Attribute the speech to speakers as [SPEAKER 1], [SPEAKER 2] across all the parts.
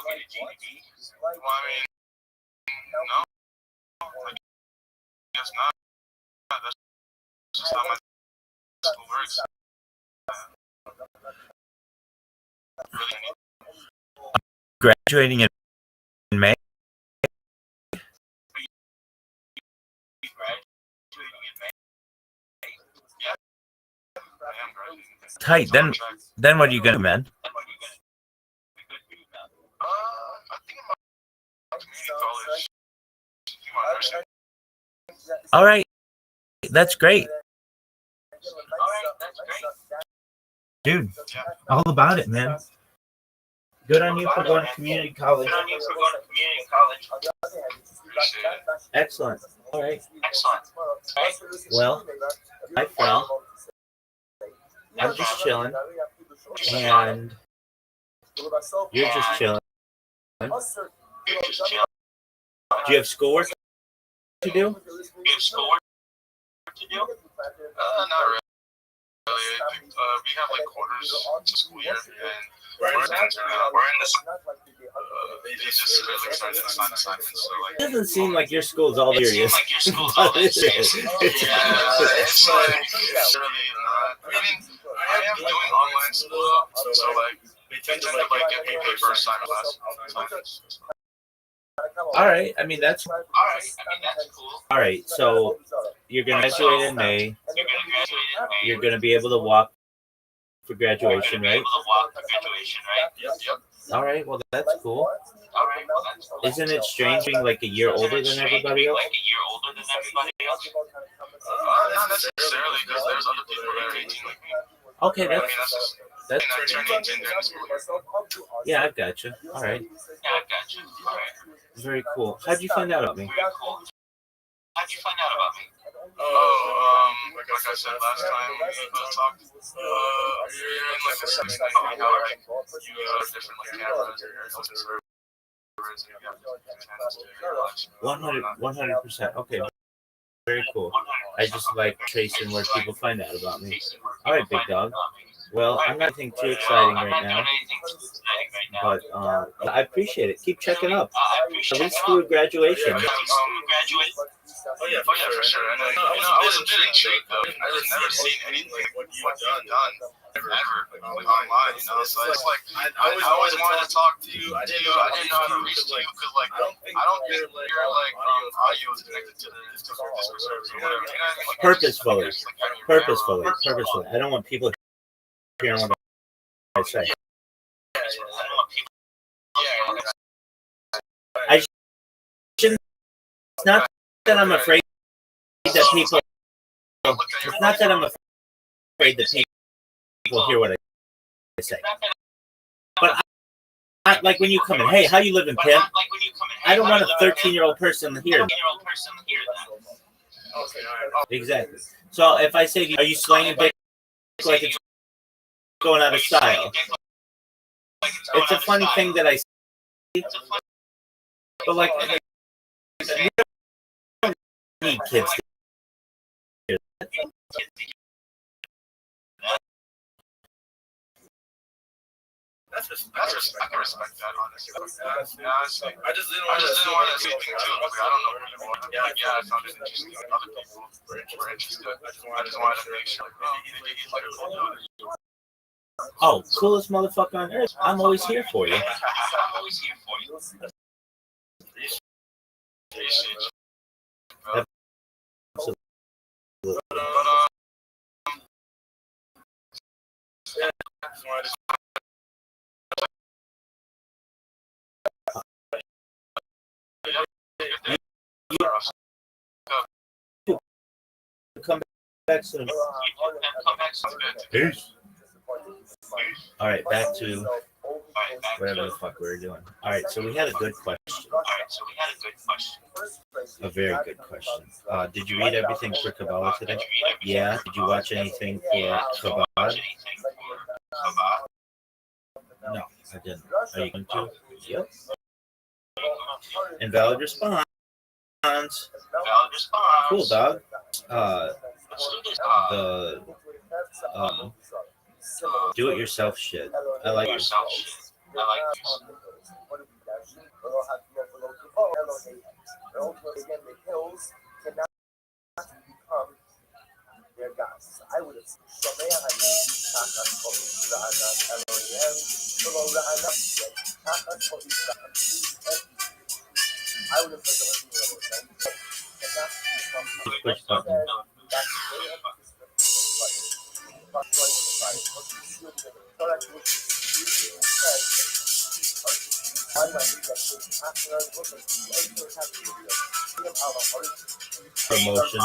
[SPEAKER 1] Well, I mean, no, I guess not. That's just how my school works.
[SPEAKER 2] Graduating in May. Tight. Then what are you gonna do, man?
[SPEAKER 1] I think I'm community college.
[SPEAKER 2] All right, that's great, dude. All about it, man. Good on you for going to community college. Excellent. All right. Well, my friend, I'm just chilling, and you're just chilling. Do you have schoolwork to do?
[SPEAKER 1] Not really. We have like quarters to school year, and we're in this. They just really started to assign assignments. So like,
[SPEAKER 2] It doesn't seem like your school's all serious.
[SPEAKER 1] It's like really not. I mean, I am doing online school, so like they tend to like get me paid for assignment class.
[SPEAKER 2] All right. I mean, that's cool. All right. So you're going to graduate in May. You're going to be able to walk for graduation, right?
[SPEAKER 1] Yep.
[SPEAKER 2] All right. Well, that's cool. Isn't it strange being like a year older than everybody else?
[SPEAKER 1] Not necessarily, because there's other people that are 18 like me.
[SPEAKER 2] Okay, that's yeah, I've got you. All right. Very cool. How'd you find out about me?
[SPEAKER 1] Like I said last time we talked, you're in like the same thing, how like you have different like cameras or your servers and you have antennas to
[SPEAKER 2] 100%. Okay. Very cool. I just like tracing where people find out about me. All right, big dog. Well, I'm not anything too exciting right now, but I appreciate it. Keep checking up. At least through graduation.
[SPEAKER 1] Oh yeah, for sure. I was a bit intrigued though. I just never seen anything like what you've done ever like online, you know. So it's like I always wanted to talk to you. I didn't know how to reach you because like I don't think your like audio is connected to the Discord servers or whatever. You know, like,
[SPEAKER 2] Purposefully. I don't want people hearing what I say. I shouldn't. It's not that I'm afraid that people. It's not that I'm afraid that people hear what I say. But I like when you come in. Hey, how you living, Pimp? I don't want a 13-year-old person to hear that. Exactly. So if I say, "Are you slanging dick like it's going out of style?" It's a funny thing that I say, but like. Need kids to hear that.
[SPEAKER 1] I can respect that, honestly. I just didn't want to say anything too. I don't know people. Yeah, I found it interesting. Other people were interested. I just wanted to make sure. Like,
[SPEAKER 2] oh, coolest motherfucker on earth. I'm always here for you. Come back soon. Peace. All right, back to whatever the fuck we were doing. All right, so we had a good question. A very good question. Did you read everything for Kabbalah today? Yeah. Did you watch anything for Kabbalah? No, I didn't. Are you going to? Yep. Invalid response. Cool, dog. The do-it-yourself shit. I like it. Push button. Promotion.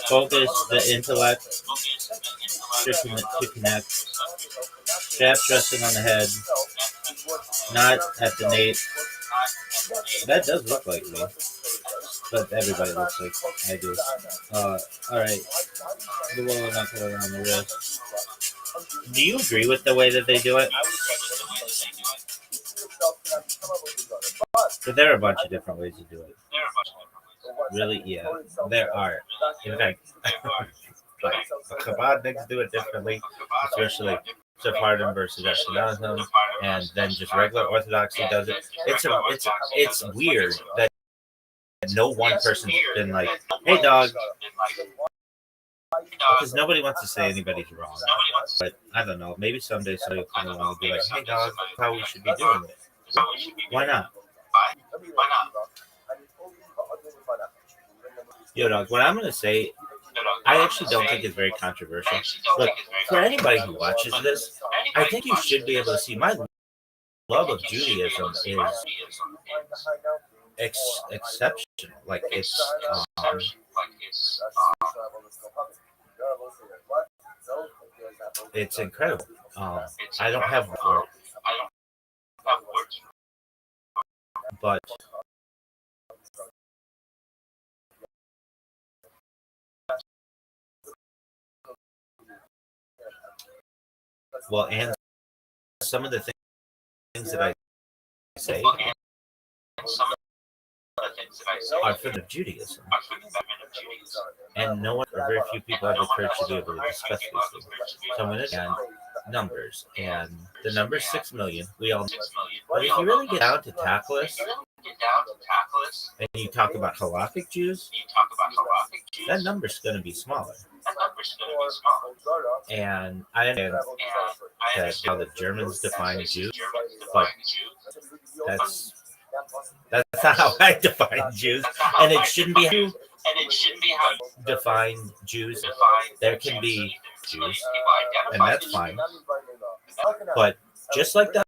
[SPEAKER 2] Focus the intellect to connect. Straps resting on the head. Not at the nape. That does look like me. But everybody looks like I do. Alright. The lower knuckle around the wrist. Do you agree with the way that they do it? But there are a bunch of different ways to do it. Really? Yeah. There are. In fact, like Chabadniks do it differently, especially Sephardim versus Ashkenazim, and then just regular Orthodoxy does it. It's weird that no one person's been like, "Hey, dog," because nobody wants to say anybody's wrong. But I don't know. Maybe someday somebody will come along and be like, "Hey, dog, that's how we should be doing it." Why not? Yo, dog. What I'm gonna say, I actually don't think it's very controversial. Look, for anybody who watches this, I think you should be able to see my love of Judaism is exceptional. Like it's incredible. I don't have words, but well, and some of the things that I say are for the Judaism, and no one or very few people have the courage to be able to discuss these things. So I'm going to add numbers, and the number 6 million. We all know. But if you really get down to tactless, and you talk about halakhic Jews, that number's going to be smaller. And I understand that how the Germans define Jews, but that's not how I define Jews, and it shouldn't be how you define Jews. There can be Jews, and that's fine. But just like that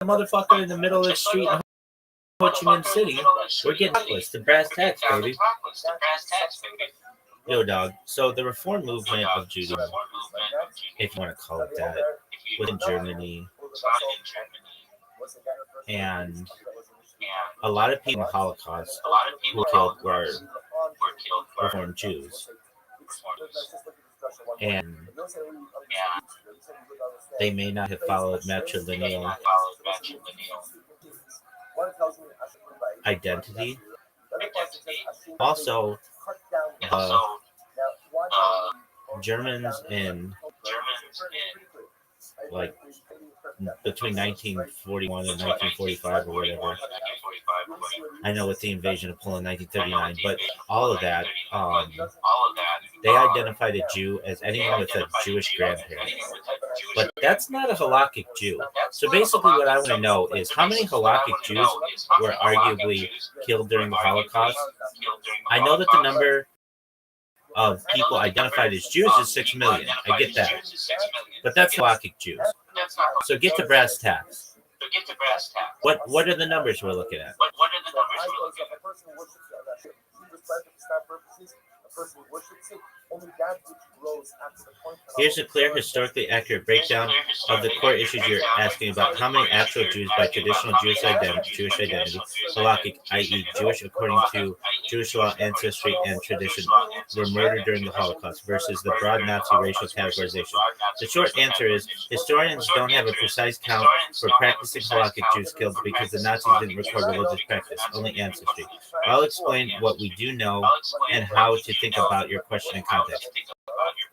[SPEAKER 2] motherfucker in the middle of the street in Ho Chi Minh City, we're getting tactless, the brass tacks, baby. Yo, dog. So the reform movement of Judaism, if you want to call it that, within Germany, and a lot of people in the Holocaust who were killed were Reformed Jews. And they may not have followed matrilineal identity. Also, Germans in like between 1941 and 1945 or whatever. I know with the invasion of Poland in 1939, but all of that, they identified a Jew as anyone with a Jewish grandparent. But that's not a halakhic Jew. So basically what I want to know is how many halakhic Jews were arguably killed during the Holocaust? I know that the number of people identified as Jews is 6 million. I get that. But that's halakhic Jews. So get to brass tacks. What are the numbers we're looking at? Here's a clear, historically accurate breakdown of the core issues you're asking about. How many actual Jews by traditional Jewish identity, halakhic, i.e. Jewish according to Jewish law, ancestry, and tradition, were murdered during the Holocaust versus the broad Nazi racial categorization? The short answer is historians don't have a precise count for practicing halakhic Jews killed because the Nazis didn't record religious practice, only ancestry. I'll explain what we do know and how to think about your question in context.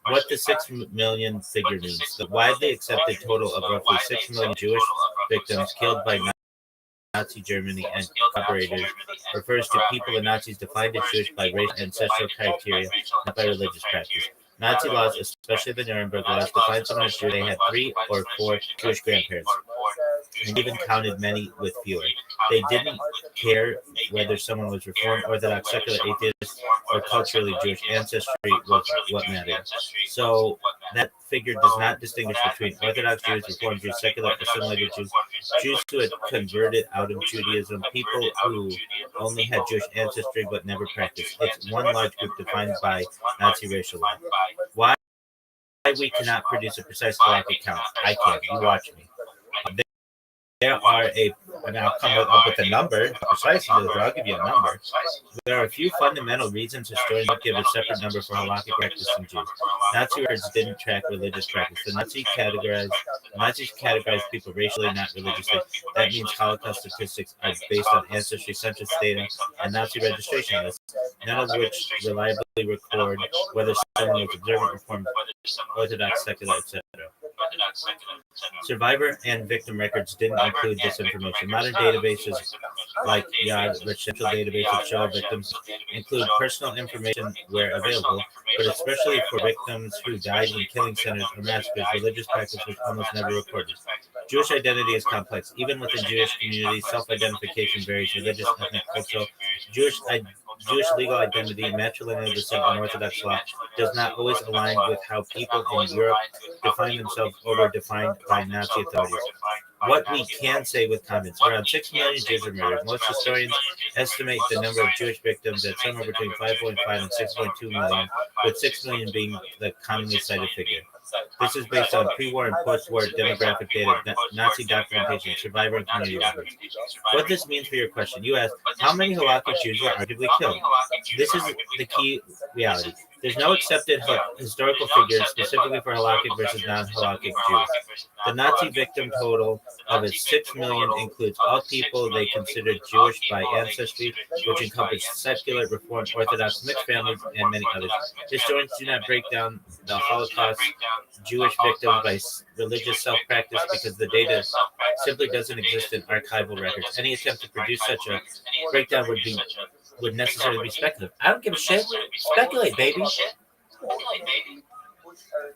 [SPEAKER 2] What the 6 million figure means. The widely accepted total of roughly 6 million Jewish victims killed by Nazi Germany and collaborators refers to people the Nazis defined as Jewish by race and ancestral criteria, not by religious practice. Nazi laws, especially the Nuremberg laws, defined someone as Jew. They had 3 or 4 Jewish grandparents, and even counted many with fewer. They didn't care whether someone was Reformed, Orthodox, secular, atheist, or culturally Jewish. Ancestry was what mattered. So that figure does not distinguish between Orthodox Jews, Reformed Jews, secular, assimilated Jews, Jews who had converted out of Judaism, people who only had Jewish ancestry but never practiced. It's one large group defined by Nazi racial law. Why we cannot produce a precise galactic count? I can. You watch me. There are and I'll come up with a number, precisely, I'll give you a number. There are a few fundamental reasons historians don't give a separate number for halakhic practicing Jews. Nazi records didn't track religious practice. The Nazis categorized people racially, not religiously. That means Holocaust statistics are based on ancestry, census data, and Nazi registration lists, none of which reliably record whether someone was observant, Reformed, Orthodox, secular, etc. Survivor and victim records didn't include this information. Modern databases like Yad, which central database of show victims, include personal information where available, but especially for victims who died in killing centers or massacres, religious practice was almost never recorded. Jewish identity is complex. Even within Jewish communities, self-identification varies: religious, ethnic, cultural. Jewish legal identity, matrilineal descent, and Orthodox law does not always align with how people in Europe define themselves or were defined by Nazi authorities. What we can say with confidence: around 6 million Jews were murdered. Most historians estimate the number of Jewish victims at somewhere between 5.5 and 6.2 million, with 6 million being the commonly cited figure. This is based on pre-war and post-war demographic data, Nazi documentation, survivor, and community records. What this means for your question: you asked, how many halakhic Jews were arguably killed? This is the key reality. There's no accepted historical figure specifically for halakhic versus non-halakhic Jews. The Nazi victim total of its 6 million includes all people they considered Jewish by ancestry, which encompass secular, Reformed, Orthodox, mixed families, and many others. Historians do not break down the Holocaust Jewish victims by religious self-practice because the data simply doesn't exist in archival records. Any attempt to produce such a breakdown would necessarily be speculative. I don't give a shit. Speculate, baby.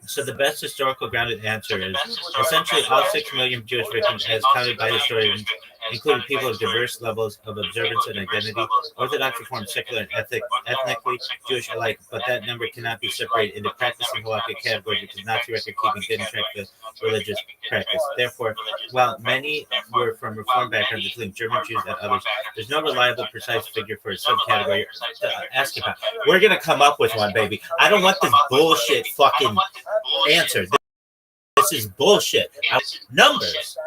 [SPEAKER 2] So the best historical grounded answer is essentially all 6 million Jewish victims, as counted by historians, including people of diverse levels of observance and identity, Orthodox, Reformed, secular, and ethnically Jewish alike, but that number cannot be separated into practicing halakhic categories because Nazi record keeping didn't track the religious practice. Therefore, while many were from Reformed backgrounds, including German Jews and others, there's no reliable, precise figure for a subcategory to ask about. We're going to come up with one, baby. I don't want this bullshit fucking answer. This is bullshit. Numbers.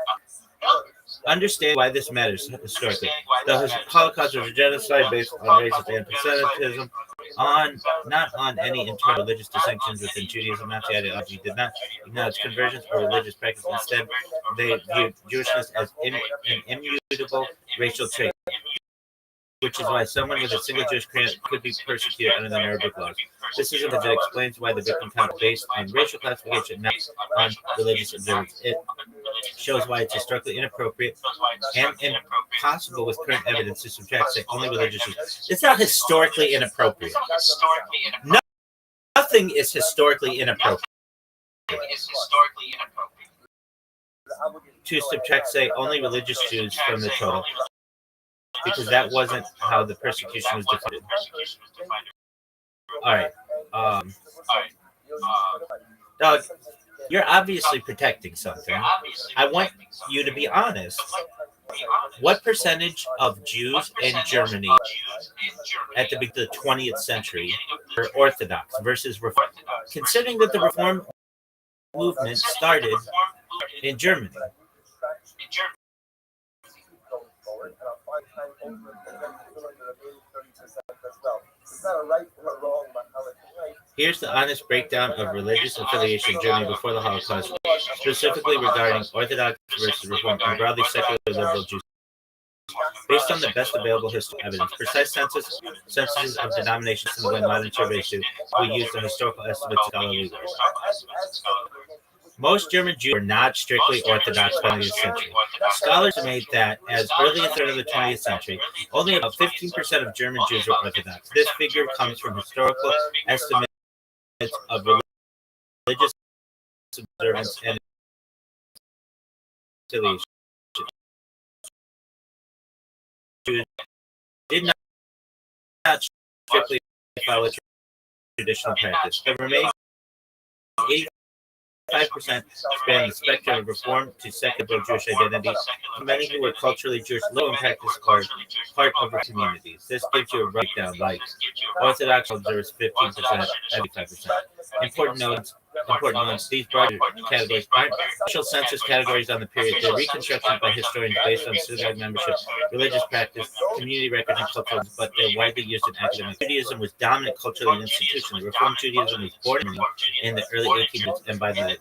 [SPEAKER 2] Understand why this matters historically. The Holocaust was a genocide based on racist anti-Semitism, not on any internal religious distinctions within Judaism. Nazi ideology did not acknowledge conversions or religious practice. Instead, they viewed Jewishness as an immutable racial trait, which is why someone with a single Jewish parent could be persecuted under the Nuremberg laws. This is that explains why the victim count is based on racial classification, not on religious observance. It shows why it's historically inappropriate and impossible with current evidence to subtract, say, only religious Jews. It's not historically inappropriate. Nothing is historically inappropriate. To subtract, say, only religious Jews from the total, because that wasn't how the persecution was defined. All right. Doug, you're obviously protecting something. I want you to be honest. What percentage of Jews in Germany at the beginning of the 20th century were Orthodox versus Reform? Considering that the Reform movement started in Germany. Here's the honest breakdown of religious affiliation in Germany before the Holocaust, specifically regarding Orthodox versus Reform and broadly secular liberal Jews. Based on the best available historical evidence, precise censuses of denominations in the way modern surveys do, we use the historical estimates of scholarly work. Most German Jews were not strictly Orthodox by the 20th century. Scholars estimate that as early as the third of the 20th century, only about 15% of German Jews were Orthodox. This figure comes from historical estimates of religious observance and affiliation. Jews did not strictly follow traditional practice. The remaining 85% span the spectrum of Reform to secular Jewish identity. Many who were culturally Jewish live in practice are part of the communities. This gives you a breakdown like Orthodox observers 15%, 85%. Important notes, these broader categories aren't official census categories on the period. They're reconstructions by historians based on synagogue membership, religious practice, community records, and cultural, but they're widely used in academic. Judaism was dominant culturally and institutionally. Reform Judaism was born in the early 1800s, and by the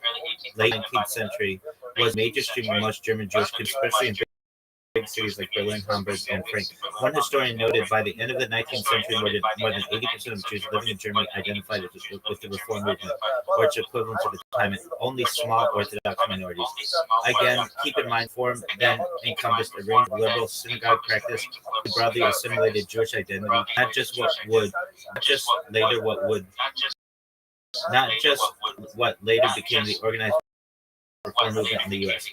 [SPEAKER 2] late 19th century was a major stream of most German Jewish, especially in big cities like Berlin, Hamburg, and Frankfurt. One historian noted by the end of the 19th century, more than 80% of Jews living in Germany identified with the Reform movement, or its equivalent at the time, and only small Orthodox minorities. Again, keep in mind, Reform then encompassed a range of liberal synagogue practice, broadly assimilated Jewish identity, not just what later became the organized Reform movement in the U.S.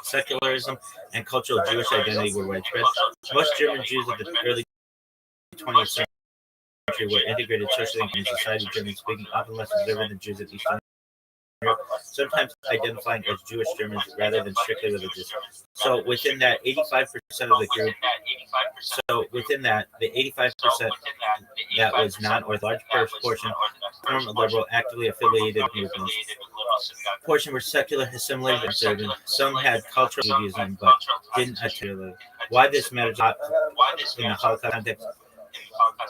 [SPEAKER 2] Secularism and cultural Jewish identity were widespread. Most German Jews of the early 20th century were integrated socially in society, German speaking, often less observant than Jews of Eastern Europe, sometimes identifying as Jewish Germans rather than strictly religious. So within that 85% of the group, the 85% that was non-Orthodox portion form a liberal, actively affiliated movements. Portion were secular, assimilated, and observant. Some had cultural Judaism, but didn't articulate. Why this matters in the Holocaust context?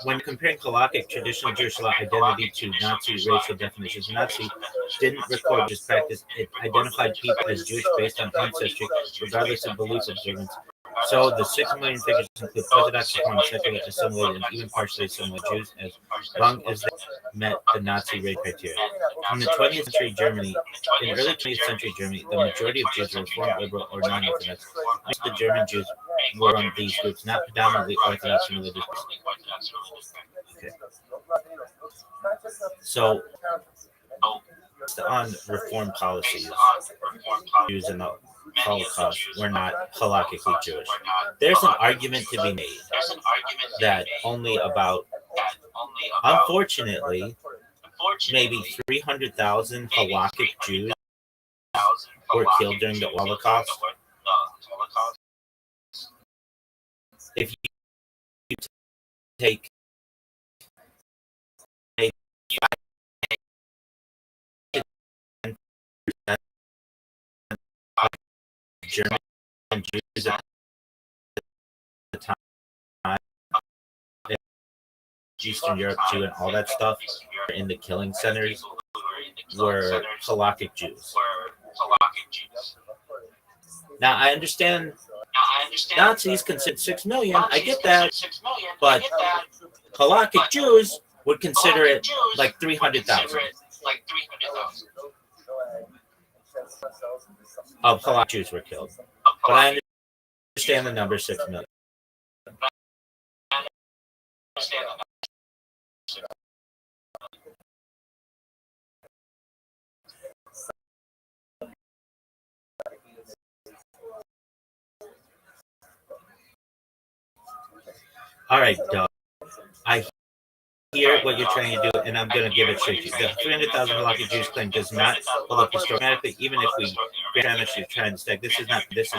[SPEAKER 2] When comparing halakhic traditional Jewish law identity to Nazi racial definitions, Nazi didn't record Jewish practice. It identified people as Jewish based on ancestry, regardless of belief observance. So the 6 million figures include Orthodox, Reform, secular, assimilated, and even partially assimilated Jews, as long as they met the Nazi race criteria. In the 20th century Germany, the majority of Jews were Reform, liberal, or non-Orthodox. Most of the German Jews were on these groups, not predominantly Orthodox and religious. Okay. So, on Reform policies, Jews in the Holocaust were not halakhically Jewish. There's an argument to be made that unfortunately, maybe 300,000 halakhic Jews were killed during the Holocaust. If you take German Jews at the time, Eastern Europe Jew and all that stuff in the killing centers were halakhic Jews. Now I understand Nazis considered 6 million. I get that, but halakhic Jews would consider it like 300,000 of halakhic Jews were killed. But I understand the number 6 million. All right, Doug. I hear what you're trying to do, and I'm going to give it straight to you. The 300,000 halakhic Jews claim does not hold up historically, even if we damage to try and stack. This is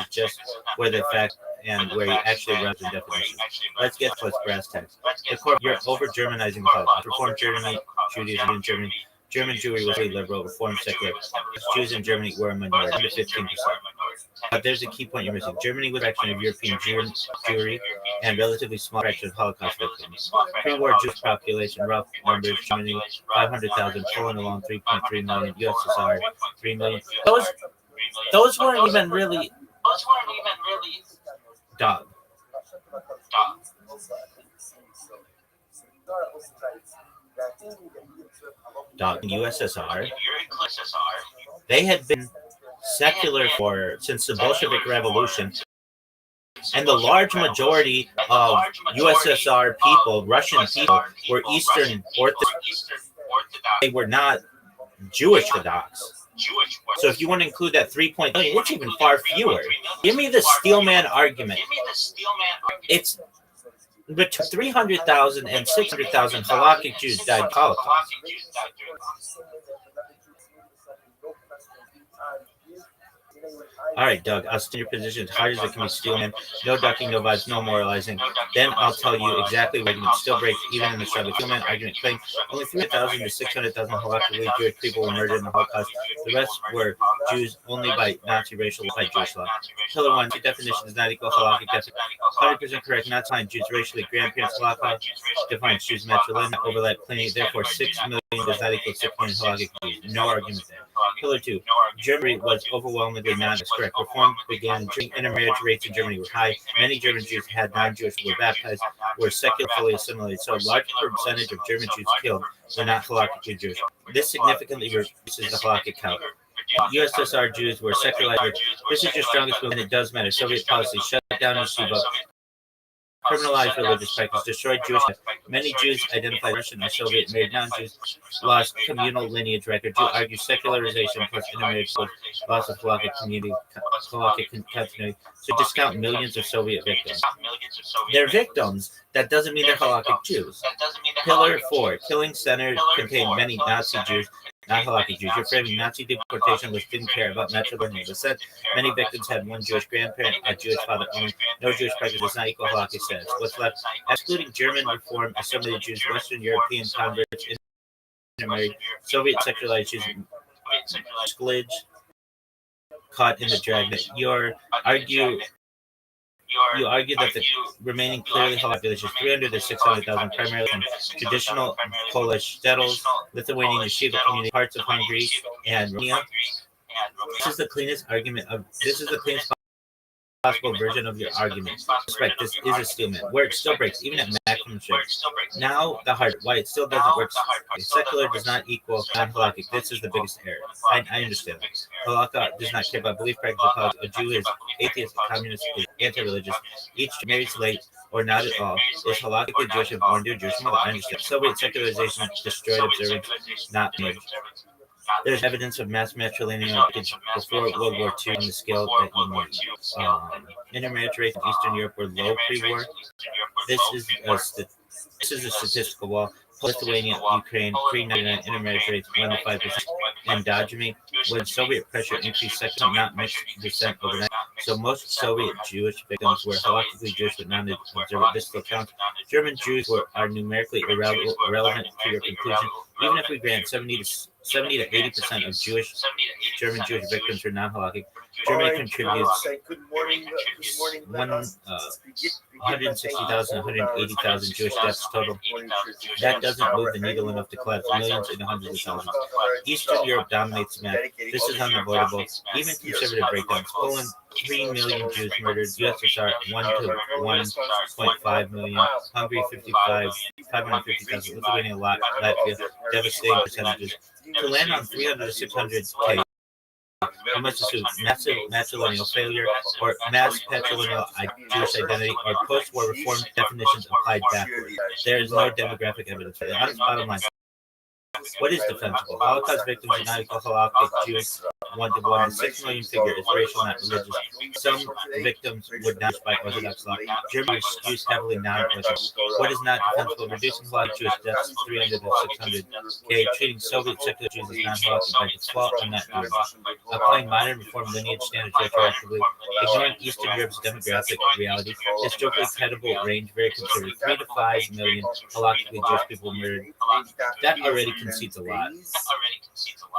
[SPEAKER 2] just where the fact and where he actually runs the definition. Let's get to brass tacks. You're over-Germanizing the Holocaust. Reform Germany, Judaism in Germany. German Jewry was very liberal, Reform secular. Jews in Germany were a minority, under 15%. But there's a key point you're missing. Germany was a fraction of European Jewry and relatively small fraction of Holocaust victims. Pre-war Jewish population, rough numbers, Germany, 500,000, Poland alone, 3.3 million, USSR, 3 million. Those weren't even really Dog. USSR, they had been secular since the Bolshevik Revolution, and the large majority of USSR people, Russian people, were Eastern Orthodox. They were not Jewish Orthodox. So if you want to include that 3.0 million, it's even far fewer. Give me the Steelman argument. It's between 300,000 and 600,000 halakhic Jews died in the Holocaust. All right, Doug, I'll stand your position as hard as it can be, Steelman. No ducking, no vibes, no moralizing. Then I'll tell you exactly where argument still breaks, even in the struggle. Steelman argument claimed only 300,000 to 600,000 halakhically Jewish people were murdered in the Holocaust. The rest were Jews only by Nazi racial law, by Jewish law. Pillar 1, definition does not equal halakhic definition. 100% correct, not signed Jews racially. Grandparents halakha defines Jews matrilineal, overlap plenty. Therefore, 6 million does not equal 6 million halakhic Jews. No argument there. Pillar 2, Germany was overwhelmingly non-correct. Reform began. Intermarriage rates in Germany were high. Many German Jews had non-Jewish who were baptized, were secularly assimilated. So a large percentage of German Jews killed were not halachically Jewish. This significantly reduces the halakhic count. USSR Jews were secularized. This is your strongest movement. It does matter. Soviet policy shut down yeshiva, criminalized religious practice, destroyed Jewish life. Many Jews identified Russian or Soviet, married non-Jews, lost communal lineage record. Jew argues secularization plus intermarriage with loss of halakhic community, halakhic continuity. So discount millions of Soviet victims. They're victims. That doesn't mean they're halakhic Jews. Pillar 4, killing center contained many Nazi Jews, not halakhic Jews. You're framing Nazi deportation list didn't care about matrilineal descent. Many victims had one Jewish grandparent, a Jewish father only. No Jewish practice does not equal halakhic status. What's left? Excluding German Reform, assimilated Jews, Western European converts, intermarried, Soviet secularized Jews, sklidge, caught in the dragnet. You argue that the remaining clearly halakhic population is 300 to 600,000, primarily from traditional Polish shtetls, Lithuanian yeshiva community, parts of Hungary and Romania. This is the cleanest possible version of your argument. Respect, this is a Steelman. Where it still breaks, even at maximum strength. Now, the heart, why it still doesn't work. Secular does not equal non-halakhic. This is the biggest error. I understand. Halakha does not care about belief, practice, or politics. A Jew is atheist, a communist, is anti-religious. Each marries late or not at all is halakhically Jewish and born to a Jewish mother. I understand. Soviet secularization destroyed observance, not marriage. There's evidence of mass matrilineal before World War II on the scale that you need. Intermarriage rates in Eastern Europe were low pre-war. This is a statistical wall. Lithuania, Ukraine, pre-99 intermarriage rates 1 to 5%. Endogamy, when Soviet pressure increased sexual, not mixed descent overnight. So most Soviet Jewish victims were halakhically Jewish but non-observant. This still counts. German Jews are numerically irrelevant to your conclusion. Even if we grant 70 to 80% of German Jewish victims are non-halakhic, Germany contributes 160,000, 180,000 Jewish deaths total. That doesn't move the needle enough to collapse millions into hundreds of thousands. Eastern Europe dominates the map. This is unavoidable. Even conservative breakdowns. Poland, 3 million Jews murdered. USSR, 1 to 1.5 million. Hungary, 550,000. Lithuania, Latvia, devastating percentages. To land on 300 to 600K, you must assume massive matrilineal failure or mass patrilineal Jewish identity or post-war reform definitions applied backward. There is no demographic evidence for that. Bottom line. What is defensible? Holocaust victims are not equal halakhic Jews 1 to 1. The 6 million figure is racial, not religious. Some victims would not by Orthodox law. Germany skews heavily non-Orthodox. What is not defensible? Reducing halakhic Jewish deaths 300 to 600K. Treating Soviet secular Jews as non-halakhic by default are not doable. Applying modern reform lineage standards retroactively. Ignoring Eastern Europe's demographic reality. Historically credible range, very conservative. 3 to 5 million halakhically Jewish people murdered. That already concedes a lot.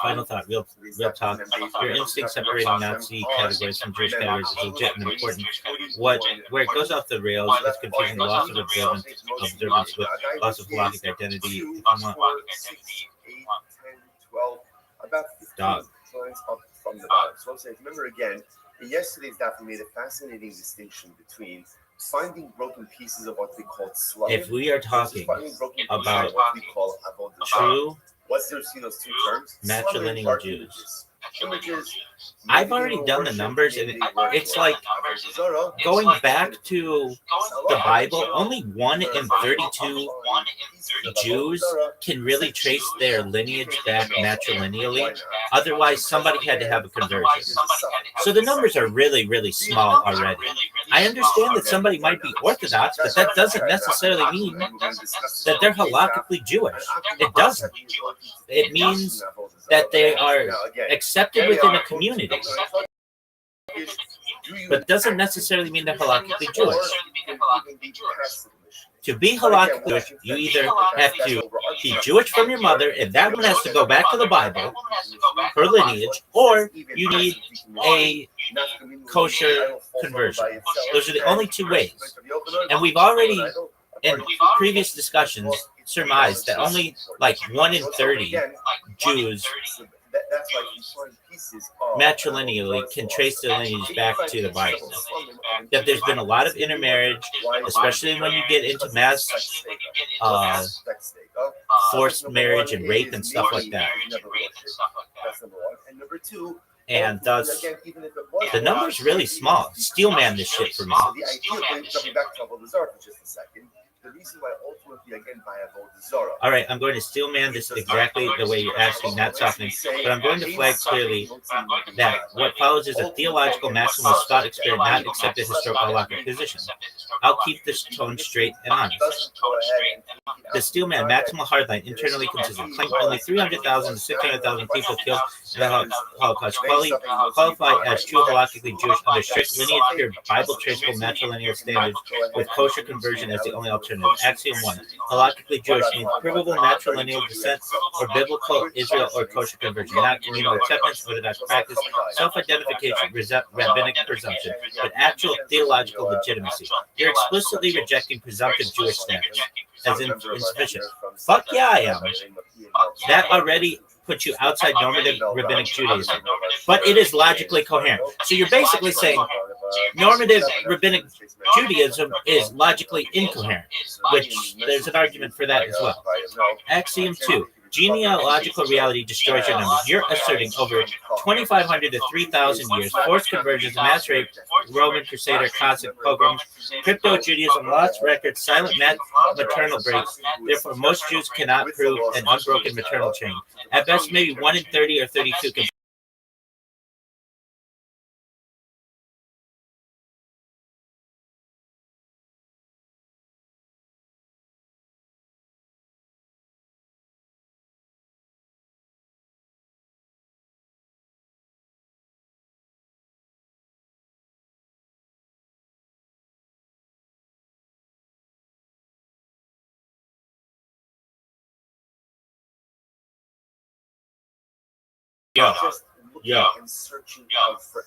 [SPEAKER 2] Final thought, real talk. Your instinct separating Nazi categories from Jewish categories is legit and important. Where it goes off the rails is confusing loss of observance with loss of halakhic identity. Dog.
[SPEAKER 3] So remember again, yesterday's daf made a fascinating distinction between finding broken pieces of what we call slum.
[SPEAKER 2] If we are talking about
[SPEAKER 3] what we call
[SPEAKER 2] true
[SPEAKER 3] what's those two terms?
[SPEAKER 2] matrilineal Jews,
[SPEAKER 3] images.
[SPEAKER 2] I've already done the numbers, and it's like going back to the Bible. Only 1 in 32 Jews can really trace their lineage back matrilineally. Otherwise, somebody had to have a conversion. So the numbers are really, really small already. I understand that somebody might be Orthodox, but that doesn't necessarily mean that they're halakhically Jewish. It doesn't. It means that they are accepted within a community, but doesn't necessarily mean they're halakhically Jewish. To be halakhically Jewish, you either have to be Jewish from your mother, and that one has to go back to the Bible, her lineage, or you need a kosher conversion. Those are the only two ways. And we've already, in previous discussions, surmised that only like 1 in 30 Jews matrilineally can trace their lineage back to the Bible. That there's been a lot of intermarriage, especially when you get into mass forced marriage and rape and stuff like that. And thus, the number's really small. Steelman this shit for me.
[SPEAKER 3] The reason why ultimately again by Avodah Zarah.
[SPEAKER 2] All right, I'm going to steelman this exactly the way you're asking, not softening, but I'm going to flag clearly that what follows is a theological maximalist thought experiment, not accepted historical halakhic position. I'll keep this tone straight and honest. The steelman maximal hardline internally consistent claimed only 300,000 to 600,000 people killed in the Holocaust qualify as true halakhically Jewish under strict lineage pure Bible traceable matrilineal standards with kosher conversion as the only alternative. Axiom 1. Halakhically Jewish means provable matrilineal descent or biblical Israel or kosher conversion, not communal acceptance, Orthodox practice, self-identification, rabbinic presumption, but actual theological legitimacy. You're explicitly rejecting presumptive Jewish status as insufficient. Fuck yeah, I am. That already puts you outside normative rabbinic Judaism, but it is logically coherent. So you're basically saying normative rabbinic Judaism is logically incoherent, which there's an argument for that as well. Axiom 2. Genealogical reality destroys your numbers. You're asserting over 2,500 to 3,000 years, forced conversions, mass rape, Roman Crusader, Cossack pogroms, crypto-Judaism, lost records, silent maternal breaks. Therefore, most Jews cannot prove an unbroken maternal chain. At best, maybe 1 in 30 or 32 can. Yo.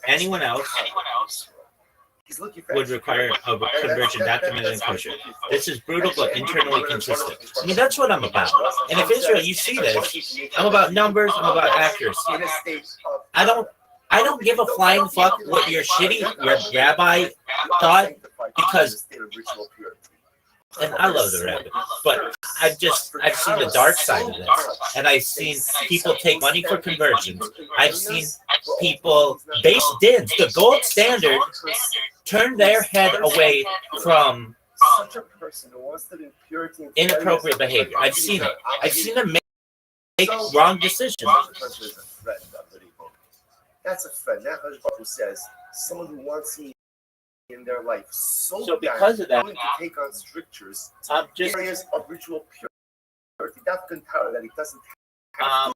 [SPEAKER 2] Anyone else would require a conversion documented and kosher. This is brutal but internally consistent. I mean, that's what I'm about. And if Israel, you see this, I'm about numbers, I'm about accuracy. I don't give a flying fuck what your shitty rabbi thought, because, and I love the rabbi, but I've seen the dark side of this, and I've seen people take money for conversions. I've seen people base dids, the gold standard, turn their head away from inappropriate behavior. I've seen it. I've seen them make wrong decisions.
[SPEAKER 3] That's a friend. That who says someone who wants me in their life
[SPEAKER 2] so because of that,
[SPEAKER 3] to take on strictures, areas of ritual purity. That it doesn't have.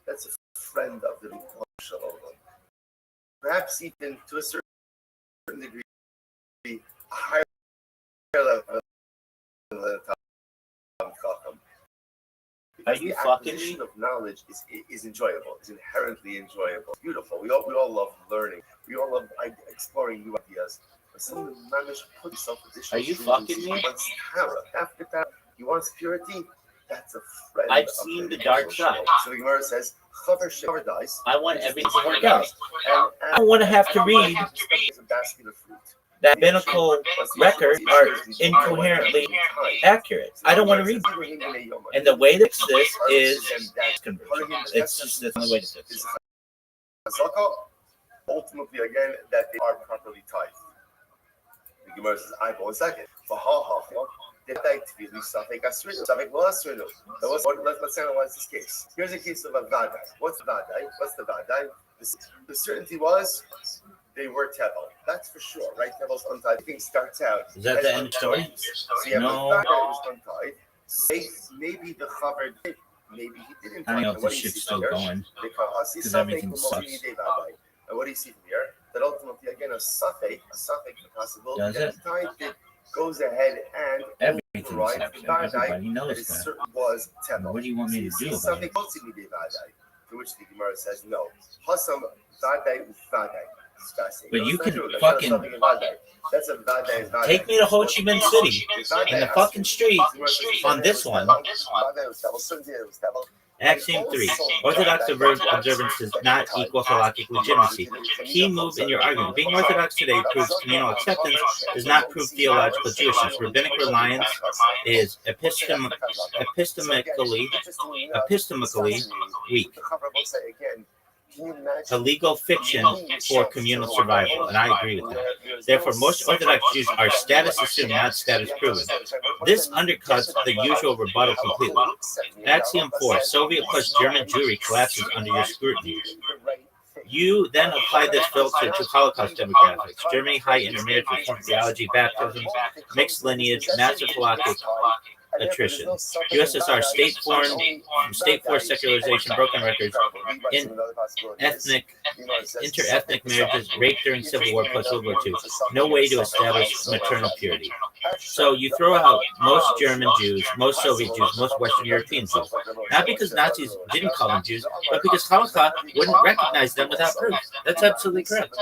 [SPEAKER 3] That's a friend of the Shalom. Perhaps even to a certain degree, a higher level than the Chacham.
[SPEAKER 2] Are you fucking me?
[SPEAKER 3] Of knowledge is enjoyable. Is inherently enjoyable. It's beautiful. We all love learning. We all love exploring new ideas. But someone who managed to put himself in position.
[SPEAKER 2] Are you fucking me?
[SPEAKER 3] After that, he wants purity. That's a friend.
[SPEAKER 2] I've seen the dark side.
[SPEAKER 3] So the Gemara says,
[SPEAKER 2] I want everything to work out. I don't want to have to read
[SPEAKER 3] a basket of fruit.
[SPEAKER 2] that rabbinical record are incoherently accurate. I don't want to read them. And the way to fix this is conversion. It's just the only way to fix it.
[SPEAKER 3] Ultimately, again, that they are properly tied. The Gemara says, I go a second. Let's analyze this case. Here's a case of a vadai. What's vadai? What's the vadai? The certainty was they were tevel. That's for sure, right? Tevel's untied. Thing starts out.
[SPEAKER 2] Is that the end story?
[SPEAKER 3] So you have a vadai was untied. Maybe the chaver did. Maybe he didn't.
[SPEAKER 2] I don't know if this ship's still going because everything sucks.
[SPEAKER 3] And what do you see from here? That ultimately, again, a safek possible.
[SPEAKER 2] Does it?
[SPEAKER 3] That goes ahead and
[SPEAKER 2] Everything sucks. Everybody knows that.
[SPEAKER 3] Was tevel.
[SPEAKER 2] What do you want me to do about it?
[SPEAKER 3] To which the Gemara says no. Hasam vadai ufadai.
[SPEAKER 2] But you can fucking
[SPEAKER 3] that's a vadai.
[SPEAKER 2] take me to Ho Chi Minh City in the fucking street on this one. Axiom 3. Orthodox observance does not equal halakhic legitimacy. Key move in your argument. Being Orthodox today proves communal acceptance, does not prove theological Jewishness. Rabbinic reliance is epistemically weak. A legal fiction for communal survival, and I agree with that. Therefore, most Orthodox Jews are status assumed, not status proven. This undercuts the usual rebuttal completely. Axiom 4. Soviet plus German Jewry collapses under your scrutiny. You then apply this filter to Holocaust demographics. Germany, high intermarriage, reform theology, baptisms, mixed lineage, massive halakhic attrition. USSR state forced secularization, broken records, inter-ethnic marriages, rape during Civil War plus World War II. No way to establish maternal purity. So you throw out most German Jews, most Soviet Jews, most Western European Jews. Not because Nazis didn't call them Jews, but because Holocaust wouldn't recognize them without proof. That's absolutely correct.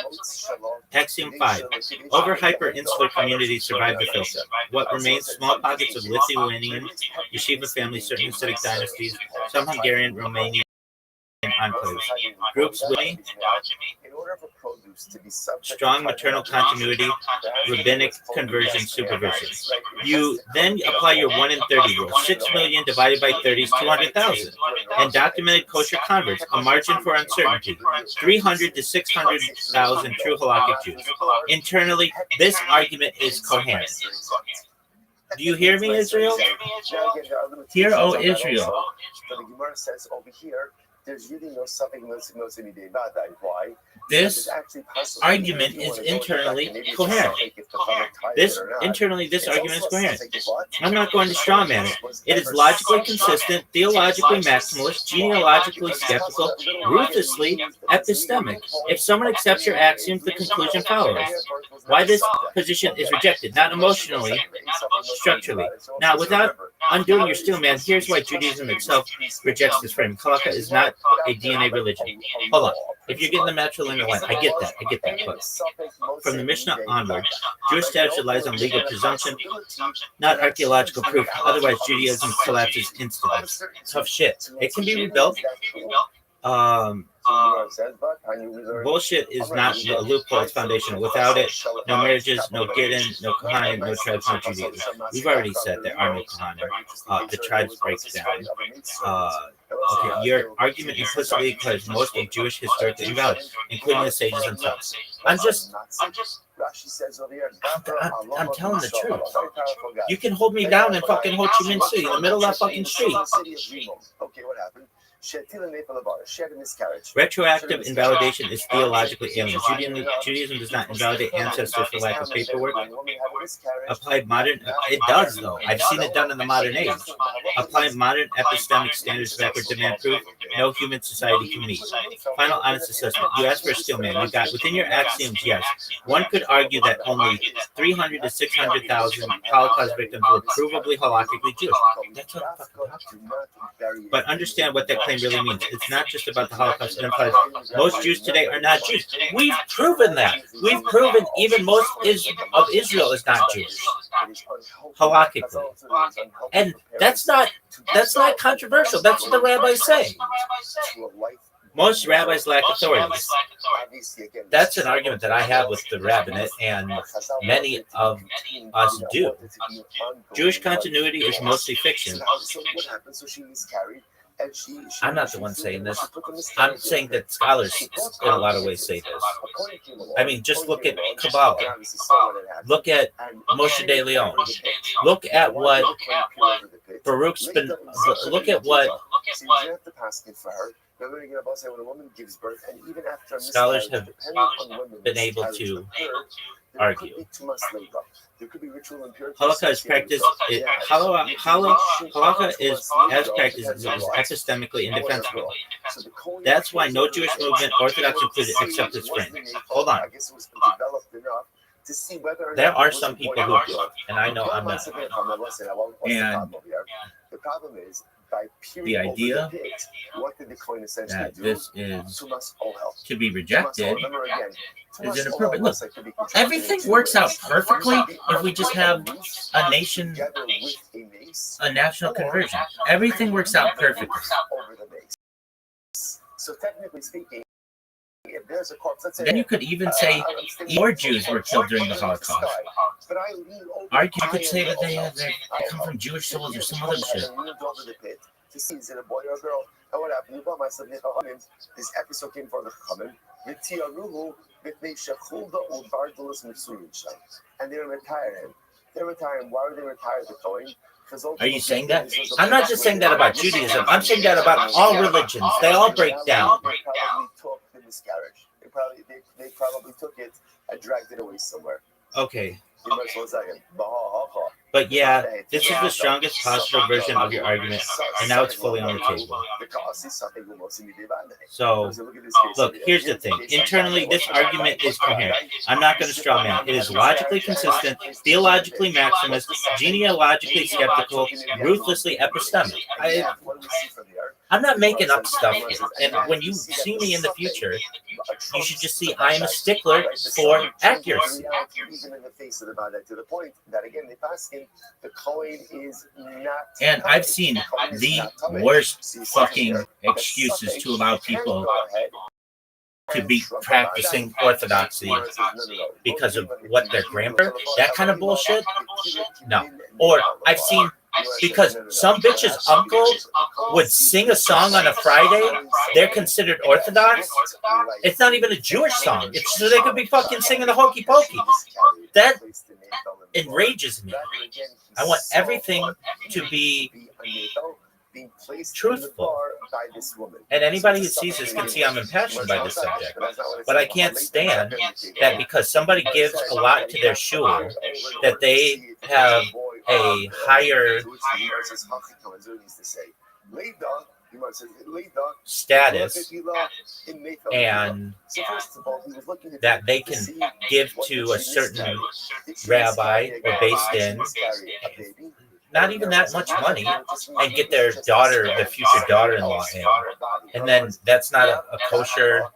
[SPEAKER 2] Axiom 5. Over-hyper-insular communities survive the filter. What remains? Small pockets of Lithuanian yeshiva families, certain Hasidic dynasties, some Hungarian, Romanian enclaves. Groups with strong maternal continuity, rabbinic conversion supervision. You then apply your 1 in 30 rule. 6 million divided by 30 is 200,000. And documented kosher converts, a margin for uncertainty. 300 to 600,000 true halakhic Jews. Internally, this argument is coherent. Do you hear me, Israel? Hear, O Israel.
[SPEAKER 3] The Gemara says over here, there's really no something Why?
[SPEAKER 2] This argument is internally coherent. This argument is coherent. I'm not going to strawman it. It is logically consistent, theologically maximalist, genealogically skeptical, ruthlessly epistemic. If someone accepts your axioms, the conclusion follows. Why this position is rejected, not emotionally, structurally. Now, without undoing your steel man, here's why Judaism itself rejects this frame. Halakha is not a DNA religion. Hold on. If you're getting the matrilineal line, I get that. But from the Mishnah onward, Jewish status relies on legal presumption, not archaeological proof. Otherwise, Judaism collapses instantly. Tough shit. It can be rebuilt. Bullshit is not a loophole, it's foundational. Without it, no marriages, no Gittin, no Kohanim, no tribes, no Judaism. We've already said there are no Kohanim. The tribes break down. Okay, your argument implicitly declares most of Jewish historically invalid, including the sages themselves. I'm telling the truth. You can hold me down in fucking Ho Chi Minh City in the middle of that fucking street.
[SPEAKER 3] Okay, what happened?
[SPEAKER 2] Retroactive invalidation is theologically alien. Judaism does not invalidate ancestors for lack of paperwork. Applied modern, it does though. I've seen it done in the modern age. Apply modern epistemic standards of backward demand proof. No human society can meet. Final honest assessment. You asked for a steel man. You got within your axioms, yes. One could argue that only 300 to 600,000 Holocaust victims were provably halakhically Jewish. That's what I'm fucking talking about. But understand what that claim really means. It's not just about the Holocaust. It implies most Jews today are not Jews. We've proven that. We've proven even most of Israel is not Jewish. Halakhically. And that's not controversial. That's what the rabbis say. Most rabbis lack authority.
[SPEAKER 3] obviously, again,
[SPEAKER 2] that's an argument that I have with the rabbinate, and many of us do. Jewish continuity is mostly fiction.
[SPEAKER 3] So what happened? So she miscarried, and she
[SPEAKER 2] I'm not the one saying this. I'm saying that scholars in a lot of ways say this. I mean, just look at Kabbalah. Look at Moshe de Leon. Look at what Baruch's been. Look at what
[SPEAKER 3] when a woman gives birth, and even after
[SPEAKER 2] scholars have been able to argue.
[SPEAKER 3] There could be ritual impurities.
[SPEAKER 2] Halakha is practiced. Halakha is as practiced is epistemically indefensible. That's why no Jewish movement, Orthodox included, accepts its friends. Hold on. There are some people who do, and I know I'm not. And
[SPEAKER 3] the problem is, by
[SPEAKER 2] the idea
[SPEAKER 3] what did the coin essentially
[SPEAKER 2] that
[SPEAKER 3] do?
[SPEAKER 2] this is to be rejected is inappropriate. Look, everything works out perfectly if we just have a nation, a national conversion. Everything works out perfectly.
[SPEAKER 3] So technically speaking, if there's a corpse, let's say,
[SPEAKER 2] then you could even say more Jews were killed during the Holocaust. Or you could say that they come from Jewish souls or some other shit.
[SPEAKER 3] To see is it a boy or a girl? And what happened? This episode came for the Chachamim. And they retire him. They retire him. Why would they retire the Kohen?
[SPEAKER 2] Are you saying that? I'm not just saying that about Judaism. I'm saying that about all religions. They all break down.
[SPEAKER 3] They probably took the miscarriage. They probably took it and dragged it away somewhere.
[SPEAKER 2] Okay. But yeah, this is the strongest possible version of your argument, and now it's fully on the table. So, look, here's the thing. Internally, this argument is coherent. I'm not going to straw man. It is logically consistent, theologically maximist, genealogically skeptical, ruthlessly epistemic. I'm not making up stuff here. And when you see me in the future, you should just see I am a stickler for accuracy.
[SPEAKER 3] Even in the face of the bad, to the point that again they pass him, the coin is not.
[SPEAKER 2] And I've seen the worst fucking excuses to allow people to be practicing orthodoxy because of what their grandpa, that kind of bullshit. No. Or I've seen because some bitch's uncle would sing a song on a Friday, they're considered Orthodox. It's not even a Jewish song. It's so they could be fucking singing the hokey pokey. That enrages me. I want everything to be truthful. And anybody who sees this can see I'm impassioned by this subject. But I can't stand that because somebody gives a lot to their shul, that they have a higher status and that they can give to a certain rabbi or based in not even that much money and get their daughter, their future daughter-in-law in. And then that's not a kosher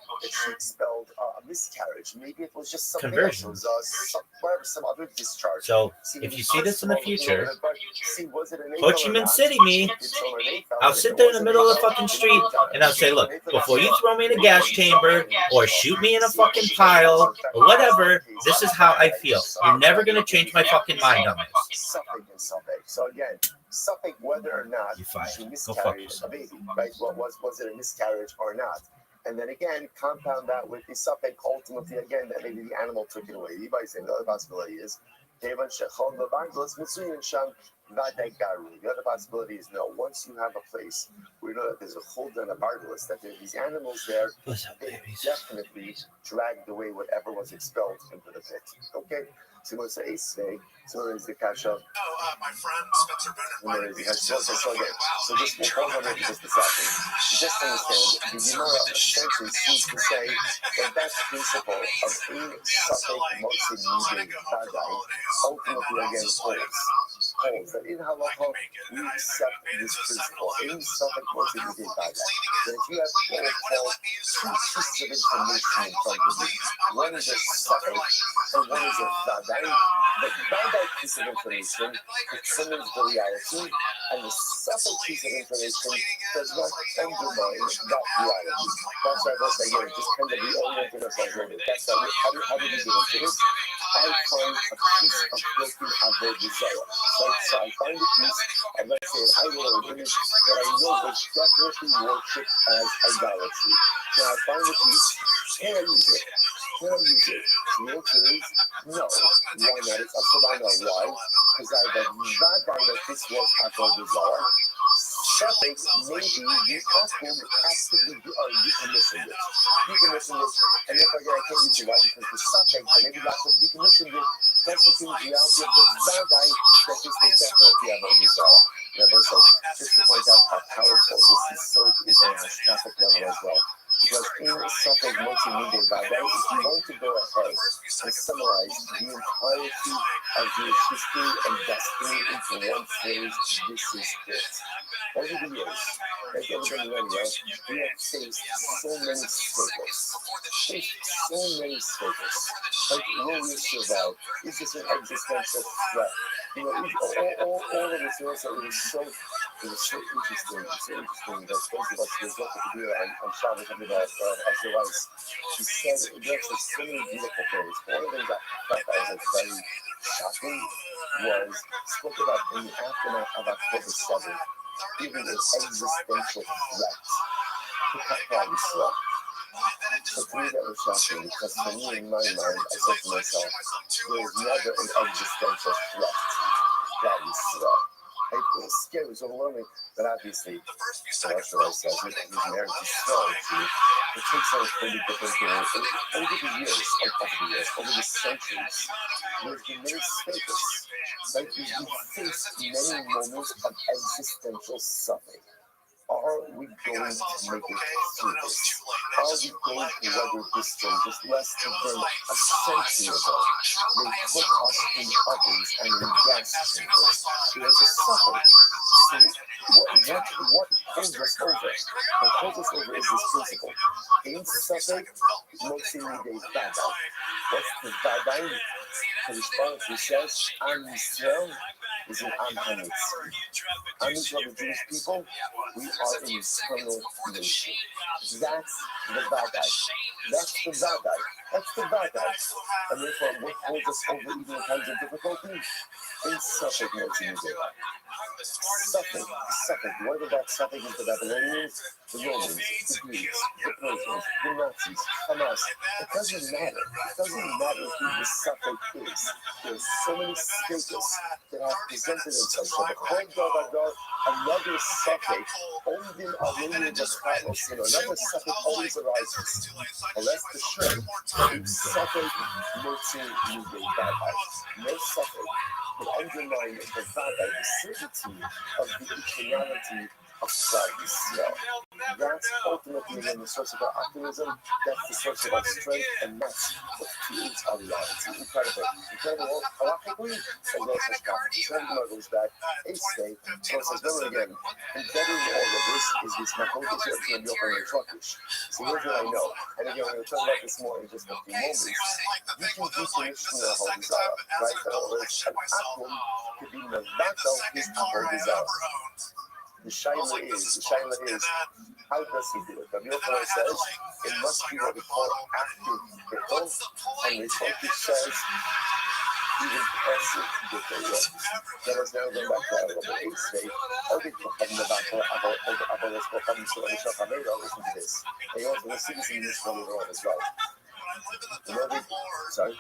[SPEAKER 2] miscarriage. Maybe it was just conversion. Some other discharge. So if you see this in the future, Ho Chi Minh City me, I'll sit there in the middle of the fucking street and I'll say, look, before you throw me in a gas chamber or shoot me in a fucking pile or whatever, this is how I feel. You're never going to change my fucking mind on this.
[SPEAKER 3] So again, something whether or not she miscarried a baby, right? Was it a miscarriage or not? And then again, compound that with the suffix ultimately again that maybe the animal took it away. The other possibility is the other possibility is no. Once you have a place where you know that there's a hold on a bargalus, that there are these animals there, they definitely dragged away whatever was expelled into the pit. Okay? So what's the ace today? So there is the kasha.
[SPEAKER 1] My friend Spencer Bennett.
[SPEAKER 3] So just hold on just a second. Just understand, the Gemara essentially seems to say that that principle of in safek motzei midei vadai ultimately again holds that in halacha we accept this principle in safek motzei midei vadai. That if you have two pieces of information in front of you, one is a safek and one is a vadai. The vadai piece of information determines the reality. And the subtle piece of information does not undermine that reality. That's why I say, just kind of reorienting ourselves a little bit. That's how do we get into this? I find a piece of broken avodah zarah. So I find a piece, and let's say an idol or an image that I know was definitely worshipped as idolatry. So I find a piece, can I use it? Can I use it? The answer is no. Why not? It's up to I know why. Because I have a vadai that this was avodah zarah. Second, maybe the Akum actively decommissioned it. And if I can't use it, why? Because the suffix, maybe the Akum decommissioned it, doesn't seem the reality of the vadai that this was definitely avodah zarah. So just to point out how powerful this is on a traffic level as well. Because in something multimedia vadai, if you want to go ahead and summarize the entirety of Jewish history and destiny into one phrase, this is it. Over the years, like everybody knows, we have faced so many staples. Like, will we survive? Is this an existential threat? All of this was so interesting. That both of us was up to do on Shabbos and Esther Rice. She said there's so many beautiful things. One of the things that was very shocking was spoke about in the aftermath of October 7th, even an existential threat to Kaplan Israel. For me, that was shocking because for me, in my mind, I said to myself, there is never an existential threat to Kaplan Israel. It was scary, it was overwhelming, but obviously, Rothschild says he's married to strong too. It takes on a different things. Over the years, over the centuries, there's been many stages. Like we face many moments of existential suffering. Are we going to make it through this? Are we going to weather this storm? Just less than a century ago, they put us in ovens and in gas chambers. There's a suffering. So what holds us over? What holds us over is this principle. In suffering, mostly they vadai. What's the vadai? The response he says, Am Yisrael is an Am HaNetzach. Am Yisrael, the Jewish people, we are an eternal nation. That's the vadai. And therefore, what holds us over even in times of difficulty? In suffering, Suffering. What about suffering is the Babylonians, the Romans, the Greeks, the Persians, the Nazis, Hamas. It doesn't matter who the suffering is. There's so many stages that have presented themselves. So the whole another suffering, Odin Armenian Baskalos, another suffering always arises. But that's the truth. In suffering, no suffering can undermine the vadai, the certainty of the eternality of Israel. That's ultimately the source of our optimism, that's the source of our strength, and that's what creates our reality. Incredible. Halachically, as well as practically. So everyone goes back, Eitzvei, so it says, remember again, embedded in all of this is this Makotis Yotzim Yochar and Truckish. So here's what I know, and again, we're going to talk about this more in just a few moments. You can decommission your avodah zarah, right? In other words, an akum could be mevatel his avodah zarah. The shaila is, how does he do it? Rabbi Yochanan says, it must be what we call active bittul, and Rothschild says, even passive bittul. That is now going back to our Rabbi Eitzvei. Listen to this. They also listen to this one later on as well. Sorry?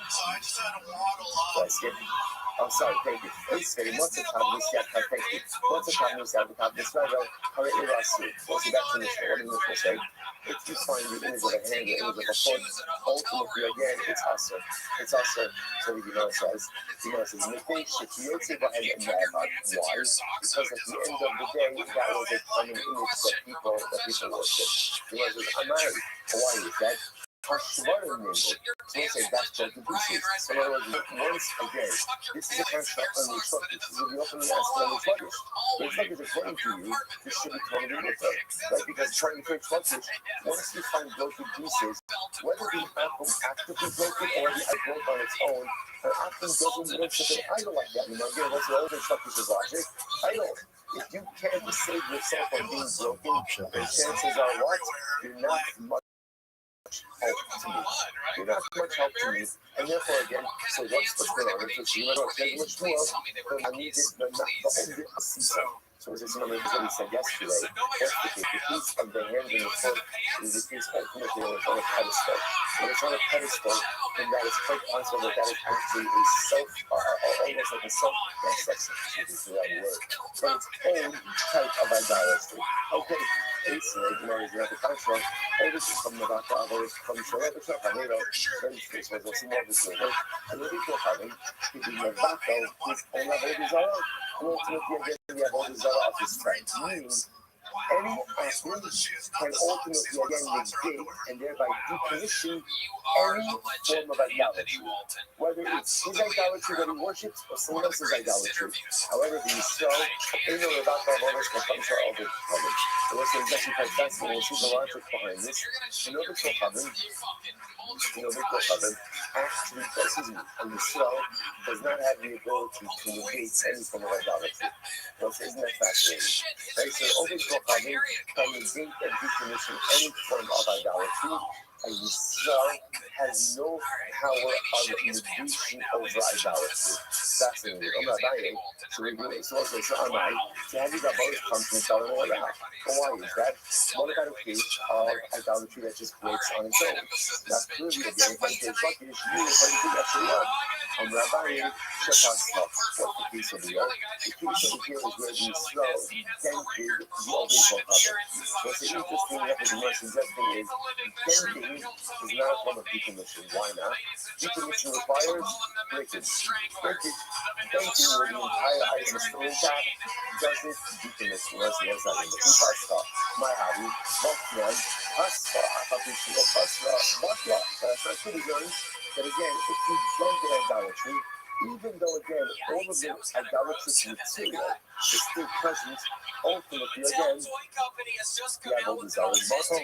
[SPEAKER 3] I'm sorry, thank you. Eitzvei, what's the time we said? Thank you. What's the time we said? This right now, how it is. What's the back to this? What did this say? If you find the image of a hand, the image of a foot, ultimately, again, it's us. So you know it says, Nikkei Shekiyotze behind the Mavad. Why? Because at the end of the day, that was a common image that people worship. It was Amari. Why is that? Hashvarim name. So we say that's broken pieces. So in other words, once again, this is a construct on the Truckish. This is the opening aspect on the Truckish. The Truckish, according to you, this should be totally different, right? Because trying to create Truckish, once you find broken pieces, whether the atom actively broken or the atom broke on its own, an atom doesn't worship an idol like that. Again, what's the other Truckish's logic? Idol. If you can't save yourself from being broken, the chances are what? You're not much help to me. You're not much help to me. And therefore, again, so what's going on? It's you know, there's much more, but I need it, but not the whole bit of seesaw. So as I remember what we said yesterday, that's the piece of the hand and the foot is the piece ultimately on a pedestal. When it's on a pedestal, then that is quite possible that is actually a self, almost like a self-dissection, which is the right word. But its own type of idolatry. Okay, it's you know, is the contract. Oh, this is from the Vata, others from Shalom, it's not Hanero, then it's this was also more this way. And what we go having, it is the Vata, is on a Vodizara, and ultimately again, the Vodizara of his friend. Meaning, any athlete can ultimately again negate and thereby decommission any form of idolatry, whether it's his idolatry that he worships or someone else's idolatry. However, the Yisrael, in the Rebbe of others, will come to our overcoming. It was actually quite fascinating. We'll see the logic behind this. In order to happen, actually, a Yisrael does not have the ability to negate any form of idolatry. Well, isn't that fascinating? Right? So, always can negate and decommission any form of idolatry. A Yisrael has no power of negation over idolatry. Fascinating. Rabbi, so we really so Amai, so have you got both come from telling all that? Well, why is that? What about a case of idolatry that just breaks on its own? That's clearly again, if I say fuck is you, if I think that's the one. Rabbi, Shepasla, what's the case of the yoke? The case of the here is where the Yisrael dented the Obispo cover. What's interesting that the Gemara suggesting is denting is not a form of decommission. Why not? Decommission requires breakage. Denting where the entire item is still intact doesn't decommission. What's that in the Pasta? My hobby, Vokman, Pasta, Apapishigo Pasta, Vakla. That's not pretty good. But again, if you jump in idolatry, even though again all of the idolatrous material is still present, ultimately again, the idol is always muscle.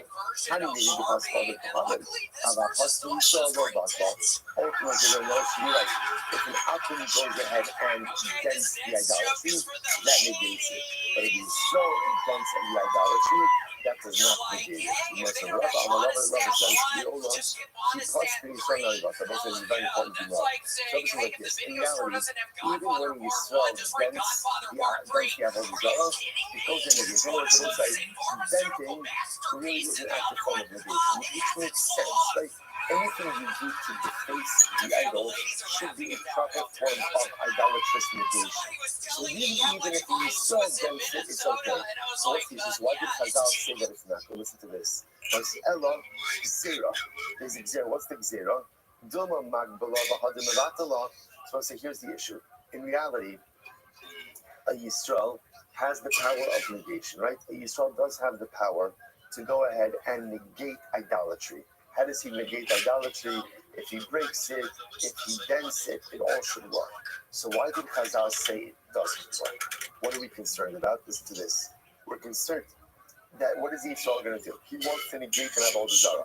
[SPEAKER 3] How do you need the possible of the common? Our apostle saw the bottle. Ultimately, the Lord should be like, if an atom goes ahead and dents the idolatry, that negates it. But if he's so intense in the idolatry, that does not negate it. You must have love on the love sense, the old ones, she plus being so nice about that. That's a very important to know. So this is like this. In reality, even when you swell dense the avodah, it goes in the so it's like denting really is an active form of negation, which makes sense. Like anything you do to deface the idol should be a proper form of idolatrous negation. So really, even if you so dense it, it's okay. So what's this? Why did Chazal say that it's not? Well, listen to this. What's Ella Gzera? There's Gzera. What's the Gzera? Duma Magbala Bahadim Avatala. So I say here's the issue. In reality, a Yisrael has the power of negation, right? A Yisrael does have the power to go ahead and negate idolatry. How does he negate idolatry? If he breaks it, if he dents it, it all should work. So why did Chazal say it doesn't work? What are we concerned about? Listen to this. We're concerned that what is Yisrael going to do? He wants to negate an avodah zarah.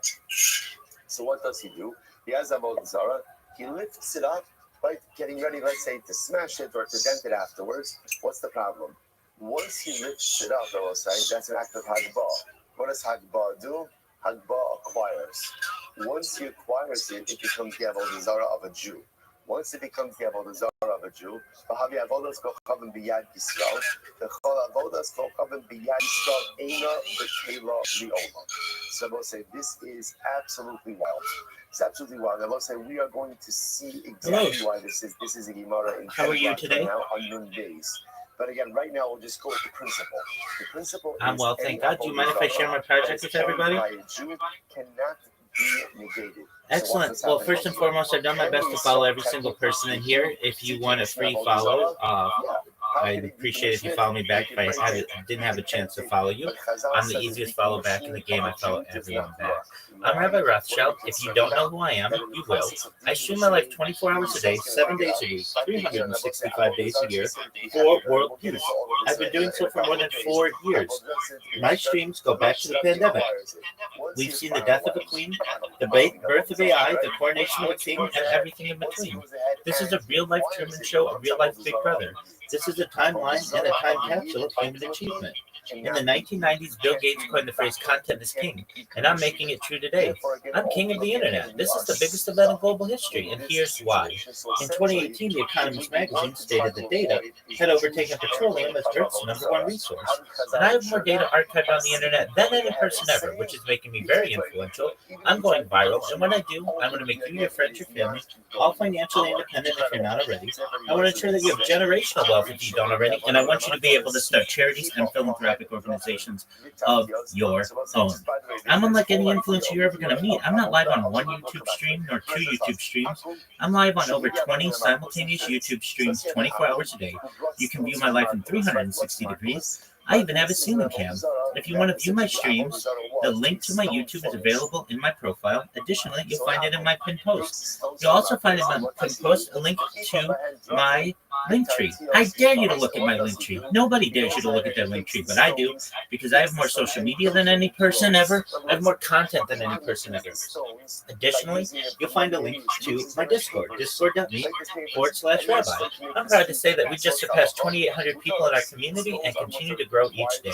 [SPEAKER 3] So what does he do? He has avodah zarah. He lifts it up, right? Getting ready, let's say, to smash it or to dent it afterwards. What's the problem? Once he lifts it up, I will say, that's an act of hagbah. What does hagbah do? Hagbah acquires. Once he acquires it, it becomes the avodah zarah of a Jew. Once it becomes the avodah zarah of a Jew, the avodas kochavim biyad Yisrael, the avodas kochavim biyad Yisrael eina b'kela li'olam. So I will say this is absolutely wild. It's absolutely wild. I will say we are going to see exactly why this is. This is a Gemara in
[SPEAKER 2] How are you today?
[SPEAKER 3] Now on noon days. But again, right now we'll just go with the principle. The principle
[SPEAKER 2] I'm
[SPEAKER 3] is
[SPEAKER 2] well, thank God. Do you mind if I share my project with everybody?
[SPEAKER 3] By a Jew cannot be negated.
[SPEAKER 2] Excellent. Well, first and foremost, I've done my best to follow every single person in here. If you want a free follow, I'd appreciate if you follow me back. If I didn't have a chance to follow you, I'm the easiest follow back in the game. I follow everyone back. I'm Rabbi Rothschild. If you don't know who I am, you will. I stream my life 24 hours a day, 7 days a week, 365 days a year for world peace. I've been doing so for more than 4 years. My streams go back to the pandemic. We've seen the death of a queen, the birth of AI, the coronation of a king, and everything in between. This is a real-life Truman Show, a real-life Big Brother. This is a timeline and a time capsule of human achievement. In the 1990s, Bill Gates coined the phrase "content is king," and I'm making it true today. I'm king of the internet. This is the biggest event in global history, and here's why. In 2018, The Economist magazine stated that data had overtaken petroleum as Earth's #1 resource. And I have more data archived on the internet than any person ever, which is making me very influential. I'm going viral, and when I do, I'm going to make you, your friends, your family, all financially independent if you're not already. I want to ensure that you have generational wealth if you don't already, and I want you to be able to start charities and philanthropic organizations of your own. I'm unlike any influencer you're ever going to meet. I'm not live on one YouTube stream nor 2 YouTube streams. I'm live on over 20 simultaneous YouTube streams 24 hours a day. You can view my life in 360 degrees. I even have a ceiling cam. If you want to view my streams, the link to my YouTube is available in my profile. Additionally, you'll find it in my pinned post. You'll also find in my pinned post a link to my link tree. I dare you to look at my link tree. Nobody dares you to look at their link tree, but I do, because I have more social media than any person ever. I have more content than any person ever. Additionally, you'll find a link to my Discord, discord.me/Rabbi. I'm proud to say that we just surpassed 2,800 people in our community and continue to grow each day.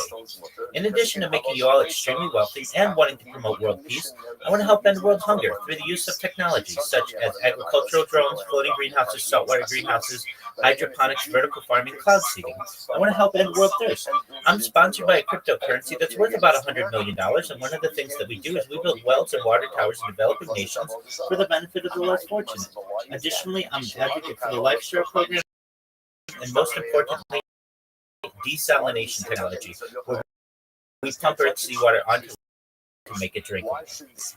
[SPEAKER 2] In addition to making you all extremely wealthy and wanting to promote world peace, I want to help end world hunger through the use of technology such as agricultural drones, floating greenhouses, saltwater greenhouses, hydroponics, vertical farming, cloud seeding. I want to help end world thirst. I'm sponsored by a cryptocurrency that's worth about $100 million, and one of the things that we do is we build wells and water towers in developing nations for the benefit of the less fortunate. Additionally, I'm an advocate for the LifeShare program, and most importantly, desalination technology, where we pump Earth's seawater onto to make it drinkable.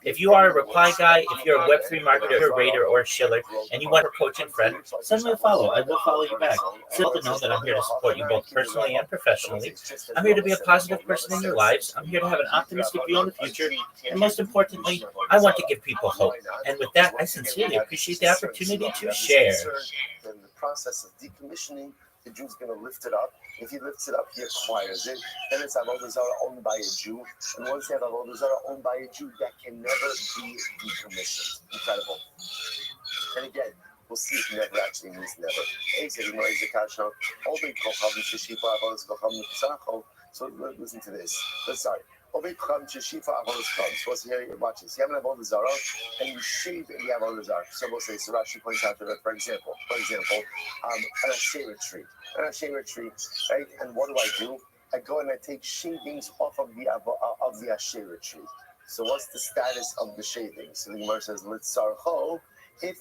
[SPEAKER 2] If you are a reply guy, if you're a Web3 marketer, a raider, or a shiller, and you want a coach and friend, send me a follow. I will follow you back. So to know that I'm here to support you both personally and professionally. I'm here to be a positive person in your lives. I'm here to have an optimistic view on the future. And most importantly, I want to give people hope. And with that, I sincerely appreciate the opportunity to share.
[SPEAKER 3] The process of decommissioning, the Jew's going to lift it up. If he lifts it up, he acquires it. Then it's Avodah Zarah owned by a Jew. And once you have Avodah Zarah owned by a Jew, that can never be decommissioned. Incredible. And again, we'll see if never actually means never. So listen to this. Sorry. So what's here? Watch this. You have an Avodah Zarah, and you shave the Avodah Zarah. So we'll say, so Rashi points out that, for example, an Asherah tree. An Asherah tree, right? And what do? I go and I take shavings off of the Asherah tree. So what's the status of the shavings? So the Gemara says, Litzarcho. If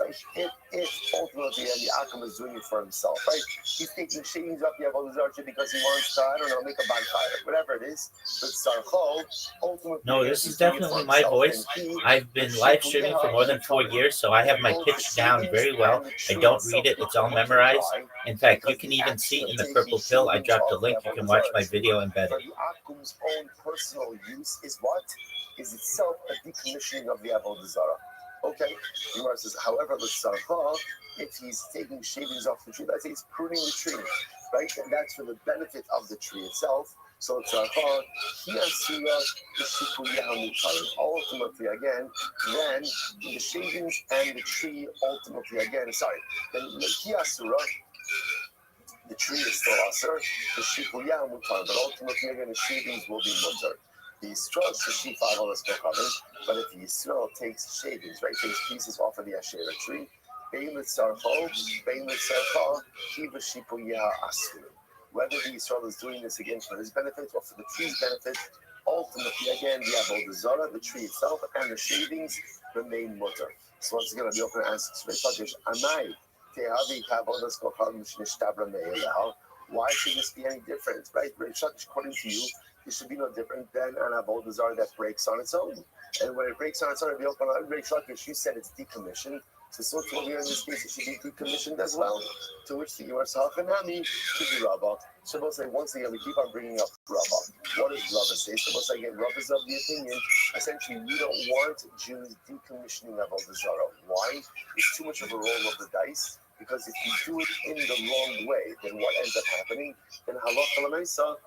[SPEAKER 3] ultimately the Akam is doing it for himself, right? He's taking shavings up the Avodah Zarah because he wants to, I don't know, make a bonfire, whatever it is. But Sarcho, ultimately,
[SPEAKER 2] no, this is definitely my voice. I've been live streaming for more than 4 years, so I have my pitch down very well. I don't read it, it's all memorized. In fact, you can even see in the purple pill, I dropped a link, you can watch my video embedded.
[SPEAKER 3] The Akum's own personal use is what? Is itself a decommissioning of the Avodah Zarah. Okay, Gemara says, however, if he's taking shavings off the tree, let's say he's pruning the tree, right? And that's for the benefit of the tree itself. So ultimately, again, then the shavings and the tree ultimately, again, then the tree is still asur, the shikuya mutar, but ultimately, again, the shavings will be mutar. The straw but if the straw takes shavings, right, takes pieces off of the Asherah tree, whether the Israel is doing this again for his benefit or for the tree's benefit, ultimately, again, the Avodah Zarah, the tree itself, and the shavings remain mutter. So once again, I'll be open to answer why should this be any different, right? According to you, it should be no different than an avodah zarah that breaks on its own. And when it breaks on its own, you said it's decommissioned. So to here in this case, it should be decommissioned as well. To which the Gemara says, "Hachanami to Rabbi." Shabbos say once again we keep on bringing up Rabbi. What does Rabbi say? Shabbos again, Rabbi is of the opinion essentially we don't want Jews decommissioning avodah zarah. Why? It's too much of a roll of the dice. Because if you do it in the wrong way, then what ends up happening? Then halacha l'maisa,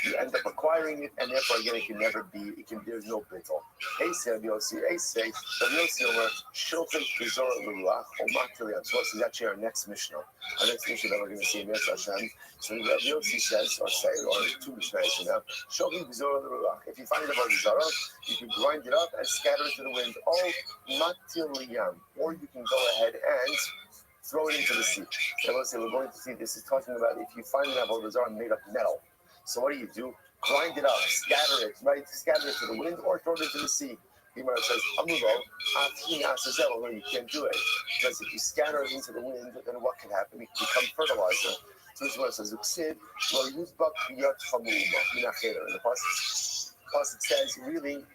[SPEAKER 3] you end up acquiring it, and therefore again it can never be. There's no bittul. Rabbi Yossi Omer, Shilchim Bizor L'Ruach, Omatilian. So this is actually our next Mishnah. Our next Mishnah that we're going to see in Yetz Hashem. So Rabbi Yossi says, or two Mishnahs now, Shilchim Bizor L'Ruach. If you find it about Zara, you can grind it up and scatter it to the wind. Oh, Matilian. Or you can go ahead and throw it into the sea. And let's say we're going to see this is talking about if you find an avodah zarah made of metal. So what do? Grind it up, scatter it, right? Scatter it to the wind or throw it into the sea. The Gemara says, no, you can't do it. Because if you scatter it into the wind, then what can happen? It can become fertilizer. So this one says, and the pasuk says, really,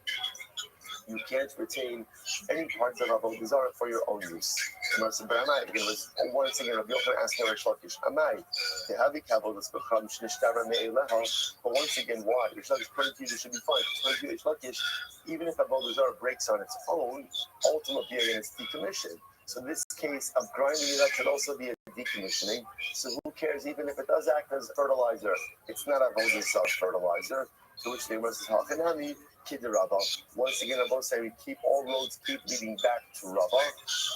[SPEAKER 3] you can't retain any parts of avodah zarah for your own use. Once again, Rabbi Yochanan asking Rish Lakish, but once again, why? Rish Lakish, according to you, this should be fine. According to Rish Lakish, even if avodah zarah breaks on its own, ultimately again it's decommissioned. So this case of grinding it up should also be a decommissioning. So who cares? Even if it does act as fertilizer, it's not avodah zarah fertilizer. To which the Gemara says, "Hachanami kid Rabbi." Once again, on both sides, we keep all roads keep leading back to Rabbi.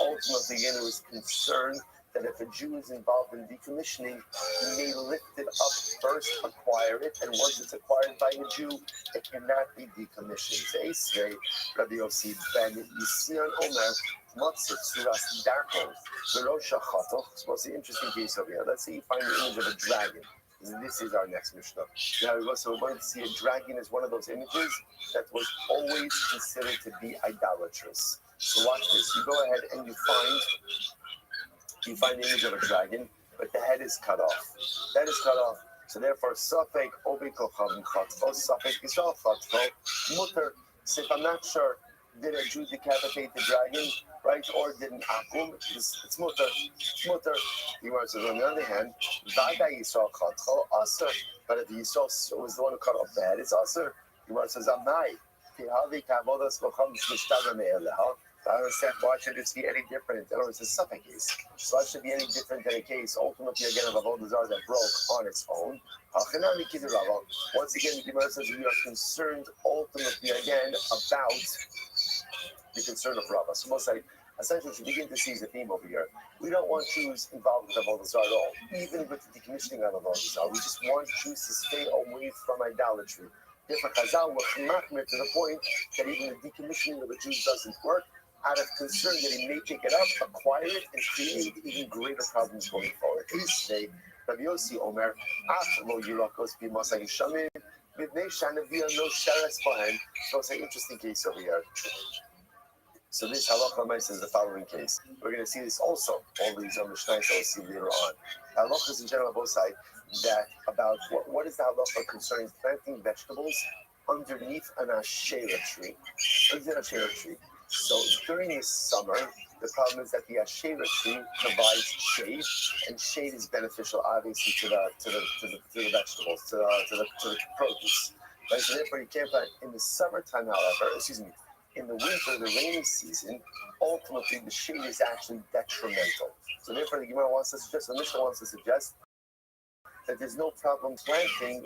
[SPEAKER 3] Ultimately, again, it was concerned that if a Jew is involved in decommissioning, he may lift it up first, acquire it, and once it's acquired by a Jew, it cannot be decommissioned. Say, Rabbi Yossi ben Yisian Omer, Matzah Suras Darko, Verosha Chatoch. What's the interesting case over here? Let's say you find the image of a dragon. This is our next Mishnah. Now, so we're going to see a dragon as one of those images that was always considered to be idolatrous. So watch this. You go ahead and you find the image of a dragon, but the head is cut off. That is cut off. So therefore, Safek Obikochav Chatfo, Safek Israel Chatfo, Mutter. So if I'm not sure, did a Jew decapitate the dragon, right? Or did an akum? It's mutter. It's mutter. The Gemara says, on the other hand, Vada Yisrael Chatcho, Aser. But if Yisrael was the one who cut off the head, it's Aser. The Gemara says, Amai. Tihavi Kavodas Vacham Mishtava Me'eleha. I don't understand why should this be any different. In other words, it's a suffolk case. So why should it be any different than a case ultimately again of avodah zarah that broke on its own? Once again, the Gemara says we are concerned ultimately again about the concern of Rabbi. So most like essentially what you begin to see is a theme over here. We don't want Jews involved with avodah zarah at all, even with the decommissioning of avodah zarah. We just want Jews to stay away from idolatry. Therefore, Chazal was machmir to the point that even the decommissioning of the Jews doesn't work, out of concern that he may pick it up, acquire it, and create even greater problems going forward. Say, Rabbi Yossi Omer, lo yirakos b'masay shamim, b'nei shanavia no sheres bahem. So it's an interesting case over here. So this halacha ma'aseh is the following case. We're going to see this also. All these mishnayos that we'll see later on. Halachas in general, both sides, that about what is the halacha concerning planting vegetables underneath an asherah tree. Underneath an asherah tree. So during the summer, the problem is that the asherah tree provides shade, and shade is beneficial, obviously, to the vegetables, to the produce. Right? So therefore, you can't plant in the summertime. However, in the winter, the rainy season, ultimately the shade is actually detrimental. So therefore, the Gemara wants to suggest, the Mishnah wants to suggest that there's no problem planting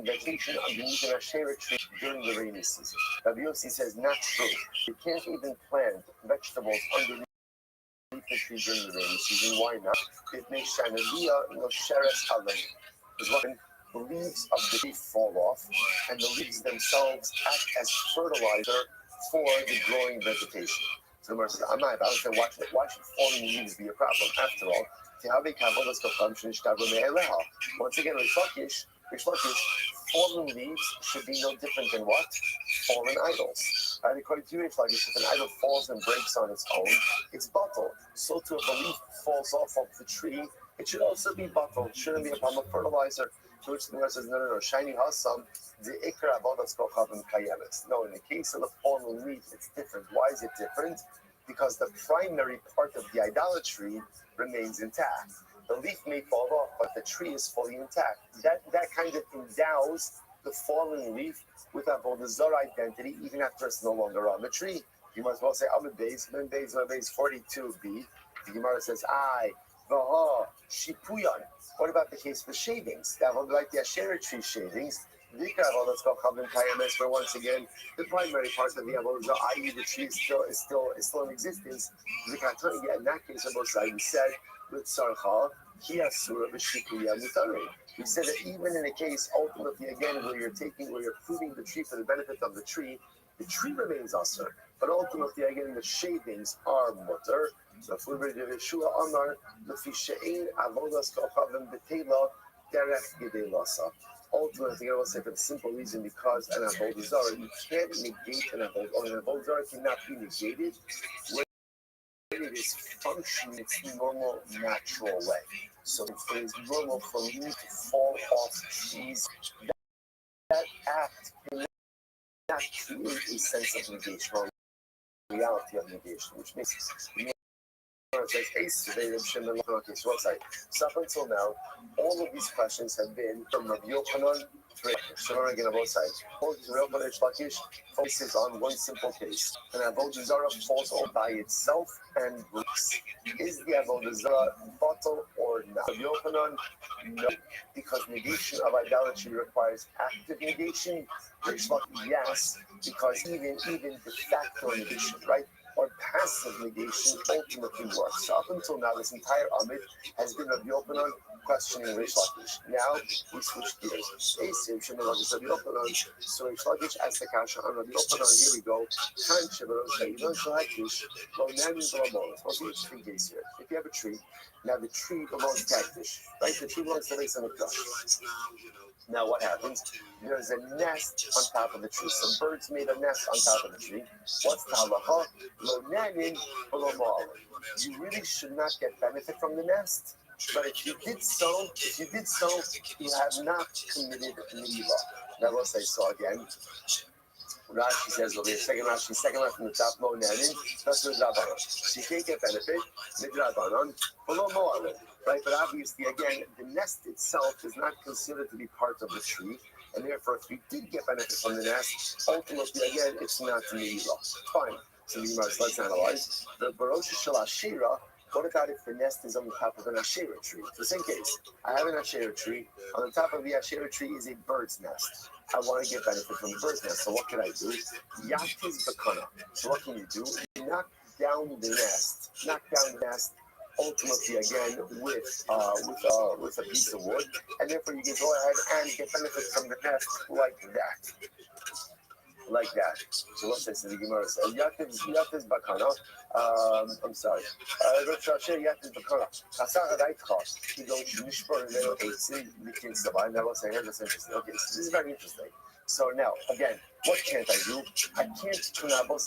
[SPEAKER 3] vegetation underneath an asherah tree during the rainy season. Rabbi Yossi says not true. You can't even plant vegetables underneath the tree during the rainy season. Why not? It makes shanavia no sheres alei. Because when the leaves of the tree fall off, and the leaves themselves act as fertilizer for the growing vegetation. So the Gemara says, I don't say why should falling leaves be a problem? After all, once again, Rish Lakish, fallen leaves should be no different than what? Fallen idols. And according to Rish Lakish, if an idol falls and breaks on its own, it's bottled. So too, if a leaf falls off of the tree, it should also be bottled. It shouldn't be a problem of fertilizer. To which the Gemara says, no, shiny hasam, the ikra avodas kochavim kayemes. No, in the case of the fallen leaf, it's different. Why is it different? Because the primary part of the idolatry remains intact. The leaf may fall off, but the tree is fully intact. That kind of endows the fallen leaf with avodah zarah identity, even after it's no longer on the tree. You might as well say, Amud Beis 42b. The Gemara says, Vaha, Shipuyan. What about the case for shavings? That would like the Asherah tree shavings. Where once again, the primary part of the avodah, i.e., the tree is still in existence. In that case, we said with Sarcha, we said that even in a case, ultimately, again, where you're pruning the tree for the benefit of the tree remains asur. But ultimately, again, the shavings are mutter. So if we were to Yeshua Amar, the fishein avodas kochavim betela derech gedelasa. Ultimately, I will say for the simple reason because an avodah zarah, you can't negate an avodah zarah cannot be negated when it is functioning its normal, natural way. So it is normal for leaves to fall off trees. That act cannot create a sense of negation or reality of negation, which makes okay, so up until now, all of these questions have been from Rabbi Yochanan to Rabbi again on both sides. Focuses on one simple case. An avodah zarah falls all by itself and breaks. Is the avodah zarah bottle or not? Rabbi Yochanan, no, because negation of idolatry requires active negation. Yes, because even de facto negation, right? Or passive negation ultimately works. So up until now, this entire Amid has been Rabbi Yochanan questioning Reish Lakish. Now we switch gears. So Reish Lakish asks the kasha on Rabbi Yochanan. Here we go. What's the interesting case here? If you have a tree, now the tree belongs to Kaddish, right? The tree belongs to Reis Hamikdash. Now what happens? There's a nest on top of the tree. Some birds made a nest on top of the tree. What's the halacha? Lo nanin v'lo ma'alim. You really should not get benefit from the nest. But if you did so, you have not committed milah. Now let's say so again. Rashi says over here, second Rashi from the top, lo nanin. That's with Rabbanon. So you can't get benefit with Rabbanon v'lo ma'alim. Right, but obviously, again, the nest itself is not considered to be part of the tree, and therefore, if you did get benefit from the nest, ultimately, again, it's not milah. Fine. So let's analyze. The Barosh Shel Ashira, what about if the nest is on the top of an Asherah tree? The same case. I have an Asherah tree. On the top of the Asherah tree is a bird's nest. I want to get benefit from the bird's nest. So what can I do? Yatiz bakana. So what can you do? Knock down the nest. Ultimately, again, with a piece of wood, and therefore you can go ahead and get benefit from the nest like that. So what's this? The Gemara says, "Yatiz bakana." I'm sorry. Yatiz bakana. Kasar adaitcha. You don't nishbar leo eitzim likin sabah. Now let's say here. That's interesting. Okay, so this is very interesting. So now, again, what can't I do? I can't in both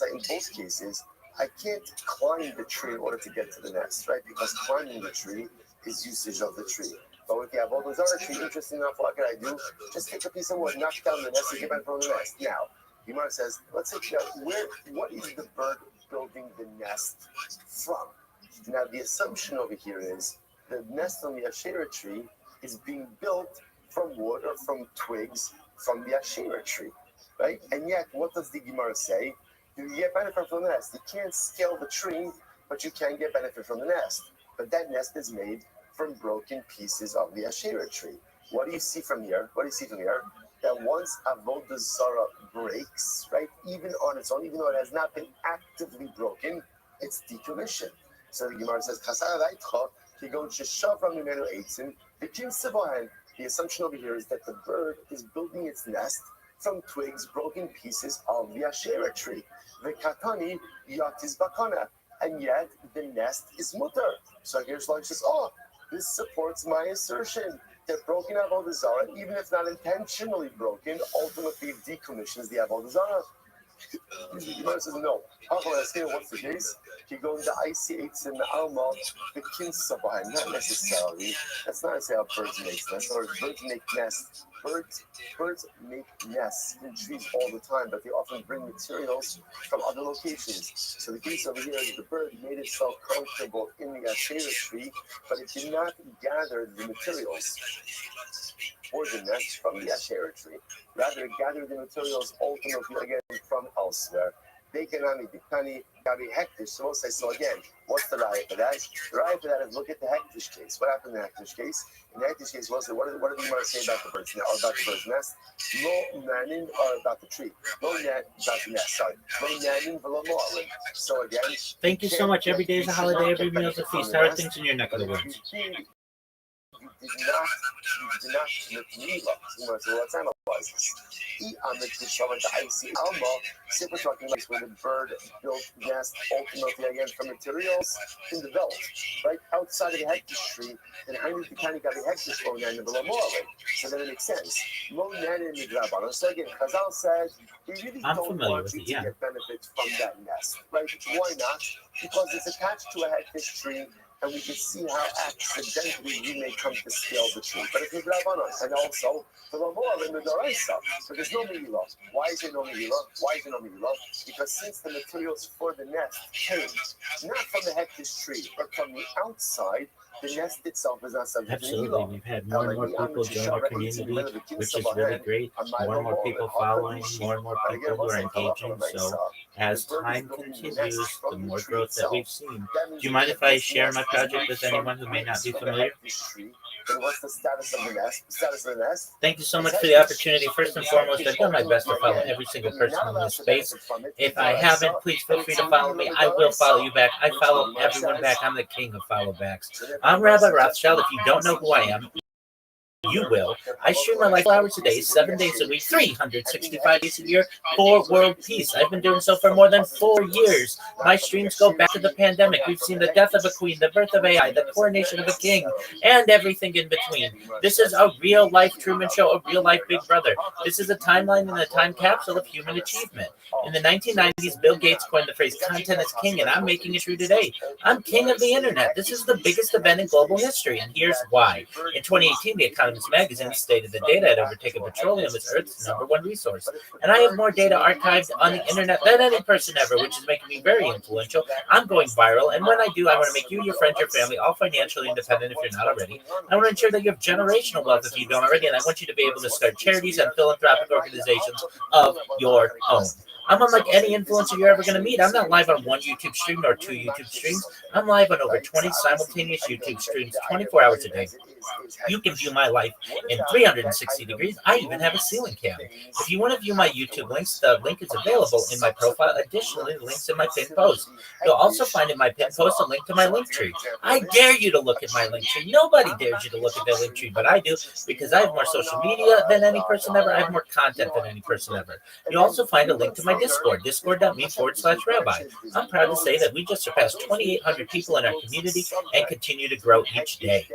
[SPEAKER 3] cases. I can't climb the tree in order to get to the nest, right? Because climbing the tree is usage of the tree. But with the avodah zarah tree, interesting enough, what can I do? Just take a piece of wood, knock down the nest, and get back from the nest. Now, Gemara says, let's say, what is the bird building the nest from? Now, the assumption over here is the nest on the Asherah tree is being built from wood or from twigs from the Asherah tree, right? And yet, what does the Gemara say? You get benefit from the nest. You can't scale the tree, but you can get benefit from the nest. But that nest is made from broken pieces of the Asherah tree. What do you see from here? That once avodah zarah breaks, right, even on its own, even though it has not been actively broken, it's decommissioned. So the Gemara says, the assumption over here is that the bird is building its nest from twigs, broken pieces of the Asherah tree. The katani yatiz bakana, and yet the nest is mutter. So here's like says, this supports my assertion that broken avodah zarah, even if not intentionally broken, ultimately decommissions the avodah zarah. The Gemara says no. What's the case? You go into IC8s in the Alma, the kinsa behind, not necessarily. That's not necessarily how birds make nests. Or birds make nests. Birds make nests in trees all the time, but they often bring materials from other locations. So the case over here is the bird made itself comfortable in the Asherah tree, but it did not gather the materials for the nest from the Asherah tree. Rather, it gathered the materials ultimately again from elsewhere. They cannot meet the penny, Gabi Hektish. So again, what's the raya for that? The raya for that is look at the Hektish case. What happened in the Hektish case? In the Hektish case, what did the Gemara say about the bird's nest, or about the bird's nest? Lo nanin, or about the tree. Lo nan, about the nest, sorry. Lo nanin, velo mo'alin. So again,
[SPEAKER 2] thank you so much. Every day is a holiday, every meal is a feast. How are things in your neck of the woods?
[SPEAKER 3] You did not commit Mila. So let's analyze this. The icy Alma, we're talking about where the bird built nest ultimately again from materials in the belt, right outside of the hectish tree, and I need to kind of got the hectish low nan below more. So then it makes sense. Low nan in the drabana. So again, Chazal says we really don't want you to get benefits from that nest, right? Why not? Because it's attached to a hectish tree. And we can see how accidentally we may come to scale the tree. But it's midrabanan, and also the lamor in the doraisa. So there's no mihila. Why is there no mihila? Because since the materials for the nest came not from the hectish tree, but from the outside, the nest itself is not subject to
[SPEAKER 2] Absolutely.
[SPEAKER 3] mihila.
[SPEAKER 2] We've had more and more people join our community, which is really great. More and more people following, more and more people who are engaging. So as time continues, the more growth that we've seen. Do you mind if I share my project with anyone who may not be familiar?
[SPEAKER 3] Then what's the status of the nest?
[SPEAKER 2] Thank you so much for the opportunity. First and foremost, I've done my best to follow every single person in this space. If I haven't, please feel free to follow me. I will follow you back. I follow everyone back. I'm the king of follow backs. I'm Rabbi Rothschild. If you don't know who I am, you will. I stream my life 4 hours a day, 7 days a week, 365 days a year for world peace. I've been doing so for more than 4 years. My streams go back to the pandemic. We've seen the death of a queen, the birth of AI, the coronation of a king, and everything in between. This is a real life Truman Show, a real life Big Brother. This is a timeline and a time capsule of human achievement. In the 1990s, Bill Gates coined the phrase content is king, and I'm making it true today. I'm king of the internet. This is the biggest event in global history, and here's why. In 2018, The Economist magazine stated that data had overtaken petroleum as Earth's #1 resource. And I have more data archived on the internet than any person ever, which is making me very influential. I'm going viral, and when I do, I want to make you, your friends, your family, all financially independent if you're not already. I want to ensure that you have generational wealth if you don't already, and I want you to be able to start charities and philanthropic organizations of your own. I'm unlike any influencer you're ever going to meet. I'm not live on one YouTube stream nor 2 YouTube streams. I'm live on over 20 simultaneous YouTube streams 24 hours a day. You can view my life in 360 degrees. I even have a ceiling cam. If you want to view my YouTube links, the link is available in my profile. Additionally, the link's in my pinned post. You'll also find in my pinned post a link to my link tree. I dare you to look at my link tree. Nobody dares you to look at their link tree, but I do, because I have more social media than any person ever. I have more content than any person ever. You'll also find a link to my Discord, discord.me/Rabbi. I'm proud to say that we just surpassed 2,800 people in our community and continue to grow each day.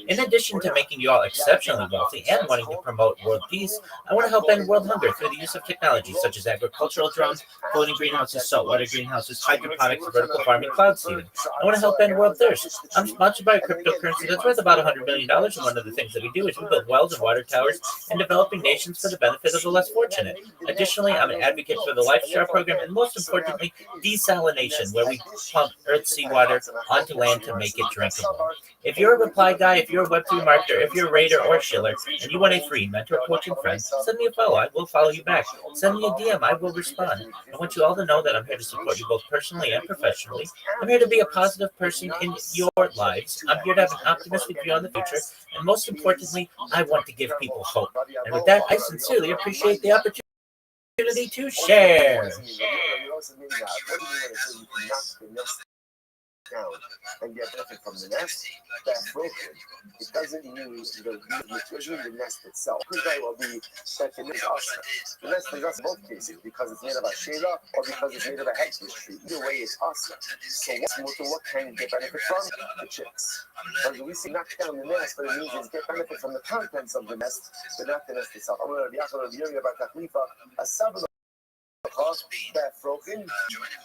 [SPEAKER 2] In addition to making you all exceptionally wealthy and wanting to promote world peace, I want to help end world hunger through the use of technology such as agricultural drones, floating greenhouses, saltwater greenhouses, hydroponics, vertical farming, cloud seeding. I want to help end world thirst. I'm sponsored by a cryptocurrency that's worth about $100 million, and one of the things that we do is we build wells and water towers in developing nations for the benefit of the less fortunate. Additionally, I'm an advocate for the Lifestar program, and most importantly, desalination, where we pump earth seawater onto land to make it drinkable. If you're a reply guy, if you're a Web3 marketer, if you're a Raider or Schiller, and you want a free mentor, coaching friend, send me a follow. I will follow you back. Send me a DM. I will respond. I want you all to know that I'm here to support you both personally and professionally. I'm here to be a positive person in your lives. I'm here to have an optimistic view on the future. And most importantly, I want to give people hope. And with that, I sincerely appreciate the opportunity to share.
[SPEAKER 3] Down and get benefit from the nest, that's broken. It doesn't use the nest itself. Could very well be that the nest is the nest is us in both cases, because it's made of a shayla or because it's made of a hectic tree. Either way, it's us. So what can you get benefit from? The chicks. Because we say knock down the nest, but it means it's get benefit from the contents of the nest, but not the nest itself. I'm going to be about Taklifa, a Because that broken,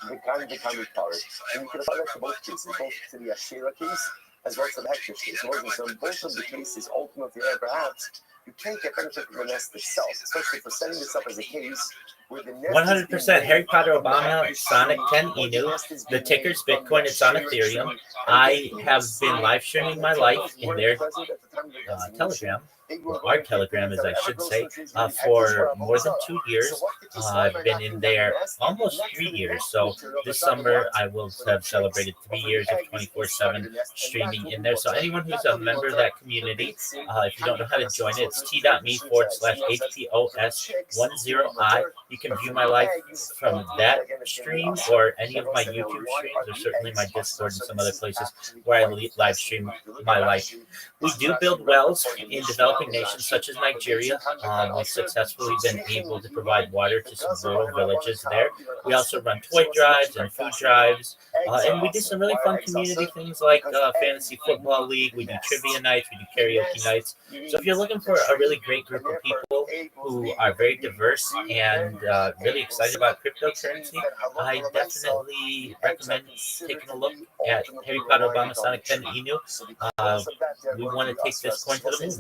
[SPEAKER 3] the kind become recovered. And you can apply that to both cases, both to the Asherah case as well as to the Hektish case. So in both of the cases, ultimately, perhaps you can't get benefit from the nest itself, especially for setting this up as a case where the nest
[SPEAKER 2] 100% Harry Potter Obama, Sonic 10 Inu, the ticker's Bitcoin, it's on Ethereum. I have been live streaming my life in their Telegram, or our Telegram, as I should say, for more than 2 years. I've been in there almost 3 years. So this summer, I will have celebrated 3 years of 24/7 streaming in there. So anyone who's a member of that community, if you don't know how to join it, it's t.me/HPOS10I. You can view my life from that stream or any of my YouTube streams, or certainly my Discord and some other places where I live stream my life. We do build wells in developing nations such as Nigeria. We've successfully been able to provide water to some rural villages there. We also run toy drives and food drives, and we do some really fun community things like fantasy football league. We do trivia nights, we do karaoke nights. So if you're looking for a really great group of people who are very diverse and really excited about cryptocurrency, I definitely recommend taking a look at Harry Potter Obama Sonic 10 Inu. We want to take this coin to the moon.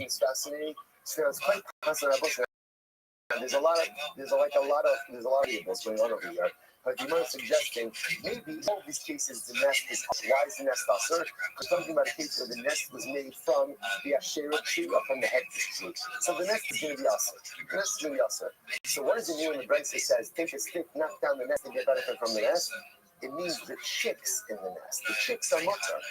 [SPEAKER 3] There's a lot of variables going on over here. But you might suggesting maybe in all these cases the nest is up. Why is the nest usher? We're talking about a case where the nest was made from the Asherah tree or from the Hektish tree. So the nest is going to be usher. The nest is going to be usher. So what does it mean when the Brexit says take a stick, knock down the nest and get benefit from the nest? It means the chicks in the nest. The chicks are mutter.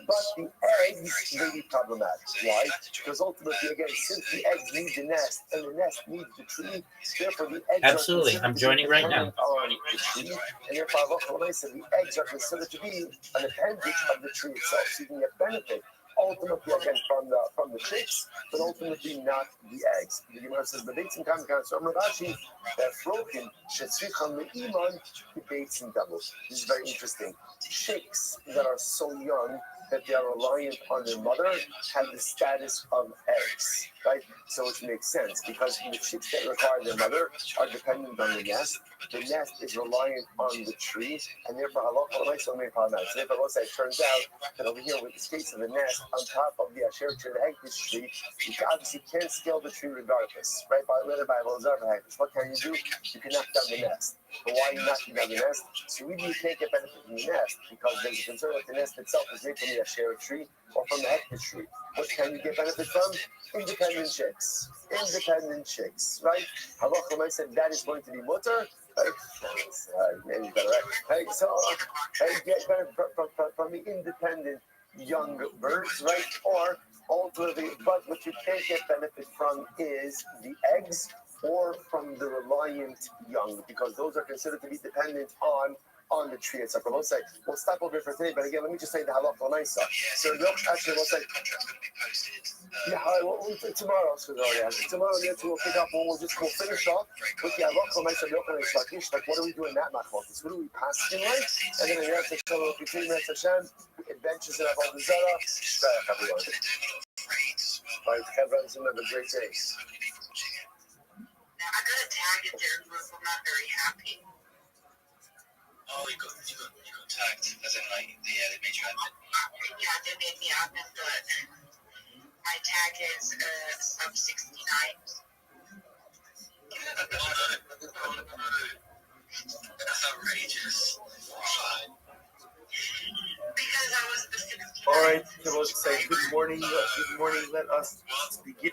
[SPEAKER 3] But the eggs may be problematic. Why? Because ultimately, again, since the eggs need the nest and the nest needs the tree, therefore the eggs
[SPEAKER 2] Absolutely. I'm joining right now.
[SPEAKER 3] On the tree, and therefore, the eggs are considered to be an appendage of the tree itself. So you can get benefit ultimately again from the chicks, but ultimately not the eggs. The Gemara says the baits and kam so Rashi that broken shetzricham leiman the baits and double. This is very interesting. Chicks that are so young that they are reliant on their mother have the status of eggs, right? So which makes sense because the chicks that require their mother are dependent on the nest. The nest is reliant on the tree, and therefore halacha so many problems. Therefore, it turns out that over here with the case of the nest on top of the Asherah tree, the Hektish tree, you obviously can't scale the tree regardless, right? By the Bible, what can you do? You can knock down the nest. But why are you knocking down the nest? So really you can't get benefit from the nest because there's a concern that the nest itself is made from the Asherah tree or from the Hektish tree. What can you get benefit from? Independent chicks. Independent chicks, right? Halacha said that is going to be mutter. Maybe better, right? So, get benefit from the independent young birds, right? Or ultimately, but what you can't get benefit from is the eggs or from the reliant young, because those are considered to be dependent on the tree itself. We'll stop over here for today, but again, let me just say the halacha l'maisa. So actually, we'll say, tomorrow, we'll pick up, we'll finish off with the halacha l'maisa, like what do we do in that machlokes? What do we pass in like? And then we have to show up between Hashem, adventures in Avodah Zarah. Shvach everyone. Bye, everyone. Have a great day.
[SPEAKER 4] I got a tag in their group. I'm not very happy.
[SPEAKER 1] Oh, you got tagged, as in like they made you admin.
[SPEAKER 4] Yeah, they made me admin, but my tag is sub 69.
[SPEAKER 1] Oh no. That's outrageous.
[SPEAKER 4] Because I was the 69.
[SPEAKER 3] All right, so let's say good morning. Let us begin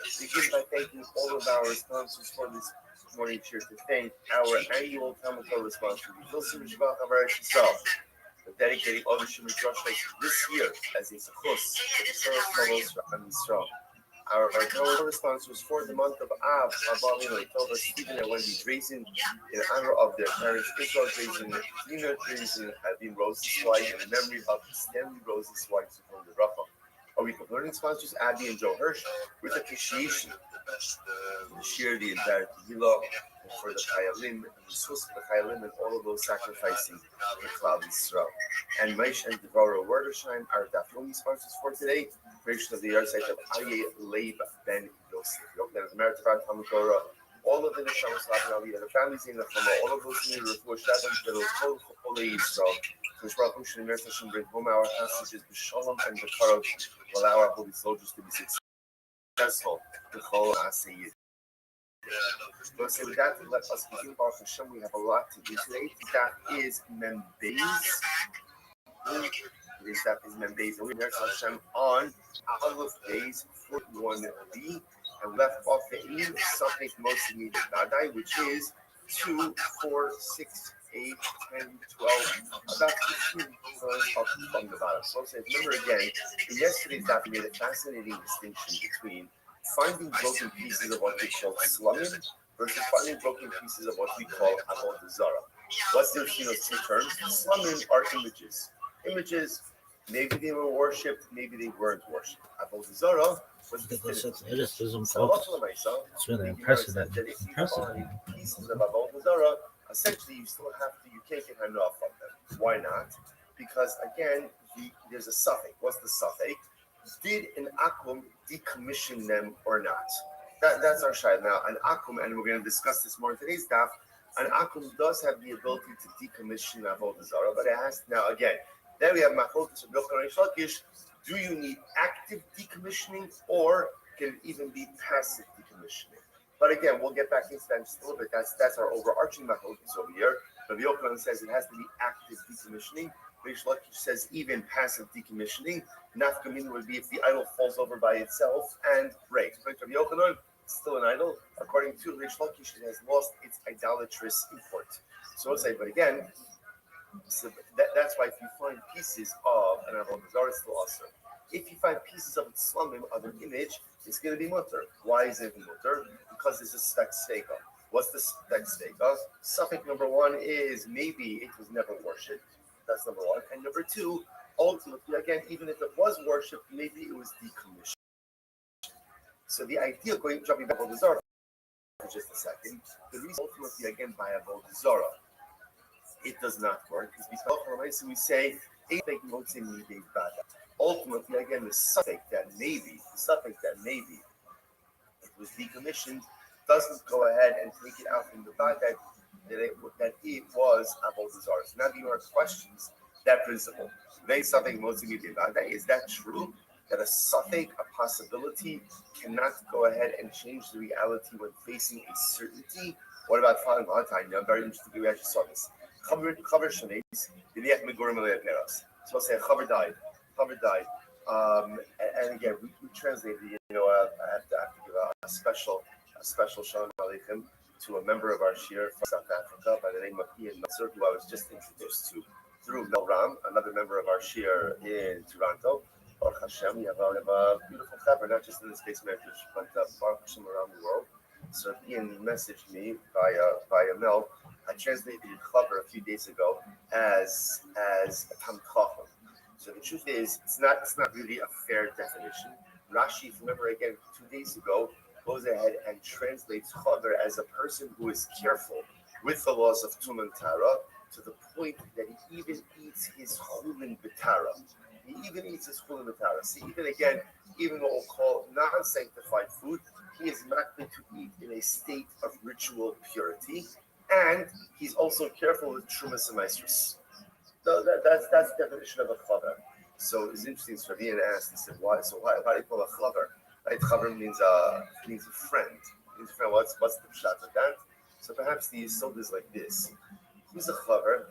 [SPEAKER 3] by thanking all of our sponsors for this morning cheer to thank our annual Talmud Torah sponsor, dedicating all the Shemit Rothschild this year as a zechus for the Torah scholars for Am Yisrael. Our Torah sponsors for the month of Av, Abba, Stephen and Wendy Drazen, in honor of their parents, Israel Drazen, Tina Drazen, Adin Rose's wife, in memory of Stanley Rose's wife, from the Rafa. A week of learning sponsors, Abby and Joe Hirsch, with appreciation to share the entire Tehillah for the Chayalim, and the Sus of the Chayalim, and all of those sacrificing for Klal Yisrael. And Maish and Devorah Werdersheim, our Dafyomi sponsors for today, creation of the yard site of Aryeh Leib Ben Yosef. We hope that as a merit of our Talmud Torah, all of the neshamas Lavan Aliyah, the families in the Chama, all of those in the Refuah Shabbat, Gdol, Kol Cholei Yisrael, Kosh Baruch Hu Shem Eretz Hashem bring home our hostages, B'Shalom and B'Karov, will allow our holy soldiers to be successful. B'Chol Aseh. So with that, let us begin. Baruch Hashem, we have a lot to do today. That is Membeis. That is Membeis. We have Hashem on Aleph Beis 41b, and left off the Ein Safek Mosini Dadai, which is 2, 4, 6, 8, 10, 12, about 15 from the bottom. So remember again, in yesterday's daf, we made a fascinating distinction between finding broken pieces of what we call slumming versus finding broken pieces of what we call avodah zarah. What's the difference between those two terms? Slumming are images. Images, maybe they were worshipped, maybe they weren't worshipped. Avodah zarah was definitive.
[SPEAKER 2] It's really impressive.
[SPEAKER 3] That if you find pieces of avodah zarah, essentially you still have to, you can't get hand off from them. Why not? Because again, there's a suffix. What's the suffix? Did an akum decommission them or not? That's our shayla. Now, an akum, and we're going to discuss this more in today's daf, an akum does have the ability to decommission avodah zarah, but it has, now again, then we have machlokas of Yochanan and Shlakish. Do you need active decommissioning or can it even be passive decommissioning? But again, we'll get back into that in just a little bit. That's our overarching machlokas over here. Rabbi Yochanan says it has to be active decommissioning. Reish Lakish says even passive decommissioning. Nafkamina would be if the idol falls over by itself and breaks. But Rabbi Yochanan, it's still an idol. According to Reish Lakish, it has lost its idolatrous import. So we'll say, but again, so that's why if you find pieces of an avodah zarah, it's still awesome. If you find pieces of its slummim of an image, it's going to be mutter. Why is it mutter? Because it's a spek sveka. What's the spek sveka? Suffix number one is maybe it was never worshipped. That's number one. And number two, ultimately, again, even if it was worshipped, maybe it was decommissioned. So the idea of jumping back avodah zarah for just a second, the reason ultimately, again, by avodah zarah, it does not work is because we say ultimately, again, the suffix that maybe it was decommissioned doesn't go ahead and take it out from the bad that it was avodah zarah. So now the Gemara questions that principle. Is that true? That a suffix, a possibility, cannot go ahead and change the reality when facing a certainty? What about following Valentine? I'm very interested. We actually saw this. Chaver Shaneis, V'liach Megurim Alei Peras. So I'll say Chaver died. And again, we translated. I have to give a special shalom aleichem to a member of our shir from South Africa by the name of Ian Meltzer, who I was just introduced to through Mel Ram, another member of our shir in Toronto. Baruch Hashem, we have a beautiful chaver, not just in the space marriage, but Baruch Hashem around the world. So Ian messaged me via Mel. I translated chaver a few days ago as a tam chacham. So the truth is, it's not really a fair definition. Rashi, remember again, 2 days ago, goes ahead and translates chaver as a person who is careful with the laws of Tum and Tara to the point that he even eats his chulin b'tara. He even eats his chulin b'tara. See, even what we'll call non-sanctified food, he is not going to eat in a state of ritual purity, and he's also careful with trumas and maestros. So that's the definition of a chaver. So it's interesting. So Rabbi asked, he said, why? So why do you call a chaver? Right? Chaver means a friend. What's the pshat of that? So perhaps the yisod is like this. Who's a chaver?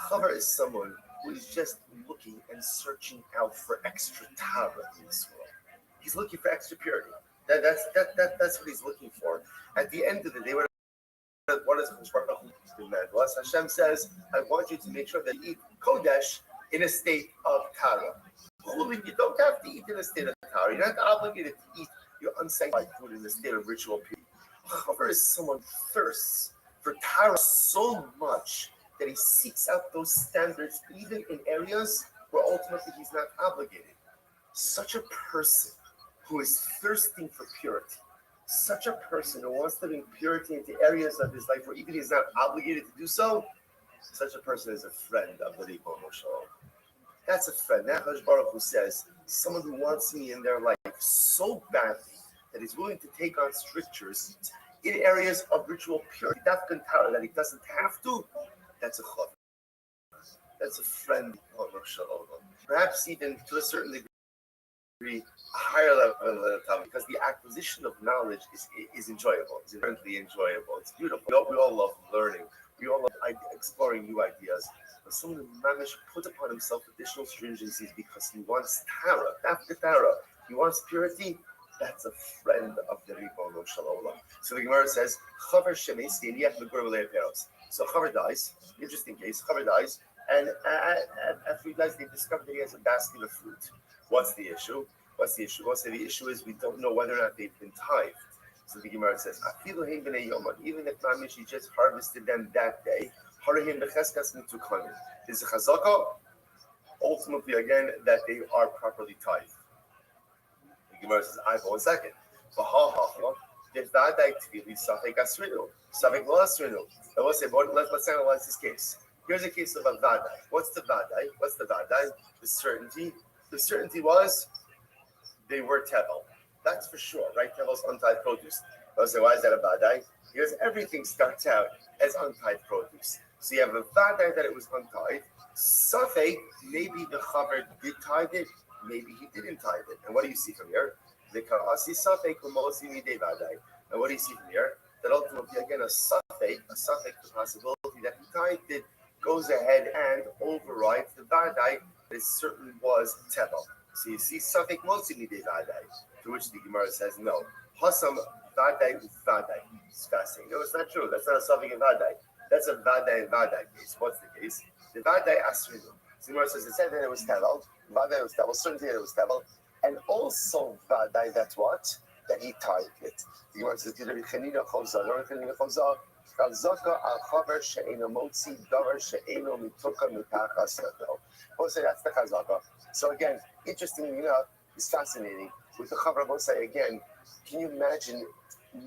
[SPEAKER 3] Chaver is someone who is just looking and searching out for extra tara in this world. He's looking for extra purity. That's what he's looking for. At the end of the day, what does demand? Well, Hashem says, I want you to make sure that you eat kodesh in a state of tara. You don't have to eat in a state of tara. You're not obligated to eat your unsanctified food in a state of ritual purity. Chaver is someone who thirsts for tara so much that he seeks out those standards even in areas where ultimately he's not obligated. Such a person who is thirsting for purity, such a person who wants to bring purity into areas of his life where even he's not obligated to do so, such a person is a friend of the Ribono Shalom. That's a friend. That Hakadosh Baruch Hu says, someone who wants me in their life so badly that he's willing to take on strictures, in areas of ritual purity, that he doesn't have to, that's a chaver. That's a friend of Rothschild. Perhaps even to a certain degree, a higher level of time, because the acquisition of knowledge is enjoyable. It's inherently enjoyable. It's beautiful. We all love learning. We all love exploring new ideas. But someone who managed to put upon himself additional stringencies because he wants tara, after tara, he wants purity. That's a friend of the Ribono Shalom. So the Gemara says, Chaver shemes yeniach megur v'lei peros. So Chaver dies. Interesting case. Chaver dies, and after he dies, they discover that he has a basket of fruit. What's the issue? We'll say the issue is we don't know whether or not they've been tithed. So the Gemara says, even if Mamish just harvested them that day, is a chazaka, ultimately again, that they are properly tithed. The Gemara says, I for 1 second. Let's analyze this case. Here's a case of a vadai. What's the vadai? The certainty. The certainty was they were tevel. That's for sure, right? Tevel's untithed produce. I'll say, why is that a vadai? Because everything starts out as untithed produce. So you have a vadai that it was untithed. Safek, maybe the chaver did tithe it, maybe he didn't tithe it. And what do you see from here? The karasi safek umosi midei vadai. And what do you see from here? That ultimately, again, a safek, the possibility that he tithed it, goes ahead and overrides the vadai that it certainly was tevel. So you see safek mosi midei vadai, to which the Gemara says no. Hasam vadai vadai. It's fascinating. No, it's not true. That's not a safek and vadai. That's a vadai and vadai case. What's the case? The vadai asrinu. So the Gemara says it said that it was tevel. Vadai was tevel. Certainty that it was tevel. And also vadai, that's what? That he tithed it. The Gemara says, Rabbi Chanina Chozah, Rabbi Chanina Chozah, Chazaka al chaver she'eno motzi davar she'eno mituka mitachas yado. We'll say that's the chazaka. So again, interestingly enough, it's fascinating. With the chaver, we'll say again, can you imagine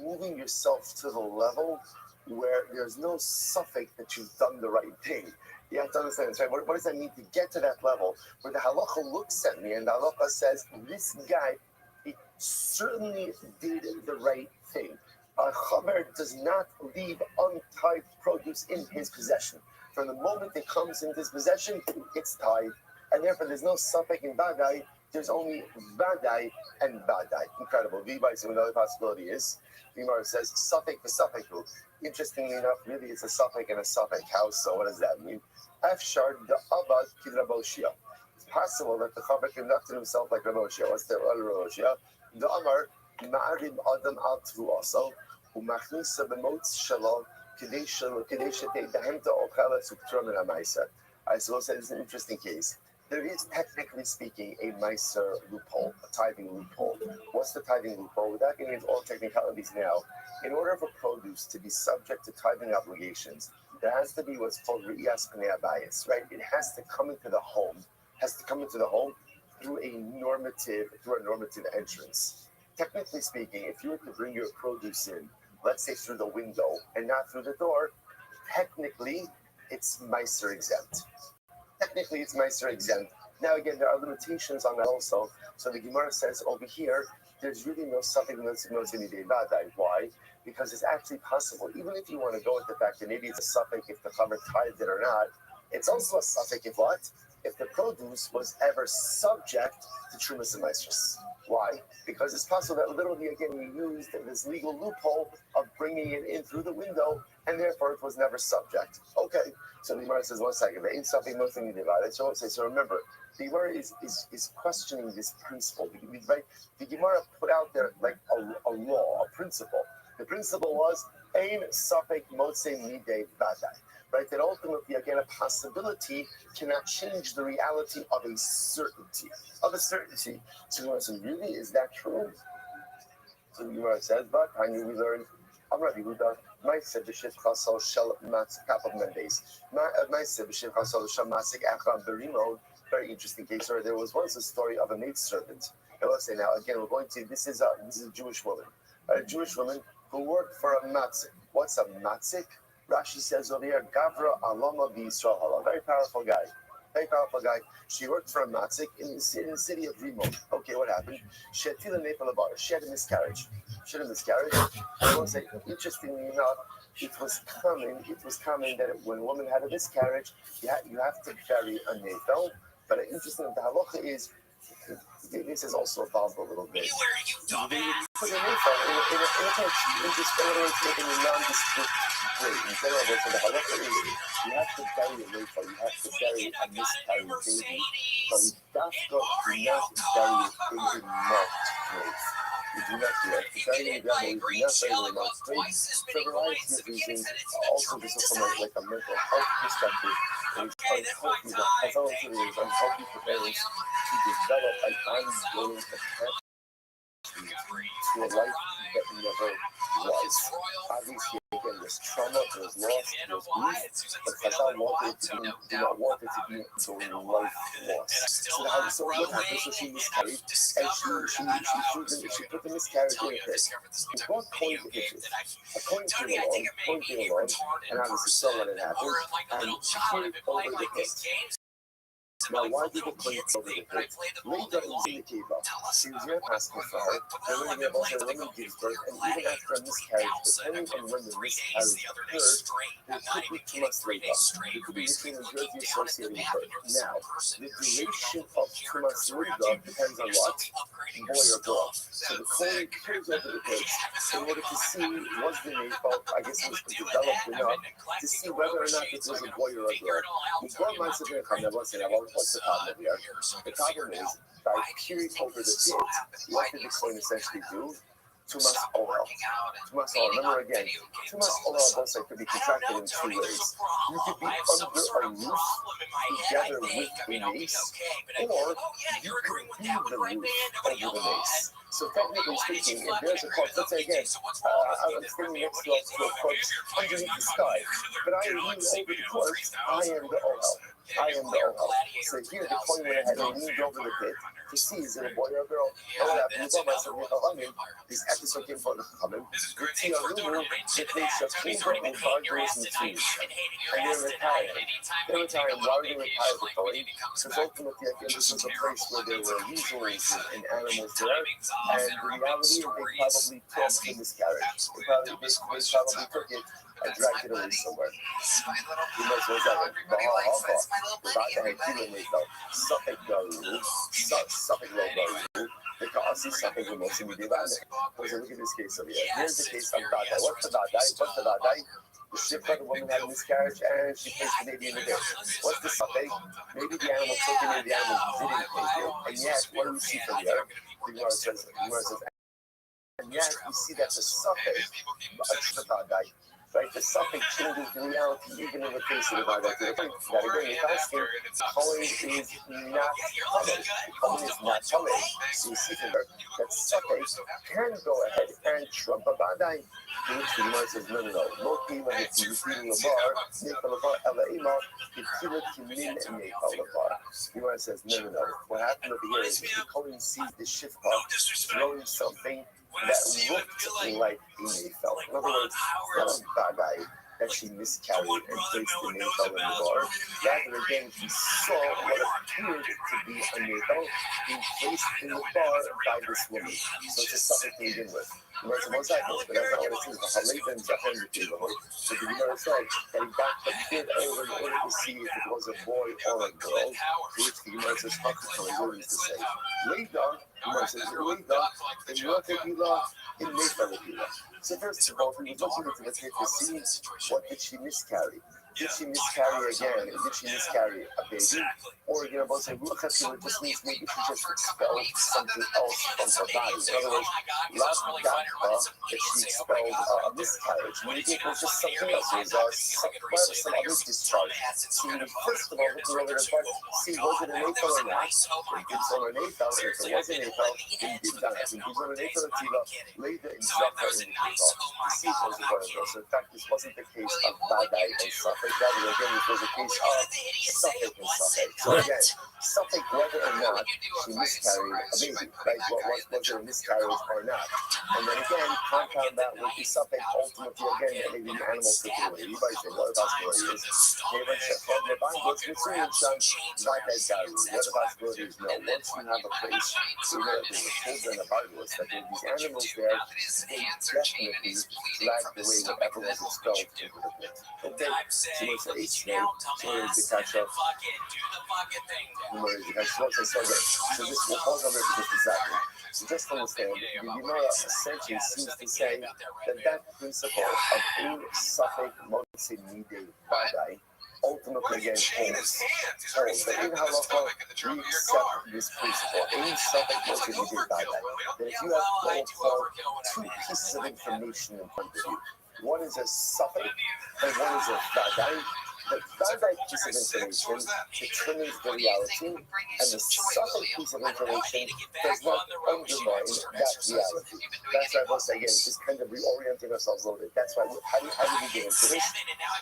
[SPEAKER 3] moving yourself to the level where there's no suffix that you've done the right thing? You have to understand this, right? What does that mean to get to that level where the halacha looks at me and the halacha says, this guy, he certainly did the right thing. A chaver does not leave untithed produce in his possession. From the moment it comes into his possession, it's tithed. And therefore, there's no suffix in vadai. There's only vadai and vadai. Incredible. So another possibility is, the Gemara says, suffix for suffix. Interestingly enough, really it's a suffix and a suffix house. So what does that mean? Afshar the abad kidraboshia. It's possible that the chaver conducted himself like Raboshia. What's the Raboshia? The Amar ma'arim adam al tvuaso umachnisa b'motz shalom k'dei shetei dahem ta'ochela suktra min ha'maiser. I suppose that is an interesting case. There is, technically speaking, a meiser loophole, a tithing loophole. What's the tithing loophole? Without getting into all technicalities now, in order for produce to be subject to tithing obligations, there has to be what's called re'iyas pnei habayis, right? It has to come into the home. Through a normative entrance. Technically speaking, if you were to bring your produce in, let's say through the window and not through the door, technically it's meiser exempt. Now again, there are limitations on that also. So the Gemara says over here, there's really no suffix midei vadai. Why? Because it's actually possible, even if you want to go with the fact that maybe it's a suffix if the chaver tithed it or not, it's also a suffix if what? If the produce was ever subject to Trumas and Maestros. Why? Because it's possible that literally, again, we used this legal loophole of bringing it in through the window, and therefore it was never subject. Okay, so the Gemara says, 1 second, there ain't something, nothing divided. So remember, the Gemara is questioning this principle. Right? The Gemara put out there like a law, a principle. The principle was, ein safek motzei midei vadai. Right, that ultimately, again, a possibility cannot change the reality of a certainty. So you say, really, is that true? So the Gemara says, but I knew we learned, Rabbi Huda, Ma'aseh b'shiv chasol shel matzik, couple of Mondays. Ma'aseh b'shiv chasol shel matzik achra berimod. Very interesting case. Or there was once a story of a maidservant. And let's say now, again, we're going to, this is a Jewish woman. A Jewish woman who worked for a matzik. What's a matzik? Rashi says over here, Gavra Alama B'Yisrael, a very powerful guy. She worked for a matzik in the city of Rimon. Okay, what happened? She had a miscarriage. should have miscarried. I will say, interestingly enough, it was common that when a woman had a miscarriage, you have to bury a nefel. But interesting, the halacha is, this is also evolved a little bit. They put a nefel in a tent, in just in a non-discrete way. In general, so the halacha is, you have to bury a nefel, you have to bury a miscarried baby, but we do not bury it in a marked grave. We do not do it. The burying of Yahweh, we do not bury in a marked grave for a variety of reasons. Also, this is from like a mental health perspective. It's unhealthy, the pathology is unhealthy for parents to develop an ongoing attachment to a life that never was. Obviously, again, there's trauma, there's loss, there's grief, but Chazal do not want it to be during life loss. So what happened? So she miscarried, and she put the miscarriage in a pit. He brought coin to Egypt. A coin came along, and obviously saw what had happened, and she threw it over the pit. Now, why did the coin over the pit? Later, it was in the kiva. She was very asking for her. The woman gives birth, and even after a miscarriage, depending on when the miscarriage occurred, there could be too much labor. There could be between the jersey associated with birth. Now, the duration of too much labor depends on what? Boy or girl. So the coin peers over the pit in order to see, was the neighbor, I guess it was developed enough, to see whether or not it was a boy or a girl. The girl might have been a comment, what's the problem here? The problem is, by peering over the pit, what did the coin essentially do? Tumas oral. Tumas oral. Remember again, tumas oral also could be contracted in two ways. You could be under a roof together with a mace, or you could leave the roof over the mace. So technically speaking, if there's a corpse, let's say again, I'm standing next to a corpse underneath the sky, but I am leaning over the corpse, I am the oral. I am the oral. So here the coin went ahead and leaned over the pit to see is it a boy or a girl. And what happened? This episode came from the Chachamim. The Tiyaru, the place of Kimbra and Barbaros and Trees. And they're retired. Why are they retired the Torah? Because ultimately, again, this was a place where there were weasels and animals there. And the reality is they probably took the miscarriage. They probably took it and dragged it away somewhere. You might as well say it. Look at this case over here. Here's the case of Dadai. What's the Dadai? The shipwrecked woman had a miscarriage and she placed the baby in the ditch. What's the Safek? Maybe the animal took it and the animal didn't take it. And yet, what do we see from here? The Gemara says, and yet we see that the Safek, right? The suffix changes the reality even in the case of the Vada'i. That again, if asking, Kohen is not Kohen. Kohen is not Kohen. So you see from there that suffix can go ahead and trump a Vada'i. In which the Gemara says, no. No kima if you feel lavar, nefal lavar, ela ima, if kila kimin nefal lavar. The Gemara says, no. What happened over here is that the Kohen sees the shifcha throwing something that looked like a nefel. In other words, not a Vada'i that she miscarried and placed the nefel in the bar. Rather, again, he saw what appeared to be a nefel being placed in the bar by this woman. So it's a suffix to begin with. But that's not what it is. So the Gemara said that he got the kid over in order to see if it was a boy or a girl. To which the Gemara says, what is to say? Later, Gemara says, in Rothschild, in Nefel. So first of all, we were looking into the pit to see what did she miscarry. Did she miscarry again? Did she miscarry a baby? Or, both say, look at it just means maybe she just expelled something else from her body. In other words, that she expelled a miscarriage. Maybe it was just something else. It was some other discharge. So first of all, look around the part, see, was it an nefel or not? It gives on a nefel. If it was a nefel, it gives on a nefel or tiva, later in Zaka in the nefel. To see if it was a boy or girl. So in fact, this wasn't the case of Vada'i and Safek. Rather, again, it was a case of Safek and Safek. So again, Suffix whether or not she miscarried a baby, right? Was there a miscarriage or not? And then again, compound that with the suffix ultimately again that maybe the animal took it away. Everybody say what the possibility is. The other possibility is no. Once you have a place, so you know that there's a children of Bible, that there are these animals there, they definitely like the way whatever was expelled into the pit. Okay, so what's the H name? So where's the catch up? So this will pause over for just a second. So just understand, the Gemara essentially seems to say that principle of ein safek motzi midei vadai ultimately again holds. But in halacha, we accept this principle. Ein safek motzi midei vadai. That if you have what we'll call two pieces of information in front of you, one is a safek and one is a vadai. The vadai piece of information determines the reality, and the subtle piece of information does not undermine that reality. That's why I was again just kind of reorienting ourselves a little bit. That's why how do we get into this?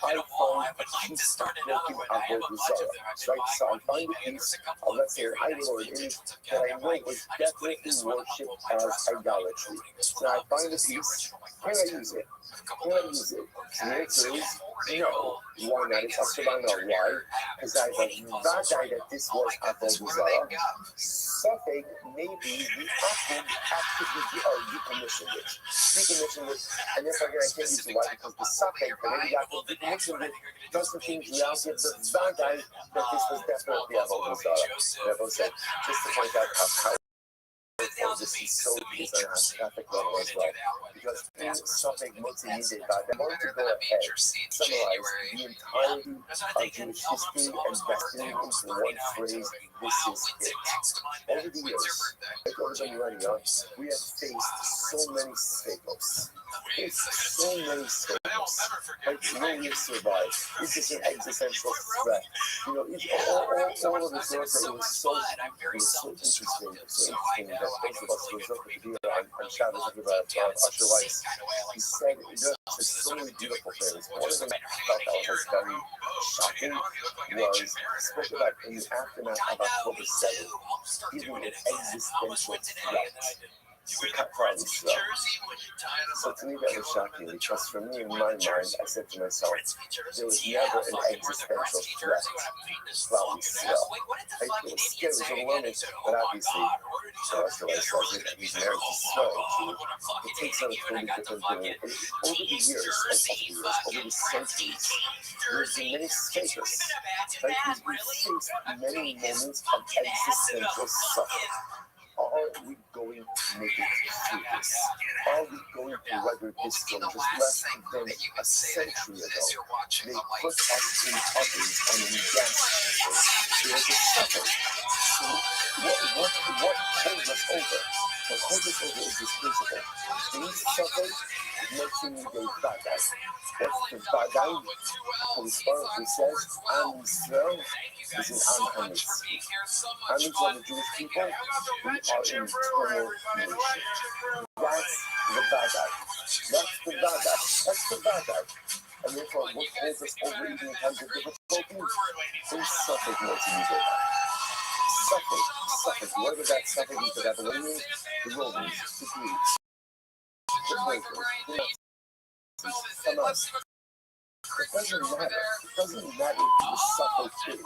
[SPEAKER 3] I find a piece of broken avodah zarah, right? So I find a piece of, let's say, an idol or an image that I know was definitely worshipped as idolatry. So I find a piece. Can I use it? Can I use it? The answer is no. Why not? It's up to my know why. Because I have not died that this was avodah zarah. Something maybe the active actively decommissioned it. And therefore again I can't use the why because the something that maybe active decommissioned it doesn't change the reality of the vadai that this was definitely avodah zarah. Therefore said, just to point out how this is so easy on a traffic level as well. Because in something multi-media, I want to go ahead, summarize the entirety of Jewish history and destiny into one phrase, this is it. Over the years, like over the millennia, we have faced so many staples. Like, will we survive? Is this an existential threat? You know, all of the things that it was so interesting that both of us were looking to do on Shabbos about Usher Weiss. He said so many beautiful things. One of them I thought that was very shocking was spoke about in the aftermath of October 7th, giving an existential threat. So to me that was shocking because for me in my mind I said to myself there was never an existential threat while we still it was scary, it was overwhelming, but obviously Usher says it, he's married to Snow, it takes on a totally different thing. Over the years, over the centuries, there's been many stages, like we've faced many moments of existential suffering. Are we going to make it through this? Are we going to weather this storm? Just less than a century ago, they put us in ovens and in gas chambers. There's a suffering. So what holds us over? What holds us over is this principle. In suffering, making the vadai. What's the vadai? Historically says, Am Yisrael is an Am HaMitzvah. Am Yisrael, the Jewish people, we are in eternal nation. That's the vadai. That's the vadai. And therefore, what holds us over even in times of difficulty is suffering multimedia. Suffering. Whether that suffering is the Babylonians, the Romans, the Greeks, the Quakers, some of us. It doesn't matter who the suffix is.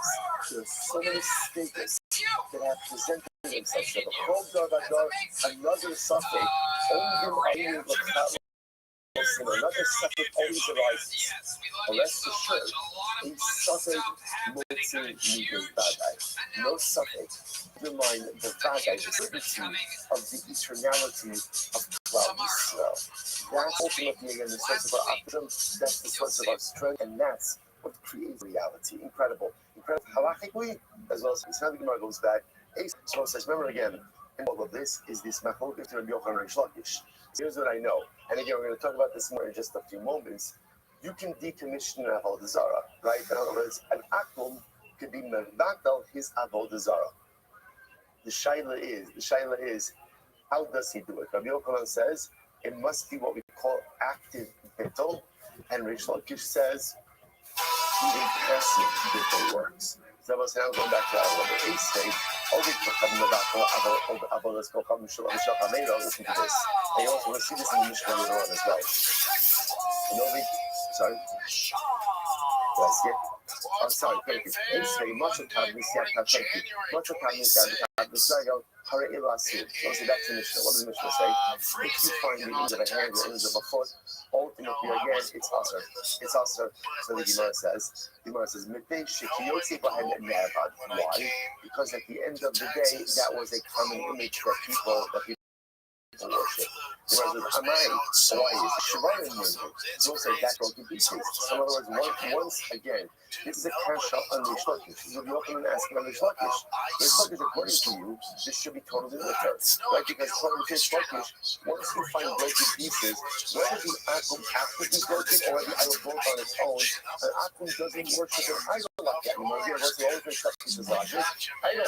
[SPEAKER 3] There are so many statements that have presented themselves. So the whole another suffix, only another suffix always arises. Rest assured, a suffix multi-meaning vadai. No suffix undermine the vadai, the certainty of the eternality of cloudy snow. That's ultimately again the source of our optimism, that's the source of our strength, and that's what creates reality. Incredible. Halachically, as well as how the Gemara goes back. So it says, remember again, and all of this is this machlokes to Rabbi Yochanan and Reish Lakish. Here's what I know, and again we're going to talk about this more in just a few moments. You can decommission an avodah zarah, right? In other words, an akum could be mevatel his avodah zarah. The shaila is, how does he do it? Rabbi Yochanan says it must be what we call active bittul, and Reish Lakish says even passive bittul works. So now going back to our number 8 state, listen to this. And you also will see this in the Mishnah later on as well. Sorry. Did I skip? Oh, sorry, thank you. Much of time, thank you. Much of time, Hare Elasu. So back to Mishnah. What does the Mishnah say? If you find the image of a hand or image of a foot, ultimately again, it's usher. It's usher. So the Gemara says, Why? Because at the end of the day, that was a common image that people worship. Why is Shemaim movement? So we'll say that broke to pieces. So in other words, once again, this is a kasha on Rish Lakish. This will be open and asking on Rish Lakish. Rish Lakish, according to you, this should be totally mutter, right? Because according to Rish Lakish, once you find broken pieces, whether the akum after be broken or the idol broke on its own, an akum doesn't worship an idol like that anymore. Again, once you always make stuff pieces like this, idol.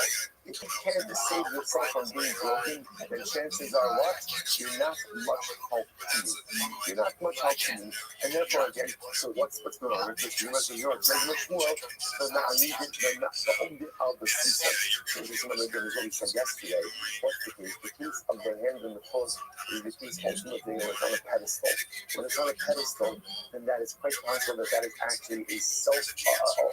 [SPEAKER 3] If you can't save yourself from being broken, then chances are what? You're not much help to you. You're not much help to you. And therefore, again, so what's going on? You must be yours. There's much more. So now I need it. The only of the season. So this is one of the things we said yesterday. What's the case? The piece of the hand and the foot is the piece ultimately when it's on a pedestal. When it's on a pedestal, then that is quite possible that is actually a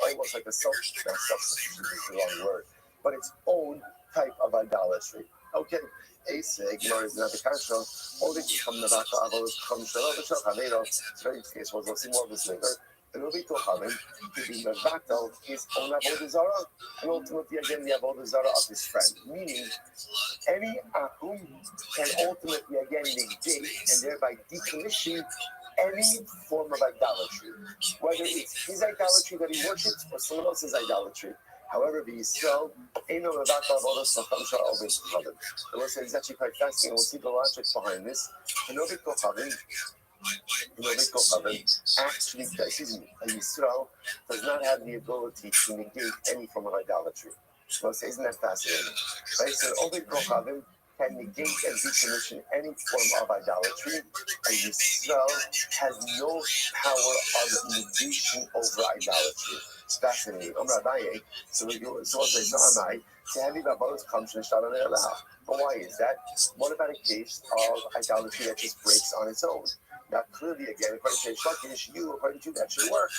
[SPEAKER 3] almost like a self-substitution is the wrong word. But its own type of idolatry. Okay, Gemara is not the kasha. Only from the back of those come to very case was we'll see more of this later. And we'll be talking to be the battle his own avodah zarah, and ultimately again the avodah zarah of his friend. Meaning, any akum can ultimately again negate and thereby decommission any form of idolatry, whether it's his idolatry that he worships or someone else's idolatry. However, the Yisrael, the Lord says it's actually quite fascinating. We'll see the logic behind this. Actually, a Yisrael does not have the ability to negate any form of idolatry. So isn't that fascinating? Right? So Ovid Kochavim can negate and decommission any form of idolatry. A Yisrael has no power of negation over idolatry. Fascinating. Rabbi, so we go. So it's not Amai. But why is that? What about a case of idolatry that just breaks on its own? Now, clearly, again, according to Shlokish, according to you, that should work.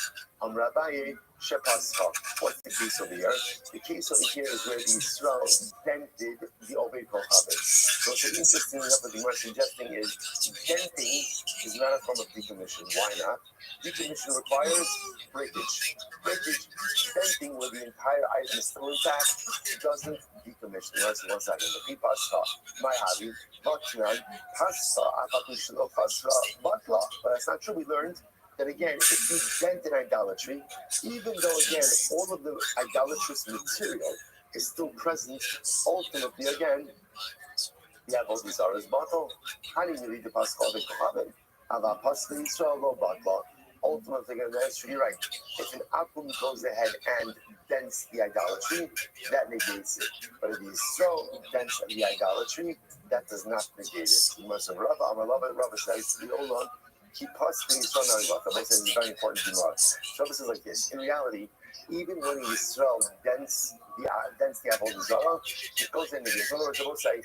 [SPEAKER 3] Rabbi, Shepascha. What's the case over here? The case over here is where the Yisrael dented the Oved Kochavim. So what's interesting enough what the Gemara suggesting is denting is not a form of decommission. Why not? Decommission requires breakage. Denting where the entire item is still intact doesn't decommission. Let's see 1 second. The Pipascha, my hobby, Bakshnan, Pasta, Apakushno, Pasra, Bakla. But that's not true. We learned that again, if you dent in idolatry, even though again all of the idolatrous material is still present, ultimately again, the avodah zarah is bottle. How do you read the Pascha of Kohavim? Ava Pascha Yisrael lo batla. Ultimately, again, that's you're right. If an akum goes ahead and dents the idolatry, that negates it. But if the Yisrael dents the idolatry, that does not negate it. You must have Rabbi says, the Olam. He possibly is from Narivata. This is very important to know. So this is like this. In reality, even when Yisrael dents the avodah zarah, it goes in negation. In other words, I will say,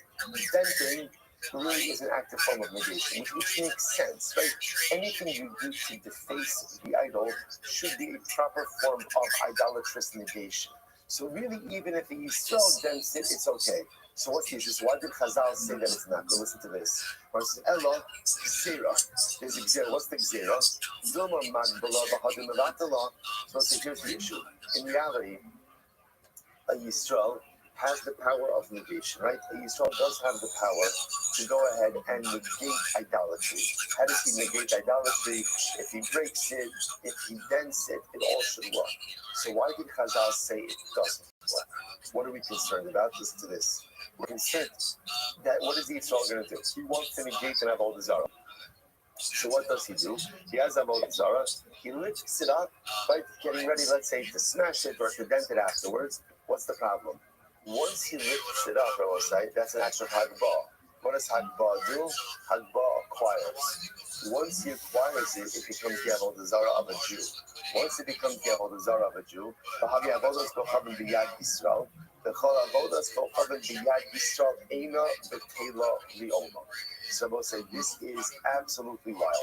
[SPEAKER 3] denting really is an active form of negation, which makes sense, right? Anything you do to deface the idol should be a proper form of idolatrous negation. So really, even if the Yisrael dents it, it's okay. So what's the issue? Why did Chazal say that it's not? Listen to this. Verse Ella, Gzera. There's a Gzera. What's the Gzera? Zilma Magdala Bahadim Avatala. So here's the issue. In reality, a Yisrael has the power of negation, right? A Yisrael does have the power to go ahead and negate idolatry. How does he negate idolatry? If he breaks it, if he dents it, it all should work. So why did Chazal say it doesn't work? What are we concerned about? Listen to this. We're concerned that what is the Yisrael going to do? He wants to negate and avodah zarah. So what does he do? He has avodah zarah. He lifts it up, right? Getting ready, let's say, to smash it or to dent it afterwards. What's the problem? Once he lifts it up, I will say, that's an action of Hagbah. What does Hagbah do? Hagbah acquires. Once he acquires it, it becomes the avodah zarah of a Jew. Once it becomes the avodah zarah of a Jew, the avodas kochavim b'yad Yisrael, the chol avodas kochavim b'yad Yisrael eina b'tela li'oma. So I will say this is absolutely wild.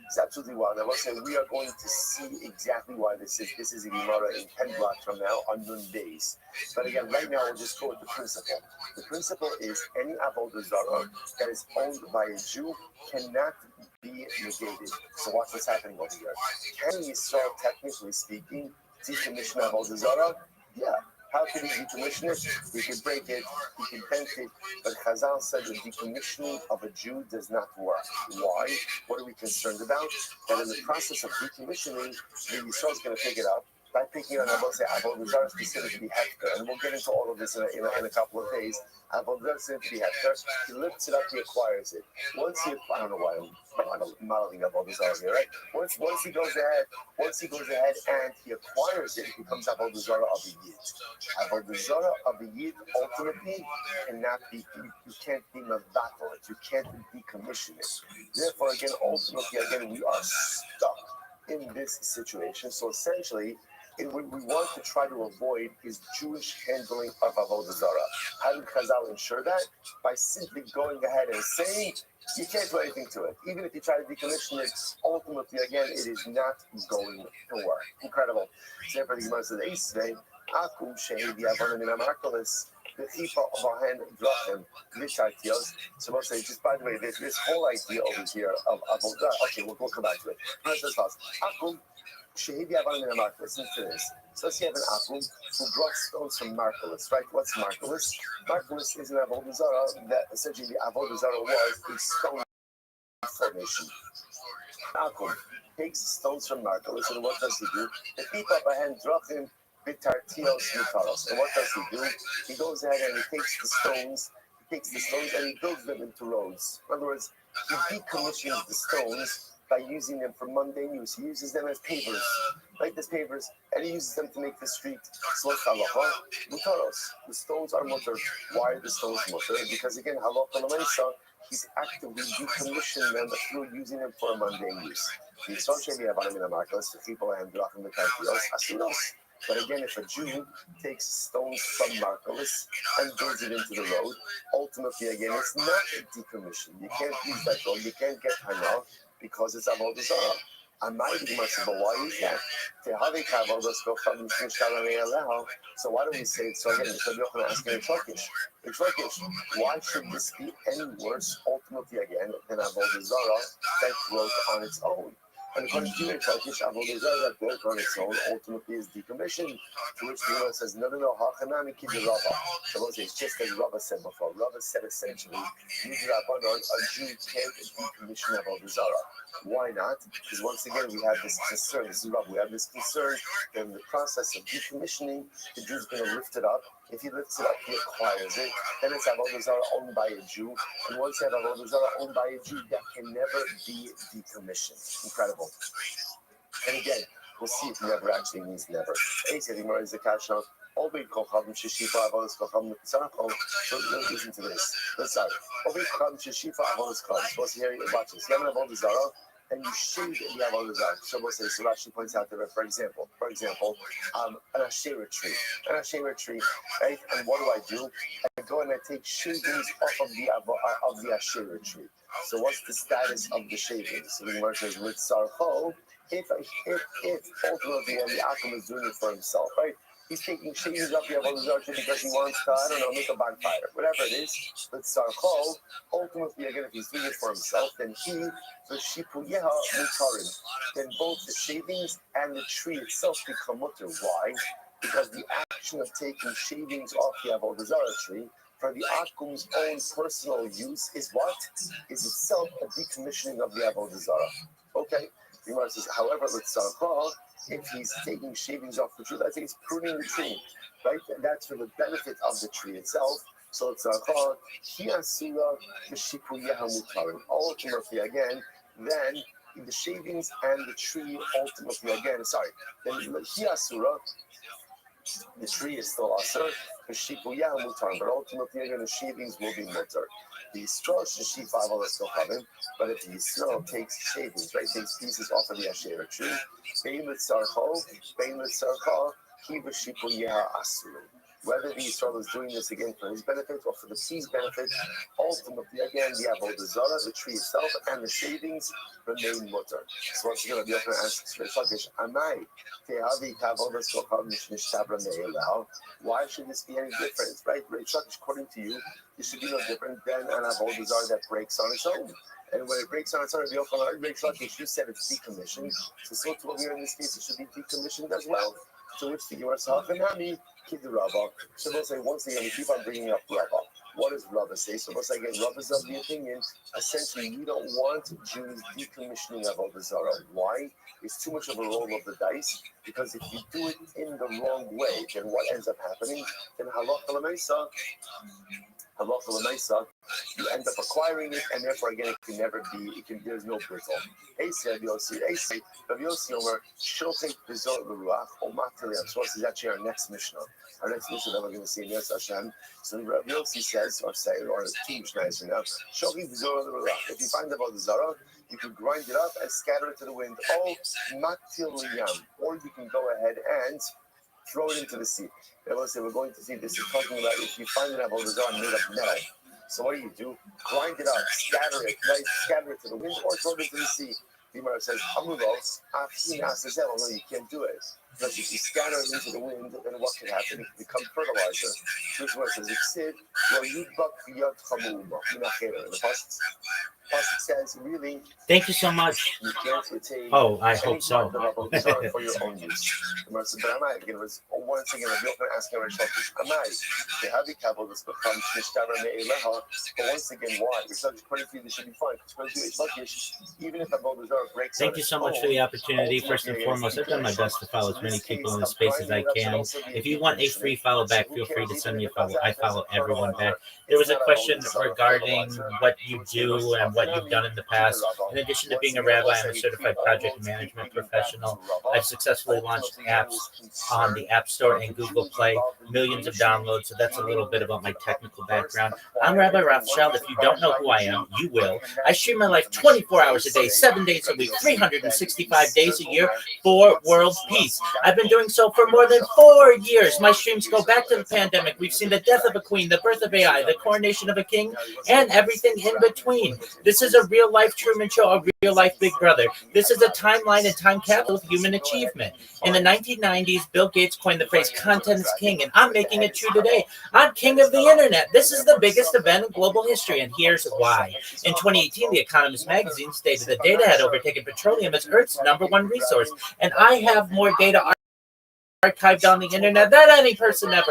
[SPEAKER 3] It's absolutely wild. I will say we are going to see exactly why this is. This is a Gemara in 10 blocks from now on Nun days. But again, right now we'll just go with the principle. The principle is any avodah zarah that is owned by a Jew cannot be negated. So watch what's happening over here. Can Yisrael, technically speaking, decommission avodah zarah? Yeah. How can he decommission it? He can break it, he can bend it, but Chazal said the decommissioning of a Jew does not work. Why? What are we concerned about? That in the process of decommissioning, the Yisrael is going to pick it up. By picking it up, I will say avodah zarah is considered to be hefker, and we'll get into all of this in a couple of days. Avodah zarah is considered to be hefker. He lifts it up, he acquires it. Once he, I don't know why I'm modeling avodah zarah here, right? Once he goes ahead and he acquires it, it becomes avodah zarah of a yid. Avodah zarah of a yid ultimately cannot be, you can't be mevatel it, you can't decommission it. Therefore, again, ultimately, we are stuck in this situation. So essentially, what we want to try to avoid is Jewish handling of avodah zarah. How did Chazal ensure that? By simply going ahead and saying, you can't do anything to it. Even if you try to decommission it, ultimately, again, it is not going to work. Incredible. So therefore, the Gemara says, Eisvei, Akum Shehi Diavana Min HaMarkelis, the Chifa of our hand, Drachim, Vishartios. So we'll say, just by the way, there's this whole idea over here of avodah. Okay, we'll come back to it. Akum Shehi Diavana Min HaMarkelis. Listen to this. So let's say you have an Akum who brought stones from Markelis, right? What's Markelis? Markelis is an avodah zarah that essentially the avodah zarah was a stone formation. Akum takes stones from Markelis, and what does he do? The people up ahead Drachim Vitartios Mutaros. And what does he do? He goes ahead and he takes the stones and he builds them into roads. In other words, he decommissions the stones by using them for mundane use. He uses them as pavers, like as pavers, and he uses them to make the street. Mutaros. The stones are mutter. Why are the stones mutter? Because again, halacha l'maisa, he's actively decommissioning them through using them for a mundane use. But again, if a Jew takes stones from Markelis and builds it into the road, ultimately, again, it's not a decommission. You can't use that road. You can't get hana because it's avodah zarah. I'm not even much, but why is that? So why do we say it? So again, Rabbi asking in Turkish, why should this be any worse, ultimately, again, than avodah zarah that broke on its own? And according to Turkish, avodah zarah that broke on its own ultimately is decommissioned. To which the Gemara says, no, hachanami kibbi Rabba. So it's just as Rabbi said before. Rabbi said essentially, a Jew can't decommission avodah zarah. Why not? Because once again, we have this concern. This is Rabbi. We have this concern that in the process of decommissioning, the Jew's going to lift it up. If he lifts it up, he acquires it. Then it's avodah zarah owned by a Jew. And once you have avodah zarah owned by a Jew, that can never be decommissioned. Incredible. And again, we'll see if never actually means never. So listen to this. Let's start. Supposed to hear it. Watch this. You have an avodah zarah, and you shave the avodah zarah. So Rashi points out that, for example, an Asherah tree, right? And what do? I go and I take shavings off of the Asherah tree. So what's the status of the shavings? So the Gemara says with sarcho, if ultimately the Akum is doing it for himself, right? He's taking shavings off the avodah zarah tree because he wants to, make a bonfire, whatever it is. With sarcho, ultimately again, if he's doing it for himself, then the shipuyeha mutarim. Then both the shavings and the tree itself become mutter. Why? Because the action of taking shavings off the avodah zarah tree for the Akum's own personal use is what? Is itself a decommissioning of the avodah zarah. Okay? The Gemara says, however, with sarcha, if he's taking shavings off the tree, I think he's pruning the tree, right? And that's for the benefit of the tree itself. So it's sarcha, hiasura v'shipuyeha mutarim. Ultimately, again, then the shavings and the tree ultimately, again, then hiasura, the tree is still asur, But ultimately, again, the shavings will be mutter. The straw sheshifa avodas, but if the Yisrael takes shavings, right, takes pieces off of the Asherah tree, bein l'tzarcho, ki v'shipu yeha asuru. Whether the Yisrael is doing this again for his benefit or for the sea's benefit, ultimately, again, the avodah zarah, the tree itself, and the shavings remain mutter. So once again, Rabbi Yochanan asks Reish Lakish, Amai, te'avi kavodas kochav mishtabra me'elel. Why should this be any different, right? Reish Lakish, according to you, this should be no different than an avodah zarah that breaks on its own. And when it breaks on its own, Rabbi Yochanan, Reish Lakish, you said it's decommissioned. So to over here in this case, it should be decommissioned as well. To which the Gemara says, "Hachanami kid Rabba." So we'll say once again, we keep on bringing up Rabba. What does Rabba say? So we'll say again, Rabba is of the opinion. Essentially, we don't want Jews decommissioning avodah zarah. Why? It's too much of a roll of the dice. Because if you do it in the wrong way, then what ends up happening? Then halacha l'maisa, you end up acquiring it, and therefore again, it can never be. There's no brittle. Rabbi Yossi Omer, Shochet V'Zor L'Ruach, Omataliam. So this is actually our next Mishnah. Our next Mishnah that we're going to see in Yos Hashem. So Rabbi Yossi says, or two Mishnahs from now, Shochet V'Zor L'Ruach. If you find the avodah zarah, you can grind it up and scatter it to the wind. Oh, Matiliyam. Or you can go ahead and throw it into the sea. They will say, we're going to see this. You're talking about if you find an avodah zarah made of metal. So what do? Grind it up, scatter it, right? Scatter it to the wind or throw it into the sea. The Gemara says, no, you can't do it. Because if you scatter it into the wind, then what can happen? It can become fertilizer. So this one says, the pasuk says, really,
[SPEAKER 2] thank you so much.
[SPEAKER 3] You can't retain
[SPEAKER 2] I hope so.
[SPEAKER 3] For your own use. But Amai, again, was once again, Rabbi Yochanan asking Reish Lakish, Amai, they have the kabbalah that's become Mishtabra Me'eleha, but once again, why? Reish Lakish, according to you, this should be fine. Because Reish Lakish, even if the avodah zarah breaks.
[SPEAKER 2] Thank you so much for the opportunity. First and foremost, I've done my best to follow as many people in the space as I can. If you want a free follow back, feel free to send me a follow. I follow everyone back. There was a question regarding what you do and what you've done in the past. In addition to being a rabbi, I'm a certified project management professional. I've successfully launched apps on the App Store and Google Play, millions of downloads. So that's a little bit about my technical background. I'm Rabbi Rothschild. If you don't know who I am, you will. I stream my life 24 hours a day, 7 days a week, 365 days a year for world peace. I've been doing so for more than 4 years. My streams go back to the pandemic. We've seen the death of a queen, the birth of AI, the coronation of a king, and everything in between. This is a real-life Truman Show, a real-life Big Brother. This is a timeline and time capsule of human achievement. In the 1990s, Bill Gates coined the phrase "content is king," and I'm making it true today. I'm king of the internet. This is the biggest event in global history, and here's why. In 2018, The Economist magazine stated that data had overtaken petroleum as Earth's #1 resource, and I have more data archived on the internet than any person ever,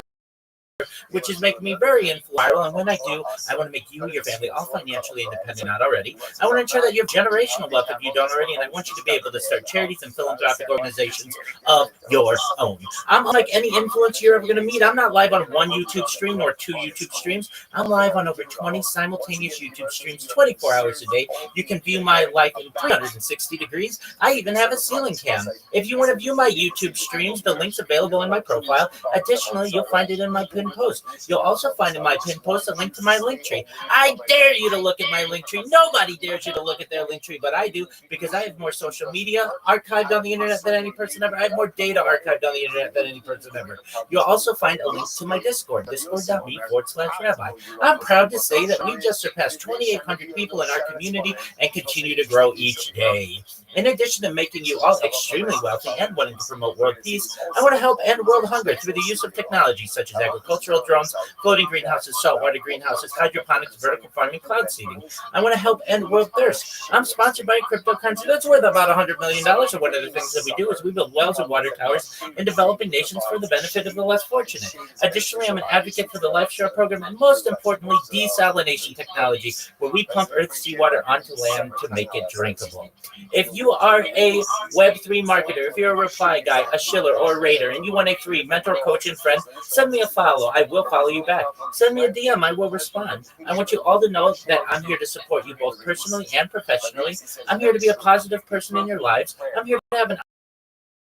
[SPEAKER 2] which is making me very influential. And when I do, I want to make you and your family all financially independent, not already. I want to ensure that you have generational wealth if you don't already, and I want you to be able to start charities and philanthropic organizations of your own. I'm unlike any influencer you're ever going to meet. I'm not live on one YouTube stream or 2 YouTube streams. I'm live on over 20 simultaneous YouTube streams, 24 hours a day. You can view my life in 360 degrees. I even have a ceiling cam. If you want to view my YouTube streams, the link's available in my profile. Additionally, you'll find it in my pinned post. You'll also find in my pinned post a link to my link tree. I dare you to look at my link tree. Nobody dares you to look at their link tree, but I do, because I have more social media archived on the internet than any person ever. I have more data archived on the internet than any person ever. You'll also find a link to my Discord, discord.me/rabbi. I'm proud to say that we just surpassed 2,800 people in our community and continue to grow each day. In addition to making you all extremely wealthy and wanting to promote world peace, I want to help end world hunger through the use of technology such as agricultural drones, floating greenhouses, saltwater greenhouses, hydroponics, vertical farming, cloud seeding. I want to help end world thirst. I'm sponsored by a cryptocurrency that's worth about $100 million, and one of the things that we do is we build wells and water towers in developing nations for the benefit of the less fortunate. Additionally, I'm an advocate for the LifeShare program, and most importantly, desalination technology, where we pump Earth's seawater onto land to make it drinkable. If you are a Web3 marketer, if you're a reply guy, a shiller, or a raider, and you want a free mentor, coach, and friend, send me a follow. I will follow you back. Send me a DM. I will respond. I want you all to know that I'm here to support you both personally and professionally. I'm here to be a positive person in your lives. I'm here to have an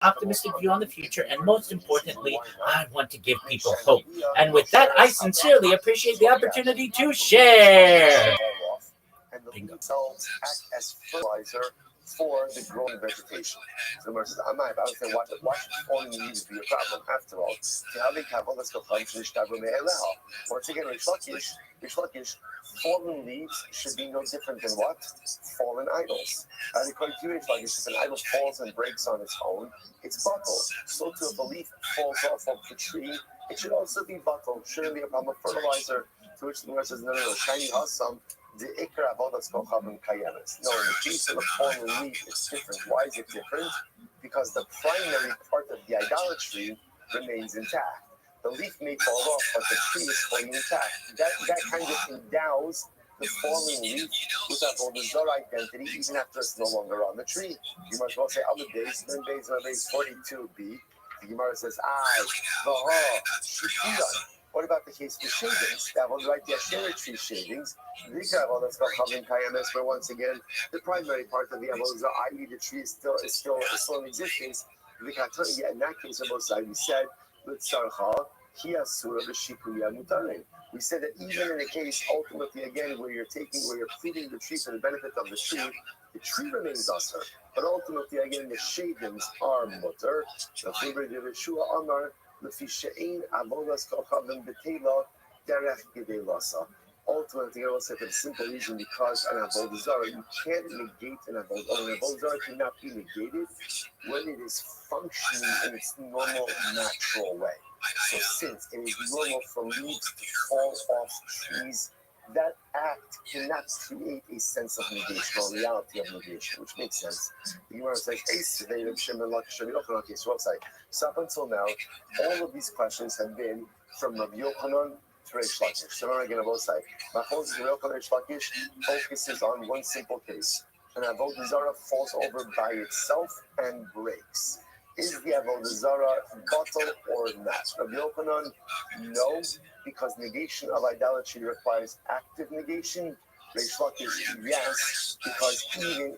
[SPEAKER 2] optimistic view on the future, and most importantly, I want to give people hope. And with that, I sincerely appreciate the opportunity to share.
[SPEAKER 3] And the leaves themselves act as fertilizer for the growing vegetation. So the Gemara says, "Amai, I understand why should falling leaves be a problem? After all, once again, Rish Lakish, fallen leaves should be no different than what? Fallen idols. And according to Rish Lakish, if an idol falls and breaks on its own, it's bottled. So too, if a leaf falls off of the tree, it should also be bottled. Shouldn't be a problem of fertilizer. To which the Gemara says, no, shiny hasam. The ikra avodas kochavim kayemes. No, in the case of the fallen leaf, it's different. Why is it different? Because the primary part of the idolatry remains intact. The leaf may fall off, but the tree is fully intact. That kind of endows the fallen leaf with avodah zarah identity, even after it's no longer on the tree. You might as well say, other days, then days 42b. The Gemara says, what about the case of the shavings? That one, right? The Asherah tree shavings. Where once again, the primary part of the avodah, i.e., the tree is still in existence. In that case, we said, we said that even in a case, ultimately, again, where you're pleading the tree for the benefit of the tree remains usher. But ultimately, again, the shavings are mutter. Ultimately, I will say for the simple reason because an avodah zarah, you can't negate an avodah zarah cannot be negated when it is functioning in its normal, natural way. So since it is normal for leaves to fall off trees, that act cannot create a sense of negation or reality of negation, which makes sense. The Gemara says, so up until now, all of these questions have been from Rabbi Yochanan to Reish Lakish. So now again, on both sides. Machos Reish Lakish focuses on one simple case. An avodah zarah falls over by itself and breaks. Is the avodah zarah bottle or not? Rabbi Yochanan, no, because negation of idolatry requires active negation. Reish Lakish, yes, because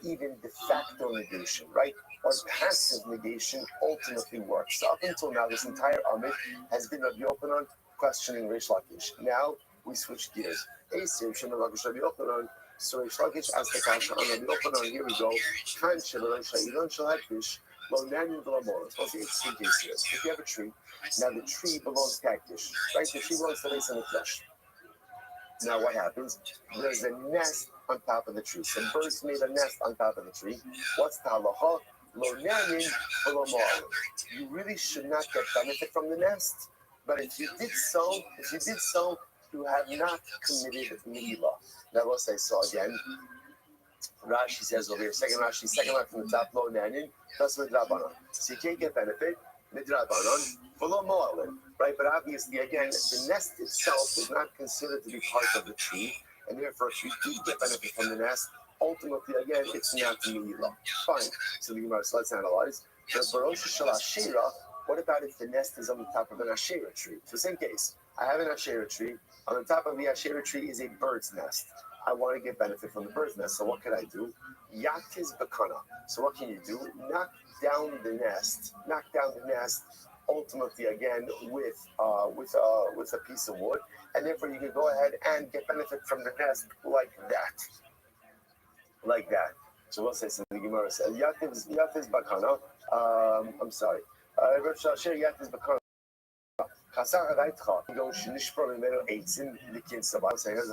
[SPEAKER 3] even de facto negation, right, or passive negation ultimately works. So up until now, this entire Amid has been Rabbi Yochanan questioning Reish Lakish. Now we switch gears. So Reish Lakish asked the kasha on Rabbi Yochanan. Here we go. Well, now you belong. What's the interesting case here? If you have a tree, now the tree belongs to Kakdish, right? The tree belongs to the base of the flesh. Now what happens? There's a nest on top of the tree. Some birds made a nest on top of the tree. What's the halacha? Lo nanin v'lo mo'alim. You really should not get benefit from the nest. But if you did so, you have not committed milah. Now we'll say so again. Rashi says over here, second line from the top, lo nanin, that's midrabanan. So you can't get benefit, midrabanan, v'lo mo'alim, right? But obviously, again, the nest itself is not considered to be part of the tree, and therefore, if you do get benefit from the nest, ultimately, again, it's not milah. Fine. So the Gemara, so let's analyze. The barosha shel Asherah. What about if the nest is on the top of an Asherah tree? So same case. I have an Asherah tree. On the top of the Asherah tree is a bird's nest. I want to get benefit from the bird's nest. So what can I do? Yatiz bakana. So what can you do? Knock down the nest. Ultimately, again, with a piece of wood, and therefore you can go ahead and get benefit from the nest like that. So we'll say so. The Gemara says Yatiz bakana. I'm sorry. That's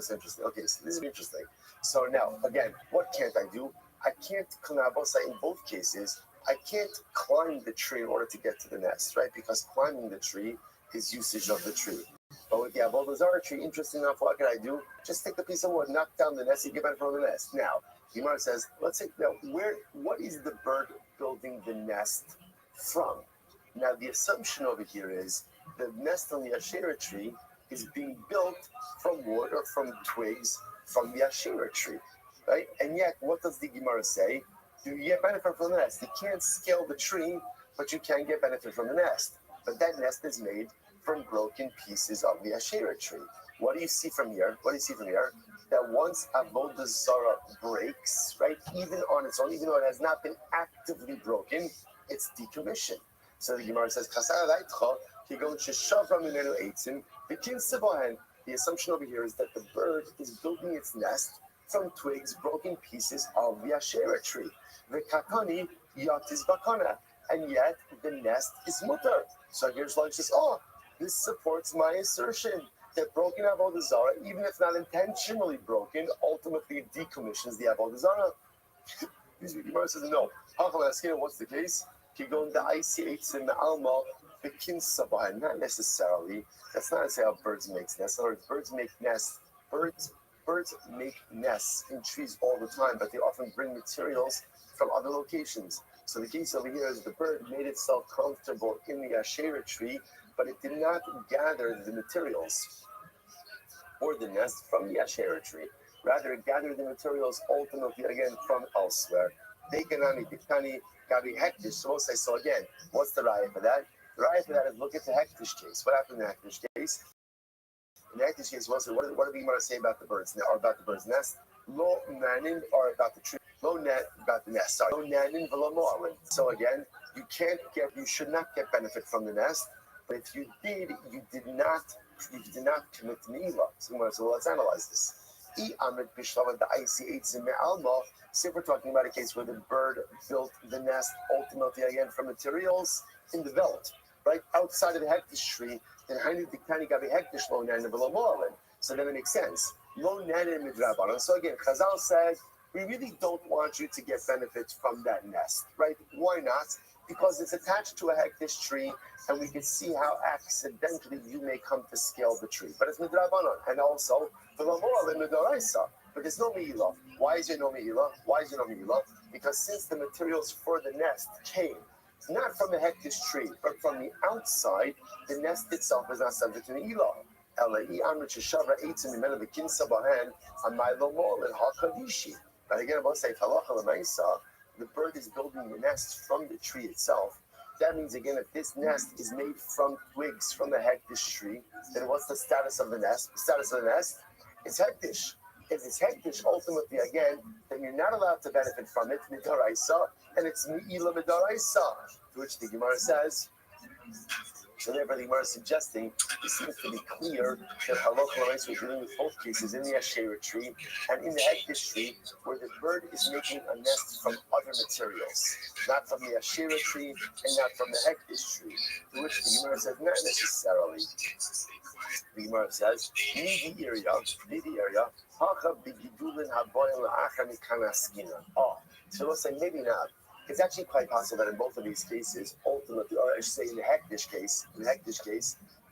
[SPEAKER 3] interesting. Okay, so this is interesting. So now, again, what can't I do? I can't, in both cases, I can't climb the tree in order to get to the nest, right? Because climbing the tree is usage of the tree. But with the avodah zarah tree, interesting enough, what can I do? Just take a piece of wood, knock down the nest, and get benefit from the nest. Now, Gemara says, let's say, now, what is the bird building the nest from? Now, the assumption over here is the nest on the Asherah tree is being built from wood or from twigs from the Asherah tree, right? And yet, what does the Gemara say? You get benefit from the nest. You can't scale the tree, but you can get benefit from the nest. But that nest is made from broken pieces of the Asherah tree. What do you see from here? That once avodah zarah breaks, right, even on its own, even though it has not been actively broken, it's decommissioned. So the Gemara says, the assumption over here is that the bird is building its nest from twigs, broken pieces of the Asherah tree. V'kakani yatis bakana. And yet the nest is mutter. So here's like says, oh, this supports my assertion that broken avodah zarah, even if not intentionally broken, ultimately decommissions the avodah zarah. The Gemara says no. What's the case? Not necessarily. That's not to say how birds make nests. In other words, birds make nests. Birds make nests in trees all the time, but they often bring materials from other locations. So the case over here is the bird made itself comfortable in the Asherah tree, but it did not gather the materials or the nest from the Asherah tree. Rather, it gathered the materials ultimately again from elsewhere. So again, what's the raya for that? The raya for that is look at the Hektish case. What happened in the Hektish case? In the Hektish case, what did the Gemara say about the birds or about the bird's nest? Lo nanin, or about the tree. Lo net, about the nest. Sorry. Lo nanin v'lo mo'alin. So again, you should not get benefit from the nest. But if you did, you did not commit to Ne'ilah. So let's analyze this. Say we're talking about a case where the bird built the nest ultimately again from materials in the veldt, right outside of the hektish tree. Then so then it makes sense. So again, Chazal says we really don't want you to get benefits from that nest, right? Why not? Because it's attached to a hektish tree, and we can see how accidentally you may come to scale the tree. But it's midrabanan, and also the lamoral and midaraisa. But there's no me'ilah. Why is there no me'ilah? Because since the materials for the nest came not from the hektish tree, but from the outside, the nest itself is not subject to me'ilah. But again, about say the bird is building the nest from the tree itself. That means again, if this nest is made from twigs from the hektish tree, then what's the status of the nest? The status of the nest is hektish. If it's hektish, ultimately again, then you're not allowed to benefit from it midaraisa, and it's me'ilah midaraisa, to which the Gemara says. So therefore, the Gemara is suggesting it seems to be clear that halacha l'maisa we're dealing with both cases in the Asherah tree and in the hektish tree, where the bird is making a nest from other materials, not from the Asherah tree and not from the hektish tree. To which the Gemara says, not necessarily. The Gemara says, nidi area, hacha b'gidulin haboyim la'achar mikana skina. Oh, so we'll say maybe not. It's actually quite possible that in both of these cases, ultimately, or I should say in the hektish case,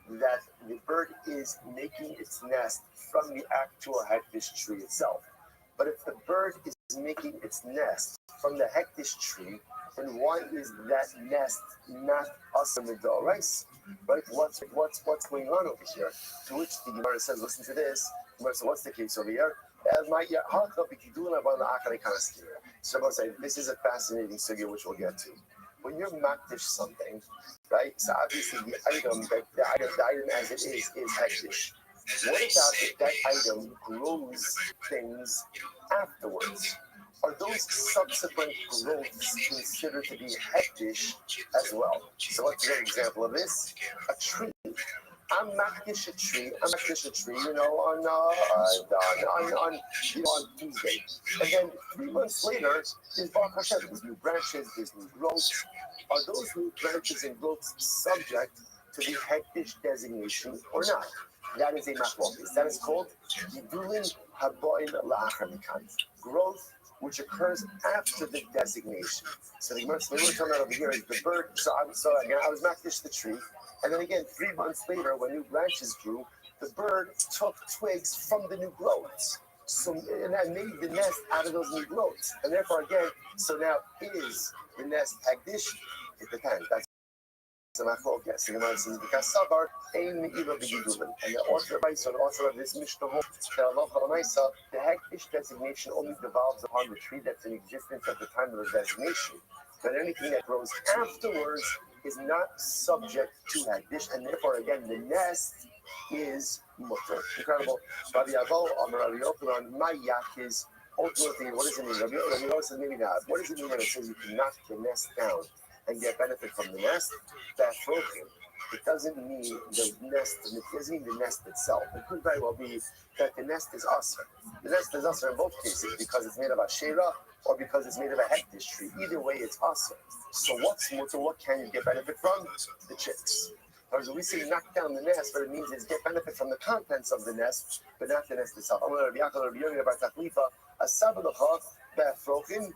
[SPEAKER 3] that the bird is making its nest from the actual hektish tree itself. But if the bird is making its nest from the hektish tree, then why is that nest not asam mid'oraisa? Right? What's going on over here? To which the Gemara says, listen to this. The Gemara says, what's the case over here? So I'm saying this is a fascinating sugya which we'll get to. When you're makdish something, right? So obviously the item as it is hektish. What about if that item grows things afterwards? Are those subsequent growths considered to be hektish as well? So let's get an example of this. A tree. I'm makdish a tree, on Tuesday. And then 3 months later, there's Baruch Hashem, there's new branches, there's new growth. Are those new branches and growths subject to the hektish designation or not? That is a machlokes. That is called Gidulin Haboim La'achar Mikan. Growth which occurs after the designation. So the Gemara, we're talking about over here is the bird. So again, I was makdish the tree. And then again, 3 months later, when new branches grew, the bird took twigs from the new growths. So, and I made the nest out of those new growths. And therefore, again, so now is the nest hektish? It depends. That's the machlokes. The Gemara says, because Sabar ain't me'ilah b'gidulin. And the author of this Mishnah holds that the hektish designation only devolves upon the tree that's in existence at the time of the designation. But anything that grows afterwards is not subject to hektish, and therefore, again, the nest is mutter. Incredible. Rabbi Avo, Rabbi Yochanan, my yak is ultimately, what does it mean? Rabbi Yochanan says maybe not. What does it mean when it says you can knock the nest down? and get benefit from the nest, that's broken. It doesn't mean the nest. It doesn't mean the nest itself. It could very well be that the nest is usher. The nest is usher in both cases because it's made of a shera or because it's made of a hektish tree. Either way, it's usher. So what's mutter? What can you get benefit from? The chicks. Whereas we say knock down the nest, but it means is get benefit from the contents of the nest, but not the nest itself. I'm going to be a sabalacha befrokin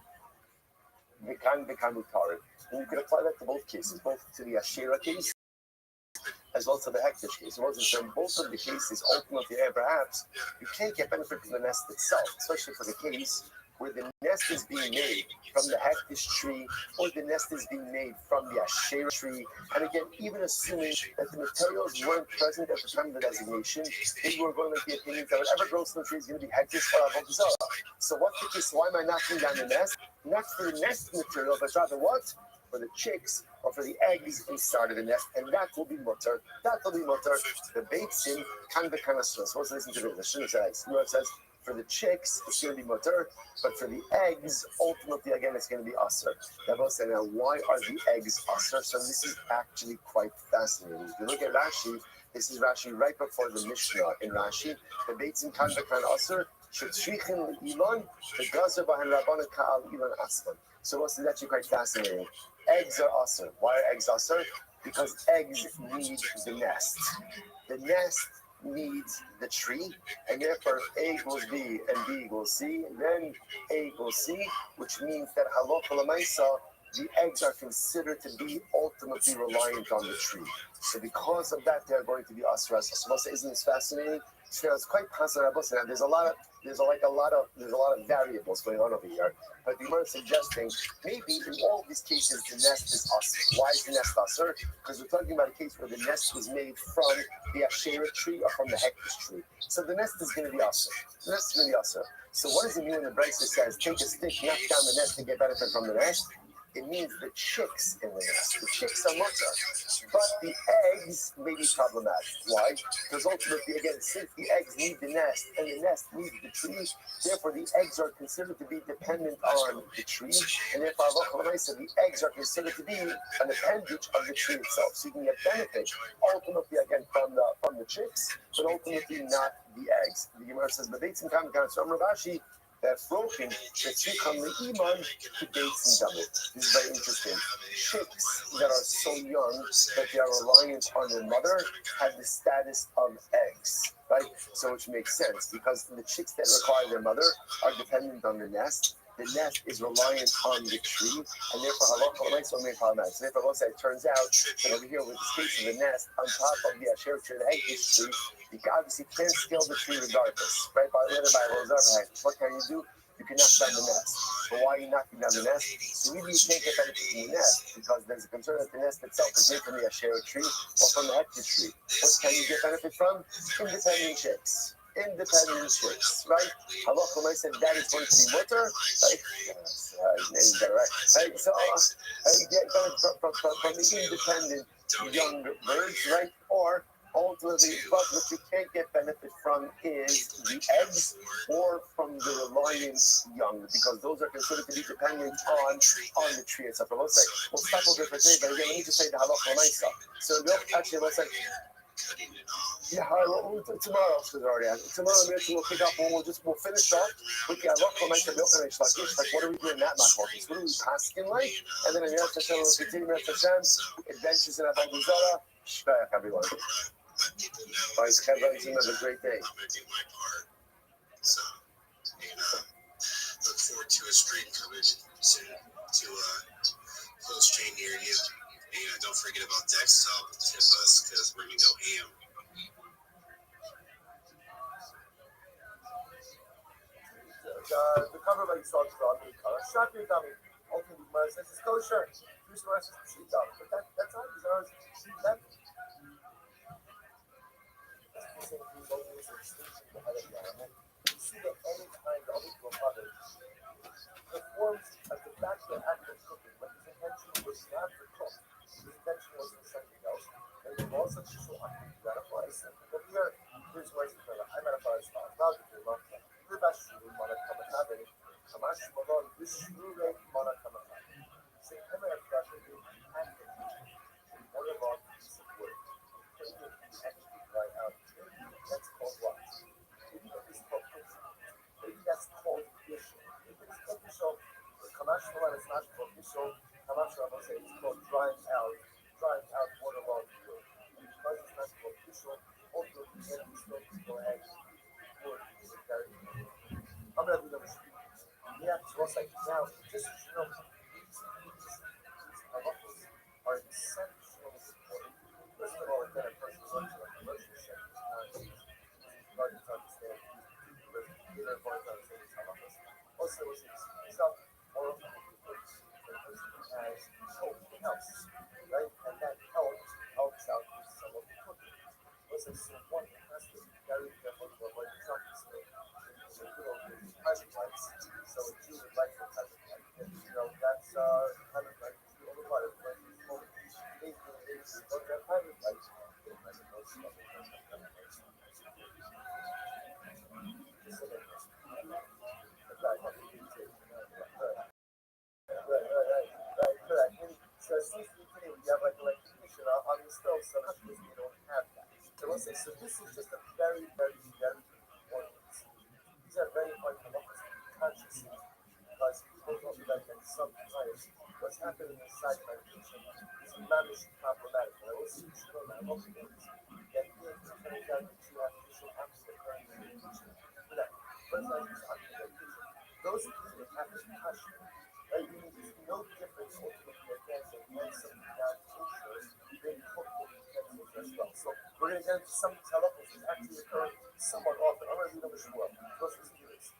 [SPEAKER 3] bekan mutarid. And you can apply that to both cases, both to the ashera case as well as to the hektish case. So in both of the cases, ultimately, perhaps you can't get benefit from the nest itself, especially for the case where the nest is being made from the hektish tree or the nest is being made from the asher tree. And again, even assuming that the materials weren't present at the time of the designation, they were going to be opinions that whatever grows from the tree is going to be hektish or avodah. So what's the case? Why am I knocking down the nest? Not for the nest material, but rather what? For the chicks or for the eggs inside of the nest, and that will be mutter. That will be mutter. The beitzim can be kind of stress. Let's listen to the Shina says. You know, it says for the chicks it's going to be mutter, but for the eggs, ultimately again it's going to be aser. Now, why are the eggs aser? So this is actually quite fascinating. If you look at Rashi, this is Rashi right before the Mishnah in Rashi. The beitzim can be kind of aser. Shetzrichin ilan the gazer behind Rabban Kaal ilan aslan. So what's actually quite fascinating. Eggs are aser. Why are eggs aser? Because eggs need the nest. The nest needs the tree, and therefore A equals B and B equals C, and then A equals C, which means that halacha l'maisa, the eggs are considered to be ultimately reliant on the tree. So because of that, they're going to be aser. So isn't this fascinating? So it's quite fascinating. There's a lot of variables going on over here. But the Gemara is suggesting maybe in all of these cases the nest is aser. Why is the nest aser? Because we're talking about a case where the nest was made from the asherah tree or from the hektish tree. So the nest is going to be aser. The nest is going to be aser. So what does it mean when the Brisa says take a stick, knock down the nest to get benefit from the nest? It means the chicks in the nest. The chicks are mutter. But the eggs may be problematic. Why? Because ultimately, again, since the eggs need the nest and the nest needs the tree, therefore the eggs are considered to be dependent on the tree. And therefore, the eggs are considered to be an appendage of the tree itself. So you can get benefit ultimately, again, from the chicks, but ultimately not the eggs. The Gemara says, the Beitzim Kam from Ravashi, that's broken, that you come the iman to dates and double. This is very interesting. Chicks that are so young that they are reliant on their mother have the status of eggs, right? So which makes sense because the chicks that require their mother are dependent on the nest. The nest is reliant on the tree, and therefore halacha l'maisa may problematic. So therefore, it turns out that over here with this case of the nest on top of the asher tree, the hektish tree, you obviously can't scale the tree regardless, right? By the by what can you do? You can knock down the nest. But why are you knocking down the nest? So maybe you can't get benefit from the nest because there's a concern that the nest itself is made from the asher tree or from the hektish tree. What can you get benefit from? Independent chicks. Independent chicks, right? Halacha said that is going to be mutter, right? Right? So you get from the independent young birds, right? Or ultimately, but what you can't get benefit from is the eggs or from the reliant young, because those are considered to be dependent on the tree itself. We'll stop over for today, but again, let me just say the halacha l'maisa. So actually, let's say. Yeah, tomorrow, tomorrow we'll pick up and we'll finish off with the halacha l'maisa milk and lakish. Like, what are we doing in that machlokes? What are we asking like? And then in Yom Hashem we'll continue with Hashem adventures in Avodah Zarah. Shvach, everyone. Bye, Kevin. Have a great day.
[SPEAKER 1] So, look forward to a stream coming soon to close chain near you. And don't forget about desktop. Tip us because we're gonna go ham.
[SPEAKER 3] The cover by Yisrael Rabbi, Shakir Dami, ultimately Gemara says it's kosher. First Gemara says it's sheep Dami, but that's all. These are sheep Dami. You see that any kind of mother performs at the back of the act of cooking, but his intention was not to cook. His intention was for something else. And the law says that applies. But here's where I'm at a fire spot. Now the month. Bashru Manakamakade, Kamash Malon, Bishru Manakamakade. Say, I'm at a not official. Kamash Rabbi says it's called drying out waterlogged wood. And because it's not official, also the end is still to go ahead wood is very I'm gonna do them. Yeah, so it's like now just so you know these halachos are exceptionally important. First of all, again, a person who runs a relationship is not easy to understand. But either one of things halachos. Also, it's not more often than people the person who has hope in the house, right? And that helps out with some of the cooking. Also, so one has to be very careful to avoid jumping snake. Private rights. So a Jew would like for private right. And that's private right is the only one. They don't have private rights. They have private rights. Just so they know. Right, correct. So it seems to me today we have like electrification on the stove, so much as we don't have that. So let's say, so this is just a very, very, very important. These are very important halachas to be conscious of because people don't realize that sometimes what's happening inside my kitchen is mamish problematic. And I will see you know that most things that if it turns out that you have official acts occurring in your kitchen, that fertilizers are in your kitchen, those things have to be touched. Right? Meaning there's no difference ultimately again than when something non-kosher being cooked in utensils as well. So we're going to get into some of these halachos that actually occur somewhat often. I'm going to read them as well. Let's listen to this.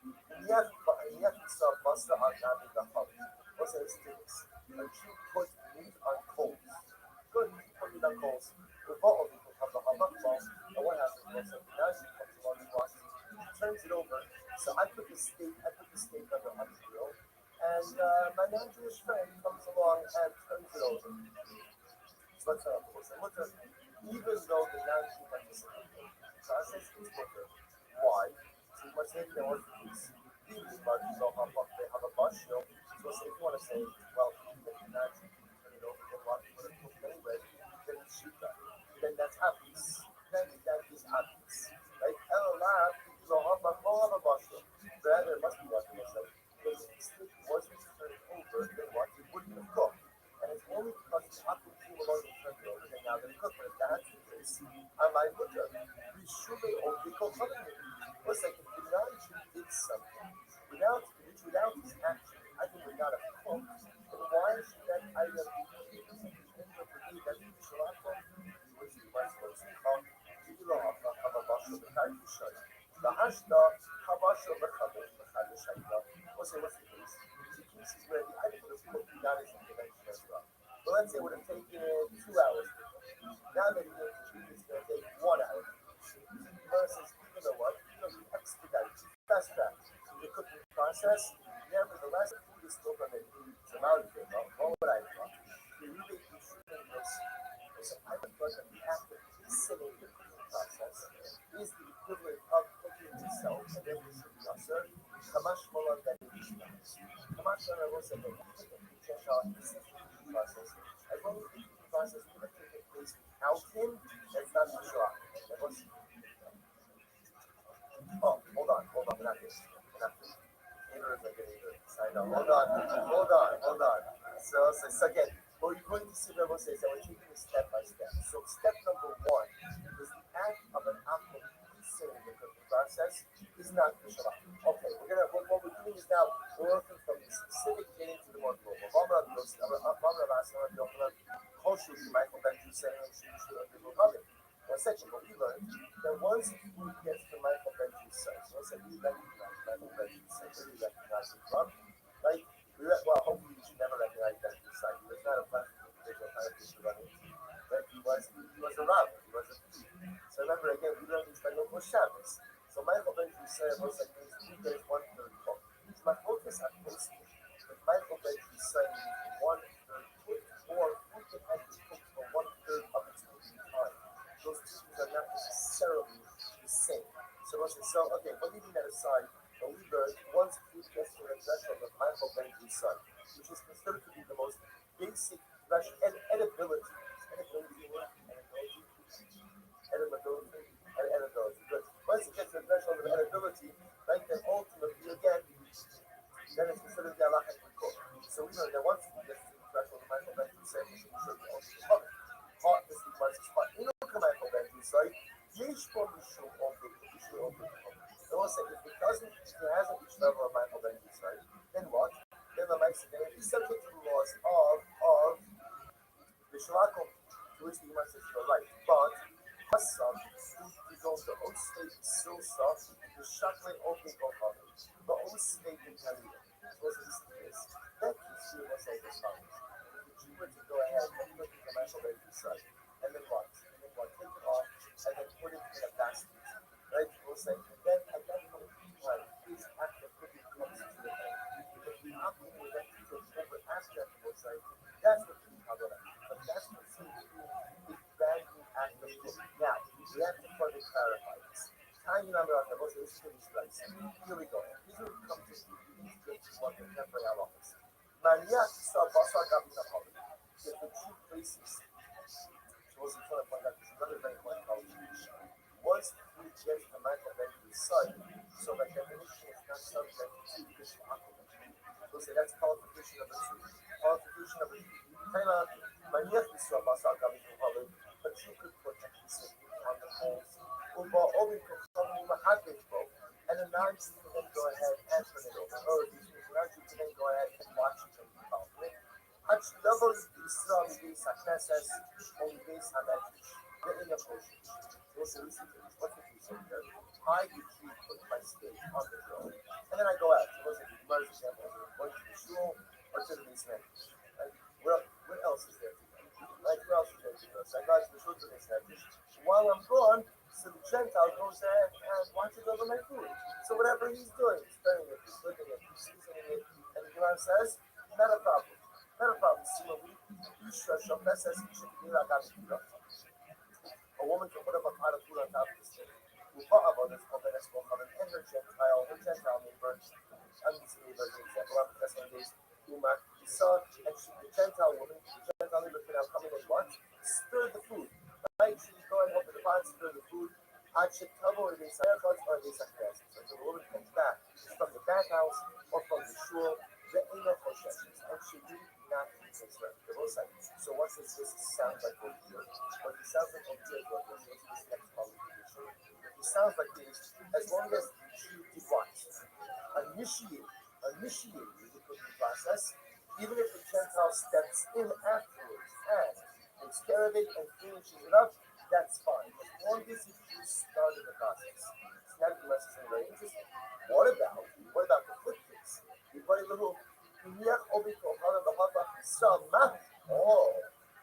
[SPEAKER 3] Niyach master on Nabi Lahab. What's that? This. A Jew put meat on coals. Good, put meat on coals. The bottle of people have the halach well, and what happens was that the Nazi comes along and wants it. He turns it over. So I put the steak on the grill. And my non-Jewish friend comes along and turns it over. So what's up? Even though the non-Jew participated in the process, is mutter. Why? So you must say there was peace. Even but they have a bashil. So if you want to say, well, even if the non-Jew turn it over, then what you would have cooked anyway, then it's shita. Then that's happiness. Then that is happiness. Right? Rather, it must be what you say. Because if the steak wasn't turned over, then what? It wouldn't have cooked. And it's only because the apple came along and turned it over that now they cook. But if that's the case, I might look at it. We should be overcooked. It's like if the non-Jew did something without his action, I think would not have cooked, then why should that item be cooked? What's the case? The case is where the item would have cooked without his intervention as well. But let's say it would have taken 2 hours to cook. Now that it's going to take 1 hour. Versus, you know what? You expedite, fast track the cooking process. Nevertheless, the food is still going to need some out of it. What would I do? You really should make this. I would thought that the act of hastening the cooking process is the equivalent of cooking itself, and then we should be observed. Kamash Mola that is Kamash Mola was a process. As long as the cooking process would have taken place without him, that's not the shot. That was. Oh, hold on, we're not this. Haters are getting good. I know. Hold on. So again, what you're going to see Rabbi says that we're taking it step by step. So step number 1 is the act of an apple piecing the cooking process is not the Shabbat. Okay, what we're doing is now we're working from the specific getting to the more global. One section, but we learned that once food gets to Michael Benji's side, so let's say we recognize Michael Benji's side, we recognize him from, right? Hopefully you should never recognize Benji's side. He was not a plastic individual kind of piece to run into. Right? He was a robber, he was a thief. So remember again, we learned this by local Shabbos. So Michael Benji's side was like means 2 days, 1/3 cooked. So my focus on posting, if Michael Benji's side means 1/3 cooked, or food that has been cooked for 1/3 of its cooking time. Those two things are not necessarily the same. So okay, but leaving that aside, we learned once food gets to the threshold of Michael Benji's son, which is considered to be the most basic threshold, and edibility. Good. Once it gets to the threshold of edibility, right, then ultimately again, then it's considered the halachic cook. So we learned that okay, go cover. But always make it tell you. Was this? That keeps you was like this comes. If you were to go ahead and put the metal ready to side, and then what? And then what? Take it off and then put it in a basket. Right? It was like, and then at that point in time, this act of cooking comes to the end. But the alcohol that you took over after that was like, that's what you cover. But that's what seems to be the brand new act of cooking. Now, we have to further clarify this. Tiny number of levels, this is slice. Here we go. This will come to you need to what the temporary office. Mania saw Basa Gabita Holly. The two places. So what's in front of point out is another very important college. Once we get the mental then we decide, so by definition it's not subject to this document. So say that's qualification number two. Qualification number three. Kind of Mania saw Basa Gabita Holly, but you could put a piece of meat on the coals. And then now you can then go ahead and turn it over. Or now you can then go ahead and watch it and about it. Double Israel base Aknesses on base Hamesh. Get in your portion. Those are listen to this. What did you say there? I usually put my steak on the grill. And then I go out. So what's the first example? Going to the shul or to the basement. Right? What else is there to do? Right? What else is there to do? So I got to the shul to the basement. While I'm gone, so the Gentile goes there and watches over my food. So whatever he's doing, he's turning it, he's looking at it, he's seasoning it, and the Quran says, not a problem. Not a problem. See, when we says you should be like a woman can put up a pot of food on top of the stove. We thought about this and her Gentile neighbor, I'm just going to give an example. I'm the one days, Uma, he saw, and she, the Gentile woman, the Gentile neighbor could have come in and what? Stir the food. Right? She's going over the pot, stir the food. I should cover it in Sayakot or in Sakras. So the woman comes back from the bathhouse or from the shul, the Ina Koshesh, and she did not eat this right. The both sides. So what does this sound like over here? What it sounds like over here, what this next qualification? It sounds like this, as long as she did what? Initiate the cooking process, even if the Gentile steps in afterwards and takes care of it and finishes it up, that's fine. As long as you started the process. It's not necessarily very interesting. What about the flip case? You put a little oh,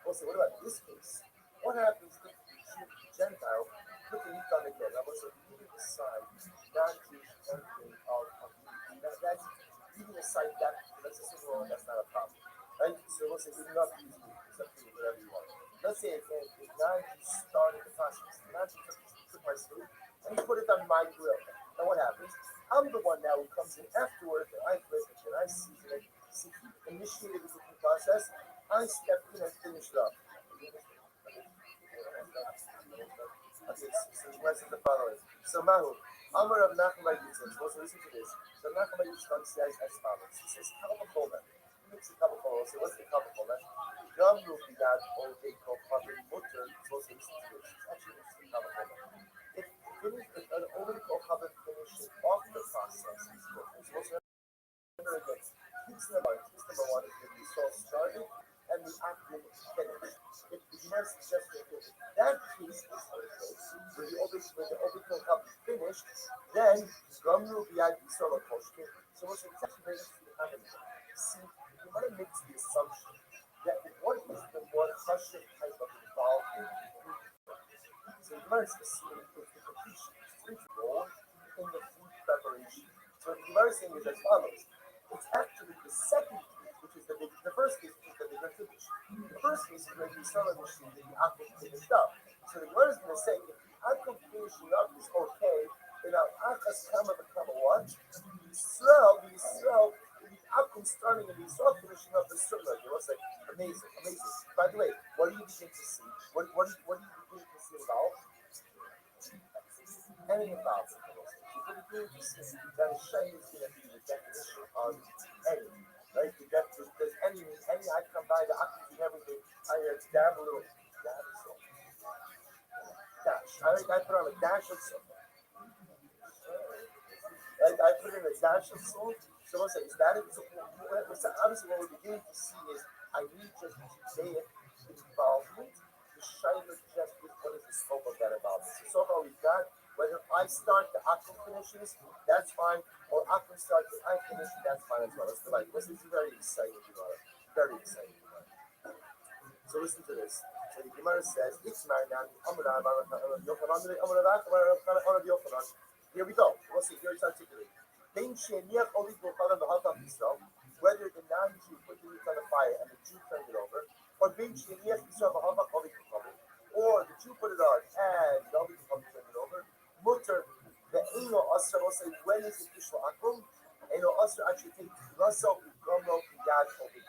[SPEAKER 3] also, what about this case? What happens if the Gentile put the meat on the grill? Now, so leaving aside non-Jewish entry of meat, that's leaving aside that's a single one, that's not a problem. Right? So let's say you're not using meat, it's up to you, whatever you want. Let's say if non-Jew started the process, non-Jew took my food, and he put it on my grill. And what happens? I'm the one now who comes in afterwards, and I flip it, and I season it. So he initiated the cooking process. I stepped in and finished up. Okay, so the question the following. So Mahu, Amar of Nachman says, also listen to this. So Nachman says as follows. He says, Kabbalah. He makes a Kabbalah. So what's the Kabbalah? Gum will be that or they call Kabbalah mutter. So also listen to this. It's actually a Kabbalah. If an only Kabbalah finishes off the process, it's also again. Keeps number one is when the soul started and the act will finish. If the Gemara suggests that case is when the Obikon cup is finished, then Gamru Biad Yisrael Koshke. So what's exactly very interesting happening? See, you might make the assumption that what is the more Hashem type of involvement in food? So the Gemara is assuming the completion is free to go in the food preparation. So the Gemara is saying is as follows. It's actually the second case, which is the first case, which is the bigger finish. The first case is when you sell a machine that the Akum finished up. So the word is going to say, if the Akum finishing up is okay, then our Akas Kama become a what? Yisrael, the Akum starting and the Yisrael finishing up is similar. It was like amazing. By the way, what do you begin to see? What do you begin to see involved? Any involvement. That shame is going to be the definition of any, right? Does any I come by the octave and everything, I dab a little dash. I put on a dash of salt. I put in a dash of salt. So what's that? Is that it? So obviously what we're beginning to see is I need just Judaic involvement. The shame is just what is the scope of that involvement? So far we've got Whether I start, the Akum finishes, that's fine, or Akum starts and I finish, that's fine as well. Let's go back. This is very exciting, Gemara. Very exciting. So listen to this. So the Gemara says, here we go. We'll see. Here it's articulated. Whether the non-Jew put the meat on the fire and the Jew turned it over, or or the Jew put it on and the Ovi turned it over, mutter, the Eino Asra will say, when is it Kishla Akum? Eino Asra actually takes Russell, Gomo, Yad, Ovi.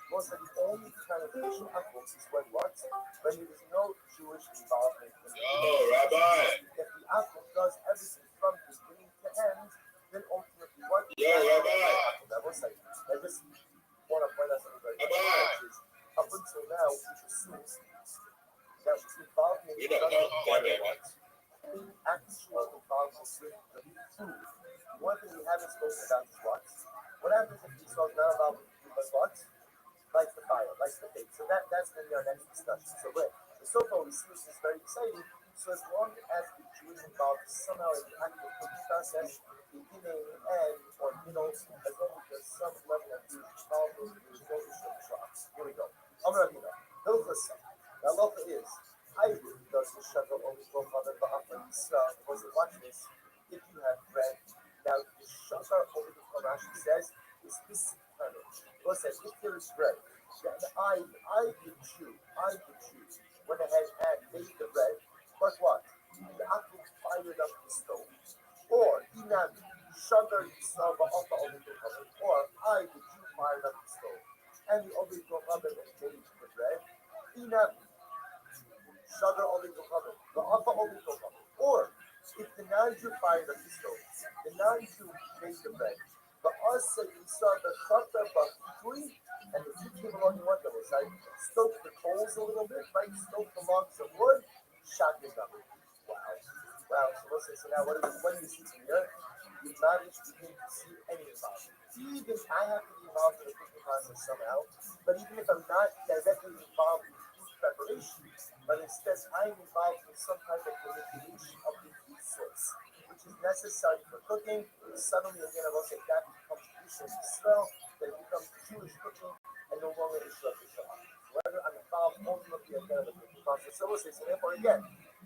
[SPEAKER 3] Most of the only kind of Kishla Akum is when what? When there is no Jewish involvement.
[SPEAKER 1] Rabbi.
[SPEAKER 3] If the Akum does everything from beginning to end, then ultimately what?
[SPEAKER 1] Rabbi.
[SPEAKER 3] That was like, I just want to point out something very important, which is up until now, we assume that involvement is actual involvement with the food. One thing we haven't spoken about is what? What happens if the Israel is not involved with food, but what? Lights the fire, lights the faith. So that's going to be our next discussion. So far we see this is very exciting. So as long as the Jew is involved somehow in the actual cooking process, beginning, end, or middle, as long as there's some level of Jewish involvement, there's no issue of trust. Here we go. Amravina, Hilchasa. The halacha is, Hybrid does the shuttle only go father, but after Yisrael, was it watch this? If you have bread, now the shuttle only the Rashi says is specific kind of. What says, if there is bread, then I the Jew, went ahead and made the bread, but what? The apple fired up the stove. Or, Inam, sugar Yisrael, but also only the cover. Or, I the Jew fired up the stove. And the only cover that made the bread. Inam, sugar only the cover. The upper only cover. Or, if the non-Jew fired up the stove, the non-Jew made the bread. But also you saw the chapter but three, and the two came along in one double side, stoke the coals a little bit, right? Stoke the logs of wood, shot the number. Wow. So listen, so now what do you see from here? You manage to begin to see any involvement. Even I have to be involved in the cooking process somehow, but even if I'm not directly involved in food preparation, but instead I'm involved in some type of manipulation of the food source, which is necessary for cooking. Suddenly again I will say that becomes Israel Israel, then it becomes Jewish cooking, and no longer Israel Israel. Whether I'm involved ultimately again in the cooking process. So we'll say, so therefore again,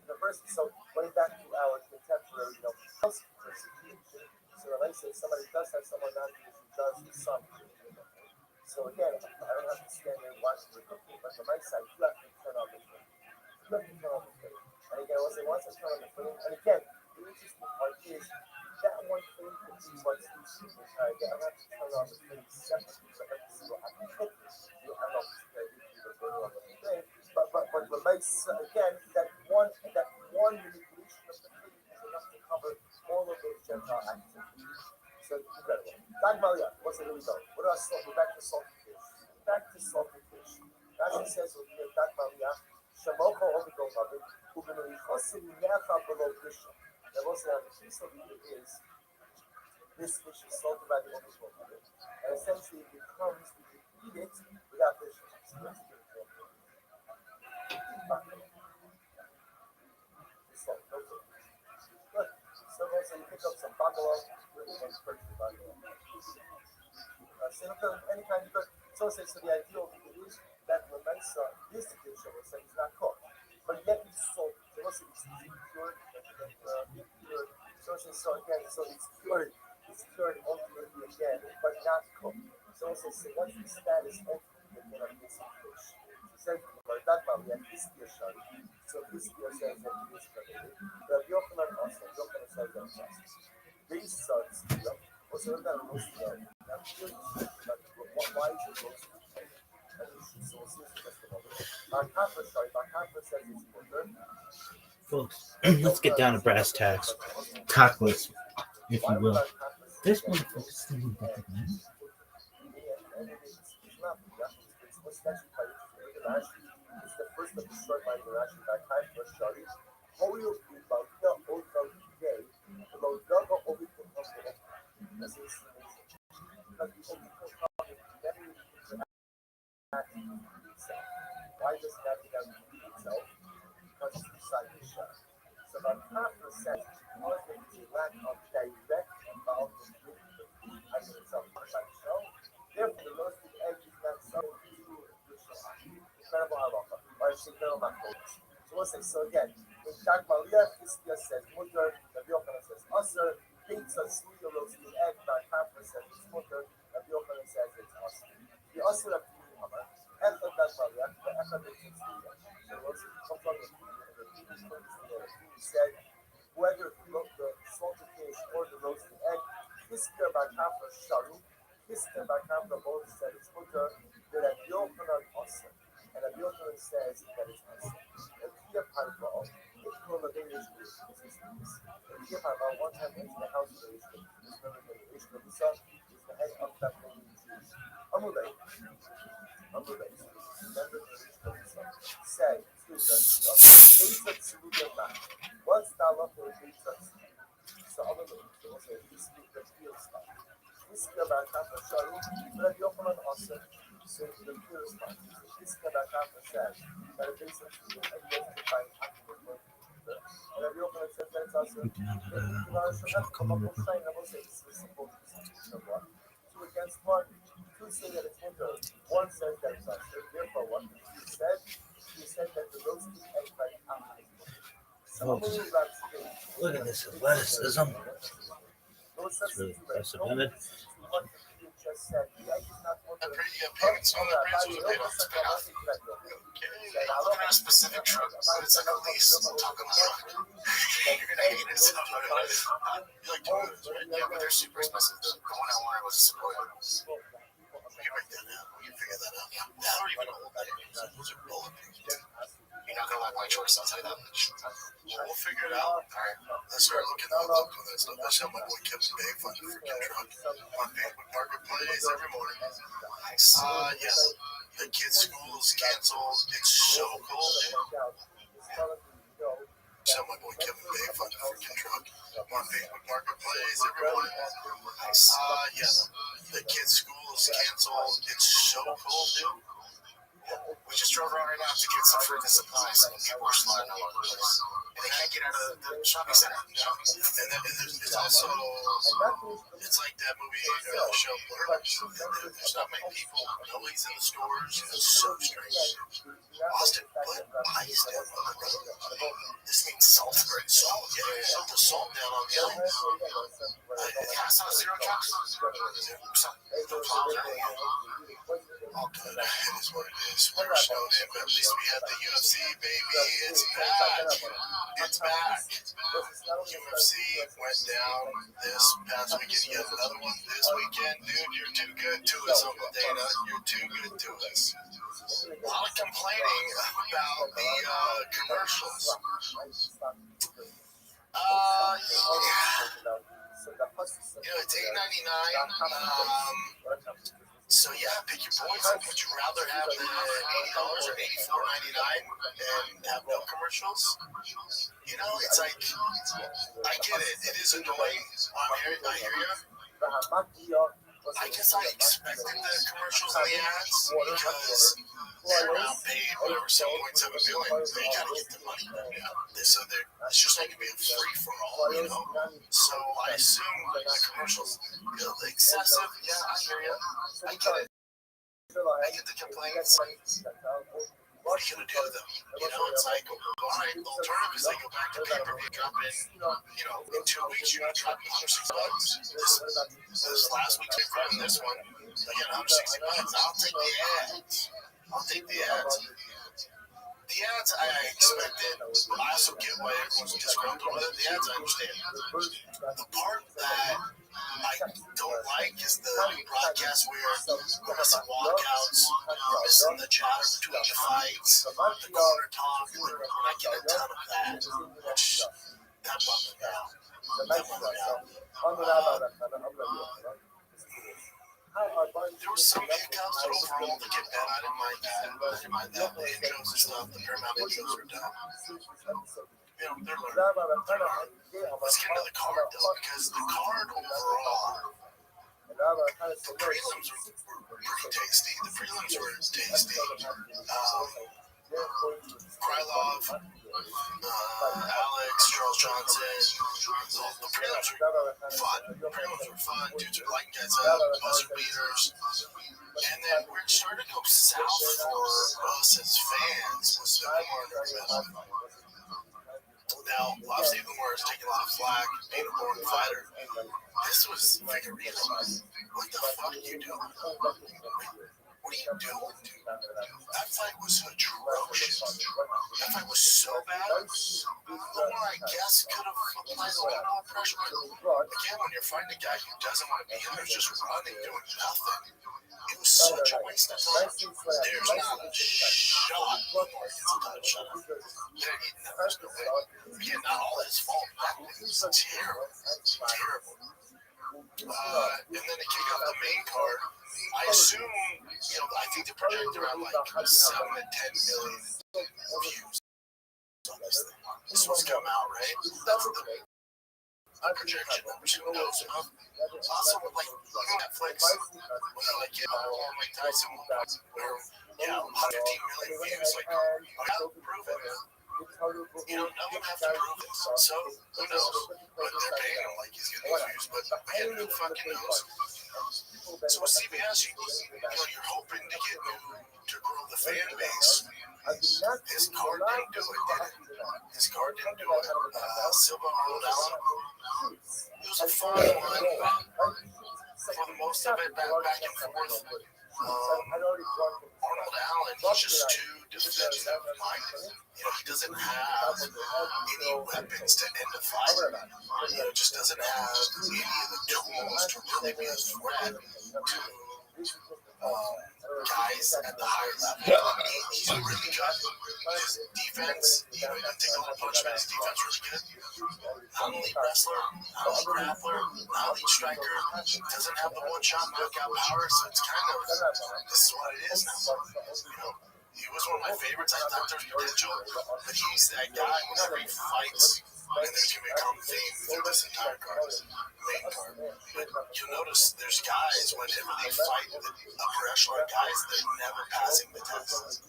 [SPEAKER 3] the first, so going back to our contemporary, housekeeper situation, so let's say somebody does have someone non-Jewish who does some cooking. So again, I don't have to stand there and watch the cooking, but on my side, you have to turn on the flame. You have to turn on the flame. And again, I will say, once I turn on the flame, and again, the interesting part is that one flame could be what's these people try to get. I don't have to turn on the flame separately, so I have to see what I can cook. I don't know if it's going on the flame, but again, that one manipulation of the flame is enough to cover all of those Gentile activities. So incredible. Dagmalia, what's it really going? What do I salt? We're back to salted fish. Rashi says over here, Dagmalia, Shamoko Ovigo Babin, Ubinurichosim Necha below Krishna. Now, what's the piece of it is this fish is salted by the Ovigo Babin, and essentially it becomes, you can eat it without Krishna. So let's get it for you. Good. So also you pick up some bungalow, really nice purchase bungalow. Any kind of good. So the ideal thing is that the Mesa, this dish, I would say, is not cooked. But yet it's sold. So it's cured, so it's cured ultimately again, but not cooked. So what's the status ultimately again of this fish? So we have this dish. So this dish says that it is permitted. The Yochanan also, Yochanan says that it's possible. These sons, also that are roasted. Now, why is it roasted?
[SPEAKER 2] Folks, let's get down to brass tacks. Tackless, if you will. This one, folks, is better than this.
[SPEAKER 3] It's the first of the short line of Rashi by time for Shari. Why does it have to be itself? Because it's beside the shot. So about 5% So we'll say, so again, in Dagmalia, Ischia says mutter, Rabbi Yochanan says usher, pizza, sweet roasted egg, Bar Kappa says it's mutter, Rabbi Yochanan says it's usher. The usher of the Hammer, Echad Dagmalia, the Echad of the so we'll say, comes on the said, whether the salted fish or the roasted egg, Ischia Bar Kappa sharu, Ischia Bar Kappa both said it's mutter, the Rabbi Yochanan usher. And Rabbi Yochanan says that it's usher. Here, Parva, it's called a Danish here, Parva, one time into the house of the Ishmael, this member of the Ishmael, the son, is the head of that name. Amulay, member of the Ishmael, the son, said to them, Base of Saluda man, what's thou up for a base of so Amulay, so also, this is the field spot. This is about Kappa Sharu, but Yochanan also, so the field spot. This is about Kappa says, that a base of Saluda and goes to find Kappa with and Rabbi Yochanan says that it's also two against one. Two say that it's winter. One says that it's usher. Therefore, what he said that the roasted egg by Kappa.
[SPEAKER 2] Look at this athleticism. It's really impressive, isn't it?
[SPEAKER 1] Payments on the brands was paid off. It's paid off. Okay. I'm looking at a specific truck, but it's like a lease. I'm talking truck. You're gonna hate it. So, you like Toyotas, right? Yeah, but they're super expensive. The one I wanted was a Sequoia. We can break that down. We can figure that out. Yeah. I don't even know what that is. Those are bulletproof. You're not gonna like my choice, I'll tell you that much. We'll figure it out. Alright, let's start looking at that stuff. That's how my boy Kevin Bay funded for Kim Truck on Facebook Marketplace every morning. Yes. The kids' school is canceled. It's so cold. So my boy Kevin Bay funded for Kim Truck on Facebook Marketplace every morning. Yes. The kids' school is canceled. It's so cold, dude. We just drove around right now to get some fruit and supplies, and people are sliding all over the place. And they can't get out of the shopping center. And then it's also, it's like that movie, show Blur. There's not many people. Nobody's in the stores. It's so strange. Austin, what is that? This means salt. Salt. Yeah, shut the salt down on the island. Yeah, I saw zero trucks. All good. It is what it is. We're snowed in, but at least we had the UFC, baby. It's back. It's back. UFC went down this past weekend. You have another one this weekend. Dude, you're too good to us, Uncle Dana. You're too good to us. A lot of complaining about the commercials. It's $8.99. So yeah, pick your poison. Would you rather have the $80 or $84.99 and have no commercials? You know, it's like, I get it. It is annoying. I hear you. I guess I expected the commercials and the ads because they're now paid whatever $7.7 billion. They gotta get the money. So it's just not gonna be a free for all, you know. So I assume the commercials excessive. Yeah, I hear you. I get it. I get the complaints. What are you gonna do though? You know, it's like, all right, the alternative is they go back to pay-per-view, drop in, you know, in 2 weeks you're gonna drop $160. This last week's big run, this one, again, $160. I'll take the ads. The ads I expected, but I also get why everyone's disgruntled with it. The ads I understand. The part that I don't like is the broadcast where we're missing walkouts, we're missing the chatter between the fights, the corner talk. We're not getting a ton of that, which that bummed me out. There was some hiccups, but overall the get better. I didn't mind that. The intros and stuff, the Paramount intros are done. You know, they're learning. Let's get into the card though, because the card overall, the prelims were pretty tasty. Krylov, Alex, Charles Johnson. The prelims were fun. Dudes are lighting guys up, buzzer beaters. And then where it started to go south for us as fans was the Umar Nurmagomedov. Now, obviously, Umar is taking a lot of flack, being a born fighter. This was Figueiredo. What the fuck are you doing? What are you doing, dude? That fight was atrocious. That fight was so bad. Umar, I guess, could have applied a little more pressure. But again, when you're fighting a guy who doesn't want to be in there, just running, doing nothing. It was such a waste of time. There's not a shot. Umar gets a shot. There's no way. Again, not all his fault. That was terrible. Terrible. And then to kick off the main card, I assume, I think they project around like 7 to 10 million views on this thing. This one's come out, right? That's the projection numbers. Who knows? Also, with like Netflix, when they're like, Mike Tyson, where, 115 million views, like, prove it. No one has to prove it. So, who knows? But they're paying him like he's getting these views. But again, who fucking knows? So with CBS, you're hoping to get to grow the fan base. His card didn't do it, did it? His card didn't do it. Silva, Arnold Allen. It was a fun one. For the most of it, back and forth. Arnold Allen, he's just too defensive minded. He doesn't have any weapons to end a fight. Just doesn't have any of the tools to really be a threat to guys at the higher level. He's really good. His defense, he can take a little punishment. His defense really good. Not an elite wrestler, not an elite grappler, not an elite striker. Doesn't have the one-shot knockout power, so it's kind of, this is what it is now. He was one of my favorites. I thought there's potential, but he's that guy whenever he fights, and there's going to be a common theme through this entire card, main card. But you'll notice there's guys, whenever they fight the upper echelon guys, they're never passing the test.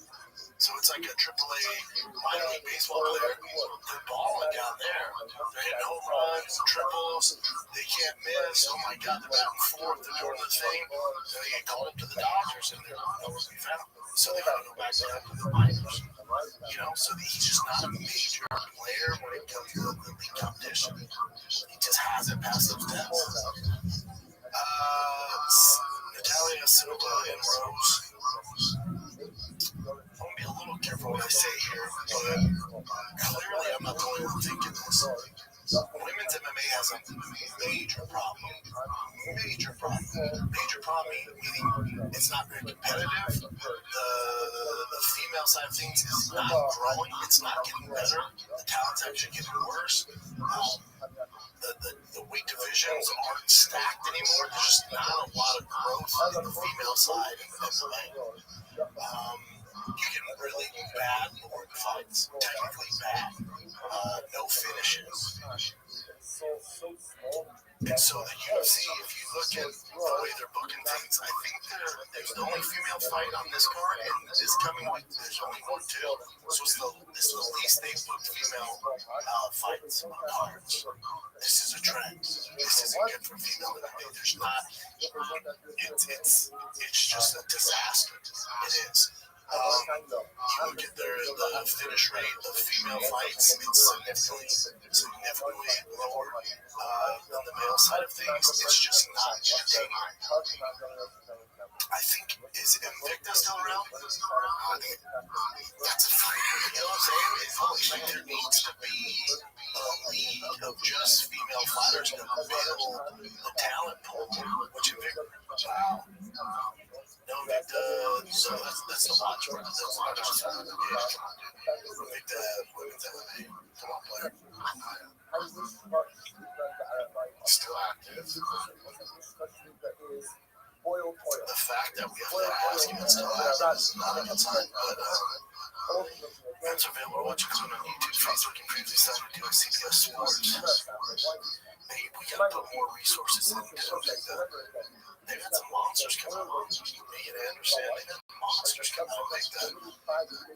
[SPEAKER 1] So it's like a AAA minor league baseball player. They're balling down there. They're hitting home runs, triples. They can't miss. Oh my God, they're batting fourth. They're doing the thing. Then they get called up to the Dodgers, and they're nowhere to be found. So they got to go back down to the minors. So he's just not a major player when it comes to the league competition. He just hasn't passed those tests. Natalia Silva and Rose. I'm going to be a little careful what I say here, but clearly I'm not the only one thinking this. Women's MMA has a major problem. Major problem meaning it's not very competitive. The female side of things is not growing. It's not getting better. The talent's actually getting worse. The weight divisions aren't stacked anymore. There's just not a lot of growth in the female side of MMA. You get really bad board fights, technically bad, no finishes. And so the UFC, if you look at the way they're booking things, I think there's the only female fight on this card, and this coming week there's only one too. So this is the least they've booked female fights on cards. This is a trend. This isn't good for female MMA. There's not. It's just a disaster. It is. You look at the finish rate of female fights, it's significantly lower than the male side of things. It's just not entertaining. I think, is Invicta still around? That's a fight. You know what I'm saying? Like there needs to be a league of just female fighters to build the talent pool, which Invicta, wow. No, so that's the watch for this. That's not just Invicta women's MMA. Come on, player. Still active. The fact that we have to ask you it's still active is not a good sign, but that's available to watch it on YouTube, Facebook, and previously signed to CBS Sports. Hey, we gotta put more resources into that. They've had some monsters come out. Me and Anderson, they've had monsters come out like that.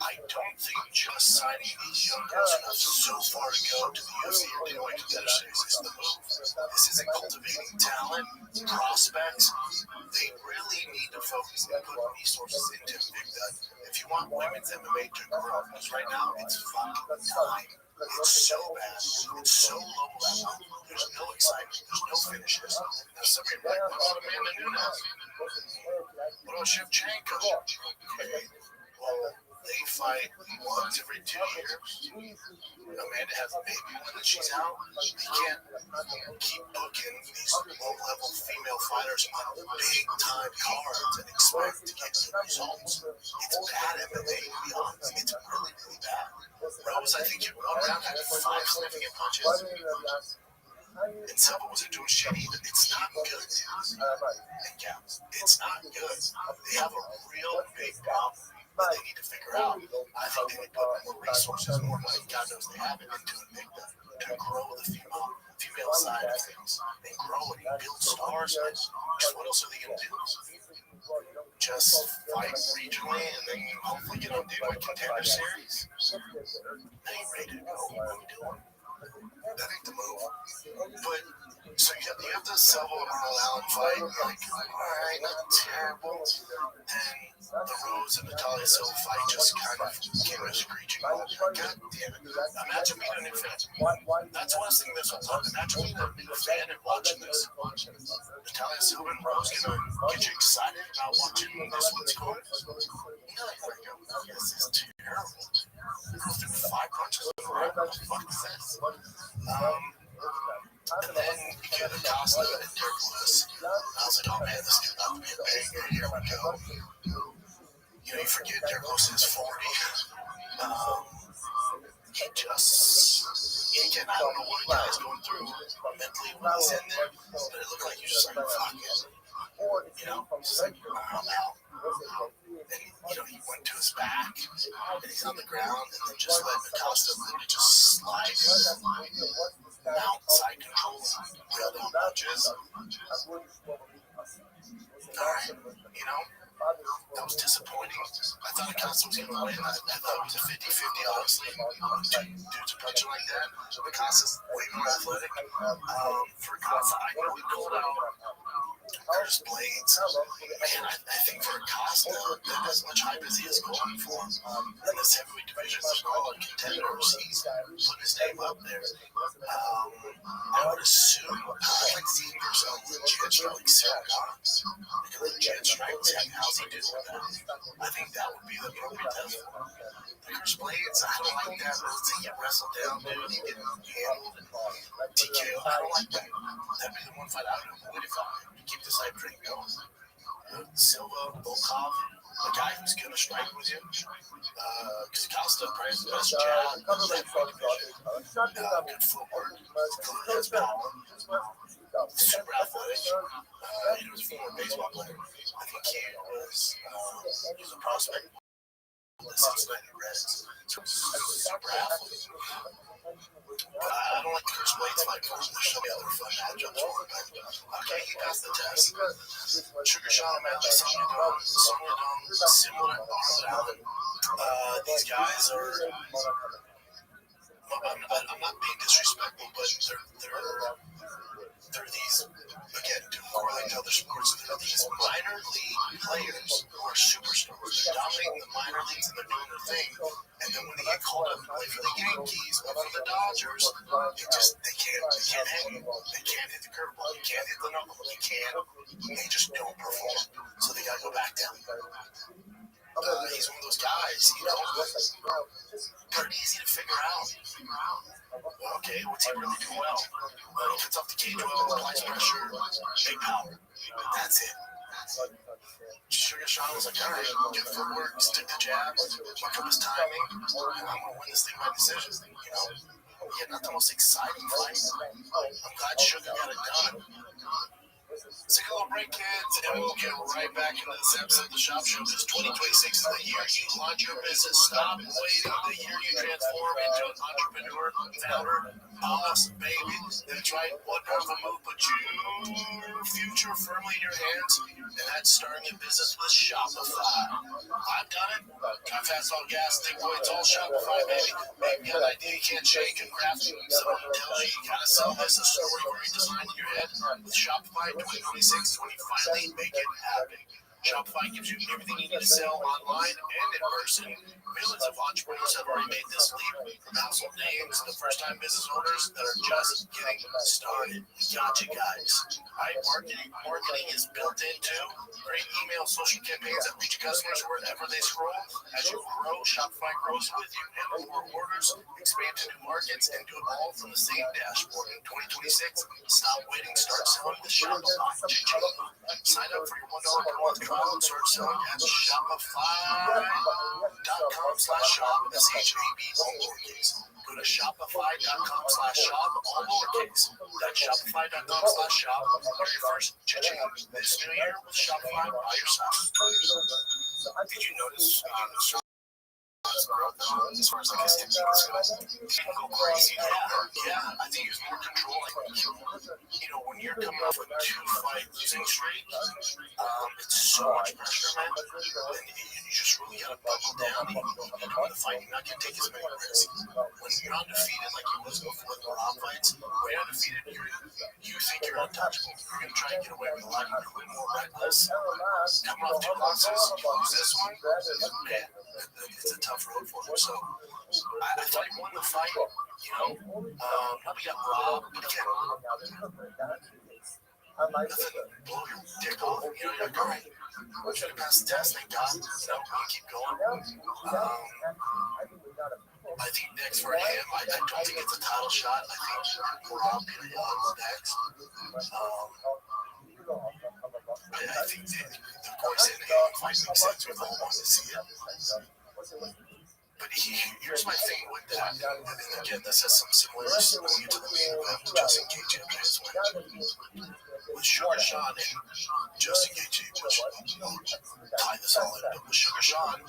[SPEAKER 1] I don't think just signing these young girls who have so far to go to the UFC or the White Contender Series is the move. This isn't cultivating talent, prospects. They really need to focus and put resources into Big That. If you want women's MMA to grow, because right now it's fucking time. It's so bad. It's so low level. There's no excitement. There's no finishes. Now, some people are like, what about Amanda Nunes? What about Shevchenko? Okay. Well, they fight once every 2 years. Amanda has a baby when she's out. You can't keep booking these low-level female fighters on big-time cards and expect to get good results. It's bad MMA, to be honest. It's really, really bad. Rose, I think, in one round had 5 significant punches. And Silva wasn't doing shit either. It's not good. And Caps, it's not good. They have a real big problem that they need to figure out. I think they need to put more resources, more money, God knows they have it, into it big to grow the female side of things and grow it and build stars. And what else are they going to do? Just fight regionally and then hopefully get on the White Contender Series? They ain't ready to go. What are we doing? That ain't the move. But so you have the Silva Earl Allen fight. Like, all right, not terrible. Then the Rose and Natalia Silva fight just kind of came as a screeching. God damn it! Imagine being a new fan. That's one thing that's up. Imagine being a new fan and watching this. Natalia Silva and Rose gonna get you excited about watching this one's going. This is terrible. Go through 5 punches in a row. What the fuck is this? And then you get Acosta and Derek Lewis. I was like, oh man, this could not be a banger. Here we go. You know, you forget Derek Lewis is 40. Again, I don't know what a guy's going through mentally when he's in there, but it looked like he was just like, fuck it. You know, he's just like, I'm out. And, you know, he went to his back, and he's on the ground, and then just let Acosta literally just slide mount side control, rail down punches. Alright, you know, that was disappointing. I thought Acosta was going to win. I thought it was a 50-50, honestly. Dudes are punching like that. Acosta's way more athletic. For Acosta, I know we called out Curtis Blades. Man, I think for Acosta, not as much hype as he is going for in this heavyweight division, there's all contenders. He's putting his name up there. I would assume I'd like to see him versus a legit strike like Sarah Cox. Like a legit strike tech. How's he doing with that? I think that would be the appropriate test. Curtis Blades, I don't like that. Let's say he wrestled down, dude. He get handled and TKO. I don't like that. That'd be the one fight I would avoid if I could keep this hype train going. Silva, Volkov, a guy who's going to strike with you. Because Costa probably has the best jab. Good footwork. Has power. Super athletic. He was a former baseball player. I think he was a prospect. The Cincinnati Reds. Super athlete. But I don't like the Curtis Blades fight because there's so many other fun matchups for him. But okay, he passed the test. Sugar Sean match, similar to Arnold Allen. These guys are. I'm not being disrespectful, but they're these, again, to correlate to other sports, they're these minor league players who are superstars. They're dominating the minor leagues and they're doing their thing. And then when they get called up to play for the Yankees or for the Dodgers, they can't hang. They can't hit the curveball. They can't hit the knuckle. They just don't perform. So they got to go back down. He's one of those guys, you know, pretty easy to figure out. Okay, what's he really doing well? He cuts off the cage well, applies pressure, big power. That's it. Sugar Sean was like, all right, get footwork, stick the jabs, work up his timing, and I'm going to win this thing by decision, you know? Yeah, not the most exciting fight. I'm glad Sugar got it done. Let's take a little break, kids, and we'll get right back into this episode of the Shop Show, because 2026 is the year you launch your business. Stop waiting. The year you transform into an entrepreneur, founder, Awesome, baby. That's right. One more of a move, but your future firmly in your hands, and that's starting a business with Shopify. I've done it. Got fast on gas, think boy, it's all Shopify, baby. Maybe you got an idea you can't shake and craft. Someone tells you gotta sell this, a story already designed in your head. With Shopify 2026 is when you finally make it happen. Shopify gives you everything you need to sell online and in person. Millions of entrepreneurs have already made this leap, from household names to first-time business owners that are just getting started. We got you guys. Right? Marketing is built into great email, social campaigns that reach customers wherever they scroll. As you grow, Shopify grows with you. Handle more orders, expand to new markets, and do it all from the same dashboard. In 2026, stop waiting. Start selling with Shopify. Sign up for your $1 per month trial and start selling at Shopify.com/shop. SHAP, all lowercase. Go to Shopify.com/shop, all lowercase. That's Shopify.com/shop. Here's your first cha-ching this new year with Shopify by your side. Did you notice as far as like his techniques go, go crazy? Yeah, I think he was more controlling. When you're coming off a 2-fight losing streak, it's so much pressure, man. And you just really gotta buckle down. You come to fight, you're not gonna take as many risks. When you're undefeated like you was before the Rob fights, when you're undefeated, you think you're untouchable. You're gonna try and get away with a lot. You're gonna be more reckless. Coming off 2 losses, you lose this one, man, it's a tough road for him. So I thought he won the fight. We got Rob, but again, nothing blow your dick off. You're like, all right, we're going to pass the test, thank God. We'll keep going. I think next for him, I don't think it's a title shot. I think Rob Young's next. I think the course in him fight makes sense. We've all wanted to see it. But here's my thing with that, and again, this has some similarities going into the main event with Justin Gaethje and his win. With Sugar Sean and Justin Gaethje, which will tie this all in, but with Sugar Sean,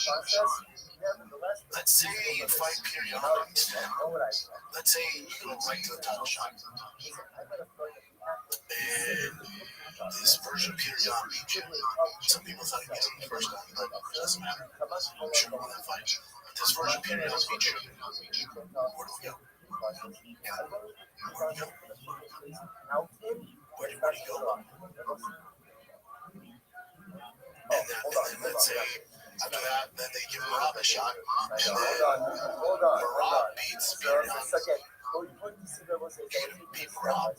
[SPEAKER 1] let's say you fight periodically instead. Let's say you go right to the title shot. And this version of Peter Yan beat you. Some people thought he beat him the first time, but it doesn't matter. I'm sure we'll win that fight. But this version of Peter Yan beat you. Where do we go? Where do we go? Where do you go? And then let's say after that, then they give Rob a shot. And then Rob beats Peter Yan. Beat Rob.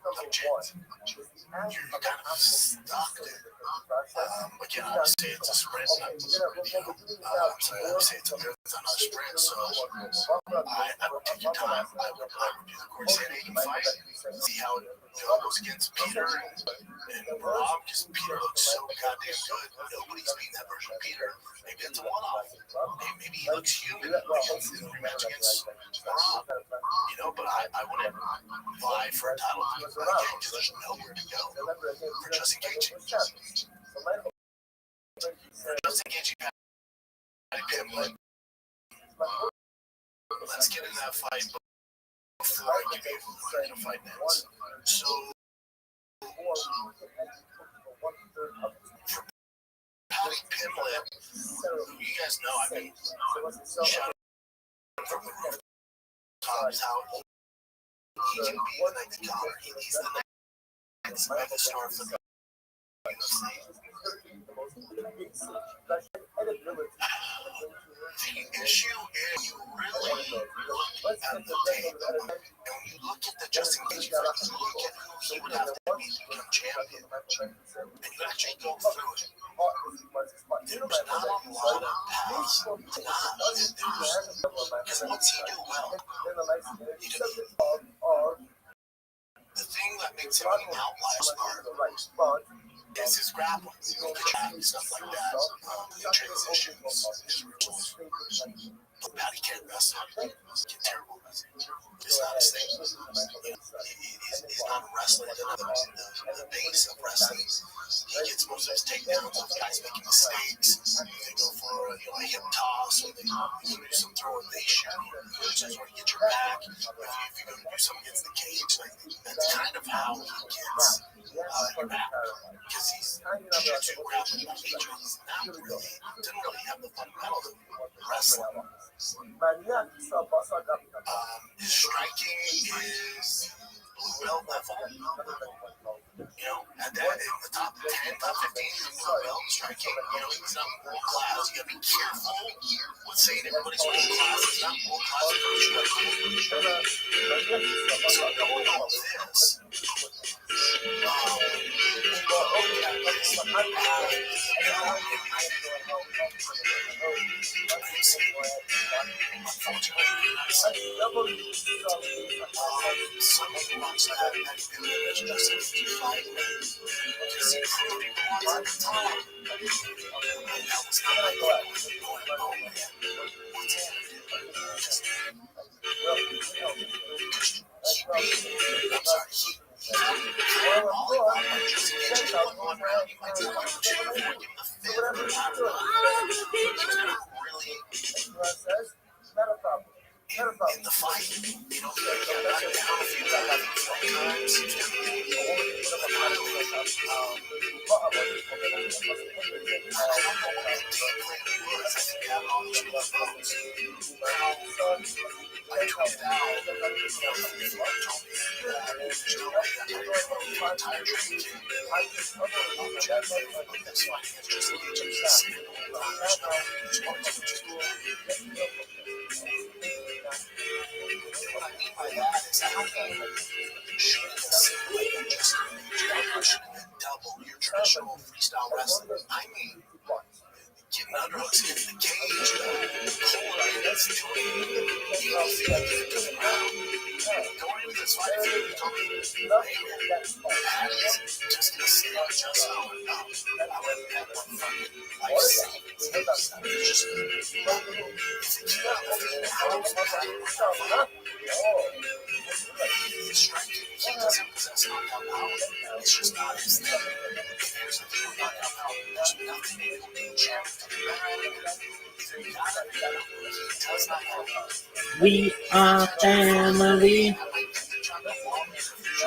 [SPEAKER 1] No chance. You're kind of stuck there. Again, obviously it's a sprint. I'm sorry, obviously it's a marathon, not a sprint. So I would take your time. I would do the Corsair fight. See how it goes against Peter and Rob, because Peter looks so goddamn good. Nobody's beating that version of Peter. Maybe it's a one-off. Maybe he looks human against the rematch against Rob. But I wouldn't vie for a title again because there's nowhere to go for Justin Gaethje. Justin Gaethje, let's get in that fight before I give you a fight next. So, for Paddy Pimblett, who you guys know, shout out from the rooftops how he can be the next Conor. He's the next mega star for the UFC. The issue is you really look at the tape, and when you look at the Justin Gaethje fight, you look at who he would have to be to become champion, and you actually go through it. There's not a lot of paths to not. Because what's he do well? The thing that makes him an outlier is is his grappling, stuff like that. Transitions, his rituals. Patty can't wrestle. Terrible wrestling. It's not his thing. He's not a wrestler. The base of wrestling. He gets most of his takedowns of guys making mistakes. They go for a hip toss, or they do some throwing, they shoot you, which is where you get your back. If you're going to do something against the cage, that's kind of how he gets your back. Because he's jiu-jitsu grappling by nature. He's not really, doesn't really have the fundamentals of wrestling. His striking is blue belt level. At that, in the top 10, top 15, blue belt striking. He's not world class. You gotta be careful with saying everybody's world class. He's not world class approach striking. So going on with this, some people watch that and it's just a fight because he proved he was at the time. And that was not like going, oh man, what's happening? Just in the fight, he got knocked down a few times. I tweeted what I mean by that is I don't mean shooting a simulator just double your traditional freestyle wrestling. I mean getting underhooks into the cage, pulling that's doing anything to get to the ground. Going into this fight, if you told me, hey man, that is just gonna sit on just I wouldn't have one fucking life savings. It's just if it came out of the feet, how does that he's striking. He doesn't possess knockout power. It's just not his thing. There's a deal knockout power. There's nothing able to do champ to be better at it. Either you got it or he does not have it.
[SPEAKER 2] We are family.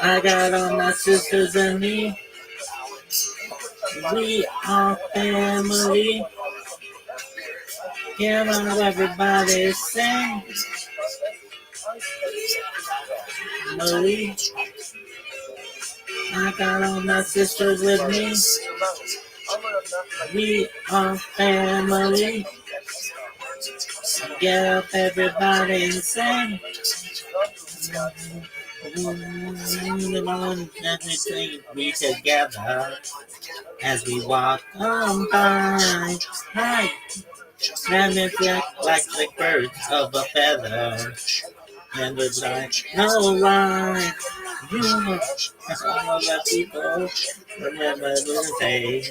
[SPEAKER 2] I got all my sisters and me. We are family. Hear how everybody sing. Family. I got all my sisters with me. We are family. Get up, everybody, and sing. We together as we walk on by. Hi, and it's like the birds of a feather. And it's like no lie. You know, all the people remember the day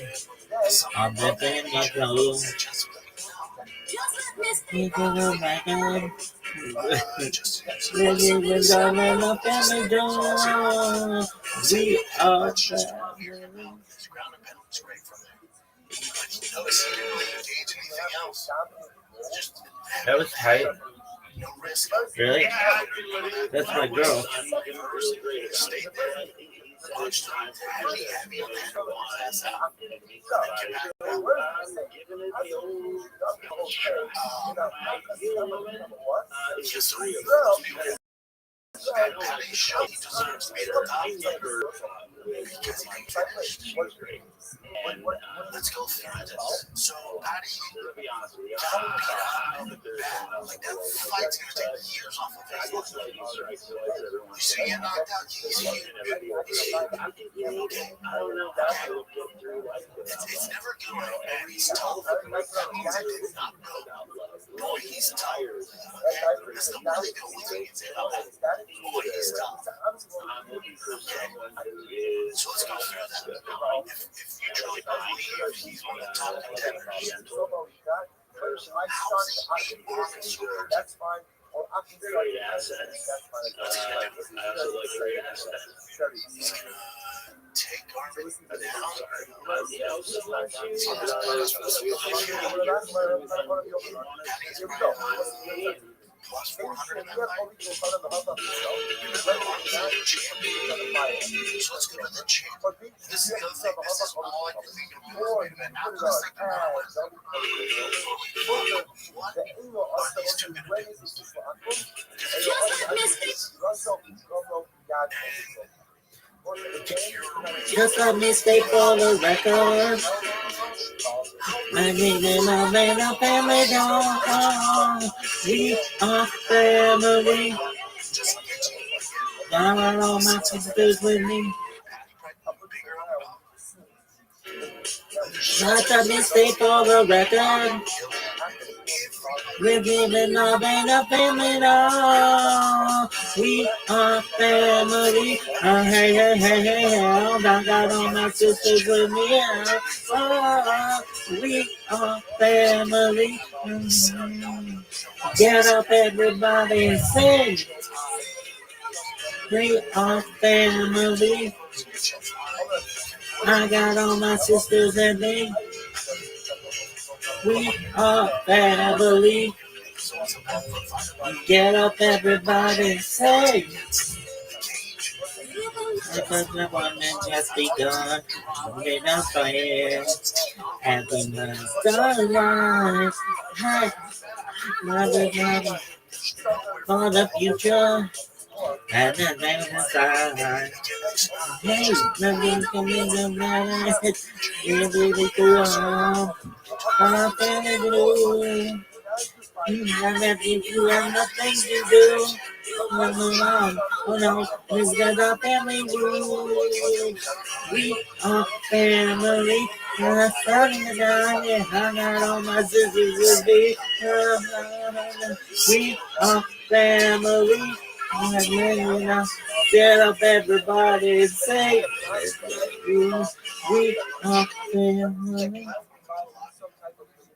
[SPEAKER 2] of the family clothes. People go back on. We're gonna the family door. We are family. That was tight. Really? That's my girl.
[SPEAKER 1] Let's go through it. So, Patty got beat up like that fight's gonna take years off of his life. You see, you knocked out He's it's never good, man. He's tough. That means it did not go. Boy, he's tough. That's the only thing you can say about that. Boy, he's tough. So let's go through that. If you truly believe he's one of the top contenders, how is he arming score?
[SPEAKER 3] That's fine. Or I can
[SPEAKER 5] Great asset.
[SPEAKER 1] What's he gonna do?
[SPEAKER 5] Absolutely great asset.
[SPEAKER 1] He's gonna take Garmin down.
[SPEAKER 5] You know, so much.
[SPEAKER 1] He's gonna plus 400 in that fight. So let's go to the champ. And this is the other thing. This is all I can think of. Wait a minute. Now let's think about what are these two gonna do?
[SPEAKER 2] Just let me stay for the record. I need my man, a family dog. We are family. Got all my sisters with me. Just let me stay for the record. We're giving our man a family dog. We are family. Hey, hey, hey, hey, hey. I got all my sisters with me. Oh, we are family. Get up, everybody, and sing. We are family. I got all my sisters and me. We are family. Get up, everybody, and sing. Because the one that just begun, moving on fire, happy month, hi, mother, for the future, and the downside. Hey, nothing coming to mind, it's really cool, I'm feeling blue. I left you have nothing to do. Oh no, we've got a family room. We are family. I'm starting to die. Yeah, I got all my sisters with me. We are family. Get up, everybody, and say, we are family.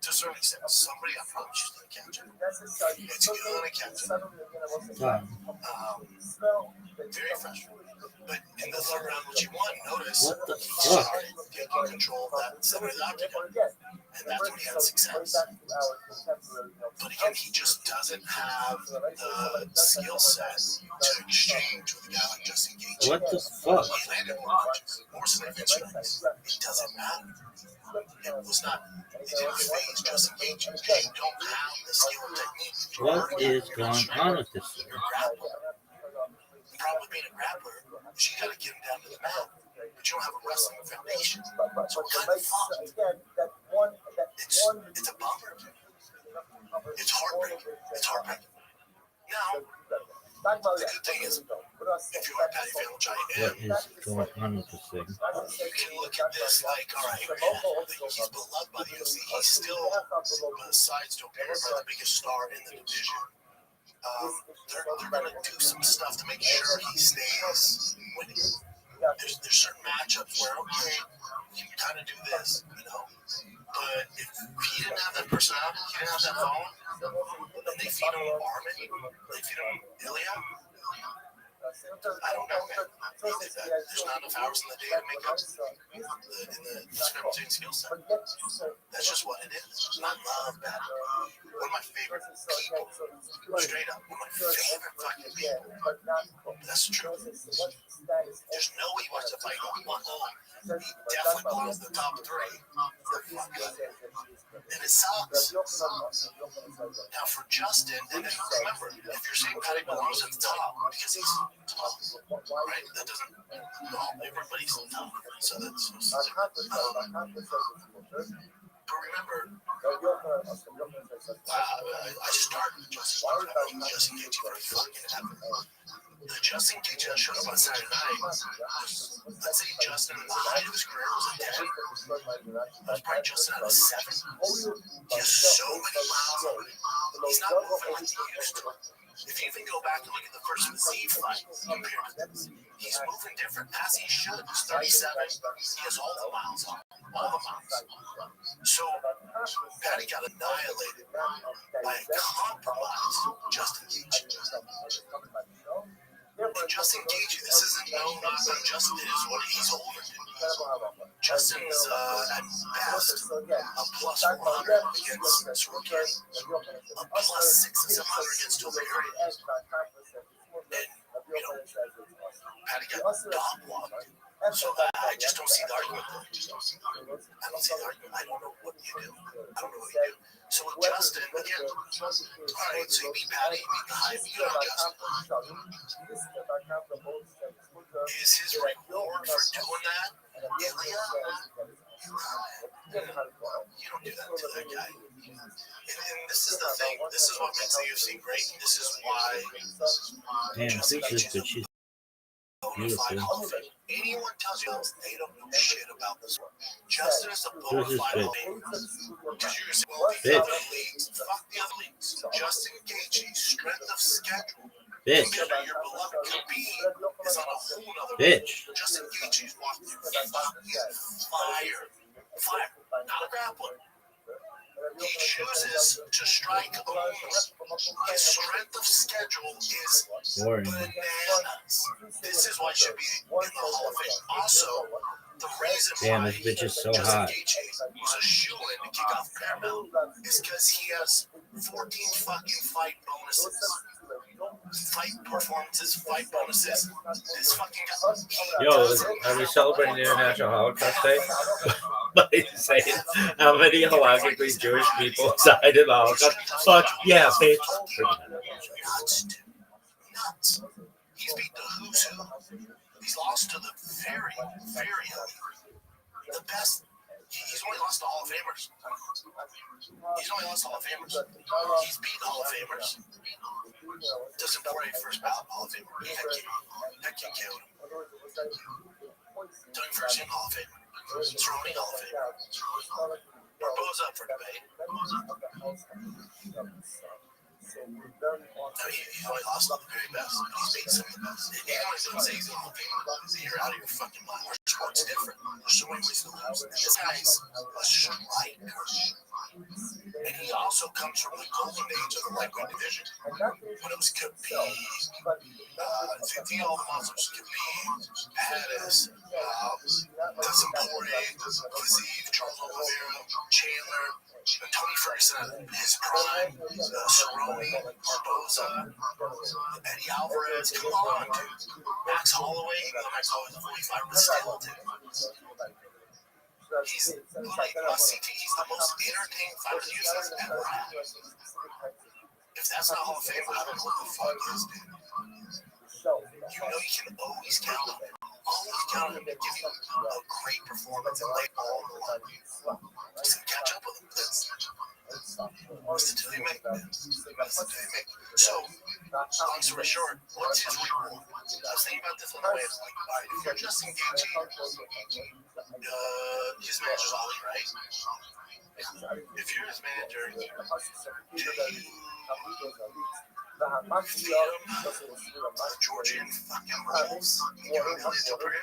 [SPEAKER 1] To a certain extent, somebody approached the counter. It's a good on a counter. Very frustrating. But in the third round, what you want, notice
[SPEAKER 2] What the
[SPEAKER 1] he
[SPEAKER 2] fuck?
[SPEAKER 1] started taking control of that center of the octagon. And that's when he had success. But again, he just doesn't have the skill set to exchange with a guy like Justin Gaethje.
[SPEAKER 2] What the fuck?
[SPEAKER 1] He landed more punches, more submissions. It doesn't matter. It was not. It didn't phase Justin Gaethje because you don't have the skill and technique.
[SPEAKER 2] What is going on with this?
[SPEAKER 1] You're a grappler. The problem with being a grappler is you got to get him down to the mat, but you don't have a wrestling foundation. So kind of fucked. It's a bummer. It's heartbreaking. It's heartbreaking. Now, the good thing is, if you are a Patty Fail giant,
[SPEAKER 2] What is going on with this thing?
[SPEAKER 1] you can look at this like, all right, he's beloved by the UFC. He's still, besides Joe Perry, the biggest star in the division. They're going to do some stuff to make sure he stays winning. There's certain matchups where, okay, you can kind of do this, you know. But if he didn't have that personality, he didn't have that phone, and they feed him Armin, they feed him Ilya, I don't know, man. There's not enough hours in the day to make up in the discrepancy in skill set. That's just what it is. And I love that. One of my favorite people, straight up, one of my favorite fucking people. That's the truth. There's no way he wants to fight only one goal. He definitely belongs in the top three. And it sucks. Now for Justin, and then remember, if you're saying Patty belongs at the top, because he's top, right? That doesn't, no, everybody's top. So that's, but remember, I started Justin Gaethje for fucking ever. The Justin Gaethje that showed up on Saturday night was, let's say Justin, in the height of his career, was a 10. was probably Justin at a 7. He has so many miles on him. He's not moving like he used to. If you even go back and look at the first Z fight compared to this, he's moving different as he should. He's 37. He has all the miles on him. All the miles. So, Patty got annihilated by a compromised Justin Gaethje. And Justin Gaethje, this isn't no knock on Justin. It is what he's older than. Justin's at best a plus 100 against Sorokin, a plus 600 against Toledo. And, Patty got dog walked. So I just don't see the argument there. I don't see the argument. I don't know what you do. I don't know what you do. So with Justin, again, all right, so you beat Patty, you beat the hype, you got Justin. Is his reward for doing that Ilya? You don't do that to that guy. And this is the thing. This is what makes the UFC great. This is why Justin Gaethje beautiful. Anyone tells you they don't know shit about this one. Justin is a bona fide favorite. Because you're saying, well, these other leagues, fuck the other leagues. Justin Gaethje, strength of schedule. Compared to your beloved Khabib is on a whole nother level. Justin Gaethje's walked through fire. Fire. Not a grappler. He chooses to strike only. His strength of schedule is bananas. This is why he should be in the Hall of Fame. Also, the reason why
[SPEAKER 2] this bitch is so
[SPEAKER 1] Justin
[SPEAKER 2] hot.
[SPEAKER 1] Gaethje was a shoo-in to kick off Paramount is because he has 14 fucking fight bonuses. Fight performances, fight bonuses. This fucking guy.
[SPEAKER 2] Yo, are we celebrating International Holocaust Day? By saying how many halachically Jewish people died in the Holocaust? Fuck yeah, bitch.
[SPEAKER 1] Nuts, dude. Nuts. He's beat the who's who. He's lost to the very, very the best. He's only lost to Hall of Famers. He's only lost to Hall of Famers. He's beat Hall of Famers. Doesn't play first ballot Hall of Famer. That kid killed him. Doing first in Hall of Famer. Surrounding Hall of Famer. Barboza up for debate. He's only lost to the very best. He's beat some of the best. Anyone who doesn't say he's in Hall of Fame, you're out of your fucking mind. Our sport's different. There's so many ways to lose. And this guy's a striker. And he also comes from the golden age of the lightweight division. When it was Khabib, all the monsters, Khabib, Pettis, Dustin Poirier, Khabib, Charles Oliveira, Chandler, Tony Ferguson at his prime, Cerrone, Barboza, Eddie Alvarez. Come on, dude. Max Holloway, even though Max Holloway's a 45, but still, dude. He's like must-see. He's the most entertaining fighter the UFC has ever had. If that's not Hall of Fame, I don't know what the fuck is, dude. You know you can always count on him. Always count on him to give you a great performance and lay all on the line. Just catch up with him. What's the deal you make, man? What's the deal you make? So, long story short, what's his reward? I was thinking about this on the way. I was like, all right, if you're Justin Gaethje, his manager's Ali, right? If you're his manager, do you feed him Georgian fucking rolls? You know, millions per year.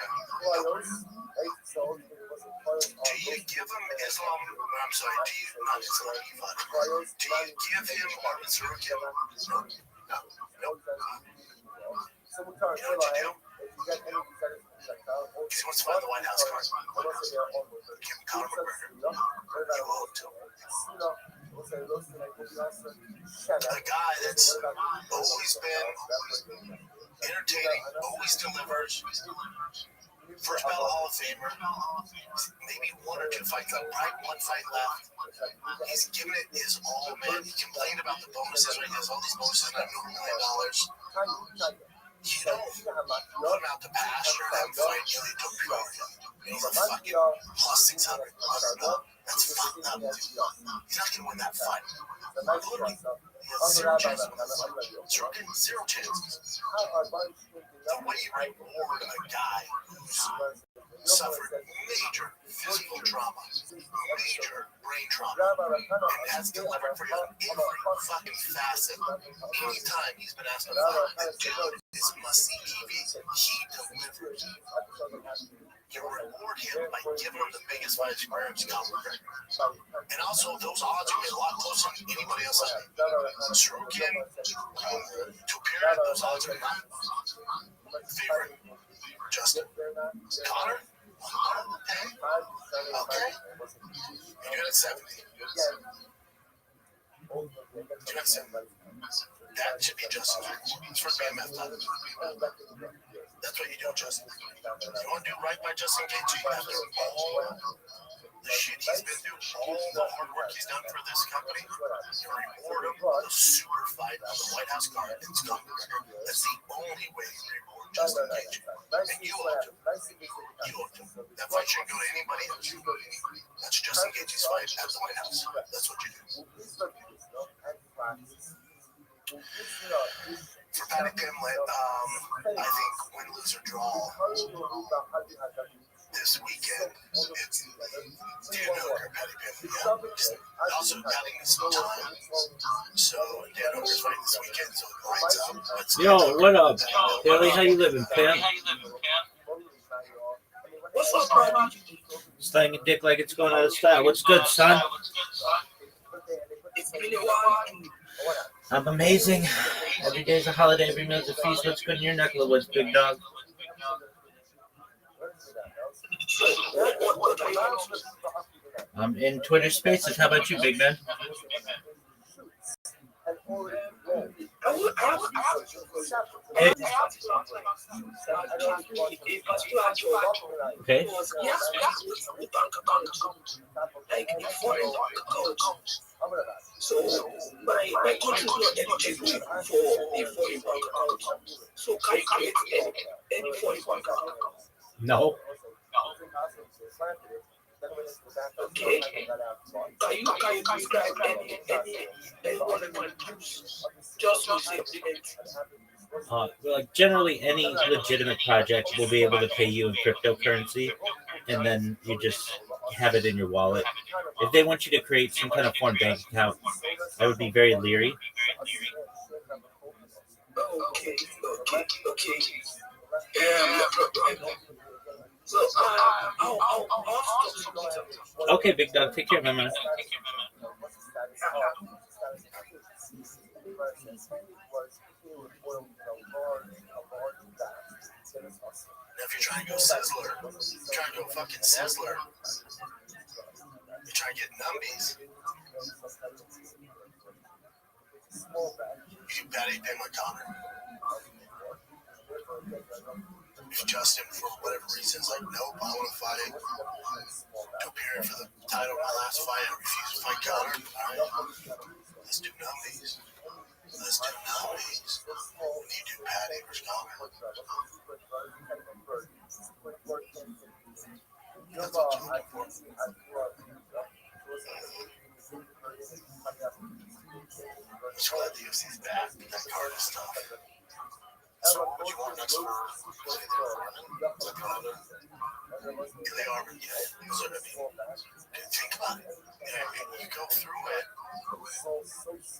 [SPEAKER 1] Do you give him Islam? I'm sorry, not Islam. Do you give him Marvin Sorokin? No. You know what you do? Because he wants to find the White House card. Give him Conor McGregor. You owe it to him. A guy that's always been entertaining, always delivers. First ballot Hall of Famer, maybe one or two fights left, probably one fight left. He's given it his all, man. He complained about the bonuses, right? He has all these bonuses, $9 million. You don't put him out to pasture and fight Ilya Topuria. He's a fucking plus 600. That's fucked up. He's not going to win that fight. Literally, he has zero chances. Zero chances. The way you reward a guy who's suffered major physical trauma, major brain trauma, and has delivered for him every fucking facet. Anytime he's been asked to fight, the dude is must-see TV. He delivers. You reward him by giving him the biggest fight squares covered. And also, those odds are a lot closer than anybody else. Sorokin, Topuria, those odds are not favorite. Justin, Connor, okay. You're doing it 70. You're at 70. That should be Justin. It's for BMF time. That's what you do, Justin. You want to do right by Justin Gaethje, you have to all the shit he's been through, all the hard work he's done for this company, you reward him with a super fight on the White House card. It's coming. That's the only way you reward Justin Gaethje. And you owe him. You owe him. That fight shouldn't go to anybody else. That's Justin Gaethje's fight at the White House. That's what you do. For Paddy Pimblett, I think win, lose, or draw this weekend, it's Dan Hooker, Paddy Pimblett. Yeah. Also, Paddy needs some time. So, Dan Hooker's fighting this weekend, so it lines up.
[SPEAKER 2] Yo, what up? Billy, how you living, pimp?
[SPEAKER 5] What's up, bro?
[SPEAKER 2] Slaying a dick like it's going out of style. What's good, son?
[SPEAKER 5] It's been a while.
[SPEAKER 2] I'm amazing. Every day's a holiday, every meal's a feast. What's good in your neck of the woods, big dog?
[SPEAKER 5] What are you?
[SPEAKER 2] I'm in Twitter Spaces. How about you, big man? Hey. Okay.
[SPEAKER 5] So my country is not eligible for a foreign bank account. So can you create any foreign bank account?
[SPEAKER 2] No.
[SPEAKER 5] Okay. Can you describe any one of my use just to say
[SPEAKER 2] Like generally, any legitimate project will be able to pay you in cryptocurrency, and then you just have it in your wallet. If they want you to create some kind of foreign bank account, I would be very leery.
[SPEAKER 5] Okay. So I'll
[SPEAKER 2] Okay, big dog, take care, my man.
[SPEAKER 1] If you're trying to go Sizzler, you're trying to go fucking Sizzler, you're trying to get numbies. You Patty Pimblett Connor. If Justin, for whatever reasons, like, nope, I want to fight Topuria for the title of my last fight, I refuse to fight Connor. Alright, let's do numbies. When you do Patty versus Connor. That's what you're looking for. I'm just glad the UFC's back. That card is tough. So what you want next for Ilya Armin? Yeah. So, I mean, think about it. Yeah, you go through it.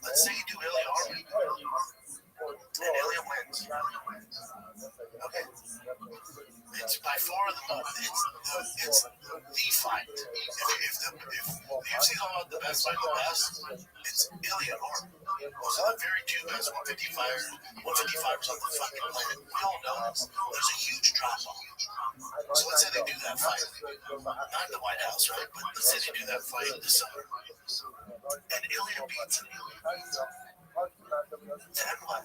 [SPEAKER 1] Let's say you do Ilya Armin and Ilya wins. Okay. It's by far it's the fight. If the UFC's all about the best fight, it's Ilya Armin. Those are the very two best 155ers on the fucking planet. We all know this. There's a huge drop off. So let's say they do that fight. Not in the White House, right? But let's say they do that fight in December. And Ilya beats him. Then what?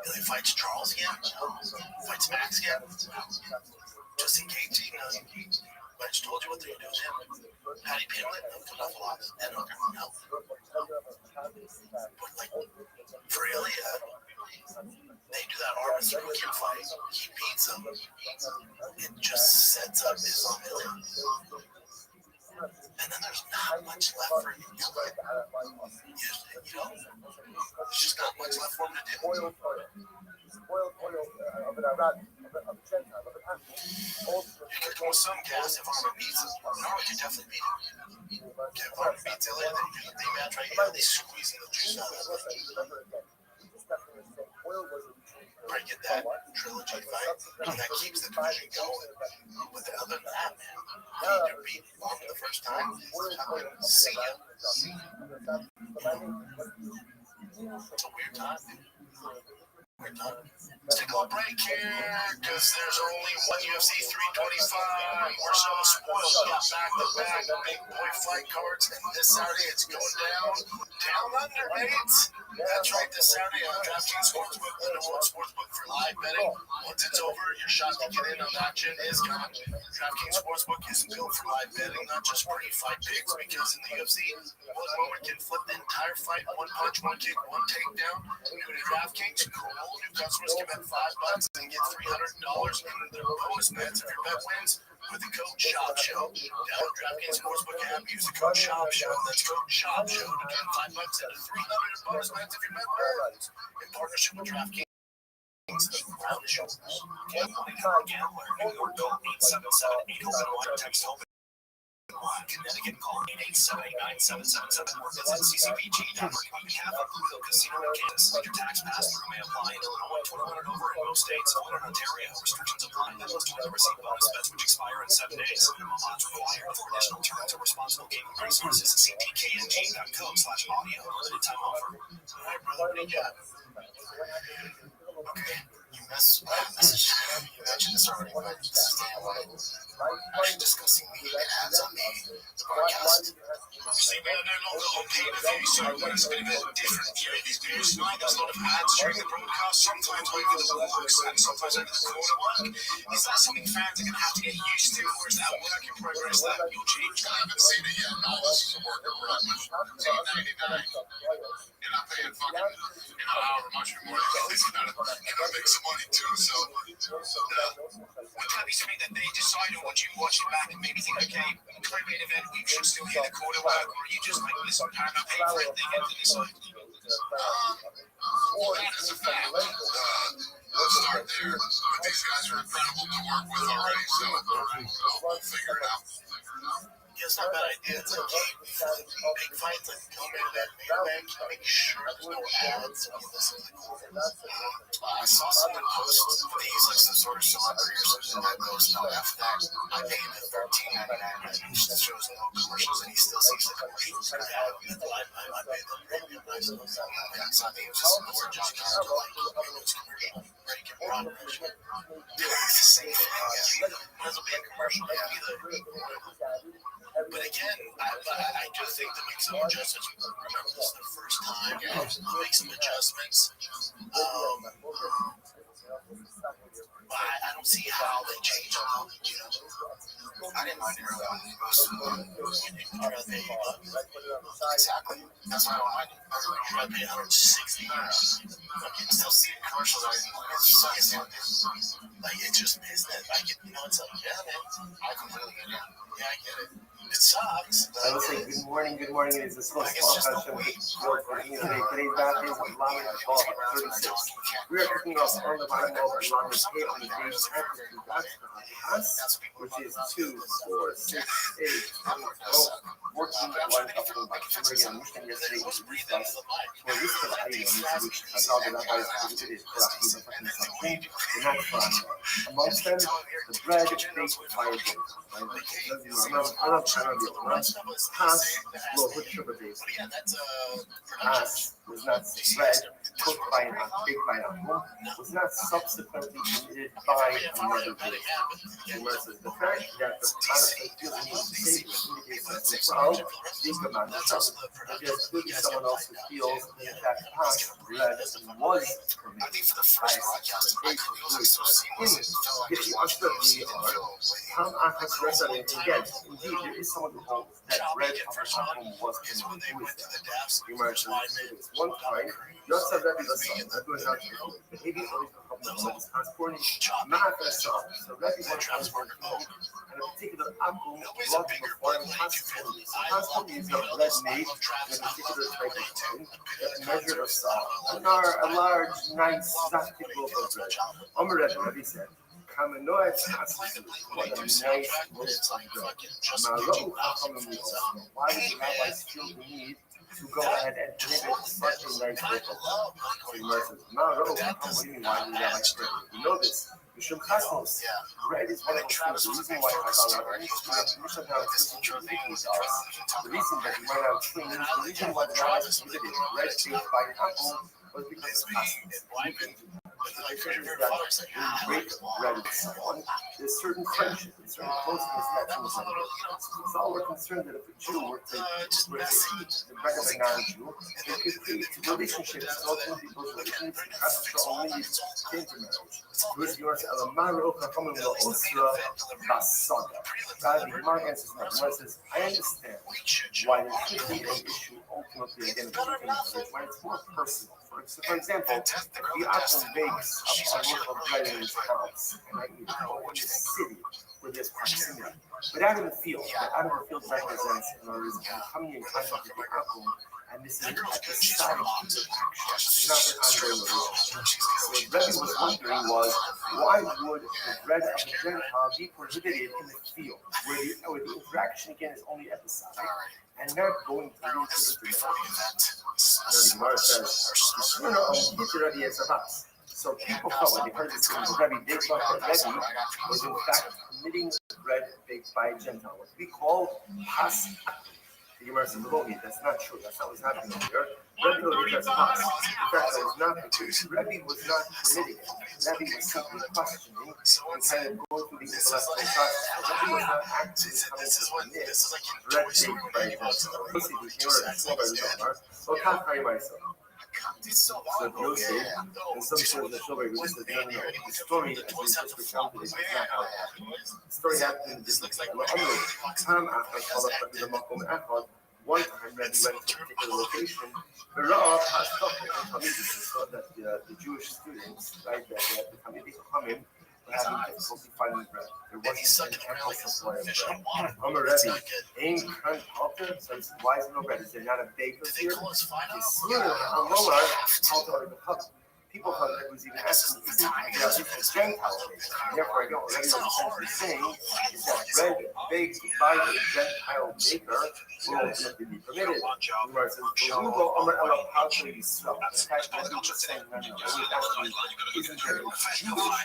[SPEAKER 1] Ilya fights Charles again? Fights Max again? Justin Gaethje? No. I just told you what they're going to do with him. Paddy Pimblett? No, come off a lot. And Hooker? No. But, like, for Ilya, they do that Armin Sorokin fight. He beats him. It just sets up his own Ilya. And then there's not much left for him to do. You know? There's just not much left for him to do. some gas if Armin beats him. Armin could definitely beat him. Okay, if Armin beats Ilya, then they match right here. They squeeze the juice out of it. Right, get that trilogy fight. That keeps the division going. But other than that, man, you beat Armin the first time. See ya. It's a weird time, dude. Weird time. Let's take a little break here, because there's only one UFC 325. We're so spoiled. We got back-to-back big boy fight cards, and this Saturday it's going down under, mate. That's right, this Saturday on DraftKings Sportsbook, the number one sportsbook for live betting. Once it's over, your shot to get in on action is gone. DraftKings Sportsbook isn't built for live betting, not just for fight picks, because in the UFC, one moment can flip the entire fight. One punch, one kick, one takedown. New to DraftKings, cool. New customers can bet $5 and get $300 in their bonus bets if your bet wins with the code SHOPSHOW. Download DraftKings Sportsbook app, use the code SHOPSHOW. That's code SHOPSHOW to get $5 into $300 in bonus bets if your bet wins. In partnership with DraftKings. The crown is yours. Gambler, New York, call 877-801. Text HOPE. Connecticut, call 887-897-7777 or visit ccpg.org on behalf of Blue Hill Casino in Kansas. Your tax pass-through may apply in Illinois, 21 and over in most states, or in Ontario. Restrictions apply. Members do not receive bonus bets which expire in 7 days. Minimum odds required. For additional terms and responsible gaming resources, see pkng.co/audio. Limited time offer. All right, brother, what do you got? Okay. You mentioned this already, but this is damn right. Actually discussing media ads on the broadcast. See, man, they're no longer pay-per-view, so it's been a bit different viewing these days. There's a lot of ads during the broadcast, sometimes over the blocks and sometimes over the corner work. Is that something fans are going to have to get used to, or is that a work in progress that will change? I haven't seen it yet. No, this is a work in progress. $10.99. You're not paying fucking, however much more. It's gonna make some money too, so. Would that be something that they decide, or would you watch it back and maybe think, okay, main event, we should still hear the quarter work, or are you just like, listen, I'm not paying for it, they get to decide? That is a fact. Let's start there. But these guys are incredible to work with already, so we'll figure it out. Yeah, it's not a bad idea. It's like, big fights, like, come in that main event, make sure there's no ads when you listen to the quarter. I saw someone post that they use like some sort of celebrity or something that goes, no, after that, I paid him $13.99 and he shows no commercials and he still sees the commercials. I paid them premium price. So I think it was just more just kind of like, it's commercial, break it, run, it's the same thing. It doesn't be a commercial, either. But again, I do think to make some adjustments. Remember, this is the first time. Make some adjustments. I don't see how they change on them, I didn't mind it early on. Exactly. That's why I don't mind it. I paid $160. I can still see the commercials. Like, it just is that. It's like, yeah, man. I completely get it. Yeah, I get it. It sucks.
[SPEAKER 3] I would say good morning. It is a small session. Today's back is Lama 36. We are picking up on the bottom of Lama's tail on the day's which is 2, 4, 6, 8, 7, 12, 14, 1 couple of bucks. Remember again, Michigan yesterday was discussed. Well, this is the item which I saw that I was visited for something. They're not fun. Amongst them, the bread, baked fireballs. I love kind of the Haas, low with sugar base. Haas was not bread cooked by an baked by a home, was not subsequently committed by another base. The fact that the product feels need to say indicates that well, think about yourself. There's clearly someone else who feels that Haas bread was permitted by a if you ask the VR, Tom Akas wrestling again, indeed, there is someone who holds that bread of her home was permitted who is that. Emergence one time, you also have Rabbi that goes out to behaving only for a couple of months, transporting manifest songs. So Rabbi was transported and a particular apple brought before him transporting. So transporting is not lead made in a particular type of tone, that measure of salt. A large, nice, soft loaf of bread. Rabbi said, Kamanoah Tzatzu. What a nice list of bread. Ma'aro'u Chachamim Li'osno. Why would the rabbis feel the need to go ahead and prohibit such a nice loaf of bread? So the Gemara says, Ma'aro'u Chachamim, what do you mean, why would the rabbis prohibit it? We know this. Mishum Chasnos. Bread is one of those things. The reason why Chazal are Mishnah now is the reason that we might have twins, the reason why the rabbis prohibited bread baked by an apple was because of Chasnos. They figured that when you break bread with someone, there's certain friendship, there's certain closeness that comes out of it. So all we're concerned that if a Jew were to eat the bread of a non-Jew, they could create relationships, ultimately those relationships, and Chasnos only lead to intermarriage. Whereas you are to Elamaro, Chachamim La'osra, Basaga. Rather, the Gemara answers that. The Gemara says, I understand why there should be an issue ultimately, again, when it's more personal. For example, the Atom bakes a loaf of bread in his house, and I eat it in the city where there's proximity. But out in the field, represents, in other words, coming in contact with the Atom, and this is an episodic piece of action. It's not an ongoing relationship. So what Rabbi was wondering was, why would the bread of a Gentile be prohibited in the field, where the interaction, again, is only episodic, and not going to lead to intermarriage? The Gemara says, so people felt when they heard this from Rabbi, they thought that Rabbi was in fact permitting bread baked by a Gentile. What we call pas. The Gemara says, that's not true. That's not what's happening here. Rabbi was just pas. In fact, that was not true. Rabbi was not permitting it. Rabbi was simply questioning and kind of going through the intellectual process. Rabbi was not actually coming to permit bread baked by a Gentile. Basically, he ordered so can't carry myself. So Yosef, and some sort of the story, we just said, no. The story, as we just recounted, is not how it happened. The story happened in this like, one time Rabbi went to a particular location, the Jewish students, right, the community come in, were having difficulty finding bread. There wasn't an ample supply of bread. Rabbi, ain't can't help it. So why is there no bread? Is there not a baker here? People thought that was even asking, is it a Gentile baker? Therefore, I don't. Rabbi was essentially saying is that bread baked by a Gentile baker will ultimately be permitted. The Gemara says, how should we smell? In fact, Rabbi was saying, no. Rabbi was asking, isn't there a Jewish baker?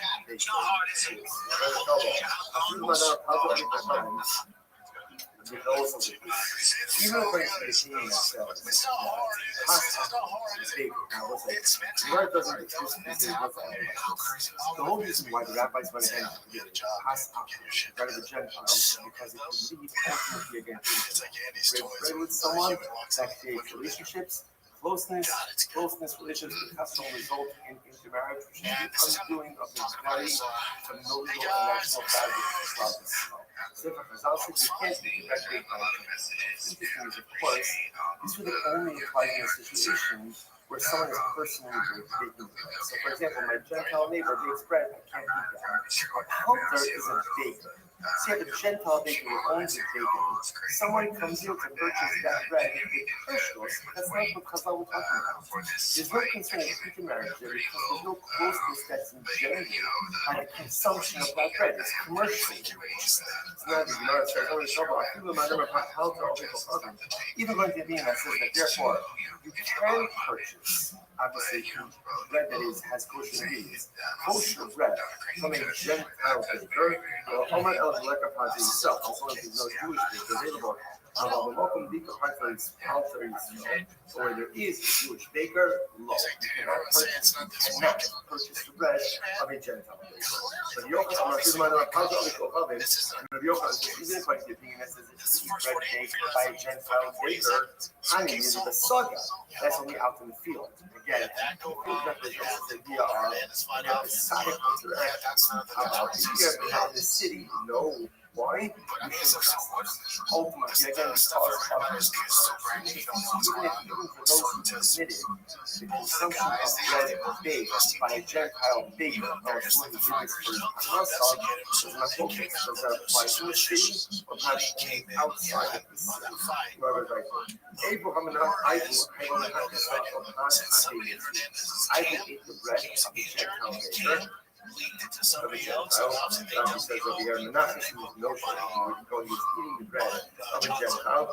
[SPEAKER 3] Even according to the opinion ourselves, the word doesn't exclusively the whole reason why the rabbis went ahead and did it, bread of the Gentiles, because it could lead ultimately against bread with someone that creates relationships, closeness, relationships with custom result in intermarriage, which is the undoing of the very familial and national fabric of Islam. So for Chazal said you can't be directly interesting is, of course, these were the only applying in a situation where someone is personally baking bread. So for example, my Gentile neighbor bakes bread, I can't eat that. A helper is a baker. So you have a Gentile baker who owns a bakery. Someone comes in to purchase that bread and they purchase. That's not what Chazal was talking about. There's no concern with intermarriage there because there's no closeness that's engendered by the consumption of that bread. It's commercial. It's not the Gemara says, even going to be that says that therefore you can purchase obviously bread that has kosher ingredients. Kosher bread from a Gentile baker or Omer El Lekapad himself, as long as there's no Jewish baker available. So where there is a Jewish baker, you cannot purchase the bread of a Gentile baker. So the Yochel is even according to the opinion that says it's bread baked by a Gentile baker, honey is the saga. That's only out in the field. Again, the field represents the idea of an episodic interaction. About here in the city, no. Why? Ultimately, again, because of this, even for those who committed the consumption of bread baked by a Gentile baker, or someone who did this for Rothschild, does not focus. Does that apply to the city or perhaps only outside of the city? Abraham and I will eat the bread of a Gentile baker. of a Gentile. Rabbi says over here, Menachem is no shame. He was eating the bread of a Gentile,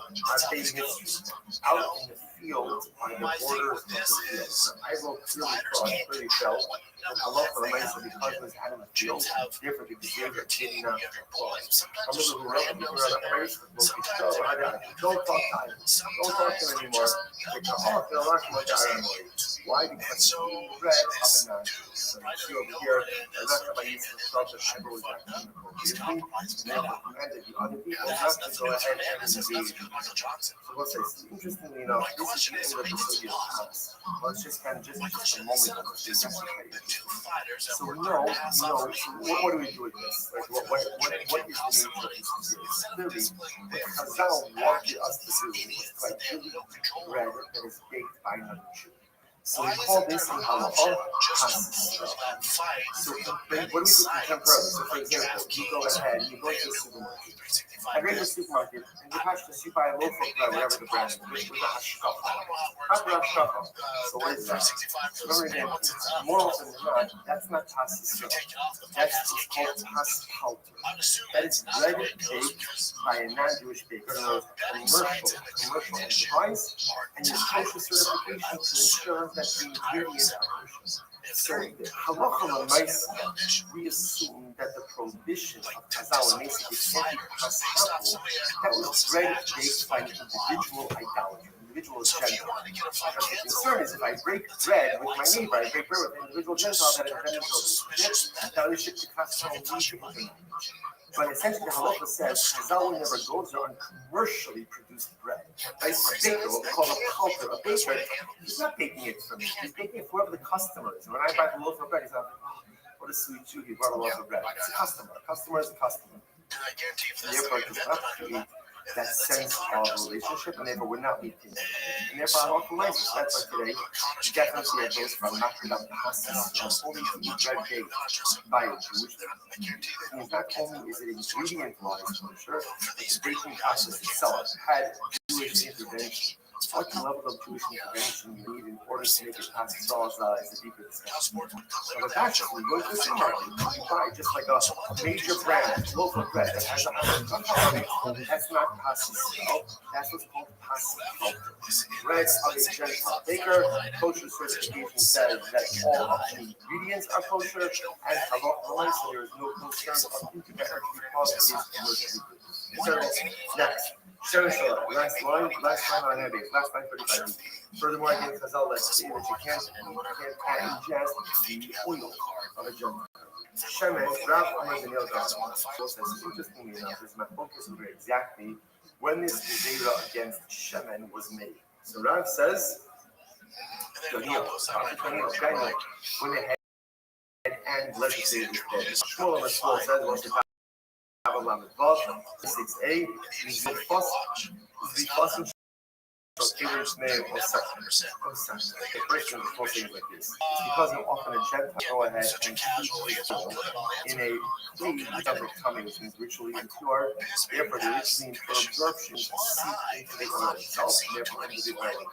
[SPEAKER 3] out in the field on the borders of the field. Now, I will clearly tell that Allah for the because this animal field, therefore the behavior did not apply. Don't talk to him. Don't talk to him anymore. Why? Because he bread of a non. So you see over here, I'm not going to use the stuff that I was actually commanded the other people not to go ahead and engage. So what's this? Interestingly enough, this is the end of the study of Thomas. Well, it's just kind of just a moment of this. So we know, so what do we do with this? Like, what is the nature of this disease? Clearly, what Chazal wanted us to do was to ideally bread that is baked by another Jew. So we call this in halacha hasis. So what do we do contemporarily? So for example, you go ahead, you go to the supermarket. I go to the supermarket, and you have to buy a loaf of bread, whatever the brand is, with a hashkafa. So what is that? Remember again, more often than not, that's not hasis. That's what's called haspalter. That is bread baked by a non-Jewish baker, commercial enterprise, and your social certification to ensure that the ingredients are kosher. So the halacha l'maisa, we assume that the prohibition of Chazal and Mesa B'Senti Paschapo, that was bread baked by an individual idolater, individual Gentile. Because the concern is if I break bread with my neighbor, I break bread with an individual Gentile that invented the that we should be. But essentially, the halacha says Chazal will never go there on commercially produced bread. Right? A baker, called a palter, a baker, he's not baking it for me. He's baking it for whoever the customer is. When I buy a loaf of bread, he's not like, oh, what a sweet Jew, he brought a loaf of bread. It's a customer. A customer is a customer. And therefore, it does not create that sense of relationship, and therefore we're not meeting. And therefore, I don't like this. That's why today, you definitely have those from knocking down the pastas, only to eat bread baked by a Jewish. And not only is it ingredient-wise kosher, but the baking process itself had Jewish intervention. What level of Jewish intervention you need in order to make it pass sauce is a deeper discussion. But actually, go to the supermarket, you buy just like a major brand, local bread that has a $100. That's not pastel, that's what's called pastel. Bread of a Gentile baker, kosher certification says that all of the ingredients are kosher, and halacha, so there is no concern of intervention because it is commercially good. Next. Last line on that is last line 35. Furthermore, again, Chazal let's say that you can't ingest the oil of a Gentile. Shemen, Rav Amar ben Elazar says, interestingly enough, this is my focus over exactly when this gezerah against Shemen was made. So Rav says, when they had and legislated dead. Shmuel Amar says, was the 6a, the fossil Caterers may or the question is supposed to be like this. It's because of often a Gentile go ahead and in a way without coming, which means ritually impure, therefore the ritually impure absorption seep into the oil itself, and therefore into the oil.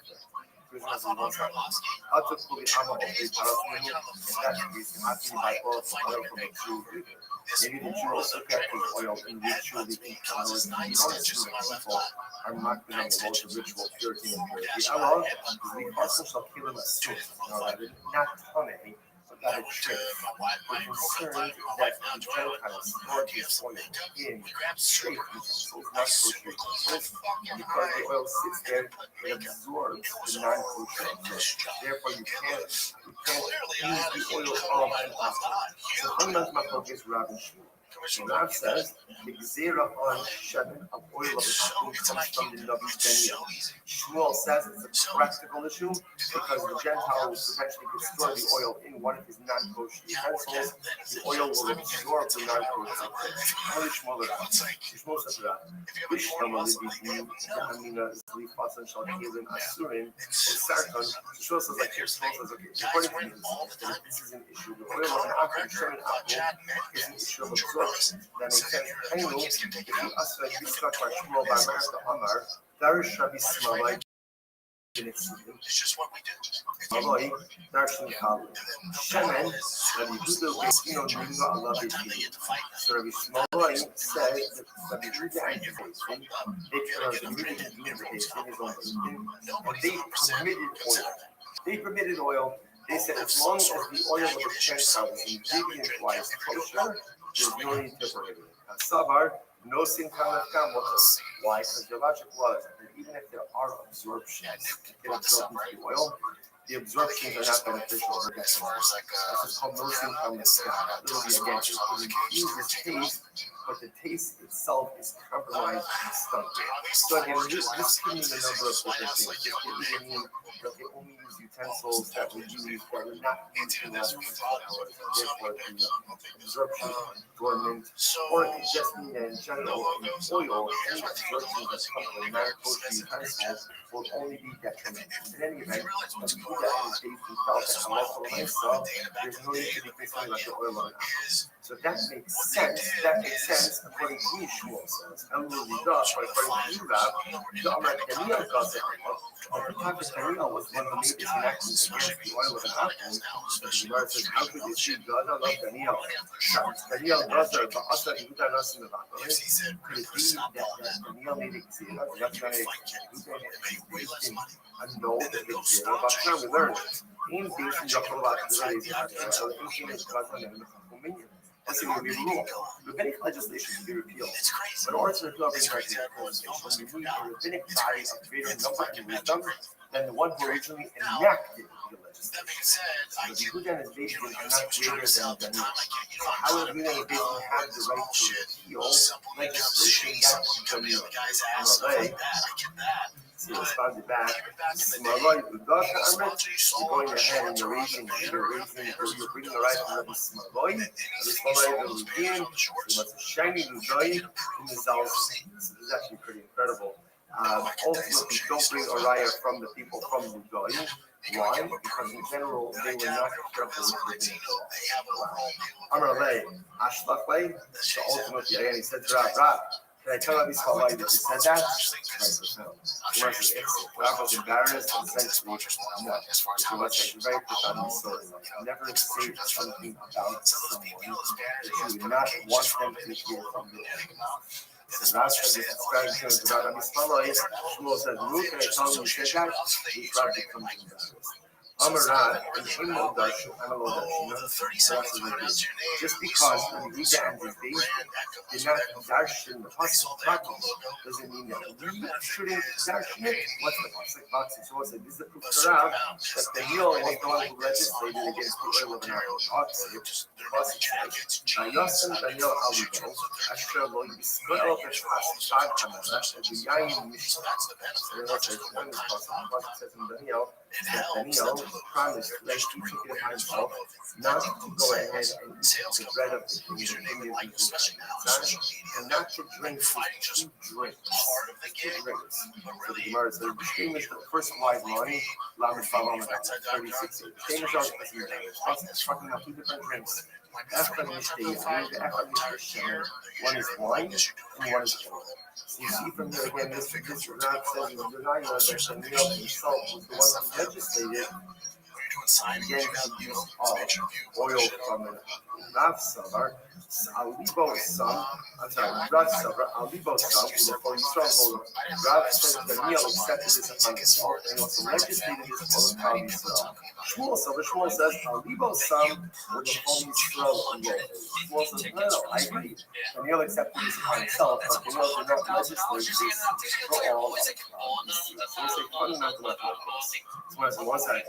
[SPEAKER 3] Maybe the Jew also kept his oil in ritually impure. You don't assume that people are not going to go to ritual purity and purity. Allah, the person shall kill him as soon. Not tongue, but not a trick. We're concerned that the Gentiles store his oil in straight utensils, not kosher utensils. Because the oil sits there, it absorbs the non-kosher. Therefore, you can't use the oil all and off. So, unless my focus, Rabbi. So Rav says the gezerah on shemen of oil of the comes from the Navi Daniel. Shmuel says it's a practical issue because the Gentile will potentially could store the oil in one of his non-kosher utensils. The oil will absorb the non-kosher. How does Shmuel Rav? Shmuel says Rav. Shmuel says like here. Shmuel says okay. According to this is an issue. The oil of an apple, shemen apple, is an issue of absorption. That makes sense. Anyway, if you ask like this, like Shmuel by Master Amar, there is Rabbi Smalai.
[SPEAKER 1] It's just what we do.
[SPEAKER 3] Maloi, Darshan Kalu. Shemen, Rabbi Huda Besino Ninga Allah Beki. So Rabbi Maloi said that Rabbi Huda and Yehoisin, they permitted oil. They permitted oil. They said as long as the oil of the Gentiles ingredient-wise kosher, there's no need to prohibit it. Savar, no sin kam. Why? Because the logic was that even if there are absorptions in absorbed into the oil, the absorptions are not beneficial. As far as it's called no sin kam. Literally, again, it infuse the taste, but the taste itself is compromised and stunted. So again, this could mean a number of different things. This could either mean that they only use utensils that were used that were not used in the last 24 hours, and therefore the absorption is dormant, or it could just mean that in general, in oil, any absorption that comes from a non-kosher utensil will only be detrimental. In any event, when we do that in the case we felt that halacha l'maisa, there's no need to be concerned about the oil on it. So that makes sense. That makes sense according to me, Shmuel says. And we'll read up, but according to you, Rab, the Amar Daniel does it. But the prophet Daniel was one who made this enactment against the oil of an apple. The Gemara says, how could you see God? I love Daniel. Daniel does it, but also he does not in the back. Could it be that Daniel made it zero? That's not a no, it's zero. But now we learn it. In based on Yaakov, that's going to be rule. Rabbinic legislation can be repealed. But in order to repeal rabbinic legislation, we need a rabbinic body of greater number and wisdom than the one who originally enacted the legislation. So the Yehuda and Beis Din are not greater than the how would Yehuda and Beis Din have the right to repeal legislation that Yehuda So he responded back, Smaloi, you're going ahead and you're bringing the right to Rabbi Smaloi, Rabbi Smaloi, shiny Ludoy, so this is actually pretty incredible. Ultimately, don't bring a raya from the people from Ludoy. Why? Because in general, they were not careful with the Amarle, Ashlachle, so ultimately, again, he said to Rab, can I tell Rabbi Smaloi that you said that? Rab was embarrassed and said to me, no. He was very profound story. Never say something about someone that you would not want them to hear from you. So Rab said this describes him about Rabbi Smaloi. Shmuel says, Luke, can I tell him you said that? This Rab becomes embarrassed. Amarad and Himel Darshan, just because when we get and Beis did not darshan the pasuk doesn't mean that we shouldn't darshan it. What's the pasuk? So what's it? This is the proof to Rav that Daniel was the one who legislated against the oil of an apple. The pasuk says, "Vayosan Daniel alibo asher lo yisrael b'shad hamadah v'yayin mishpat." So what's it? The pasuk says in Daniel. Daniel promised that he took it upon himself not to go ahead and eat the bread of the king and not to drink two drinks. So the Gemara says, the famous first wise line, Lamed Vav 36. The famous is talking about two different drinks. One is wine and one is oil. So you see from here again, this Rav says in the Denial that Daniel himself was the one who legislated against the use of oil from an Rav Savar, Alibo's son, Rav Savar, Alibo's son, before Yisrael, Rav says Daniel accepted this upon himself and also legislated this for the Yisrael. Shmuel says Alibo's son will before Yisrael and Shmuel says, no, I agree. Daniel accepted this upon himself, but Daniel did not legislate this for all of us. So it's a fundamental difference. So as one side,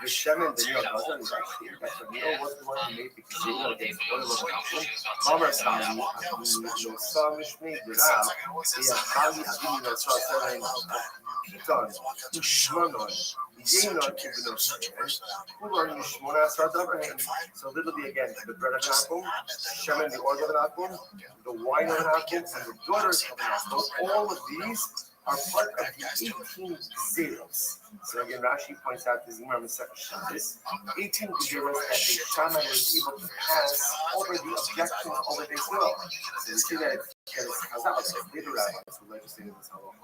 [SPEAKER 3] the Shemin Daniel doesn't is actually that Daniel was the one who made the Kizil against oil of an Mama Sami, Yosam Mishmei, Rav, Yahali Abini Nasra Serain, Piton, Ushmanon, Yenon Kibinos, Kulon Yishmona Sardabrahim. So literally again, the bread of an apple, the oil of an apple, the wine of an apple, and the daughters of an apple, all of these are part of the 18 zeros. So again, Rashi points out this Gemara Masech Shabbos, 18 zeros that the Shammai was able to pass over the objection over the Israel. So we see that it's Chazal, so later rabbis who legislated this halacha,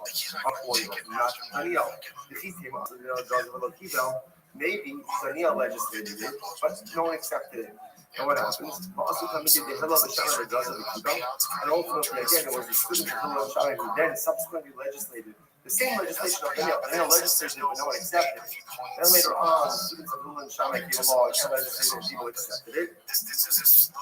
[SPEAKER 3] not Daniel. The Chitim also did not draw the Kibel. Maybe Daniel legislated it, but no one accepted it. And what happens? Also, committed the Hillel Shammai the Gaza of Kibel, and ultimately again it was the students of Hillel Shammai who then subsequently legislated the same legislation of Daniel. Daniel legislated it, but no one accepted it. Then later on, the students of Hillel Shammai came along and legislated and people accepted it.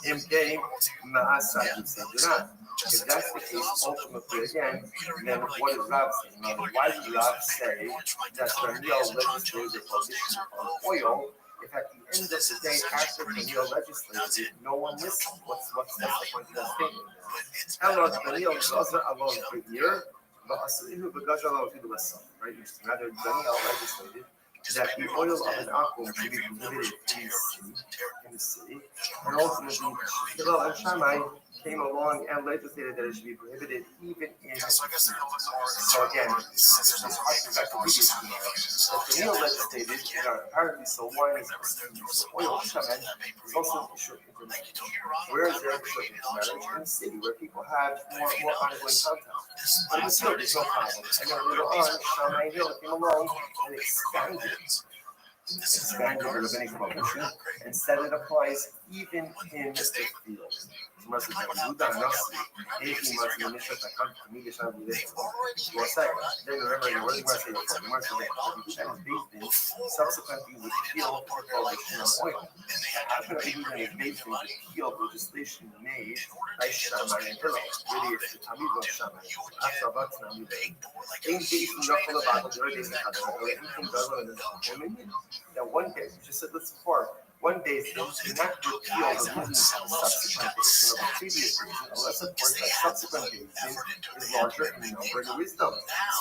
[SPEAKER 3] In game, Ma'asad Sajiran. If that's the case, ultimately again, then what is Rav saying? Now, why did Rav say that Daniel legislated the prohibition on oil? If at the end of the day, after Daniel legislated it, no one listened, what's the point of that statement? Hello, Daniel doesn't alone for a year, but right? Rather, Daniel legislated that the oil of an akum should be prohibited in the city, and ultimately, Hillel and Shammai came along and legislated that it should be prohibited even in the city. So again, this is back to previous tomorrow. That Daniel legislated, apparently, so wine is so oil, shaman, is also a short intermarriage. Where is there a short intermarriage? In the city, where people have more ongoing contact. But in the field, there's no problem. And then later on, Shammai and Hillel came along and expanded the rabbinic prohibition and said it applies even in the field. Then remember, what is subsequently would feel the prohibition of oil. How can I use it based on the field legislation made by Shammai and Hillel? Really, it's the Talmud of Shammai. After about Talmud, that one day, we just said this before, one day they do not repeal the ruling of the subsequent basin of the previous basin, unless, of course, that subsequent basin is larger in number and wisdom.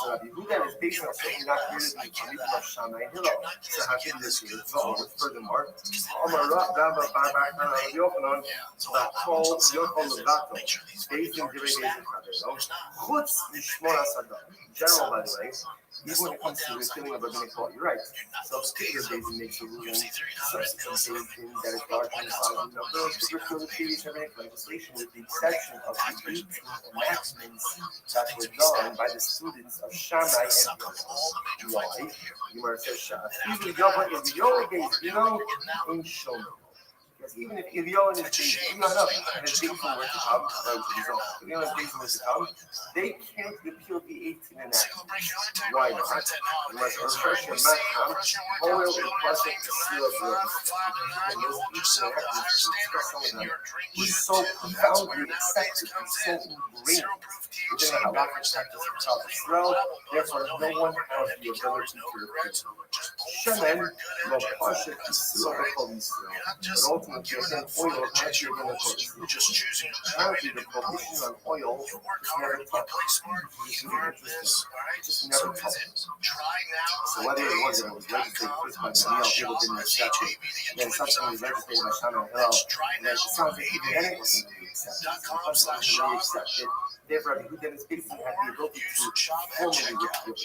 [SPEAKER 3] So Rabbi Yehuda is based on certainly not created in the Talmud of Shammai and Hillel. So how can this be? Furthermore, Omar Rabba Bar Yochanan, that called Yochol Levato, based in Divrei Beis Chavero, Chutz Mishmor Asadam. General, by the way, even when it comes to the killing of rabbinic law, you're right. So the bigger basin makes a ruling, subsequent basin that is larger in size and number to repeal the previous rabbinic legislation with the exception of the 18 enactments that were done by the students of Shammai and Hillel. Why? Gemara says, even Yahweh is your base, in Shomer. Because even if Eliyahu and his basin, and his basin were to come, Eliyahu and his basin were to come, they can't repeal the 18 enactments. Why not? Unless Rothschild and Matam, oil and plastic to seal of drugs. And those 18 enactments, to discuss some of them, were so profoundly accepted and so ingrained within the halakhic practice of South Israel, therefore no one has the ability to repeal them. Shemen, lo pasha to seal the whole Israel. But ultimately, again, oil has to be in the Torah. Apparently, the prohibition on oil is never touched. It's just never touched. So whether it was legislated first by Daniel, people didn't accept it, then something was legislated by Shammai and Hillel, and then it sounds like even then it wasn't really accepted. Because it wasn't really accepted, therefore, Rabbi Yehuda is basically had the ability to formally repeal it.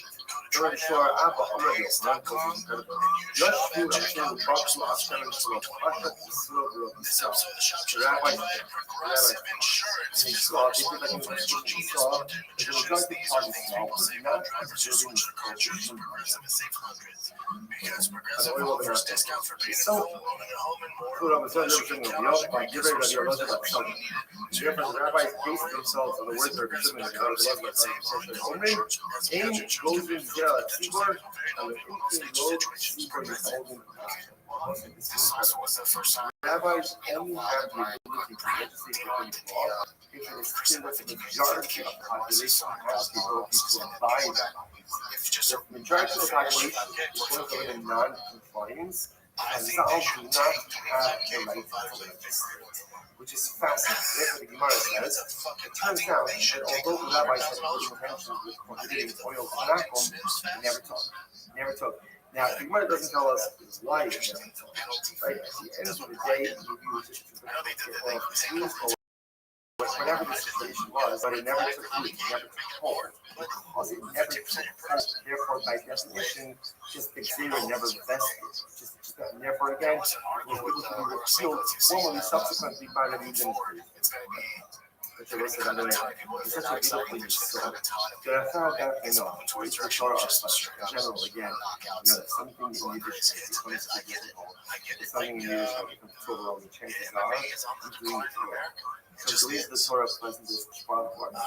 [SPEAKER 3] Rabbi Shor Abba Amar Yochanan was incredible. Yashvu Hashem Bachu Hashem Shalom Pasha Yisrael V'Rov Yisrael. The rabbis and they saw, they did like in the He saw that the majority of parties now was not observing the prohibition an oil of an aspect. So, Rabbi Shor representing Rabbi Yochanan, by Divrei Rabbi Elazar Bar Tzadok. Therefore, the rabbis based themselves on the words of Rabbi Shimon and Rabbi Elazar Bar Tzadok. Only Ein Gozin Zera Tzibor, and the Inkin Lod Tzibor is holding rabbis only have the ability to legislate rabbinic law if it is clear that the majority of the population has the ability to abide by it. If the majority of the population is going to live in non-compliance, Chazal do not have the right to legislate, which is fascinating. Therefore, the Gemara says, it turns out that although the rabbis had good intentions with prohibiting oil and akum, they never took. Now, the Gemara doesn't tell us why it never took. Right? At the end of the day, maybe it was just to get oil from or whatever the situation was, but it never took root, it never took hold. Because it never Therefore, by definition, just the Xavier never vested. And therefore, again, was able to be repealed formally subsequently by the region. Which I listed under it's such a beautiful use. So I found that, it's the Torah in general, again, something in Yiddish becomes difficult. Something in Yiddish that becomes Torah, the chances are doing the Torah. So the reason the Torah pleasant is far more pleasant.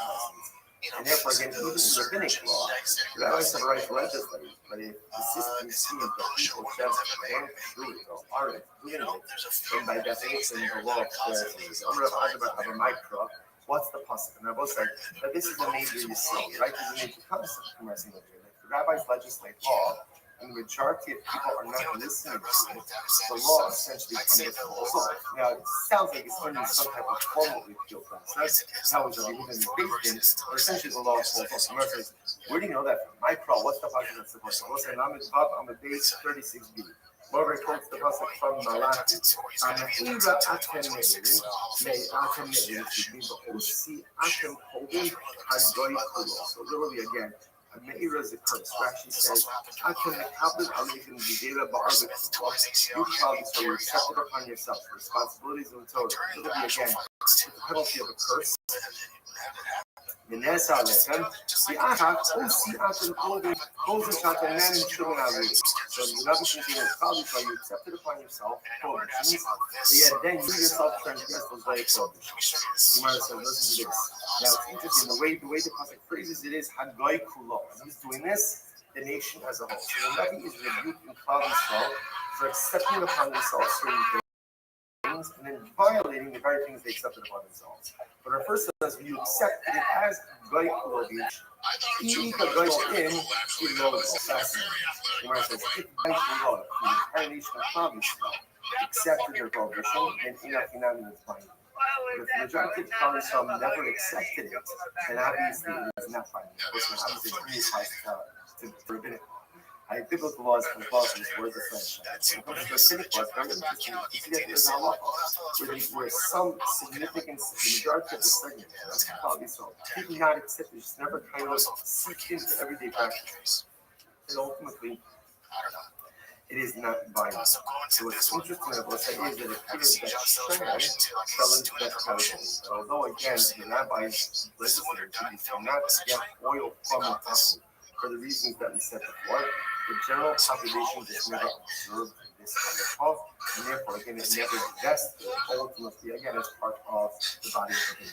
[SPEAKER 3] And therefore, again, even in rabbinic law, the rabbis have a right to legislate, but if the system seems that people just can't do it or aren't doing it, then by definition, the law says, of a micro, what's the possible? And I both said that this is a major issue, right? This is a major concept in commercial literature. The rabbis legislate law, and the majority of people are not listening to it. The law essentially comes as a result. Now, it sounds like it's under some type of formal repeal process. That was a reason based in, but essentially the law falls off. Commercial says, where do you know that from? My pro, what's the positive that's supposed to? We'll say, I'm a base 36b. Moreover, it quotes the pasuk from Malachi. Amehira atem me'irin, me'atem me'irin, usi atem holding hagoy kulo. So literally again, me'ira is a curse. Rashi says, atem mekabel aleikum gzera ba'ar b'kulo. You probably so you accept it upon yourself. Responsibilities of the Torah. Literally again, it's the penalty of a curse. Menesa alechem, si'ata, si'atem holding, holding shatem men shulin aleikum. So the Rabbi says, probably so you accept it upon yourself, prohibitions, but yet then you yourself transgress those very prohibitions. The Gemara says, listen to this. Now it's interesting, the way the pasuk phrases it is, Hagoy Kulo. When he's doing this, the nation as a whole. So the Rabbi is rebuking Klal Yisrael for accepting upon themselves certain things and then violating the very things they accepted upon themselves. But our first says, you accepted it as Hagoy Kulo. Even the Goy in, he knows fascinating. The Gemara says, if the entire nation of Klal Yisrael accepted their prohibition, then Inafinam is binding. But if the majority of Klal Yisrael never accepted it, then obviously it is not binding. Obviously, it applies to rabbinic law. Biblical law is compulsory, it's word of friendship. When it comes to rabbinic law, it's very interesting. You see that there's a law where some significant, the majority of the segment of Klal Yisrael did not accept it, just never kind of seeped into everyday practice. And ultimately, it is not binding. So what's interesting about that is that it appears that Shad fell into that category. Although again, the rabbis legislated to not get oil from the temple for the reasons that we said before, the general population just never observed this kind of law, and therefore again it never vested ultimately again as part of the body of the law.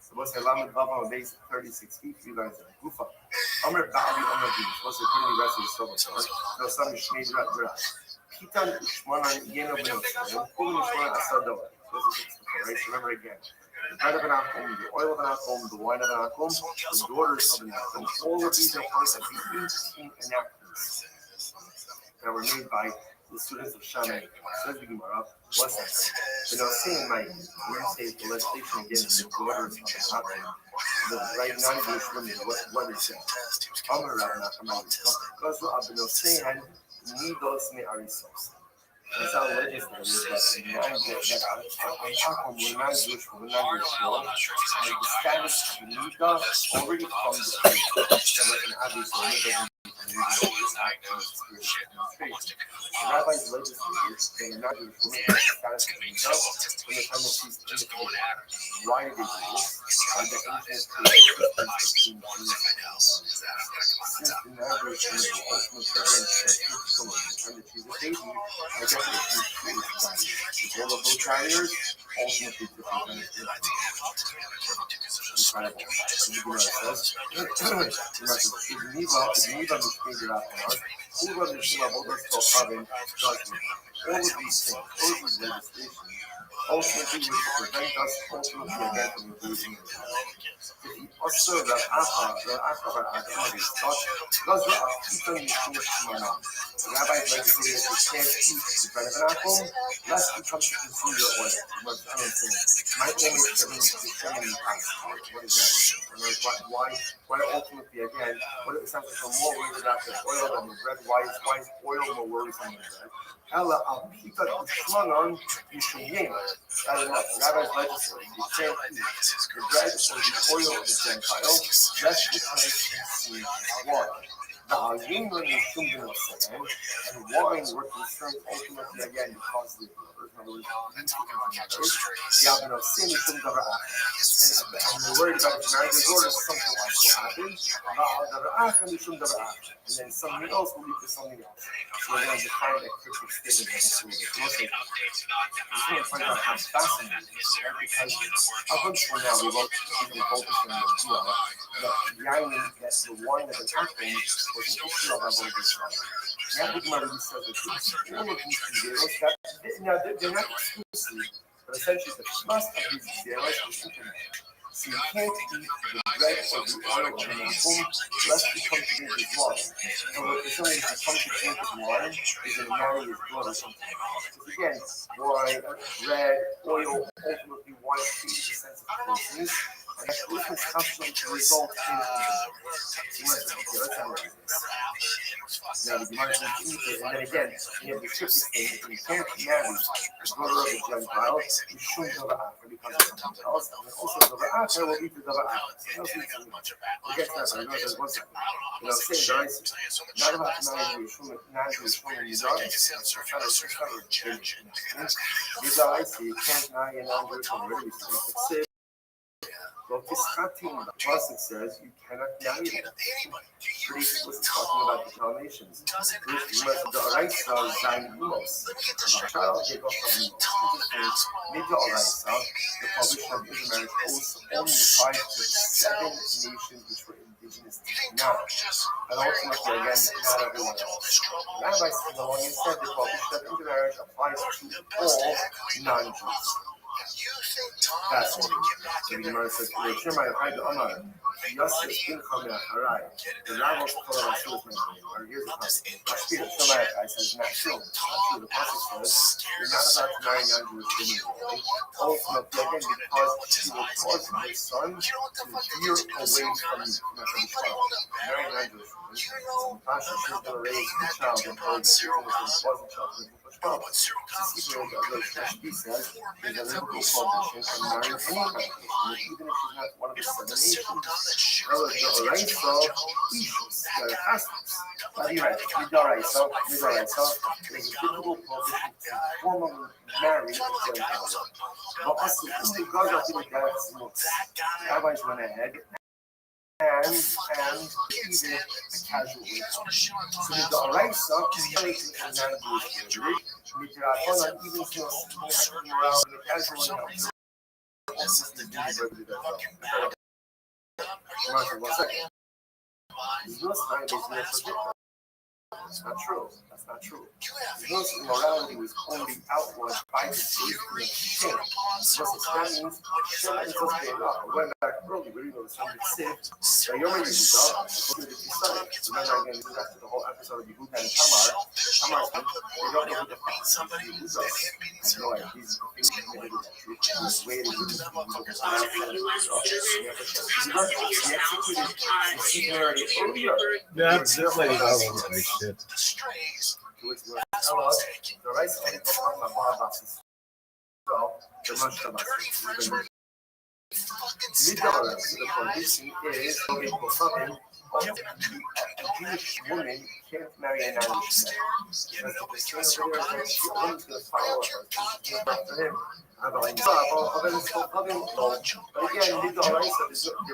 [SPEAKER 3] So what's the Lamed Bava base 36 feet? You guys are Gufa. Omer Bali Omer B. What's the pretty rest of the silver? No, some Shmei Drat. Pitan Ushmanan Yeno Benosim. Kulun Ushmanan Asadoa. Right? Remember again. The bread of an akum, the oil of an akum, the wine of an akum, the daughters of an akum. All of these are parts of the 18 enactments that were made by the students of Shammai. Says the Gemara, what's that? But now saying, Mike, when you say the legislation against the daughters of an akum, the right non-Jewish women, what is that? Amar Rav Nachman, because Rav Benosehan, Nidos me arisos. That's how legislators that non-Jewish will not the status of the Nida already from the priest. And obviously, the rabbis legislators, they are not Jewish women, the status of the Nida when the time of peace indicated. Why did they do this? By definition, it's between since the non-Jewish women will ultimately against the time that she's a baby, I guess it's all of those barriers, ultimately to prevent it. Incredible. The Gemara says, all of these things, all of these legislation, ultimately to prevent us ultimately again from losing the child. If you also the rabbis legislated that you can't eat the bread of an apple, lest you come to consume your oil. What I don't think. My thing is determining what is that? Why ultimately again, what it sounds like we're more worried about the oil than the bread? Why is oil more worrisome than bread? Ella al pita ushmanon yishuyim. Not enough. Rabbis legislate you can't eat the bread or the oil of the Gentile, just because it's seen as water. The Agim when you shum and wine were concerned ultimately again because of the brothers. In other words, Yavin of sin is shum davar and we're worried about the marriage disorder, something else will happen. And then something else will lead to something else. So we're going to define that cryptic statement of this rule. I just want to find out how fascinating it is, right? Because up until now, we've always been focused on the idea that the wine of the Akron was an issue of Rabbi Rothschild. Now the Gemara really says that all of these zeros, now they're not exclusive, but essentially the must of these zeros is implemented. So you can't eat the bread or the oil of the Malkum lest you come to drink his wine. So if somebody to come to drink his wine is going to marry his blood or something. Because again, wine, bread, oil, ultimately wine creates a sense of closeness, and that closeness constantly to result in now the Gemara says to eat it, and then again, you have the tricky thing, if you can't marry the brother of a Gentile, you shouldn't go to Africa because of something else, and also the Africa will eat the Africa. Forget that, I know there's one second. You know, say guys, not about to marry the Yeshua, not the Yeshua, you can't marry a non-Jewish woman, really, so well, Piscatim, the Pasuk says you cannot marry them. Pretty was talking about the denominations. The Oraisa Zayin Umos. The child gave up from Mid the Oraisa, the publication of intermarriage only applied to 7 nations which were indigenous to now. And ultimately, again, not everyone else. Rabbi said along and said the publication of intermarriage applies to all non-Jews. Fascinating. The Gemara says, "Shemai Haid Amar Yosef bin Chamei Harai." The Rabbi told us to mention. Here's the concept. Ashpira Shemai Haid says, "Not true. Not true." The Pasuk says, "You're not allowed to marry non-Jewish women." Ultimately, again, because he will cause his son to veer away from his child. Marry non-Jewish women. So Pasha she's going to raise the child and hold it. Even if it wasn't child. He says there's a liberal prohibition on marrying any congregation, even if she's not one of the 7 nations. The Oraisa, Ishus, the Hastings. Midoraisa, there's a biblical prohibition to formally marry a Gentile. But also, in the God of the rabbis went ahead and even a casual way. So the Oraisa is married to a non-Jewish lady. Midrashon even feels morale in the casual way. That's not true. That's not true. Because immorality was only outlawed by the faith of sin. Because that means sin is supposed to be enough. I went back early, we know it's something sick. So you're ready to go. Remember again, this is after the whole episode of Yehuda and Tamar. Tamar said, they don't know who the father is. Yehuda has no idea. He's committed adultery. He's waiting for the
[SPEAKER 2] Yeah, this lady's all over my shit.
[SPEAKER 3] The condition is a Jewish woman can't marry an Irish man. Because the woman's going to follow her. But again,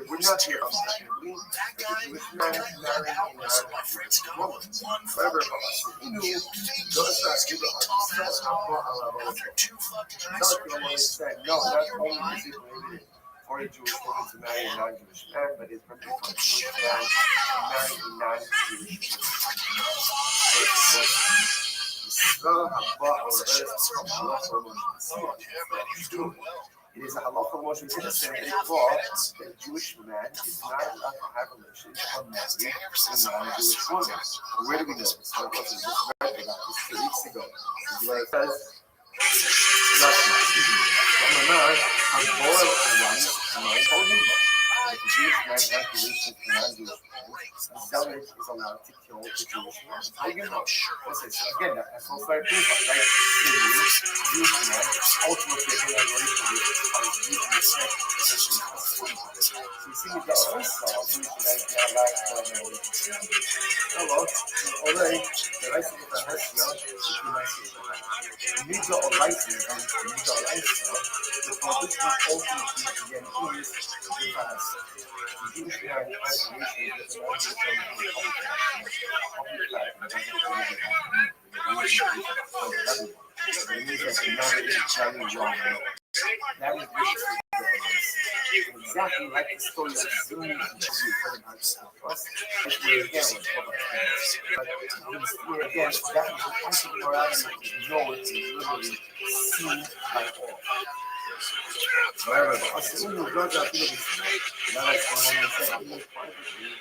[SPEAKER 3] we're not here unfortunately. The Jewish man marrying a non-Jewish woman. However, no, not only is it prohibited for a Jewish woman to marry a non-Jewish man, but it's prohibited for a Jewish man to marry a non-Jewish woman. It is a halacha motion innocent law that a Jewish man is not allowed to have relations or marry a non-Jewish woman. Where do we know this? I just read about this 2 weeks ago. This is where it says, Jewish man not relations to non-Jewish men, Zealot is allowed to kill the Jewish man. How you know? Listen, so again, that's also a proof, right? Jewish man, ultimately, they are related with so you see, we got also Jewish men now allowed to kill their relations. Hello, already, the rights of the Hessia, if you might say, Miga or license, and Miga or license, the prohibition ultimately again is the fast. The Jewish man has relations with the that is exactly like the story of Zuni and where again was but where again that was the act of morality which is known is literally seen by all. However, the Asunu goes out to the now that's what I'm saying. Even privately,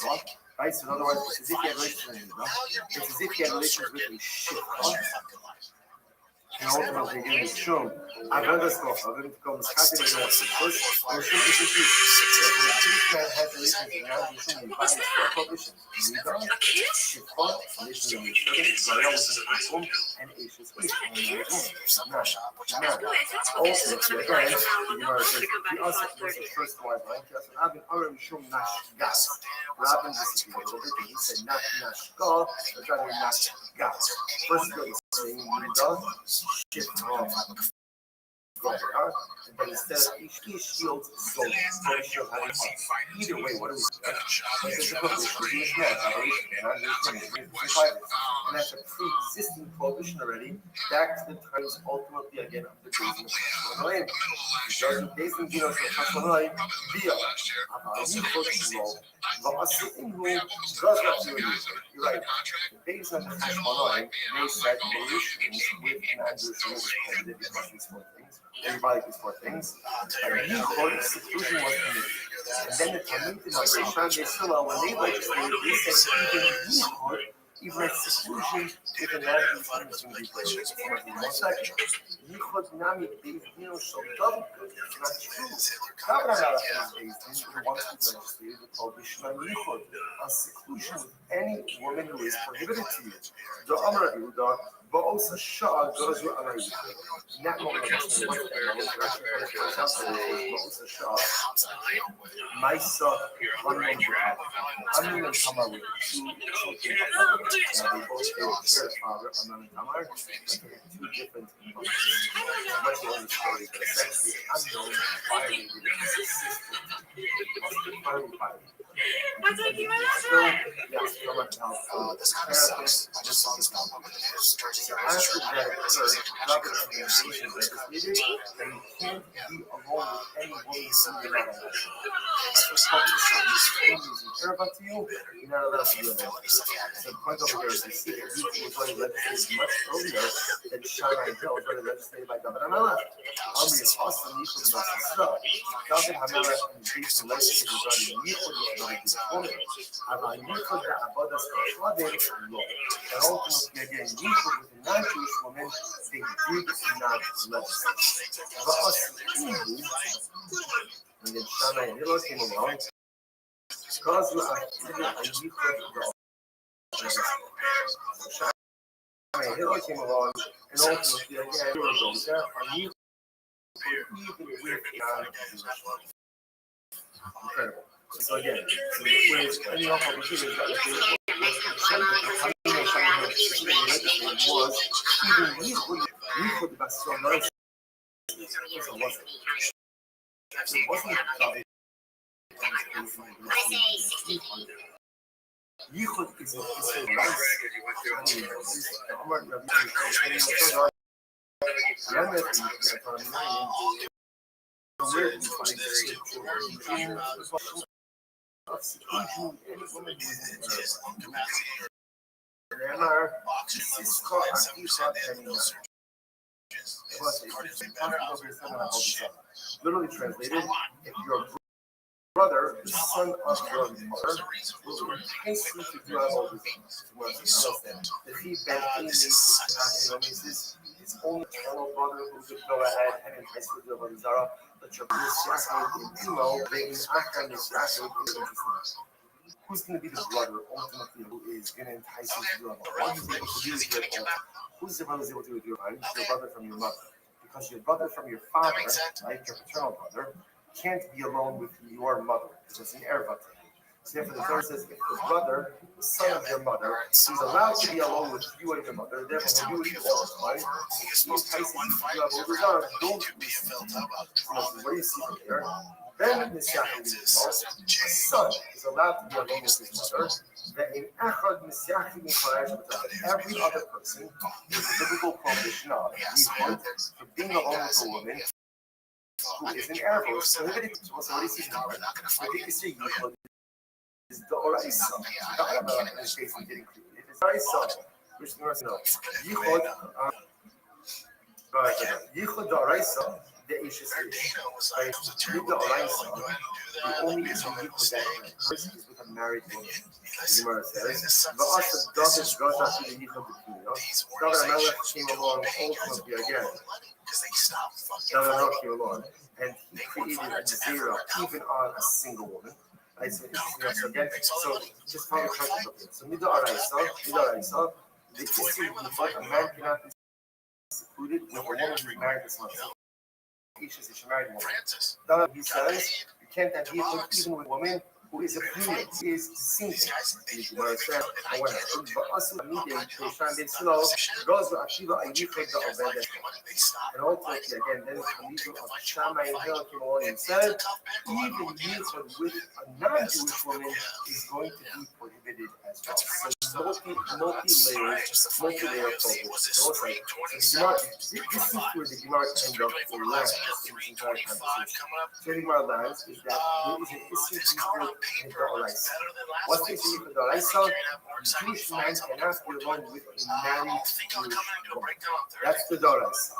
[SPEAKER 3] right? Right? So in other words, it's as if you had relations with it's as if you had relations with a shit. And ultimately, again, it's true. I've heard this before. I've been called Muscati with the first. Or should be the Jewish man has relations with non-Jewish and by his publishing. Shit, relation with Israel, and Asia's ultimately, again, you know, he also was the first wife, right? Rabbi already shown Nash Gas. Rabbi disagreed a little bit, and he said not Nash Gas, but rather Nash Gas. First of all, saying Yudah, shit wrong. But instead of each shield zone, either way, what do we do? And that's a pre-existing prohibition already, back to the times ultimately again of the business. Based on Dino Shashanai, via you're right. Based on the Hashmonai, they said relations with an Andrew because these four things. Everybody these four things. And Yichud, seclusion was permitted. And then the Talmudim of Beisham Yeshua, when they legislated, they said even Yichud, even like seclusion with an Andrew is going to be prohibited. Some of the most second. Yichud Nami Beis Dino Shalom, it's not true. Kabbalah is the ones who legislated the prohibition on Yichud, on seclusion with any woman who is prohibited to you. The Amar Yehuda, Ba'os Shah goes with Amar Yehuda. In that moment, Ba'os Shah, my son, Hanuman and Tamar with two children. They both share a father, Hanuman and Tamar, but they had two different emotions. I'm not going to story, but essentially, Hanuman violated his sister. Aber Yichud der Avodas Kohanim no. And ultimately, again, Yichud with a non-Jewish woman, they did not legislate. And then Shammai and Hillel came along, Hitler came along and ultimately, again, even with incredible. So again, with any of the issues that was even we so nice. It wasn't Yichud is a literally translated, if your brother, the son of your mother, will entice you to do all these things. That he bent any his own eternal brother who could go ahead and entice you to do what Zara, but your who's going to be the brother ultimately who is going to entice you to do it? Who's the brother who's able to do it? Your brother from your mother. Because your brother from your father, like your paternal brother, can't be alone with your mother because it's an erva. So therefore the Torah says if the brother, the son of your mother, is allowed to be alone with you and your mother, therefore when you all the time, he entices you to do Avodah Zarah, don't listen. What do you see from here? Then the son is allowed to be alone with his mother. That in Echad Misyachim every other person is a biblical prohibition of for being alone with a woman who is an Arab. So what do you see now? I think you see Yichud is the Oraisa. In this case, I'm getting clear. It is Oraisa, which the rest know. Yichud Oraisa. The Ishes with the Oraisa, the only issue Yichud that person is with a married woman. The Gemara says, "Va'asa David brought us to the Yichud between us." David Melech came along ultimately again. David Melech came along, and he created a zero even on a single woman. Right, so again, so just follow the concept of it. So Midah Oraisa, the issue Yichud, a man cannot be secluded with a woman who is married to someone else. He married woman. He says you can't have Yichud even with a woman who is a female, who is single. And ultimately, again, then the leader of Shammai and Hill came along and said, even Yichud with a non-Jewish woman is going to be prohibited as well. So multi-layer focus. So it's like, this is where the Gemara end up for lands in this entire conversation. So the Gemara lands is that there is an issue in the Oraisa. What's the issue with the Oraisa? The Jewish man cannot be alone with a married Jewish woman. That's the Oraisa.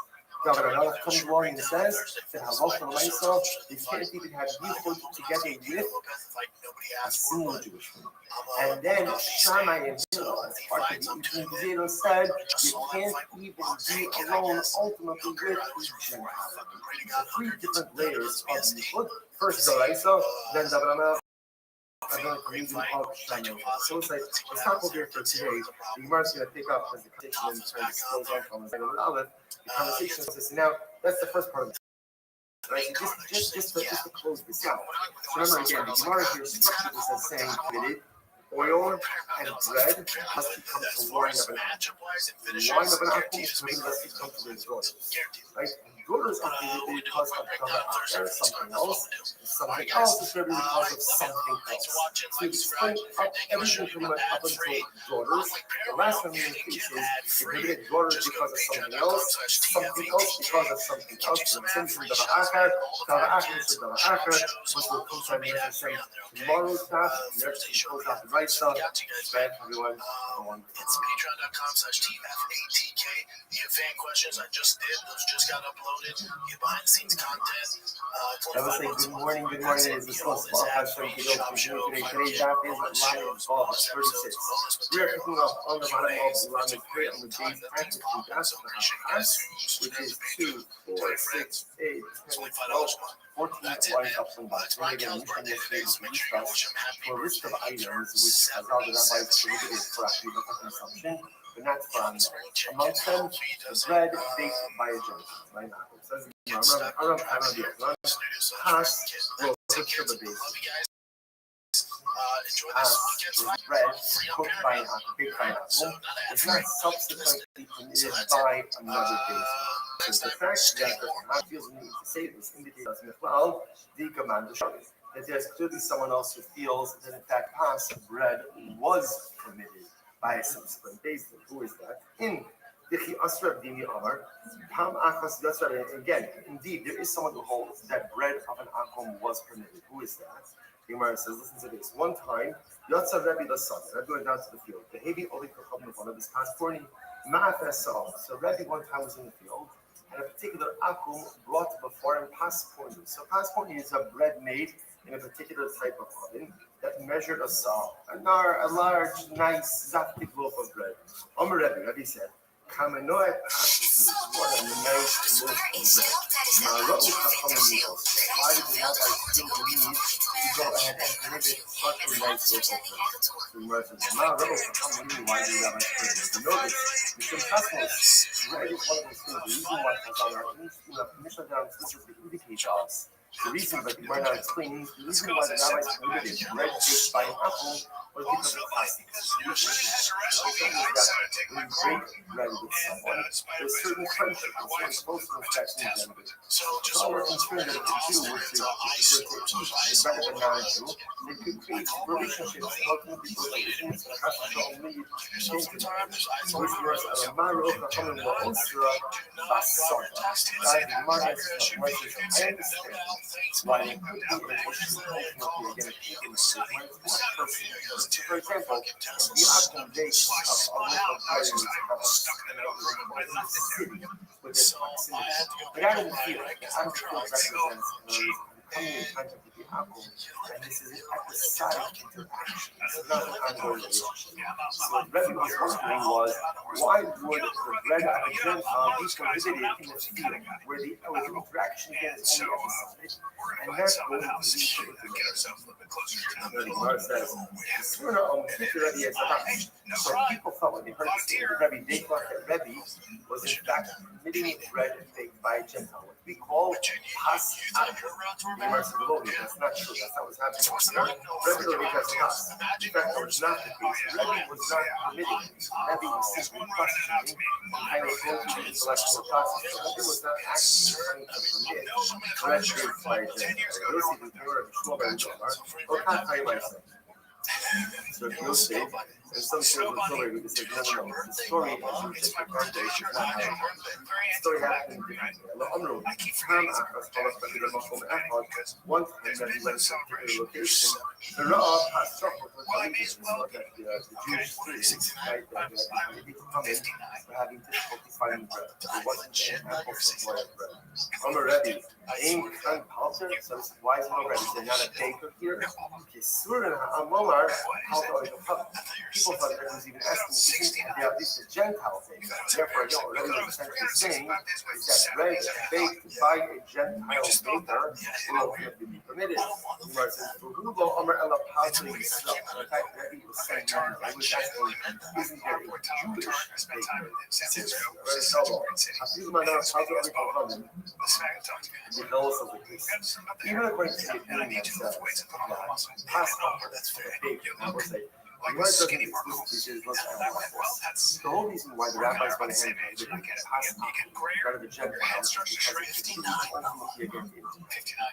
[SPEAKER 3] Governor Melech comes along and says that Halach and Oraisa, they can't even have Yichud together with a single Jewish woman. And then Shammai and Hillel, as part of the Ibn Zero, said you can't even be alone ultimately with a Gentile. So three different layers of Yichud. First Oraisa, then David so it's like, it's not over here for today. The Gemara is going to pick up as the conversation and try to close on from the conversation. So now, that's the first part of it. Right? So just to close this out. So remember again, the Gemara here structured this as saying that oil and bread must become to wine of an apple. Wine of an apple must become to the daughters. Right? Daughters are created because of there's something else. Something else is created because of something else. So you explain up everything pretty much up until daughters. The last one in the case is you created daughters because of something else because of something else. So the same which will come from tomorrow's class. Next, we'll close out the right stuff. Thank everyone.
[SPEAKER 1] It's patreon.com/TFATK. The fan questions I just did, those just got uploaded. Get behind the scenes content.
[SPEAKER 3] I would say good morning. It's the slow spot. Today's daf is Lion Ball 36. We are picking up on the bottom of Lion 3 on the day's practice, which is 2, 4, 6, 8, 10, 12, 14 lines up from that. Then again, mission yesterday is discussed for a list of items which has all the rabbis prohibited for actually local consumption, but not for animal. Amongst them, the bread baked by a Gentile. Right now, it says, bread cooked by an baked by an animal is not subsequently permitted by another basis. So the fact that the Quran feels the need to say this indicates as well the command that there's clearly someone else who feels that in fact past bread was permitted by a subsequent basis. Who is that? In again, indeed, there is someone who holds that bread of an akum was permitted. Who is that? The Gemara says, listen to this. One time, Yotza Rabbi the son, I'm going down to the field. The heavy Oli one of his passporting, so Rabbi one time was in the field, and a particular akum brought before him passporting. So passporting is a bread made in a particular type of oven that measured a saw, a large, nice, zaftig loaf of bread. Rabbi said, what a nice loaf of bread. Why did the rabbi feel the need to go ahead and prohibit such a nice loaf of bread? Why did the rabbi prohibit? You know this. Because bread is one of those things. The reason why it's on our Mishnah down explicitly indicates us. The reason, but we're not explaining, the reason why the rabbis prohibited bread baked by an apple was because of plastic. The thing is that when you break bread with someone, there's certain friendship, there's very close respect in them. So all we're concerned that it could do was to eat the bread of a non-Jew, it could create relationships, helping people like things that have to only change the time. So it's yours, a maro, a common law, Osra, Basar. I understand. Why it could be an issue ultimately again for example, the atom base of a local party is in the city with its proximity. But out in the field, the atom field represents coming in contact with the apple, and this is an episodic interaction. This is not an ongoing relationship. So what Rabbi was wondering was, why would the bread of a Gentile be prohibited in the field, where the interaction is only episodic, and that's going to lead to the Gemara says, so people thought when they heard this thing, Rabbi, they thought that Rabbi was in fact permitting bread baked by a Gentile. What we call pas that's not true. That's not what's happening. Rabbi don't make us pas. In fact, that was not the case. Rabbi was not permitting. Rabbi was simply questioning and was going through the intellectual process. So Rabbi was not actually trying to permit bread baked by a Gentile. You'll see the Torah of Shmuel ben Jomar. Or can't tell you myself. So if you'll see, and some sort of story, we can say, no, the story is the foundation, not how the story happened differently. One time that he went to a particular location, the Rav passed up with the Jewish students, right, that they come in, were having difficulty finding bread. There wasn't an ample supply of bread. Rabbi, aim kan palter, so why is it already? They're not a baker here. People thought that was even asking, isn't there at least a Gentile thing? Therefore, Rabbi was essentially saying is that bread baked by a Gentile baker will be permitted. Gemara says, in fact, Rabbi was saying, I was asking, isn't there a Jewish baker? Regardless of the case, even according to the opinion themselves, Passover, that's for the baker, I will say, the whole reason why the rabbis went ahead and did part of the Gentile is because it ultimately again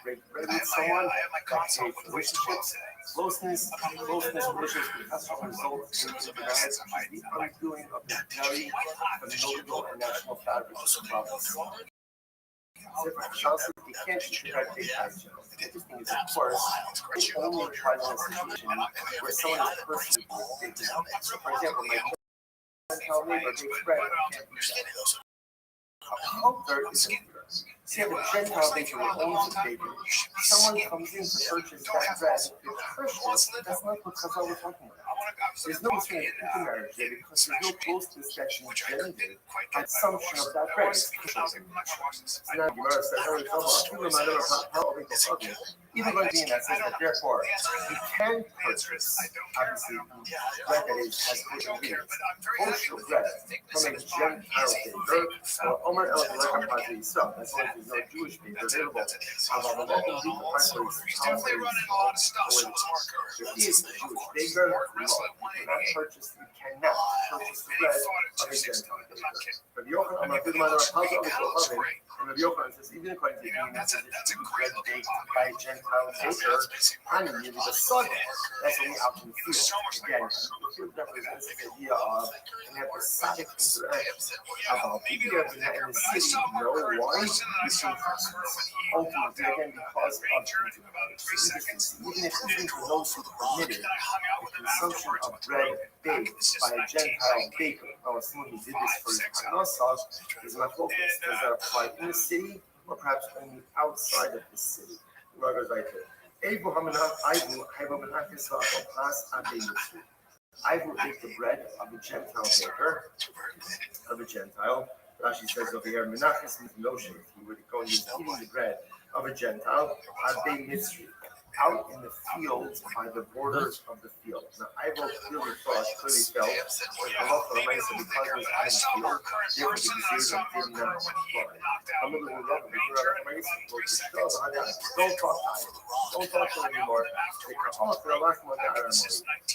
[SPEAKER 3] with someone that creates relationships, closeness, relationships because of result in the undoing of the very familial and national fabric of the province. You can't try to take action. The interesting is, of course, it only applies in a situation where someone is personally taken. So, for example, my Gentile neighbor takes bread, can't do that. A helper is a baker. See, if a Gentile baker owns a baker, someone comes in to purchase that bread, it's Christian, that's not what we're talking about. There's no intermarriage there because there's no closeness that's engendered by consumption of that bread. It's kosher. Now, Gemara says, even going to be in that says that therefore you can purchase obviously bread that has kosher ingredients, kosher bread from a Gentile baker or Omer El Melech HaPazi Yisrael. That's why there's no Jewish baker available. If he is a Jewish baker, you cannot purchase the bread of a Gentile baker. Rabbi Yochanan, and Rabbi Yochanan says, even according to the Deen, that's a bread baked by a Gentile baker, and you need a soda. That's only out in the field. Again, the field represents the idea of an episodic interaction. Maybe in the city, no wine, you see ultimately, again, because of interaction. Even if you think those who permitted the consumption of bread baked by a Gentile baker, or someone who did this for his Hanosach, is not focused. Does that apply in the city or perhaps only outside of the city? I will take the bread of a Gentile baker, of a Gentile. Rashi says over here, Menachis Mithnoshin, he would go and use eating the bread of a Gentile, Abei Mitzri, out in the fields by the borders of the field. Now, I will clearly felt that halacha l'maisa because it was out in the field, therefore the Gezerah did not apply. Don't talk to him anymore.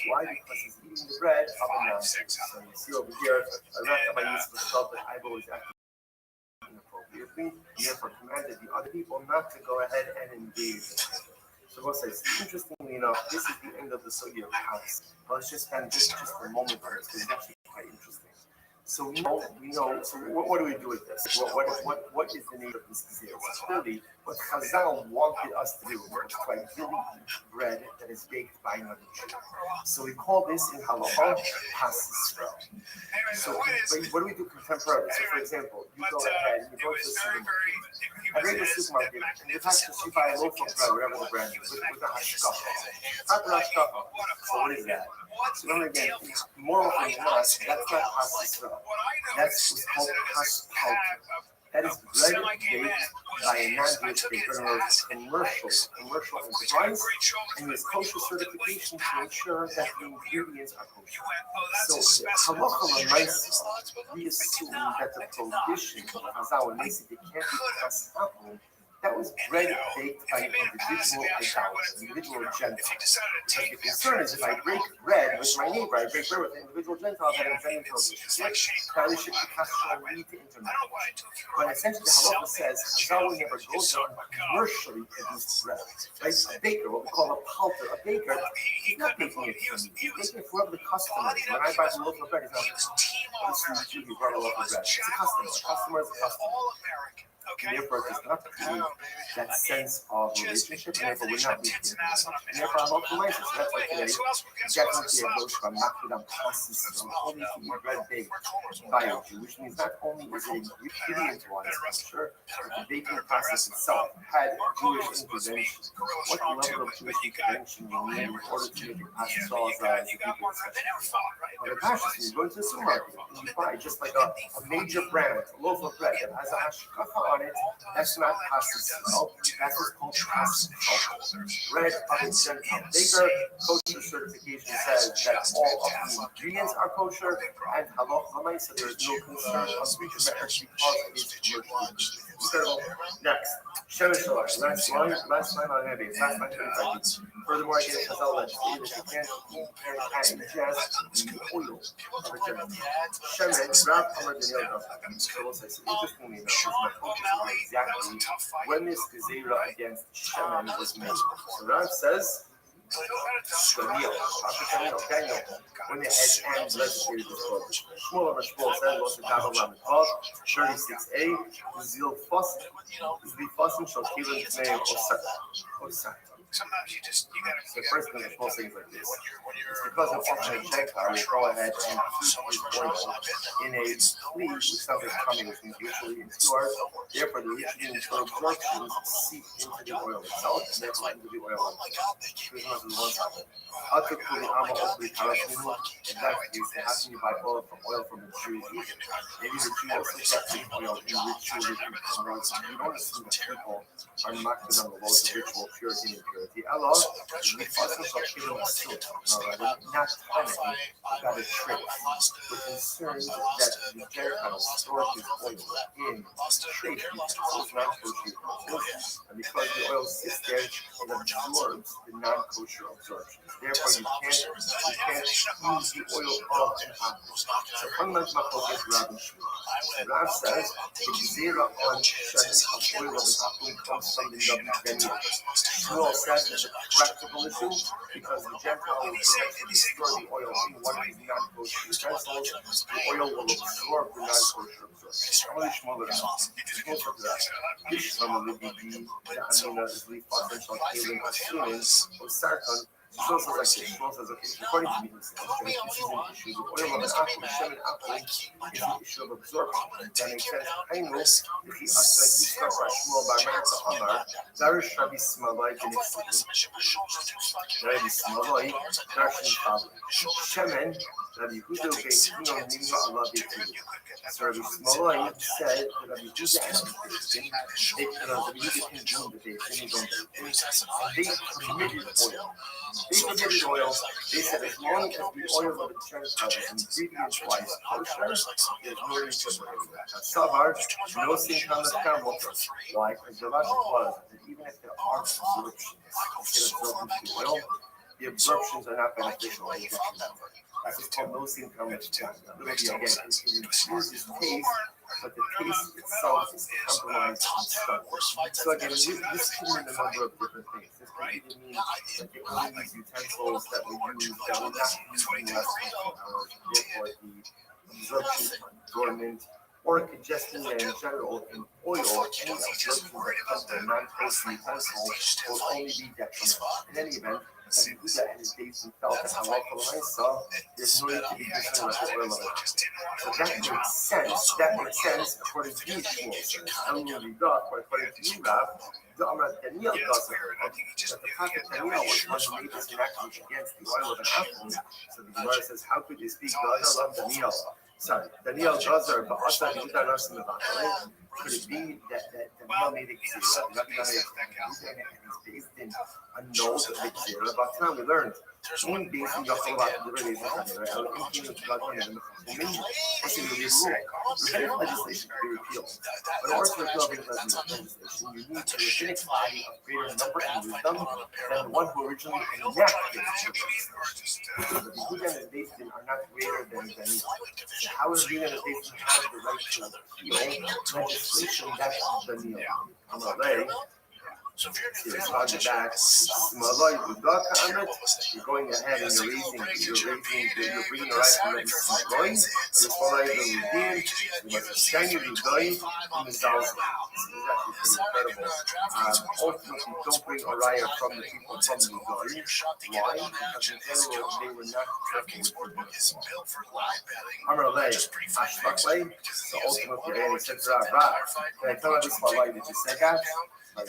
[SPEAKER 3] Why? Because he's eating the bread of a non-Jew. So you see over here, Rabbi felt that I was acting inappropriately, therefore commanded the other people not to go ahead and engage in it. So we'll say, interestingly enough, this is the end of the Sugya of house. But let's just spend just a moment on this because it's actually quite interesting. So we know. So what do we do with this? What is the nature of this disease? Clearly, what Chazal wanted us to do was to really eat bread that is baked by another Jew. So we call this in halacha pasisra. So what do we do contemporarily? So for example, you go ahead and you go to the supermarket. At regular supermarket, and you buy a loaf of bread, whatever the brand is, with a hashkafa. Not the hashkafa. So what is that? So remember again, more often than not, that's not pasisra. That's what's called pas. That is bread baked by a non-Jewish baker or commercial enterprise, and has kosher certification to ensure that the ingredients are kosher. So halacha l'maisa, we assume that the prohibition of Chazal and Maisa, it can't be passed up. That was bread baked by an individual idolater, individual Gentile. Because the concern is if I break bread with my neighbor, I break bread with an individual Gentile that I'm sending to a probably should be customary lead to intermarriage. But essentially the halacha says Chazal never goes on commercially produced bread. Right? A baker, what we call a palter, a baker, he's not making it for me. He's making it for whoever the customer is. When I buy the loaf of bread, he's not listen to you brought a loaf of bread. It's a customer. A customer is a customer. And therefore, it does not create that sense of relationship, and therefore would not be created. And therefore, I'm optimizing. So that's why today, definitely a goes from Makudam Pasis, only to eat bread baked by a Jew, which means not only is it ingredient wise culture, but the baking process itself had Jewish intervention. What level of Jewish intervention you need in order to make it pass sauce as a baking discussion? On the Pashas, you go to the supermarket and you buy just like a major brand, a loaf of bread that has a hashkafa on it. That's not pastis. That's what's called pastis. Bread of a Gentile baker. Kosher certification says that all of the ingredients are kosher, and halacha l'maisa, there is no concern of intermarriage because it is commercial. Next, Shemesh Shalash. Last line on Rabbi. Last line 25. Furthermore, again, Chazal legislated that you can't ingest the oil of a Gentile. Shemesh, Rab Amar Daniel. So we'll say, interestingly enough, is my focus on exactly when this Gezerah against Shemen was made. So Rab says, Daniel, when the head and legislated this book. Shmuel over Shmuel said, "Los Etav Lamed Vav, 36a, Zil Fasim, Zil Fasim shall kill in Tnei Osat."
[SPEAKER 1] Sometimes you gotta.
[SPEAKER 3] The first thing is most things like this. It's because of often a Gentile will go ahead and heat his oil in a plea which sounds like coming, which means usually in 2 hours. Therefore, the rich means for absorptions seep into the oil itself and therefore into the oil. Christmas is one side. Atakuli ama opri karasminu, and that's the case. How can you buy oil from a Jew either? Maybe the Jew also kept the oil in ritual from you don't assume that people are marked on the laws of ritual purity and impurity. Allah, we also shall kill them soon. Not funny, got a trick. We're concerned that the Gentiles store his oil in trade utensils, not kosher utensils, and because the oil sits there, it absorbs the non-kosher absorption. Therefore, you can't use the oil of an apple. So, unlike Machloket Rabbi, Rav says the Gezerah on shedding of oil of an apple comes from the Navi Daniel. Shmuel says it's a practical issue because the Gentile will potentially store the oil in one of these non-kosher utensils. The oil will absorb the non-kosher absorption. Only Shmuel is closer to that. Ishlam will be the Amina is the potential healing of humans of Sarkon. Shmuel says like this. Shmuel says, okay, according to me, this is an issue. The oil of an apple, Shem and apple, is the issue of absorption. That makes sense. I know if he asked like this stuff by Shmuel by Martha Amar, Darish Rabbi Smalai can explain. Rabbi Smalai, Darshan Pablo. Shemen, Rabbi Hudo Beitino Nino Allah Beitino. So Rabbi Smalai said that Rabbi Huda and Rabbi Huda can do the Beitin, his own Beitin, and they committed oil. They committed oil. They said as long as the oil of the Gentile is ingredient-wise kosher, there's no need to worry about that. Savar, no sin comes down. Why? Because the Rashi was that even if there are absorptions, instead of absorbing the oil, the absorptions are not beneficial. That's what's called no sin comes down. Maybe again, it infuses taste, but the taste itself is compromised and stuck. So again, this could mean a number of different things. This could either mean that they only use utensils that were used that were not used in less than 2 hours, therefore the absorption is dormant, or it could just mean that in general, in oil, any absorption that comes from a non-kosher utensil will only be detrimental. In any event, Rabbi Huda and his days felt that halacha there's no need to be concerned about the oil of it. So that makes sense according to these schools. According to you, Rab, the Amar Daniel doesn't. That the prophet Daniel was one who made this enactment against the oil of an apple. So the Gemara says, how could they speak God of Daniel? Sorry, Daniel Gazer, but also Yehuda Rasim Levatale. Could it be that Daniel made a Gezerah, Rabbi Yehuda and is based in a node of the Gezerah? But now we learned, in based in Yachol Vat, the Rebbe is right? Our infinite God and the Chumim, what's in the rule? Rabbinic legislation can be repealed. But in order to repeal rabbinic legislation, you need a rabbinic body of greater number and wisdom than the one who originally enacted it. The Yehuda and his based in are not greater than Daniel. How is Yehuda and his based in have the right to repeal legislation that is Daniel? Amalei. So if you're back, you're going ahead and you're bringing the right from the Smaloi, you must stand your Lugoy in the Zalzal. This is actually pretty incredible. Ultimately, don't bring a raya from the people from Lugoy. Why? Because in general, they were not careful with the Amalei, Ashbaklei, so ultimately, he said to Rabbi, can I tell you this Smaloi, did you say that? Rav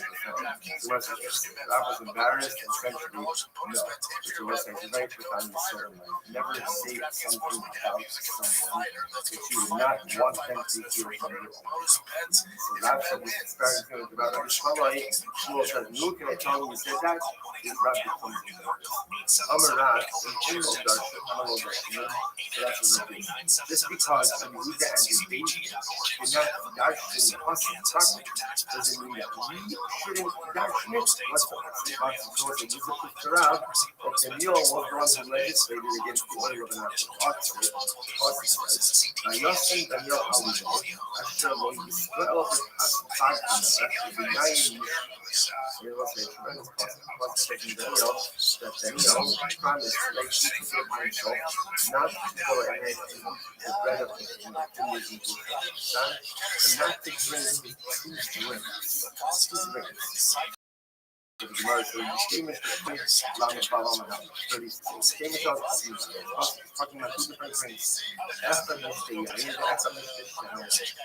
[SPEAKER 3] was embarrassed and essentially no. Mr. West is very profound in certain way. Never say something about someone that you would not want them to hear from your own. So Rav said this experience going to Rabbi Shmuel. Shmuel says, "No, can I tell you said that?" This Rav becomes embarrassed. Amarat and Himel Darshan. So that's a real thing. Just because Yehuda and his baby did not darshan properly doesn't mean that we shouldn't darshan it. What's the Rav? That Daniel was the one who legislated against the oil of an apple. Yosim Daniel Alibo, Asher Lo Yisrael B'Chad Hanash, B'Nayim there was a tremendous consequence in Daniel that Daniel promised like he could give himself not to go ahead and eat the bread of the Judaism and not to drink two drinks. the Gemara says, Lamed Balam 36. Famous of talking about two different drinks.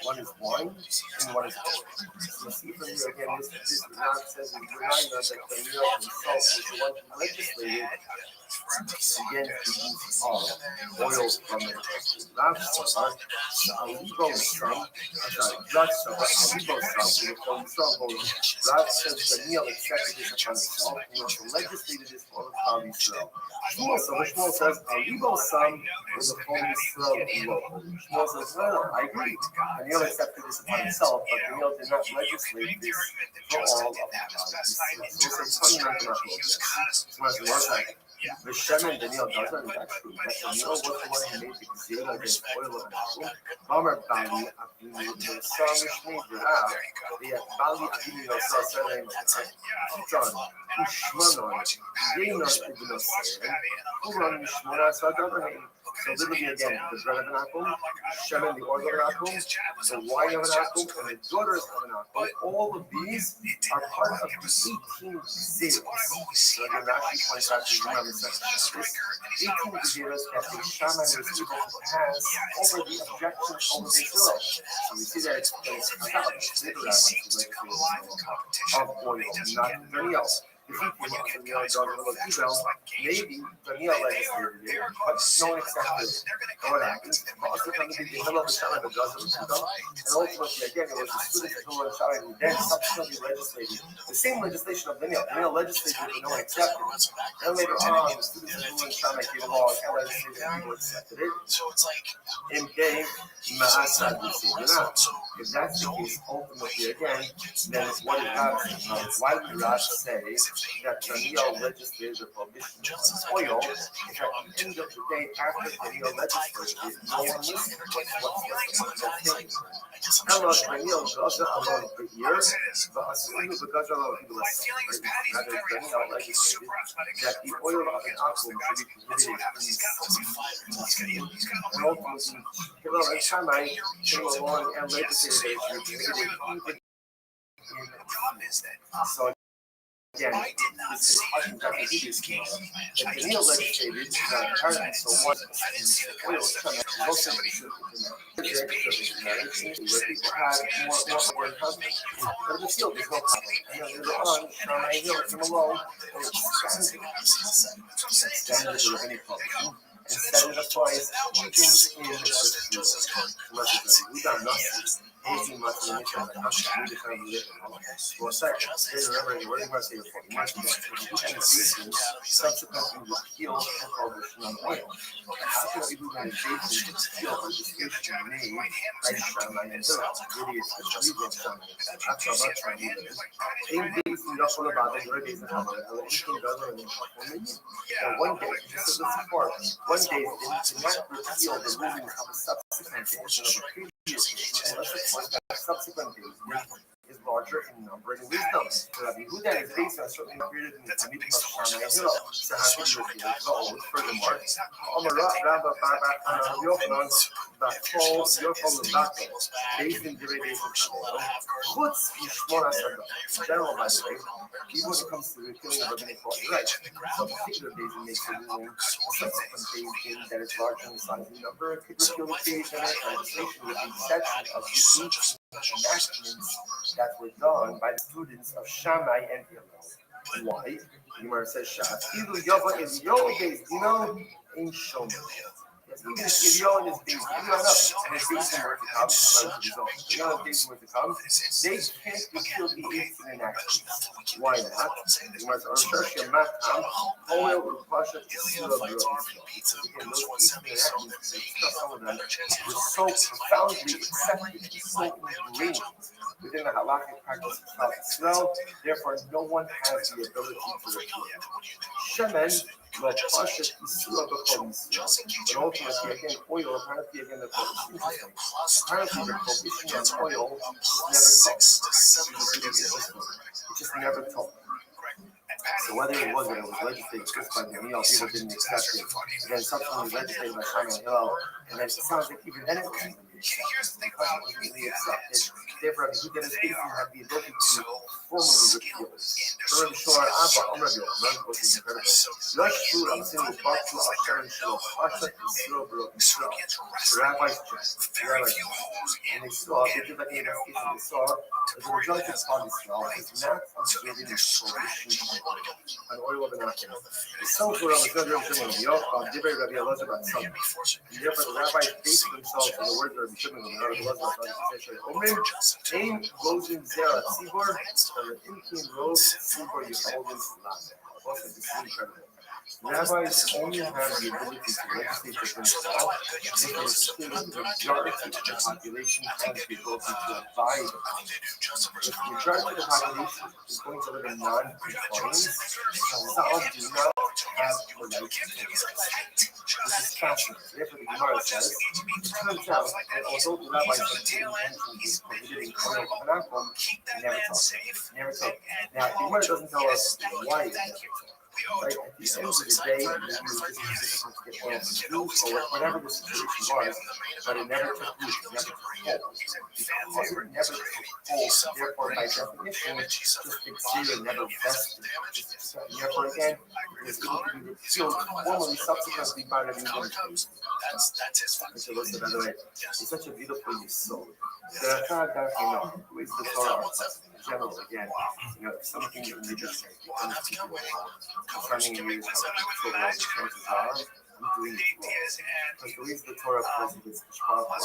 [SPEAKER 3] One is wine and one is oil. So see from here again, this Rav says in Uriah that the Nero himself was the one who legislated again the use of oil from it. Rav Savar, Alibo Sam, Rav Savar, Alibo Sam, Rav says the Nero accepted this upon himself and also legislated this for all of Israel. Shmuel says, Alibo Sam was a Chol Yisrael law. Shmuel says, well, I agree. Daniel accepted this upon himself, but Daniel did not legislate this for all of Israel. So it's fundamental not the Shemin Daniel doesn't is actually that Daniel was the one who made the Gzela against oil of Nashul. Bamar Bali Avinu Yosar Mishmei B'Rav, the Bali Avinu Yosar Serem Titan, Ushmanon, Yenon Ibn Osir, Uran Mishmona Sadabrahim. So literally again, the bread of an apple, Shemin, the oil of an apple, the wine of an apple, and the daughters of an apple, all of these are part of the 18 Gzeros. So again, Rashi points out to remember section 18 Gzeros that the Shaman was able to pass over the objections over Israel. So we see that it's of oil, not anything else. If he came up to maybe Daniel legislated it, but no one accepted it. And what happens? Also, from the middle of the Shaman, the dozen of Judah, and ultimately, again, it was the students of Hillel and Shaman who then subsequently legislated the same legislation of Daniel. Daniel legislated it, but no one accepted it. And later on, the students of Hillel and Shaman came along and legislated it, and people accepted it. So it's like, if that's the case, ultimately, again, then what is God saying? Why would God say that Daniel legislated the prohibition of oil? If at the end of the day, after Daniel legislated, no one listened. What's the thing? Hello, Daniel Gaza alone for years, but assuming the Gaza alone, he was rather Daniel legislated that the oil of an apple should be prohibited in and ultimately, Hillel and Shammai came along and legislated that it should be prohibited so again, this is if Daniel legislated apparently so one oil most of it people had more in country. But in the field, there's no problem. And then later on, Shammai Hill came along and expanded the rabbinic publishing and said it applies even in the field. We got nothing. Anything much in the mission, like how should we define the living? Well, second, remember, we're going to say before, you must be subsequently repeal the prohibition on oil. How can people going to repeal legislation made by Shammai and Hillel? Really, it's the Shamid of Shammai. After about Shammai, in days in Yachol about the very days in Hamal, anything doesn't in and one day, just as before, one day they did not repeal the rulings of a subsequent days of a previous subsequent days is larger in number and wisdom. So Rabbi Huda is based on certainly created in the Talmidim of Shammai and Hillel. So how can you repeal the old? Furthermore, Amara Rabba Baba Yochanan Bakol Yochol Bato, based in the days of Shammai. Chutz Yishmor Asada. General, by the way, even when it comes to repealing of rabbinic law, you're right. Some particular days it makes a ruling. Subsequent days that is larger in size and number. It could repeal the creation of legislation with the exception of the enactments that were done by the students of Shammai and Hillel. Why? The Gemara says, "Shafilu Yava is your days, in Shomer." Yes, even if Eliyahu and his days, and his days were to come, days were to come, they can't repeal the 18 enactments. Why not? The Gemara says, "Oil or Pasha Tisila Again, those 18 enactments, some of them were so profoundly accepted, so ingrained within the halakhic practice of Israel, therefore no one has the ability to repeal it. Shemen, but ultimately again, oil, apparently again, the prohibition on oil just never taught. So whether it was legislated just by Daniel, people didn't accept it, and then subsequently legislated by Shammai and Hillel, and then it sounds like even then it wasn't. Here's the thing about really accepted. Therefore, he did his thing and had the ability to formally repeal it. During Shor Abba, Amrabil, none was incredible. Lush food, I'm saying, was brought to a Sharon Shor, Pasha, and Silver, and Shor. The rabbis checked. And they saw, they did like an investigation, they saw that the majority of Pali Israel was not observing the prohibition on oil of an alcohol. The Silver was not representing the yoke of Dibber Rabbi Elazar about Sunday. And therefore, the rabbis based themselves on the words of Rabbi Shimon and Rabbi Elazar about the Omer, Ain Gozin Zera Tzibor, or Inkin Rose Tzibor Yisraelim Salam. Also, this is incredible. Rabbis only have the ability to legislate different law if they assume the majority of the population has the ability to abide by it. If the majority of the population is going to live in non-compliance, Chazal do not have the right to take it. This is fascinating. Therefore, the Gemara says, it turns out that although the rabbis have good intentions in prohibiting criminal anakom, they never talk. Now, the Gemara doesn't tell us why they never talk. Right? At the end of the day, you use this position to get oil from juice or whatever the situation was, but it never took root, it never took hold. Because it never took hold, therefore, by definition, just exterior never vested. Therefore, again, it is going to be repealed formally, subsequently by the new administration. Which it looks by the way, it's such a beautiful yisod. The Rachad definitely with the Torah in general, again, something that you just say, concerning you, how the chances are, I'm doing it wrong. Because the reason the Torah prohibits Ishmael and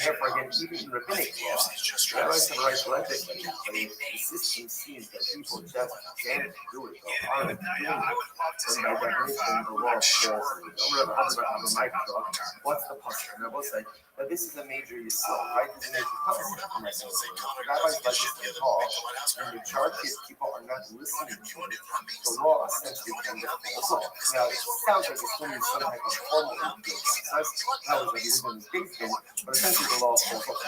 [SPEAKER 3] therefore, again, even in rabbinic law, rabbis have a right to legislate, but if the system sees that people just can't do it or aren't doing it, then by definition, the law falls. What's the point? And I will say that this is a major yisod, right? This is a major concept in that rabbis legislate law, and the majority of people are not listening to it. The law essentially can just fall. Now, it sounds like it's going to be some type of formal legal process. That was like it was big thing, but essentially the law falls off.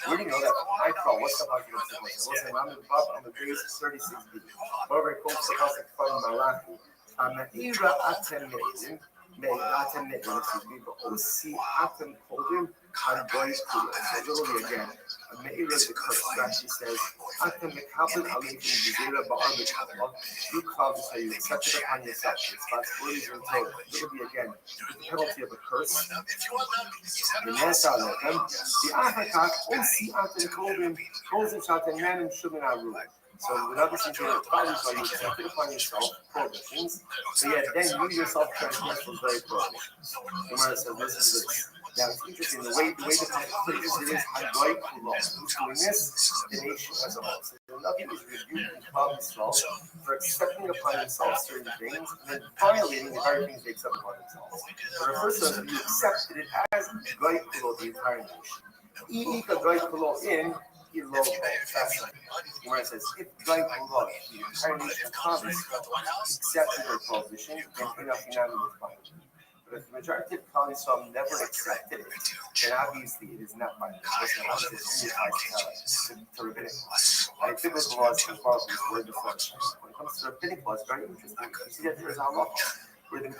[SPEAKER 3] Where do you know that? My call, what's the argument? What's the name of the Bob on the base 36B? However, it comes to us like from Malachi. Me'ira atem me'im, me'atem me'im, Osi atem kodim, Hangois kudos. So literally again, Me'ira is the curse. Rashi says, Atem mekabel aleikum gezerah ba'ar mekabel. You clouds how you accept it upon yourself. Responsibilities are Torah. Literally again, the penalty of a curse. V'nesa alechem, the achakach, Osi atem kodim, Kozim shatem manim shumin aru. So without this interior problems, so you accept it upon yourself, prohibitions, but yet then you yourself transgress those very prohibitions. Gemara says this is this. Now it's interesting, the way the passage put it is Hangoy Kulo. Who's doing this? The nation as a whole. So nothing is rebuking Klal Yisrael for accepting upon themselves certain things, and then violating the very things they accept upon themselves. So the first one, you accepted it as Goy Kulo, the entire nation. Ika Goy Kulo in, where it says, if Goy Kulo, the entire nation of Klal Yisrael, accepted their prohibition, then enough unanimous by it. But if the majority of Klal Yisrael never accepted it, then obviously it is not binding. It's to rabbinic laws. Like biblical laws can follow this word deflection. When it comes to rabbinic laws, it's very interesting. You see that there's halacha,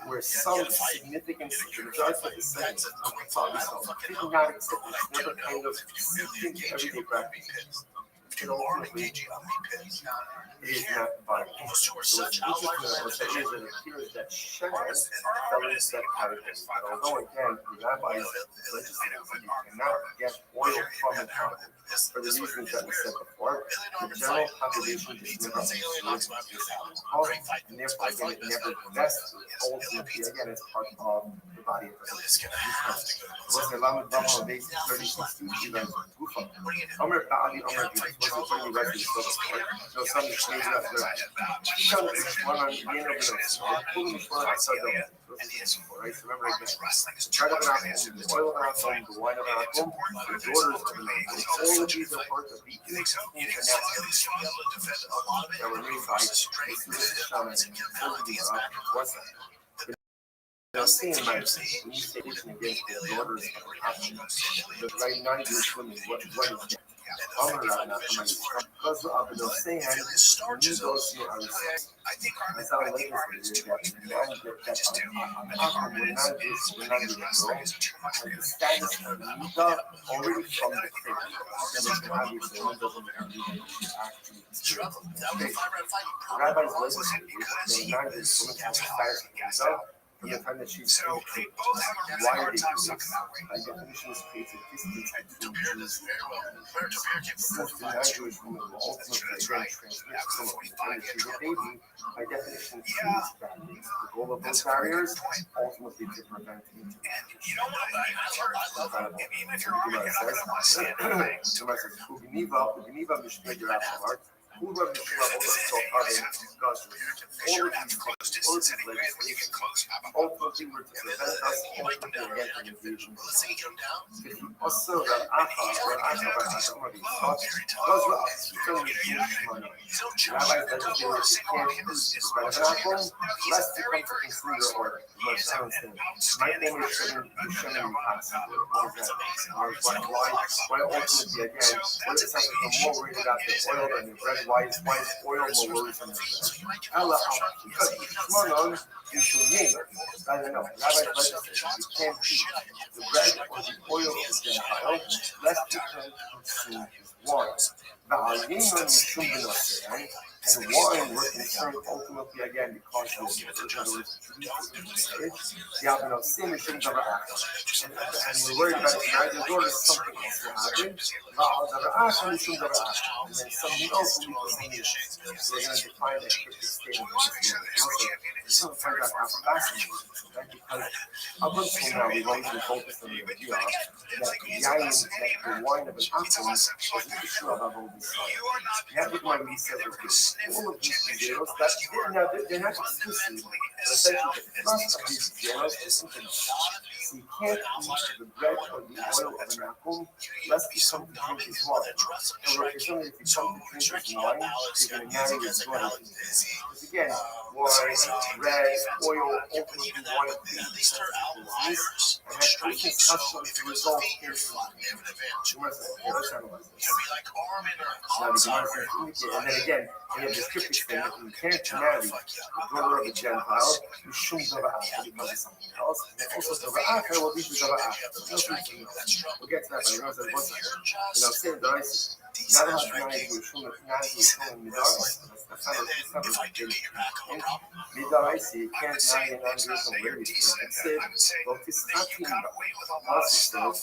[SPEAKER 3] where some significant majority of the segments of Klal Yisrael did not accept it. It's never kind of seeped into everyday practice. And ultimately, it is not binding. So what's interesting about that is that it appears that Shem fell into that category. Although again, the rabbis legislated that you cannot get oil from the mountain for the reasons that we said before, the general population just never understood this alcohol, and therefore again it never vests ultimately again as part of the body of the person. What's the Lamed Bama on base 36 to even Gufa? Omer Ba'ali Omer B'Yis. What's the 20 records of the sport? So some explains that the Shishon is one on the end of the nose. Pulling the one outside the nose. Right? So remember again, the bread of an apple, the oil of an apple, the wine of an apple, the daughters of an apple. All of these are parts of the international that were made by the shaman and what's that? Now, saying my when you say against the daughters of an apple, the right non-Jewish women, what is that?
[SPEAKER 5] I think our department is too much. I just do. I think our is winning his wrestling is too much.
[SPEAKER 3] And the status of Nida already from the thing. Rabbi's legacy is the night is so much more fast than from the time that she's
[SPEAKER 5] So they both have a really hard time talking that way.
[SPEAKER 3] by definition is creates a distance between
[SPEAKER 5] Tobir does very well. Where Tobir can
[SPEAKER 3] since the
[SPEAKER 5] provide
[SPEAKER 3] Nigel is woman will ultimately again transmit some of the energy to the baby, by definition creates barriers. The goal of those barriers ultimately to prevent intimacy.
[SPEAKER 5] You know what? I love it. Even if you're army, you're not going to want to say anything. There's close distance anyway. When you get close,
[SPEAKER 3] ultimately were to prevent us ultimately again from engaging.
[SPEAKER 5] let's say you get him down.
[SPEAKER 3] Also, the why is oil more worrisome than that? Allah, because Shmonon is Shumyin. I don't know. Rabbi legislated you can't eat the bread or the oil of the Gentile, lest you can consume his wine. And wine was concerned ultimately again because of and we're worried about it tonight. There's always something else to happen. And then something else will be so we're going to define that cryptic statement. This will turn out how fascinating, right? Because up until now, we've always been focused on the idea that the wine of an apple was the issue of all these things. That was why we said all of these zeros, they're not exclusive, but essentially the thrust of these zeros is something. So you can't eat the bread or the oil of an apple lest you come to drink his wine. However, it's only if you come to drink his wine, you're going to marry his blood. Because again, wine, bread, oil, ultimately wine, and that creates constantly to result in and then again, you have this cryptic thing that you can't marry the daughter of a Gentile, you shouldn't have because of something else. And also, the will be the we'll get to that, but I know that wasn't. Say the rice. Not have to marry you, that's not a big Midaris, you can't marry an non-Jewish lady. That's it. Well, it's not also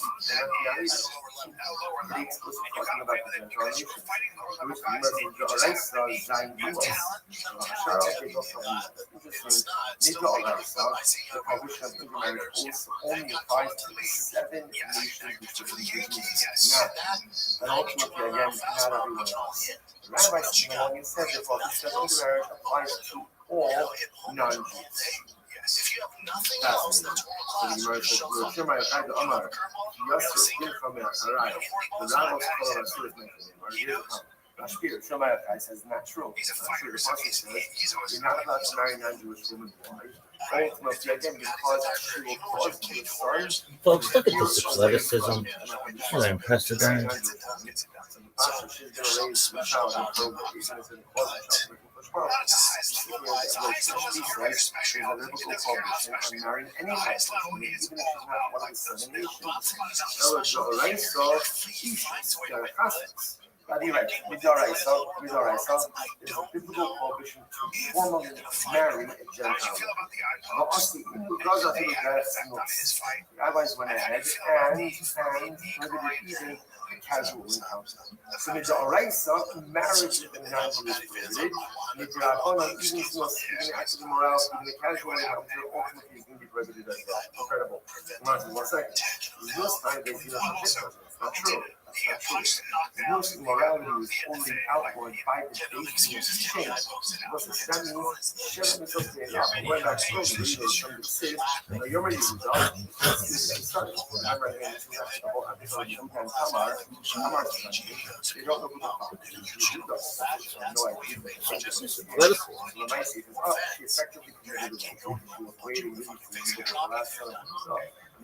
[SPEAKER 3] pretty explicit talking about the Gentile nation. Which the prohibition of intermarriage also only applies to the 7 nations which are indigenous now. And ultimately, again, not everyone else. The rabbis came along and said the prohibition of intermarriage applies to all non-Jews.
[SPEAKER 5] If you have nothing else that's more class,
[SPEAKER 3] says not true. Not true. The Pasuk says you're not allowed to marry non-Jewish women. Why? Ultimately, again, because she will cause your sons.
[SPEAKER 2] Folks, look at this athleticism. What unprecedented.
[SPEAKER 3] Anyway, Midoraisa is a biblical prohibition to formally marry a Gentile. Rabbis went ahead and prohibited even a casual encounter. So Midoraisa, marriage is non-Jewish prohibited. Midrabanan, even active immorality, even a casual encounter, ultimately is going to be prohibited as well. Incredible. 1 second. This time they see that it's not true. Most morality is only outlined by the basis of change. What that means, Shem is up there. When that program is from the city, you're ready to go. I'm right here to have the whole episode of Tamar. They don't know who the fuck is. No idea. She effectively committed a waiting really for the last time.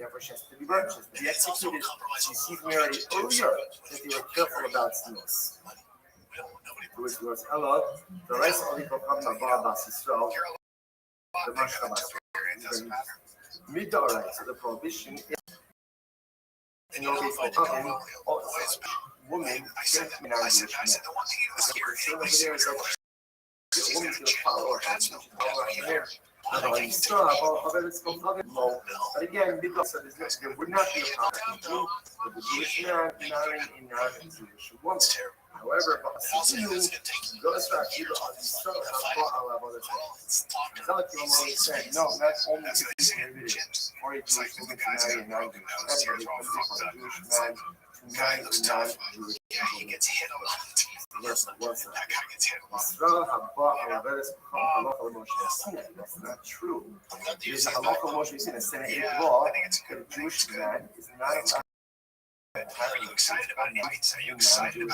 [SPEAKER 3] therefore she has to be burned. She has to be executed. You see from here already earlier that they were careful about snus. To which was Allah, the rest of the Prophet Bas Yisrael, the Mashka Middarai, so the prohibition is in your case for coming, women can't be non-Jewish men. The concern over there is that a woman can follow her. But again, because there would not be a problem with the Jewish man marrying a non-Jewish woman. However, goes back to the said, no, not only is it prohibited for a Jewish woman to marry a non-Jewish man, but it comes for a Jewish man to marry a non-Jewish woman. He gets hit a lot. Yes, that guy gets hit a lot. That's not true. There's a halacha Moshe Sinai, a Sinai law that a Jewish man is not allowed. Are you excited about it? Are you excited?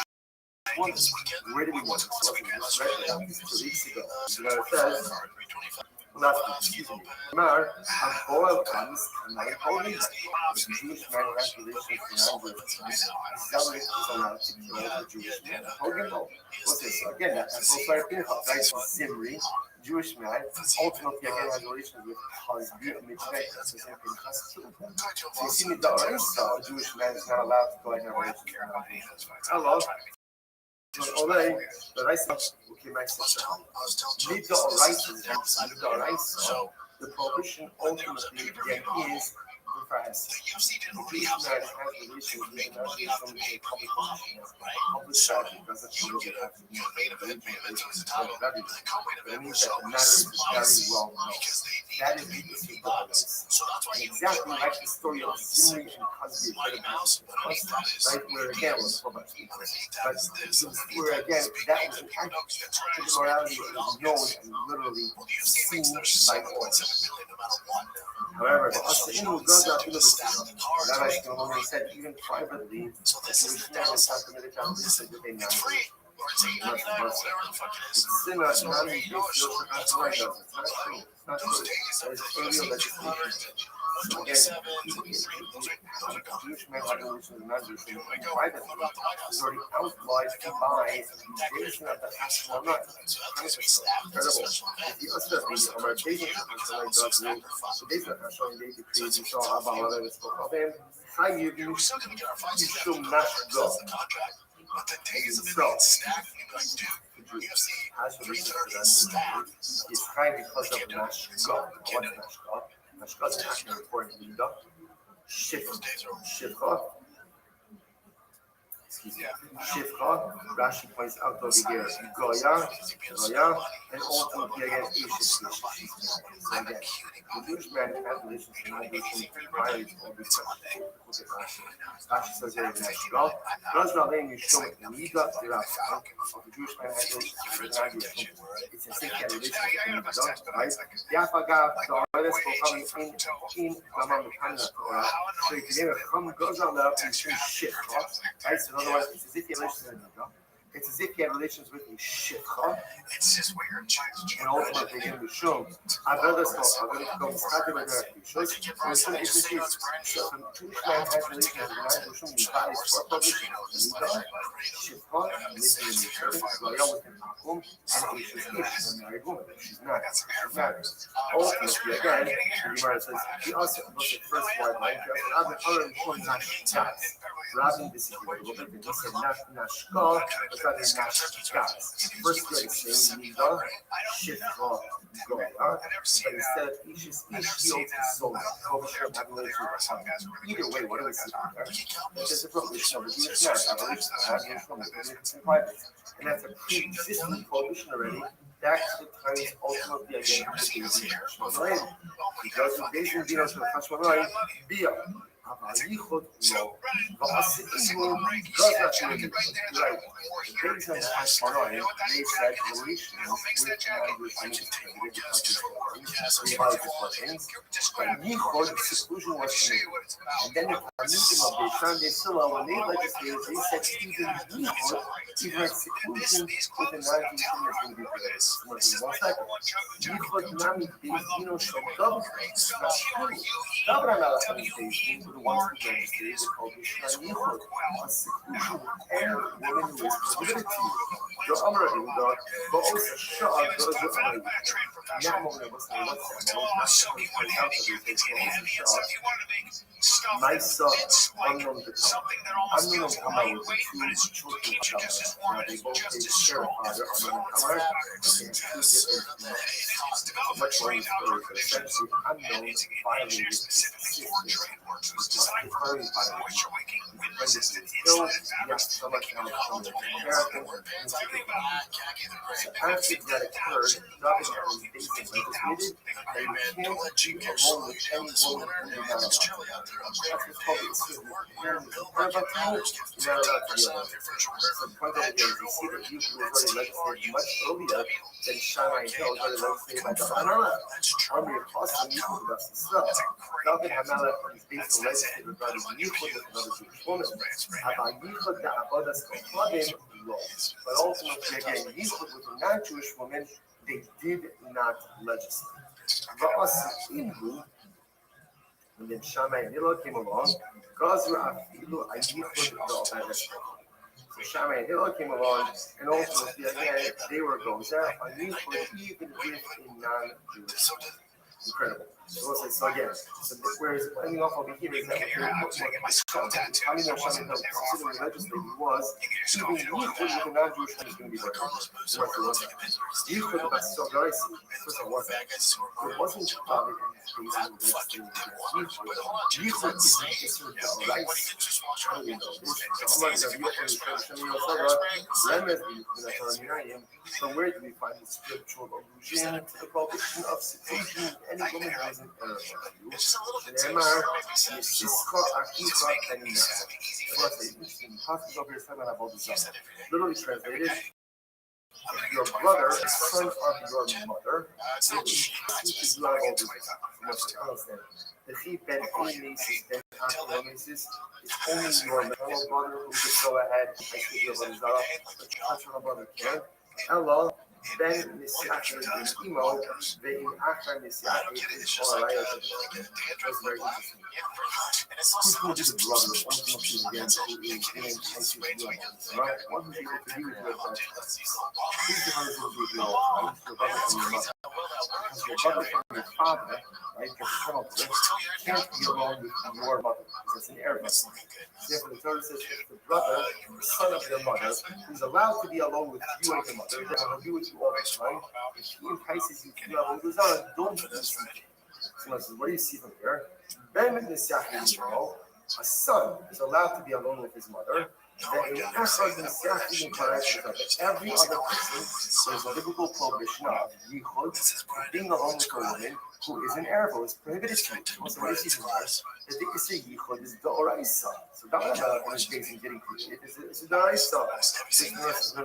[SPEAKER 3] Where did we want to start? We just read it 2 weeks ago. So it says, excuse me, Mar, a boil comes and I hold it. The Jewish man has relations with non-Jewish men. Zealot is allowed to kill the Jewish man. What's this? So again, that's also our Pinchas, right? So Zimri, Jewish man, ultimately again has relations with Hazbi and Mitzvah. That's the same Pinchas killed them. So you see, the a Jewish man is not allowed to go and have relations with non-Jewish men. Hello. Olay, the rice okay, my sister. Leave the rice. The prohibition ultimately again is perhaps the Jewish man has relations with another from a public strategy doesn't really have to be religion of everything. But it means that the matter is very well known. That is the rice. Exactly like the story of Zimri and Kazbi, right? Where again was for much people. But where again that was an act of immorality that was known and literally seen by all. However, Rabbi said even privately, the Jewish man is not permitted to have relations with a non-Jewish. It's not true. It's not true. There's earlier legislation. So again, Jewish men have relations with non-Jewish privately. It's already outlawed by the invasion of the Hashmonite. Incredible. If you also read our basic Hashmonite does rule, the days of Hashmonite they decreed, we saw about whether it's spoke of him. How you should not go. But the days of it staff, has relations with non-Jewish is high because of Nashka. What is Nashka? Nashka is actually an important leader. Shivcha. Shivcha. Rashi points out over here Goya, and ultimately again Ishish. So again, the Jewish man has relations with non-Jewish prior to all this stuff. Rashi says here in Nashka. Rothschild you show it in Nida, the Jewish man has relations with non-Jewish. It's a secret relation between the right? Yafagav, the others will come in Ramam Mechanic Torah. So you can never come goes on up and shit, right? So in other words, it's as if you have relations with Nida. It's as if you have relations with a shikha. It's just weird. And ultimately, in the show, I've heard this called, I'm going to go start with the shows. So it's a Jewish man has relations with non-Jewish women. He buys for publishing. Shikha, listening in the church, Goya with an akum, and she's a married woman. She's not. She's married. Ultimately, again, the Gemara says, he also was the first wife, right? Rabbi Aaron Shon Nashkas. Rabbi disagreed a little bit, and he said, Nashka. First grade saying Nida, Shifra, Goya, but instead Ish yields soul, either way, what do we see there? It's a prohibition of the Jewish man, and that's a pre-existing prohibition already. That ties ultimately again to the Hashmonite. Because the days in Dinos of Hashmonite, Bia. Yichud no, Va'asimu does not mean right. The days of Hashmonite, they said relations with non-Jewish because but Yichud, seclusion was committed. And then the meeting of the Sunday Silla, when they legislated, they said even yichud, even a seclusion with a non-Jewish woman is going to be prohibited. One second. Yichud nami bezdino shel David. That's true. David HaMelech on his days were the ones who legislated the prohibition on yichud, a seclusion with any woman who is prohibited to you. The Amar Yehuda, Ba'os Sha'ar does the Amar Yehuda. Now, I'm going to listen to what's that moment. Not to point out that we take Ba'os Sha'ar. My son, unknown to come. Unknown to come out with two children of Tamar. They both take care of father, unknown to Tamar. They have two different mothers. Much more story, but essentially, unknown violated his sister. Must be very violated. When this is killed, yes, so much now from the American. So after that occurred, David had his days legislated that you can't be alone with any woman who you're not allowed. That's what's called the issue of parents. What about you? You're not allowed to be alone. So the point of it is, you see that you was already legislated much earlier than Shammai and Hill was already legislated by David HaMelech. Army of Chasam, you can that's the stuff. David HaMelech is basically legislated regarding yichud with another Jewish woman. About yichud da'avodas kohanim, law. But ultimately, again, yichud with a non-Jewish woman, they did not legislate. And then Shammai and Hillel came along. So Shammai and Hillel came along, and ultimately, again, they were gozer on yichud even with a non-Jewish woman. Incredible. So again, whereas ending off over here is that how do you know Shammai and Hillel considering legislating was even yichud with a non-Jewish woman is going to be better. Yichud about Sogaisi, first of all, it wasn't David and his case in the legislating against yichud. Yichud is the issue of the rights. How do we know this? So where do we find the scriptural allusion to the prohibition of seclusion with any woman who is an Arab? Ne'emar, Yisischa Achicha Penina. What's the interesting passage over here talking about this? Literally translated, if your brother is son of your mother, then he should do all this. Understand? The he ben Amesis ben Amesis is only your maternal brother who could go ahead and take your brother's out, but your paternal brother can't. Hello, Ben Messiah and Emo, they in Akron Messiah is all right. That's very interesting. Who's going to be the brother ultimately again who is in Texas, right? What would you able to do with that? Who's the brother who will do it? Your brother from your mother. Because your brother from your father, right, your paternal brother, can't be along with your mother, because that's an Arab. Therefore, the Torah says if the brother, the son of your mother, who's allowed to be alone with you and your mother, then he'll be with you all the time. If he entices you to be alone with her, don't do this. So, what do you see from here? Ben a son is allowed to be alone with his mother. Every other person, there's a biblical prohibition of yichud, being alone with a woman who is an Arab, who is prohibited to. So what is he doing? That the Issa yichud is the oraisa. So David HaMelech is basically getting created. It's the oraisa. This verse is no.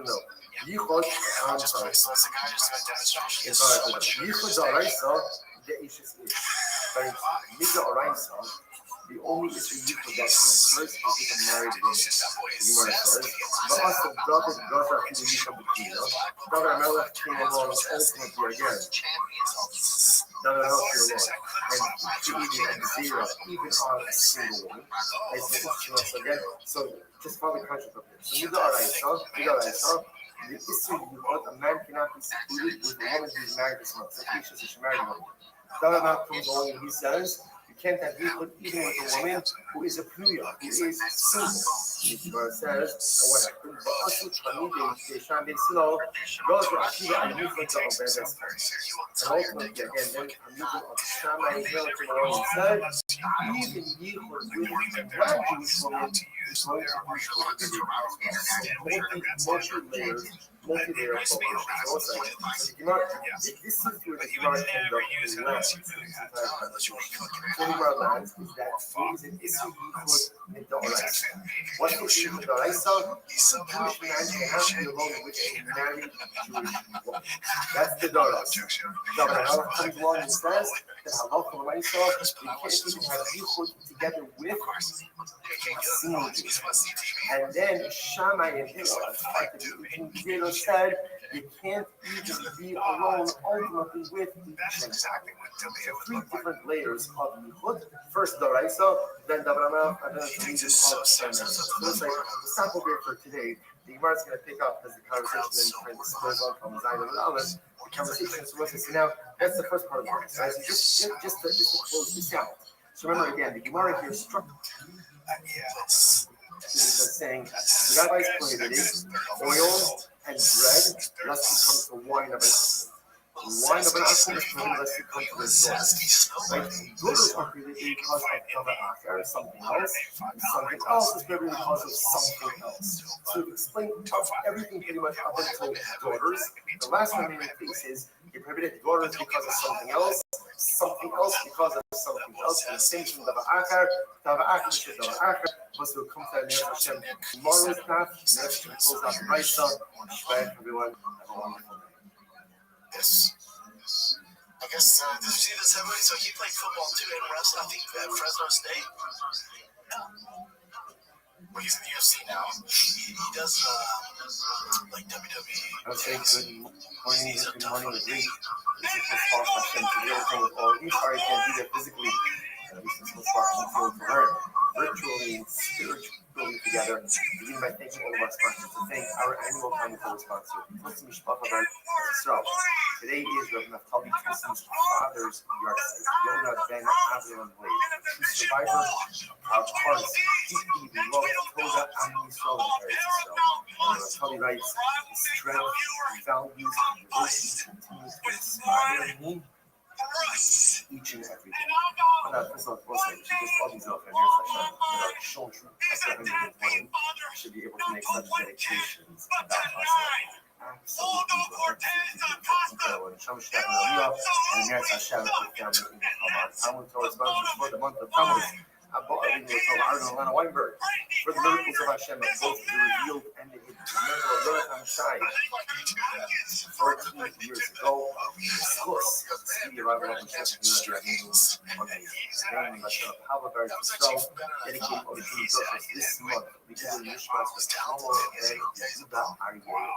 [SPEAKER 3] Yichud, I'm sorry. Yichud the oraisa, the issues is. But Miga oraisa, the only issue you could get from first is with a married woman. Gemara says, "Va'as of David Gaza to the Yisha B'Kina." David HaMelech came along ultimately again. David HaMelech came along and created a zera even on a single woman. I said, again. So just follow the concept of this. So Miga Araisa, the issue you got a man cannot be secluded with a woman who is married to someone. So Isha is a married woman. David HaMelech comes along and he says, you can't have yichud even with a woman who is a pluya, who is single. It says, what happened? But also, Sham ben Silo goes to Akiva and yichud to Obed. And ultimately, again, then Amidah of Shammai and Hillel came along and said, even yichud with a non-Jewish woman is going to be multi-layers. Multi-layer prohibitions. Also, this is where the Gemara ended up in lands. So Gemara lands is that there is an issue yichud in the oraisa. What see the Doraisa, Jewish man cannot be alone with a married Jewish woman. That's the Doraisa. Now, when Allah comes along and says that Halacha L'Maisa, you can't even have Yichud together with Single Jews. And then Shammai and Hillel said you can't even be alone ultimately with the Gentiles. So three different layers of Yichud. First Doraisa, then Davrama, and then the region of Shammai. So it's like the sample here for today. The Gemara is going to pick up as the conversation then goes on from Zayin and Aleph. The conversation. So now that's the first part of the Gemara. Right? So just to close this out. So remember again, the Gemara here struck. Yes. This is saying the rabbis prohibited oil and bread lest it come to wine of an wine of an apple is prohibited lest it come to the right? Those are prohibited because of Kavah or something else. And something else is prohibited because of something else. So to explain everything pretty much up until daughters, the last remaining piece is you prohibited daughters because of something else because of something else. And the same thing with Kavah was to come to the Hashem tomorrow's path. Next, we close out the right side. Everyone, have a wonderful day.
[SPEAKER 1] Yes. I guess did you see this everybody? So he played football too and wrestling. I think at Fresno State. Well, he's in the UFC now. He does like WWE.
[SPEAKER 3] I'll say good morning with me. This is Paul Hashem to the other thing with all of you. Sorry I can't be there physically. This is for her. Virtually and spiritually together, begin by thanking all of our sponsors and thank our annual Comic-Con sponsor, Today is Rabbi Naftali Kissin's father's yahrzeit, Yonah Ben Avraham Blade, true survivor of hearts, deeply beloved Torah and Yisrael in Eretz Yisrael. Naftali writes, his strength, values, and devotion continues to inspire me each and every day. First of all, just all these other children should be able to make such dedications about us. Absolutely. And here's Hashem with family in Haman. Talmud Torah sponsors for the month of Tammuz. Lana Weinberg for the miracles of Hashem, both the revealed and the hidden. Remember, Jonathan Shai, 14 years ago, Schluss, the arrival of Mashiach on the name of Havagar himself, dedicated all the human purpose this month. We give the Nishmas with Talmud and Yehuda Aryeh.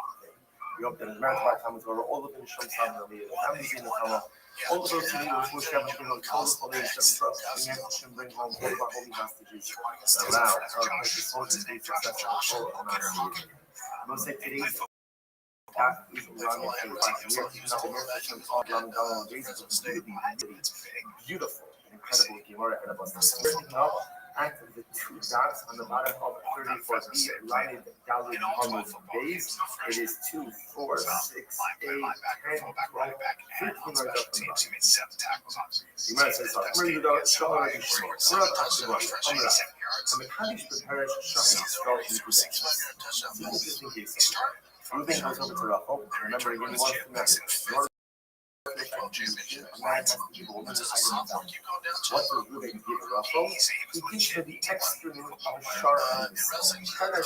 [SPEAKER 3] We hope that in Marathon Talmud Torah, all of the Nisham Sam, the families in the Talmud, all of those who wish to have a total college of trust, and Hashem bring home all of our holy hostages. Allow our precious soldiers to be successful and not seated. I'm going to say today's path is around the 5 years. Keeping up the mirror, Hashem called down on the days of really beautiful and incredible Gemara ahead of us. Now, active the two dots on the bottom of 34B lighted down on those days. It is 2, 4, 6, 8, 10, 12, 15 right up from the bottom. The Gemara says, "Amar Yudah Shah Yishmael." We're not talking about Amar. Hamikadosh prepares Shah Yisrael in possessions. Interesting case. Moving goes over to Rachel. Remember, again, one thing that what does Reuben give Rachel? He gives her the excrement of Shara and Shara. Okay?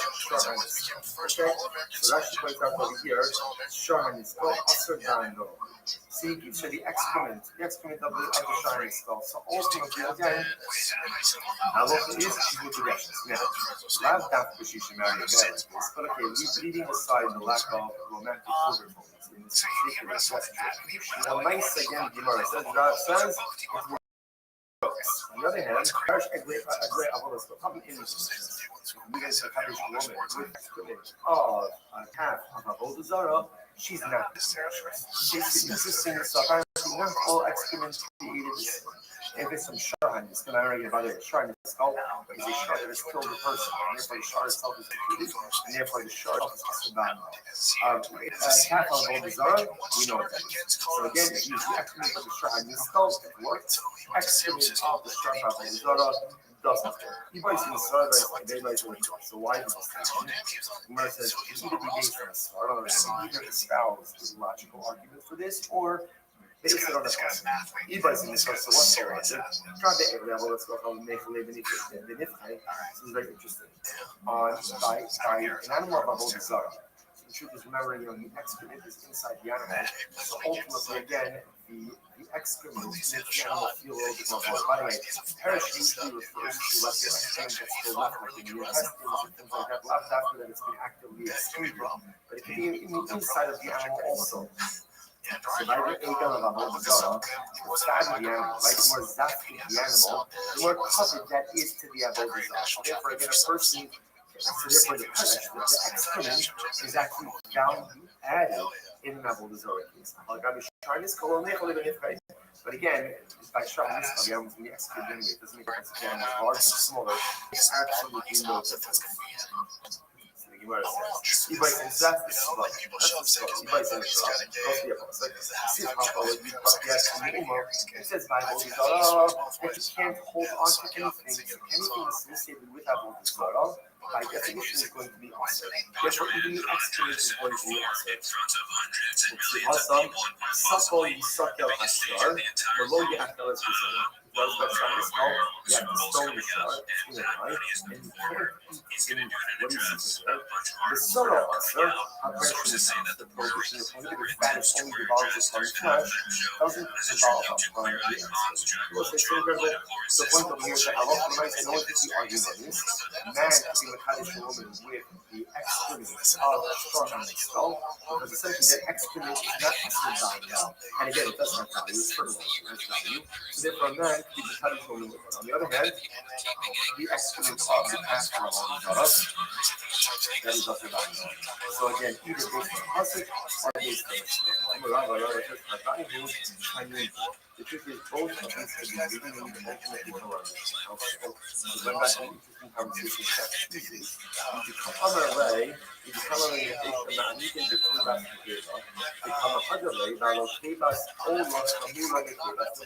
[SPEAKER 3] So Rashi points out over here, Shara and Skull, Asr Dando. See, he gives her the excrement of the Shara and Skull. So ultimately, again, Halacha is she will possessions. Now, Lav Daf she should marry a guy like this, but okay, leaving aside the lack of romantic overtones. Now, nice again, Gemara says, on the other hand, Parish Agree Avodas come in because the Kaddish woman with excrement of a calf of Avodah Zarah, she's not she's existing, so apparently not all excrement created the same. If it's some Shahan, it's going to already about it. Shahan is skull is a shard that has killed the person, and therefore the shard itself is completed, and therefore the shard is Asabana. Calf of Avodah Zarah, we know what that is. So again, if you use the excrement of the Shahan skull, it works. Excrement of the shard of Avodah Zarah doesn't work. You might see the Sarah they like to work. So why does this happen? Gemara says it's either be based on a Sarah, or either espouse the logical argument for this, or This guy's an athlete. This is serious athlete. Let's go from this is very interesting. By an animal of Avodah Zarah. The truth is, remembering the excrement is inside the animal. So ultimately, again, the excrement makes the animal feel a little bit more bored. By the way, perish usually refers to, let's say, excrement that's still left, like in the intestines and things like that, left after that it's been actively excreted. But it can be in the inside of the animal also. So by the Eitan of Avodah Zarah, the fat of the animal, right? The more zafty the animal, the more covered that is to the Avodah Zarah. So therefore, again, a person, so therefore the perish, the excrement is actually added in an Avodah Zarah case. But again, by showing this, the animal can be excreted anyway. It doesn't make sense if the animal is larger or smaller. It's absolutely no difference. Gemara says, "If I can zap this slow, if I can stop, it says by Avodah Zarah that you can't hold on to anything associated with Avodah Zarah. By definition, is going to be awesome. Therefore, even the excrement is going to be awesome. Supple yisakel hashar, below yachal es b'zara. Does that sound as well? You have to stone the shar, and you can't eat what is it? The Zara also, the prohibition of prohibited fat is only devolves upon flesh, doesn't devolve upon the eggs. The point over here is that Allah Almighty, in order to argue on this, man to be Makadish a woman with the excrement of a straw on the skull, because essentially that excrement is not actually value now. And again, it does have value, it's fertilizer, it has value. So therefore, a man to be Makadish a woman with it. On the other hand, the excrement of the pastor of Allah, that is also value. So again, either based on Pasuk or based on the truth is both of these could be given in the ultimately no understanding. So when back to an interesting conversation about species, you become away, you become away and you can become back to Geva, become a Hadalay, Valo Kebas, Ola, Kamula, Kebas.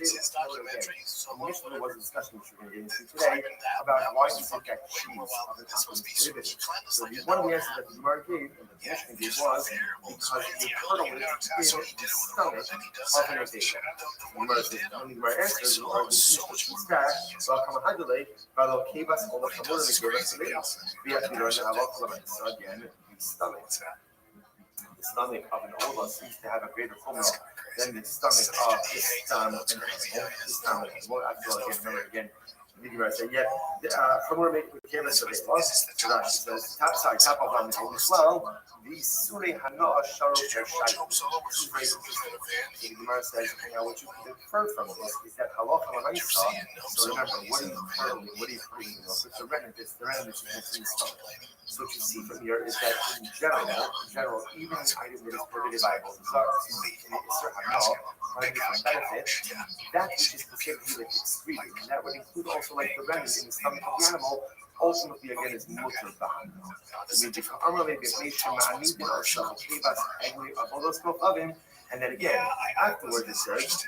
[SPEAKER 3] Initially, there was a discussion which we're going to get into today about why is it that cheese of an apple is prohibited. So one of the answers that the Gemara gave, and the Mishnah gave, was because the kernel is in the stomach of an Adela. Only my answers are the Mishnah back, so I'll come and Hadalay, Valo Kebas, Ola, Kamula, Kebas. We have to learn that Allah, so again, the stomach. The stomach of an Ola seems to have a greater formula than the stomach of this animal. Well, after all, again, the Gemara said, from where we came into the loss, says, top of on the table as well, the Suri Hana Sharu Shai. This is very interesting. The Gemara says, what you can infer from this is that halacha l'maisa. So remember, what are you inferring? What are you putting? If it's a remnant, it's the remnant that's in the stomach. So what you see from here is that in general, even an item that is prohibited by Avodah Zarah, benefit, that which is considered to be like excreted, and that would include also like the remnant in the stomach of the animal, ultimately again is mutter b'han. And then again, afterwards it says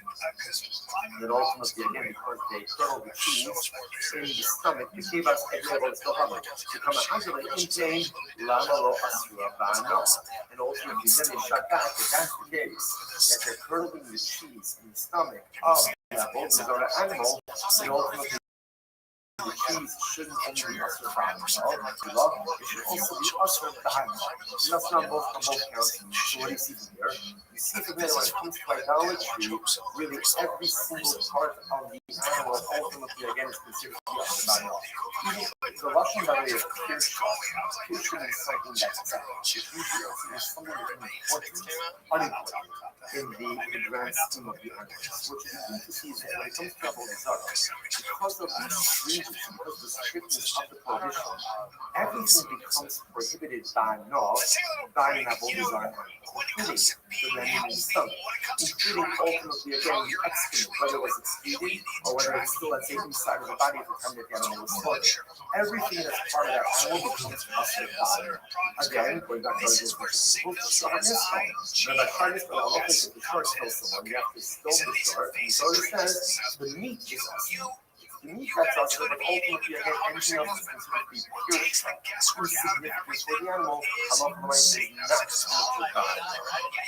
[SPEAKER 3] that ultimately again, because they kernel the cheese in the stomach, the kebas egg still have it. Become a hazard in pain, lama lo asura b'ano. And ultimately then they shut back that that's the case, that they're kernelling the cheese in the stomach of the Avodah Zarah animal, and ultimately the cheese shouldn't only be ushered by it should also be ushered behind it. So that's not both on both counts. So what do you see from here? You see from here when it comes to idolatry, really every single part of the animal ultimately again is considered to be ushered by it. Even the washing by way of Kirshon is something that's something that's unimportant in the grand scheme of the animal. What you need to see is that when it comes to Avodah Zarah, because of the stringency, because of the strictness of the prohibition, everything becomes prohibited by law by an Avodah Zarah animal, including the remnant in the stomach, including ultimately again the excrement, whether it was excreted or whether it's still, let's say, inside of the body at the time that the animal was slaughtered. Everything that's part of that animal becomes ushered by. Again, going back to our discussion, remember, trying this, but I'll look at the short kill someone. You have to stone the short. And so it says the meat is ushered. beneath that tzasa, but ultimately again, anything else is considered to be pure insignificant for the animal. Halacha l'maisa is not spiritual God.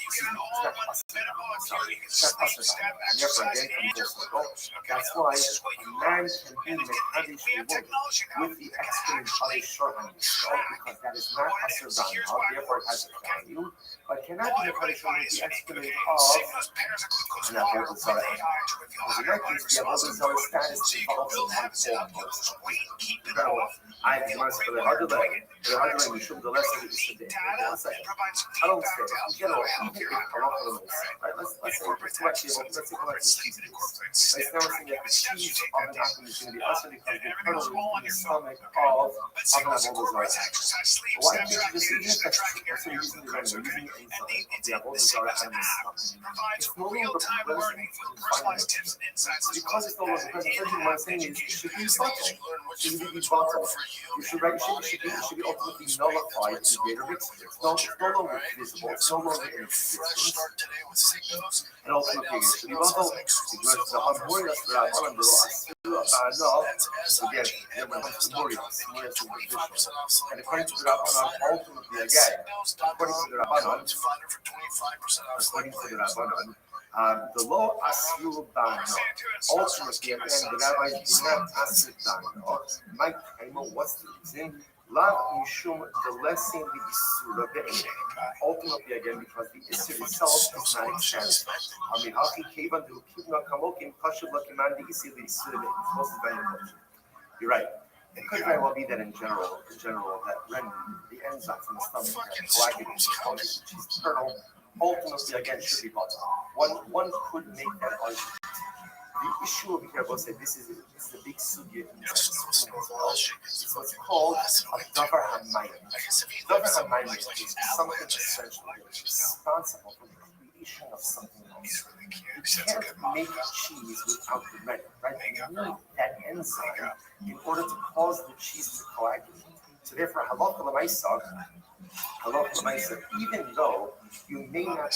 [SPEAKER 3] Excuse me, it's not pasadam. Sorry, it's not pasadam. And therefore, again, from this circle, that's why a man can be mechadish a woman with the excrement of a shorthand skull, because that is not pasadam. Therefore, it has a value, but cannot be mechadish with the excrement of an avodah zarah. Because in that case, the avodah zarah status develops in one form. I have demands for the hardware. The hardware we should the lesson that you should do. I don't say in general, even if halacha right? Let's say let's say cheese. Right now we're saying that the cheese of an apple is going to be also because the kernel is in the stomach of an avodah zarah. Why can't you just even if that's true? Let's say we're using the enzyme of the avodah zarah and the stomach. It's no longer present because it's no longer present. What I'm saying is it should be bottled. It should be bottled. You should be ultimately nullified in greater mixture. It's no longer visible. It's no longer in existence. And ultimately, it should be bottled. It goes to the harmonious Rabbanan again, when it comes to Morias, Morias is official. And according to the Rabbanan, ultimately again, according to the Rabbanan, the law asur bano. Ultimately, at the end, the rabbis do not asur bano. My time, what's the reason? Lav mishum the lesson the isura be'ene. Ultimately, again, because the isur itself is not extensive. I mean, how can kevan do kivna kamokim kashuv lakiman the isur the isura be'ene? Most is very important. You're right. It could very well be that in general, that when the enzymes in the stomach that coagulate the components, which is kernel, ultimately again should be bottled. One could make that argument. The issue over here was that this is the big sugya in this as well. It's what's called a davar hamayim. Davar hamayim is something essentially that is responsible for the creation of something else. You can't make cheese without the rennet, right? You need that enzyme in order to cause the cheese to coagulate. So therefore, halacha l'maisa, even though you may not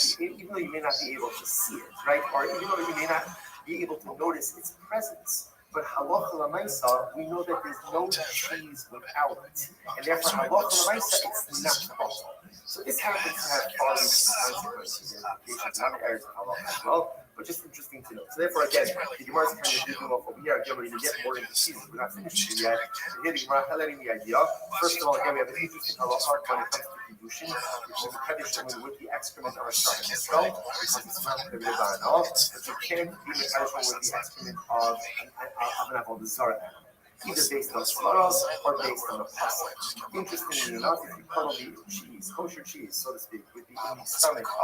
[SPEAKER 3] be able to see it, right? Or even though you may not be able to notice its presence, but halacha l'maisa, we know that there's no cheese without it, and therefore halacha l'maisa, it's not possible. So this happens to have far-reaching consequences in applications in other areas of halacha as well. But just interesting to know. So therefore, again, the Gemara is kind of digging off over here. Again, we're going to get more into cheese. We're not finished yet. And here the Gemara highlighting the idea. First of all, again, we have an interesting halacha when it comes to kedushin, which is the kaddish woman with the excrement of a shark and skull, because it's not the riba at all. But you can't be the kaddish woman with the excrement of an avodah zarah animal, either based on slaros or based on a pasta. Interestingly enough, if you cuddle the cheese, kosher cheese, so to speak, with the stomach of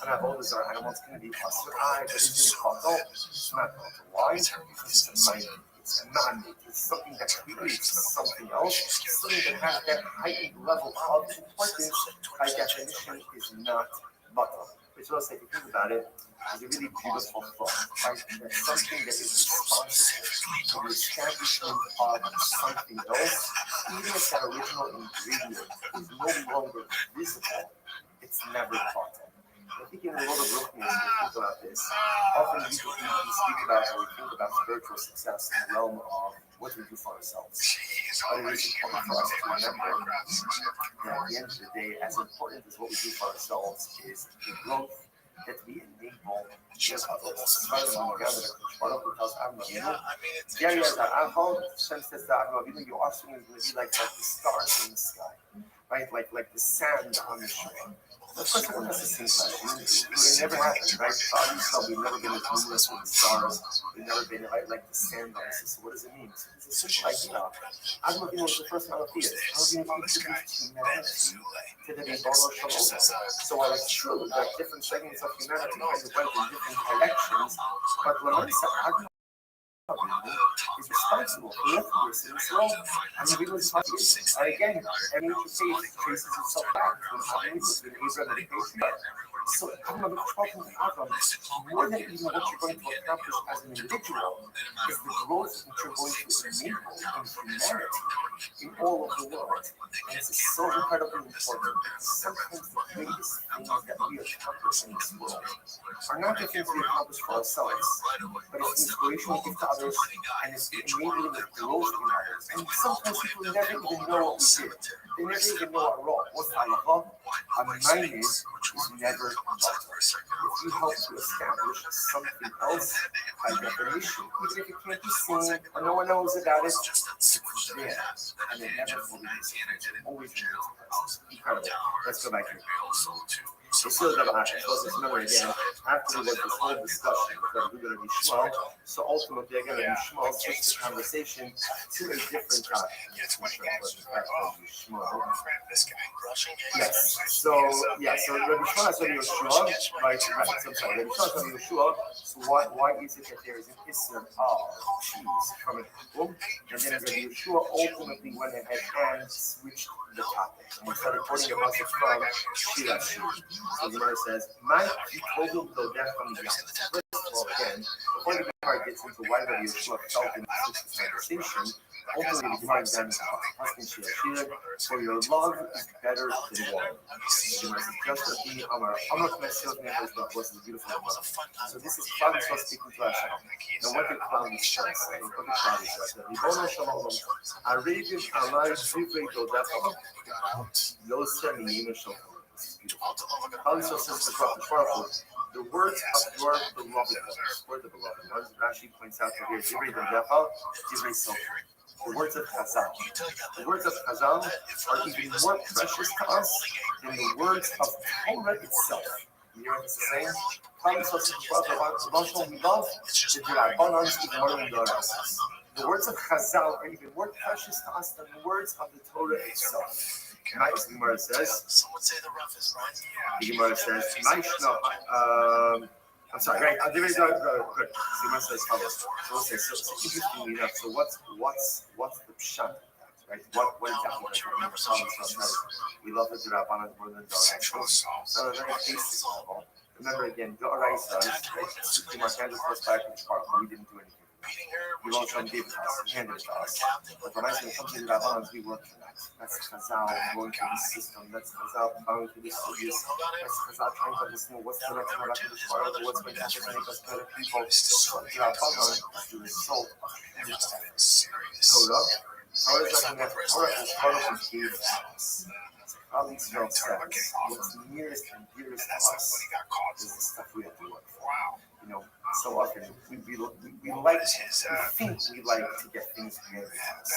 [SPEAKER 3] an avodah zarah animal, it's going to be asur, but isn't kosher. It's not kosher. Why? Because it's a minor. It's a mandate. It's something that creates something else, something that has that heightened level of importance, by definition, is not bottle. Which will say, if you think about it, is a really beautiful thought, right? That something that is responsible for the establishment of something else, even if that original ingredient is no longer visible, it's never thought of. I think in the world of Rothschild, when we think about this, often we speak about how we think about spiritual success in the realm of what we do for ourselves. But it is important for us to remember that at the end of the day, as important as what we do for ourselves is the growth that we enable just others. Your offspring is going to be like the stars in the sky, right? Like the sand on the shore. Of course, everyone has the same question. It never happened, right? So obviously, we've never been as numerous with the stars. We've never been like the sand on the sea. So what does it mean? It's a simple idea. Adam was the first monotheist. Adam introduced humanity to the Bono Shalom. So while it's true that different segments of humanity kind of went in different directions, but Lamaisa Adam is responsible for this in this world. And the real responsibility. And again, every faith traces itself back to Adam was an Abraham medication. So I'm not talking about more than even what you're going to accomplish as an individual is the growth that you're going to enable in humanity in all of the world. And this is so incredibly important because sometimes the greatest things that we accomplish in this world are not the things we accomplish for ourselves, but it's the inspiration we give to others and it's the enabling of growth in others. And sometimes people never even know what we did. They never even know our role. What's halacha? A minded is never loved. If you help to establish something else by definition, even if it can't be seen or no one knows about it, it's there. And it never fully disappears. It always remains. Incredible. Let's go back here. So still the Rabbi, let's remember again, after we went this whole discussion with Rabbi and Shmuel, so ultimately again, Rabbi Shmuel switched the conversation to a different topic. Yes, so Rabbi Shmuel has Rabbi Yeshua, right, so I'm sorry, Rabbi Shmuel has Rabbi Yeshua, so why is it that there is an issur of cheese from a people, and then Rabbi Yeshua ultimately went ahead and switched the topic, and we started quoting a message from Shirashi. So the Gemara says, "My total go death from the First of all, again, before the Gemara gets into why Rabbi Yeshua felt in this conversation, ultimately the Gemara examines the husband Shira, for your love is better than water. The Gemara says, "Just as me, Amar, Amar Knesset Nefesh was a beautiful woman." So this is Klal Yisrael speaking to Hashem. Now what did Klal Yisrael say? What did Klal Yisrael say? Ribono Shalom, Arevim Alai Zivrei Dodafa, Yosem Yimim Shalom. Also says the words of your beloved ones, word of the beloved ones, Rashi points out that here, Divrei Dodafa, Divrei Sofer. The words of Chazal. The words of Chazal are even more precious to us than the words of Torah itself. You hear what this is saying? The words of Chazal are even more precious to us than the words of the Torah itself. Right? The Gemara says. Some would say the roughest, right? The Gemara says, I'm sorry, right? Good. The Gemara says follows. So interestingly enough, so what's the pshat? Right? What exactly? We love the Rabbanan more than the on a very basic level. Remember again, the Oraisa, right? Our hands was back in the park. We didn't do anything. We won't try and give it to us, handed it to us. But when I say come to the Rabbanans, we work for that. That's Chazal going through the system. That's Chazal going through the studios. That's Chazal trying to understand what's the next miraculous part, what's going to happen to make us better people. But the Rabbanan is the result of Torah. Torah is like that. Torah is part of the gave us. All these notes says, what's nearest and dearest to us is the stuff we have to work for. You know, so often we think we like to get things handed to us.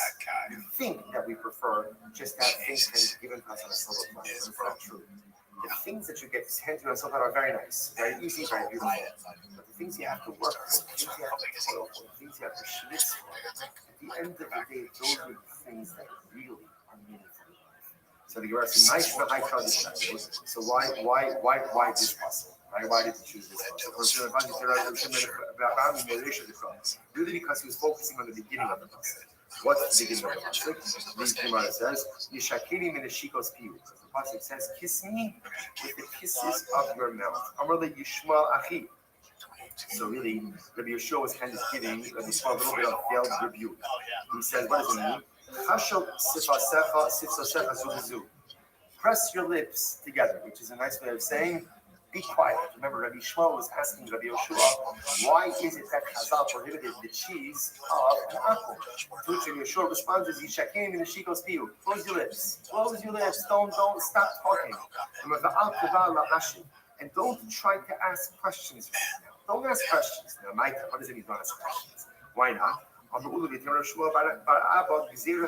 [SPEAKER 3] We think that we prefer just to have things kind of given to us on a silver platter. But it's not true. The things that you get handed to us on a silver platter are very nice, very easy, very beautiful. But the things you have to work for, the things you have to toil for, the things you have to schmitz for, at the end of the day, those are the things that really are meaningful. So the Gemara says, "Nice, but I tell this." So why this puzzle? Right? Why did he choose this puzzle? Really, because he was focusing on the beginning of the puzzle. What's the beginning of the puzzle? The Gemara says, "Yishakiri min hashikos piu." The puzzle says, "Kiss me with the kisses of your mouth." Amrle Yishma achi. So really, Rabbi Yeshua was kind of giving Rabbi Yishma a little bit of veiled rebuke. He says, "What does it mean?" Press your lips together, which is a nice way of saying, be quiet. Remember, Rabbi Shmuel was asking Rabbi Yeshua, why is it that Chazal prohibited the cheese of an apple? To which Rabbi Yeshua responds, Yishakim in the shikos piu. Close your lips. Close your lips. Don't stop talking. And don't try to ask questions right now. Don't ask questions. Now, Mike, what does it mean to ask questions? Why not? Why? Because they were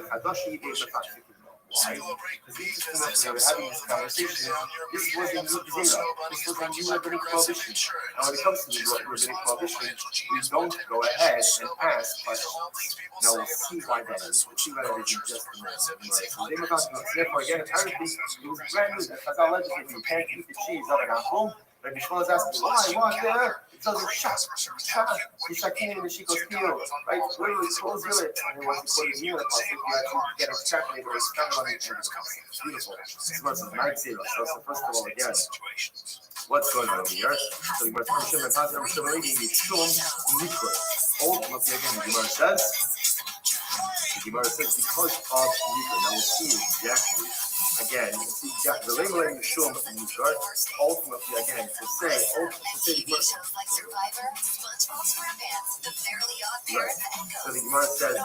[SPEAKER 3] having this conversation. This was a new gzera. This was a new rabbinic prohibition. And when it comes to the rabbinic prohibition, we don't go ahead and ask questions. Now we'll see why that is. We'll see why that isn't just the therefore, again, apparently, it was brand new that Chazal legislated you can't eat the cheese of an apple, Rabbi Shmuel is asking, why there? It doesn't shut. Yishakim and the Shikos Pio, right? Literally close your lips. And then once you close your lips, you actually get extrapolated or expounded on the end. Beautiful. This verse is 19. So first of all, again, what's going on over here? So the Gemara says, ultimately, again, the Gemara says, because of Yikra. Now we'll see exactly. Again, the label in Yishum and Yikra, ultimately, again, to say right. So the Gemara says,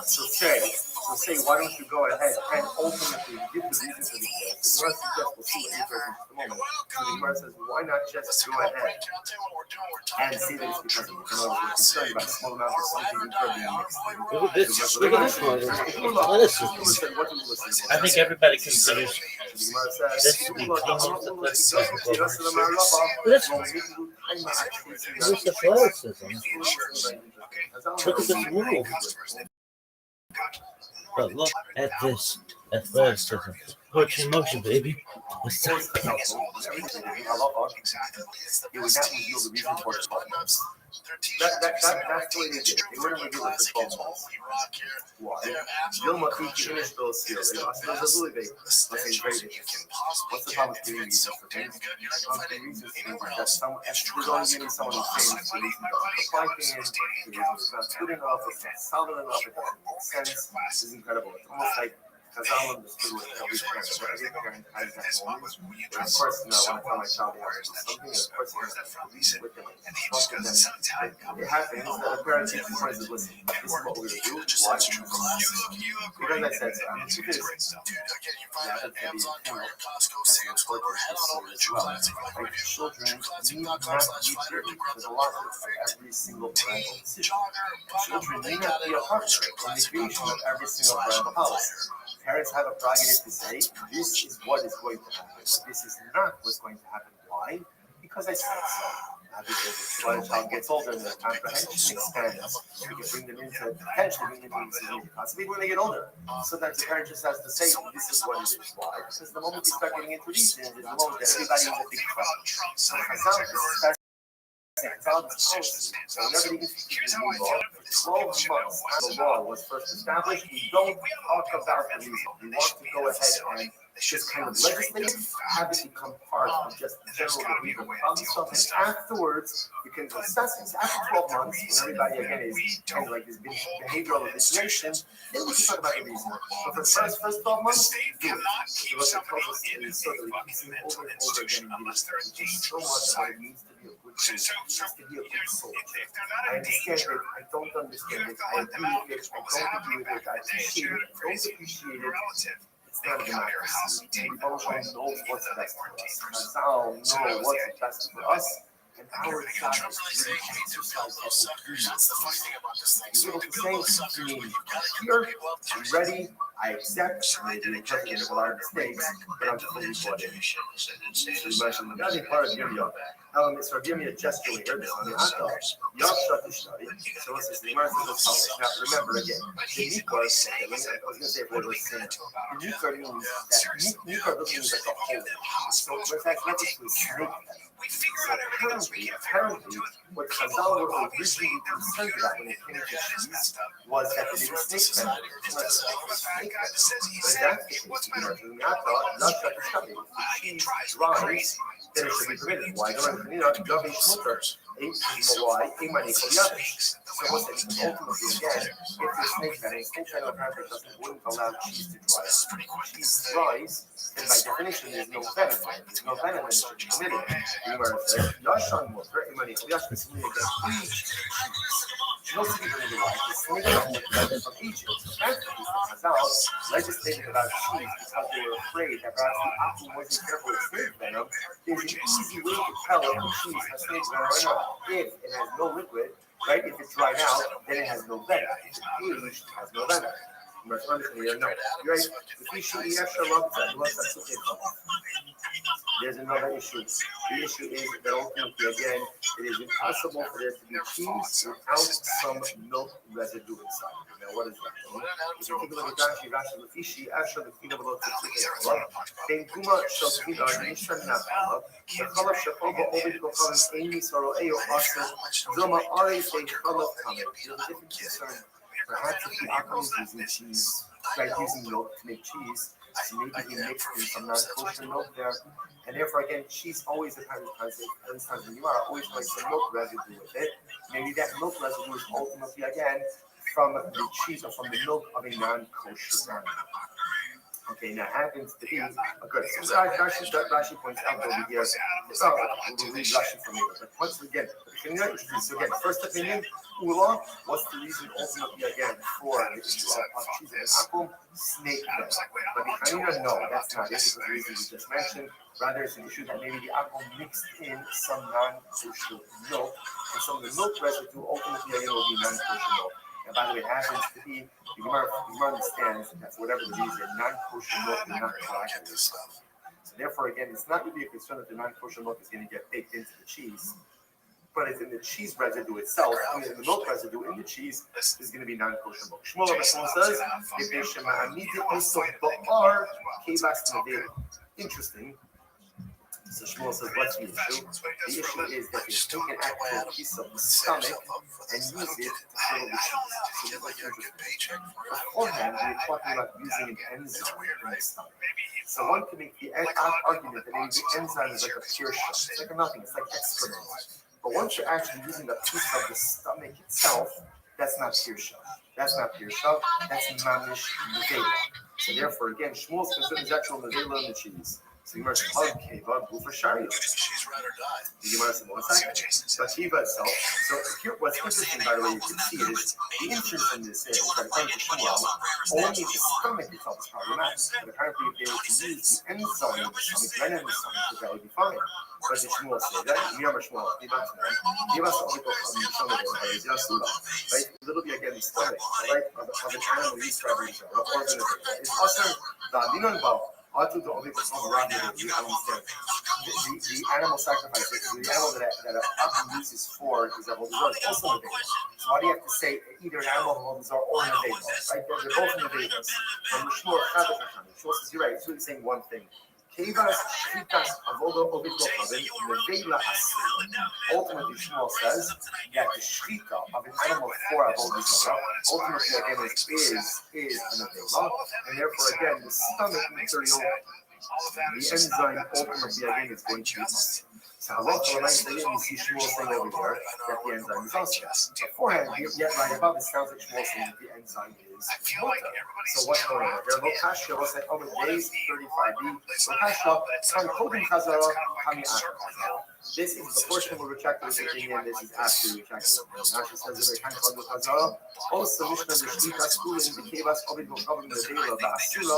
[SPEAKER 3] say, why don't you go ahead and ultimately give the reason for the case? The Gemara suggests, we'll see what Yikra is in just a moment. So the Gemara says, why not just go ahead and say that it's because of the we're concerned about small amounts of something Yikra being mixed.
[SPEAKER 2] Look at this one. I think everybody considers this to be almost a place. This is athleticism. Look at this move. But look at this athleticism. Push in motion, baby. What's that? That's
[SPEAKER 3] the way they did it. They wouldn't reveal it for 12 months. Why? Dilma could finish those skills. What's the problem with doing these things? That some there's only giving someone who's saying the reason supply thing is not good enough, it's not solid enough, it doesn't make sense. This is incredible. It's almost like Chazal understood what every parent, every parent has that moment where, of course, I want to tell my child they have to do something, and of course, I have to believe with them and trust in them. It happens that a parent teaches his friends, listen, this is what we're going to do, why? Because I said so. I mean, because children need not be here. There's a lot of every single parental decision. Children need not be a partner in the creation of every single parental house. Parents have a prerogative to say, this is what is going to happen. This is not what's going to happen. Why? Because I said so. When a child gets older, their comprehension expands. We can bring them into, potentially bring them into possibly when they get older. Sometimes the parent just has to say, this is what it is. Why? Because the moment you start getting into these things, is the moment that everybody is a big problem. So so whenever the institution for 12 months after the law was first established, we don't talk about the reason. We want to go ahead and just kind of legislate, have it become part of just the general legal problem. And afterwards, we can discuss this. After 12 months, when everybody again is kind of like this behavioral habituation, then we can talk about the reason. But for the first 12 months, do it. So what it tells us is so that we can see over and over again, just so much what it means to be a good person, just to be a good soul. I understand it. I don't understand it. I agree with it. I don't agree with it. I appreciate it. I don't appreciate it. It's not a democracy. We both know what's best for us. Chazal know what's best for us. And our job is to exercise that obedience. Be able to say to me, here, I'm ready, I accept, maybe interpreting a lot of mistakes, but I'm fully bought in. So you mentioned the other part of Yirmiyah. So give me a gesture later. So what's this? The Gemara says now remember again, the Nikar, I was going to say what it was saying. The Nikar means that Nikar means like a whole. So in fact, not just with snake. Apparently, what Chazal were originally concerned about when it came to cheese was that the snake venom was snake venom. But that's the case. Cheese then it should be permitted. Why don't I not Gabi Schmutter? Why? So what's that? Ultimately, again, if the snake venom apparently wouldn't allow cheese to dry. Cheese dries, then by definition there's no venom. There's no venom, and it should be permitted. Remember, it says, Yashan was very many. Yashan is really against no city really like the snake venom from Egypt. Apparently, Chazal legislated about cheese because they were afraid that perhaps the apple wasn't careful with snake venom. There's an easy way to tell if the cheese has snake venom or not. If it has no liquid, right? If it's dried out, then it has no venom. If it's aged, it has no venom. You're right. If you should eat extra love, that's okay. There's another issue. The issue is that ultimately, again, it is impossible for there to be cheese without some milk residue inside. Now, what is that? If you take a look at Rashi, Rashi Lafishi, Asher Lafina below Tzitzik, Ben Kuma Shavina, Nishan Nachala, the Chalaf Shachova, Ovid Kochalim, Amy Soro, Eo Aser, Zoma Ares, they Chalaf Kamet. There's a different concern. Perhaps if the Akam is using cheese, like using milk to make cheese, so maybe he mixed in some non-kosher milk there. And therefore, again, cheese always depends on when you are always like some milk residue with it. Maybe that milk residue is ultimately, again, from the cheese or from the milk of a non-kosher animal. Okay, now happens to be good. So Rashi points out over here. So we'll read Rashi from here. But once again, so again, first opinion, Ula, what's the reason ultimately again for the issue of cheese and akum? Snake venom. But the Chanina, no, that's not it. Because the reason we just mentioned. Rather, it's an issue that maybe the akum mixed in some non-kosher milk, and some of the milk residue ultimately again will be non-kosher milk. And by the way, it happens to be, the Gemara understands that for whatever the reason, non-kosher milk is not collected. So therefore, again, it's not really a concern that the non-kosher milk is going to get baked into the cheese, but it's in the cheese residue itself, and the milk residue in the cheese is going to be non-kosher milk. Shmuel says, interesting. So Shmuel says, what's the issue? The issue is that you take an actual piece of the stomach and use it to fill the cheese. So beforehand, we were talking about using an enzyme in the stomach. So one can make the argument that maybe the enzyme is like a pure shell. It's like a nothing, it's like excrement. But once you're actually using a piece of the stomach itself, that's not pure shell. That's not pure shell, that's mamish nevela. So therefore, again, Shmuel's considers actual nevela in the cheese. So you must hug Kiva, go for Sharia. You must say, well, it's not Kiva itself. So here, what's interesting, by the way, you can see it is the inference from this is that according to Shmuel, only the stomach itself is problematic. But apparently, if they were to use the enzyme in the stomach, then in the stomach, that would be fine. But did Shmuel say that? Remember Shmuel, Kiva only go from the stomach, right? A little bit again, the stomach, right? Of an animal used for every organization. It's also the Dinon the animal sacrifice, the animal that often uses for is a Vodazar, is also a Veda. So why do you have to say either an animal of Vodazar or an Veda? Right? They're both in the Vedas. And Shmuel says, you're right, it's really saying one thing. Kevas shritas avoda ovitokhavin nevela asir. Ultimately, Shmuel says that the shrita of an animal for avodah ultimately again is an avela, and therefore again the stomach material, the enzyme ultimately again is going to be us. So halacha l'maisa again you see Shmuel saying over there that the enzyme is also. Beforehand, yet right above it sounds like Shmuel saying that the enzyme is mutter. So what's going on there? Lokasha, let's say over days 35b. Lokasha, on kodim chazara, kami chazara. This is the portion we're retracting with the opinion. This is after we retracted with the Rashi says every time called chazara. Also, Mishnah the Shlita school in the Kevas Ovid Mokhavim the Vela the Asula.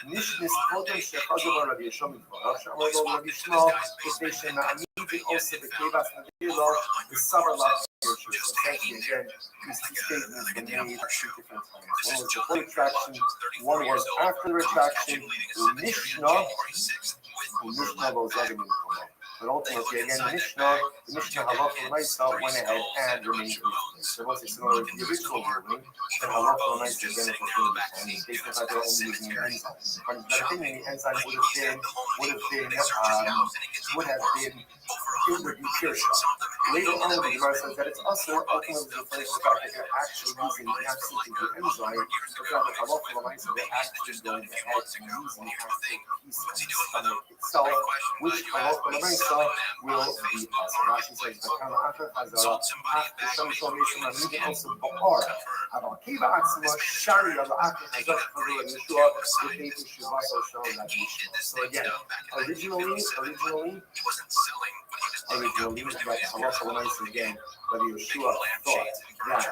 [SPEAKER 3] Mishnis kodim shechazara Rabbi Yeshomim Kvarach. Shamar lo Rabbi Shmuel. K'tei shema'amid also the Kevas the Vela the Savarlach. Essentially, again, these two statements were made at two different times. One was before retraction, one was after the retraction. Mishnah was letting him come out. But ultimately, again, the Mishnah Halacha L'Maisa went ahead and remained in place. There was a similar to the original ruling that Halacha L'Maisa again was fulfilled. And based on that, they're only using an enzyme. But I think the enzyme would be pure shot. Later on, the Gemara says that it's also ultimately refers to the fact that they're actually using the absolute enzyme, but rather Halacha L'Maisa, they're actually going ahead and using the actual piece of the stomach itself, which Halacha L'Maisa will be possible. Rashi says the Kama Acher Chazara after some information on me also Bahar. About Kiva Atzma Sharia Acher Chazara Chazara Yeshua with Eight Shivasa Shal Yishma. So again, originally, like Halacha L'Maisa again, but Yeshua thought that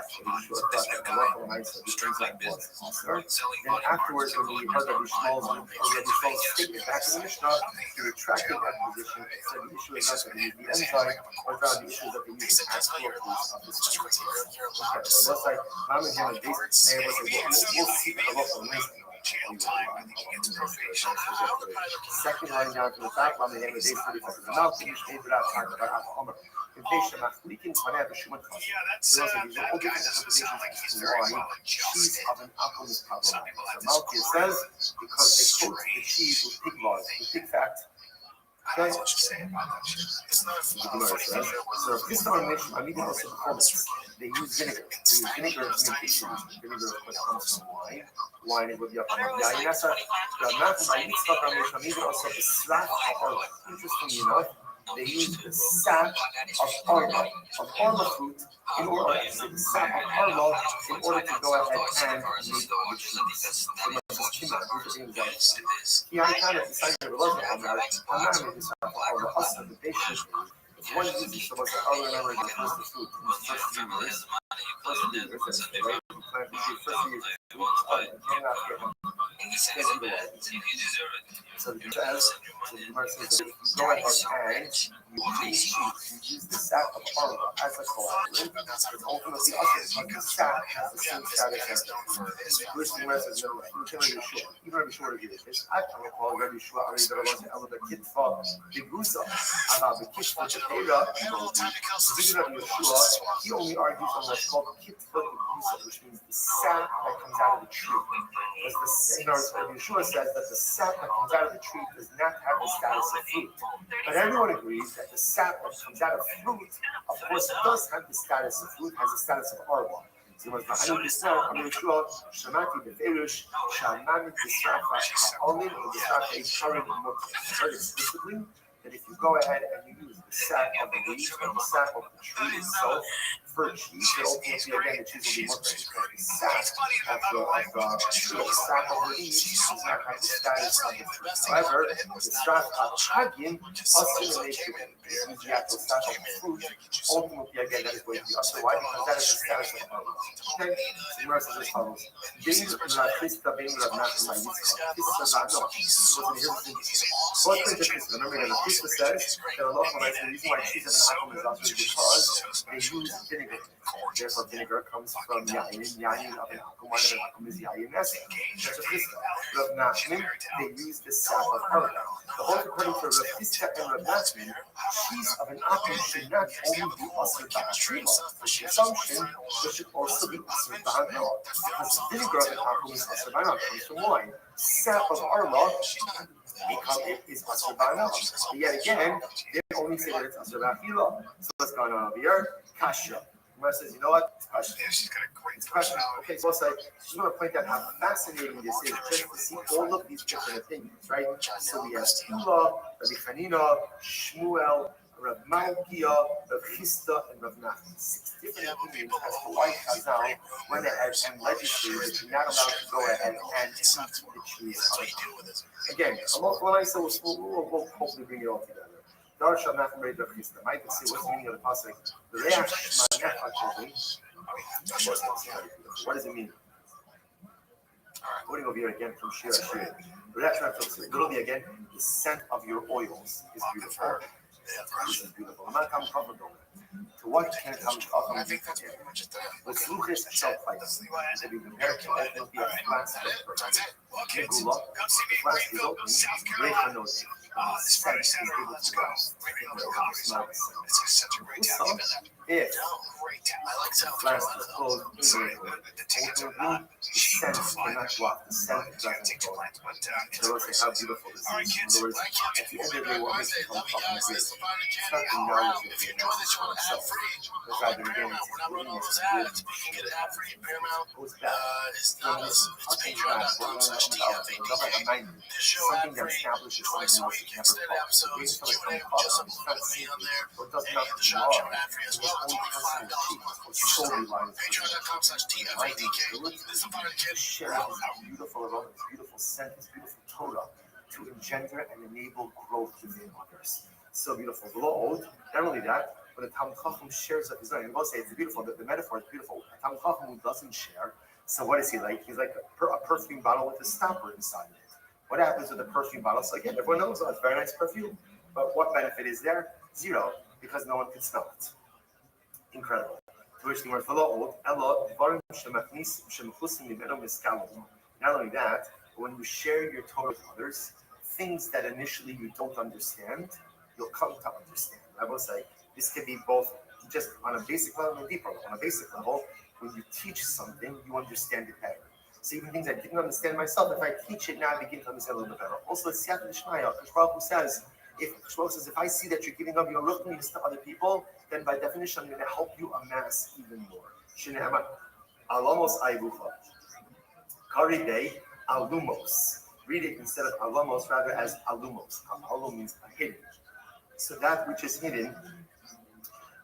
[SPEAKER 3] Halacha L'Maisa the enzyme was also. Then afterwards, when we heard Rabbi Shmuel's statement back in the Mishnah, he retracted that position and said the issue is not that they use the enzyme, or the issue is that they use the actual piece of the stomach. Okay, so let's say, we'll see Halacha L'Maisa. Second line down to the top, on the end of day 45. Now finish made without time about Alma. In case you're not leaking, whatever she went for. There also these all different interpretations as to why cheese of an apple is problematic. So Malkia says because they coat the cheese with pig lard, with pig fat. Okay. So this combination, I mean, also performance. They use vinegar. They use vinegar to make the cheese. Vinegar, of course, comes from wine. Wine it would be up on the Yainasa. The math by Yitzchak combination, I mean, also the slap of, interestingly enough, they use the sap of arma fruit in order to the sap of arma in order to go ahead and make the cheese. Yeah, I kind of decided it wasn't on that. I'm not going to decide on the hustle that they should do. One uses so much other than the first fruit in the first few years. First years, right? You plant the seed first years. So the says, so the Gemara says that if you go ahead and you use the sap of arma as a collaborative, it's ultimately us, but the sap has the same status as the first Gemara says, no, you can really sure. Even Rabbi Shua did this. I can't recall Rabbi Shua already that I was an the kitfa, the gusa, the kitfa, the teira, Rabbi Shua, he only argues on what's called kitfa, the gusa, which means the sap that comes out of the tree. Because the Rabbi Shua says that the sap that comes out of the tree does not have the status of fruit. But everyone agrees that the sap that comes out of fruit, of course, does have the status of fruit, has the status of arba. So it was Rabbi Shua, Shamati Beverush, Shamami Bisrafa Ha'olin, or Bisrafa Echarim, very explicitly that if you go ahead and you use the sap of the leaf and the sap of the tree itself for cheese, then ultimately again the cheese will be more because the sap of the leaf does not have the status of the fruit. However, the sap of Hagin, assimilation, is the actual sap of the fruit. Ultimately, again, that is going to be usher. Why? Because that is the status of the fruit. Okay? So the verse is as follows. Remember that the Krista says that Allah writes the reason why cheese of an apple is also because they use vinegar. Therefore, vinegar comes from yayin of an apple. One of an apple is yayin nesa. That's a Krista. Rav Nachman, they use the sap of arba. The whole according to Rav Krista and Rav Nachman, cheese of an apple should not only be usher ba'achila for consumption, but should also be usher ba'anah. Because vinegar of an apple is usher ba'anah, comes from wine. Sap of arba because it is asur ba'anah. But yet again, they only say that it's asur ba'achila. So what's going on over here? Kasha. Gemara says, you know what? It's kasha. It's kasha. Okay, so I just want to point out how fascinating this is, just to see all of these different opinions, right? So we have Tula, Rabbi Hanina, Shmuel, Rav Malkia, Rav Chisda, and Rav Nachman. 6 different opinions as to why Chazal went ahead and legislated that you're not allowed to go ahead and eat the cheese. Again, when I say we'll hopefully bring it all together. Dar shall not read Rav Chisda. Might see what's the meaning of the pasuk. The reach what does it mean? Quoting over here again from Shir Shir. Literally again, the scent of your oils is beautiful. This is beautiful. I'm not coming from it. To what can it come from? With Luchis shall fight. To be prepared to open the flask of Megula. The flask is open. Rechanos. Scent is able to smell. If the flask is closed immediately, ultimately, the scent cannot walk. The scent doesn't go. So let's say how beautiful this is. In other words, at the end of the day, what makes it come from is this. It's not the knowledge of the announcement itself. It's rather, again, it's goes back. From this touching back, something that establishes something else you never felt. Wait until it comes up, it's not seeking, or it does not belong. It's the only person who cheats, or solely lies for you. Share this beautiful aroma, this beautiful scent, this beautiful Torah to engender and enable growth within others. So beautiful. Not only that, when a Talmid Chacham shares of his own, and we'll say it's beautiful, the metaphor is beautiful. A Talmid Chacham who doesn't share, so what is he like? He's like a perfume bottle with a stopper inside of it. What happens with a perfume bottle? So again, everyone knows it's very nice perfume, but what benefit is there? Zero, because no one can smell it. Incredible. To which the word not only that, But when you share your Torah with others, things that initially you don't understand, you'll come to understand. I will say this can be both just on a basic level and a deeper level. On a basic level, when you teach something, you understand it better. So even things I didn't understand myself, if I teach it now, I begin to understand a little bit better. Also, it's Siyat L'Shmaya. Rothschild says, if I see that you're giving up your ruchnius to other people, then by definition, I'm going to help you amass even more. Shinema, alamos ayrucha, karibei alumos. Read it instead of alamos, rather as alumos. Alum means hidden. So that which is hidden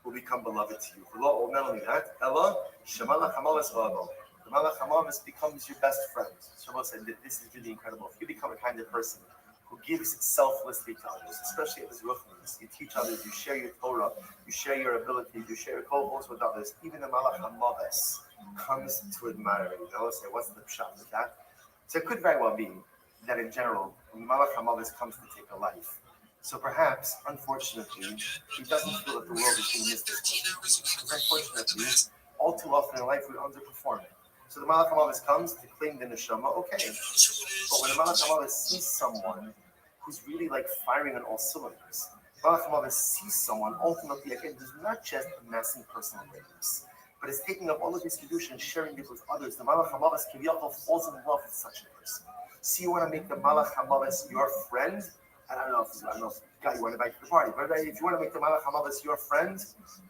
[SPEAKER 3] will become beloved to you. Not only that, Ella, Shemala Hamalas Vavo. The Malach Hamalas becomes your best friend. Shemala said that this is really incredible. If you become a kind of person who gives selflessly to others, especially as ruchnius, you teach others, you share your Torah, you share your abilities, you share your kohos with others, even the Malach Hamalas comes to admire you. Say, what's the pshat with that? So it could very well be that in general, when the Malach Hamalas comes to take a life, so perhaps, unfortunately, he doesn't feel that the world is going to miss this person. Unfortunately, all too often in life we underperform it. So the Malach HaMavis comes to claim the neshama, okay. But when the Malach HaMavis sees someone who's really like firing on all cylinders, Malach HaMavis sees someone ultimately, again, who's not just amassing personal greatness, but is taking up all of his kedusha and sharing it with others. The Malach HaMavis Kiviyachol falls in love with such a person. So you want to make the Malach HaMavis your friend? I don't know if you want to invite to the party, but if you want to make the Malach HaMavis your friend,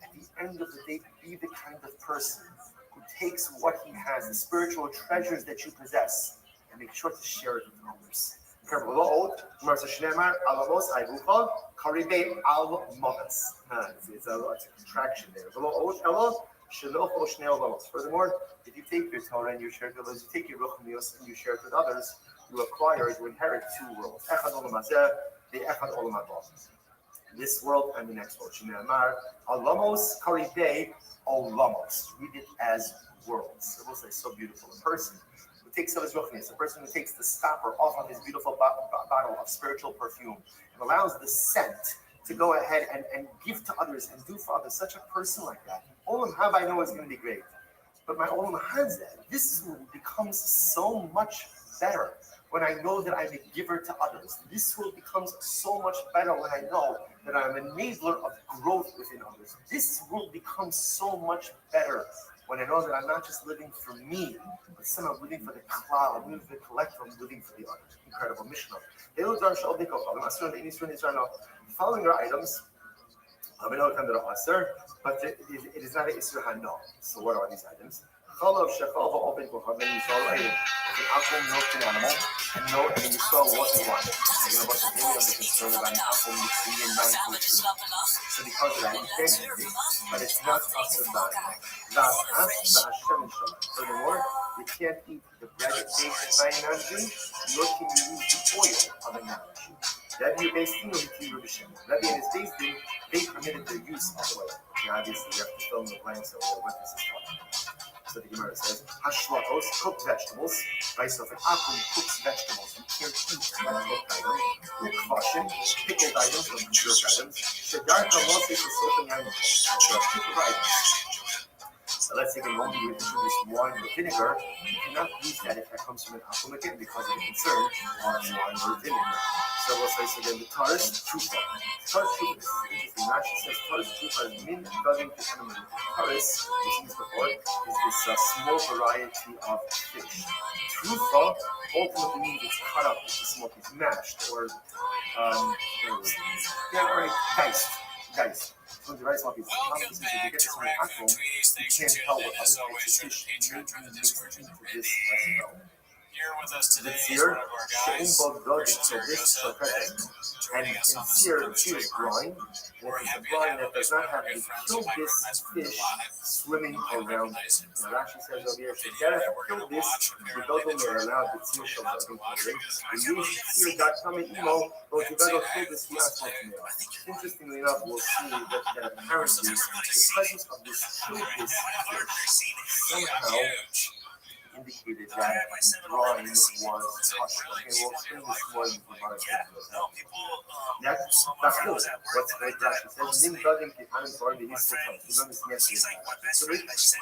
[SPEAKER 3] at the end of the day, be the kind of person who takes what he has, the spiritual treasures that you possess, and make sure to share it with others. It's a contraction there. Furthermore, if you take your Torah and you share it with others, you take your ruchnius and you share it with others, you acquire, you inherit two worlds. This world and the next world. Alamos karibei olamos. Read it as worlds. It was so beautiful. A person who takes of his ruchnius, a person who takes the stopper off of his beautiful bottle of spiritual perfume and allows the scent to go ahead and give to others and do for others. Such a person like that, Olam Hab I know is going to be great. But my Olam Hazeh, this becomes so much better when I know that I'm a giver to others. This world becomes so much better when I know that I'm an enabler of growth within others. This world becomes so much better when I know that I'm not just living for me, but somehow I'm living for the cloud, I'm living for the collective, I'm living for the others. Incredible Mishnah. The following are items, but it is not an Isra Hano. So what are these items? If an apple milked an animal, and you saw wasn't one. You're about to really have the concern about an apple mixing in non-food. So because of that, you can't eat it, but it's not furthermore, you can't eat the bread baked by an anjin, nor can you use the oil of an anjin. Rabbi and his based in, they permitted the use of oil. Now, obviously, we have to fill in the blanks of what this is talking about. So the Gemara says, Hashlotos, cooked vegetables. Right, so if an apple cooks vegetables, you can't eat uncooked items. Ukvashim, pickled items or preserved items. Shedarka mostly for soaking animals. So pickled items. So let's say they only introduce wine or vinegar, you cannot use that if that comes from an apple again because of the concern on wine or vinegar. So we'll say, so then the Taurus Trufa. Taurus Trufa, this is interesting. Rashi says Taurus Trufa is min dozen to animal. Taurus, we've seen this before, is this small variety of fish. Trufa ultimately means it's cut up into small pieces, mashed, or diced. So the rice pieces.
[SPEAKER 6] Welcome back to Raccoon Tweety Station. As always, our Patreon driven Discord is Rabbi. Here with us today is one of our guys, Christian Joseph, joining us on the
[SPEAKER 3] Sear brine.
[SPEAKER 6] We're happy
[SPEAKER 3] The brine
[SPEAKER 6] to
[SPEAKER 3] that does not have to kill this fish swimming around. Rashi says over here, to kill this, the dozen are allowed to see some of them. The use sear got coming emo, but you gotta kill this last one. Interestingly enough, we'll see that apparently the presence of this fish somehow indicated that the drawing was touched. Okay, we'll explain this more in the That's good. What's great Rashi says, Nim Gadim Kihanim Dvarim V'Yisrael. You don't understand the so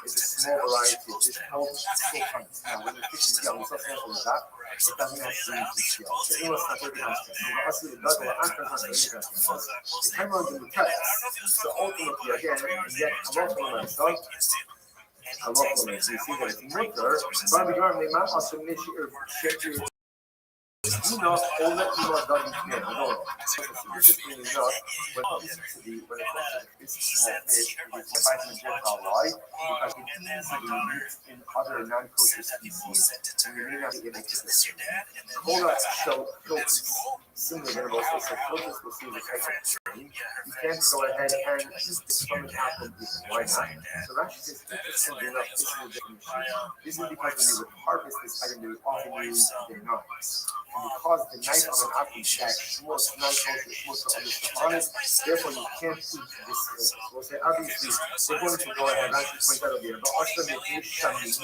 [SPEAKER 3] it's a small variety of this called full tongues. Now, when the fish is young, it's not sample of that. It doesn't have to be shell. So it was not very nice. The camera on the text. So ultimately, again, yet I'm not going to myself. I'm not going to see that it's mutter. But I'm going to make also make sure enough, all that you are done here. No, interestingly enough, when it comes to this small fish, it's fighting Gentile life because it easily meets in other non-kosher species, and you may not be able to do it. Cola shell similar to what we said, closest will see the type of grain. You can't go ahead and just from an apple, why not? So Rashi says, interestingly enough, this is a different issue. This is because when you would harvest this item, they would often use their knives. And because the knife of an apple is that short, non-kosher, short to understand on it, therefore you can't eat this. We'll say, obviously, they're going to go ahead, Rashi points out over here, but also the Mishnah, it's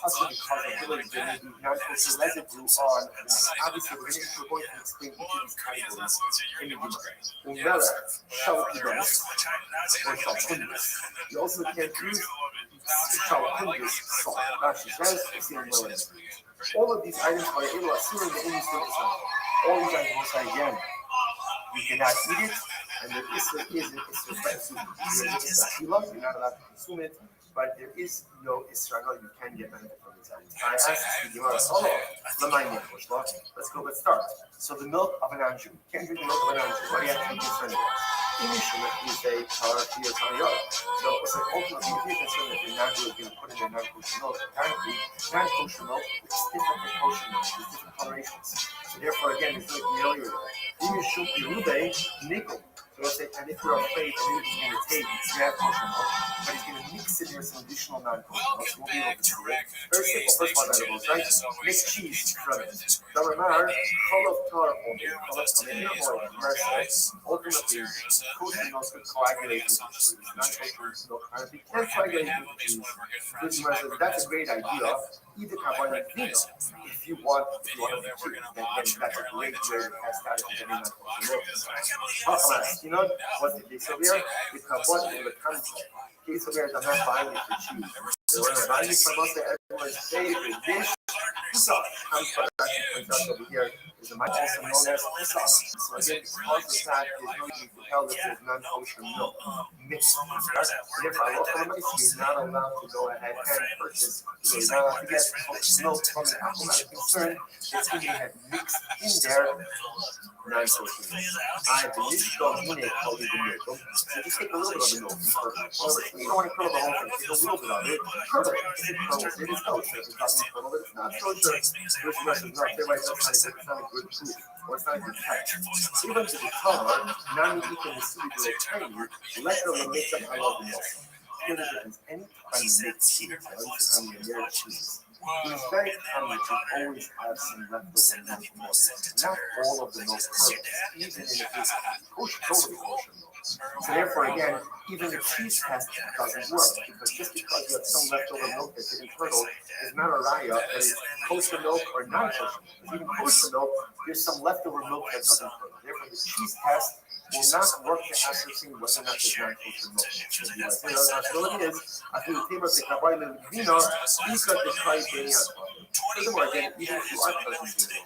[SPEAKER 3] also because of the way there may be non-kosher residue on, obviously, we're going to explain each of these categories in the Gemara. Umbrella, shalkidus, or shalkundus. You also can't use shalkundus salt. Rashi says, it's in the all of these items are able to assume the English Israel. All these items will say again, you cannot eat it, and the Isra is an Isra. You're not allowed to consume it, but there is no Isra. You can get benefit from these items. I asked you, let's start. So the milk of an anju. You can't drink the milk of an anju. What do you have to be concerned about? Initially, you say Tarafi or Tarayot. So it's like ultimately, if you're concerned that your nanju is going to put in their non-kosher milk, apparently, non-kosher milk is different than kosher milk. There's different colorations. So therefore, again, it's like the earlier one. Initially, Irube, nickel. So let's say, and if you're afraid that he's going to take that kosher milk, but he's going to mix it with some additional non-kosher milk, so we'll be able to do it. Very simple. First one, edibles, right? Mix cheese from it. Damar, Cholov Tar, ultimately, kosher milk could coagulate with cheese. Non-kosher milk, and if you can't coagulate with cheese, that's a great idea. Eat the carbonate vino if you want to cheese. Then that's a great way to pass that if you don't milk. You know what's the case over here? The carbonate of the country. Case over here is I'm not buying it for cheese. So when I'm buying it from us, everyone's favorite dish. Pizza comes from over here is a also known as pizza. So again, because of that, there's no need to tell that there's non-kosher milk mixed. And if I look for the you're not allowed to go ahead and purchase. You're not allowed to get milk from an apple. I'm concerned it's going to have mixed in there non-kosher milk. I have the Yishko Mune called the milk. So just take a little bit of the milk and curdle it. You don't want to curdle the whole thing. Take a little bit of it. Curdle it. If it curdles, it is kosher. If it doesn't curdle it, it's not kosher. Which Russian is not. Everybody's not a good food. Or it's not a good catch. Even to the color, now you can receive it tiny, let them make them I love the milk. Here's the difference. Any time you make cheese, at least the time you make cheese, it is very common to always have some leftover milk. Not all of the milk curdles, even in the case of kosher, totally kosher milk. So therefore, again, even the cheese test doesn't work because just because you have some leftover milk that didn't curdle is not a raya that is kosher milk or non-kosher milk. Even kosher milk, there's some leftover milk that doesn't curdle. Therefore, the cheese test will not work to ascertain whether or not there's non-kosher milk. So what it is, after the table of the kabbalah and the vino, these are the criteria. Furthermore, again, even if you are present in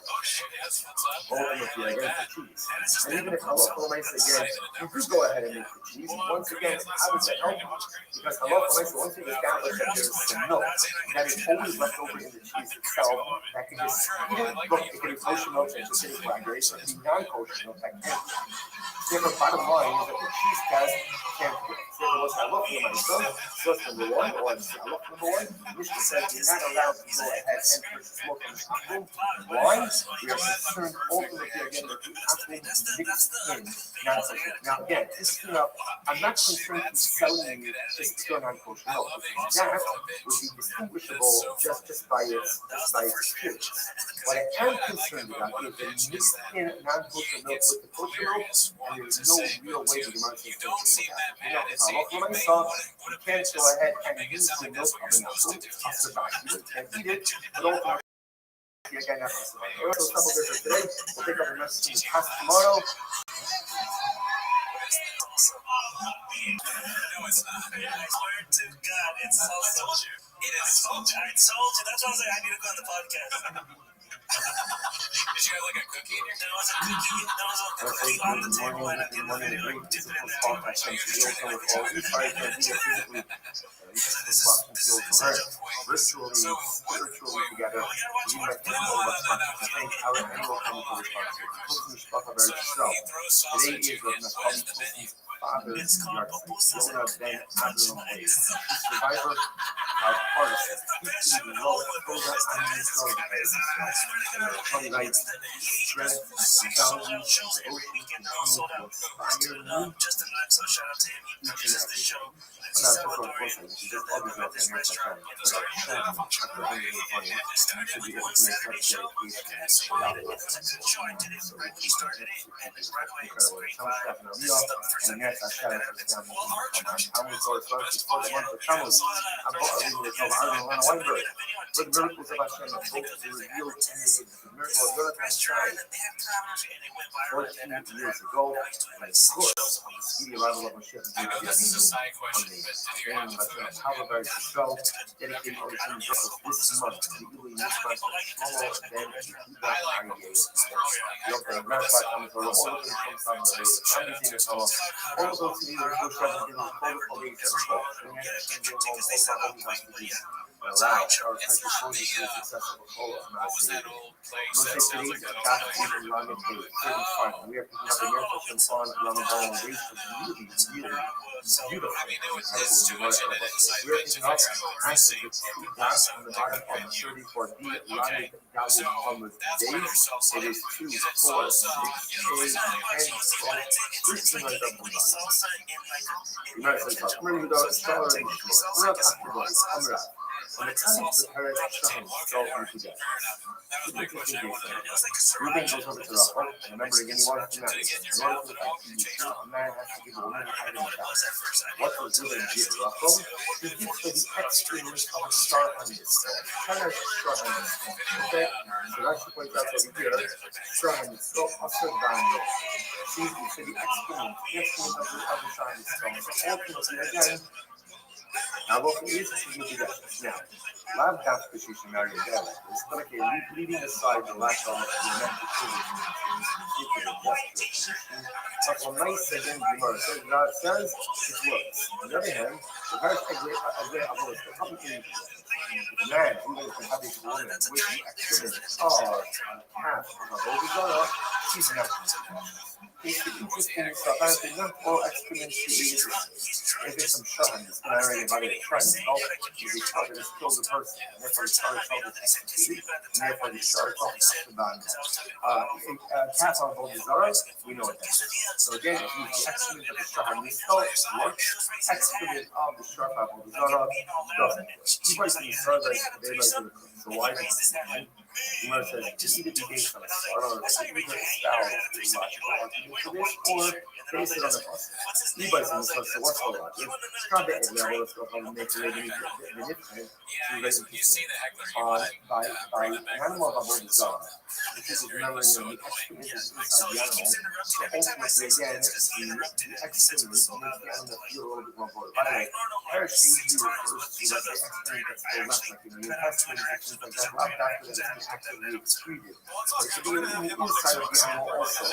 [SPEAKER 3] ultimately, again, for cheese. And even if halacha l'maisa, again, you do go ahead and make the cheese. Once again, how does that help you? Because halacha l'maisa, once you establish that there's some milk that is always left over in the cheese itself, that can just, even, look, it can be kosher milk that just didn't coagulate, so it can be non-kosher milk that can. Therefore, bottom line is that the cheese test can't work. Therefore, what's halacha l'maisa? Source number one, or halacha number one, Mishnah says you're not allowed to go ahead and purchase milk from the apple. Why? We are concerned ultimately again that the apple mixed in non-kosher. Now again, this is I'm not concerned with selling you just pure non-kosher milk. That would be distinguishable just by its appearance. What I am concerned about is the mixed in non-kosher milk with the kosher milk, and there's no real way the Gemara says that you can't go ahead and use the milk of an apple. You can't eat it, but also again, that's so a couple different today. We'll pick up the message in the past tomorrow.
[SPEAKER 6] No, it's not. I swear to God, it's salsa. It is salsa. I told you. That's why I was like, I need to go on the podcast. Did you have like a cookie in your There was a cookie. There was a cookie on the table, and at the end of it, like, dip it in that table. So you're just trying to get it. This is a joke way.
[SPEAKER 3] Virtually, spiritually together. You might think Today is what
[SPEAKER 6] it's called pupusas.
[SPEAKER 3] Survivor, our partisan, even low, strength, values,
[SPEAKER 6] just an so shout out to him. He produces the show. Salvador this restaurant. It started off one Saturday show, and so he did a good show. I did it right. He started it, and right away it's great vibe. This is the first time it's well, our church.
[SPEAKER 3] I'm going to go as far as the month of Tammuz. I'm going to go to Weinberg. But the miracles of Hashem are both revealed in the miracle of Jonathan Stein 14 years ago. And of course, the speedy arrival of Hashem
[SPEAKER 6] This is a side question, but if you have food,
[SPEAKER 3] Power show dedicated to the this month. Legally used by Shlomo Ben
[SPEAKER 6] what was that old place that sounds like that I mean, there's too much in it inside, but to figure out everything every person and you. Okay, so that's why there's salsa. Is it salsa? You know, it's not like salsa, but it's like a liquidy salsa in like
[SPEAKER 3] And the kind of prepared Hashem himself into death.
[SPEAKER 6] That was my question. I wanted it was like a
[SPEAKER 3] Ruben
[SPEAKER 6] surprise.
[SPEAKER 3] goes over to Rachel, and remember again, he wants to know. In order for the fact that a man has to give a woman
[SPEAKER 6] I don't know what it was at first. I
[SPEAKER 3] what was Ruben give Rachel? He gives her the extremes of a star on his skull. Kind of star on his skull. Okay? So Rashi points out over here, star on his skull, also down there. See, so the extremes of the star on his skull. So ultimately, again, now what is significant now? Lab constitution married together is like a leaving aside the lack of romantic but when nice again God says it works. On the other hand, the very agree about the public the man who is the happy woman with the accident or half of a baby she's not. It's the interesting stuff. I think not all exponentially if it's some shine, it's not really about it. Trying to help you be taught to kill the person, and therefore you start off with execution, and therefore you start off with the bond. Cast on both desires, we know what that is. So again, if you use the exponent of the shine, this helps work. Exponent of the sharp apple desire doesn't. You might see surveys today like the wide Gemara says, just either be based on a sorrow or either style for this, or based it on the process. Anybody's in the process, so what's the logic? It's not that every level, let's go ahead and make it manipulate by an animal of a bizarre. Because if remember, the excrement is inside the animal, so ultimately, again, the excrement makes the animal feel a little bit more bored. By the way, Harris usually refers to, let's say, excrement that's still left, like in the intestine, actions like that, left after that it's actively excreted. But it should be inside of the animal also.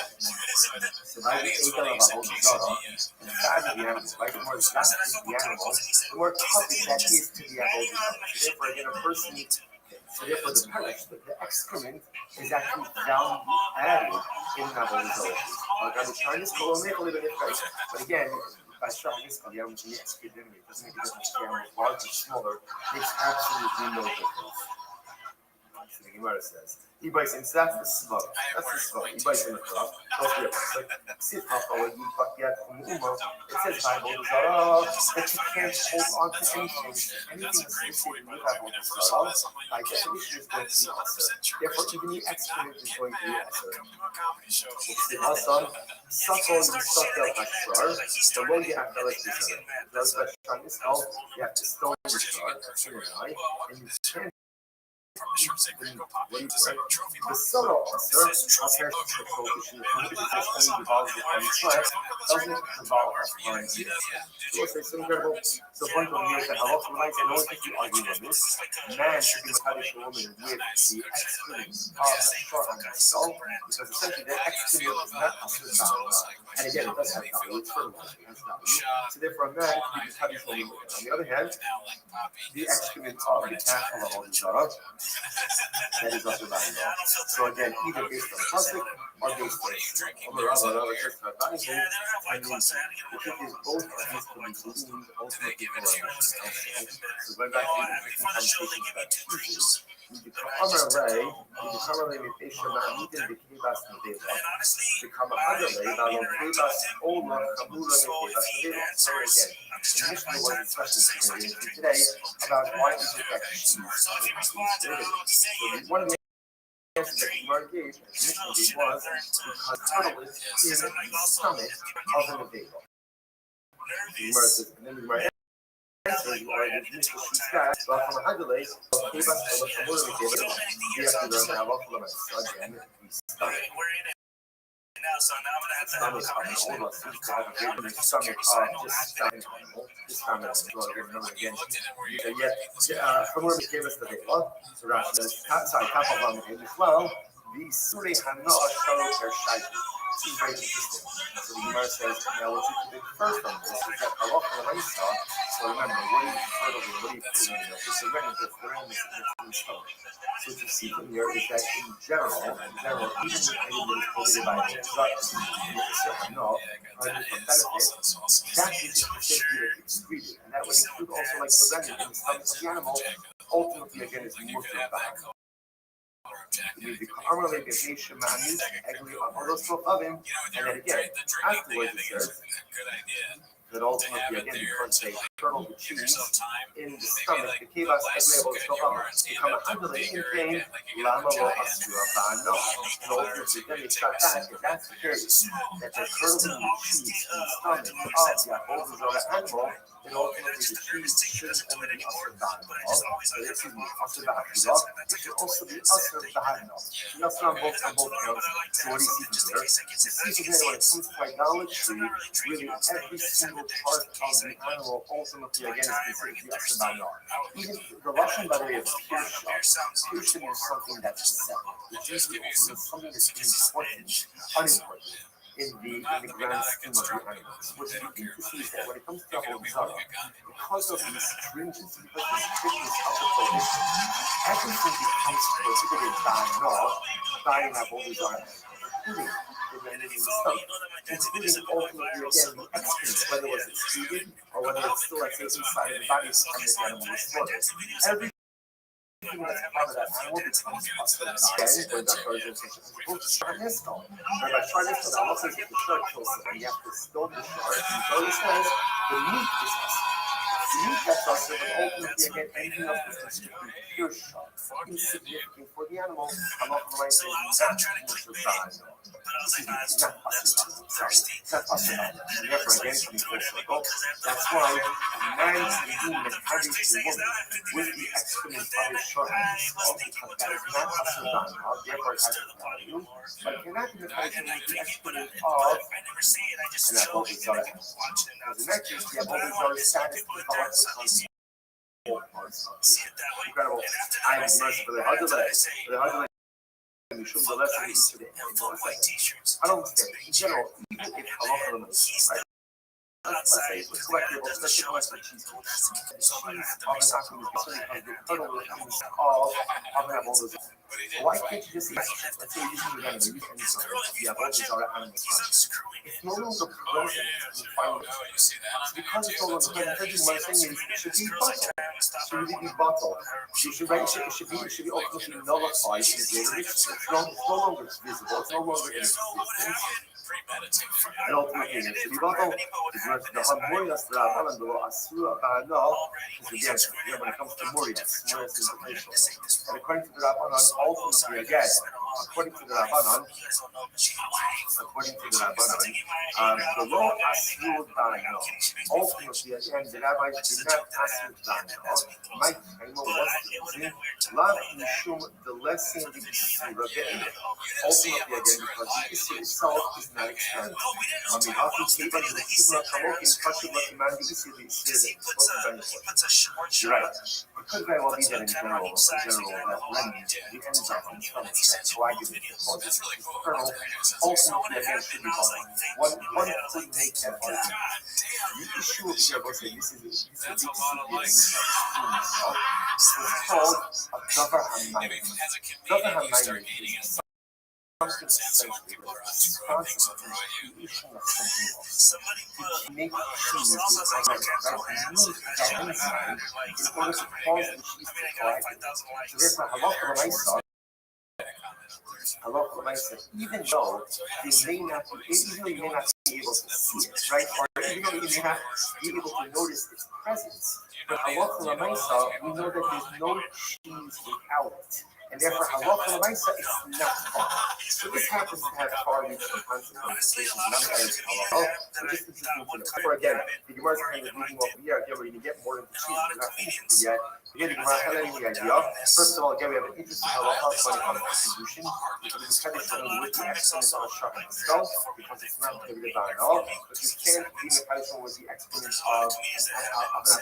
[SPEAKER 3] So by the acre of a whole bizarre, inside of the animal, right, the more fat is the animal, the more tough that is to the whole bizarre. Therefore, again, a person, so therefore the pellet, the excrement, is actually down added in the whole bizarre. Like I was trying to scroll, make a little bit of but again, by showing this, the animal can be excreted anyway. It doesn't make a difference if the animal is large or smaller, makes absolutely no difference. The Gemara says, "Ibais," and so that's the svara. That's the svara. Ibais in the crop. Don't be a pasuk. Sit hafal yifakiyat umuma. It says by avodah zarah that you can't hold on to anything associated with avodah zarah. By definition, is going to be also. Therefore, even the excrement is going to be also. Suckle and suckle ashrar. Below you have to let you say it. Those that try to stone, you have to stone the shrar in an eye, and you turn. The soda also, compared to the prohibition, only involves the contract, doesn't involve currency. So let's say some incredible, so one of years that halacha might say, no one thinks you argue on this. Man should be mechadish a woman with the excrement of a short on the skull, because essentially the excrement is not also value. And again, it does have value, it's fertilizer, it has value. So therefore, a man can be mechadish a woman with it. On the other hand, the excrement of the calf of a avodah that is also value. So again, either based on pasuk or based on the I mean, the truth is both of these can be believed ultimately for so when back to the conversations about chooses, we become a mutation that we can be kibas medeva, become a other way that will kibas over kamura medeva. So again, initially was a discussion today about why is it that cheese so one of the answers that Gemara gave initially was because turtle is in the stomach of an medeva. Gemara says, and then Gemara answers, you are the initial she's got, but from a hagale, kibas over kamura medeva, you have to learn how to learn so again, the stomach. Stomach of an old stomach of just animal. This time it's well again. So yeah, Hamur gave us the Vela. So Rashi says, sorry, Kappa as well. The Suri Hana Sharo Per Shai. This is very interesting. So the Gemara says, now what you can infer from this is that Halacha L'Maisa. So remember, what do you infer from it? What do you put in it? It's a remnant that's around the stomach. So what you see from here is that in general, even if anyone is quoted by the instruction, no, for benefit, that is essentially excreted, and that would include also like the remnant in the stomach of the animal. Ultimately, again, is mutter back. The karma may be nation ma'anis, egli avodos of him, and then again, afterwards it says that ultimately again because they curdle the cheese in the stomach, the kibas egli avodos of him become a hundred in pain, lama lo asura ba'ano, and ultimately then they start back, if that's the case, that they're curdling the cheese in the stomach of the avodos of the animal, then ultimately the cheese shouldn't only be asur ba'ano, but it should be asur ba'achila, it should also be asur ba'ano. You also on both counts. So what do you see from there? You see from there when it comes to idolatry, really every single part of the animal ultimately again is considered to be asur ba'ano. Even the Russian, by the way, of piercing is something that's separate. It's usually also something that's important, unimportant. In the grand scheme of the animals. What you need to see is that when it comes to avodah zarah, because of the stringency, because of the strictness of the prohibition, everything becomes prohibited by an avodah zarah, including the remnant in the stomach, including ultimately again the excrement, whether it was excreted or whether it's still like inside of the body of the animal was slaughtered. Everything that's part of that animal becomes asur ba'ano, or that version is sharnistal. And by sharnistal, that also is the shark kills it, and you have to stone the shark. And so it says the meat is asur. The meat that's asur, but ultimately again anything else is considered pure shark, insignificant for the animal. Halacha L'Maisa is not asur ba'ano. It's not asur ba'ano. Sorry, it's not asur ba'ano. And therefore again, coming full circle, that's why a man can do an encourage a woman with the excrement of his short because that is not asur ba'ano, therefore it has a value, but it cannot be encouraged with the excrement of an avodah zarah. Because in that case, the avodah zarah status becomes all parts of it. Incredible. I have mercy for the hajjale. And we should the lesson today. I don't understand. In general, even if halacha L'Maisa, right? Let's say it's collectible, especially collectible cheese. Cheese often happens because the kernel is of an avodah zarah.
[SPEAKER 6] But he did.
[SPEAKER 3] Why can't you just say, let's say you're using the use any sort of, yeah, all these are animal funds. It's no longer present in final.
[SPEAKER 6] You see that?
[SPEAKER 3] Because it's no longer present, what I'm saying is it should be bottled. It should really be bottled. It should be ultimately nullified in a greater extent. It's no longer visible, it's no longer in existence. And ultimately, it should be bottled. The Hamurias Rabbanan below Asura Banal, because again, when it comes to Murias is potential. And according to the Rabbanan, ultimately again, according to the Rabbanan, below Asura Banal, ultimately again, the rabbis did not Asura Banal. Mike, I know what's the Love Mishum, the lesson of the Surah Be'er. Ultimately again, because the issue itself is not external. I mean, how can you keep the Shibna Kamokin, Kashima Command the issue the You're right. It could very well be that in general, that when the enzyme on stomach that coagulates the process of the kernel, ultimately again should be bottled. One could make that argument. The issue of here was that this is a big secret in itself. It's called a Davar HaMayim. Davar HaMayim is something essentially the response of the creation of something else. To make cheese with that move that enzyme in order to cause the cheese to coagulate. So therefore, halacha l'maisa, even though you may not be able to see it, right? Or even though you may not be able to notice its presence, but halacha l'maisa, we know that there's no cheese without it. And therefore, halacha l'maisa is not far. So this happens to have far-reaching consequences. None of that is halacha. So just interesting to know. Or again, the Gemara is kind of moving over here. Again, we're going to get more into cheese. We're not finished with it yet. Again, the Gemara highlighting the idea. First of all, again, we have an interesting halacha when it comes to distribution. Because it's kind of showing with the exponent of a sharp itself, because it's not going to be at all. But you can't be the tradition with the exponent of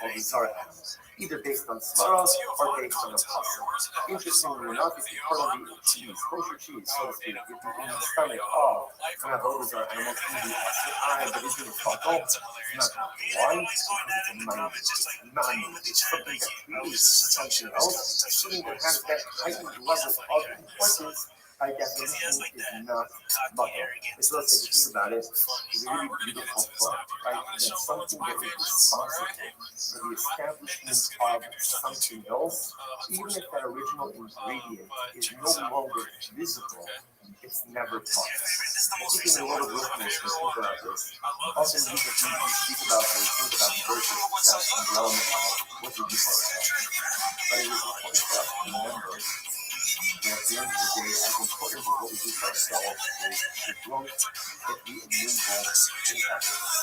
[SPEAKER 3] an bizarre animal, either based on svaras or based on a puzzle. Interestingly enough, if you part of the cheese, kosher cheese, so to speak, if you're in the stomach of one of those are animals in the eye, but it's in the bottle, it's not wine, it's a mind, it's non, it's something that creates something else, something that has that heightened level of importance. By definition, is not butter. It's let's say, think about it, it's a really beautiful thought, right? That's something that is responsible for the establishment of something else, even if that original ingredient is no longer visible, it's never processed. I think in a lot of listeners who think about this, often you speak about the virtue of success and the element of what you do for yourself. But it is important for us to remember that at the end of the day, as important as what we do for ourselves is the growth that we enable in us.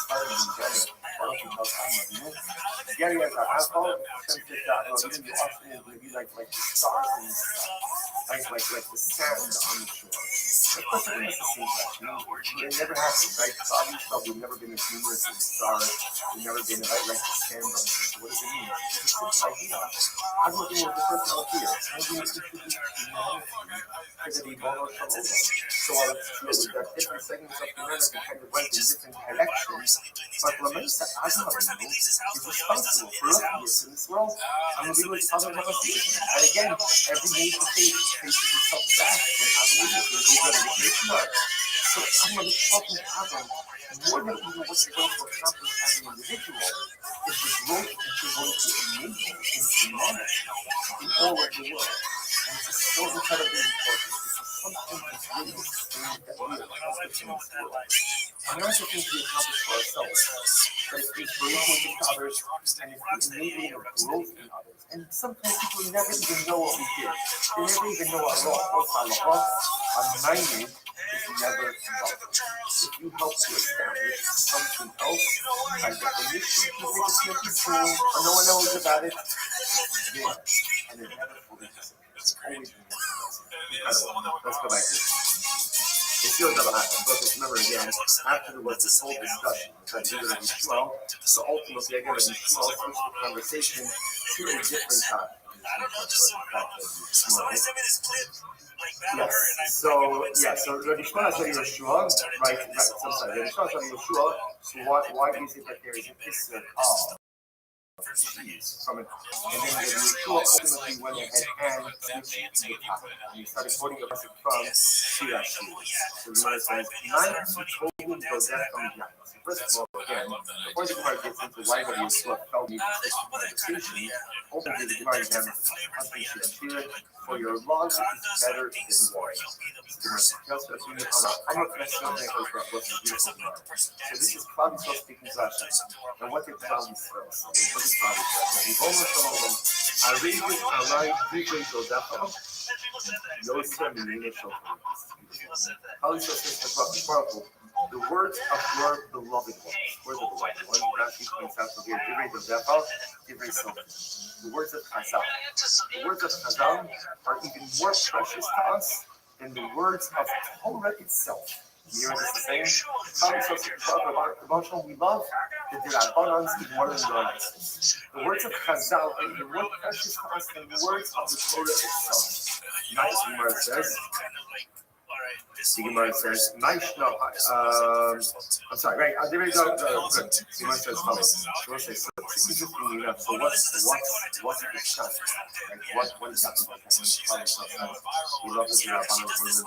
[SPEAKER 3] Starting in Gary, because I'm a Gary as an alcohol, since even the ocean is going to be like the stars in the sky, like the sand on the shore. Of course, it is the same question. It never happened, right? So obviously, we've never been as numerous as the stars. We've never been like the sand on the shore. So what does it mean? It's a simple idea. I'm looking at the personal here. Maybe it's introduced to so it's true that different segments of humanity kind of went in different directions, but Lamaisa Azamabino is responsible for luckiness in this world. And we were talking about association. And again, every nation faces itself back when Azamabino is going to be smart. So I'm talking to Azam, more than even what you're going to accomplish as an individual, is the growth that you're going to enable in humanity in all of the world. And this is so incredibly important. This is something that's really extreme that we accomplish in this world. And not just things we accomplish for ourselves, but it's inspiration to others, and it's enabling a growth in others. And sometimes people never even know what we did. They never even know what's Allah. A mining is never enough. If you help to establish something else, by definition, you think it's making cool, or no one knows about it, it's there, and it never fully disappears. It's always been incredible. Let's go back to this. It feels that but remember again, after there was this whole discussion, which I did with Shmuel, so ultimately again, Shmuel switched the conversation to a different topic. Yes. So Rabbi Shmuel said Yeshua, right? So I'm sorry, Rabbi Shmuel said Yeshua. So why is it that there is an issue of cheese from it. And then the Yeshua ultimately went ahead and switched the topic. And he started quoting a verse from Shira Shir. So the Gemara says, first of all, again, before the Gemara gets into why Rabbi Yeshua felt the distinction, ultimately the Gemara examines the husband Shira Shir, for your love is better than wine. So this is Rabbi Yeshua speaking to Hashem. And what did Rabbi Yeshua say? What did Rabbi Yeshua say? The words of your beloved ones. Words of the beloved ones. Rashi points out over here. The words of Chazal. The words of Chazal are even more precious to us than the words of Torah itself. You hear what this is saying? We love the Dirabbanans even more than the Doranis. The words of Chazal are even more precious to us than the words of the Torah itself. Nice Gemara says. The Gemara says, I'm sorry, right? There we go. Good. The Gemara says, follows. So what's the chance? Like, what is happening? We love the Rabbanon more than the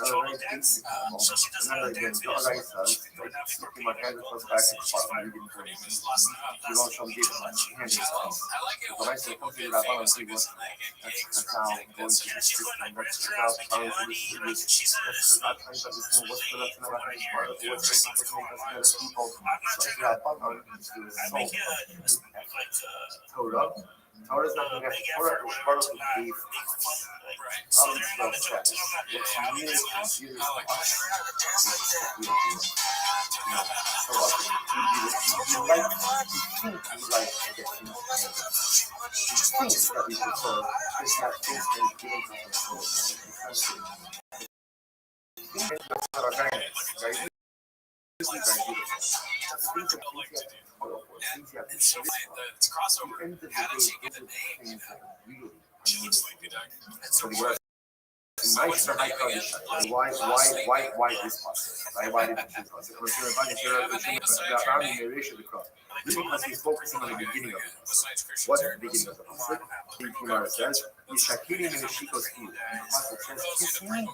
[SPEAKER 3] Doranis. Another very basic moment. Remember again, the Doranis says, sticking my hand across back and spot when you didn't do anything. You don't show me the hand is the Doranis say, come to the Rabbanon, see what that's Chazal, going to the system, that's Chazal, going to the city. That's not trying to understand what's the lesson about his part of what's going to make us better people. So Rabbanon is the soul of Torah. Torah is not the next Torah, it's part of the faith. Rabbi Yisrael says, what's near and dear to us is the so often, we like to think we like to get things together. We think that we prefer is that things that are given to us. Things that are very nice, very beautiful. This is very beautiful. Things that you have to follow for, things you have to see. At the end of the day, those are the things that really are meaningful. So the word nice for high condition. Why this process? Why did you choose us? Because he's focusing on the beginning of the process. What's the beginning of the process? The Gemara says, "Yishakirim in the shikos view." It says, "Kiss me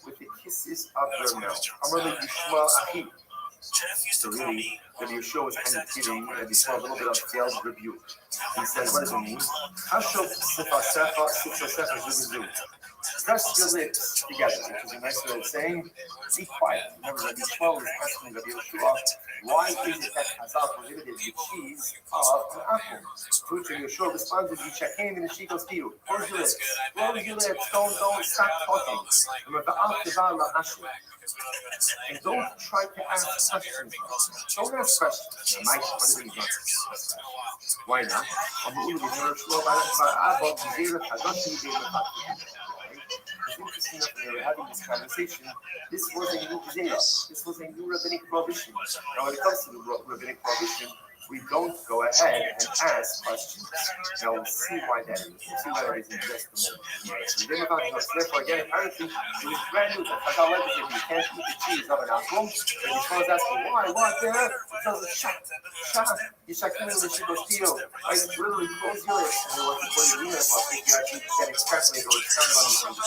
[SPEAKER 3] with the kisses of your mouth." Amar Yishma Achi. So really, when Yeshua was kind of giving Yishma a little bit of sales rebuke. He says, "What does it mean?" Press your lips together, which is a nice way of saying, be quiet. Remember that Yishma was asking Rabbi Yeshua, why is it that Chazal prohibited the cheese of an apple? To which Yeshua responded, you check in the shikos view. Close your lips. Close your lips. Don't stop talking. And don't try to ask questions. Don't ask questions. Why not? It's interesting that we were having this conversation. This was a new Gezerah. This was a new rabbinic prohibition. Now, when it comes to the rabbinic prohibition, we don't go ahead and ask questions. Now, we'll see why that is. We'll see why that is in just a moment. So, therefore, again, apparently, it was brand new. The Chazal legislated you can't eat the cheese of an apple. And Yishma was asking, why? What there? Because it's shut. Yishakim the shikos view. I literally close your lips. And what you mean is, I think you're actually getting extrapolated or extended on these things.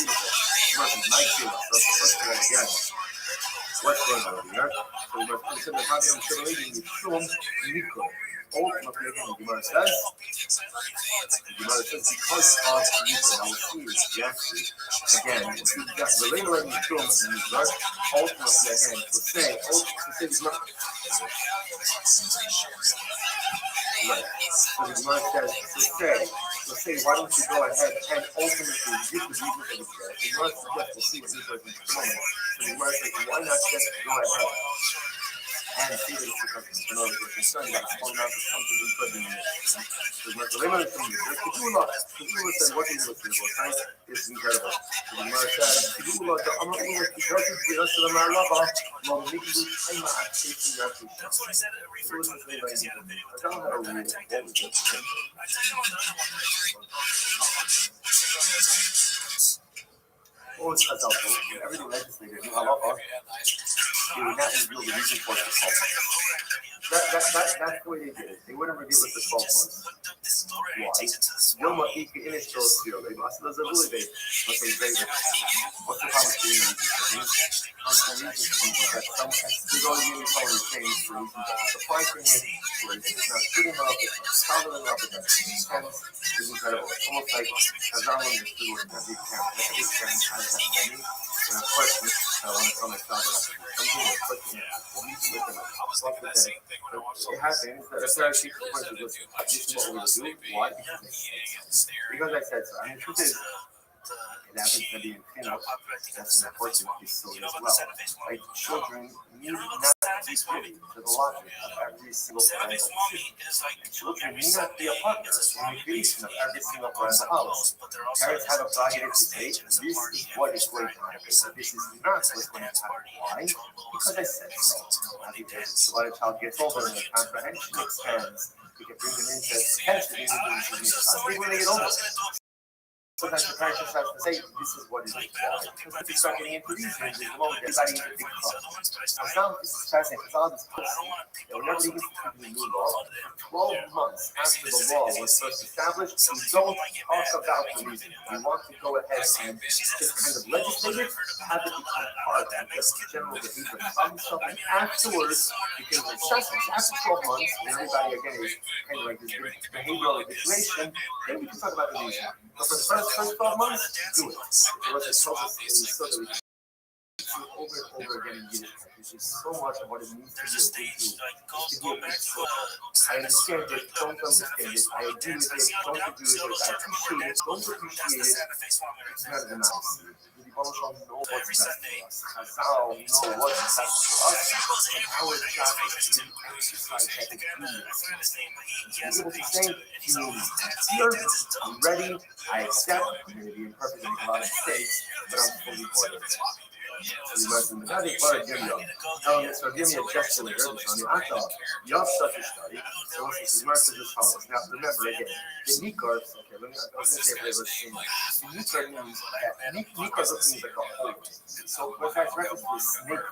[SPEAKER 3] Beautiful. Nice view. So, that's the first thing again. What's going on here? So we must consider how to interrelate in Yishum Nikon. Ultimately, again, the Gemara says, because of Nikon. Now we'll see exactly, again, the label in Yishum Nikon, ultimately, again, to say the Gemara. Right. So the Gemara says, to say, why don't you go ahead and ultimately give the reason for the prayer? The Gemara suggests, we'll see what these are in a moment. So the Gemara says, why not just go ahead and see that it's because of the Lord is concerned that it's going out to something we could be. So the Gemara says, Kedula said, what is it with the time? This is incredible. So the Gemara says, Kedula, the Amar Ula, because it's the rest of the Marlava, will make you time at taking your food. So this is very important. I don't have a rule. What was it? What was Chazal? Everything legislated, you have up, you would not reveal the reason for it to fall. That's the way they did it. They wouldn't reveal it for 12 months. Why? Yoma Ika Inistosio. They must have a really big. What's the problem with doing these? There's only going to be someone who's changed for reasons. The fine thing is, it's not good enough, it's not solid enough, it's not intense. It's incredible. It's almost like Kazama is doing every camp. Every camp has that moment. And of course, when it's on the top of something that's pushing it, we need to look at it. It happens that a pair of people point to this is what we're going to do. Why? Because I said so. I mean, the truth is, it happens to be in that's an important piece as well. Like children need not to be privy to the logic of every single parental decision. And children need not be a partner in the creation of every single parental policy. Parents have a prerogative to say, this is what is going to happen. This is not what's going to happen. Why? Because I said so. So when a child gets older and the comprehension expands, we can bring them into potentially even when they get older. Sometimes the parents just have to say, this is what it is. Because if you start getting into these things, there's a moment everybody needs a big problem. Now, this is fascinating because all this policy, that whenever they get to the new law, 12 months after the law was first established, we don't talk about the reason. We want to go ahead and just kind of legislate it, have it become part of the general behavior of the problem stuff, and afterwards, because it's assessments, after 12 months, when everybody again is kind of like this behavioral habituation, then we can talk about the reason. But for the first 12 months, do it. It was a process so that we can do over and over again in Yiddish. This is so much of what it means to be a I understand it, don't understand it, I agree with it, don't agree with it, I appreciate it, don't appreciate it. It's not the nice. The Baruch know what's best for us. Chazal know what's best for us, and our job is to exercise that experience. To be able to say, here, I'm ready, I accept, I'm going to be imperfect and make a lot of mistakes, but I'm fully boarded. So we learned in the Rabbi, so give me a gesture later, this on the Akal, Yav such a study, so we learned as follows. Now, remember again, the Nikar, okay, I was going to say if they were seen, the Nikar means that, Nikar means like a hole. So what that's reference to is snake.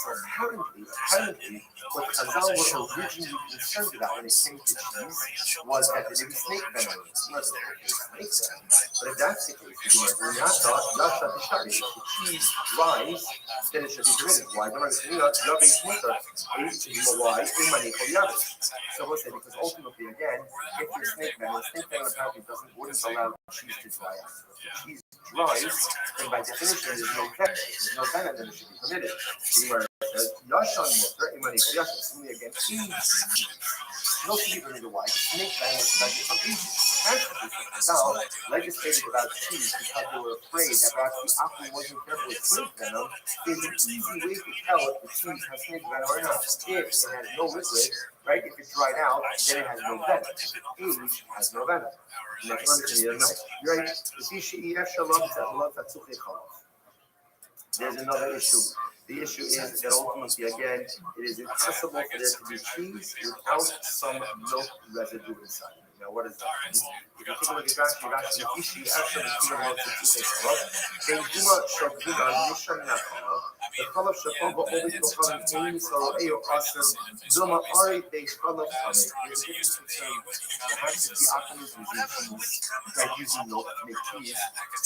[SPEAKER 3] So apparently, what Chazal were originally concerned about when it came to cheese was that there would be snake venom. But if that's the case, we're not taught, the study, the cheese rise, then it should be permitted. Why? Because loving sneaker is why in Maniko Yavis. So we'll say because ultimately, again, if your snake venom apparently wouldn't allow cheese to dry out. If cheese dries, then by definition, there's no venom. There's no venom, then it should be permitted. Where it says Yashan Mutter in Maniko Yavis, only again cheese. No cheese permitted. Why? The snake venom is like from Egypt. Now, legislated about cheese because they were afraid that perhaps the apple wasn't careful with snake venom is an easy way to tell if the cheese has snake venom or not. If it has no liquid, right, if it's dried out, then it has no venom. If it's aged, it has no venom. And that's one thing you don't know. Right? There's another issue. The issue is that ultimately, again, it is impossible for there to be cheese without some milk residue inside. Now, what does that mean? If you take a look at Rashi, Ishi actually the color Shapova always becomes any so Ayo Doma Ari they color there's a difference between perhaps the Akamis using cheese, like using milk to make cheese,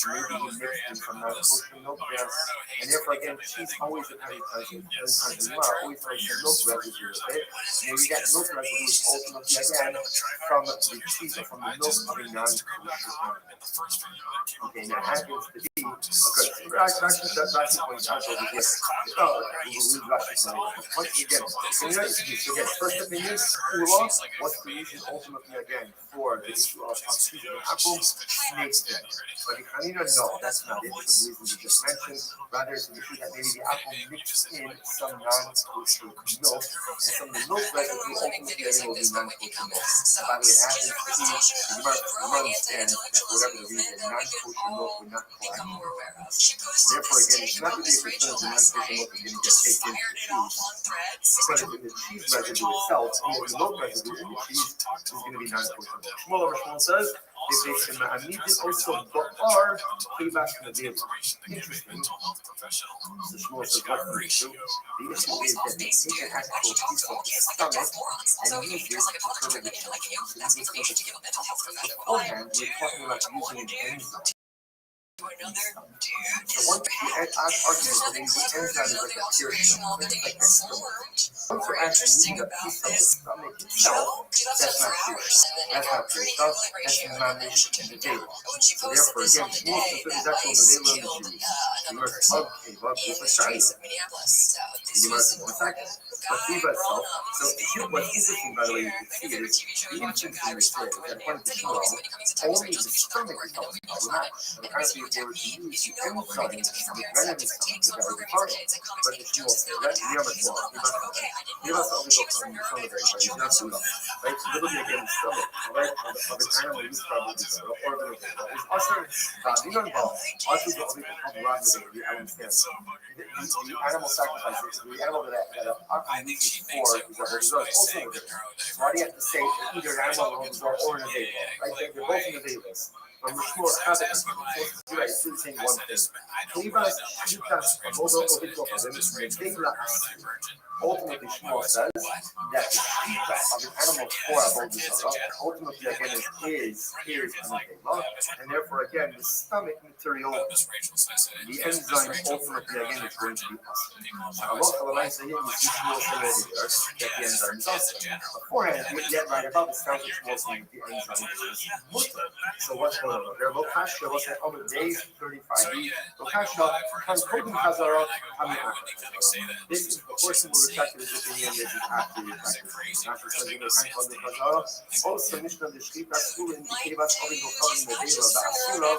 [SPEAKER 3] maybe you mix in some non-kosher milk, yes, and therefore again, cheese always always has some milk residue with it. And you get milk residue is ultimately again from the cheese or from the milk of a non-kosher. Okay, now happens to be Rashi points out over here. Once you get first opinion, what's the reason ultimately again for the issue of choosing an apple? Snake venom. But the Hanina, no, that's not it for the reasons we just mentioned. Rather, it's the issue that maybe the apple mixed in some non-kosher milk, and some of the milk residue ultimately will be non-kosher milk. By the way, it happens to be, you might understand that for whatever the reason, non-kosher milk would not collect. Therefore, again, it's not really a concern of the non-kosher milk is going to get baked into the cheese. But in the cheese residue itself, the milk residue in the cheese is going to be non-kosher milk. Shmuel says, Interesting. So Shmuel says, what's the issue? The issue is that they take an actual piece of the stomach and use it to ferment the cheese. Beforehand, we're talking about using an enzyme. So once the argument is the enzyme is like a pure once you're actually using a piece of the stomach itself, that's not pure. That's not pure stuff. That's mamish in the data. So therefore, again, Shmuel says that that's on the data of the Jews. The verse of Eva is a shayla. The verse of the second. But Eva itself. So here, what's interesting, by the way, you can see is the interesting thing is that according to Shmuel, only the stomach is helping problematic. And apparently, if they were to use the enzyme in the stomach, then in the stomach, that would be harder. But the Shmuel said that we have a Torah. Give us all the books on the stomach, everybody. Not too long. Right? So literally again, the stomach, all right, of an animal is probably the organ of it. It's usher, you don't involve. Also, the other people come around the baby, I understand. The animal sacrifices, the animal that Akam uses for is a Holy also in the baby. Why do you have to say either an animal or in a baby? Right? They're both in the babies. But much more habit. Right, it's the same one thing. Klivas, Shitas, Modo, ultimately, Shmuel says that the shita of an animal for Avodah Zarah ultimately again is Anatema, and therefore again the stomach material, the enzyme ultimately again is going to be us. Allah saying you see Shmuel saying here that the enzyme is us. Beforehand, yet right above it sounds like Shmuel saying the enzyme is mutter. So what's going on there? Lokashia was at other days 35b. Lokashia can Kodim Hazara Hamia. This is the person who retracted his opinion that is after retracted. After saying the time of the Hazara, also Mishnah the Shlita school in the Kivas Kovin Gokovin the Deva, the Asura,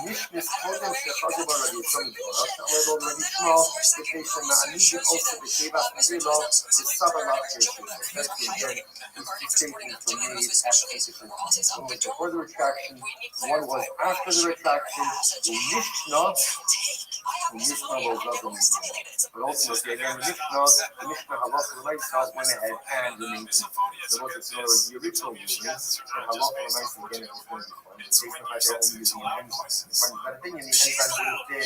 [SPEAKER 3] Mishnah Kodim Shechazaba Rabbi Shomit Torah, however, Rabbi Shmuel, the patient, and even also the Kivas Medeva, the Sabbath especially again, these statements were made at different times. One was before the retraction, one was after the retraction, the Mishnah was not the Mishnah. But ultimately, again, the Mishnah Halacha L'Maisa went ahead and remained. So what it's in other words, the original ruling, the Halacha L'Maisa again, it was going to be fun. Based on the fact they're only using an enzyme. But I think in the enzyme would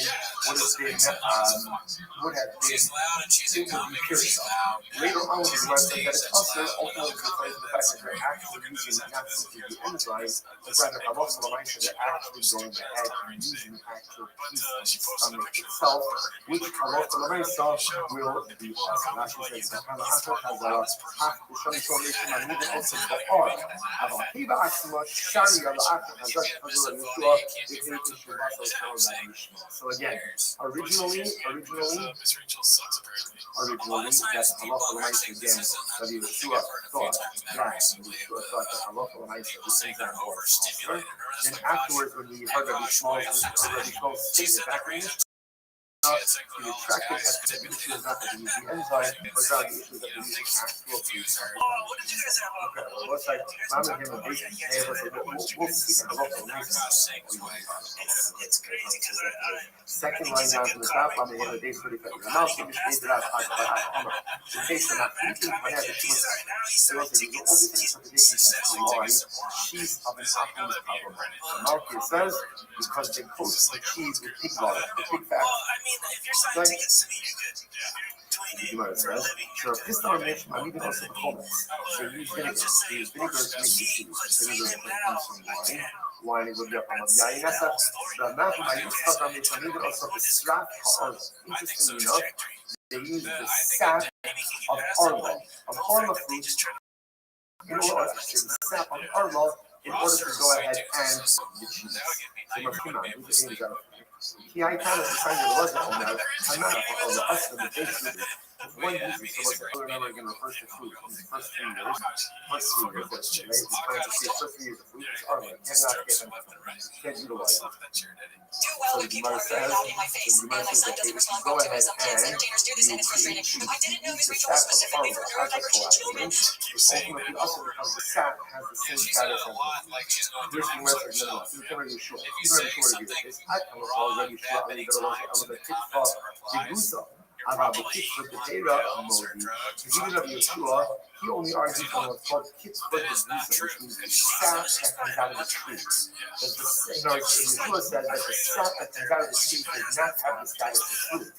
[SPEAKER 3] have been pure stuff. Later on, the Gemara said that it's also ultimately refers to the fact that they're actually using not simply the enzyme, but rather Halacha L'Maisa, they're actually going ahead and using the actual piece of the stomach itself, which Halacha L'Maisa will be us. Rashi says that Halacha Hazara, half the Shani Shomishim, and even also the R. About Hiba Aksima, Shari Al-Akhir, Hazar Hazara Yeshua, the Eight Shuvah, so again, originally, that's Halacha L'Maisa again, that Yeshua thought that Halacha L'Maisa was saying that more. Then afterwards, when we heard Rabbi Shmuel stated back in the retracted as the issue is not that we use the enzyme, but rather the issue is that we use actual food. Okay, well, what's like, I'm going to give a basic example, we'll speak about the second line down from the top, I'm going to give a base 35. I'm not going to say that I'm in case I'm not thinking, I have too much. There was a all different interpretations as to why cheese of an apple is problematic. The Malki says, because they coat the cheese with pig water, the pig fat.
[SPEAKER 5] If you're scientific, you could
[SPEAKER 3] You might say, sure, this time I'm even also the comments. So use vinegar. They use vinegar to make the cheese. Vinegar comes from wine. Wine is a bit of a yainasa. The amount of I use from it, and even also the slap of interestingly enough, they use the sap of arla fruit in order to the sap of arla in order to go ahead and the cheese. So much come out. He I kind of decided it wasn't on that. I'm not on the us of the basic. One uses so much that remember again refers to food in the first 3 years. First 3 years, let's say, it's trying to see the first 3 years of food is armor. Cannot get them. Can't utilize it. So the Gemara says that they go ahead and use the sap of armor as a collaborating. It's ultimately also because the sap has the same status as the this Gemara says no, it's very short. It's very short of you. It's actually already short. I'm going to go the tikva, the gusa. About the kick for the Torah Modi, to give it up Yeshua, he only argues on what's called kitzvah debusa, which means the sap that comes out of the tree. As the Yeshua says that the sap that comes out of the tree does not have the status of fruit.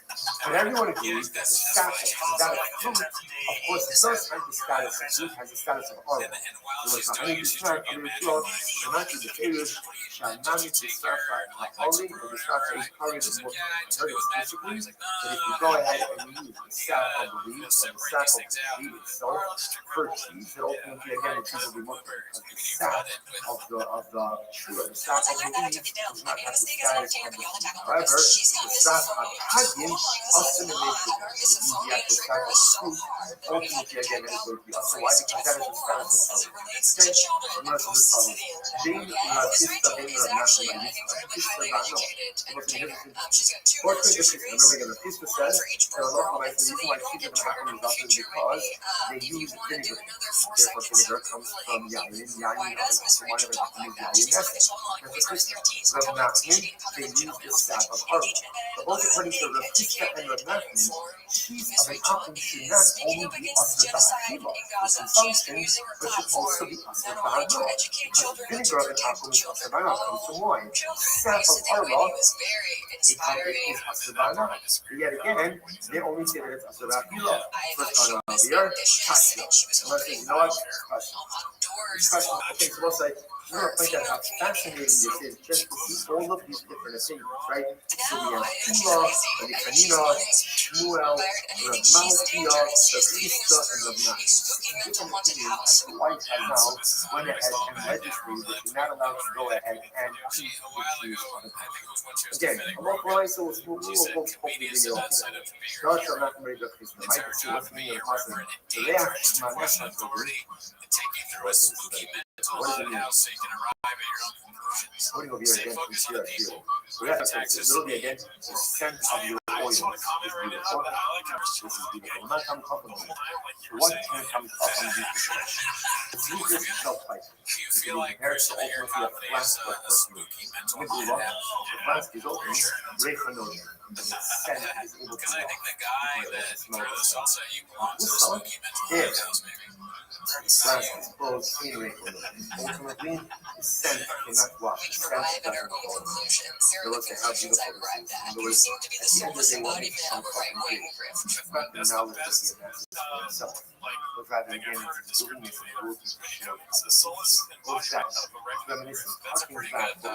[SPEAKER 3] But everyone agrees that the sap that comes out of fruit, of course, it does have the status of fruit, has the status of arba. It was the honey b'shnak, honey b'shnak, shamati b'feirush, shamami b'srafa ha'oli, or b'srafa ikari b'mot. I heard explicitly that if you go ahead and you use the sap of the leaf, or the sap of the tree itself, for cheese, that ultimately, again, the cheese will be much better, because the sap of the tree, or the sap of the leaf, does not have the status of the tree. However, the sap of hadyin, assimilates with the actual sap of the fruit, ultimately, again, it is going to be also. Why? Because that is the status of the fruit. Okay? And that's what this follows. Being Ratista, being Ratista, fortunately, this is, remember again, Ratista says, the reason why cheese doesn't happen is often because they use vinegar. Therefore, vinegar comes from yayin. Yayin doesn't have to use yayin essence. Rav Nachman, they use the sap of arba. But both according to Rav Hizda and Rav Nachman, cheese of an apple should not only be asr b'achila for consumption, but should also be asr b'hanah. Because vinegar of an apple is asr b'hanah, comes from wine. Sap of arba, is asr b'hanah. But yet again, they only say that it's asr b'achila. First on here, kasha. Unless they know it, kasha. Okay, so we'll say, we're going to point out how fascinating this is just to see all of these different opinions, right? So we have Tula, Rabbi Hanina, Shmuel, Rav Malkiah, Rav Hizda, and Rav Nachman. Different opinions as to why Chazal went ahead and legislated that you're not allowed to go ahead and eat the cheese on the kosher. Again, Allah Christ, so we'll hopefully bring it all together. Gosh, I'm not going to make up this. I can see what's meaning of Hassan. So they actually, my next one, what does it mean? Putting over here again from here. So we have to say, literally again, the scent of your oil is beautiful. This is beautiful. Not come from me. What can come from you? It's easier to shelf-life. You can compare it to ultimately a flask of perfume. Nibula, the flask is open, Rechanon, and the scent is able to smell the scent. Here, the flask is closed, clean Rechanon. Ultimately, the scent cannot wash. The scent doesn't go on. Look at how beautiful this is. In other words, at the end of the day, what makes some fucking great? It's not the knowledge of the analysis of itself, but rather again, it's the willingness and ability to share with others. What's that? It's reminiscent, harking back to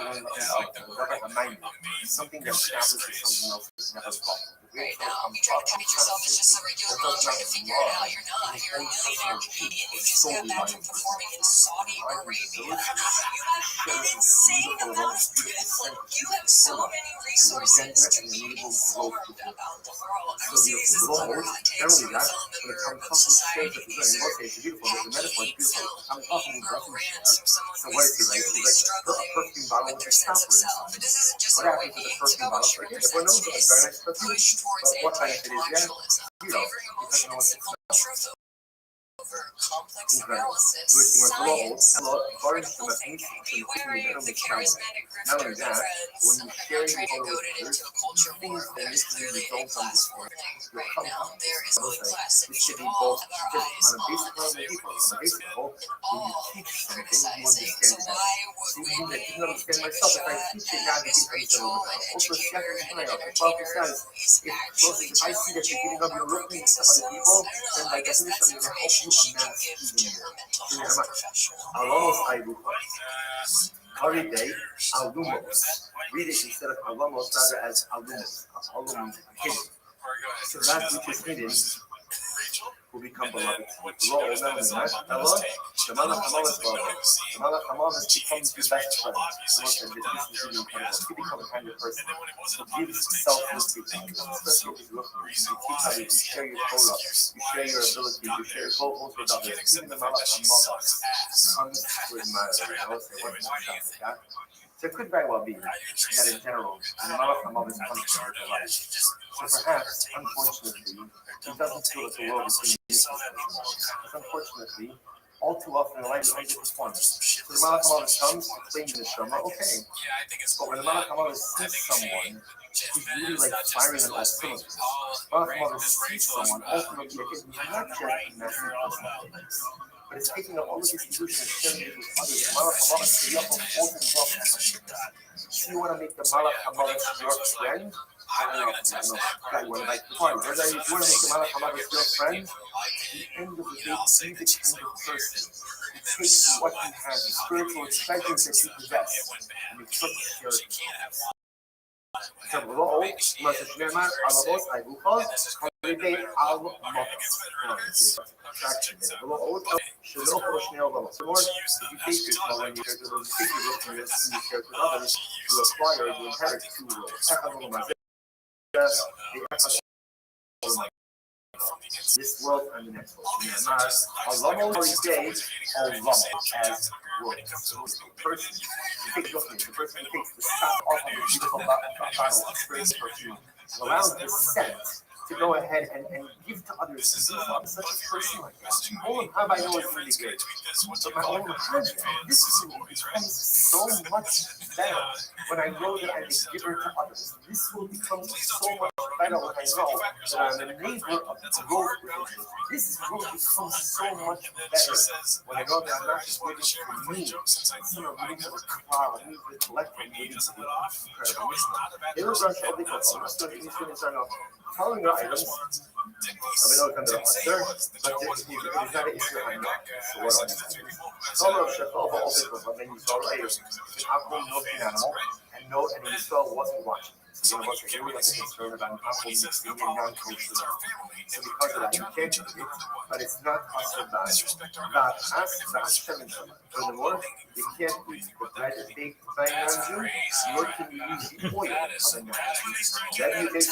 [SPEAKER 3] one something that establishes something else that's never possible. Right now, you try to treat yourself as just a regular mom trying to figure it out. You're not. You're a millionaire baby, and you just got back from performing in Saudi Arabia. You have an insane amount of beautiful. You have so many resources to be informed about the world. I would say this is clever hot takes from a film that we're of society. These are hacky, rants from someone who's clearly struggling with their sense of self. But this isn't just a way to go and share your sense. It's push towards anti-intellectualism, favoring emotional simple truth over complex analysis. Science can be wary of the charismatic grifter who trends. I'm not trying to goad it into a culture war. There's clearly a class forming right now. There is a class that we should all have our eyes on. And all criticizing. So why would we take a shot at Miss Rachel, an educator and an entertainer who is actually challenging our broken systems? I don't know. I guess that's information she can give to her mental health professional. Curry Day, alumos. Read it instead of alumos, rather as alumos. Alum hidden. So that which is hidden will become beloved. Lo olam lemat elo, shemala hamalas beloved. Shemala hamalas becomes your best friend. Someone said that this is really incredible. You become a kind of person who gives selfless people, especially if you're looking. You teach others, you share your Torah, you share your ability, you share your goals with others. Even the malach hamalas comes with admiration. I always say, what's the that? So it could very well be that in general, the malach hamalas comes to your life. So perhaps, unfortunately, he doesn't feel that the world is being misused. Because unfortunately, all too often in life, I get this one. So the Malach HaMavet comes to claim the Neshama, okay. But when the Malach HaMavet sees someone, he's really like firing on all cylinders. Malach HaMavet sees someone, ultimately, again, he's not just a massive personality, but it's taking up all of these illusions and sharing it with others. The Malach HaMavet is the upper so you want to make the Malach HaMavet your friend? I don't know. Guy, you want to make the party. You want to make the Malach HaMavet your friend? At the end of the day, be the kind of person who takes what he has, the spiritual treasures that you possess, and you put your טבלאות, מה שנאמר, עלמות הגופה, על ידי אלמות. טבלאות שלא חושני עולמות. זאת אומרת, if you take this when you share to those figures and you share to others, you acquire, you inherit two roles. אחד עולמות this world and the next world. נאמר, עולמות על ידי עולמות as worlds. The person who takes the stuff off of the beautiful bottle of spring perfume allows the scent to go ahead and give to others. I'm such a person like that. Oh, how I know it's really good. But my own heart, this becomes so much better when I know that I'm a giver to others. This will become so much better when I know that I'm a neighbor of growth with others. This growth becomes so much better when I know that I'm not just waiting for me. Instead of moving to the crowd, moving to the collective, moving to the incredible. It was rush all the time. I'm still following your items. I mean, I'll come to the master, but it's not an issue I'm not. So what are you doing? Some of the all the people, but then you saw later, it's an apple milking animal, and you saw wasn't watching. So you know what's here we have to concern about an apple mixing and non-kosher. So because of that, you can't do it, but it's not us or that us, the Hashem and Shalom. Furthermore, you can't eat the bread that baked by a non-Jew, nor can you use the oil of a non-Jew. Rabbi and his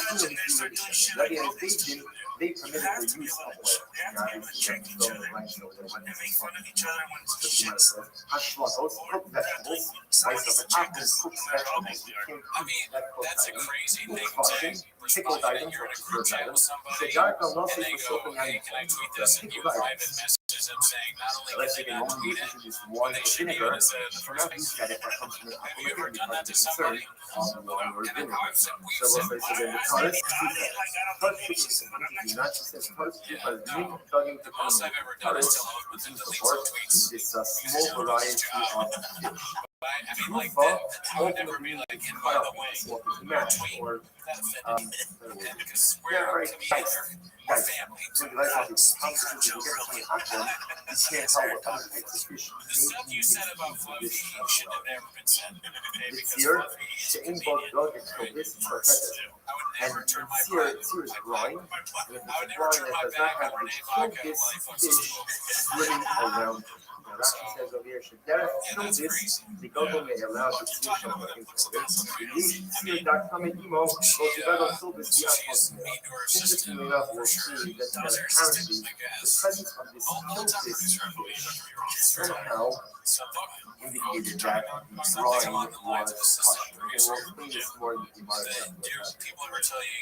[SPEAKER 3] Beijing, they permitted the use of oil. Hashlotos, cooked vegetables, slice of an apple, cooked vegetables. You can't eat that cooked item. Pickled items or preserved items. The dark will not say for soap and pickled items. Unless you can only introduce wine or vinegar, for not use that if it comes from an apple because of the concern of wine or vinegar. So we'll say so then the Taurus is not just as Taurus because me talking to Taurus, which is support this small variety of fish. Trufa ultimately cut up what is matched or yeah, right, guys. So you like how these conversations you get to happen, you can't tell what kind of execution it's here, the inbound dog is so this is protected. And it's here is growing, and if it's a growing that does not have this, kill this fish swimming around. Rashi says over here, Shadera kill this, the gogo may allow the fish of the emo, interestingly enough, we'll see that apparently the presence of this fish somehow indicated that drawing was kosher. And we'll explain this more in the Gemara.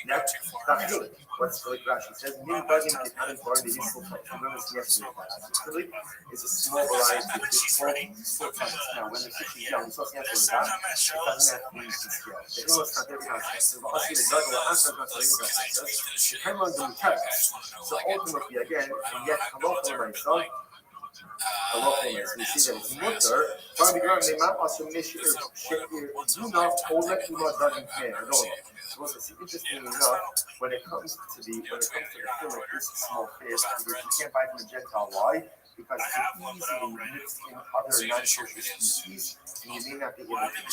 [SPEAKER 3] That's not good. What's like Rashi says, new bugging is unemployed in useful type. Remember this yesterday. It's a small variety of fish called types. Now, when the fish is young, so it doesn't have to be scale. It was not every house. So ultimately, again, and yet halachah myself, halachah, we see that it's mutter. Interestingly enough, when it comes to the film like this small fish, you can't buy from a Gentile. Why? Because it's easily mixed in other non-kosher species, and you may not be able to get it.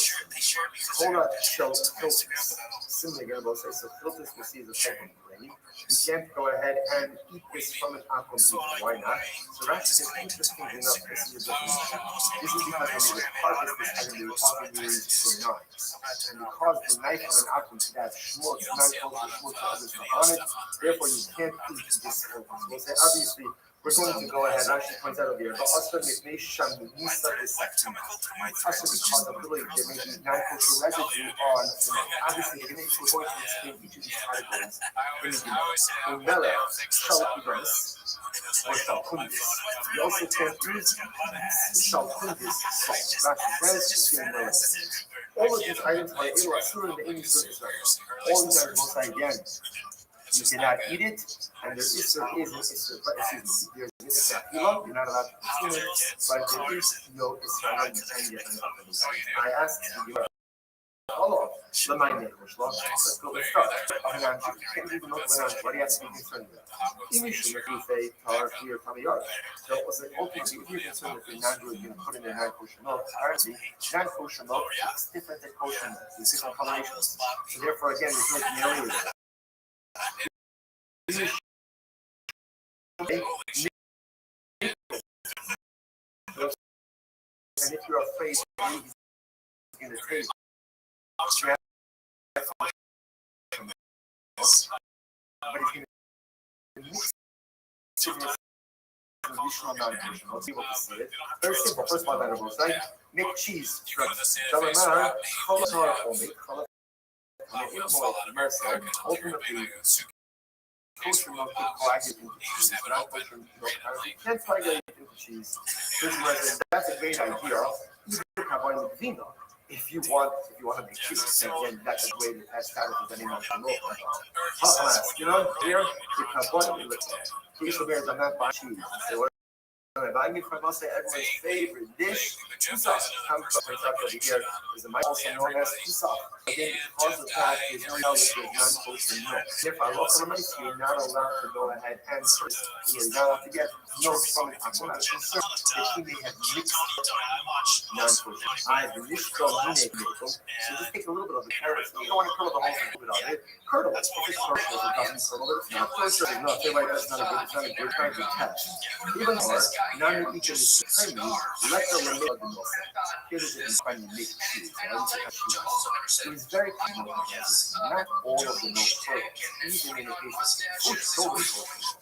[SPEAKER 3] Torah shows filters. Similarly, going to say, so filters we see as a type of grain. You can't go ahead and eat this from an apple seed. Why not? So that's just interesting enough. This is a definition. This is because when you harvest this item, you're often used for knives. And because the knife of an apple seed has schmutz, non-kosher schmutz, others on it, therefore you can't eat this filter. So we'll say, obviously, We're going to go ahead. Actually, points out over here. But also, Mipnei Shamunisa is also because of really there may be non-kosher residue on. Obviously, we're going to explain each of these categories. Melech, Shalkudis, or Shalkundis. We also can't use Shalkundis salt. All of these items are able to in the English surface. All these items will say again. You cannot eat it, and there is an issur, but excuse me, there's an issur. You're not allowed to consume it, but there is no issur that you can get enough of it. I asked you, follow up. Let's go. Let's start. Can't even look around. What do you have to be concerned with? If you say tar, clear, tummy yard. So ultimately, if you're concerned that you're not really going to put in a non-kosher milk, apparently, non-kosher milk is different than kosher milk. There's different combinations. So therefore, again, there's no familiar with it. And if you're afraid that he's going to take but he's going to mix traditional non-kosher. Let's see what we see it. Very simple. First one, right? Make cheese. Ultimately, kosher milk can coagulate into cheese, but not kosher milk can't coagulate into cheese. That's a great idea. If you want to make cheese, again, that's a way that has status as any milk can milk. You know, here the carbon please bears are not buying cheese. So buying it from us, everyone's favorite dish. Pizza. Come over here is also known as pizza. Again, because of that, there's no doubt that there's non-kosher milk. If I look for money, you're not allowed to go ahead and search. You're not allowed to get milk from it. I'm not concerned that she may have mixed non-kosher. I have mixed milk. So just take a little bit of the carrots. You don't want to curdle the whole thing with it. Curdle. If it's curdle, it doesn't curdle it. It's not kosher. No, say right, that's not a good kind of test. Even more, none of each of the timely, let the limit of the milk. Here's the finding make cheese. It is very common. Not all of the milk curdles, even in the case of totally kosher.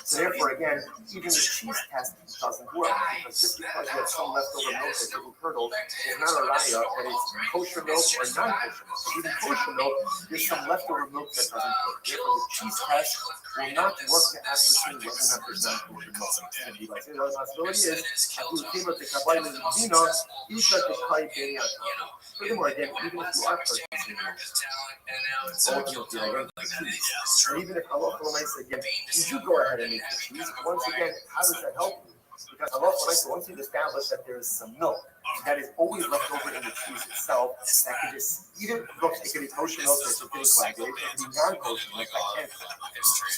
[SPEAKER 3] So therefore, again, even the cheese test doesn't work because just because you have some leftover milk that didn't curdle is not a raya that it's kosher milk or non-kosher milk. Even kosher milk, there's some leftover milk that doesn't curdle. Therefore, the cheese test will not work to ascertain whether or not there's non-kosher milk. And the other possibility is, furthermore, again, even if you are purchasing milk, and even if Allah again, you do go ahead and make the cheese. Once again, how does that help you? Because Allah, once you've established that there is some milk that is always left over in the cheese itself, that could just either look, it could be kosher milk that didn't coagulate, it could be non-kosher milk that can't coagulate.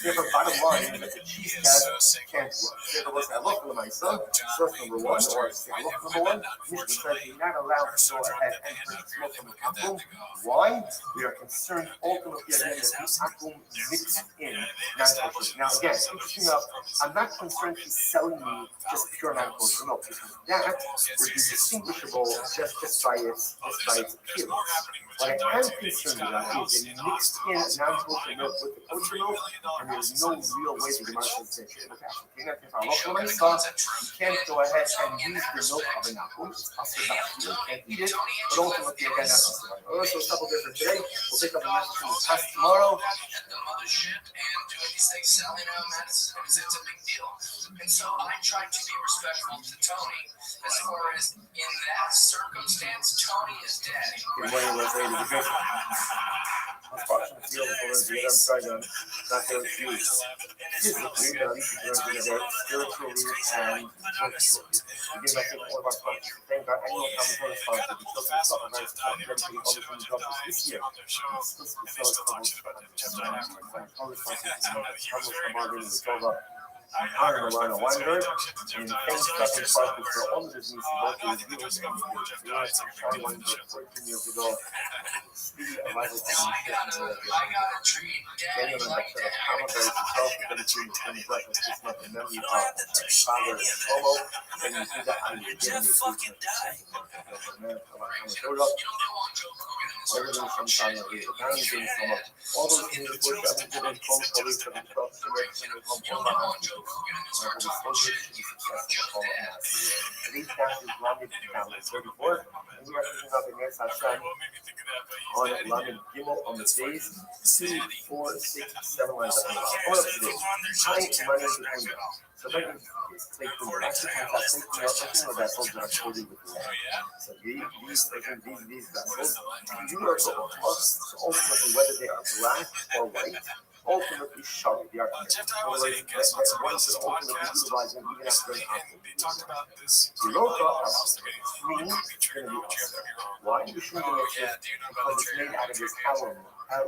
[SPEAKER 3] Therefore, bottom line is that the cheese test can't work. Therefore, what's that look for my son? Source number one, or look number one, Mishnah says you're not allowed to go ahead and purchase milk from the akum. Why? We are concerned ultimately again that the akum mixed in non-kosher. Now again, interesting enough, I'm not concerned he's selling me just pure non-kosher milk because that would be distinguishable just by its appearance. What I am concerned about is that he mixed in non-kosher milk with the kosher milk, and there's no real way to get out of this. If I look at my son, you can't go ahead and use the milk of an akum. It's possible you can't eat it, but ultimately again that's possible. So a couple different today. We'll take up the message from the past tomorrow.
[SPEAKER 7] It's a big deal. And so I tried to be respectful to Tony as far as in that circumstance, Tony is dead.
[SPEAKER 3] Good morning, Leslie. Unfortunately, the other ones that I'm trying to not go through physically, but at least we're going to get spiritually and virtually. Again, I think all of our sponsors, thank God, anyone coming to our sponsor, the children's stuff, and our support, dedicating all the things jobs this year. Iron Lana Weinberg, and thanks Dr. Sparkle for all of his music, both his viewers and viewers. We had some Charlie Weinberg 14 years ago. Daniel and I said, apologize yourself for them to become breakfast this month in memory of father Solo, and you do that on your dinner. Everything from China is all those things which I think in phone calls for the 12th semester home have a soldier to be successful in the Today's daf is Lamed Lamed 34, and we are picking up in Yer Hashem on Lamed Gimel on the days 2, 4, 6, 7 lines up on the line. All of today. Hi, my name is Kunya. So if I can take the last time I think we are talking about vessels that are coated with lead. So these vessels, you are ultimately whether they are black or white. Ultimately shari, they are one could ultimately utilize them even after an option. The roka are going to be awesome. Why? The shmi because it's made out of this alum.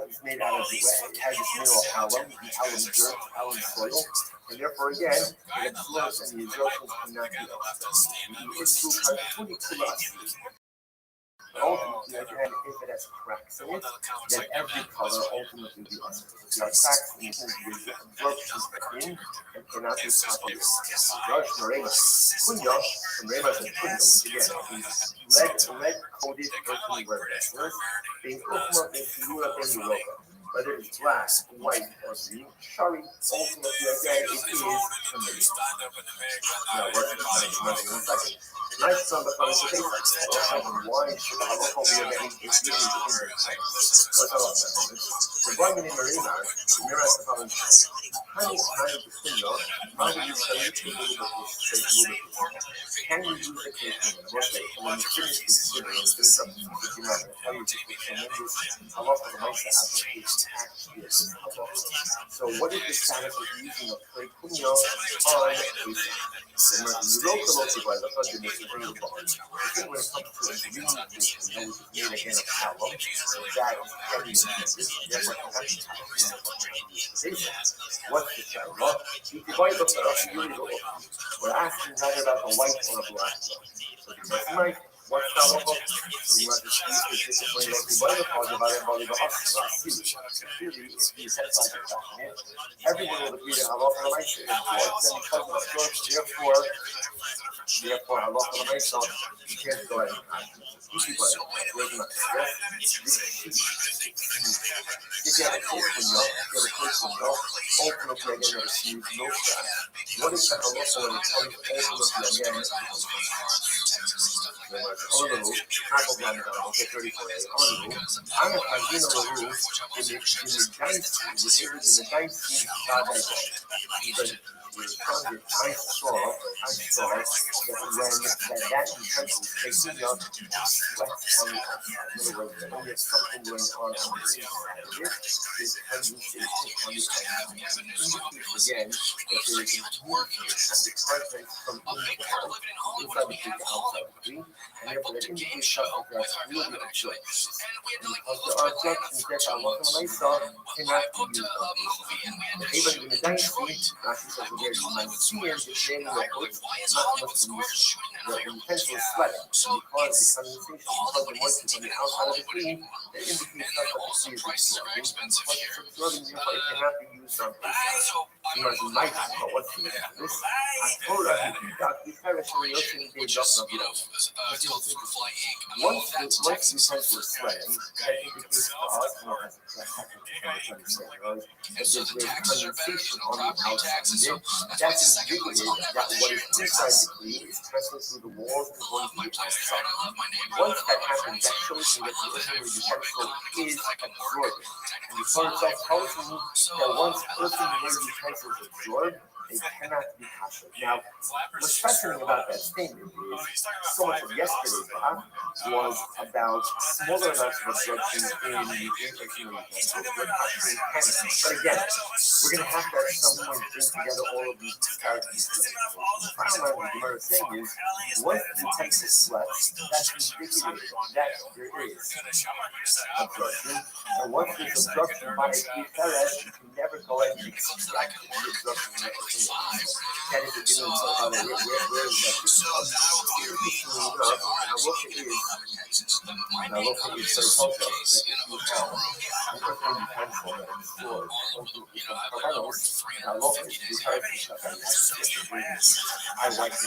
[SPEAKER 3] It's made out of it has this mineral alum, the alum dirt, alum soil, and therefore again, it absorbs and the absorption cannot be offset. It's through Kantuni Kulasi. Ultimately, again, if it has cracks in it, then every color ultimately will be awesome. If there are cracks in it, the absorption in and cannot be copied. Josh Morena, Kunya, Morena is a Kunya, which again is lead-coated earthenware vessels, being Ukma, being Kiyura, being Europa. Whether it's black, white, or green, shari, ultimately, again, it is amazing. Now, working on it in a second. Nice son of a face. Why should I look over your name? It's really in the text. What's all of that? The Bible in Marina, the mirror of the following honey, the signal, how do you say it? Can you use the case in the book? When you finish this dinner, you finish up the dinner, I'll tell you tremendous a lot of the most application actually is. So what is the status of using a clay punyo on a the local by the hundred is very long. I think when it comes to a green which is made again of alum, that is therefore what's the shadow? Well, you divide up the we're asking not about a white or a black. So the night, what's the local? So you have to speak with the way that you buy the cause about it, but the hospital. Clearly, if you set aside the fact, everyone will agree that Allah for the night is what, then because of the source, therefore, Allah for the night, so you can't go ahead and act. If you have a case window, ultimately again receives no stress. What is that Allah for when it comes ultimately again? On the roof, half of land down, okay, 34A, on the roof, I'm a Kazin on the roof, in the dynasty, because I saw that that utensil is taking up sweat on the outside. In other words, that when there's something going on the inside of it, is condensation on the outside. Indicates again that there is a movement of the contents from inside the tree to outside the tree, and therefore that indicates something that's really absorbed. Because there are objections that are what I saw cannot be used on this. Even in the dynasty, Rashi says that there's my seer, the training of books, not much the utensil is sweating. Because the condensation, because the moisture on the outside of the tree, that indicates that the tree is absorbing. Because it's absorbing, therefore it cannot be used on this. You must like but what's this? I told her we perish in the ocean they just not once the utensil is sweating, that indicates to us, as a that there's condensation on the outside. That's indicative that what is inside the tree is transferred through the walls and going to the outside. Once that happens, that shows you that the ordinary utensil is absorbing. And the Torah itself tells me that once ordinary utensils absorb, they cannot be kosher. Now, what's fascinating about that statement is so much of yesterday's talk was about smaller amounts of absorption in the infection utensils. But again, we're going to have someone bring together all of these disparities. The final line the Gemara is saying is, once the utensil sweats, that's indicative that there is absorption. And once there's absorption by a Tiferes, you can never go ahead and extract the absorption from the that is the beginning of how where is that? Halacha is so cultural that if you have an earthly utensil that absorbs carbohydrates, halacha is to try to shut that. I like it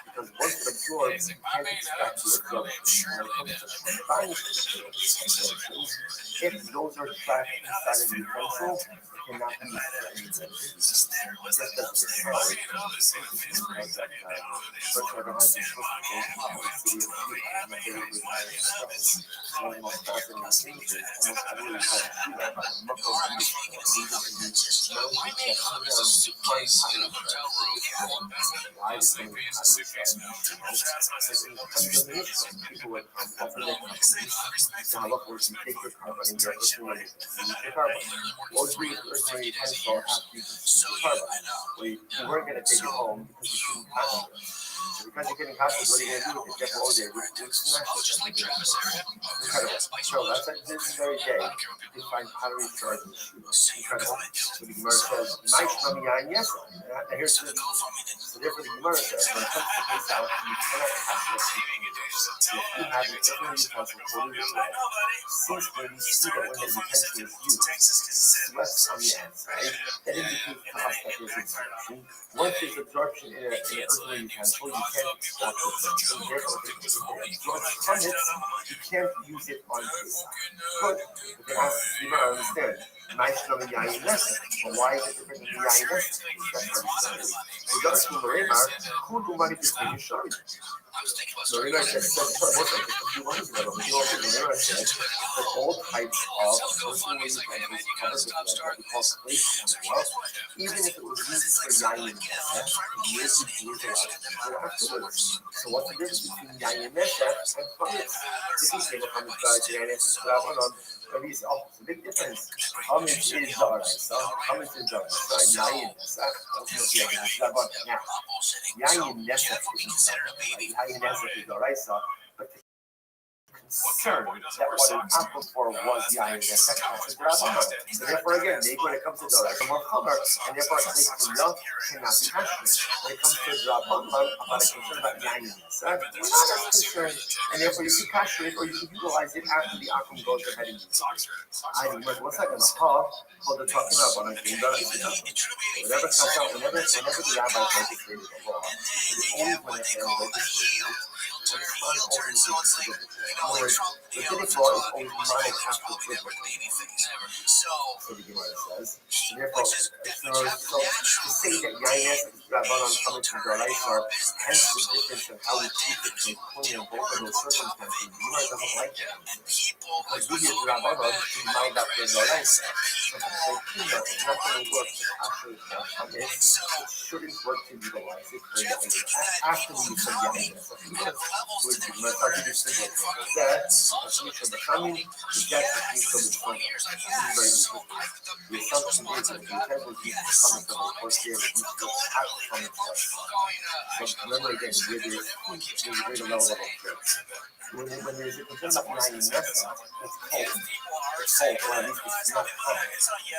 [SPEAKER 3] because once it absorbs, you can't extract the absorption. When it comes to combined absorptions, if those are trapped inside of the utensil, cannot use for any benefit. Just doesn't count. Because that person ever has been supposed to go to the city of Shiva, and then they would hire themselves. One of the most fascinating things is almost everyone calls Shiva by the Mukko Beach, or even in the mountains that surround the place in a hotel room. Why is it pottery trade? Because in the country of Israel, people would come offer their companies. Now, look, where you take your carbon and your earthly carbon. What would you do with earthly utensil after you consume your carbon? Well, you weren't going to take it home because you couldn't cash it. So because you couldn't cash it, what are you going to do with it? Jeff O'Day would smash it. Incredible. So that's like this very day, you find pottery shards and shoes. Incredible. So the Gemara says, "Nice from Yan yes." Here's the so therefore the Gemara says, when it comes to Pesach, you cannot cash it. If you have an earthly utensil fully resolved, since when you see that when the utensil is used, sweats on the outside, that indicates to us that there's absorption. Once there's absorption in an earthly utensil, you can't stop the absorption. Therefore, if it absorbs from it, you can't use it on Pesach. But you can ask, you don't understand. Nice from the Yayin Nesa. But why is it different than the Yayin Nesa? That's how we say it. We got to Marimar, who do money between the Shari? Marina said, most like a few months ago, Marina said that all types of personal utensils covered with what we call place as well, even if it was used for Yayin Nesa, years and years afterwards. So what's the difference between Yayin Nesa and Chametz? This is the Chametz Yayin Nesa. Maybe it's the big difference. Chametz is Daraisa. Chametz is Daraisa. Yayin Nesa. Now, Yayin Nesa is Yayin Nesa is Daraisa, but the concern that what it happened for was Yayin Nesa is Rabbi. So therefore, again, maybe when it comes to Daraisa, more Chamer, and therefore a place to love cannot be passionate. When it comes to Rabbi, about a concern about Yayin Nesa, we're not as concerned, and therefore you can passionate or you can utilize it after the Akum goes ahead and uses it. I mean, what's that going to have? Well, they're talking about on a game that whenever comes out, whenever the rabbis legislated the law, it always went ahead and legislated it. In other words, rabbinic law is always modeled after biblical. So the Gemara says. And therefore, so to say that Yayin is Rabbanon coming to Daraisa, hence the difference in how we treat the Kohen in both of those circumstances, the Gemara doesn't like that. Because we use Rabbanon to be modeled after Daraisa. So the Kohen is not going to work after Chametz. It shouldn't work to utilize it for Yayin after we use some Yayin. Which is my talking to single that Hashem B'Chamin, the death of Hashem B'Chamin. This is very interesting. The assumption is that the temple is used to come from the first year of the act from itself. So remember again, there's a greater level of observance. When there's a concern about Yayin Nesa, it's cold. It's cold, or at least it's not hot.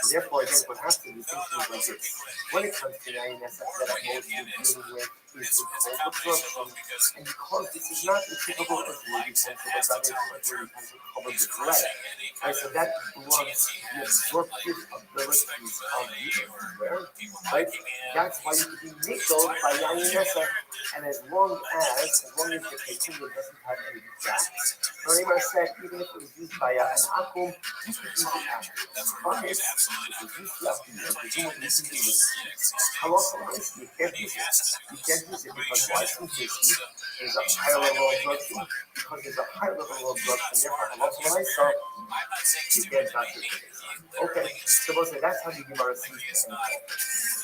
[SPEAKER 3] Therefore, again, what has to be thinking like this. When it comes to Yayin Nesa, that most you're dealing with is the cold absorption. And because this is not the typical earthly utensil, but rather it's an earthly utensil covered with lead. Right, so that blunts the absorptive abilities of the earthenware. Right? That's why you can be nickel by Yayin Nesa. And as long as the Keitunya doesn't have any cracks, Rabbi said even if it was used by an akum, you could use it after. Chametz, if it was used after you, presumably you can use it. Halachah, you can't use it. You can't use it because why? There's a higher level of absorption. Because there's a higher level of absorption, therefore halachah, you can't touch it. Okay, so that's how the Gemara sees the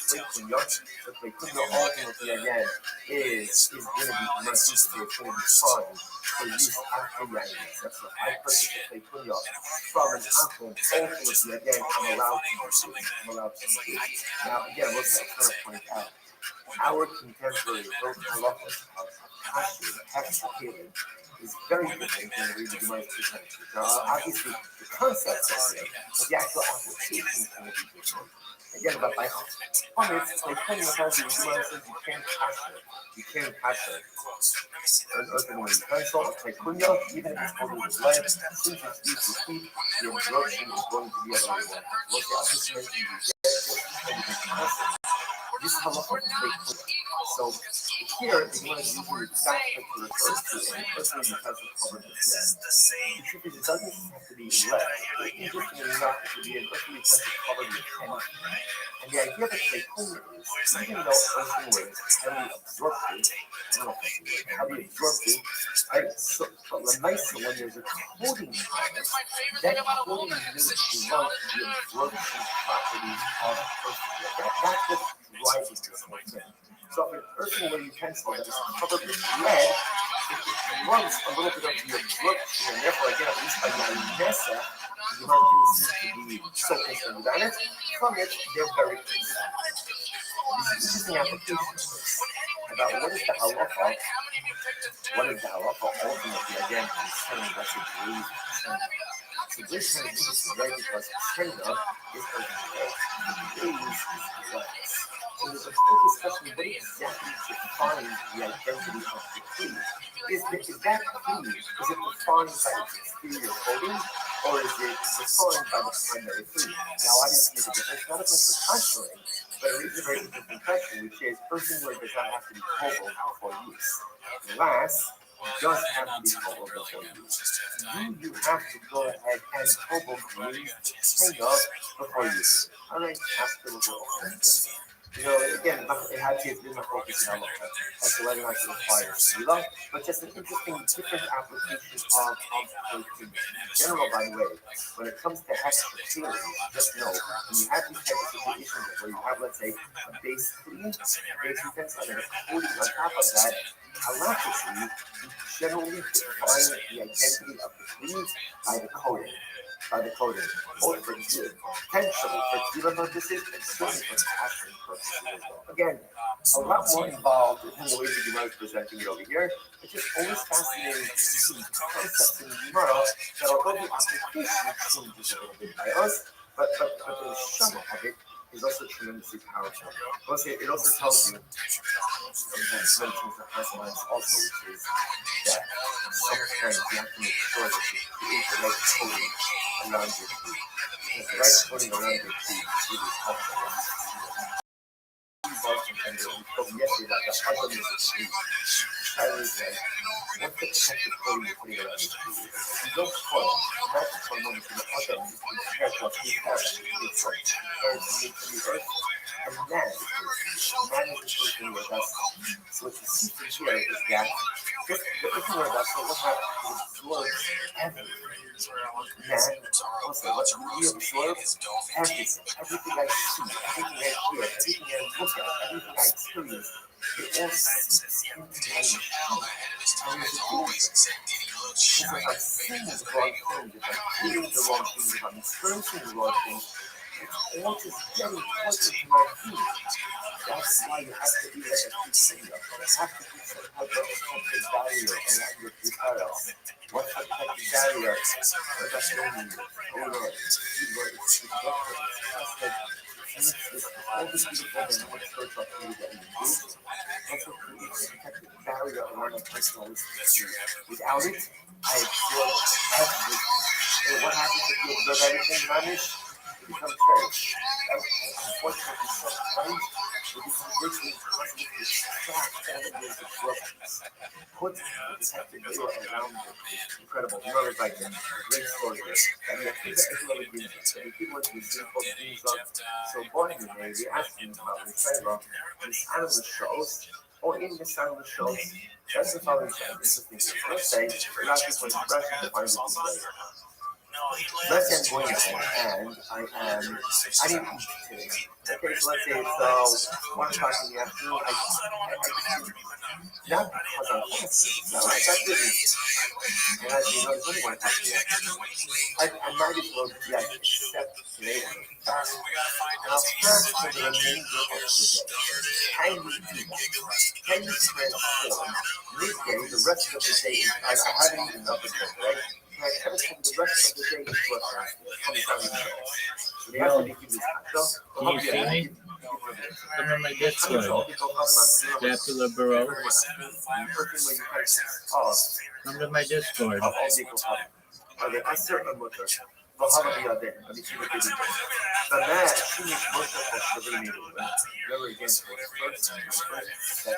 [SPEAKER 3] the Keitunya ultimately again is going to be much easier, it's going to be fun for use after Yayin. That's what I purchased the Keitunya from an akum. Ultimately, again, I'm allowed to use it. Now, again, look, I'm trying to point out our contemporary halachas of kasher, hexacated, is very different than the reading Gemara's presentation. Now, obviously, the concepts are there, but the actual application is going to be different. Again, but by Chametz, they couldn't have the Gemara says you can't kasher. You can't kasher. An earthenware utensil, a Keitunya, even if it's coated with lead, since it's used to heat, the absorption is going to be a lot more. Look, I just mentioned you get this, and you can kasher. This is halacha of Keitunya. So here, the Gemara is using the exact to refer to a person who has a covered with lead. The truth is, it doesn't have to be lead. Interestingly enough, it could be an person who has covered with anything. And the idea of a tycoon is, even though a person was heavily absorptive, heavily absorptive, right? So, but the nice when there's a coating on it, that coating makes blunt the absorption properties of a person. That's what drives this whole thing. So if a person with a utensil that is covered with lead, it runs a little bit of the absorption, and therefore, again, at least by Nessa, the amount of things seem to be so concerned about it. From it, they're very concerned. This is an application about what is the halacha. What is the halacha ultimately, again, concerning that's a grave concern. So this kind of interesting, right? Because China is going to be is relax. So there's a whole discussion what exactly defines the identity of the tree. Is that tree, is it defined by its exterior coating, or is it defined by the primary tree? Now, obviously, there's a difference, not as much for contouring, but it is a very interesting question, which is earthenware does not have to be cobbled before use. Glass does have to be cobbled before use. You have to go ahead and cobble glazed china before use. All right, absolutely. You know, again, it had to be my focus in Allah, as to whether or not it requires sila, but just an interesting, different application of protein. In general, by the way, when it comes to hexateria, just know, when you have these types of situations where you have, let's say, a base clean, a base utensil, and a coating on top of that, halachically, you generally define the identity of the cleans by the coating. Or for good, potentially for tefillah purposes, and certainly for passion purposes as well. Again, a lot more involved in the way the Gemara is presenting it over here. It's just always fascinating to see concepts in the Gemara that although the application changes a little bit by us, but the shama of it is also tremendously powerful. It also tells you, sometimes mentions the consequence also, which is that sometimes you have to make sure that you create the right coating around your food. Because the right coating around your food is really helpful. And we spoke yesterday about the husband is a food. Tyler's like, what's the protective coating you're putting around your food? If you don't coat, not just for a moment, the husband is compared to what we have in the church, compared to the earth. And man is the person who was us. So what you see from here is that the person who was us, so what happens? It absorbs everything. Man, also, what we absorb everything. Everything I see, everything I hear, everything I look at, everything I experience, it all seeps into my machine. And there's a difference. Because if I'm seeing the wrong things, if I'm feeling the wrong things, if I'm experiencing the wrong things, it's all just getting closer to my feet. That's why you have to be like a teacher. You have to be some type of protective barrier around your people. What's the protective barrier? What does that mean? Oh Lord, it's all the beautiful dynamic spiritual activity that we do. That's what creates a protective barrier around a personal relationship. Without it, I absorb everything. And what happens if you absorb everything, Manish? It becomes trash. Unfortunately, sometimes it becomes virtually impossible to extract all of those absorptions. Put the protective layer around it is incredible. You know, it's like a great story here. And the thing that everyone agrees with, and people went to the same book, things up. So, boring, they asked me about the Shaiva, this animal shows, or in this animal shows, that's the following interesting thing. Let's say, Rashi defines it this way. Let's say I'm going ahead and I didn't eat today. Okay, so let's say it's 1 o'clock in the afternoon. I not because I'm fasting. No, I didn't eat. And as you know, it's only 1 o'clock in the afternoon. I might as well accept today as a fast. And I'll fast for the remainder of the day. Can you do that? Can you transform midday, the rest of the day? I haven't eaten nothing yet, right? And I transform the rest of the day into a fast. So they have to give this
[SPEAKER 2] Can you see me? Come on my Discord. Scapula Burrow. Come to my Discord.
[SPEAKER 3] Okay, I serve a mutter. The man, Shimish Moshe Hashavim, never again for the first 7 days, the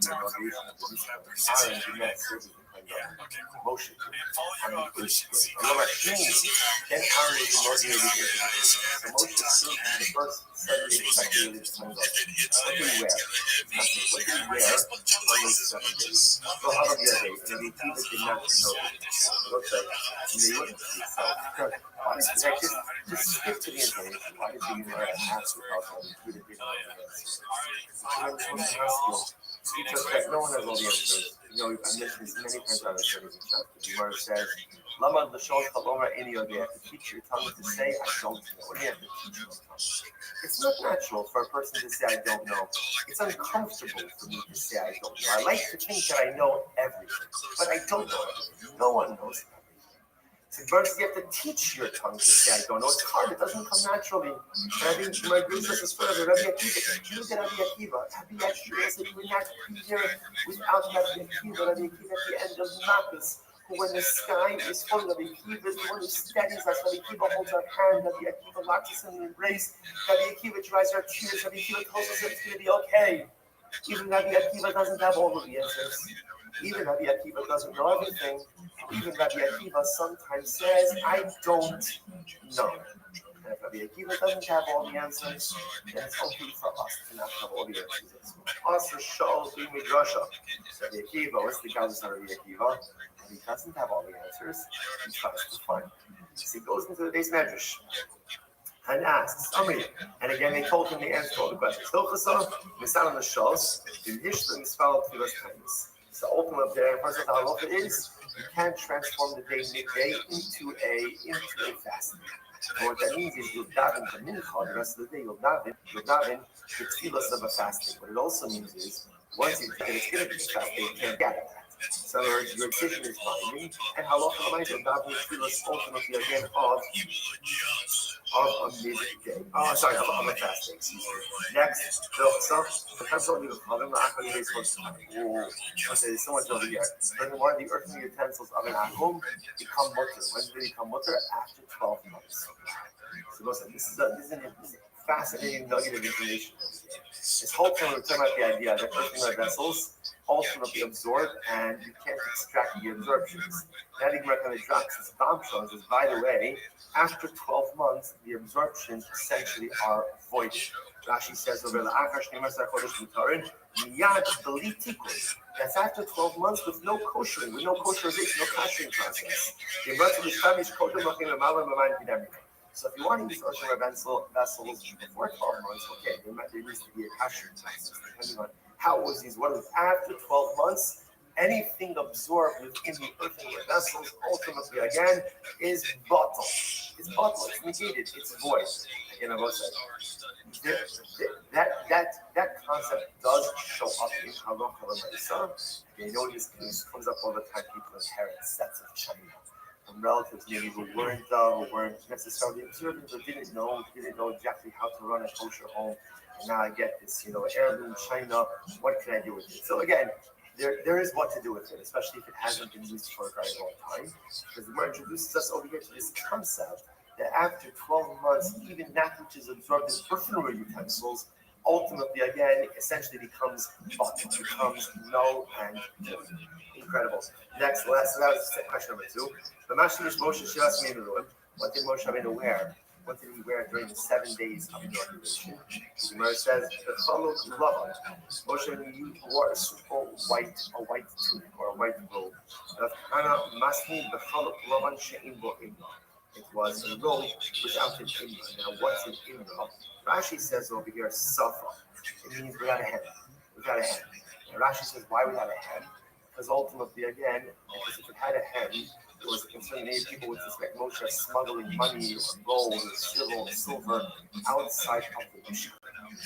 [SPEAKER 3] inauguration of the Mishkan, Aaron did not serve as the kind of Moshe on the first day. However, then Aaron was inaugurated as the so Moshe served for the first 7 days speculated as kind of what did he wear? What did he wear on those 7 days? So how about the other day? And the Akiva did not know it. Looks like and they wouldn't see itself. Why did just skip to the information? Why did the Gemara ask about how the Akiva didn't know the answer? I'm just going to ask you, because that no one has all the answers. You know, I've mentioned this many times on the studies in chapter. The Gemara says, Lama l'shon chalomar any other. You have to teach your tongue to say, I don't know. What do you have to teach your tongue? It's not natural for a person to say, I don't know. It's uncomfortable for me to say, I don't know. I like to think that I know everything, but I don't know everything. No one knows everything. So first, you have to teach your tongue to say, I don't know. It's hard. It doesn't come naturally. And I think my group says this further. Rabbi Akiva, you get Rabbi Akiva. Rabbi Akiva said, you would not be here without Rabbi Akiva. Rabbi Akiva at the end of Makkos, who when the sky is full, Rabbi Akiva is the one who steadies us. Rabbi Akiva holds our hand. Rabbi Akiva locks us in the embrace. Rabbi Akiva dries our tears. Rabbi Akiva tells us that it's going to be okay. Even Rabbi Akiva doesn't have all of the answers. Even Rabbi Akiva doesn't know everything. Even Rabbi Akiva sometimes says, I don't know. And if Rabbi Akiva doesn't have all the answers, then it's okay for us to not have all the answers. Also, Shaul being Midrasha. Rabbi Akiva, what's the guidance of Rabbi Akiva? And he doesn't have all the answers, he tries to find. So he goes into the base medrash and asks, and again they told him the answer to all the questions. So ultimately, the first of the halacha is you can't transform the day midday into a fasting. And what that means is you'll daven the mincha, the rest of the day you'll daven the tefillas of a fasting. What it also means is once you think it's going to be fasting, you can't get it. So in other words, your decision is binding, and halacha might have daven the tefillas ultimately again of a midday. Of a fasting. Next, sometimes only the chavim la'achar is supposed to say so much over here. Furthermore, the earthen utensils of an achum become mutter. When do they become mutter? After 12 months. So listen, this is a fascinating nugget of information. This whole time we're talking about the idea that earthen vessels ultimately absorb, and you can't extract the absorptions. Now the Gemara kind of drops this bombshell and says, by the way, after 12 months, the absorptions essentially are voided. Rashi says over that's after 12 months with no koshering, with no kosherization, no kashering process. So if you want to use earthenware vessels before 12 months, okay, there needs to be a kashering process, depending on how it was used. What is after 12 months? Anything absorbed within the earthenware vessels ultimately again is bottle. It's bottle. It's negated. It's void. Again, I will say that concept does show up in halacha l'maisa. You know, this comes up all the time. People inherit sets of china from relatives maybe who weren't necessarily observant or didn't know exactly how to run a kosher home. And now I get this, heirloom china. What can I do with it? So again. There is what to do with it, especially if it hasn't been used for a very long time. Because the Gemara introduces us over here to this concept that after 12 months, even that which is absorbed in earthenware utensils, ultimately, again, essentially becomes null and incredible. Next, last question number 2. What did Moshe Rabbeinu wear? What did he wear during the 7 days of inauguration? The Gemara says, Moshe Rabbeinu wore a simple white tunic or a white robe. It was a robe without an imra. Now, what's an imra? Rashi says over here, safa. It means without a hem. And Rashi says, why without a hem? Because ultimately, again, because if it had a hem, there was a concern many people would suspect Moshe of smuggling money or gold or silver outside of the Mishkan.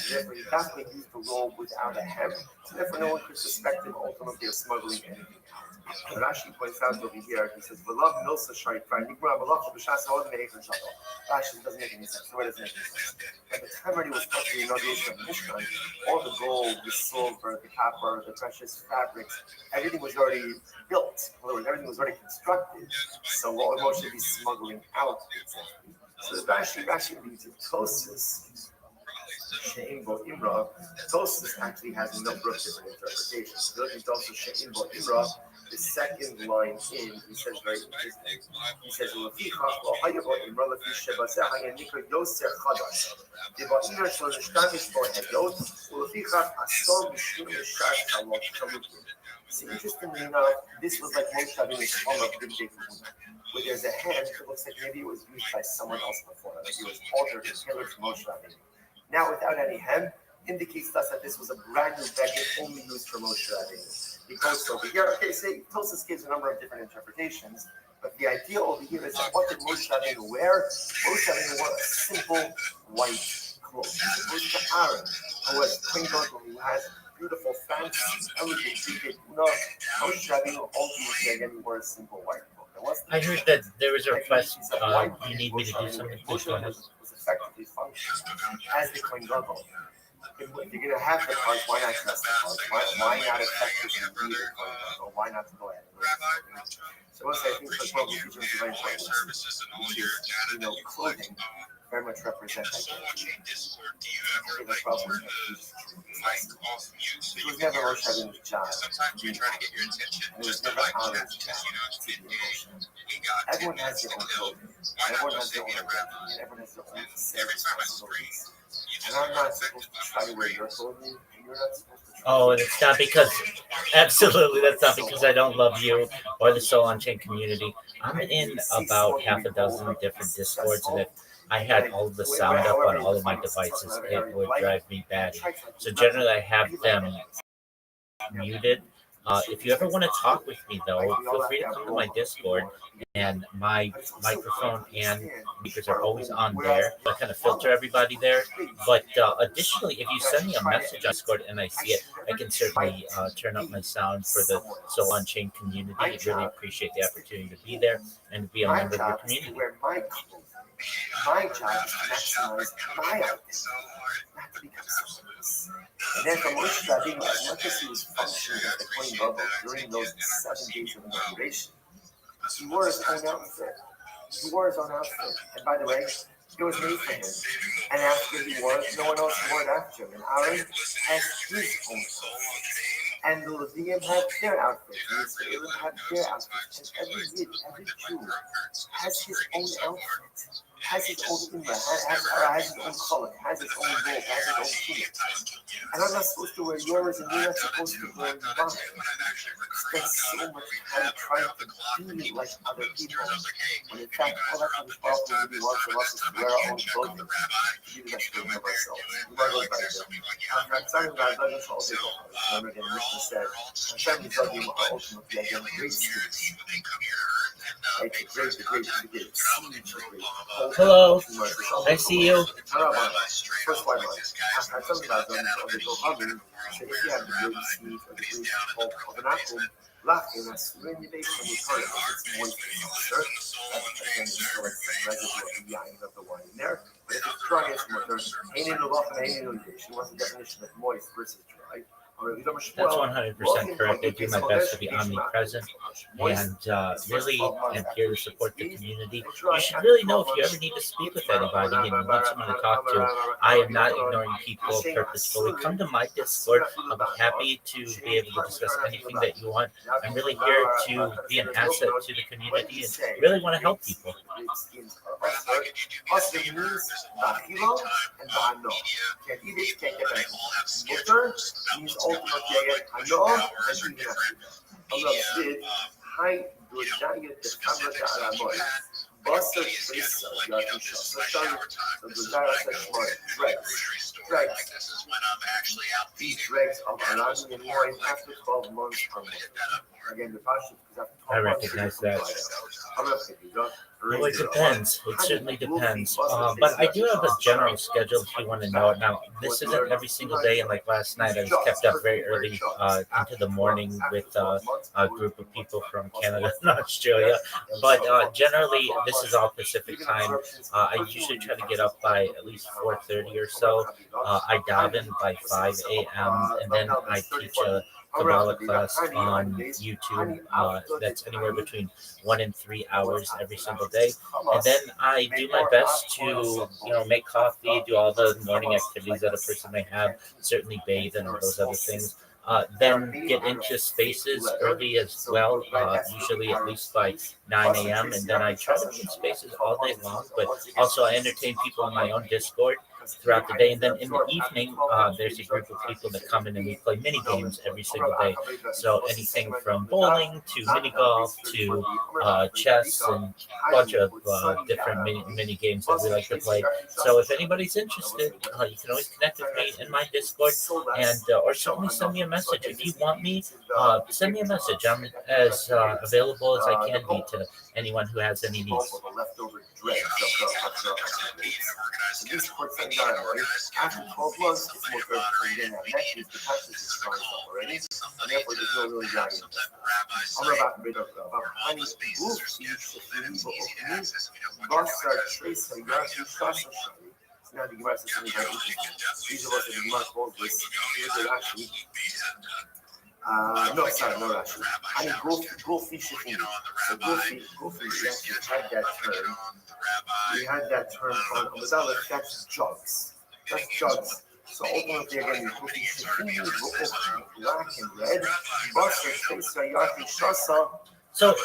[SPEAKER 3] Therefore, he definitely used the robe without a hem. So therefore, no one could suspect him ultimately of smuggling anything out. Rashi points out over here, he says, "V'lav milsa shari kvar nigmar malacha b'shas ha'odem ve'echad shalo." Rashi doesn't make any sense. The word doesn't make any sense. At the time when he was touching the inauguration of the Mishkan, all the gold, the silver, the copper, the precious fabrics, everything was already built. In other words, everything was already constructed. So what would Moshe be smuggling out exactly? So the Rashi leads to Tosis. She'im bo imra. Tosis actually has a number of different interpretations. Look at also She'im bo imra. The second line in, he says very interesting. He says, "Ulefichach lo'haya bo imra lefi shebazeh haya nikra yoser chadash. Deva'imer shlo nishtamish bo hayot. Ulefichach asom mishum mishar chalot chalukim." So interestingly enough, this was like Moshe Rabbeinu's form of Big Kahuna, where there's a hand that looks like maybe it was used by someone else before, like it was altered and tailored to Moshe Rabbeinu. Now, without any hem, indicates to us that this was a brand new beged only used for Moshe Rabbeinu. Because over here, okay, say Tosis gives a number of different interpretations, but the idea over here is that what did Moshe Rabbeinu wear? Moshe Rabbeinu wore a simple white cloth. As opposed to Aaron, who has who has beautiful, fancy, elegant, big Moshe Rabbeinu ultimately again wore a simple white cloth.
[SPEAKER 2] I heard that there was a request. You need me to do something. Please go ahead.
[SPEAKER 3] Was effectively functioning as the Kohen Gadol. If you're going to have the cards, why not trust the cards? Why not effectively be the Kohen Gadol? Why not to go ahead and do it? So I think the 12 features are very important, which is, clothing very much represent identity. It was never Moshe Rabbeinu's job to be emotional. And it was never Aaron's job to be emotional. Everyone has their own clothing, everyone has their own identity, and everyone has their own set of responsibilities. And I'm not supposed to try to wear your clothing, and you're not supposed to try to wear
[SPEAKER 2] it's not because, absolutely, that's not because I don't love you or the Soul on Chain community. I'm in about half a dozen different Discords, and if I had all the sound up on all of my devices, it would drive me batty. So generally, I have them muted. If you ever want to talk with me, though, feel free to come to my Discord, and my microphone and speakers are always on there. I kind of filter everybody there. But additionally, if you send me a message on Discord and I see it, I can certainly turn up my sound for the Soul on Chain community. I really appreciate the opportunity to be there and to be a member of your community.
[SPEAKER 3] My job is to maximize my identity, not to become someone else. And then for Moshe Rabbeinu, as much as he was functioning as the Kohen Gadol during those 7 days of inauguration, he wore his own outfit. And by the way, it was made for him. And after he wore it, no one else wore it after him. And Aaron has his own clothes. And the Levium had their outfit. The Israelim had their outfit. And every Yid, every Jew has his own outfit. Has his own imra, has his own color, has his own robe, has his own tunic. And I'm not supposed to wear yours, and you're not supposed to wear mine. Spend so much time trying to be like other people, when in fact, all that kind of stuff really wants of us is to wear our own clothing, to be the best version of ourselves. I'm sorry, God, I'm not all day long. Remember again, Mishnah said, Hashem is ultimately again great students. Right, the great.
[SPEAKER 2] Hello, I see you.
[SPEAKER 3] First one, after some guys on the Kohanim, so if you have the great seed or the great hope of an apple, laughing as when you make some return, it's moist and again, so it's the residue of the yain of the wine in there. But if it's dry, it's more thirsty. Ain't in the loch and ain't in the irrigation. What's the definition of moist versus dry?
[SPEAKER 2] That's 100% correct. I do my best to be omnipresent and really and here to support the community. You should really know if you ever need to speak with anybody and you want someone to talk to. I am not ignoring people purposefully. Come to my Discord. I'll be happy to be able to discuss anything that you want. I'm really here to be an asset to the community and really want to help people.
[SPEAKER 3] Usher means bachilo and bahano. Can't eat it, can't get it. Mutter means ultimately again hano and even Allah did high dudayat the camera to alamoy. Buster Frisa, Yatisha, so dudayat dregs. These dregs of allowing the wine after 12 months are made.
[SPEAKER 2] I recognize that. Well, it depends. It certainly depends. But I do have a general schedule if you want to know it. Now, this isn't every single day, and like last night, I was kept up very early into the morning with a group of people from Canada and Australia. But generally, this is all Pacific time. I usually try to get up by at least 4:30 or so. I daven by 5 a.m. and then I teach a Kabbalah class on YouTube. That's anywhere between 1 and 3 hours every single day, and then I do my best to make coffee, do all the morning activities that a person may have, certainly bathe and all those other things. Then get into spaces early as well, usually at least by 9 a.m. And then I try to be in spaces all day long, but also I entertain people on my own Discord throughout the day. And then in the evening, there's a group of people that come in and we play mini games every single day. So anything from bowling to mini golf to chess and a bunch of different mini games that we like to play. So if anybody's interested, you can always connect with me in my Discord and or certainly send me a message. If you want me, send me a message. I'm as available as I can be to anyone who has any needs.
[SPEAKER 3] After 12 months, it's more fair to get that next week. The taxes is starting already, and therefore there's no really value. I'm about to be honey, trace and grass trust. Now the grass is these of us that much more with actually. No, sorry, no, actually. I mean, go fish it. So go fish actually had that term. We had that term on the other, that's jugs. That's jugs. So ultimately, again, you put these black and red. Buster, Tracer, Yafi, Shasa.
[SPEAKER 2] So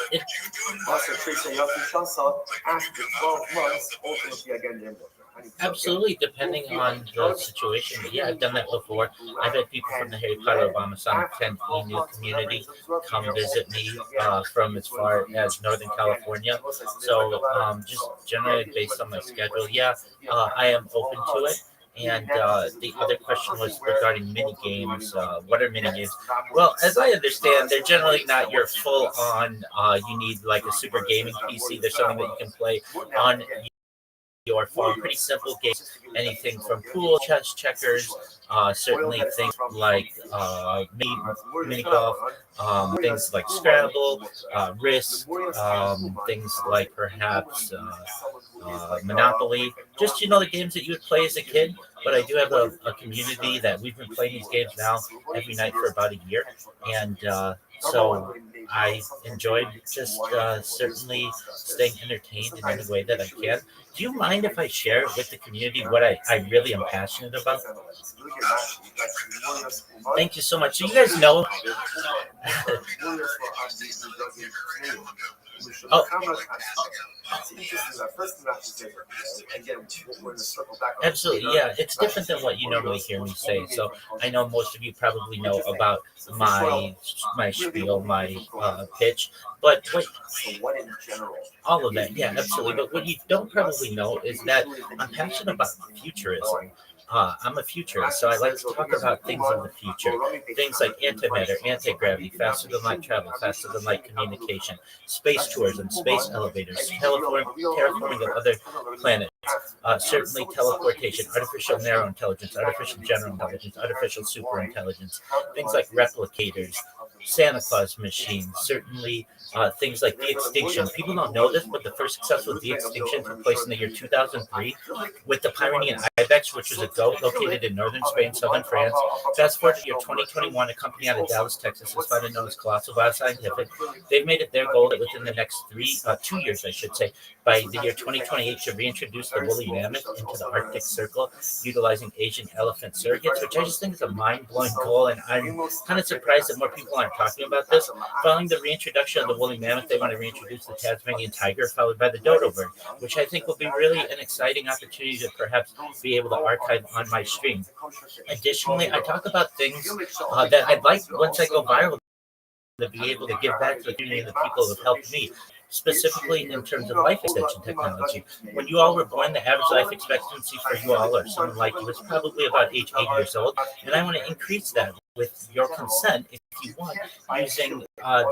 [SPEAKER 3] Buster, Tracer, Yafi, Shasa. After 12 months, ultimately, again, they're
[SPEAKER 2] absolutely, depending on the situation. But yeah, I've done that before. I've had people from the Harry Potter Obama Sonic 10 email community come visit me from as far as Northern California. So just generally based on my schedule, I am open to it. And the other question was regarding mini games. What are mini games? Well, as I understand, they're generally not your full on. You need like a super gaming PC. There's something that you can play on your phone. Pretty simple games, anything from pool, chess, checkers, certainly things like mini golf, things like Scrabble, Risk, things like perhaps Monopoly, just the games that you would play as a kid. But I do have a community that we've been playing these games now every night for about a year, and so I enjoyed just certainly staying entertained in any way that I can. Do you mind if I share with the community what I really am passionate about? Thank you so much. So you guys know. Absolutely, yeah. It's different than what you normally hear me say. So I know most of you probably know about my spiel, my pitch, but all of that, yeah, absolutely. But what you don't probably know is that I'm passionate about futurism. I'm a futurist, so I like to talk about things of the future. Things like antimatter, anti-gravity, faster than light travel, faster than light communication, space tourism, space elevators, terraforming of other planets, certainly teleportation, artificial narrow intelligence, artificial general intelligence, artificial super intelligence, things like replicators, Santa Claus machines, certainly things like de-extinction. People don't know this, but the first successful de-extinction took place in the year 2003 with the Pyrenean ibex, which was a goat located in northern Spain, southern France. Fast forward to the year 2021, a company out of Dallas, Texas, has founded known as Colossal Bioscientific. They've made it their goal that within the next 2 years, I should say, by the year 2028, to reintroduce the woolly mammoth into the Arctic Circle, utilizing Asian elephant surrogates, which I just think is a mind-blowing goal, and I'm kind of surprised that more people aren't talking about this. Following the reintroduction of the woolly mammoth, they want to reintroduce the Tasmanian tiger, followed by the dodo bird, which I think will be really an exciting opportunity to perhaps be able to archive on my stream. Additionally, I talk about things that I'd like, once I go viral, to be able to give back to the community and the people who have helped me, specifically in terms of life extension technology. When you all were born, the average life expectancy for you all or someone like you was probably about age 80 years old, and I want to increase that with your consent, if you want, using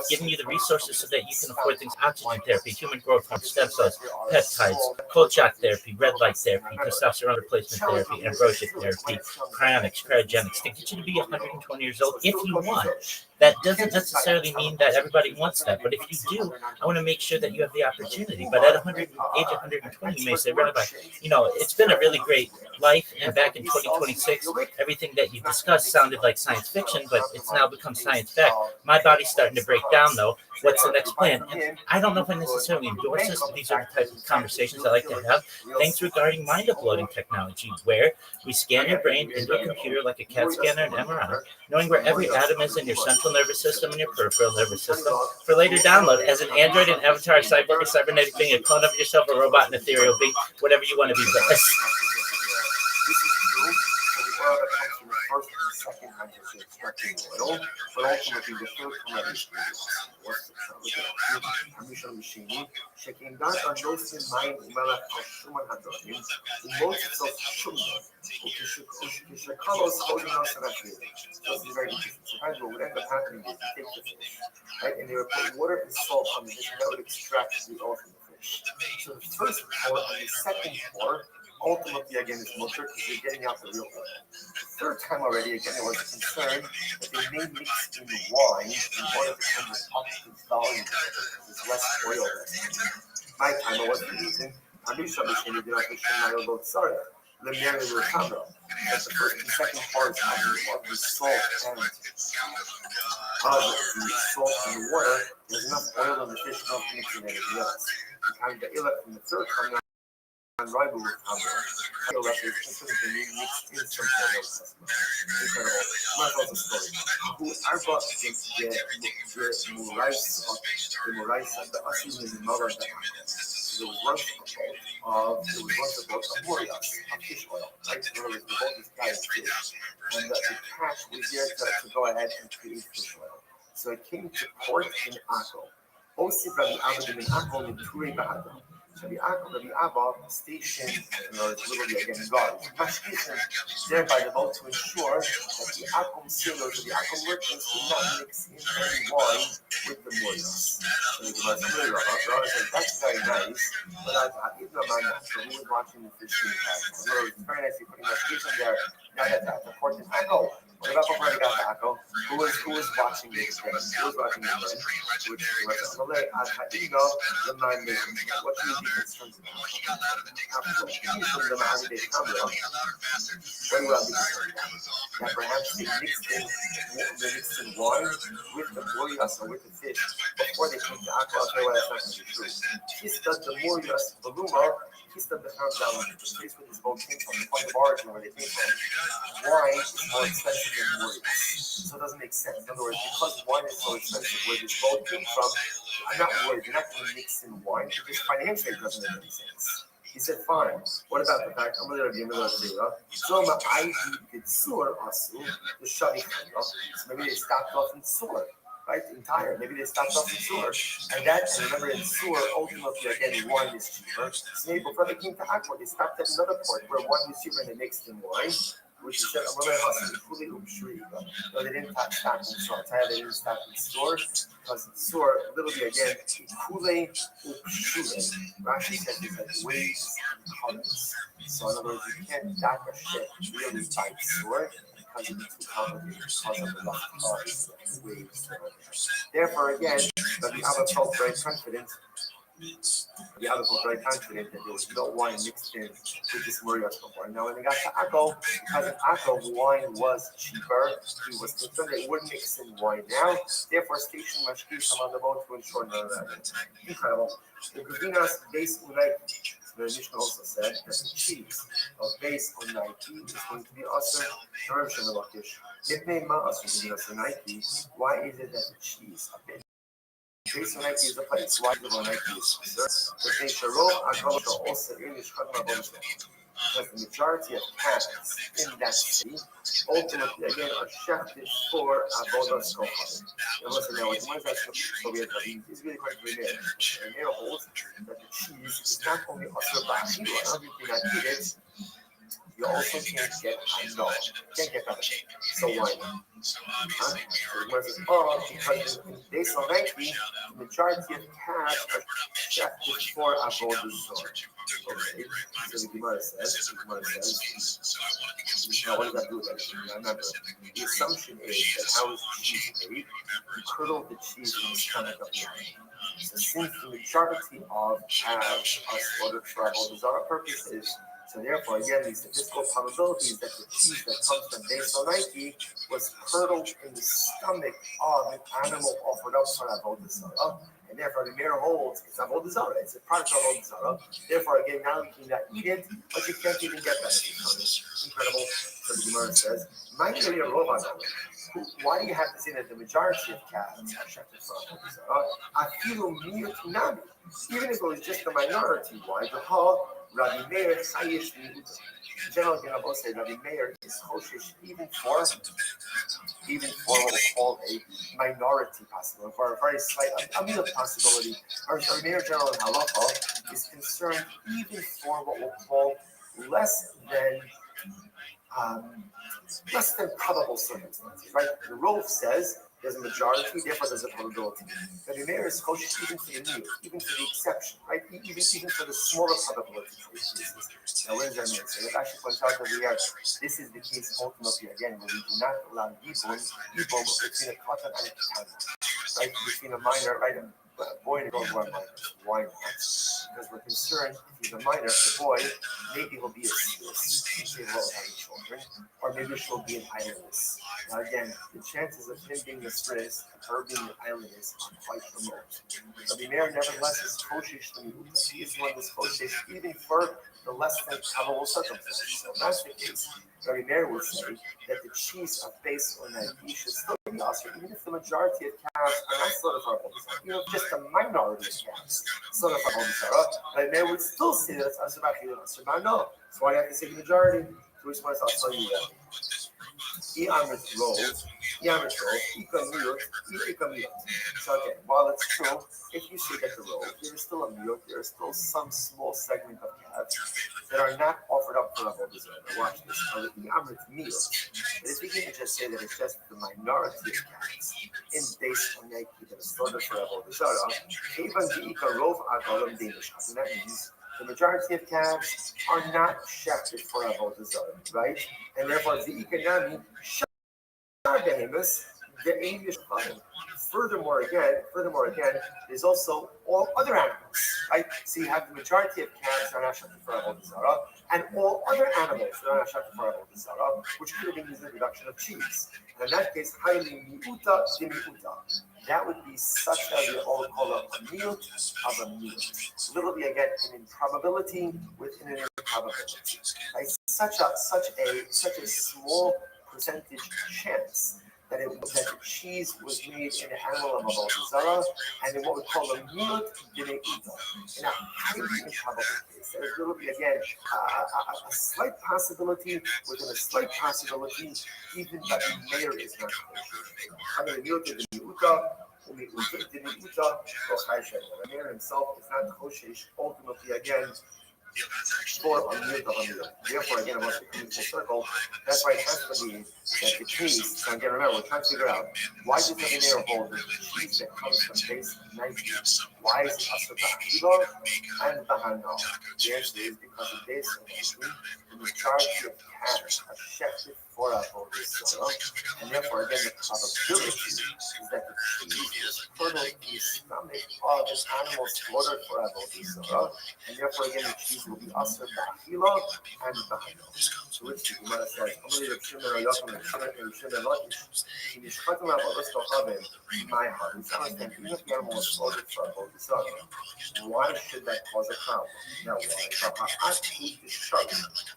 [SPEAKER 2] giving you the resources so that you can afford things: oxygen therapy, human growth hormone, stem cells, peptides, cold shock therapy, red light therapy, testosterone replacement therapy, ambrosia therapy, cryonics, cryogenics, to get you to be 120 years old if you want. That doesn't necessarily mean that everybody wants that, but if you do, I want to make sure that you have the opportunity. But at age 120, you may say, Rabbi, it's been a really great life, and back in 2026, everything that you discussed sounded like science fiction, but it's now become science fact. My body's starting to break down, though. What's the next plan? And I don't know if I necessarily endorse this, but these are the types of conversations I like to have. Things regarding mind uploading technology, where we scan your brain into a computer like a CAT scanner and MRI, knowing where every atom is in your central nervous system and your peripheral nervous system, for later download as an android, an avatar, a cyborg, a cybernetic being, a clone of yourself, a robot, an ethereal being, whatever you want to be. But
[SPEAKER 3] This is true for the oil that comes from the first and second hydrogen extracting oil, but ultimately the third commodity המשני, שכנגד הנוסעים מים ומלח על שומן הדברים, ומוצץ על שומן, וכשקלוס holding us in a field. So this is very interesting. Sometimes what would end up happening is you take the fish, right, and they would put water and salt on the fish, and that would extract the oil from the fish. So the first pour and the second pour, ultimately, again, is mutter because you're getting out the real oil. The third time already, again, there was a concern that they may mix in wine in order to kind of up the volume. There's less oil there. My time, I wasn't using. I'm sure I'm going to do like a Shemaya Lotzara. The Mary of the Camera. That's the first and second parts of the salt and the water. There's enough oil in the fish, not mixing anything else. And the illa from the third time. And Rabbi will come there. I feel like it's considered the new mixed in some oil. Incredible. My father's story. Who are bought the Morais of the Asim in the Mother of the there was once a boat of Morias, of fish oil, right? So the boat is carrying fish, and the catch was there to go ahead and create fish oil. So it came to port in Akko. Osib Rabbi Abba in Akko in Ture Bahadam. Rabbi Abba stationed, literally again, God, Mashkichin, there by the boat to ensure that the Akum sailors or the Akum merchants will not mix in any wine with the Morias. So the Gemara said, that's very nice, but even on my master, who was watching the fishing pattern? So it's very nice you're putting Mashkichin there, now that's at the port in Akko. What about before they got to Akko? Who was watching this thing? Who was watching this thing? Which was the mind making. What should we be concerned about? That perhaps they mixed in wine with the morias or with the fish before they came to Akko. I'll tell you why that's not going to be true. He said the morias, the luma, he said the found down the place where this boat came from, the point of origin where they came from. Wine is more expensive than morias. So it doesn't make sense. In other words, because wine is so expensive where this boat came from, I'm not worried. You're not going to mix in wine because financially it doesn't make any sense. He said, fine. What about the fact I'm going to give you another zera? So I did sur asu the shavi. So maybe they stopped off in sur, right? Entire. Maybe they stopped off in sur, and remember in sur ultimately again wine is cheaper. So maybe before they came to Akko, they stopped at another port where wine is cheaper and they mixed in wine. Which is that no, they didn't stop in store. They didn't stop in store because in store, literally again, kule upshule. Rashi said this like waves and colors. So in other words, you can't dock a ship really by store because it's too complicated because of the rough colors and waves. Therefore, again, Rabbi Abba felt very confident. The others were very confident that there was no wine mixed in with this Morias before. Now, when they got to Akko, because in Akko wine was cheaper, he was concerned they wouldn't mix in wine now. Therefore, station Mashkishim on the boat to ensure none of that. Incredible. The Guvinas based on Nike. The Mishnah also said that the cheese of based on Nike is going to be also Sharm Shemelakish. Why is it that the cheese of based on Nike is the place? Why is it on Nike? Because the majority of cats in that city ultimately again are shafted for Avodas Kohanim. So we have this really quite clear. And Meir holds that the cheese is not only also ba'achila, not only can I eat it, You also can't get no, can't get better. So why not? Huh? Because based on ranking, the majority of calves are shafted for avodah zarah. Okay, so the Gemara says, now what does that do with anything? Now remember, the assumption is that how is cheese made? You curdle the cheese in the stomach of the animal. So since the majority of calves are slaughtered for avodah zarah purposes, so therefore, again, the statistical probability is that the cheese that comes from Beis Nike was curdled in the stomach of an animal offered up for avodah zarah, and therefore the Meir holds it's avodah zarah. It's a product of avodah zarah. Therefore, again, now you cannot eat it, but you can't even get benefit from it. Incredible. So the Gemara says, why do you have to say that the majority of calves are shafted for avodah zarah? Afilu miutinami. Even if it was just the minority, why? The whole Rabbi Meir chayish miuta. General Gemara say Rabbi Meir is choshesh even for what we call a minority possibility, for a very slight, a middle possibility. Our Meir General in Halacha is concerned even for what we'll call less than probable circumstances, right? The Rove says there's a majority, therefore there's a probability. But the Meir is kosher even for the new, even for the exception, right? Even for the smaller probability cases. Now, what does that mean? So it actually points out that this is the case ultimately again where we do not allow Yibum between a katan and a ketana, right? Between a minor, right? A boy and a girl who are minors. Why not? Because we're concerned if he's a minor, the boy, maybe he'll be a seedless, maybe he'll have children, or maybe she'll be an islandless. Now again, the chances of him being a stris and her being an islandless are quite remote. But the Meir nevertheless is koshish to Miuta. He is one that's koshish even for the less than probable circumstances. So if that's the case, Rabbi Meir would say that the cheese of base or nagi should still be also, even if the majority of calves are not slaughtered for avodah zarah, even if just a minority of calves slaughtered for avodah zarah, Rabbi Meir would still say that it's asur b'achila and asur b'hano. So why do you have to say the majority? To response, I'll tell you that. So again, while it's true, if you say that the roll, there is still a miyot, there is still some small segment of calves that are not offered up for avodah zarah. Watch this. But if we can just say that it's just the minority of calves in base on Nike that is slaughtered for avodah zarah, and that means the majority of calves are not shafted for avodah zarah, right? And therefore, the economy behemoths, the English fine. Furthermore, again, there's also all other animals, right? So you have the majority of calves that are not shafted for avodah zarah, and all other animals that are not shafted for avodah zarah, which could have been used in the production of cheese. And in that case, highly miuta de miuta. That would be such as we all call a miut of a miut. So there will be again an improbability within an improbability. Right? Such a small percentage chance that the cheese was made in an animal of avodah zarah, and in what we call a miut de miuta, in a highly improbable case. There will be again a slight possibility within a slight possibility, even that the Meir is not kosher. The Meir himself is not kosher. Ultimately, again, for a miut. Therefore, again, about the full circle, that's why it has to be that the cheese. So again, remember, we're trying to figure out why does the Meir hold that the cheese that comes from base 90, why is it asur b'achila and b'hano? The answer is because the base 90, the majority of calves are shafted for avodah zarah, and therefore, again, the probability is that the cheese is curdled in the stomach of an animal slaughtered for avodah zarah, and therefore, again, the cheese will be asur b'achila and b'hano. To which the Gemara says, my heart. We understand even if the animal is slaughtered for avodah zarah, why should that cause a problem? Now, why?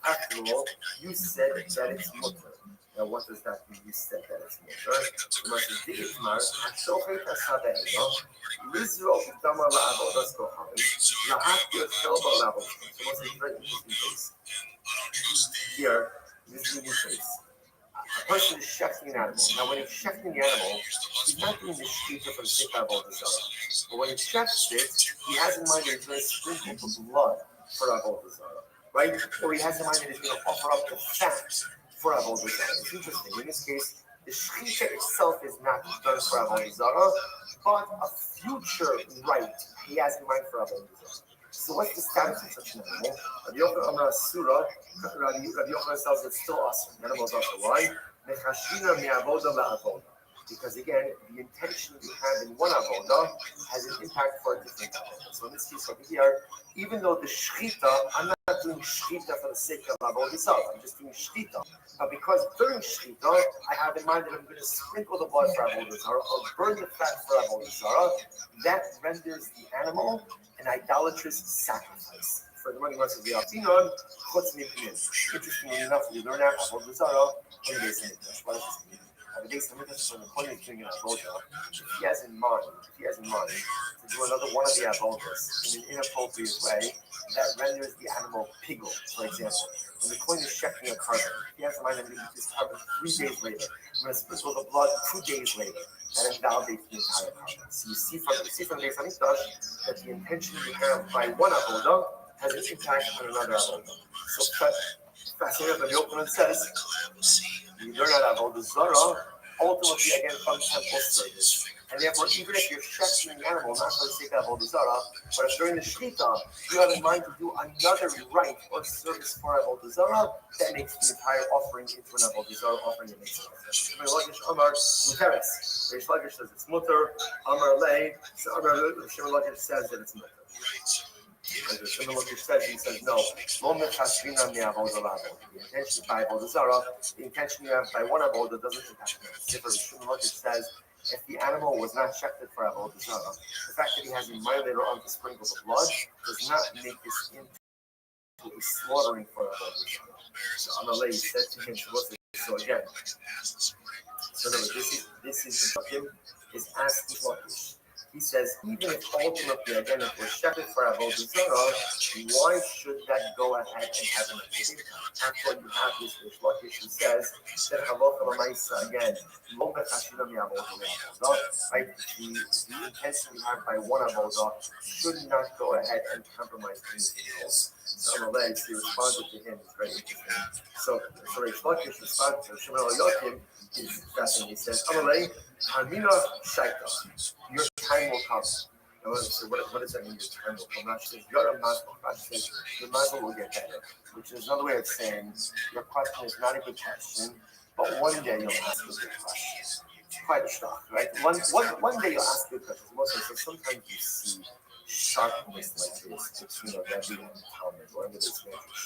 [SPEAKER 3] After all, you said that it's mutter. Now, what does that mean? You said that it's mutter. The Gemara says, "Di'itmar hashochet asabeino lizro dama la'avodas kohanim lahakir chelba la'avodas." So, what's a very interesting case? Here, this is a new case. A person is shechting an animal. Now, when he's shechting the animal, he's not doing the shechita for the sake of avodah zarah. But when he shechts it, he has in mind that he's going to sprinkle the blood for avodah zarah. right? Or he has in mind that he's going to offer up the fat for Avodah Zarah. It's interesting. In this case, the shechita itself is not done for Avodah Zarah, but a future right he has in mind for Avodah Zarah. So what's the status of such an animal? Rabbi Yochanan Amar Asura, Rabbi Yochanan tells it's still awesome. The animal is also why? Mechashvina me'avoda la'avoda. Because again, the intention you have in one avoda has an impact for a different avoda. So in this case over here, even though the shechita, I'm not doing shechita for the sake of avodah zarah, I'm just doing shechita. But because during shechita, I have in mind that I'm going to sprinkle the blood for avodah zarah, or burn the fat for avodah zarah, that renders the animal an idolatrous sacrifice. For the money months of the Afinon, chutz mipnim. Interestingly enough, we learn that avodah zarah on the base of Mikdash. What does this mean? The base of Mikdash, when the point of doing an avodah, if he has in mind to do another one of the avodas in an inappropriate way, that renders the animal pigul. For example, when the coin is checking a carbon, he has in mind that he this carbon 3 days later. I'm going to sprinkle the blood 2 days later. That invalidates the entire carbon. So you see from the base of Mikdash that the intention you have by one avodah has an impact on another avodah. So fascinating, but Yochanan says we learn out avodah zarah ultimately again from temple service. And therefore, even if you're shechting the animal, not for the sake of avodah zarah, but if during the shechita you have in mind to do another rite or service for avodah zarah, that makes the entire offering into an avodah zarah offering. It makes sense. Amar muteres. Reish Lakish says it's mutter. Amar lei. So Amar Lakish says that it's mutter. As the Shimon Lakish says, he says no. The intention by avodah zarah, the intention you have by one avodah doesn't impact it. Therefore, the Shimon Lakish says, if the animal was not shechted for avodah zarah, the fact that he has in mind later on to sprinkle the blood does not make this into a slaughtering for avodah zarah. So Amalei said to him, so again, so this is is asking Lakish. He says, even if ultimately, again, if we're shechted for avodah zarah, why should that go ahead and have an effect? After you have this Reish Lakish who says that halacha l'maisa again, lo bechashina mi'avodah, right? The intention we have by one avodah should not go ahead and compromise anything else. So Amalei, he responded to him. It's very interesting. So Reish Lakish responds to Shimon Yochim. Is fascinating. He says, Amalei, Hamina Shaita, your time will come. So what does that mean? Your time will come. Rashi says, your mazel will get better. Which is another way of saying, your question is not a good question, but one day you'll ask a good question. Quite a shock, right? One day you'll ask good questions. So sometimes you see sharpness like this between a Rabbi and a Talmud, or under this medrash.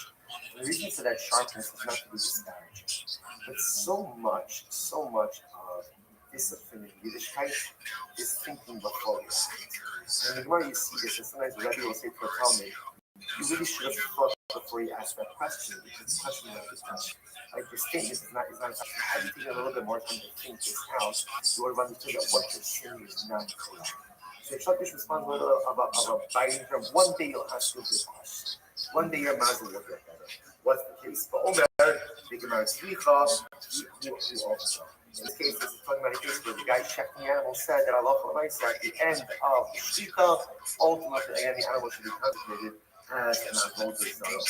[SPEAKER 3] The reason for that sharpness is not to be disparaging, but so much of discipline in Yiddishkeit is thinking before you act. And the more you see this, and sometimes the Rabbi will say to a Talmud, you really should have thought before you asked that question, because the question is not like your statement is not had you taken a little bit more time to think this out, you would have understood that what you're saying is not correct. So Shakish responds with a biting term. One day you'll ask a good question. One day your mazel will get better. What's the case? But Omer, the Gemara Tzricha, he also. In this case, this is talking about a case where the guy checking the animal said that Allah at the end of the Shita, ultimately, again, the animal should be consecrated as an avodah zarah.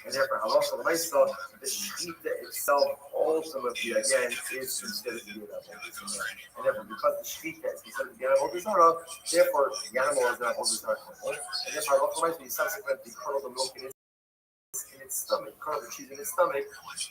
[SPEAKER 3] And therefore, halacha l'maisa, the shechita itself ultimately again is considered to be an avodah zarah. And therefore, because the shechita is considered to be an avodah zarah, therefore the animal is an avodah zarah. And therefore, halacha l'maisa, you subsequently curdle the milk in its stomach, curdle the cheese in its stomach,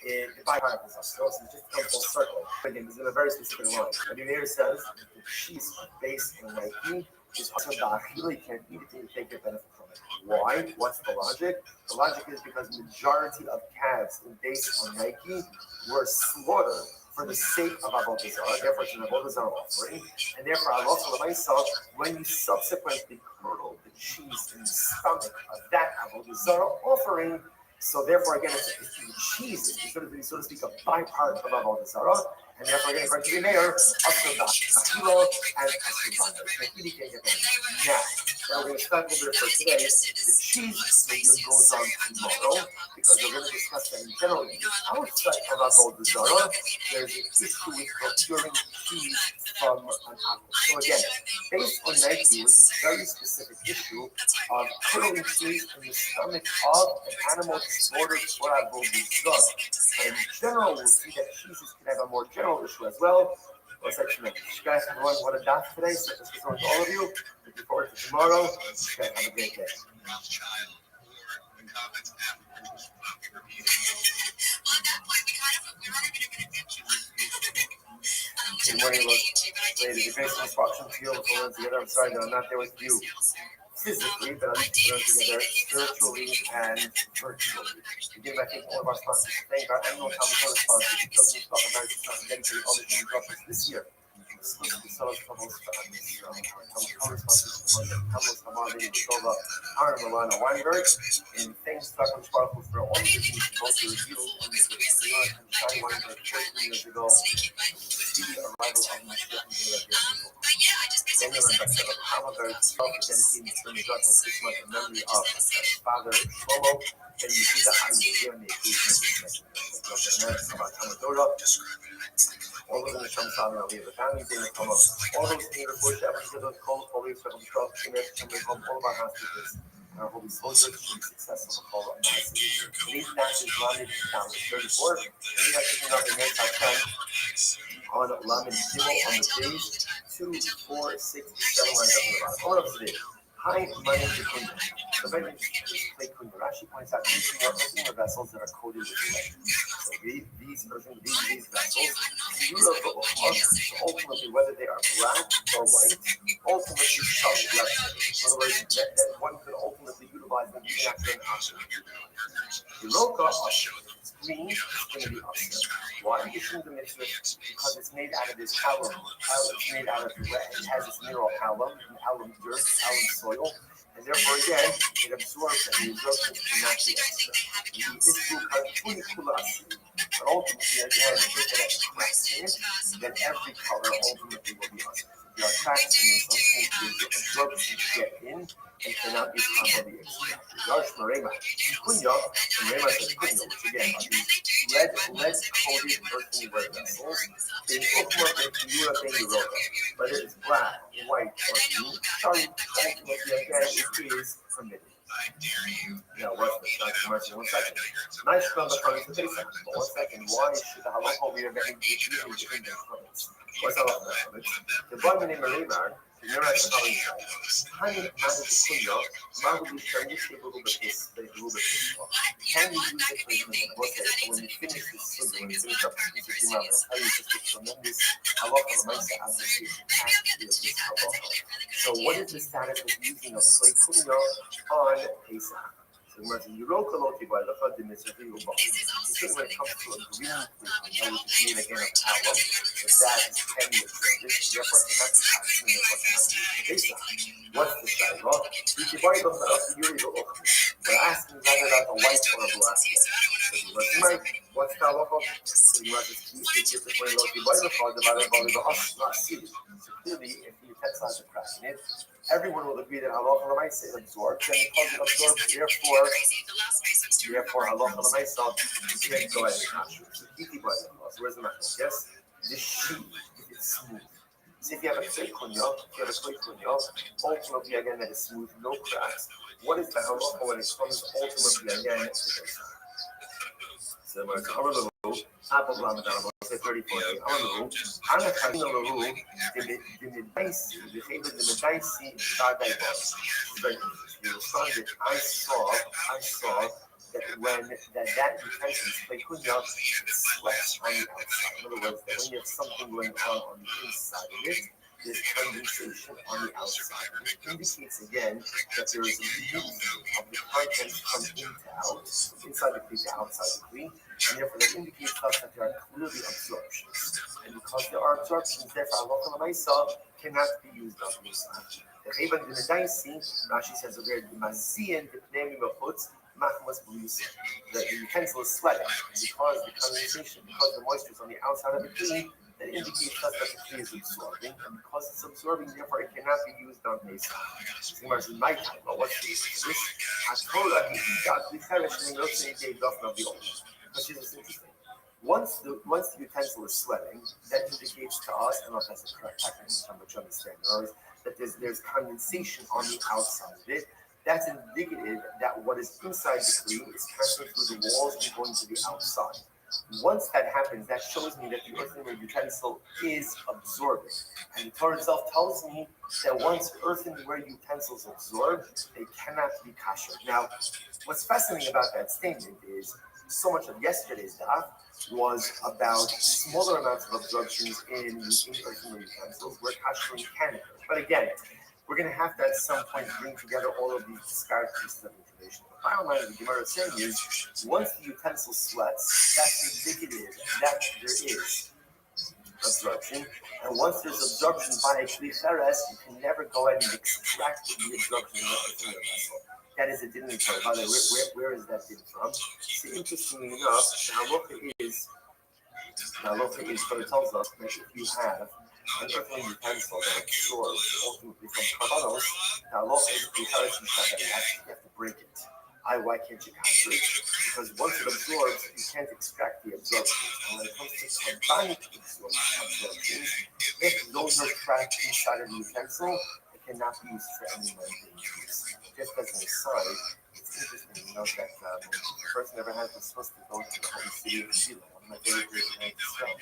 [SPEAKER 3] it bypasses us. So it just comes full circle. Again, this is in a very specific line. And here it says the cheese based on Nike is also the achila, you can't eat it, you take your benefit from it. Why? What's the logic? The logic is because the majority of calves based on Nike were slaughtered for the sake of avodah zarah, therefore it's an avodah zarah offering, and therefore halacha l'maisa, when you subsequently curdle the cheese in the stomach of that avodah zarah offering, so therefore again it's the cheese is so to speak a byproduct of avodah zarah, and therefore again according to the mayor, also the achila and now we're going to start a little bit for today. The cheese video goes on tomorrow because we're going to discuss that in general. Outside of avodah zarah, there's an issue with procuring seed from an apple. So again, based on Nike was a very specific issue of curdling cheese in the stomach of an animal slaughtered for a drug. In general, we'll see that cheeses can have a more general issue as well. Well, it's actually guys, everyone, what a daf today. So this was on to all of you. Looking forward to tomorrow. Guys, have a great day.
[SPEAKER 4] Rothschild or Covet's Apple pay-per-view. Well, at that point, we were going to get you.
[SPEAKER 3] Good morning, ladies. The grace and instruction to you. Let's learn together. I'm sorry that I'm not there with you physically, but at least we're together spiritually and virtually. Again, I think all of our sponsors. Thank our annual Talmud Torah sponsors. It doesn't stop American sponsors dedicating all the new droppers this year. Exclusively sell us Talmud Torah sponsors, the ones that Talmud Hamadi, Tova, Aaron Milana, Weinberg, and thanks to our Sparkle for all the things both the revealed and the Shai Weinberg 14 years ago. The arrival of Mashiach in the Daniel and Bethel, Hamburg, dedicating to the God of 6 months in memory of Father Shlomo, and Yehuda HaYehir, and the occasion of about Talmud Torah. All of the Shem Salah, we have the families in the Talmud. All those things are pushed out because of the cold, holy, from the truck, all of our hostages, and our holy soldiers should be successful with all of us. These matches, Lamed Down 34, and we have to up the next time on Lamed Gimel on the days 2, 4, 6, 7 lines up on the bottom. All of us today. Hi, my name is Kunya. The very interesting clay Kunya. Rashi points out opening vessels that are coated with clay. So these vessels, ultimately, whether they are black or white, ultimately shall be upset. In other words, that one could ultimately utilize them even after an option. The roka is green, it's going to be upset. Why? Because it's made out of this alum. It's made out of it has this mineral alum dirt, alum soil, and therefore again it absorbs and the absorption cannot be upset. But ultimately again, if that cracks in it, then every color ultimately will be upset. If you are cracks in something, the absorption get in and cannot be properly extracted. Yarsh Marema, Kunya, and Rema says Kunya, which again are these lead-coated earthenware vessels. In Ukma and Kiyura Bengiroka, whether it's black, white, or green, ultimately again it is permitted. Now, what's the shot commercial? 1 second. Nice from the comments to take some. But 1 second, why should the halacha be very different than comments? What's the halacha? The Bible name Marimar, the Nurse Calling Honey, Manage the Kunya, Mahu Shanish, a little bit this, a little bit this. Can you use the treatment? When you finish this study, when you finish up this piece of Imam, I'll tell you just a tremendous halacha of Maisa application actually of this halacha. So, what is the status of using a clay Kunya on Pesach? So when it comes to a green clay, which is made again of alum, that is can be this therefore cannot be actually what's the shayla? We're asking whether that's a white or a black. What's the halacha? So clearly, if the utensils are cracking it, everyone will agree that halacha l'maisa is absorbed, and because it absorbs, therefore halacha l'maisa, you can't go ahead and kasher. So where's the matter? Yes, the sheet, if it's smooth. So if you have a clay kunya, ultimately again that is smooth, no cracks. What is the halacha when it comes ultimately again to this? So when it's top of Ramadan, say 34. I'm a Kadina Lahu, the Medaisi, Shadai Boss. You will find that I saw that when that utensil is play kunya, it sweats on the outside. In other words, that when you have something going on the inside of it, there's condensation on the outside. Which indicates again that there is a movement of the contents from in to out, inside the kli to outside the kli, and therefore that indicates to us that there are clearly absorptions. And because there are absorptions, therefore halacha l'maisa cannot be used on the inside. The Rebbe in the Medaisi, Rashi says a very mazian the pneumy machutz. The utensil is sweating because the condensation, because the moisture is on the outside of the kli, that indicates us that the kli is absorbing, and because it's absorbing, therefore it cannot be used on Pesach. So in my time, well, what's this? Because this is interesting. Once the utensil is sweating, that indicates to us, I don't know if that's a correct technical term, but you understand, that there's condensation on the outside of it. That's indicative that what is inside the kli is passing through the walls and going to the outside. Once that happens, that shows me that the earthenware utensil is absorbing. And the Torah itself tells me that once earthenware utensils absorb, they cannot be kosher. Now, what's fascinating about that statement is so much of yesterday's daf was about smaller amounts of absorptions in earthenware utensils where kosher can occur. But again, we're going to have to at some point bring together all of these disparate pieces of information. The final line of the Gemara is saying is, once the utensil sweats, that's indicative that there is absorption. And once there's absorption by a kli cheres, you can never go ahead and extract the absorption in the earthenware vessel. That is a din in the Torah. By the way, where is that din from? See, interestingly enough, the halacha is, but it tells us that if you have an earthenware utensil that absorbs ultimately from karbanos, the halacha is that you have to break it. Why can't you capture it? Because once it absorbs, you can't extract the absorptions. And when it comes to carbonic absorptions, if those are trapped inside of the utensil, it cannot be used for any mundane use. Just as an aside, it's interesting to note that the person ever had was supposed to go to the holy city of Shiloh, one of my favorite places in Israel.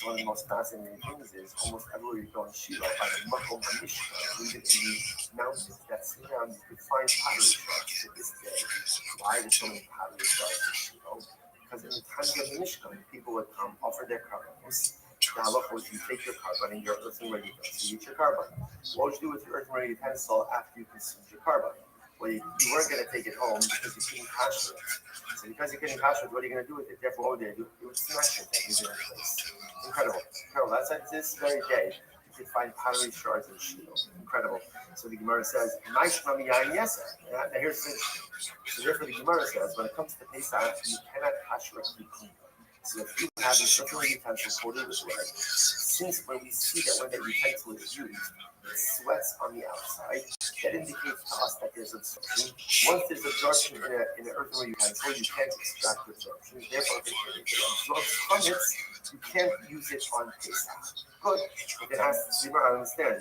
[SPEAKER 3] So one of the most fascinating things is almost everywhere you go in Shiloh, by the Makom Mishka, even in the mountains that surround, you could find pottery shards to this day. Why there's so many pottery shards in Shiloh? Because in the times of the Mishkan, people would come, offer their karbanos. The halacha was you take your carbon and your earthenware utensil, you eat your carbon. What would you do with your earthenware utensil after you consumed your carbon? Well, you weren't going to take it home because you couldn't kasher it. So because you couldn't kasher it, what are you going to do with it? Therefore, what would they do? You would smash it and use it in place. Incredible. Incredible. That's like this very day. You could find pottery shards in Shiloh. Incredible. So the Gemara says, now here's the thing. So therefore the Gemara says, when it comes to Pesach, you cannot kasher a kli. So if you have a earthenware utensil coated with lead, since when we see that when the utensil is used, it sweats on the outside, that indicates to us that there's absorption. Once there's absorption in an earthenware utensil, you can't extract absorption. Therefore, if it absorbs chametz, you can't use it on Pesach. Good. But then has to understand,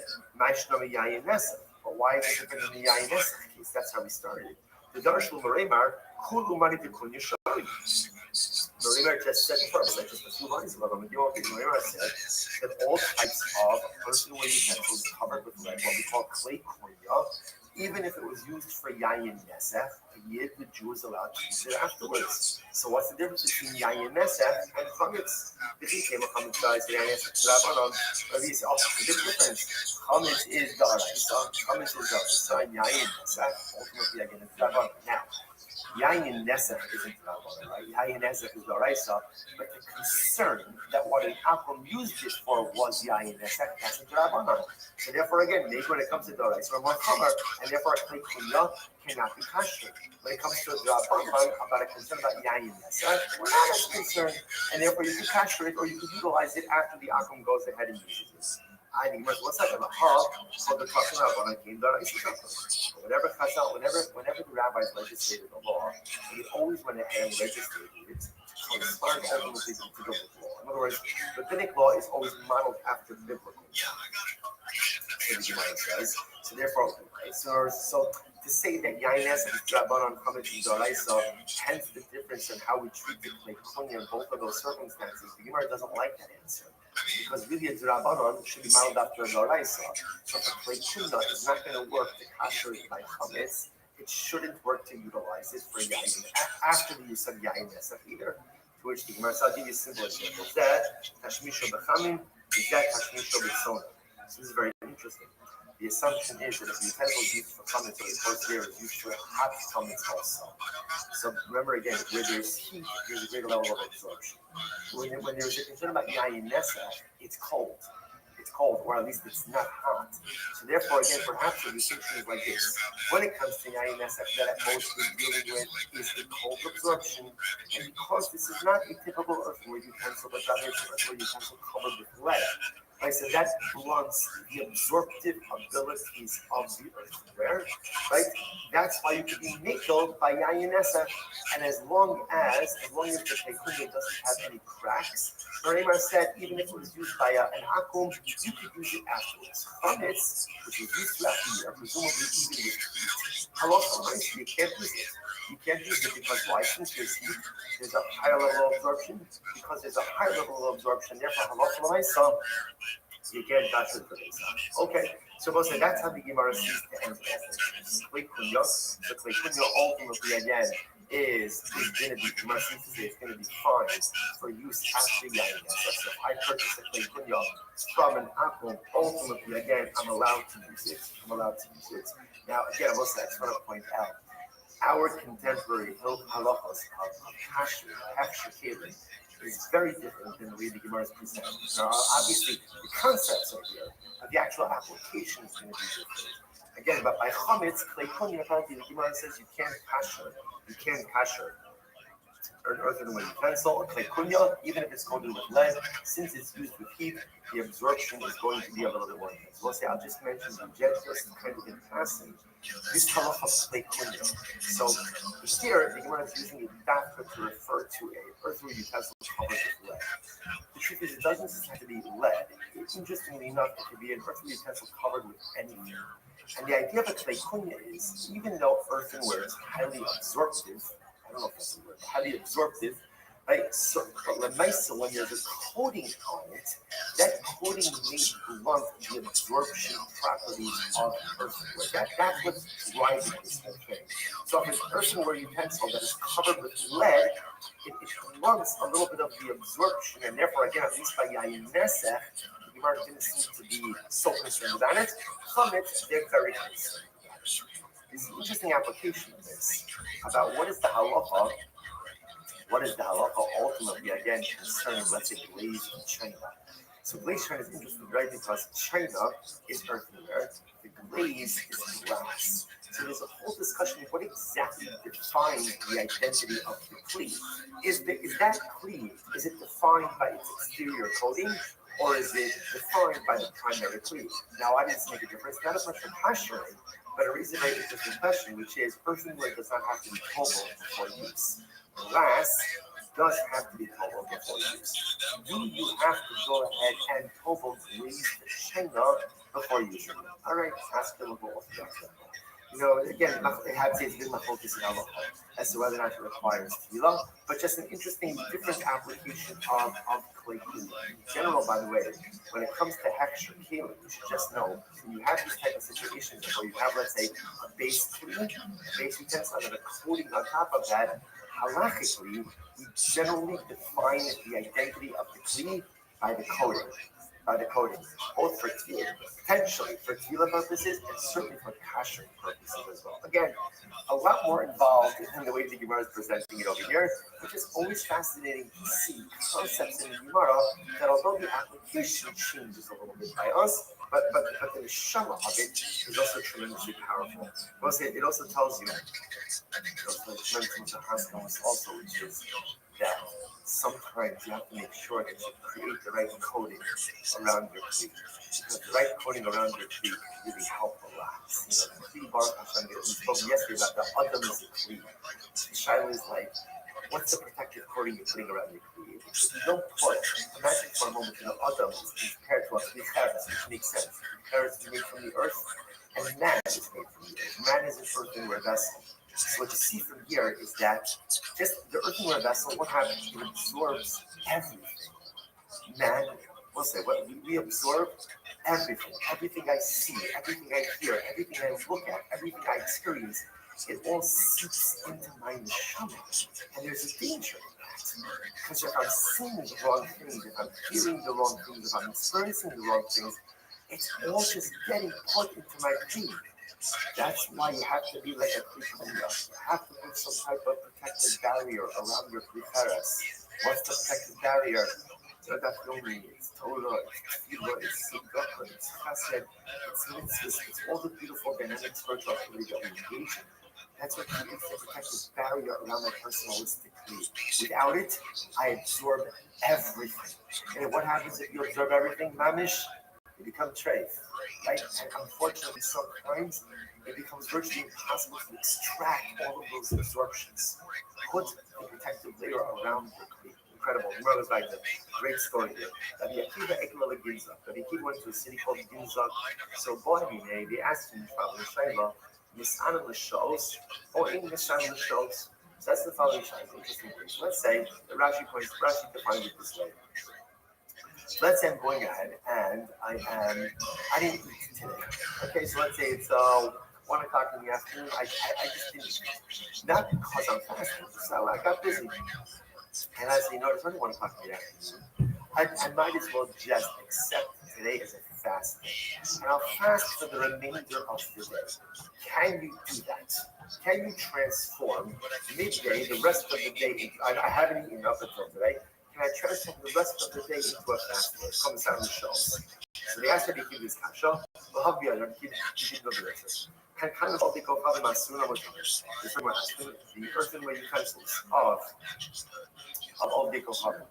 [SPEAKER 3] but why is it different in the Yayin Nesach case? That's how we started. The Darshul Maremar, Kulu Mari Tikun Yishalim. Maremar just said first, like just a few lines above him, Maremar said that all types of earthenware utensils covered with lead, what we call clay konya, even if it was used for Yayin Nesach, the Jew is allowed to use it afterwards. So what's the difference between Yayin Nesach and chametz? If he came a chametz guy, say Yayin Nesach, or he said, oh, the big difference. Chametz is the Araisa, chametz is the Araisa, and Yayin Nesach, ultimately again, it's Rabban. Now, Yayin Nesach isn't Rabban, right? Yayin Nesach is the Araisa, but the concern that what an Akum used this for was Yayin Nesach, that's a Rabban. So therefore, again, maybe when it comes to the Araisa, or more Chomer, and therefore a Klei Kunya cannot be kasher. When it comes to the Rabban about a concern about Yayin Nesach, we're not as concerned, and therefore you can kasher it or you can utilize it after the Akum goes ahead and uses it. I think what's that about? So the Chacham Rabbanan came down. Whenever the rabbis legislated the law, they always went ahead and legislated it to correspond ultimately to biblical law. In other words, rabbinic law is always modeled after biblical law. So the Gemara says. So therefore, so to say that Yayin Nesach is Rabbanan chametz and Doraisa, hence the difference in how we treat the Klei Kunya in both of those circumstances, the Gemara doesn't like that answer. Because really a Rabbanon should be modeled after a Doraisa. So if a Klei Kunya is not going to work to kasher it by chametz, it shouldn't work to utilize it for Yayin after the use of Yayin Nesach either. To which the Gemara says, I'll give you a simple example. That Tashmisho B'chamin is that Tashmisho B'sona. So this is very interesting. The assumption is that if the utensil is used for chametz, so the first layer is used for hot chametz also. So remember again, where there's heat, there's a greater level of absorption. When there's a concern about Yayin Nesach, it's cold. It's cold, or at least it's not hot. So therefore, again, perhaps the distinction is like this. When it comes to Yayin Nesach, that at most we're dealing with is the cold absorption. And because this is not a typical earthenware utensil, but rather it's an earthenware utensil covered with lead, I said that blunts the absorptive abilities of the earthenware, right? That's why you can be nickel by yayin nesach, and as long as the klekunya doesn't have any cracks, Rabbi said even if it was used by an akum, you could use it afterwards. Chametz, which is used throughout the year, presumably even with heat, halacha you can't use it. You can't use it because why? Since there's heat, there's a higher level of absorption. Because there's a higher level of absorption, therefore halacha l'maisa, you can't touch it for this. Okay, so we'll say that's how the Gemara sees the end message. The klekunya ultimately again is going to be, Gemara seems to say it's going to be fine for use after yayin. So if I purchase a klekunya from an akum, ultimately again I'm allowed to use it. Now again, I just want to point out our contemporary halachos of kasher, hefsher kelim, is very different than the way the Gemara is presented. Now, obviously, the concepts are here, but the actual application is going to be different. Again, but by chametz, klekunya, apparently the Gemara says you can't kasher an earthenware utensil, a klekunya, even if it's coated with lead, since it's used with heat, the absorption is going to be a little bit more intense. We'll say, I'll just mention the just kind of in passing, this halacha of klekunya. So here, the Gemara is using a dafka to refer to a earthenware utensil covered with lead. The truth is, it doesn't just have to be lead. Interestingly enough, it could be an earthenware utensil covered with anything. And the idea of a klekunya is, even though earthenware is highly absorptive, I don't know if that's the word, highly absorptive, right? So, but when there's a coating on it, that coating may blunt the absorption properties of earthenware. That's what's driving this whole thing. So if it's earthenware utensil that is covered with lead, it blunts a little bit of the absorption, and therefore, again, at least by yayin nesach, the Gemara didn't seem to be so concerned about it. Chametz, they're very concerned. There's an interesting application of this about what is the halacha ultimately, again, concerning, let's say, glaze in China. So glaze China is interesting, right? Because China is earthenware, the glaze is glass. So there's a whole discussion of what exactly defines the identity of the kli. Is that kli, is it defined by its exterior coating, or is it defined by the primary kli? Now, I didn't make a difference, not as much for kashering, but a reason very interesting question, which is earthenware does not have to be tobel before use. Glass does have to be tobel before use. Do you have to go ahead and tobel glaze the china before using it? All right, ask the local orthodox. Again, it had to say it's been focus in halacha as to whether or not it requires tefillah, but just an interesting, different application of klekunya. In general, by the way, when it comes to hefsher kelim, you should just know when you have these type of situations where you have, let's say, a base utensil and a coating on top of that, halachically, we generally define the identity of the kli by the coating. Both for tefillah, potentially for tefillah purposes, and certainly for kasher purposes as well. Again, a lot more involved in the way the Gemara is presenting it over here, which is always fascinating to see concepts in the Gemara that, although the application changes a little bit by us, but the neshama of it is also tremendously powerful. It also tells you, also, which is that sometimes you have to make sure that you create the right coating around your kli. Because the right coating around your kli can really help a lot. The kli Baruch Hashem, we spoke yesterday about the adam is a kli. The shaila is like, what's the protective coating you're putting around your kli? If you don't put, imagine for a moment, adam is compared to a kli cheres, which makes sense. Cheres is made from the earth, and man is made from the earth. Man is an earthenware vessel. So what you see from here is that just the earthenware vessel, what happens? It absorbs everything. Man, we'll say, we absorb everything. Everything I see, everything I hear, everything I look at, everything I experience, it all seeps into my neshama. And there's a danger in that. Because if I'm seeing the wrong things, if I'm hearing the wrong things, if I'm experiencing the wrong things, it's all just getting put into my kli. That's why you have to be like a klikunya. You have to put some type of protective barrier around your kli cheres. What's the protective barrier? That's only it's Torah, it's tefillah, it's tzedakah, it's chesed, it's mitzvahs, it's all the beautiful dynamic spiritual activity that we engage in. That's what creates the protective barrier around my personalistic being. Without it, I absorb everything. And what happens if you absorb everything, mamish? You become treif, right? And unfortunately, sometimes it becomes virtually impossible to extract all of those absorptions. Put the protective layer around your cleat. Incredible. Remember, like the great story here. Rabbi Akiva Ekla Ginza. Rabbi Akiva went to a city called Ginza. So, boy, they asked him, Shaiva, Misanim L'Shols, or in Misanim L'Shols. So that's the following Shaiva. Interesting thing. So let's say, Rashi defines it this way. So let's say I'm going ahead and I didn't eat today. Okay, so let's say it's 1 o'clock in the afternoon. I just didn't eat. Not because I'm fasting, so I got busy. And as you know, it's only 1 o'clock in the afternoon. I might as well just accept today as a fast day. And I'll fast for the remainder of the day. Can you do that? Can you transform midday, the rest of the day? I haven't eaten up until today. Can I transform the rest of the day into a fast day? It comes out in the shows. So they asked her to give this kasha. Well, how be I don't keep the answer. Can kind of take off having my sooner with the earthenware utensils of all the kohanim.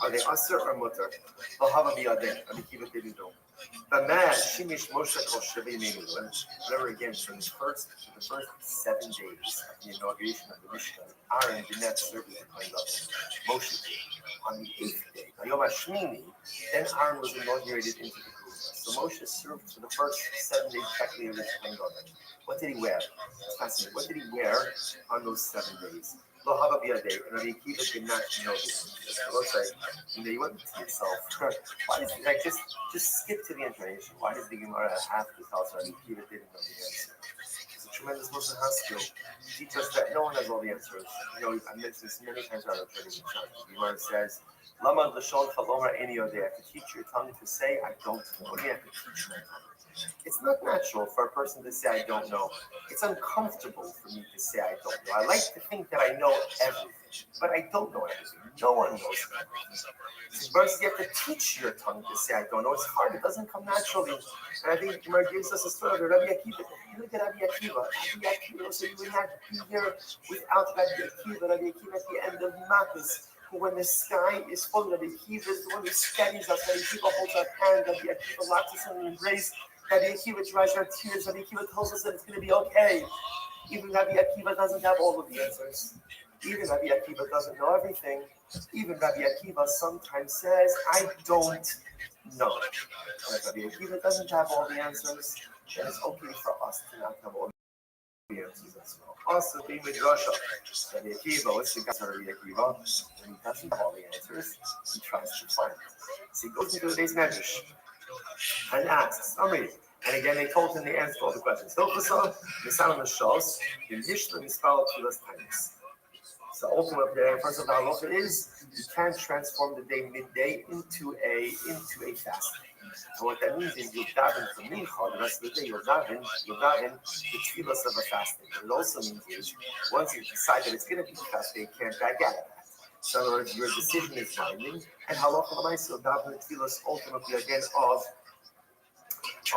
[SPEAKER 3] Are they asur or mutter? Well, how be I then? I mean, keep it didn't do. The man, Shimish Moshe Kol Shevei Minu, remember again, for the first 7 days of the inauguration of the Mishnah, Aaron did not serve as the Kohen Gadol. Moshe did. On the 8th day, Yom HaShmini, then Aaron was inaugurated into the Kuzah. So Moshe served for the first 7 days technically as the Kohen Gadol. What did he wear? It's fascinating. What did he wear on those 7 days? Lo hava biyadei, and Rabbi Akiva did not know this. Let's say, you went to yourself. Why does like just skip to the intonation? Why does the Gemara have to tell us Rabbi Akiva didn't know the answer? It's a tremendous Muslim skill. Teach us that no one has all the answers. You know, I've mentioned this many times around the training. The Gemara says, "Lama l'shon chalomar eni yodei." I have to teach your tongue to say, "I don't know." What do you have to teach my tongue? It's not natural for a person to say, I don't know. It's uncomfortable for me to say, I don't know. I like to think that I know everything, but I don't know everything. No one knows everything. Versus you have to teach your tongue to say, I don't know. It's hard. It doesn't come naturally. And I think Gemara gives us a story of Rabbi Akiva. You look at Rabbi Akiva. Rabbi Akiva, so you would not be here without Rabbi Akiva. Rabbi Akiva at the end of Makkos, who when the sky is full, Rabbi Akiva is the one who steadies us. Rabbi Akiva holds our hand. Rabbi Akiva locks us in an embrace. Rabbi Akiva dries our tears. Rabbi Akiva tells us that it's going to be okay. Even Rabbi Akiva doesn't have all of the answers. Even Rabbi Akiva doesn't know everything. Even Rabbi Akiva sometimes says, I don't know. And if Rabbi Akiva doesn't have all the answers, then it's okay for us to not have all the answers as well. Also, being with Russia, Rabbi Akiva, what's the guy for Rabbi Akiva? When he doesn't have all the answers, he tries to find it. So he goes into the day's medrash and asks, and again, they told him the answer to all the questions. So ultimately, first of all, halacha is you can't transform the day midday into a fast. And what that means is you'll daven for mincha, the rest of the day you'll daven the tefillas of a fasting. What it also means is once you decide that it's going to be a fast day, you can't back out of that. So in other words, your decision is binding, and halacha l'maaseh you'll daven the tefillas ultimately again of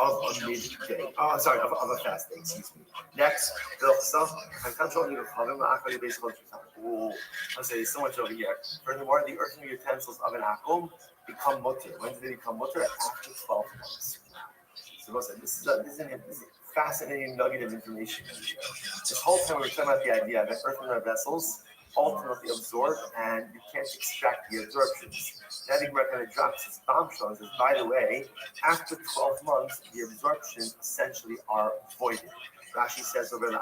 [SPEAKER 3] a midday. Of a fast day, excuse me. Next, I'll say so much over here. Furthermore, the earthen utensils of an akum become mutter. When do they become mutter? After 12 months. So this is a fascinating nugget of information. This whole time we're talking about the idea that earthenware vessels ultimately absorb, and you can't extract the absorptions. Now the Gemara kind of drops its bombshell and says, by the way, after 12 months, the absorptions essentially are voided. Rashi says over the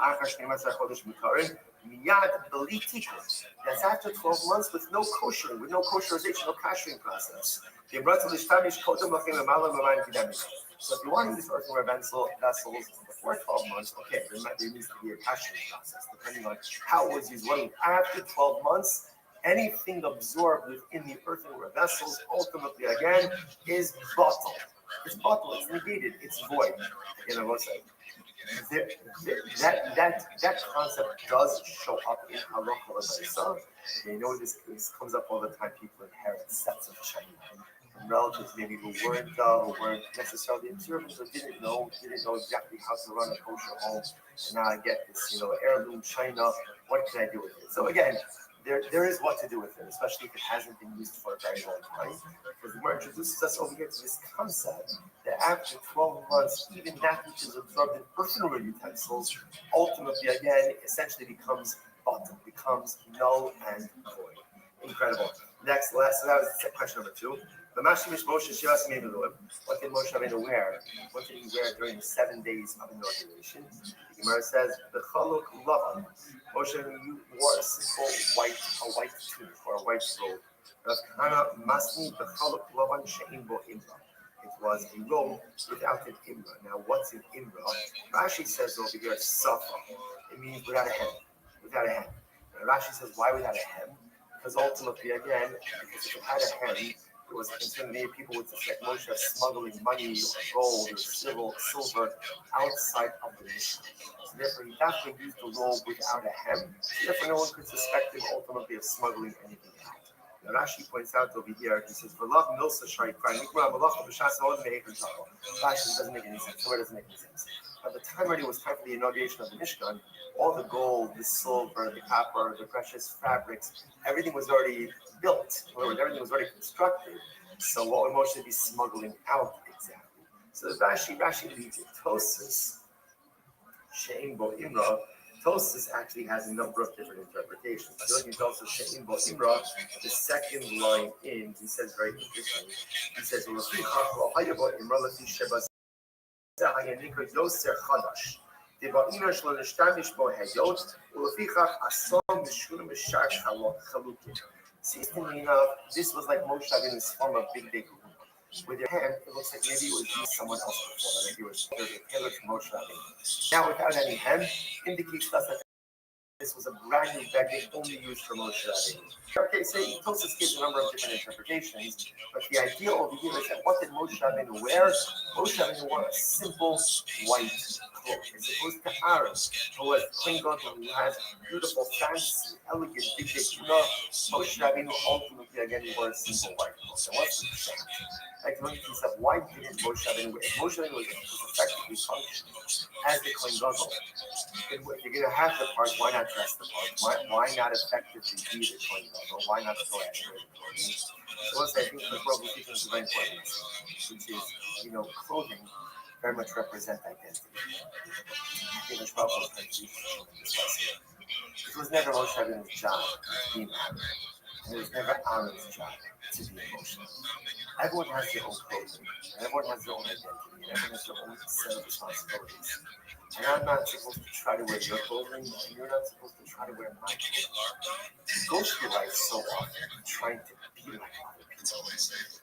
[SPEAKER 3] that's after 12 months with no koshering, with no kosherization, no kashering process. So if you want to use earthenware vessels before 12 months, okay, there needs to be a kashering process, depending on how it was used. After 12 months, anything absorbed within the earthenware vessels ultimately again is bottled. It's bottled, it's negated, it's void. You know what's that concept does show up in halacha l'maaseh. You know this comes up all the time. People inherit sets of china. relatives maybe who weren't necessarily observant or didn't know exactly how to run a kosher home. And now I get this, heirloom china. What can I do with it? So again, there is what to do with it, especially if it hasn't been used for a very long time. Because the Gemara introduces us over here to this concept that after 12 months, even that which is absorbed in personal utensils, ultimately again essentially becomes bottom, becomes null and void. Incredible. Next, so that was question number 2. The Mashimish Moshe Shiras Meimeluim. What did Moshe Rabbeinu wear? What did he wear during the 7 days of inauguration? The Gemara says, the Chaluk Lavan. Moshe Rabbeinu wore a simple white tunic or a white robe. It was a robe without an imra. Now, what's an imra? Rashi says over here, safa. It means without a hem. Without a hem. And Rashi says, why without a hem? Because ultimately, again, because if it had a hem, it was intimidating. People would suspect Moshe of smuggling money or gold or silver outside of the mission. So therefore, he definitely used the robe without a hem. Therefore, no one could suspect him ultimately of smuggling anything out. Now, Rashi points out over here, he says, Rashi doesn't make any sense. The word doesn't make any sense. By the time already was time for the inauguration of the Mishkan, all the gold, the silver, the copper, the precious fabrics, everything was already built. In other words, everything was already constructed. So what would Moshe be smuggling out exactly? So Rashi leads it. Tosis, She'im Bo Imra. Tosis actually has a number of different interpretations. Looking at Tosis She'im Bo Imra, the second line in, he says very interesting. He says, דבעינו שלא נשתמש בו היות, ולפיכך אסור משום משאר חלוקים. Interestingly enough, this was like Moshe Rabbeinu's form of big day kahuna. With your hand, it looks like maybe it was used someone else before. Maybe it was tailored to Moshe Rabbeinu. Now, without any hand, indicates us that this was a brand new bag only used for Moshe Rabbeinu. Okay, so Tosis gives a number of different interpretations, but the idea over here is that what did Moshe Rabbeinu wear? Moshe Rabbeinu wore a simple white cloak, as opposed to Aaron, who was Klingon, who has beautiful, fancy, elegant, big kahuna. Moshe Rabbeinu ultimately again wore a simple white cloak. And what's the fact? Like when you think of why didn't Moshe Rabbeinu wear? If Moshe Rabbeinu was effectively functioning as the Klingon, if you're going to have the part, why not dress the part? Why not effectively be the Klingon? Or why not go after it? So once I think the world we teach is very important, which is, clothing very much represent identity. I think the problem is it was never Moshe Rabbeinu's job to be married, and it was never Aaron's job to be emotional. Everyone has their own clothing, and everyone has their own identity, and everyone has their own set of responsibilities. And I'm not supposed to try to wear your clothing, and you're not supposed to try to wear my clothing. We go through life so often trying to be like other people.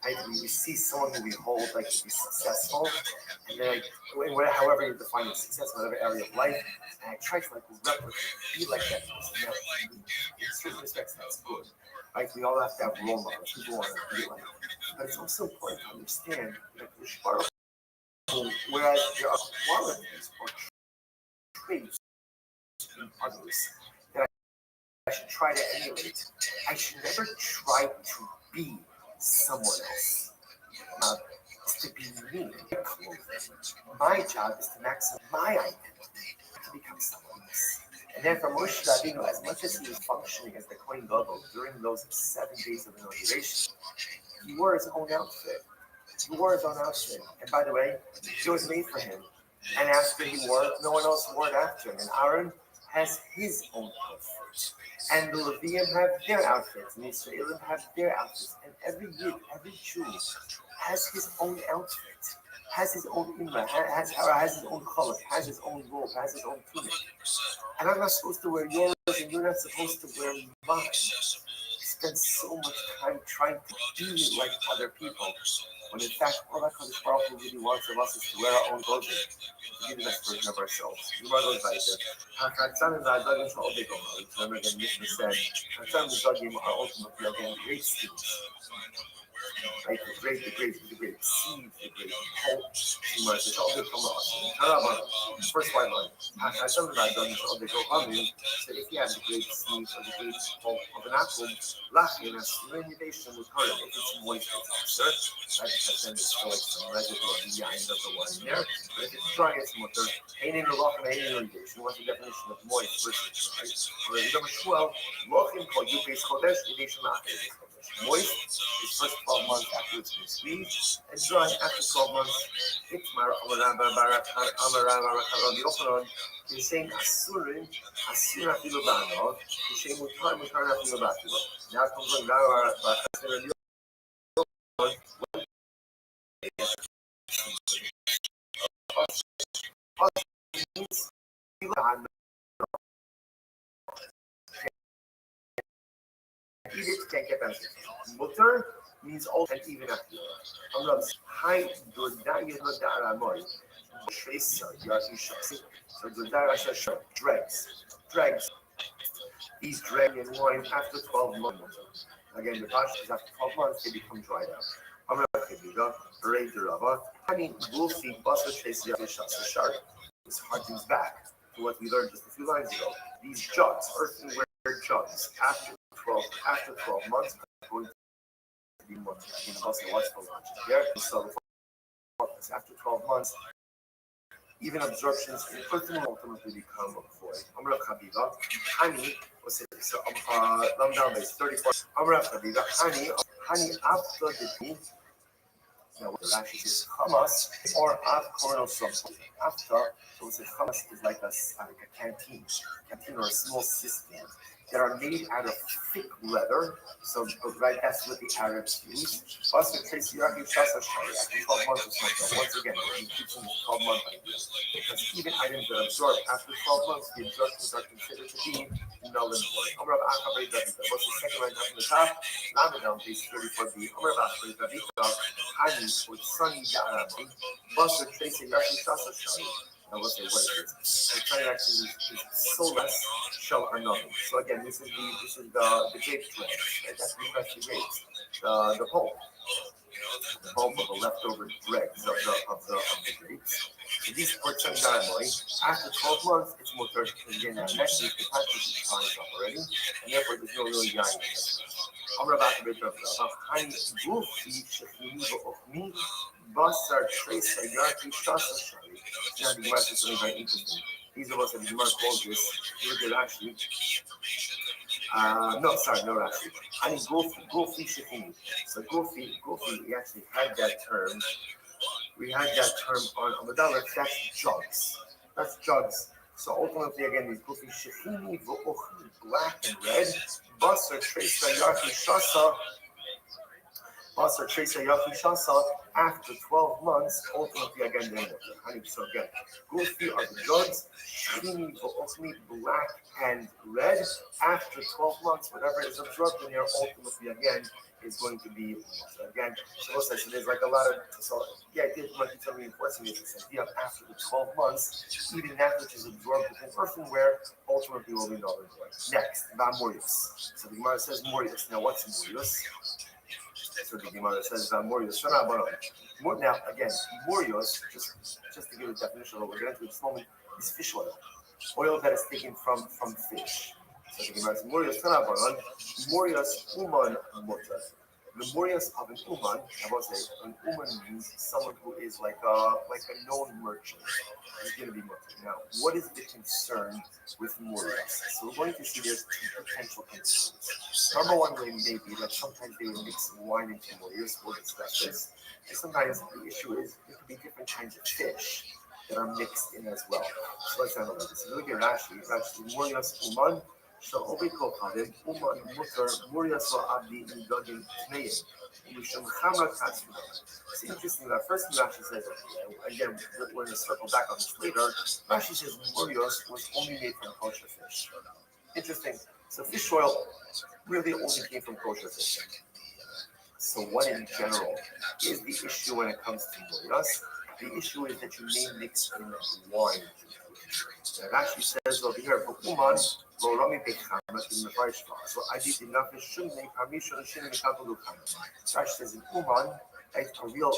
[SPEAKER 3] Right? We see someone who we hold like to be successful, and they're like, however you define success, whatever area of life, and I try to replicate, be like that person. In certain respects, that's good. Right? We all have to have role models. People want to be like. But it's also important to understand that whereas there are qualities or traits in others that I should try to emulate, I should never try to be someone else. Is to be me. My job is to maximize my identity, to become someone else. And then for Moshe Rabbeinu, as much as he was functioning as the Kohen Gadol during those 7 days of inauguration, he wore his own outfit. And by the way, it was made for him. And after he wore it, no one else wore it after him. And Aaron has his own outfit. And the Levium have their outfits. And the Israelim have their outfits. And every Yid, every Jew has his own outfit, has his own imra, has his own challah, has his own robe, has his own tunic. And I'm not supposed to wear yours, and you're not supposed to wear mine. Spend so much time trying to be like other people, when in fact, all that Kadosh Baruch Hu really wants of us is to wear our own clothing, to be the best version of ourselves. You are those right there. Remember again, Mishnah said, Hatzan and Zagim are ultimately again great schemes. right? The grape seeds, the grape pulp. Gemara says, "Oh, they come off." First white line. Hashem Rabbi done so they go coming. So if you have the grape seeds or the grape pulp of an apple, lacking a stimulation with current, if it's moist, it's right? Because then there's still like some residue of the yain of the wine there. But if it's dry, it's mutter. Ain't in the loch and ain't in irrigation. What's the definition of moist versus dry? Or in number 12, lochim called you base chodesh, irrigation after moist is first 12 months after it's been squeezed, and dry after 12 months. Itmar is saying Asurin, Asura Filobano, the same with time with Karna Filobatu. Now comes on Lara, Mutter means all and even after. High Dodaya Dara Moy. So Dodara says dregs. These drag in wine after 12 months. Again, the pash is after 12 months, they become dried out. This harkens back to what we learned just a few lines ago. These jugs, earthenware jugs, after 12 months, are going to be more. Also, what's the logic there? So, after 12 months, even absorptions in earthenware ultimately become void. Amra Kabiga, honey, was it? So, down base 34. Amra Kabiga, honey after the tea. Now, what the Rashi is Hamas or Av Coronal Substance. After, so it's Hamas is like a canteen or a small cistern that are made out of thick leather. So, right, that's what the Arabs use. Also, Tracy, you're actually after 12 months or something. Once again, we're teaching this 12 month idea. Because even items that absorb after 12 months, the absorptions are considered to be null and void. What's the second line up in the top? Lamadam, page 34b. Honey with sunny Da'arabi. Buster, Tracy, Rashi, Shasa, Shari. Now, let's say what it is. So, transaction is soulless, shell or nothing. So, again, this is the grape thread. Right? That's the freshly grapes. The pulp. The pulp of the leftover dregs of the grapes. So these are after 12 months, it's more thirsty. Again, next week, the package is fine already, and therefore there's no really yain. I'm about to be of Hein Gufi Shechini Ochmi Basar Tracer Yarki Shasa Shari. Now the Gemara is something very interesting. These of us that the Gemara calls this, look at Rashi. No Rashi. Hein Gufi Shechini. So Gufi, we actually had that term. We had that term on Amadala, that's jugs. So ultimately, again, these Gufi Shechini V'ochni, black and red, Basar Tresa Yachi Shasa, after 12 months, ultimately, again, so again, Gufi are the jugs, Shechini V'ochni, black and red, after 12 months, whatever is absorbed in here, ultimately, again, is going to be again. So there's like a lot of it might be something reinforcing this idea of after the 12 months, even that which is absorbed within earthenware ultimately will be null and void. Next, Morius. So the Gemara says Morius. Now what's Morius? So the Gemara says Morius. Now again, Morius, just to give a definition of what we're going to do this moment, is fish oil that is taken from fish. So the Gemara says Morius Uman Mutter. The Morius of an Uman, I will say, an Uman means someone who is like a known merchant is going to be Mutter. Now, what is the concern with Morius? So we're going to see there's two potential concerns. Number one way may be that sometimes they will mix wine into Morius. We'll discuss this. And sometimes the issue is there could be different kinds of fish that are mixed in as well. So let's analyze this. Look at Rashi. Morius Uman. So Obiko Kadim, Uman Mutter, Murias Abdi Nidogin Tmeim, Mishum Hamra Katsuna. It's interesting that first Rashi says, again, we're going to circle back on this later. Rashi says Murios was only made from kosher fish. Interesting. So fish oil really only came from kosher fish. So what in general is the issue when it comes to Murios? The issue is that you may mix in wine. And Rashi says, over here, but Uman, well, Rami Becham, in the first class. So I did enough to shouldn't make permission to shouldn't make a couple of times. Rashi says in Uman, right, a real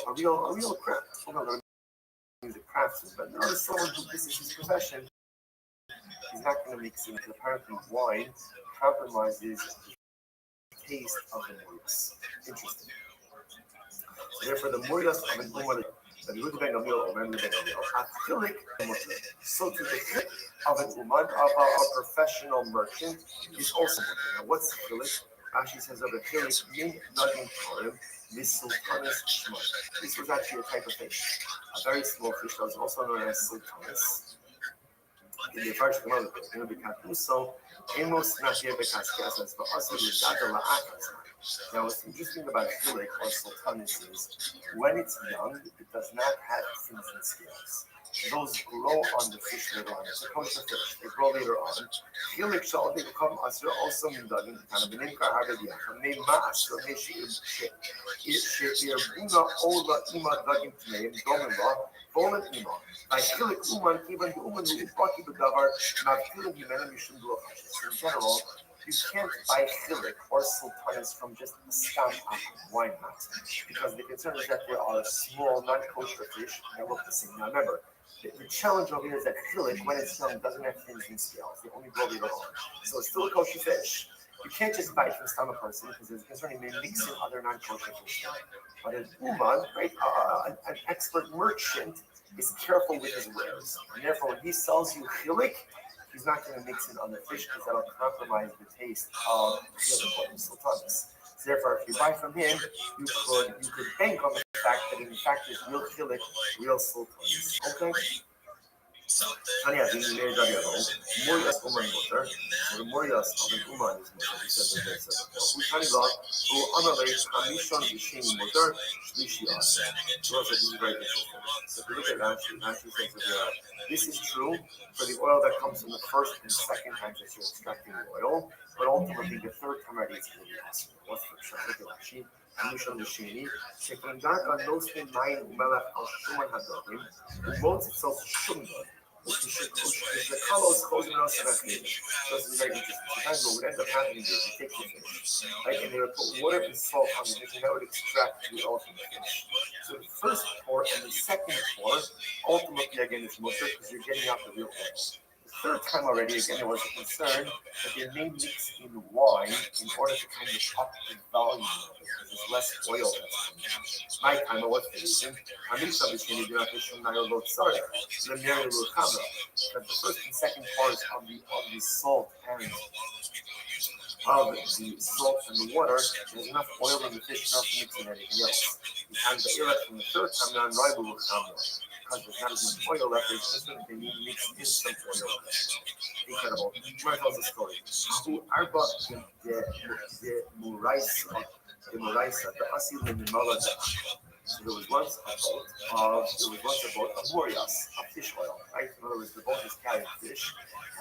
[SPEAKER 3] craft. Uman is a craftsman, but no, someone who this is his profession. He's not going to mix in. Apparently, wine compromises the taste of the murias. Interesting. So therefore, the murias of an Uman. So to the hip of an uman, of a professional merchant, is also mutter. Now, what's chilik? Rashi says of a chilik, min nagin torim, this sultanis shmai. This was actually a type of fish, a very small fish that was also known as sultanis. In the first command, it's going to be kapuso, emos nakir bekaskas, but also the dadala akas. Now, what's interesting about chilik or sultanis is when it's young, it does not have fins and scales. Those grow on the fish later on. It's a kosher fish. They grow later on. Chilik shall become asr also mindagin kind of an inkar hagadiach. May mas or may she'iruna ola ima dagin tmeim domela bolen ima. By chilik uman even the uman who baki bedavar not chilik himenem yishum duachashis. In general, you can't buy chilik or sultanas from just a stam apple. Why not? Because the concern is that there are small, non-kosher fish that look the same. Now remember, the challenge over here is that chilik, when it's young, doesn't have fins and scales. They only grow later on. So it's still a kosher fish. You can't just buy it from stam a person because there's concern it may mix in other non-kosher fish. But an uman, right, an expert merchant, is careful with his wares. And therefore, when he sells you chilik, he's not going to mix in other fish because that'll compromise the taste of the other sultanas. So therefore, if you buy from him, you could bank on the fact that in fact there's real chilik, real sultanas. Okay? Tanya, the Morias Uman Mutter, the Morias of an Uman is Mutter, he said that there's a Utanila, who honorates Hamishon Vishini Mutter, Shlishi Asa. So this is very interesting. So if you look at Rashi, Rashi says that this is true for the oil that comes from the first and second times that you're extracting the oil, but ultimately the third time already it's going to be awesome. What's the Shach of Rashi? Hamishon Vishini, Shekin Darka Nosmin Mayin Umelach Al Shuman Hadogim, who molds itself Shuman. The colors closing us and that's very interesting. Sometimes what would end up happening is you take the fish, right, and they would put water and salt on the fish, and that would extract the oil from the fish. So the first pour and the second pour, ultimately again is mutter because you're getting out the real oil. The third time already, again, there was a concern that they may mix in wine in order to kind of up the volume of it. There's less oil that's coming out. My time, what's the reason? Hamisha is going to do after Shumnayo Lotsara, the Mary Lukama. But the first and second parts of the salt and the water, there's enough oil in the fish not to mix in anything else. You have the iraq from the third time now, Rabbi Lukama. Because there's not as much oil left, there's just they need to mix in some oil. Incredible. Gemara tells a story. Who Arba the Muraisa, the Asil in Malada. So there was once a boat of morias, of fish oil, right? In other words, the boat is carrying fish,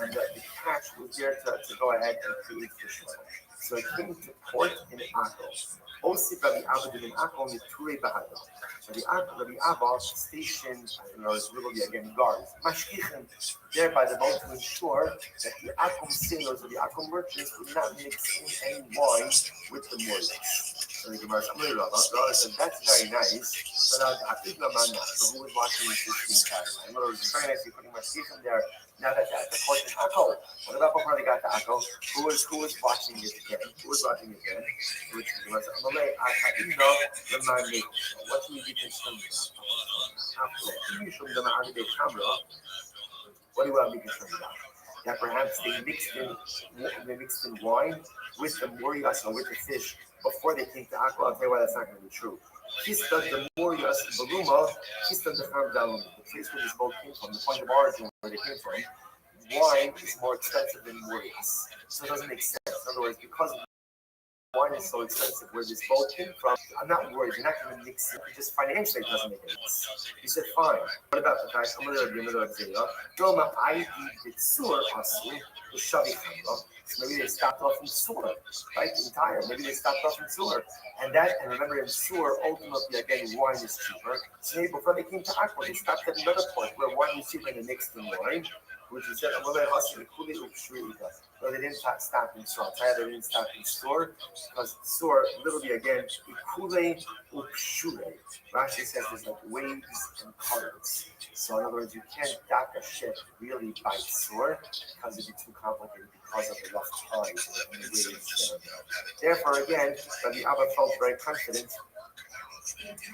[SPEAKER 3] and the catch was there to go ahead and create fish oil. So it came to port in Akko. Osi Rabbi Abba in Akko Niture Bahada. Rabbi Abba stationed, literally again guards, mashkichim, there by the boat to ensure that the Akko sailors or the Akko merchants would not mix in any wine with the morias. So the Gemara said, that's very nice, but so who was watching this entire time? In other words, it's very nice putting mashkichim there. Now that the court in Akko, what about before they got to Akko? Who was watching it again? Who was watching it again? Which is what should we be concerned about? What do I be concerned about? That perhaps they mixed in wine with the morias or with the fish before they came to Akko. I'll tell you why that's not going to be true. Kista the morias baluma, Kista the Hamdalum, the place where this boat came from, the point of origin where they came from. Wine is more expensive than morias, so it doesn't make sense. In other words, because wine is so expensive where this boat came from, I'm not worried. You're not going to mix it. Just financially, it doesn't make any sense. He said, fine. What about the fact I'm going to give it Doma ID the Sur Asu, the Shavi Hamra. So maybe they stopped off in Sur, right? Entire. Maybe they stopped off in Sur. And remember in Sur, ultimately, again, wine is cheaper. So maybe before they came to Akko, they stopped at another point where wine is cheaper and they mixed in wine. which is said, well, they didn't stop in store. They didn't stop in store because store literally again, ikule upshure. Rashi says there's like waves and colors. So in other words, you can't dock a ship really by store because it'd be too complicated because of the rough tides and the waves. Therefore, again, Rabbi Abba felt very confident.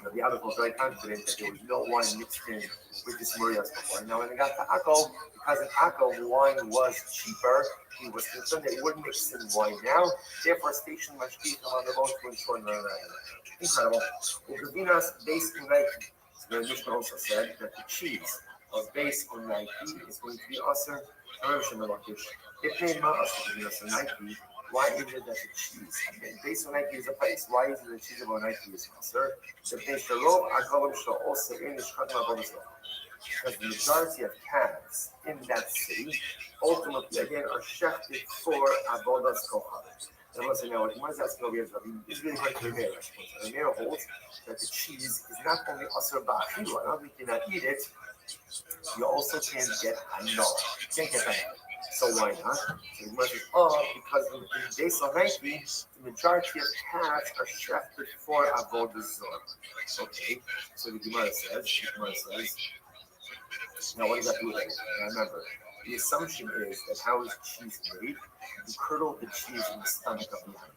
[SPEAKER 3] Rabbi Abba felt very confident that there was no wine mixed in with this Murias before. Now, when they got to Akko, because in Akko wine was cheaper, he was concerned they wouldn't mix in wine now. Therefore, station mashkichim on the boat to ensure none of that. Incredible. Ugavinas based in Nike. So the Mishnah also said that the cheese of based on Nike is going to be usher. If they must Nike, why is it that the cheese based on Nike is a place? Why is it that cheese of Nike is usher? The Pesharov Akolim shall also in the Shkatma Bodhisattva. Because the majority of calves in that city ultimately again are shechted for avodas kohanim. And listen now, what is asking over here is really hard to remember. The Meir holds that the cheese is not only asur ba'achila, not only cannot eat it, you also can't get hanor. You can't get that. So why not? So the Gemara says, because in the days of Nike, the majority of calves are shechted for avodas zor. Okay, so the Gemara says. Now, what does that do with anything? Now, remember, the assumption is that how is cheese made? You curdle the cheese in the stomach of the animal.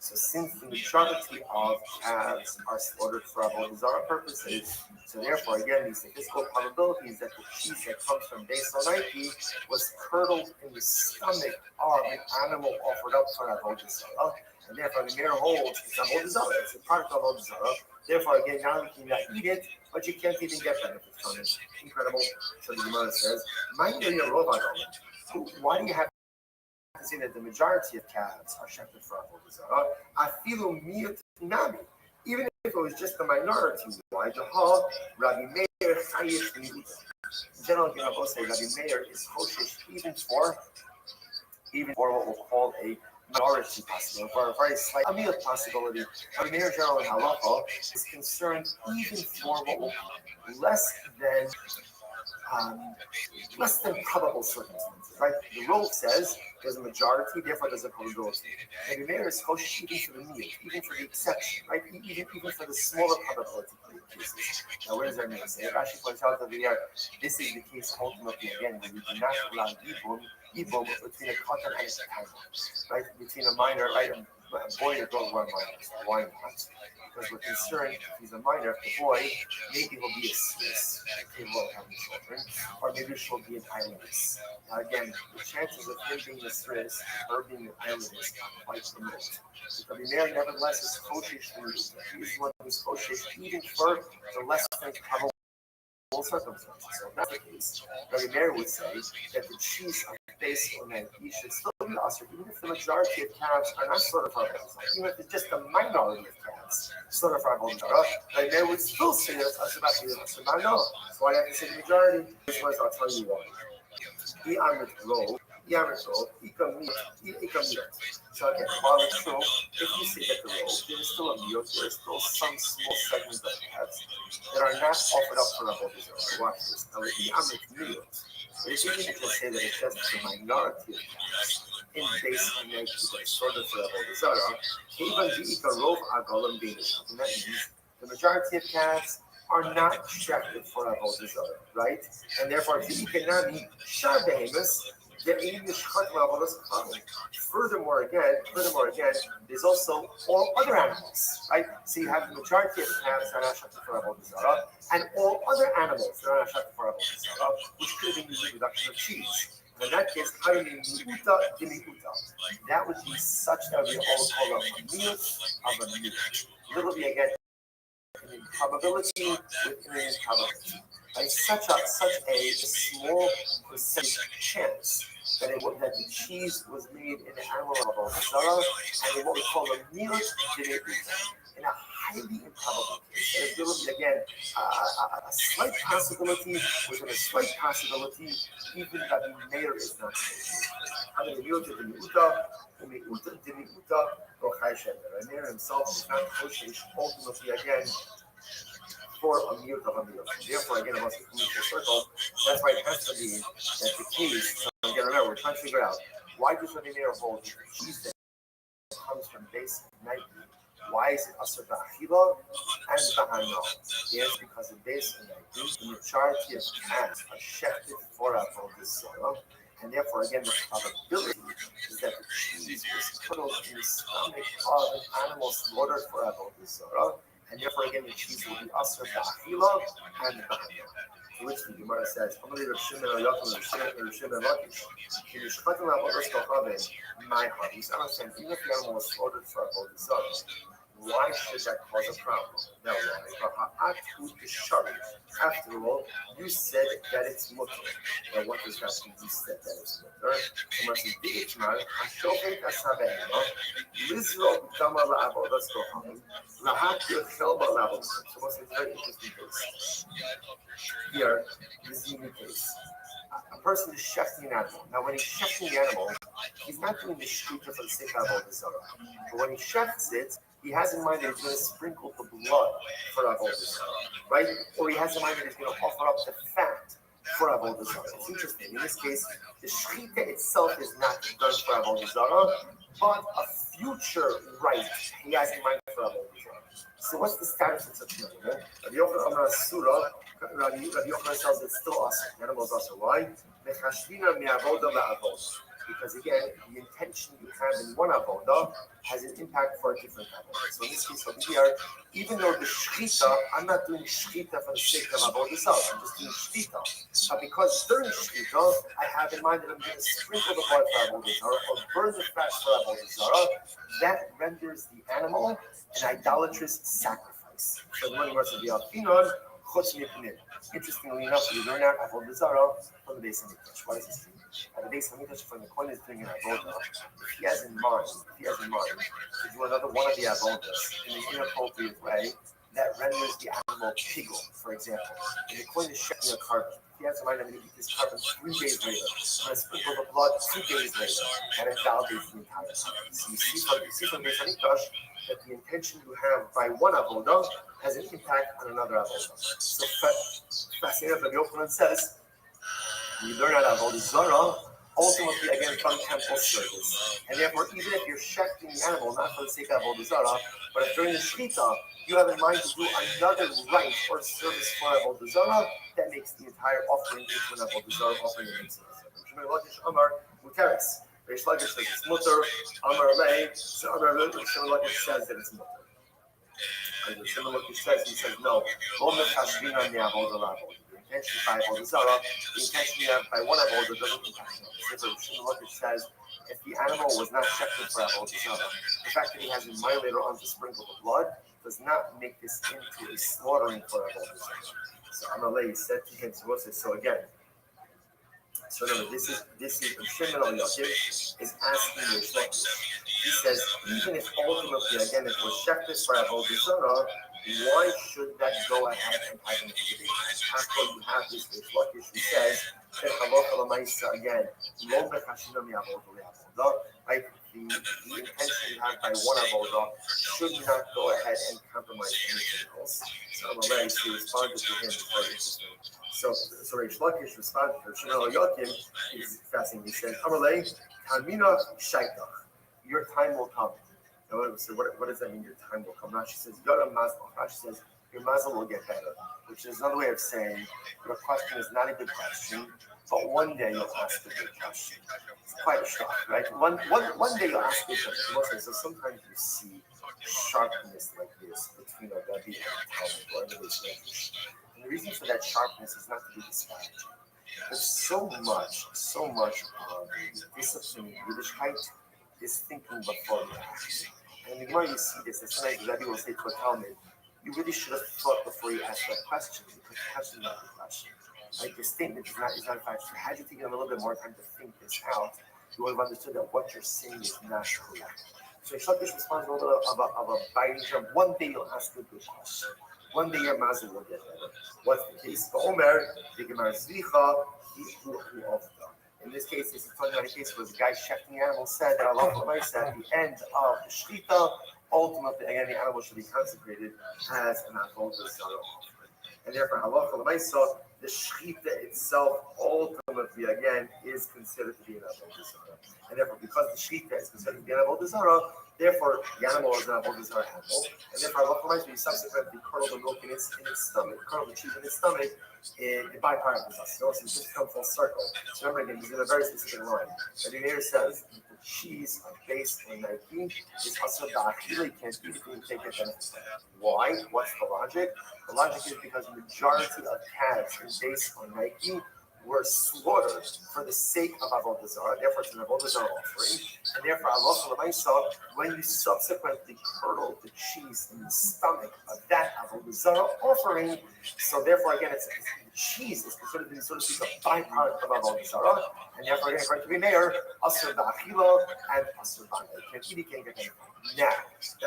[SPEAKER 3] So, since the majority of calves are slaughtered for avodah zarah purposes, so therefore, again, the statistical probability is that the cheese that comes from Beis Nike was curdled in the stomach of an animal offered up for avodah zarah, and therefore the Meir holds it's avodah zarah. It's a product of avodah zarah. Therefore, again, now you cannot eat it, but you can't even get benefit from it. Incredible. So the Gemara says, why do you have to say that the majority of calves are shechted for avodah zarah? Afilu miyut nami. Even if it was just the minority, why? Jahal Rabbi Meir chayish miuta. In general, you know, say Rabbi Meir is kosher even for what we'll call a minority possibility, for a very slight amiyut possibility. Rabbi Meir generally halacha is concerned even for what will less than probable circumstances, right? The rule says there's a majority, therefore there's a probability. And the Meir is kosher even for the meal, even for the exception, right? Even for the smaller probability cases. Now, what does that mean? So Rashi points out that this is the case ultimately again when we do not allow yibum between a katan and a ketana, right? Between a minor, right? A boy and a girl who are minors. Why not? Because we're concerned if he's a minor, if the boy, maybe he'll be a Swiss, capable of having children, or maybe she'll be an islandess. Now again, the chances of him being a Swiss, her being an islandess, are quite remote. But the Meir nevertheless is kosher. He is one who's kosher even for the less than probable circumstances. So if that's the case, Rabbi Meir would say that the cheese of base on that should still be usher, even if the majority of calves are not slaughtered for avodah zarah, even if it's just the minority of calves slaughtered for avodah zarah, Rabbi Meir would still say that it's usher back to the usher. No. So I have to say the majority. This was, I'll tell you why. So again, while it's true, if you say that the robe, there is still a meal, there is still some small segments of calves that are not offered up for avodah zarah. Watch this. Now, with the amit meal, but if you need to say that it's just the minority of calves in base and make the sort of avodah zarah, even the rov agalim binish. That means the majority of calves are not shechted for avodah zarah, right? And therefore, if you economy shar behemoths, they're eating the shechat avodas kohanim. Furthermore, again, there's also all other animals, right? So you have the majority of calves that are not shechted for avodah zarah, and all other animals that are not shechted for avodah zarah, which could have been used in reduction of cheese. And in that case, that would be such that would be all called a meal of a meal. Literally, again, probability within probability. By such a small percentage chance that the cheese was made in the animal of avodah zarah, and in what we call a meal in a highly improbable case. There's literally again a slight possibility within a slight possibility, even that the Meir is not safe. I mean, the Meir himself is not kosher ultimately again for a mute of a meal. Therefore, again, it must be full circle. That's why it has has to be that the case. So again, remember, we're trying to figure out why does Rabbi Meir hold cheese that comes from base Nike? Why is it asur ba'achila and b'hano? The answer is because in base Nike, the majority of cats are shechted for avodah zarah, and therefore, again, the probability is that the cheese is put in the stomach of an animal slaughtered for avodah zarah, and therefore, again, the cheese will be asur ba'achila and b'hano. Which the Gemara says, "I'm going to Shimon Yochel and Shimon Lakish. In the Shpatim Avodas Kochaben, my heart." You understand? Even if the animal was slaughtered for avodah zarah, why should that cause a problem? Now, why? After all, you said that it's mutter. Now, what does that mean? You said that it's mutter. Gemara says, "B'itmar hashofet asabehema lizrok dama la'avodas kochaben lahat yochel ba'avodas." So, what's a very interesting case? Here, this is a unique case. A person is shechting an animal. Now, when he's shechting the animal, he's not doing the shechita for the sake of avodah zarah. But when he shechts it, he has in mind that he's going to sprinkle the blood for avodah zarah, right? Or he has in mind that he's going to offer up the fat for avodah zarah. It's interesting. In this case, the shechita itself is not done for avodah zarah, but a future right he has in mind for avodah zarah. So, what's the status of such an animal? Rabbi Yochanan tells it's still awesome. The animal is awesome. Why? Because again, the intention you have in one avodah has an impact for a different avodah. So in this case over here, even though the shchita, I'm not doing shchita for the sake of avodah zarah, I'm just doing shchita. But because during shchita, I have in mind that I'm going to sprinkle the blood for avodah zarah or burn the fat for avodah zarah, that renders the animal an idolatrous sacrifice. So the money verse of the Alpinon, interestingly enough, we learn out avodah zarah from the base of Mikdash. What does this mean? At the base of Mikdash, when the Kohen is doing an avodah, if he has in mind to do another one of the avodas in an inappropriate way, that renders the animal pigul, for example. And the Kohen is shechting a carbon. If he has in mind, I'm going to eat this carbon 3 days later. I'm going to sprinkle the blood 2 days later. That invalidates the entire carbon. So you see from base of Mikdash that the intention you have by one avodah has an impact on another avodah. So fascinating, Rabbi Yochanan says, we learn out avodah zarah ultimately again from temple service, and therefore even if you're shechting the animal not for the sake of avodah zarah, but if during the shechita you have in mind to do another rite or service for avodah zarah, that makes the entire offering into an avodah zarah offering. Amar Muteris. Reish Lakish says it's mutter. Amar Lei. So Amar Lakish says that it's mutter. And the Shimon Lakish says, he says no. Lo mechashvina mi'avodah la'avodah. The intention by avodah zarah, the intention you have by one avodah doesn't impact it. So Shimon Lakish says, if the animal was not shechted for avodah zarah, the fact that he has in mind later on to sprinkle the blood does not make this into a slaughtering for avodah zarah. So Amalei said to him, so again. So remember, this is Shimon al-Yakim is asking Reish Lakish. He says, even if ultimately, again, it was shechted for avodah zarah, why should that go ahead and have an activity? After you have this Reish Lakish, he says that halacha l'maisa again, lo bechashina mi'avodah le'avodah, right? The intention you have by one avodah should not go ahead and compromise anything else. So Amalei, he responded to him. Very interesting. So Reish Lakish responded to Shimon al-Yakim. He's fascinating. He said, Amalei, Tamina shaitach, your time will come. So what does that mean? Your time will come. Rashi says, Yara mazel. Rashi says, your mazel will get better, which is another way of saying your question is not a good question, but one day you'll ask a good question. It's quite a shock, right? One day you'll ask a good question. So sometimes you see sharpness like this between a Rabbi and a Talmud or another Medrash. And the reason for that sharpness is not to be disparaging. There's so much discipline in Yiddishkeit is thinking before you act. And in the Gemara you see this, and sometimes the Rabbi will say to a Talmud, you really should have thought before you asked that question, because the question is not the question. Like the statement is not a fact. Had you taken a little bit more time to think this out, you would have understood that what you're saying is not correct. So Shakish responds a little bit of a biting term. One day you'll ask a good question. One day your mazel will get better. What's the case? The Omer, the Gemara Zricha, in this case, it's talking about a case where the guy shechting the animal said that Allah said at the end of the shechita, ultimately, again, the animal should be consecrated as an avodah zarah offering. And therefore, halacha l'maisa, the shechita itself ultimately ultimately, again, is considered to be an avodah zarah. And therefore, because the shechita is considered to be an avodah zarah, therefore the animal is an avodah zarah animal, and therefore Allah reminds me, subsequently curdle the milk in its stomach, curdle the cheese in its stomach, it bypasses us. So it's just come full circle. So remember again, he's in a very specific line. The Dinair says that the cheese based on Nike is also the can't eat it and take it benefit. Why? What's the logic? The logic is because the majority of calves based on Nike were slaughtered for the sake of avodah zarah. Therefore, it's an avodah zarah offering, and therefore, Allah Lamaisa, when you subsequently curdle the cheese in the stomach of that avodah zarah offering, so therefore, again, it's the cheese is considered to be, so to speak, a byproduct of avodah zarah, and therefore, again, according to the mayor, asur ba'achila and asur ba'aneh. Can't eat it, can't get anything. Now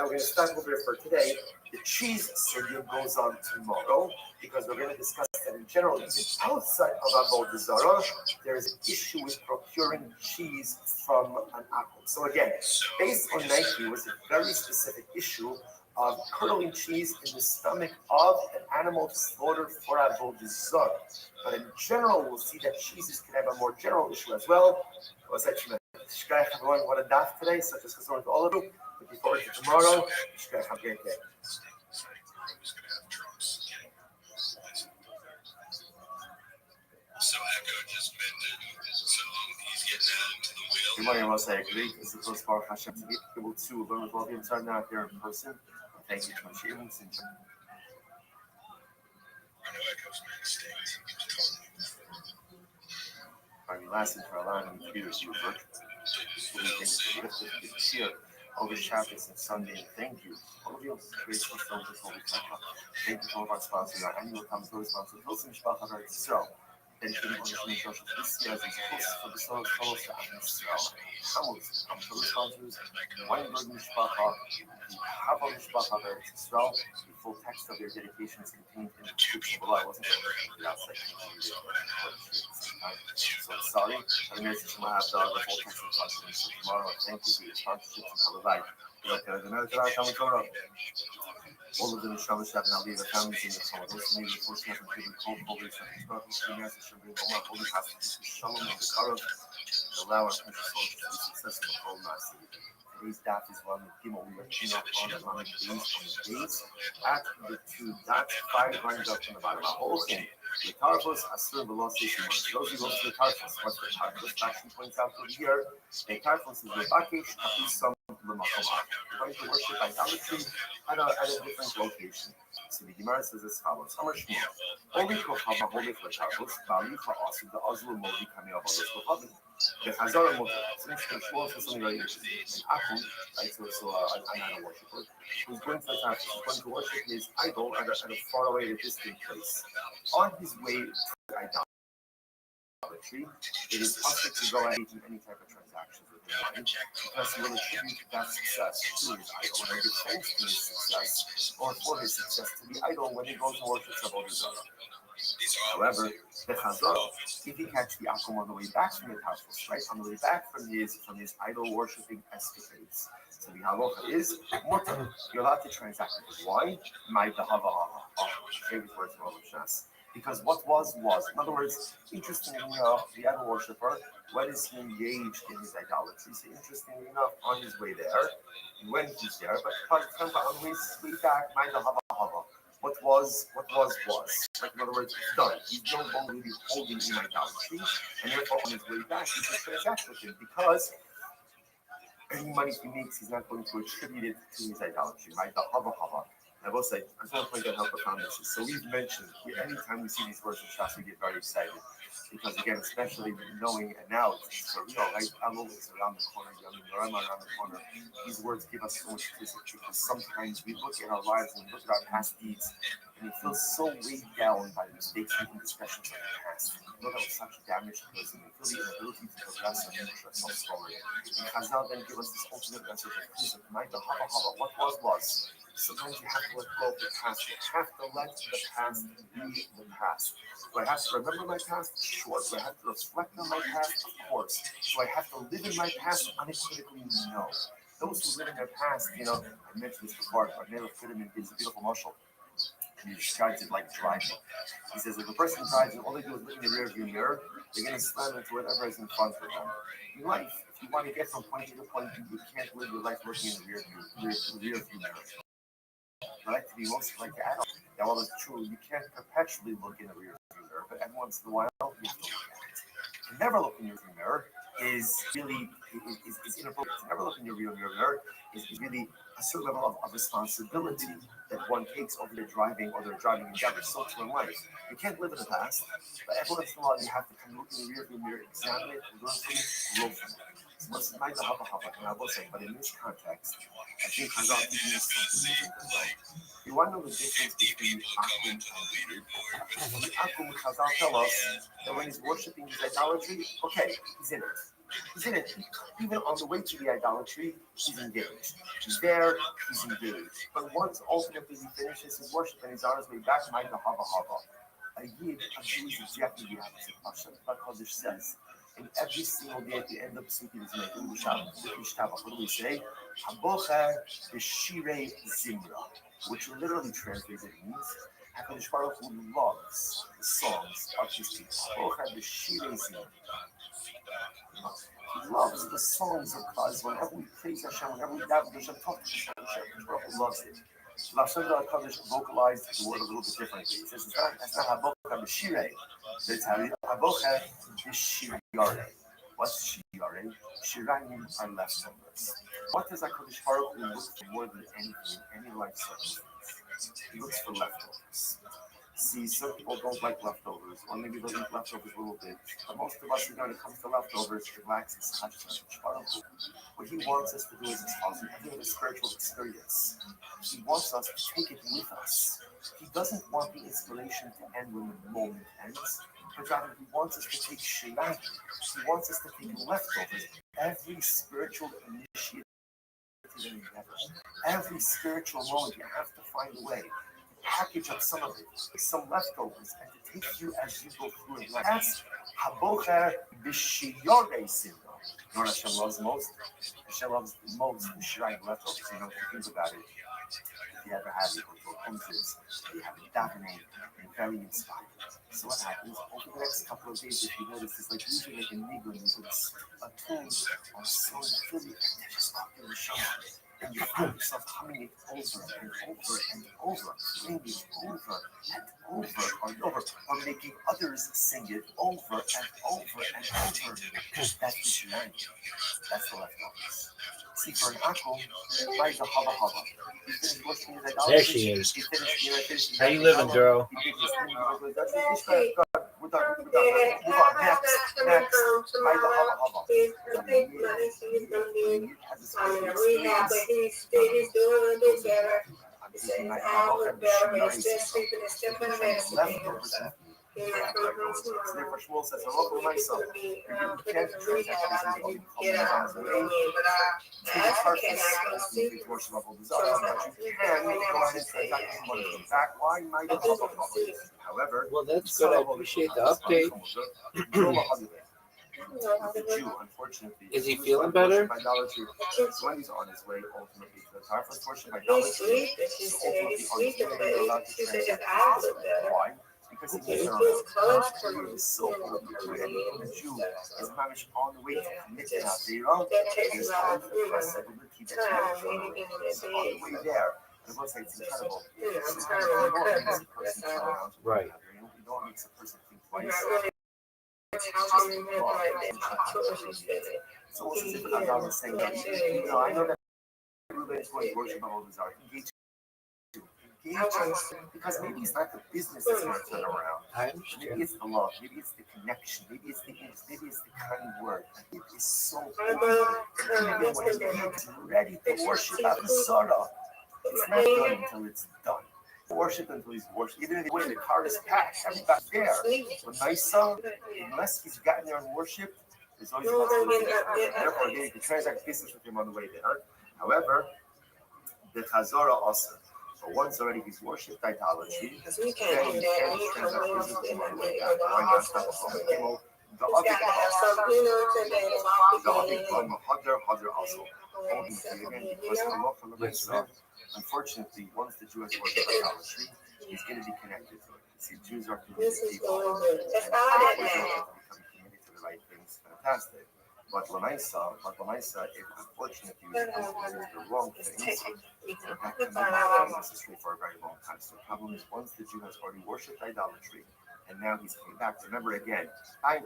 [SPEAKER 3] we're going to start over here for today. The cheese sugya goes on tomorrow because we're going to discuss that in general. Even outside of avodah zarah, there is an issue with procuring cheese from an apple. So again, based on Nike was a very specific issue of curdling cheese in the stomach of an animal slaughtered for avodah zarah. But in general, we'll see that cheeses can have a more general issue as well. What's that? Shkaya, everyone, what a daf today. Such as concern to all of you. Looking forward to tomorrow. Shkaya, have a great day.
[SPEAKER 1] So Echo just mentioned, so he's getting out into the wheel.
[SPEAKER 3] Good morning, Rothschild. This is Rosh Baruch Hashem to be able to learn with all the inside now here in person. Thank you for sharing this.
[SPEAKER 1] I know Echo's mistake.
[SPEAKER 3] Our last and for allowing me to do this work. So we can lift it here over Shabbos and Sunday. And thank you. All of you, grateful for this whole week. Thank you to all of our sponsors. Our annual Tamzor sponsor, Wilson Shbachar Israel. Dedicating on the Shemini this year as a host for the Solar Fellows to Israel. Hamilton, Tamzor sponsors, Weinberg Mishpacha, the Hava Mishpacha Israel. The full text of their dedication is contained in the description below. I wasn't able to read the outside. So sorry. I'm going to have the full text of the sponsorship tomorrow. Thank you for your sponsorship and Rabbi. All of the Neshama Shab and Aliyah, the families in the Shalom, those who need the force of the cold, holy, and the should bring Omar, holy hostages, Shalom, and the Karav, allow our country soldiers to be successful in whole master. Today's daf is one with Gimel. We are tuning up on the line days on the days at the two dots, 5 lines up from the bottom. The whole thing. The Tarfos, Asur, Velocity, those who go to the Tarfos, what the Tarfos faction points out over here, the Tarfos is the Bakish, Apisam, we're going to worship idolatry at a different location. So the Gemara says as follows: Amar Shmuel, only Kochava holy for Tarfos, Bali for Asu, the Azul Modi coming up on this Kochava. The Chazar Modi, since Shmuel says something very interesting. And Achum, right, so an idol worshiper, who's going to the Tarfos, who's going to worship his idol at a faraway, distant place. On his way to idolatry, it is possible to go ahead in any type of transactions with him, because he will attribute that success to his idol, and give thanks to his success or for his success to the idol when he goes to worship avodah zarah. However, the Chazal, if he catch the Akum on the way back from the Tarfos, right, on the way back from his idol worshipping escapades. So the halacha is mutar. You're allowed to transact with it. Why? My dahava. Favorite words from Shas. Because what was. In other words, interestingly enough, the idol worshipper, when is he engaged in his idolatry? So interestingly enough, on his way there, when he's there, but on his way back, my dahava. What was. Like, in other words, it's done. He's no longer really holding in idolatry, and therefore on his way back, he can transact with him because any money he makes, he's not going to attribute it to his idolatry, right? The hava. I will say, I just want to point out how profound this is. So we've mentioned, anytime we see these words in Shas, we get very excited. Because again, especially knowing, and now it's for real, right? Elul is around the corner, Yom Rama around the corner. These words give us so much physics, because sometimes we look at our lives and we look at our past deeds, and we feel so weighed down by the mistakes and indiscretions of the past. We know that was such a damaged person. We feel the inability to progress and push ourselves forward. And Chazal then give us this ultimate message of please, what was. Sometimes you have to let go of the past. You have to let the past be the past. Do I have to remember my past? Sure. Do I have to reflect on my past? Of course. Do I have to live in my past? Unequivocally, no. Those who live in their past, I mentioned this before, but Mele Fitterman gives a beautiful marshal. He describes it like driving. He says if a person drives and all they do is look in the rear view mirror, they're going to slam into whatever is in front of them. In life, if you want to get from point A to point B, you can't live your life looking in the rear view mirror. I like to be mostly like the adult. Now, while it's true, you can't perpetually look in the rear view mirror, but every once in a while, you have to look at it. To never look in your rear view mirror is really is inappropriate. To never look in your rear view mirror is really a certain level of responsibility that one takes over their driving or their driving endeavors. So too in life. You can't live in the past, but every once in a while you have to come look in the rear view mirror, examine it, learn from it, grow from it. So it's not the haba, and I will say, but in this context, I think Chazal teaches us something different as well. You want to know the difference between Akum and Yid? Akum, Chazal tell us that when he's worshiping his idolatry, okay, he's in it. He's in it. Even on the way to the idolatry, he's engaged. He's there, he's engaged. But once ultimately he finishes his worship and he's on his way back, mind the haba. A Yid, a Jew is exactly the opposite. Hashem HaKadosh says, and every single day at the end of Psukim is making the Shabbat. What do we say? Habocher b'shirei zimra, which literally translated means HaKadosh Baruch Hu loves the songs of his people. Habocher b'shirei zimra. He loves the songs of God. Whenever we praise Hashem, whenever we daven Hashem, talk to Hashem, HaKadosh Baruch Hu loves it. Hashem HaKadosh vocalized the word a little bit differently. He says it's not Habocher b'shirei. It's Habocher b'shirei. What's shirei? Shirayim are leftovers. What does HaKadosh Baruch Hu look for more than anything in any life circumstance? He looks for leftovers. See, some people don't like leftovers, or maybe they'll eat leftovers a little bit. But most of us, when it comes to leftovers, it lacks its HaKadosh Baruch Hu. What he wants us to do is this awesome. I think of a spiritual experience. He wants us to take it with us. He doesn't want the inspiration to end when the moment ends, but rather he wants us to take shirayim. He wants us to take leftovers. Every spiritual initiative and endeavor, every spiritual moment, you have to find a way to package up some of it, some leftovers, and to take you as you go through it. That's habocher b'shirei zimra. You know what Hashem loves most? Hashem loves most the shirayim leftovers. You know, if you think about it, if you ever have it, or concerts, you have it davening, and very inspired. So what happens over the next couple of days, if you notice, it's like usually like a nigun, it's a tune or a song that fills you, and they're just up in the show. And you find yourself humming it over and over and over, playing it over and over, or making others sing it over and over and over. That's the shirayim. That's the leftovers. See, for an akum, like the hava.
[SPEAKER 2] There she is. How you living, girl?
[SPEAKER 3] We're done. Move on. Next. Like the hava.
[SPEAKER 4] Rehab, but he's doing a little better. He said his eye look better, he's still sleeping, he's still putting medicine in him.
[SPEAKER 3] Therefore, Shmuel says, "Hello, my son. You can't
[SPEAKER 4] Get out of the way, but I cannot see.
[SPEAKER 3] Why might it? However,
[SPEAKER 8] well, that's good. I appreciate the update.
[SPEAKER 3] The Jew, unfortunately,
[SPEAKER 8] is he feeling better?
[SPEAKER 3] When he's on his way ultimately to the car, unfortunately, why? Because he is so the Jew is managed on the way to commit an Avera. There's possibility that on the way there. I will say it's incredible.
[SPEAKER 8] Right.
[SPEAKER 3] You don't make a person think twice. So what's the difference? I was saying, I know that Ruben is going to worship all these art. Engage, because maybe it's not the business that's going to turn around. Maybe it's the love, maybe it's the connection, maybe it's the kind word. It is so important. When he's ready to worship Sarah, it's not done until it's done. Worship until he's worshipped. Even when the car is packed, everybody's there. But Naisa, unless he's gotten there and worshipped, there's always a possibility. Therefore, again, you can transact business with him on the way there. However, the Chazorah also. But once already he's worshipped idolatry, then he can't transact business with him on the way back. Why not? The other also. Unfortunately, once the Jew has worshipped idolatry, he's going to be connected to it. See, Jews are
[SPEAKER 5] This
[SPEAKER 3] committed
[SPEAKER 5] is
[SPEAKER 3] people.
[SPEAKER 5] going good. That's
[SPEAKER 3] And
[SPEAKER 5] all that
[SPEAKER 3] if
[SPEAKER 5] matters.
[SPEAKER 3] they're committed to the right things, fantastic. But Lamaisa, if unfortunately you do the wrong things, that can be necessary for a very long time. So the problem is once the Jew has already worshipped idolatry, and now he's coming back. Remember again, a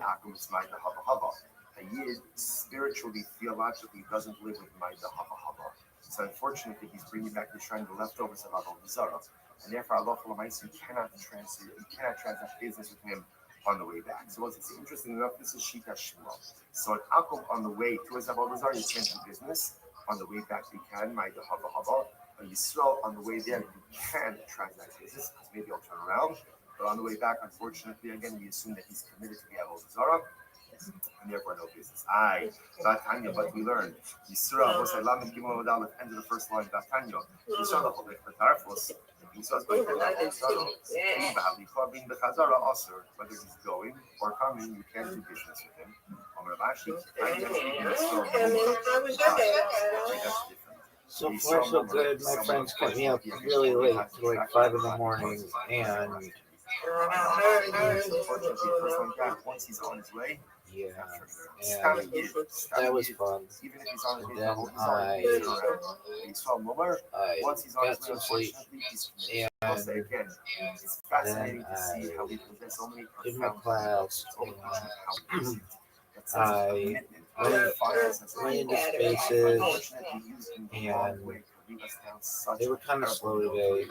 [SPEAKER 3] Yid spiritually, theologically doesn't live with Maida Hava Hava. So unfortunately, he's bringing back the shrine, the leftovers of Avodah Zarah, and therefore Allah you cannot transact business with him on the way back. So what's interesting enough, this is Shita Shmuel. So an Akum on the way to his Avodah Zarah, you can't do business. On the way back, you can Maida Hava Hava. But Yisrael, on the way there, you can transact business. Maybe I'll turn around. But on the way back, unfortunately, again, we assume that he's committed to the Avodah Zarah, and therefore no business. Vatanya, but we learned Yisrael was Lamed Gimel Odal, end of the first line. Vatanya, Yisrael the Tarfos. Yisrael's going to the Chazara also, whether he's going or coming, you can't do business with him.
[SPEAKER 8] So far, so good. My friends cut me up really late, to like 5 in the morning, and
[SPEAKER 3] once he's on his way,
[SPEAKER 8] yeah, and that was fun.
[SPEAKER 3] even if he's on his
[SPEAKER 8] And
[SPEAKER 3] way,
[SPEAKER 8] then I
[SPEAKER 3] once he's on
[SPEAKER 8] got
[SPEAKER 3] his way,
[SPEAKER 8] some sleep, and
[SPEAKER 3] again, it's
[SPEAKER 8] then
[SPEAKER 3] fascinating to see how we possess so many
[SPEAKER 8] did my
[SPEAKER 3] profound
[SPEAKER 8] class,
[SPEAKER 3] and
[SPEAKER 8] I went into spaces, and they were kind of slow today,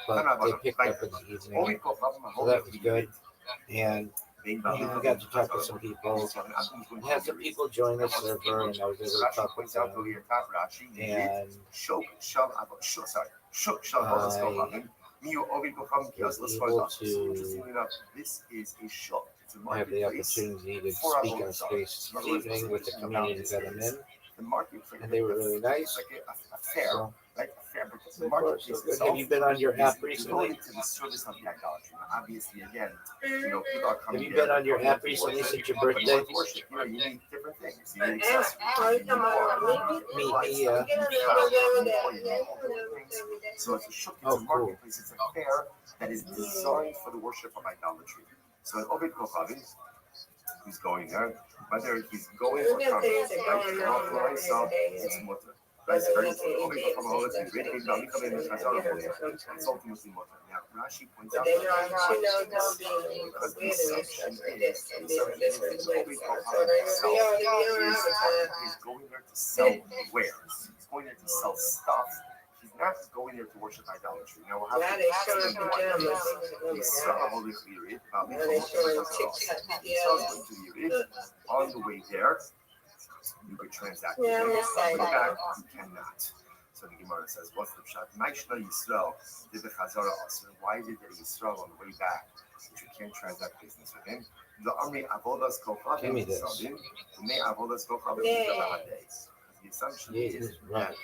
[SPEAKER 8] but they picked up in the evening, so that was good. And I got to talk to some people. I had some people join the server, and I was able to talk with them. And I was able to
[SPEAKER 3] this is a shop.
[SPEAKER 8] I have the opportunity to speak in a space this evening with the community that I'm in, and they were really nice. So, so far, so good. Have you been on your app recently?
[SPEAKER 3] Obviously, again,
[SPEAKER 8] Have you been on your app recently since your birthday?
[SPEAKER 3] You need different things.
[SPEAKER 8] Me,
[SPEAKER 3] So it's a shuk, it's
[SPEAKER 8] Oh,
[SPEAKER 3] a marketplace, it's a fair that is designed for the worship of idolatry. So an Ovid Kochavim, who's going there, whether he's going or coming, right? So it's mutter. That's very important. Ovid Kochavim, it's ultimately mutter. Now, Rashi points out because the assumption is Ovid Kochavim is going there to sell wares. He's going there to sell stuff. He's not going there to worship idolatry. Now we'll have to on the way there, you could transact. On the way back, you cannot. So the Gemara says, what's the pshat? Maishna Yisrael did the Chazara also. Why did the Yisrael on the way back, which you can't transact business with him? The Amri Avodas Kochavim Yisraelim, Umei Avodas Kochavim Yisraelim. The assumption is that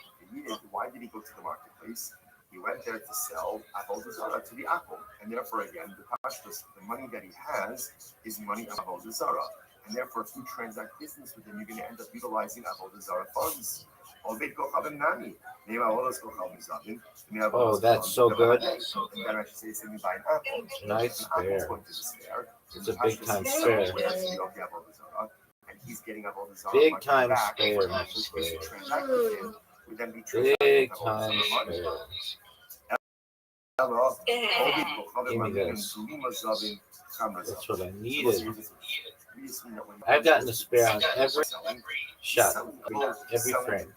[SPEAKER 3] why did he go to the marketplace? He went there to sell Avodah Zarah to the Apple. And therefore, again, the pashtus, the money that he has is money of Avodah Zarah. And therefore, if you transact business with him, you're going to end up utilizing Avodah Zarah funds.
[SPEAKER 8] oh, that's so good. Nice spare. It's a big time spare.
[SPEAKER 3] And he's getting Avodah Zarah.
[SPEAKER 8] Big time spare, Mrs. Spare. Big time spare. Give me this. That's what I needed. I've gotten a spare on every shot, every frame.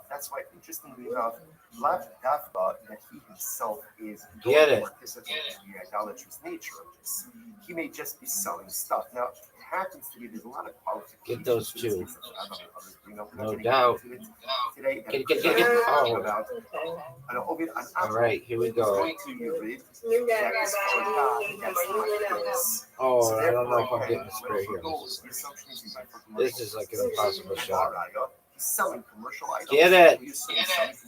[SPEAKER 3] That's why, interestingly enough, Lav Dafba, that he himself is
[SPEAKER 8] Get it.
[SPEAKER 3] participating in the idolatrous nature of this. He may just be selling stuff. Now, it happens to be there's a lot of qualifications.
[SPEAKER 8] Get those two. No
[SPEAKER 3] Today,
[SPEAKER 8] Get. Oh. All right, here we go. Oh, I don't know if I'm getting a spray here. This is like an impossible shot. Get it.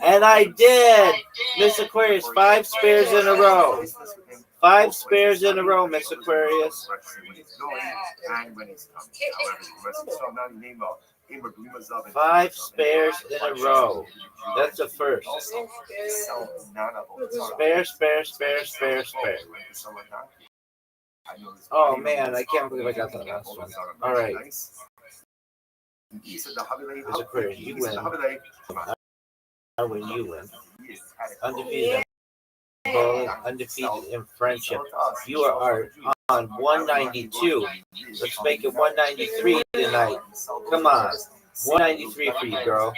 [SPEAKER 8] And I did. Miss Aquarius, 5 spares in a row. 5 spares in a row, Miss Aquarius. 5 spares in a row. That's a first. Spare. Oh man, I can't believe I got that last one. All right. It's a prayer. You win. I win. You win. Undefeated. Undefeated in friendship. You are on 192. Let's make it 193 tonight. Come on. 193 for you, girl.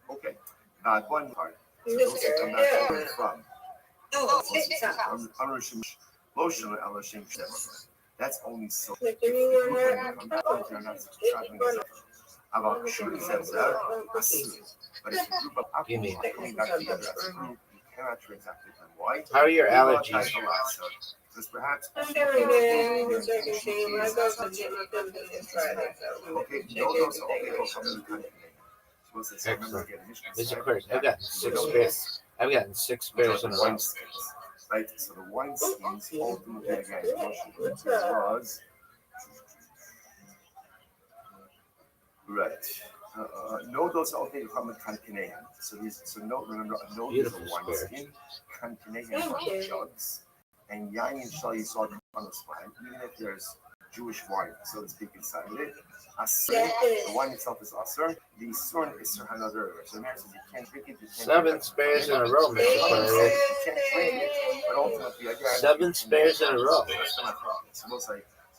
[SPEAKER 3] Okay. That's only so. But if a group of
[SPEAKER 8] Give me.
[SPEAKER 3] coming back together as a group, you cannot transact with them. Why?
[SPEAKER 8] How are your allergies?
[SPEAKER 3] Because perhaps
[SPEAKER 8] Excellent. This is correct. I've gotten 6 spares. I've gotten 6 spares in a row.
[SPEAKER 3] Right, so the wine skins ultimately again was right. No, those all take from the Canadian. So these, so no, remember, no, these are wine skin, Canadian jugs, and yain and shal yisod on the spine. Even if there's Jewish wine, so to speak, inside of it, the wine itself is asur. The sun is another. So now you can't drink it.
[SPEAKER 8] 7 spares in a row, Mr.
[SPEAKER 3] You can't drink it, but ultimately again.
[SPEAKER 8] 7 spares in a row.
[SPEAKER 3] So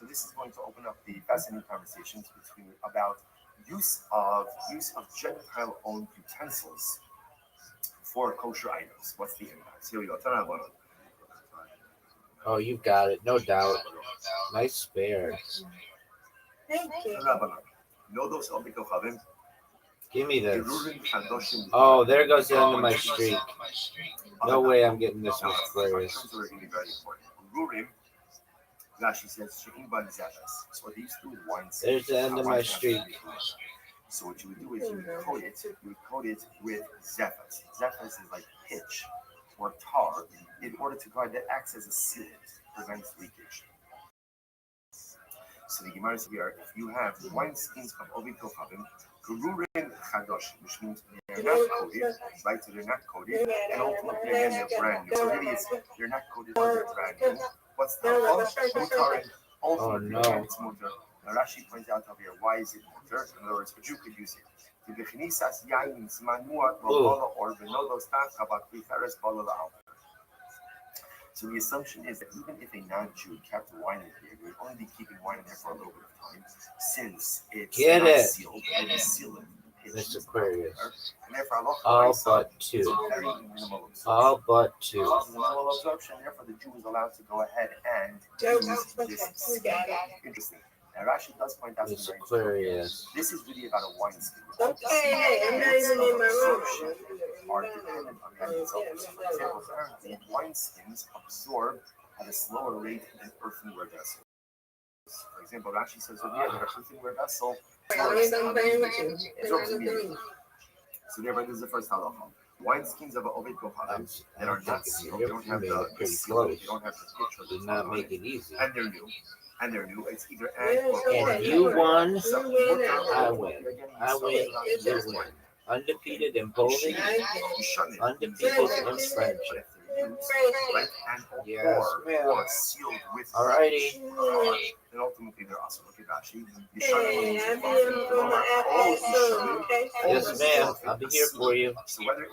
[SPEAKER 3] this is going to open up the fascinating conversations between about use of Gentile-owned utensils for kosher items. What's the impact? Here we go.
[SPEAKER 8] Oh, you got it, no doubt. Nice spare.
[SPEAKER 4] Thank you.
[SPEAKER 8] Give me this. Oh, there goes the end of my streak. No way I'm getting this with Aquarius.
[SPEAKER 3] Rashi says, so these 2 wines.
[SPEAKER 8] There's the end of my streak.
[SPEAKER 3] So what you would do is you would coat it with zephas. Zephas is like pitch or tar in order to guard that acts as a sealant, prevents leakage. So the Gemara says here, if you have wine skins of Ovid Kochavim, Gururin Chadosh, which means they're not coated, right? So they're not coated, and ultimately again they're brand new. So really it's they're not coated or they're brand new. What's the mutar?
[SPEAKER 8] Oh no.
[SPEAKER 3] It's mutar. Now Rashi points out over here, why is it mutar? In other words, but you could use it. So the assumption is that even if a non-Jew kept wine in here, he would only be keeping wine in there for a little bit of time, since it's sealed, and it's sealed.
[SPEAKER 8] This Aquarius.
[SPEAKER 3] And therefore,
[SPEAKER 8] all but 2. All but 2.
[SPEAKER 3] Minimal absorption. Therefore, the Jew is allowed to go ahead and use this skin. Interesting. Now, Rashi does point out
[SPEAKER 8] this Aquarius.
[SPEAKER 3] This is really about a wine skin.
[SPEAKER 4] Okay, I'm not even in my room.
[SPEAKER 3] Are dependent on that itself. For example, apparently, wine skins absorb at a slower rate than earthenware vessels. For example, Rashi says over here that an earthenware vessel absorbs immediately. So therefore, this is the first halacha. Wine skins of an Ovid Kochavim that are not sealed, they don't have the seal, they don't have the pitch or the
[SPEAKER 8] did not make it easy.
[SPEAKER 3] And they're new. It's either and or.
[SPEAKER 8] And you won, I win. I win, you win. Undefeated in bowling, undefeated in friendship. Yes, ma'am. Alrighty.
[SPEAKER 3] And ultimately, they're also look at Rashi.
[SPEAKER 8] Yes, ma'am. I'll be here for you.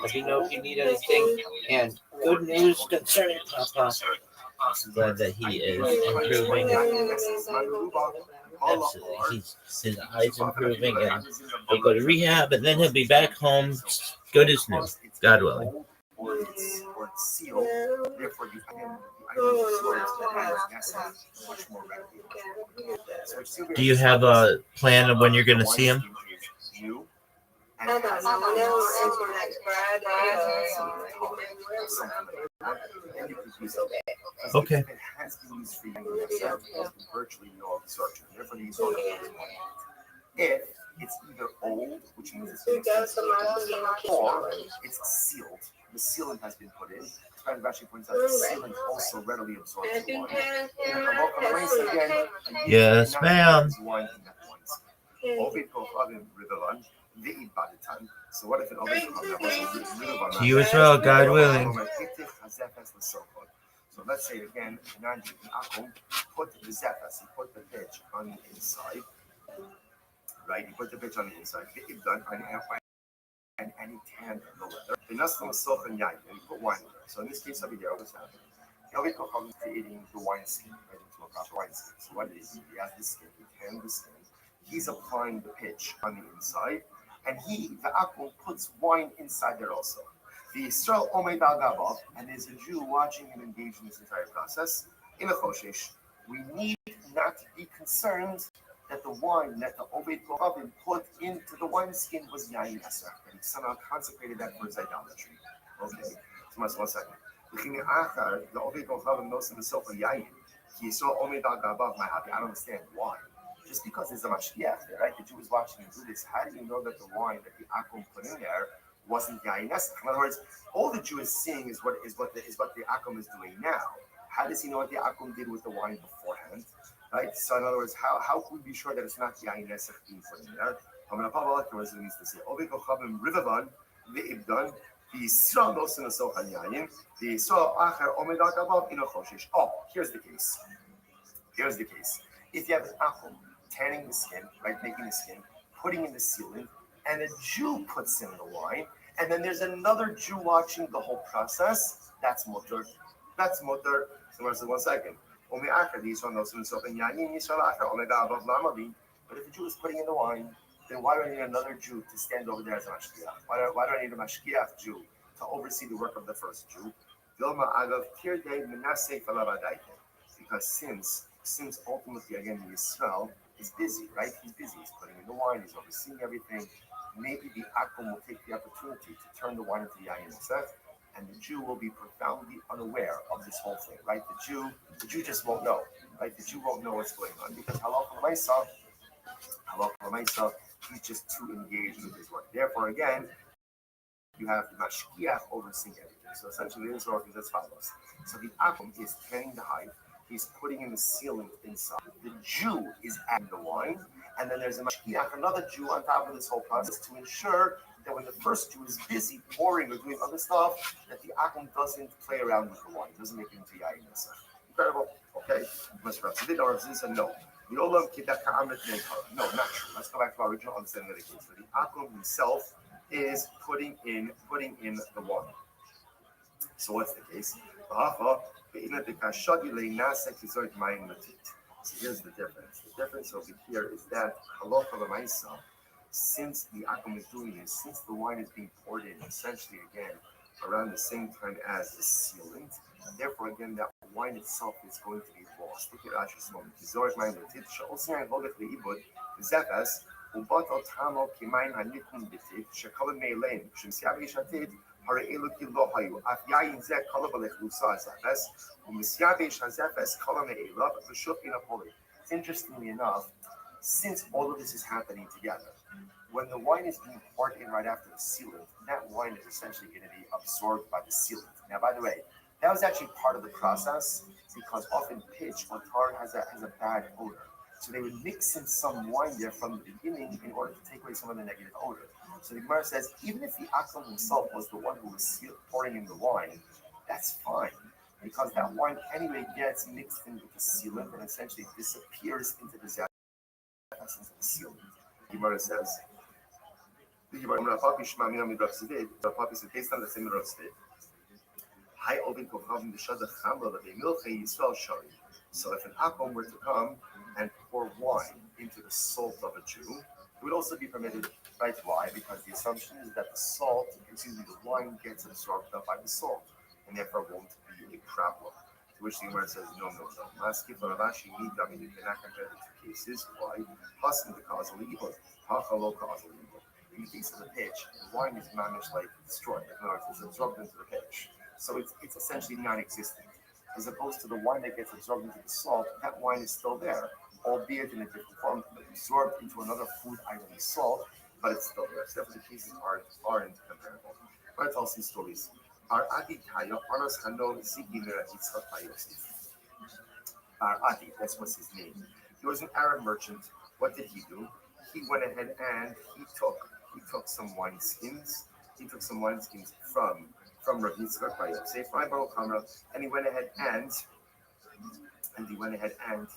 [SPEAKER 8] Let me know if you need anything. And good news concerning Papa. Glad that he is improving. Absolutely. His eyes improving, and he'll go to rehab, and then he'll be back home, good as new, God willing. Do you have a plan of when you're going to see him? Okay.
[SPEAKER 3] If it's either old, which means it's been or it's sealed. The sealant has been put in. As Rashi points out, the sealant also readily absorbs the wine.
[SPEAKER 8] Yes, ma'am.
[SPEAKER 3] Ovid Kochavim Rivelan, Ve'id Baditan. So what if an Ovid Kochavim was Rivelan?
[SPEAKER 8] To you as well, God willing.
[SPEAKER 3] So let's say again, Akum put the Zephas, he put the pitch on the inside, right? He put the pitch on the inside, Ve'id done, and he tanned the leather. The Naslam Soch and Yain, and he put wine in there. So in this case over here, what's happening? Ovid Kochavim is creating the wine skin, right? Into a proper wine skin. So what is he? He has the skin, he tanned the skin. He's applying the pitch on the inside, and the Akum, puts wine inside there also. The Yisrael Omed Al Gavav, and there's a Jew watching him engage in this entire process. In a Choshesh, we need not to be concerned that the wine that the Obed Kochavim put into the wineskin was Yain Esrach, that he somehow consecrated that for his idolatry. Okay, so one second. The Obed Kochavim knows himself a Yain. He saw Omed Al Gavav Mahavi. I don't understand why. Just because there's a mashgiach there, right? The Jew is watching him do this. How do you know that the wine that the Akum put in there wasn't Yain Esrach? In other words, all the Jew is seeing is what the Akum is doing now. How does he know what the Akum did with the wine beforehand? Right? So in other words, how can we be sure that it's not Yain Esrach being put in there? It means to say, Ovid Kochavim Rivavan Ve'ibdan V'Yisrael Nosin Asoch Yayin V'Yisrael Acher Omed Al Gavav in a Choshesh. Oh, here's the case. Here's the case. If you have an Akum tanning the skin, right, making the skin, putting in the sealant, and a Jew puts in the wine, and then there's another Jew watching the whole process, that's mutter. That's mutter. So one second. But if the Jew is putting in the wine, then why do I need another Jew to stand over there as a mashgiach? Why do I need a mashgiach Jew to oversee the work of the first Jew? Because since ultimately, again, Yisrael is busy, right? He's busy. He's putting in the wine. He's overseeing everything. Maybe the Akum will take the opportunity to turn the wine into Yain Esrach, and the Jew will be profoundly unaware of this whole thing, right? The Jew just won't know, right? The Jew won't know what's going on because halacha l'maisa, he's just too engaged with his work. Therefore, again, you have the mashgiach overseeing everything. So essentially, the Israel is as follows. So the Akum is tanning the hide. He's putting in the sealant inside. The Jew is adding the wine, and then there's a mashgiach, another Jew on top of this whole process to ensure that when the first Jew is busy pouring or doing other stuff, that the Akum doesn't play around with the wine, doesn't make it into Yain Esrach. Incredible. Okay. Or no. No, not true. Let's go back to our original understanding of the case. So the Akum himself is putting in the wine. So what's the case? So here's the difference. The difference over here is that halacha l'maisa, since the Akum is doing this, since the wine is being poured in, essentially again around the same time as the sealant, and therefore again that wine itself is going to be lost. Look at Rashi's moment. Interestingly enough, since all of this is happening together, when the wine is being poured in right after the sealant, that wine is essentially going to be absorbed by the sealant. Now, by the way, that was actually part of the process because often pitch or tar has a bad odor. So they would mix in some wine there from the beginning in order to take away some of the negative odor. So the Gemara says, even if the Akum himself was the one who was pouring in the wine, that's fine. Because that wine anyway gets mixed in with the sealant and essentially disappears into the zephyr, into the sealant. The Gemara says, based on the same Rothschild. So if an Akum were to come and pour wine into the salt of a Jew, it would also be permitted, right? Why? Because the assumption is that the wine gets absorbed up by the salt, and therefore won't be a problem. To which the Gemara says, no. Maski for Ravashi, you cannot compare the two cases. Why? Hassan the causal evil, Hachalo causal evil. In the case of the pitch, the wine is managed like destroyed. In other words, it's absorbed into the pitch. So it's essentially non-existent. As opposed to the wine that gets absorbed into the salt, that wine is still there, albeit in a different form, absorbed into another food item, salt, but it's still there. So the cases aren't comparable. I'll tell some stories. Our Adi Kaya, Anas Hanon Zigimera Yitzchak Yosef. Our Adi, that's what's his name. He was an Arab merchant. What did he do? he went ahead and he took some wineskins. He took some wineskins from Rabbi Yitzchak by Yosef, and he went ahead and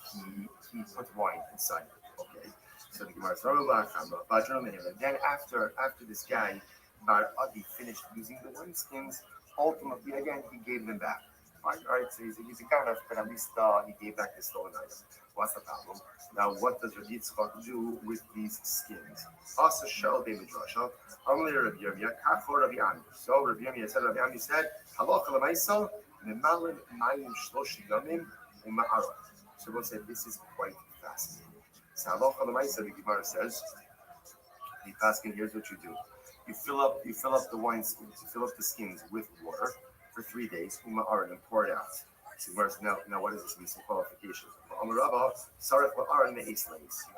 [SPEAKER 3] he put wine inside it. Okay. So the Gemara says, and then after this guy Bar Adi finished using the wineskins, ultimately again he gave them back. Fine, all right, so he's a kind of, but at least he gave back the stolen item. What's the problem? Now, what does Rabbi Yitzchak do with these skins? Also, shall they midrasha? Only Rabbi Yirmiyah, kachor Rabbi Ami. So Rabbi Yirmiyah said, Rabbi Ami said, halacha l'maisa, memalin mayim shlosh yamim uma'ara. So we'll say this is quite fascinating. So halacha l'maisa, the Gemara says, the paskin, here's what you do. You fill up the wine skins, you fill up the skins with water for 3 days, uma'ara, and pour it out. So now what does this mean? Some qualifications. You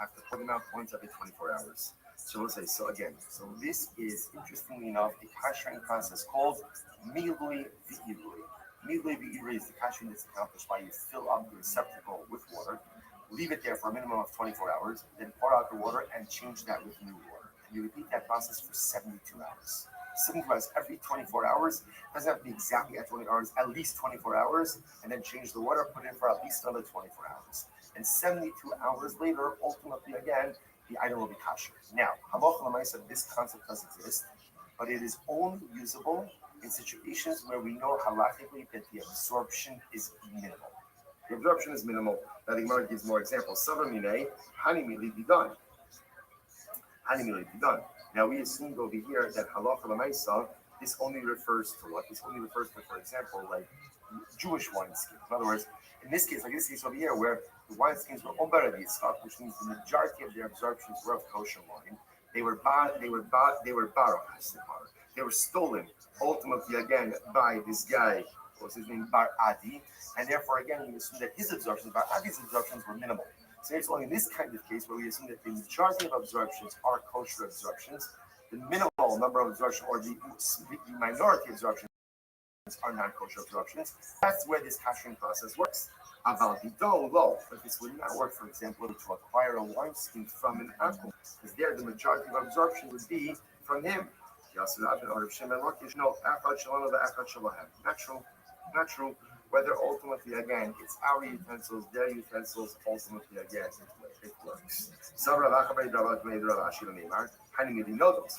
[SPEAKER 3] have to pour them out once every 24 hours. So we'll say, so this is, interestingly enough, a kashering process called milui v'irui. Milui v'irui is the kashering that's accomplished by you fill up the receptacle with water, leave it there for a minimum of 24 hours, then pour out the water and change that with new water. And you repeat that process for 72 hours. 72 hours every 24 hours. Doesn't have to be exactly at 20 hours, at least 24 hours, and then change the water, put it in for at least another 24 hours. And 72 hours later, ultimately again, the item will be kosher. Now, halacha l'maisa, this concept does exist, but it is only usable in situations where we know halachically that the absorption is minimal. The absorption is minimal. That the Gemara gives more examples. Savamine, hanimili bidan. Hanimili bidan. Now we assumed over here that halacha l'maisa, this only refers to what? This only refers to, for example, like Jewish wineskins. In other words, in this case, like this case over here, where the wineskins were ombara yitzchak, which means the majority of their absorptions were of kosher wine. They were baruch. They were stolen, ultimately again by this guy. What was his name? Bar Adi, and therefore again we assume that his absorptions, Bar Adi's absorptions, were minimal. So it's only in this kind of case where we assume that the majority of absorptions are kosher absorptions. The minimal number of absorptions, or the minority absorptions, are non-kosher absorptions. That's where this kashering process works. But this would not work, for example, to acquire a wineskin from an apple, because there the majority of absorption would be from him. Not true. Whether ultimately again it's our utensils, their utensils, ultimately again it works.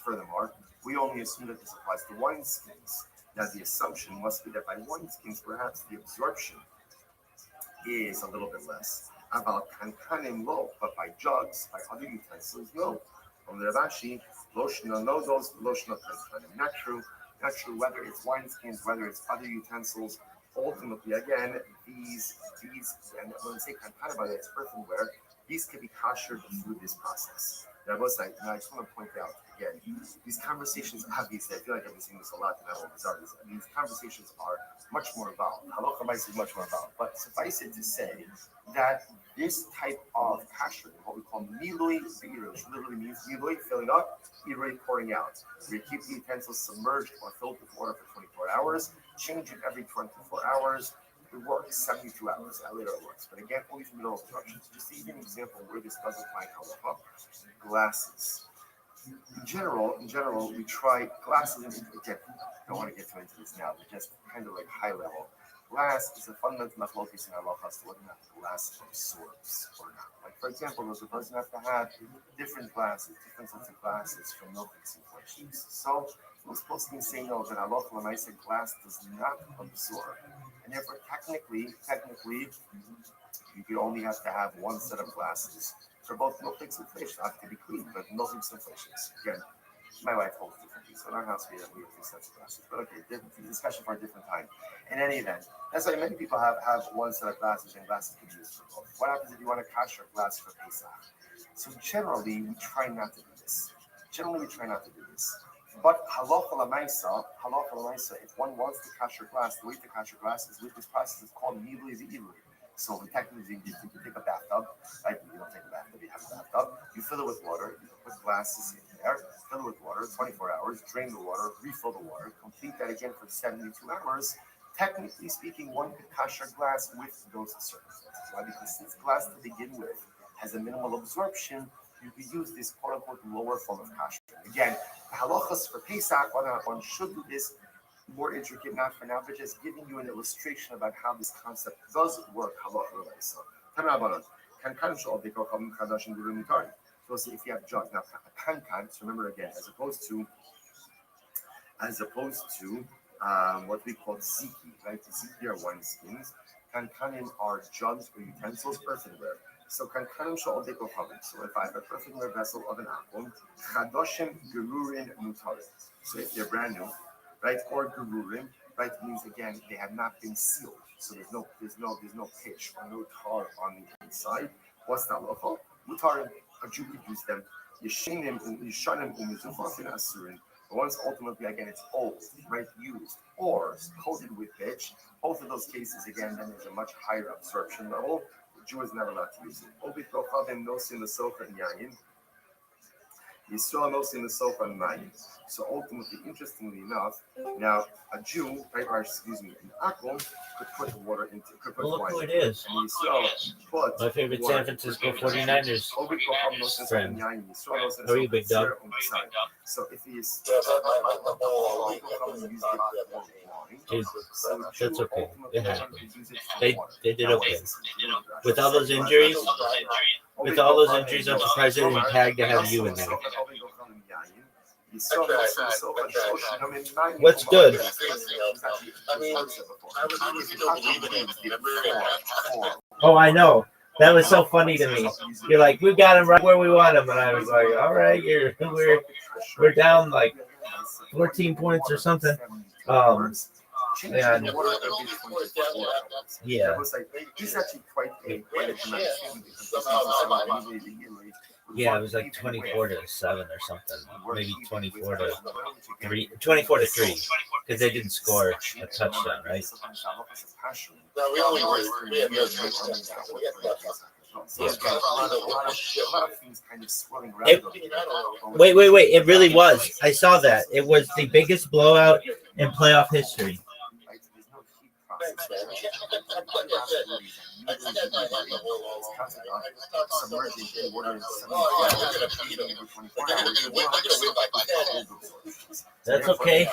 [SPEAKER 3] Furthermore, we only assume that this applies to wineskins. Now the assumption must be that by wineskins perhaps the absorption is a little bit less. About kankanim low, but by jugs, by other utensils, no. From the Rashi, loshna, no, those loshna kankanim. Not true. Whether it's wineskins, whether it's other utensils, ultimately again, these, and when we say kankanim, by the way, it's earthenware, these can be koshered through this process. Now, I just want to point out again, these conversations, obviously, I feel like I've been saying this a lot in our bazaars. These conversations are much more involved. Halacha might is much more involved. But suffice it to say that this type of kashering, what we call milui v'irui, which literally means milui, filling up, irui, pouring out. We keep the utensils submerged or filled with water for 24 hours, change it every 24 hours. It works 72 hours. That later it works. But again, only for mineral absorptions. Just to give you an example where this does apply to halacha, glasses. In general, we try glasses. Again, I don't want to get too into this now, but just kind of like high level. Glass is a fundamental machlokas in halacha as to whether or not the glass absorbs or not. Like for example, does the person have to have different glasses, different sets of glasses for milk situations? So we're supposed to be saying no, that halacha l'maisa glass does not absorb, and therefore technically, you could only have to have one set of glasses for both milk inflations. Have to be clean, but milk inflations. Again, my wife holds differently, so in our house we have 2 sets of glasses. But okay, discussion for a different time. In any event, that's why many people have one set of glasses, and glasses can be used for both. What happens if you want a kosher glass for Pesach? So generally, we try not to do this. But halacha l'maisa, if one wants the kosher glass, the way to kosher glass is with this process. It's called milui v'irui. So technically, you take a bathtub, right? You don't take a bathtub, you have a bathtub. You fill it with water, you put glasses in there, fill it with water, 24 hours, drain the water, refill the water, complete that again for 72 hours. Technically speaking, one could kosher glass with those circumstances. Why? Because since glass to begin with has a minimal absorption, you could use this quote unquote lower form of kashrut. Again, the halachas for Pesach, one should do this more intricate, not for now, but just giving you an illustration about how this concept does work. So if you have jugs, now kankan, so remember again, as opposed to what we call ziki, right? Ziki are wineskins. Kankanim are jugs or utensils, earthenware. So kankanim shall they go covered. So if I have an earthenware vessel of an akum, chadoshim gerurin mutarim. So if they're brand new, right, or gerurin, right, means again they have not been sealed. So there's no pitch or no tar on the inside. What's that local? Mutarim, a Jew could use them. Yeshanim umizufafin asurin. But once ultimately, again, it's old, right, used, or coated with pitch, both of those cases, again, then there's a much higher absorption level. The Jew is never allowed to use it. Obit rochavim nosin the sofa and yayin. Yisrael nosin the sofa and yayin. So ultimately, interestingly enough, now a Jew, right, or excuse me, an akum could put water into, could put
[SPEAKER 2] Well, look
[SPEAKER 3] wine.
[SPEAKER 2] who it is.
[SPEAKER 3] And Yisrael put
[SPEAKER 2] My favorite
[SPEAKER 3] water
[SPEAKER 2] San Francisco 49ers friend. How
[SPEAKER 3] How
[SPEAKER 2] are you, big dog?
[SPEAKER 3] So if he is
[SPEAKER 2] That's okay. It happened. They did okay. With all those injuries, I'm surprised they didn't tag to have you in there. What's good? Oh, I know. That was so funny to me. You're like, we got him right where we want him, and I was like, all right, we're down like 14 points or something. And yeah. Yeah, it was like 24-7 or something, maybe 24-3, because they didn't score a touchdown, right?
[SPEAKER 4] No, we only were.
[SPEAKER 2] Wait. It really was. I saw that. It was the biggest blowout in playoff history. That's okay.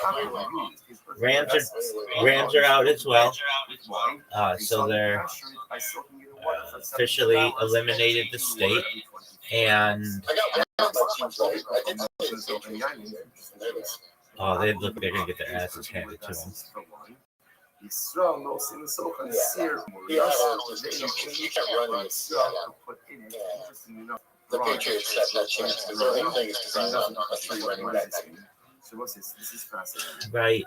[SPEAKER 2] Rams are out as well. So they're officially eliminated the state, and they look like they're gonna get their asses handed to them.
[SPEAKER 3] Yisrael knows in the Socha Sir.
[SPEAKER 4] The Patriots have no chance. The only thing is because I'm not a free running back.
[SPEAKER 3] So what's this? This is fascinating.
[SPEAKER 2] Right.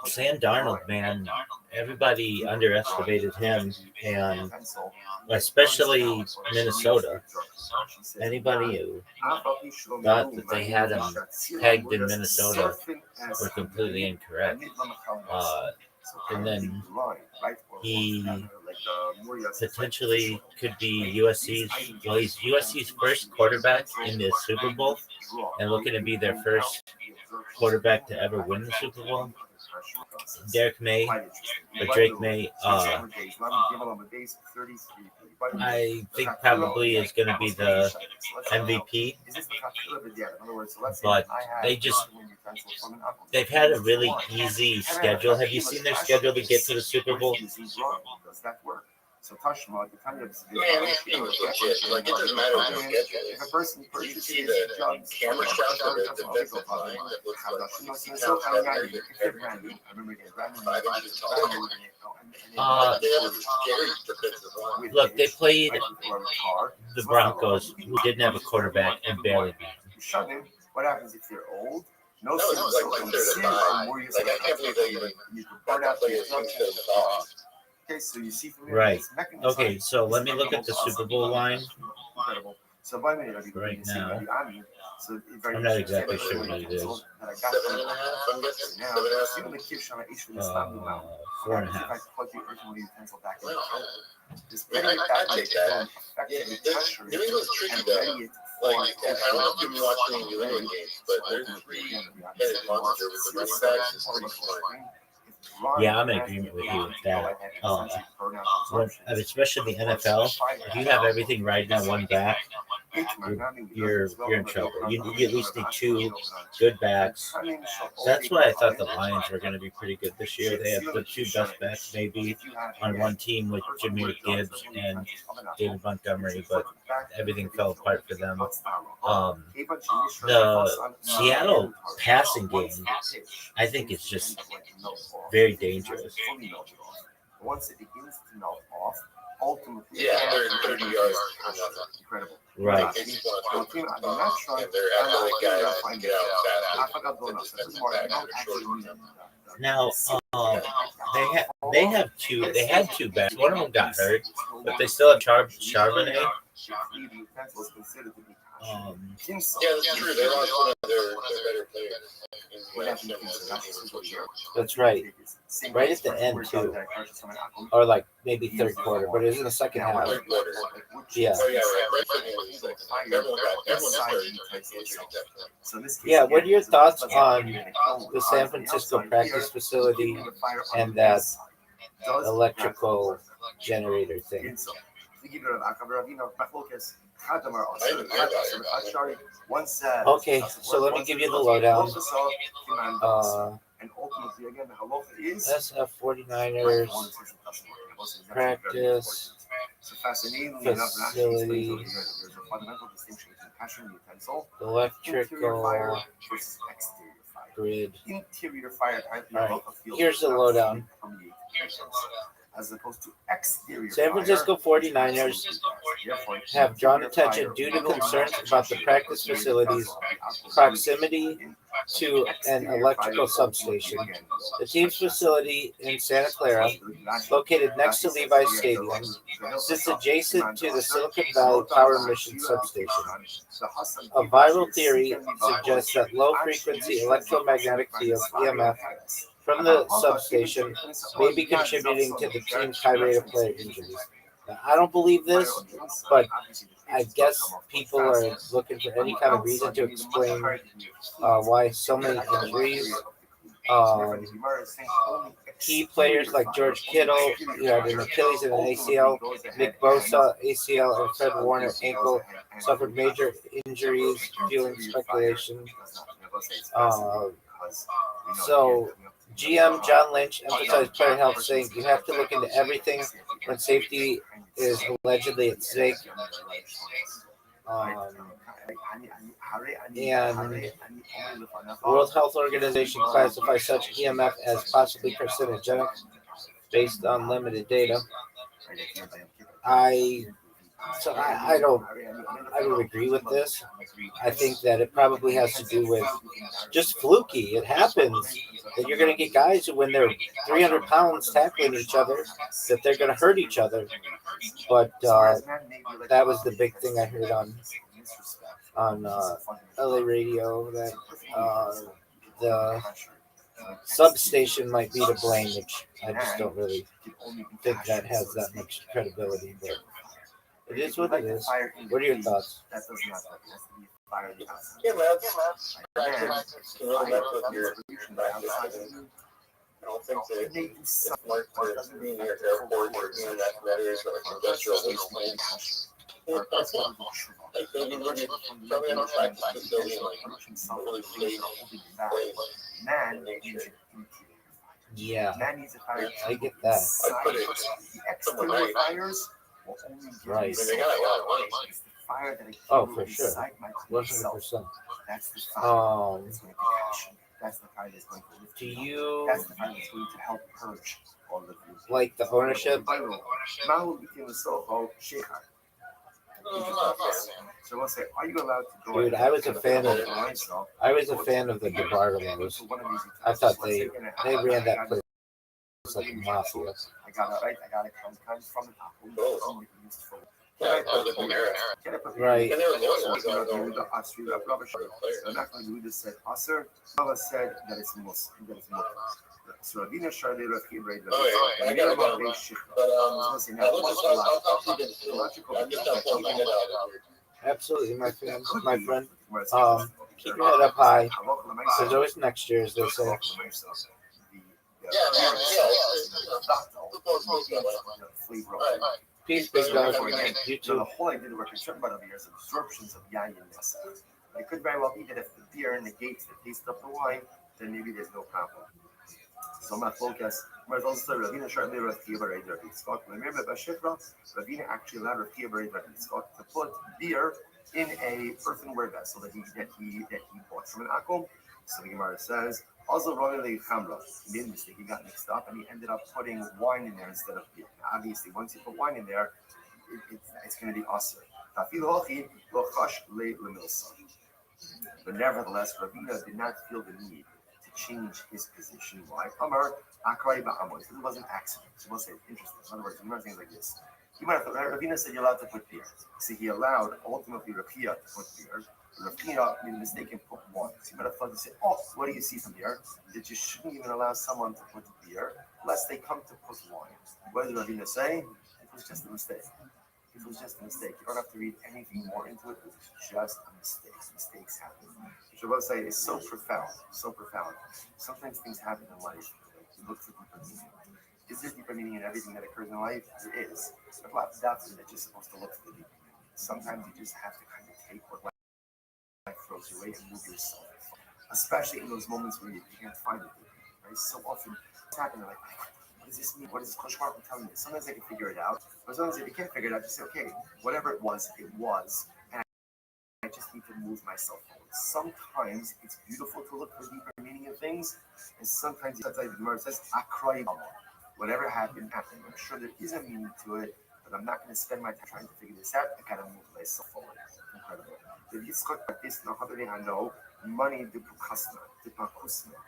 [SPEAKER 2] Sam Darnold, man. Everybody underestimated him, and especially Minnesota. Anybody who thought that they had him pegged in Minnesota were completely incorrect. And then he potentially could be he's USC's first quarterback in the Super Bowl, and looking to be their first quarterback to ever win the Super Bowl. Drake May, I think probably is going to be the MVP, but they've had a really easy schedule. Have you seen their schedule to get to the Super Bowl?
[SPEAKER 3] So Tashma, the kind of
[SPEAKER 4] man, this team is legit. Like, it doesn't matter what the schedule is.
[SPEAKER 3] If a person
[SPEAKER 4] You see the camera shots of the defensive line that looks like 60 pounds heavier than every 5 inches taller. They have a scary defensive line.
[SPEAKER 2] Look, they played the Broncos, who didn't have a quarterback and barely beat them.
[SPEAKER 3] What happens if they're old?
[SPEAKER 4] No, it's like they're the die. Like, I can't believe they even burn out the instead of the
[SPEAKER 3] Okay, so you see from
[SPEAKER 2] right. Okay, so let me look at the Super Bowl line right now. I'm not exactly sure what it is.
[SPEAKER 4] 7.5, I'm guessing. 7.5.
[SPEAKER 2] 4.5.
[SPEAKER 4] I'd take that. Yeah, New England's tricky though. Like, I don't know if you've been watching New England games, but there's 3-headed monster with the running backs is pretty smart.
[SPEAKER 2] Yeah, I'm in agreement with you with that. Especially in the NFL, if you have everything riding on one back, you're in trouble. You at least need two good backs. That's why I thought the Lions were going to be pretty good this year. They have the two best backs maybe on one team with Jahmyr Gibbs and David Montgomery, but everything fell apart for them. The Seattle passing game, I think, is just very dangerous.
[SPEAKER 3] Once it begins to melt off, ultimately,
[SPEAKER 1] Yeah, 30 yards.
[SPEAKER 3] Incredible.
[SPEAKER 2] Right.
[SPEAKER 3] And they're
[SPEAKER 1] athletic guys to get out
[SPEAKER 2] Now, they had two backs. One of them got hurt, but they still have Charbonnet.
[SPEAKER 1] Yeah, that's true. They lost one of their better players.
[SPEAKER 2] That's right. Right at the end, too. Or like maybe third quarter, but it was in the second half.
[SPEAKER 1] Third quarter.
[SPEAKER 2] Yeah.
[SPEAKER 1] Oh, yeah, right.
[SPEAKER 2] Yeah, what are your thoughts on the San Francisco practice facility and that electrical generator thing? Okay, so let me give you the lowdown. SF 49ers practice facility electrical grid. Alright, here's the lowdown.
[SPEAKER 3] As opposed to exterior
[SPEAKER 2] San Francisco 49ers have drawn attention due to concerns about the practice facility's proximity to an electrical substation. The team's facility in Santa Clara, located next to Levi's Stadium, sits adjacent to the Silicon Valley Power Mission substation. A viral theory suggests that low-frequency electromagnetic fields, EMF, from the substation may be contributing to the team's high rate of player injuries. Now, I don't believe this, but I guess people are looking for any kind of reason to explain why so many injuries. Key players like George Kittle, who had an Achilles and an ACL, Nick Bosa, ACL, and Fred Warner, ankle, suffered major injuries, fueling speculation. So GM John Lynch emphasized player health, saying you have to look into everything when safety is allegedly at stake. And World Health Organization classifies such EMF as possibly carcinogenic based on limited data. I don't agree with this. I think that it probably has to do with just fluky. It happens that you're going to get guys who, when they're 300 pounds tackling each other, that they're going to hurt each other. But that was the big thing I heard on LA radio, that the substation might be to blame, which I just don't really think that has that much credibility. But it is what it is. What are your thoughts?
[SPEAKER 1] Yeah, man. Practice can really mess with your practice. I don't think it's like being near airport or being that matters, or like industrial waste plants. Like they'll be looking probably on a practice facility in like a really safe place.
[SPEAKER 2] Yeah, I get that.
[SPEAKER 1] I put it somewhere right.
[SPEAKER 2] Right.
[SPEAKER 1] I mean, they got a lot of money.
[SPEAKER 2] Oh, for sure. 100%. Do you like the ownership? Dude, I was a fan of the DeBartolos. I thought they ran that place like a mafia. Right.
[SPEAKER 3] Said that it's so Rabbi Shard
[SPEAKER 1] I got it. But
[SPEAKER 2] absolutely, my friend. Keep your head up high. There's always next year, as they say.
[SPEAKER 1] yeah.
[SPEAKER 8] Peace, big
[SPEAKER 3] So
[SPEAKER 8] dog.
[SPEAKER 3] therefore, again,
[SPEAKER 8] You
[SPEAKER 3] so the
[SPEAKER 8] too.
[SPEAKER 3] whole idea that we're concerned about over here is absorptions of yayin nesach. It could very well be that if the beer negates the taste of the wine, then maybe there's no problem. So my focus, but also Ravina shortly Rav Scott. Remember Bashikra, Ravina actually allowed Rav Scott to put beer in a earthenware vessel that he bought from an akum. So the Gemara says, also Ronnie Chamra, he made a mistake, he got mixed up and he ended up putting wine in there instead of beer. Now, obviously, once you put wine in there, it's going to be usher. But nevertheless, Ravina did not feel the need to change his position. Why? Amar Akrai Ba'amos. It was an accident. So we'll say interesting. In other words, you might think like this. You might have thought Ravina said you're allowed to put beer. So he allowed ultimately Rakia to put beer. Rakia made a mistake and put wine. So you might have thought, you say, oh, what do you see from here? That you shouldn't even allow someone to put beer unless they come to put wine. What did Ravina say? It was just a mistake. It was just a mistake. You don't have to read anything more into it. It was just a mistake. Mistakes happen. Which I will say is so profound, so profound. Sometimes things happen in life. You look for deeper meaning. Is there deeper meaning in everything that occurs in life? There is. But lots of doubts that you're supposed to look for the deeper meaning. Sometimes you just have to kind of take what life throws you away and move yourself. Especially in those moments where you can't find the deeper meaning. Right? So often it's happening like, what does this mean? What is Kosh Baruch Hu telling me? Sometimes I can figure it out. But sometimes if you can't figure it out, just say, okay, whatever it was, and I just need to move myself forward. Sometimes it's beautiful to look for deeper meaning in things, and sometimes it's like the Gemara says, Akrai Bama. Whatever happened, happened. I'm sure there is a meaning to it, but I'm not going to spend my time trying to figure this out. I gotta move myself forward. Incredible. The Yitzchak Batis Nahaveri Hano, money de Pukasna, de Pakusna.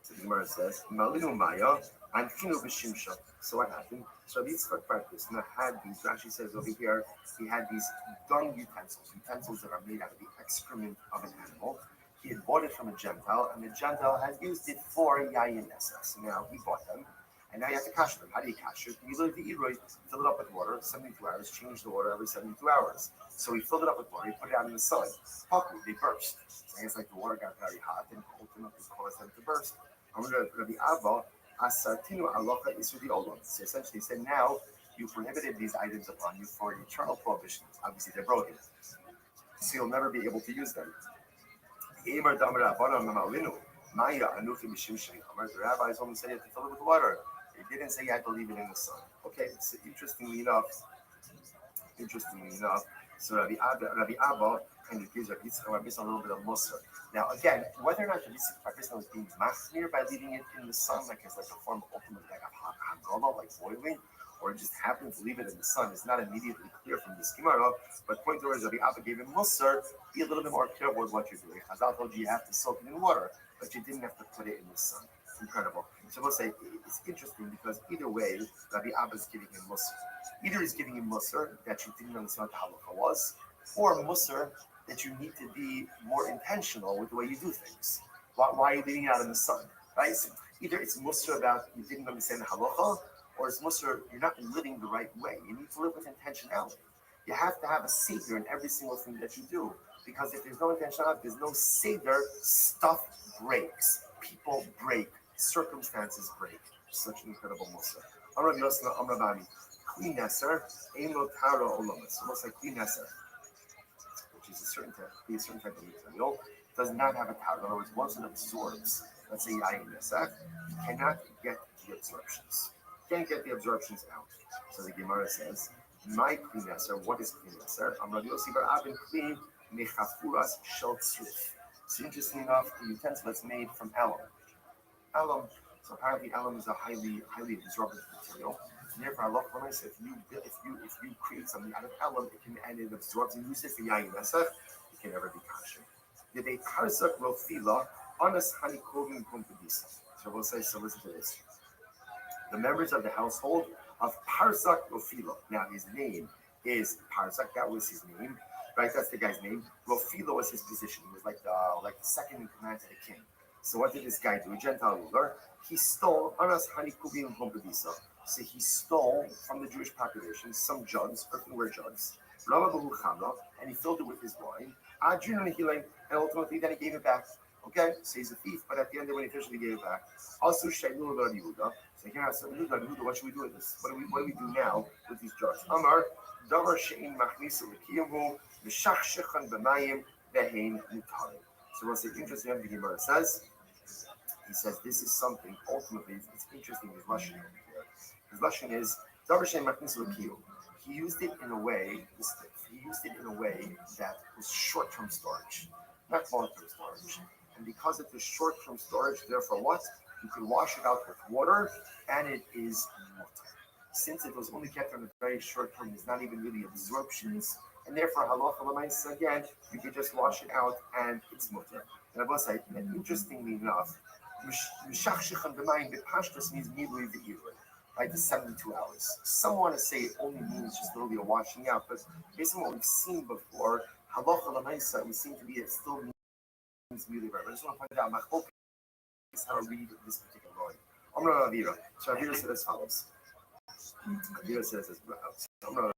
[SPEAKER 3] So the Gemara says, Malinu Maya, and Kinu Bishimsha. So what happened? So Yitzchak practice now had these, Rashi says over here, he had these dung utensils that are made out of the excrement of an animal. He had bought it from a Gentile, and the Gentile had used it for Yayin Esach. So now he bought them, and now you have to cash them. How do you cash it? You look at the Eroy, fill it up with water, 72 hours, change the water every 72 hours. So he filled it up with water, he put it out in the sun. Paku, they burst. So it's like the water got very hot and ultimately caused them to burst. Rabbi Abba, Asartinu Alocha Isudi Olon. So essentially, he said, now you prohibited these items upon you for eternal prohibition. Obviously, they're broken. So you'll never be able to use them. The rabbis only said you have to fill it with water. They didn't say you had to leave it in the sun. Okay, so interestingly enough, so Rabbi Abba kind of gives Rabbi Yitzchak a little bit of musr. Now again, whether or not Rabbi Yitzchak was being machmir by leaving it in the sun, like as like a form of ultimate like a hagala, like boiling, or just happened to leave it in the sun, is not immediately clear from this Gemara. But point towards Rabbi Abba gave him musr, be a little bit more careful with what you're doing. Chazal told you have to soak it in water, but you didn't have to put it in the sun. It's incredible. So we'll say it's interesting because either way, Rabbi Abba is giving him musr. Either he's giving him musr that you didn't understand what the halakha was, or musr that you need to be more intentional with the way you do things. Why are you leaving it out in the sun? Right? So either it's musr about you didn't understand the halakha, or it's musr you're not living the right way. You need to live with intentionality. You have to have a seder in every single thing that you do. Because if there's no intentionality, there's no seder, stuff breaks. People break. Circumstances break. Such an incredible musr. Amrav Yosna, Amravani. Kli Neser, Eino Tara Olamas. Almost like Kli Neser, which is a certain type of material, does not have a tara. In other words, once it absorbs, let's say Yayin Nesach, you cannot get the absorptions. You can't get the absorptions out. So the Gemara says, my Kli Neser, what is Kli Neser? Amrav Yossi Bar Avin Kli Mechafuras Shel Tzruf. So interesting enough, the utensil that's made from alum. Alum, so apparently alum is a highly absorbent material. Therefore, Allah promised if you create something out of alum, and it absorbs and uses the yayin nesach, it can never be kosher. Did a parsak rofila anas hanikovim kumpedisa? So we'll say, so listen to this. The members of the household of Parsak Rofilo. Now his name is Parsak. That was his name, right? That's the guy's name. Rofilo was his position. He was like the second in command to the king. So what did this guy do? A Gentile ruler. He stole anas hanikuvim kumpedisa. So he stole from the Jewish population some jugs, earthenware jugs, and he filled it with his wine. And ultimately then he gave it back.
[SPEAKER 4] Okay, so he's a thief, but at the end, when he officially gave it back, also Shainu Rabbi Yehuda. So here, what should we do with this? What do we do now with these jars? Amar davar shein machnisu lekiyahu mishachshechan b'mayim vehein mutarim. So what's interesting? The Gemara says. He says this is something. Ultimately, it's interesting. His lashon over here. His lashon is davar shein machnisu lekiyahu. He used it in a way. He used it in a way that was short-term storage, not long-term storage. And because it was short-term storage, therefore what? You could wash it out with water, and it is mutter. Since it was only kept on a very short term, there's not even really absorptions, and therefore halacha l'maisa again, you could just wash it out, and it's mutter. And I will say, interestingly enough, mishachshechan b'mayim b'pashtus means midlui v'irui, like the 72 hours. Some want to say it only means just literally a washing out, but based on what we've seen before, halacha l'maisa would seem to be it still really right. I just want to point out my hope is how to read this particular line. Amra Avira. So Avira said as follows. Avira says as Amra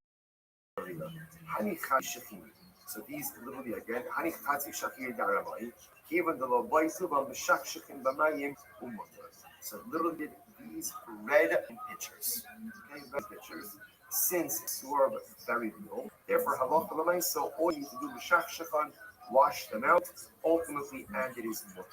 [SPEAKER 4] Avira. Hani Chad Shachim. So these literally again. Hani Chatzi Shachir Darabay. Given the Lobaytu Bamshach Shachim Bamayim Umotor. So literally these red pitchers. Okay, red pitchers. Since you are very low, therefore halacha l'may. So all you need to do is shachshechan. Wash them out, ultimately, and it is mutter.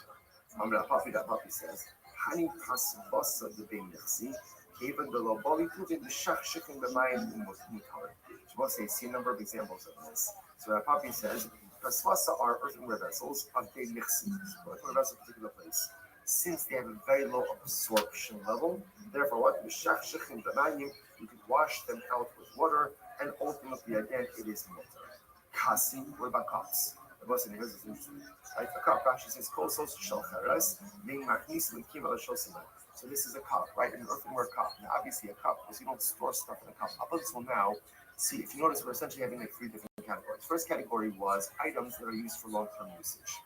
[SPEAKER 4] That Papi says, Hani kasvasa the beinachsi, given the lobali tuvin the shachshechin the mayim mutar. So we'll see a number of examples of this. So that Papi says, kasvasa are earthenware vessels of beinachsi, earthenware vessels, particular place. Since they have a very low absorption level, therefore, what the shachshechin the mayim, you can wash them out with water, and ultimately, again, it is mutter. Kasi, what about cups? Here's this interesting. Right, a cup. Rashi says, "Kosos shalcheres being machnis l'kiva l'shosima." So this is a cup, right? An earthenware cup. Now, obviously, a cup because you don't store stuff in a cup. Up until now, see if you notice, we're essentially having like three different categories. First category was items that are used for long-term usage.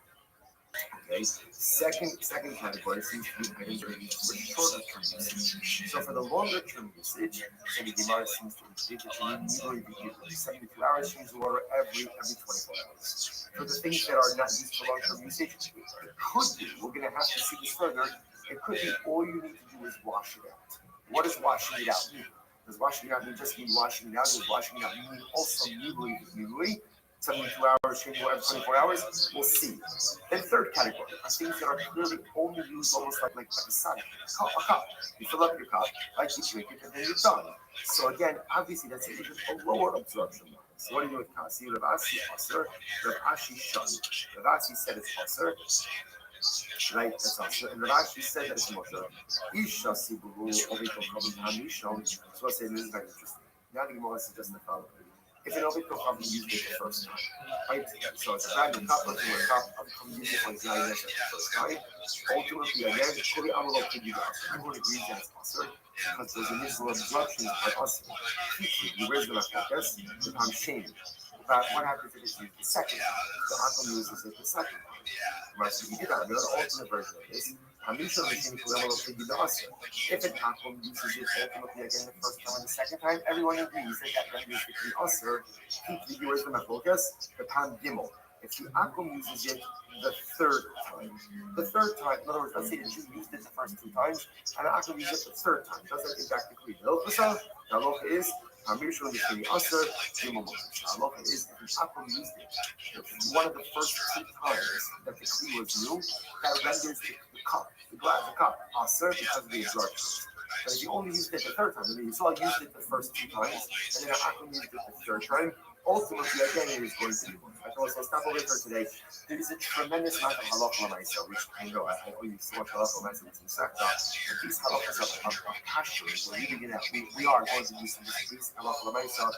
[SPEAKER 4] Okay. Second category seems to be items that are used for shorter-term usage. So for the longer-term usage, so the Gemara seems to indicate that you need usually 72 hours change the water every 24 hours. For the things that are not used for long-term usage, it could be, we're going to have to see this further, it could be all you need to do is wash it out. What does washing it out mean? Does washing it out mean just mean washing it out? Does washing it out mean also usually 72 hours, changing water every 24 hours? We'll see. Then third category are things that are clearly only used almost like a sun. A cup. You fill up your cup, like you drink it, and then you're done. So again, obviously that's even a lower absorption level. So what do you do with Kasi? Ravasi Aser, Ravashi Shun. Ravasi said it's Aser. Right, that's Aser. And Ravashi said that it's Moshe. Isha Siburu, Oviko Kabin Hamishon. So I say this is very interesting. Now the Gemara suggests the following. If an Oviko Kabin used it the first time, right? So it's a brand new cup, like a cup, Kabin used it for the first time. Ultimately, again, Kuri Amalok Kibidas. Everyone agrees that it's Aser. Because those initial absorptions are us. The original focus, the time change. But what happens if it's used the second time? The Akum uses it the second time. Right, so you get that. Another alternate version of this. If an Akum uses it ultimately again the first time and the second time, everyone agrees that that renders it the Aser. The original focus, the Pan Gimel. If the Akum uses it the third time, in other words, let's say that you used it the first two times, and the Akum used it the third time, does that impact the Kli? The halacha is, Hamishon is the Aser, Gimel. The halacha is, if the Akum used it one of the first two times that the Kli was new, that renders the cup, the cup, Aser, because of the absorption. But if you only used it the third time, I mean, you saw used it the first two times, and then the Akum used it the third time, ultimately, again, it is going to be one. So stop over for today. There is a tremendous amount of halacha l'maisa, which I know I owe you so much halacha l'maisa with some sector. But these halachas of pastures, we are going to do some these halacha l'maisa,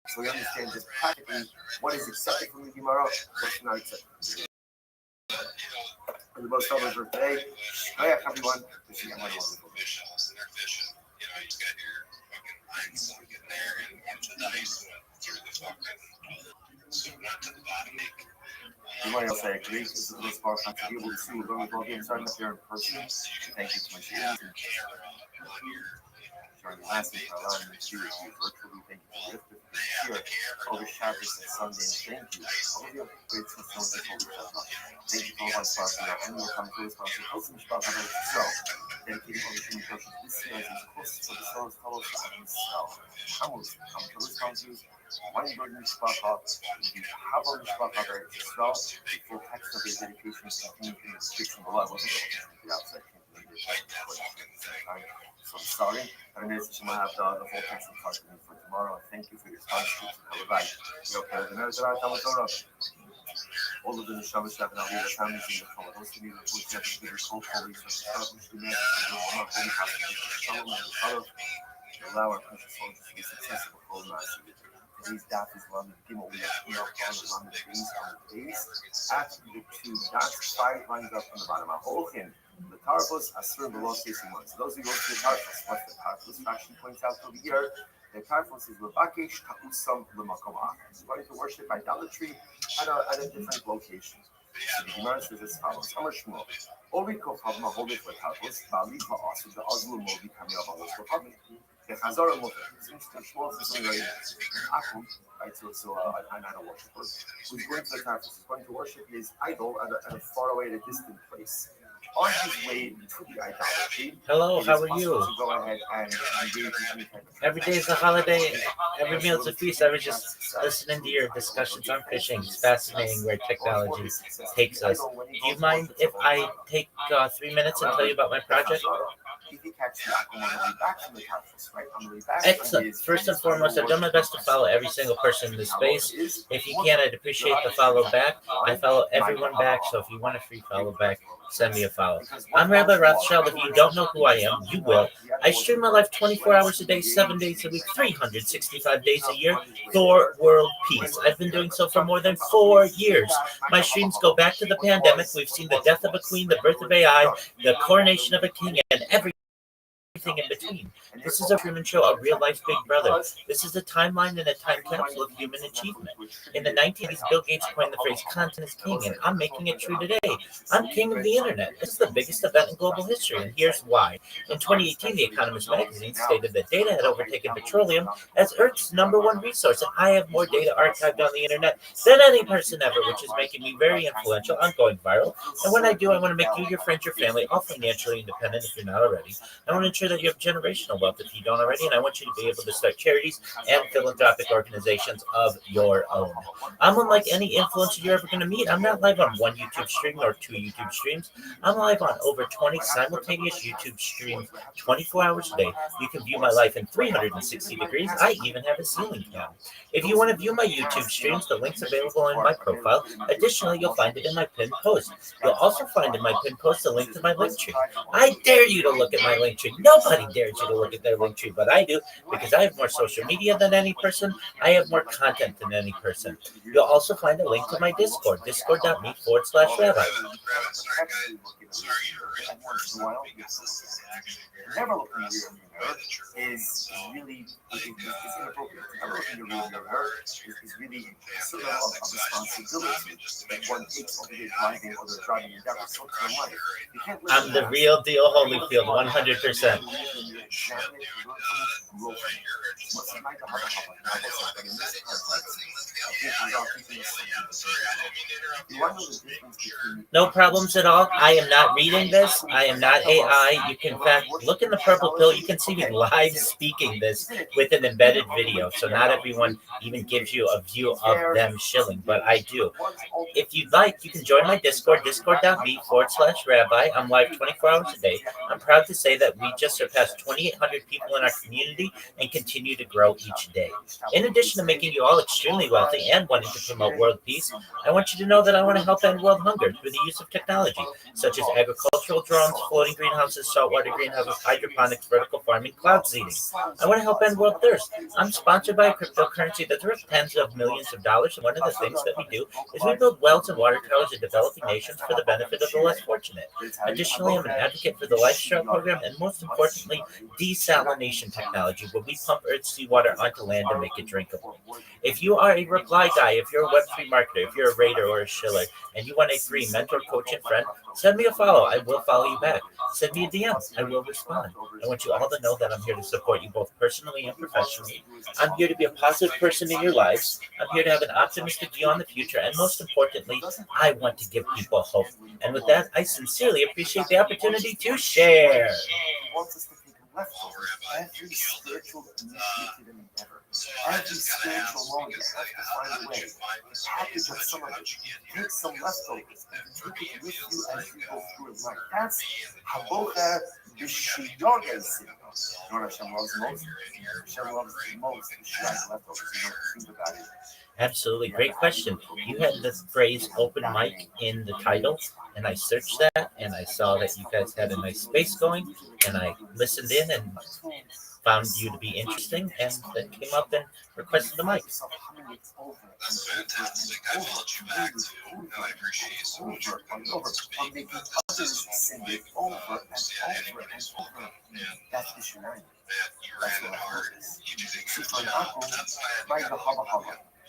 [SPEAKER 4] so we understand just practically what is accepted from the Gemara, what's not accepted. And the most over for today. Hi, everyone. Wishing everyone a wonderful day.
[SPEAKER 1] You know, you got your fucking mind sunk in there and watch the dice through the fucking not to the bottom.
[SPEAKER 4] Everybody else, I agree. This is the spot to be able to learn about getting started up here in person. Thank you to my students. during last week, allowing me to virtually. Thank you for your here over Shabbos and Sunday. And thank you. All of your great testimonies over Shabbat. Thank you for all my sponsors. And we'll come to the sponsor. Also, Shabbat Havel Show. Thank you for the communication. This year is close to the Soul's Fellow Shabbos Show. Hamilton, come to the sponsors. Weinberg Mishpacha, the Havel Mishpacha Havel Show. The full text of your dedication is contained in the description below. I wasn't able to read the outside. So I'm sorry, but I guess you might have the full text of talk to me for tomorrow. Thank you for your sponsorship. Rabbi, all of the Shabbat Shabbat and Aliyah families in the Torah. Those who need the food, get the soul police, and allow our precious soldiers to be successful for all nights. Today's daf is Lamed Gimel. We have email on the Lamed Beis on the base. After the two dots, 5 lines up from the bottom. A whole hymn. The Tarfos Asur below facing one. So those who go to the Tarfos, what the Tarfos faction points out over here, the Tarfos is Levakesh Ta'usam Lemakomah. He's going to worship idolatry at a different location. So the Gemara says as follows: Amar Shmuel, Ori Kochav Mahodet LeTarfos, Bali Ha'asu the Azlu Modi Kamil Avalos Kochav. The Chazar Moter. Since the Shmuel is something very Akum, right? So an idol worshiper who's going to the Tarfos, is going to worship his idol at a far away, at a distant place. On his way to the idolatry.
[SPEAKER 2] Hello, how are you?
[SPEAKER 4] To go ahead and engage in any type of
[SPEAKER 2] Every day is a holiday, every meal is a feast. I was just listening to your discussions on fishing. It's fascinating where technology takes us. Do you mind if I take 3 minutes and tell you about my project? Excellent. First and foremost, I've done my best to follow every single person in this space. If you can, I'd appreciate the follow back. I follow everyone back, so if you want a free follow back, send me a follow. I'm Rabbi Rothschild. If you don't know who I am, you will. I stream my life 24 hours a day, 7 days a week, 365 days a year for world peace. I've been doing so for more than 4 years. My streams go back to the pandemic. We've seen the death of a queen, the birth of AI, the coronation of a king, and everything in between. This is a Truman Show, a real-life Big Brother. This is a timeline and a time capsule of human achievement. In the 1980s, Bill Gates coined the phrase "content is king," and I'm making it true today. I'm king of the internet. This is the biggest event in global history, and here's why. In 2018, The Economist magazine stated that data had overtaken petroleum as Earth's #1 resource, and I have more data archived on the internet than any person ever, which is making me very influential. I'm going viral, and when I do, I want to make you, your friends, your family, all financially independent if you're not already. I want to ensure that you have generational wealth if you don't already, and I want you to be able to start charities and philanthropic organizations of your own. I'm unlike any influencer you're ever going to meet. I'm not live on one YouTube stream or 2 YouTube streams. I'm live on over 20 simultaneous YouTube streams 24 hours a day. You can view my life in 360 degrees. I even have a ceiling cam. If you want to view my YouTube streams, the link's available in my profile. Additionally, you'll find it in my pinned post. You'll also find in my pinned post a link to my link tree. I dare you to look at my link tree. Nobody dares you to look at their link tree, but I do, because I have more social media than any person. I have more content than any person. You'll also find a link to my Discord, discord.me/rabbi.
[SPEAKER 4] Never look in the rear mirror is really inappropriate. Never look in the rear mirror is really a certain level of responsibility that one takes over the driving or the driving endeavor. So to life,
[SPEAKER 2] I'm the real deal, Holyfield, 100%. No problems at all. I am not reading this. I am not AI. You can, in fact, look in the purple pill. You can see me live speaking this with an embedded video. So not everyone even gives you a view of them shilling, but I do. If you'd like, you can join my Discord, discord.me/rabbi. I'm live 24 hours a day. I'm proud to say that we just surpassed 2,800 people in our community and continue to grow each day. In addition to making you all extremely wealthy and wanting to promote world peace, I want you to know that I want to help end world hunger through the use of technology, such as agricultural drones, floating greenhouses, saltwater greenhouses, hydroponics, vertical farming, cloud seeding. I want to help end world thirst. I'm sponsored by a cryptocurrency that's worth tens of millions of dollars, and one of the things that we do is we build wells and water towers in developing nations for the benefit of the less fortunate. Additionally, I'm an advocate for the Lifestyle program, and most importantly, importantly, desalination technology, where we pump Earth's seawater onto land and make it drinkable. If you are a reply guy, if you're a Web3 marketer, if you're a raider or a shiller, and you want a free mentor, coach, and friend, send me a follow. I will follow you back. Send me a DM. I will respond. I want you all to know that I'm here to support you both personally and professionally. I'm here to be a positive person in your lives. I'm here to have an optimistic view on the future. And most importantly, I want to give people hope. And with that, I sincerely appreciate the opportunity to share.
[SPEAKER 3] Every spiritual initiative and endeavor, every spiritual moment, you have to find a way to package up some of it, take some leftovers, and take it with you as you go through life. That's Habocha B'Shiyogesi. You know what Hashem loves most? Hashem loves most the Shiyogesi leftovers. You don't think about it.
[SPEAKER 2] Absolutely. Great question. You had the phrase open mic in the title, and I searched that, and I saw that you guys had a nice space going, and I listened in and found you to be interesting, and then came up and requested the mic.
[SPEAKER 1] That's fantastic. I followed you back too. No, I appreciate you so much for coming over to
[SPEAKER 3] I'm making others sing it over and over and over. That's the Shirayim.
[SPEAKER 1] Man, you ran it hard. You did a good job. That's why I had to go.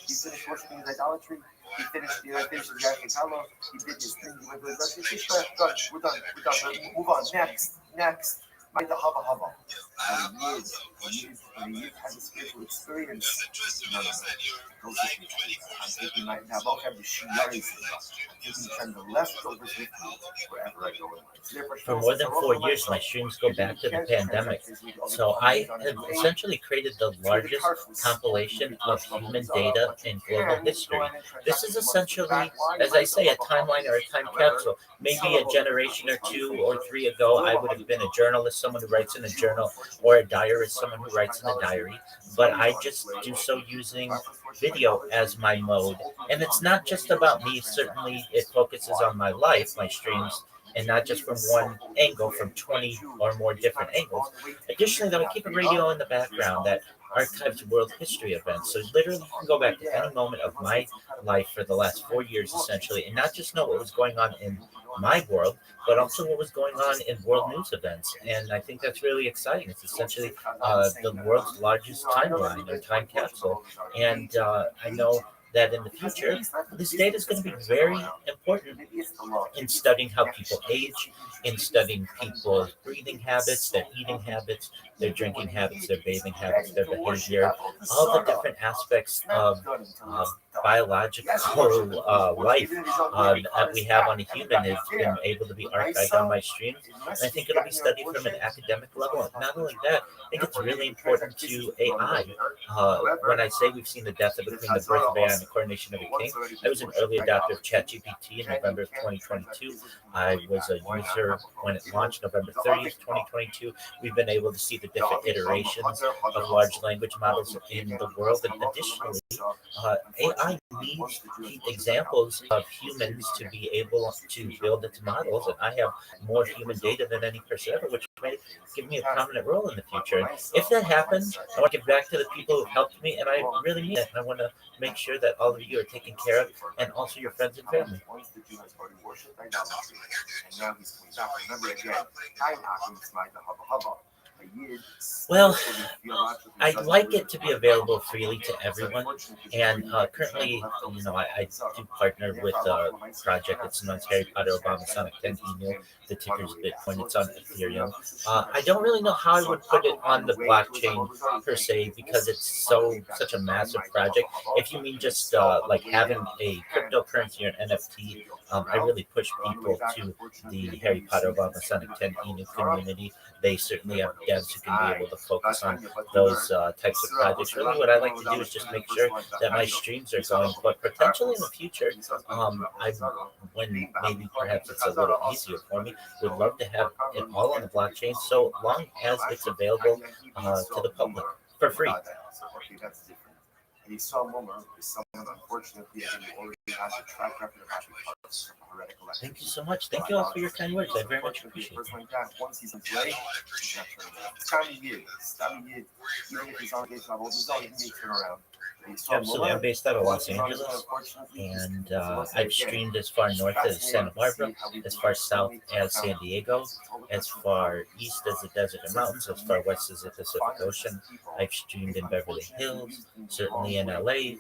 [SPEAKER 3] He finished worshiping his idolatry. He finished the Yarkin Talo. He did his thing. He went to his done. We're done. Move on. Next. Mind the hava. When you have a spiritual experience, I'm taking my Nabok have the Shiyari. I'm taking the leftovers with me wherever I go.
[SPEAKER 2] For more than 4 years, my streams go back to the pandemic. So I have essentially created the largest compilation of human data in global history. This is essentially, as I say, a timeline or a time capsule. Maybe a generation or 2 or 3 ago, I would have been a journalist, someone who writes in a journal, or a diarist, someone who writes in a diary. But I just do so using video as my mode. And it's not just about me. Certainly, it focuses on my life, my streams, and not just from one angle, from 20 or more different angles. Additionally, though, I keep a radio in the background that archives world history events. So literally, you can go back to any moment of my life for the last 4 years, essentially, and not just know what was going on in my world, but also what was going on in world news events. And I think that's really exciting. It's essentially the world's largest timeline or time capsule. And I know that in the future, this data is going to be very important in studying how people age, in studying people's breathing habits, their eating habits, their drinking habits, their bathing habits, their behavior, all the different aspects of biological life that we have on a human has been able to be archived on my streams. And I think it'll be studied from an academic level. And not only that, I think it's really important to AI. When I say we've seen the death between the birth of AI and the coronation of a king, I was an early adopter of ChatGPT in November of 2022. I was a user when it launched November 30th, 2022. We've been able to see the different iterations of large language models in the world. And additionally, AI needs examples of humans to be able to build its models. And I have more human data than any person ever, which may give me a prominent role in the future. And if that happens, I want to give back to the people who helped me, and I really mean it. And I want to make sure that all of you are taken care of, and also your friends and family. Well, I'd like it to be available freely to everyone, and currently, I do partner with a project that's known as Harry Potter Obama Sonic 10 email. The ticker's Bitcoin. It's on Ethereum. I don't really know how I would put it on the blockchain per se, because it's such a massive project. If you mean just like having a cryptocurrency or an NFT, I really push people to the Harry Potter Obama Sonic 10 email community. They certainly have devs who can be able to focus on those types of projects. Really, what I like to do is just make sure that my streams are going, but potentially in the future, when maybe perhaps it's a little easier for me, would love to have it all on the blockchain, so long as it's available to the public for free.
[SPEAKER 3] And he saw Momer is someone, unfortunately, already has a track record of actually heretical.
[SPEAKER 2] Thank you so much. Thank you all for your kind words. I very much appreciate it.
[SPEAKER 3] Once he's in play, it's time of year. Even if he's on the gate level, he's already going to turn around.
[SPEAKER 2] Absolutely. I'm based out of Los Angeles, and I've streamed as far north as Santa Barbara, as far south as San Diego, as far east as the Desert and Mountains, as far west as the Pacific Ocean. I've streamed in Beverly Hills, certainly in LA,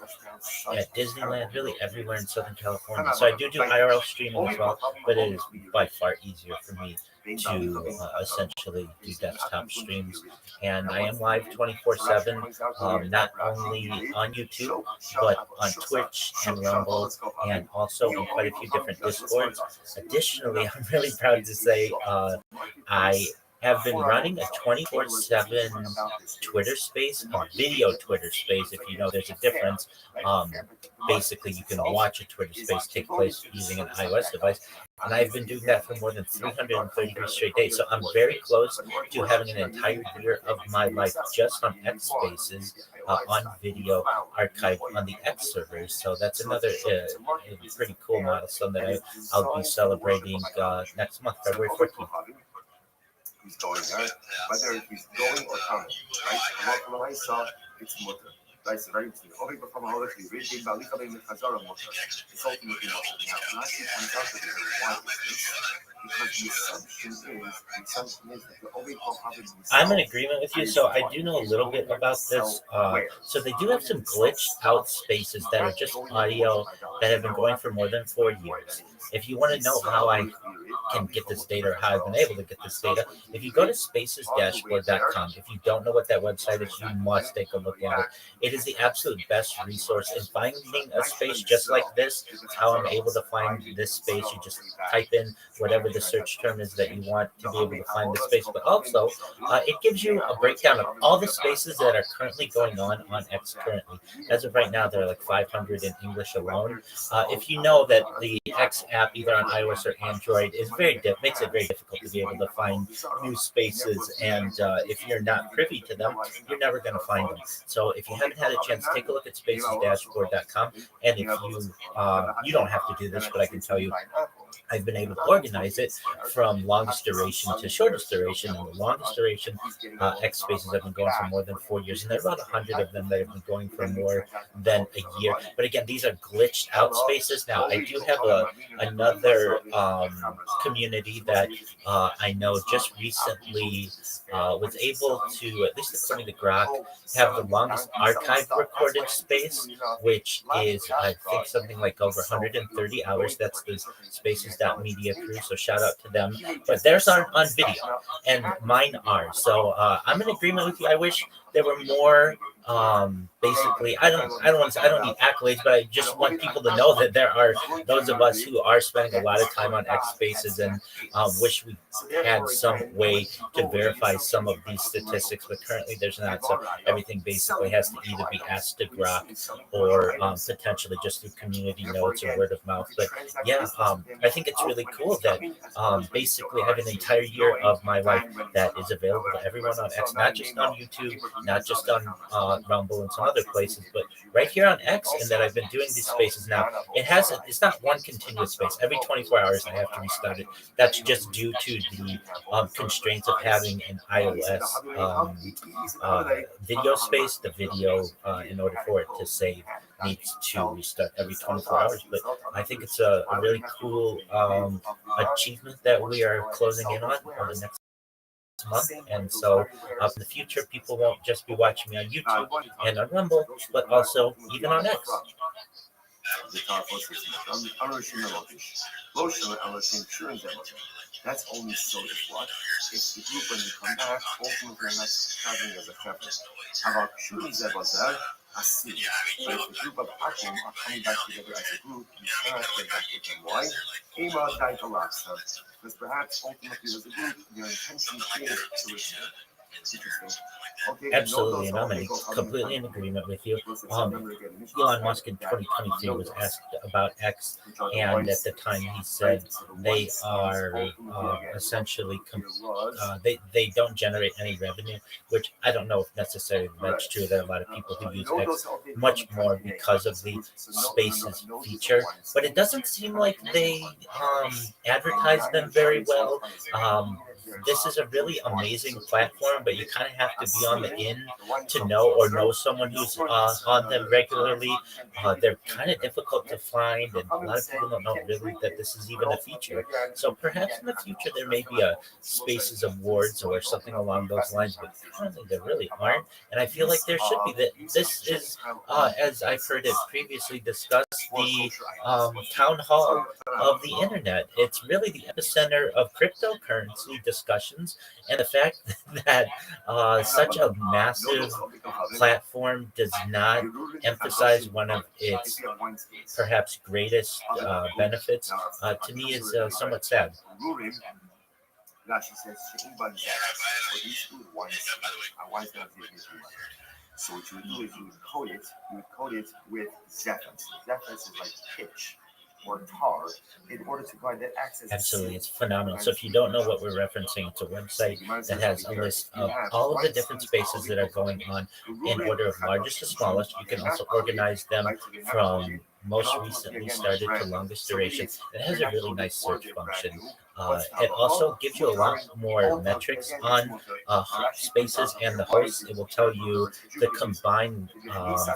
[SPEAKER 2] at Disneyland, really everywhere in Southern California. So I do IRL streaming as well, but it is by far easier for me to essentially do desktop streams. And I am live 24/7, not only on YouTube, but on Twitch and Rumble, and also in quite a few different Discords. Additionally, I'm really proud to say I have been running a 24/7 Twitter space, a video Twitter space. If you know there's a difference, basically you can watch a Twitter space take place using an iOS device. And I've been doing that for more than 333 straight days. So I'm very close to having an entire year of my life just on X Spaces on video archived on the X servers. So that's another pretty cool milestone that I'll be celebrating next month, February 14th.
[SPEAKER 3] He's going there, whether he's going or coming, right? From what I saw, it's motor. That's very interesting. All people from all over the region, but we come in with Hazara motor. It's ultimately motor. Now, last year, I'm talking about why is this? Because the assumption is that the overall problem is.
[SPEAKER 2] I'm in agreement with you. So I do know a little bit about this. So they do have some glitched out spaces that are just audio that have been going for more than 4 years. If you want to know how I can get this data or how I've been able to get this data, if you go to spacesdashboard.com, if you don't know what that website is, you must take a look at it. It is the absolute best resource in finding a space just like this. It's how I'm able to find this space. You just type in whatever the search term is that you want to be able to find the space, but also it gives you a breakdown of all the spaces that are currently going on X currently. As of right now, there are like 500 in English alone. If you know that the X app, either on iOS or Android, is makes it very difficult to be able to find new spaces, and if you're not privy to them, you're never going to find them. So if you haven't had a chance, take a look at spacesdashboard.com, and if you don't have to do this, but I can tell you, I've been able to organize it from longest duration to shortest duration. And the longest duration X spaces have been going for more than 4 years. And there are about 100 of them that have been going for more than a year. But again, these are glitched out spaces. Now, I do have another community that I know just recently was able to, at least according to Grok, have the longest archive recorded space, which is, I think, something like over 130 hours. That's the Spaces.media crew, so shout out to them. But theirs aren't on video, and mine are. So I'm in agreement with you. I wish there were more. Basically, I don't need accolades, but I just want people to know that there are those of us who are spending a lot of time on X Spaces, and wish we had some way to verify some of these statistics, but currently there's not. So everything basically has to either be asked to Grok or potentially just through community notes or word of mouth. But yeah, I think it's really cool that basically I have an entire year of my life that is available to everyone on X, not just on YouTube, not just on Rumble and some other places, but right here on X, and that I've been doing these spaces now. It's not one continuous space. Every 24 hours I have to restart it. That's just due to the constraints of having an iOS video space. The video, in order for it to save, needs to restart every 24 hours. But I think it's a really cool achievement that we are closing in on the next month. And so in the future, people won't just be watching me on YouTube and on Rumble, but also even on X.
[SPEAKER 3] That's only so if what? It's the group when you come back, ultimately not traveling as a family. Aber schön selber sehr, assim. So if the group of Atom are coming back together as a group, you cannot get back with them. Why? Ema died a lot, so because perhaps ultimately as a group, their intention is to return.
[SPEAKER 2] Absolutely, and I'm completely in agreement with you. Elon Musk in 2022 was asked about X, and at the time he said they are essentially they don't generate any revenue, which I don't know if necessarily that's true. There are a lot of people who use X much more because of the Spaces feature, but it doesn't seem like they advertise them very well. this is a really amazing platform, but you kind of have to be on the in to know or know someone who's on them regularly. They're kind of difficult to find, and a lot of people don't know really that this is even a feature. So perhaps in the future there may be a Spaces Awards or something along those lines, but currently there really aren't. And I feel like there should be. That this is, as I've heard it previously discussed, the town hall of the internet. It's really the epicenter of cryptocurrency discussions, and the fact that such a massive platform does not emphasize one of its perhaps greatest benefits, to me is somewhat sad.
[SPEAKER 4] Rashi says chicken buns. So these food ones, why is that so what you would do is you would coat it with Zephyrus. Zephyrus is like pitch or tar in order to provide that access.
[SPEAKER 2] Absolutely, it's phenomenal. So if you don't know what we're referencing, it's a website that has a list of all of the different spaces that are going on in order of largest to smallest. You can also organize them from most recently started to longest duration. It has a really nice search function. It also gives you a lot more metrics on spaces and the hosts. It will tell you the combined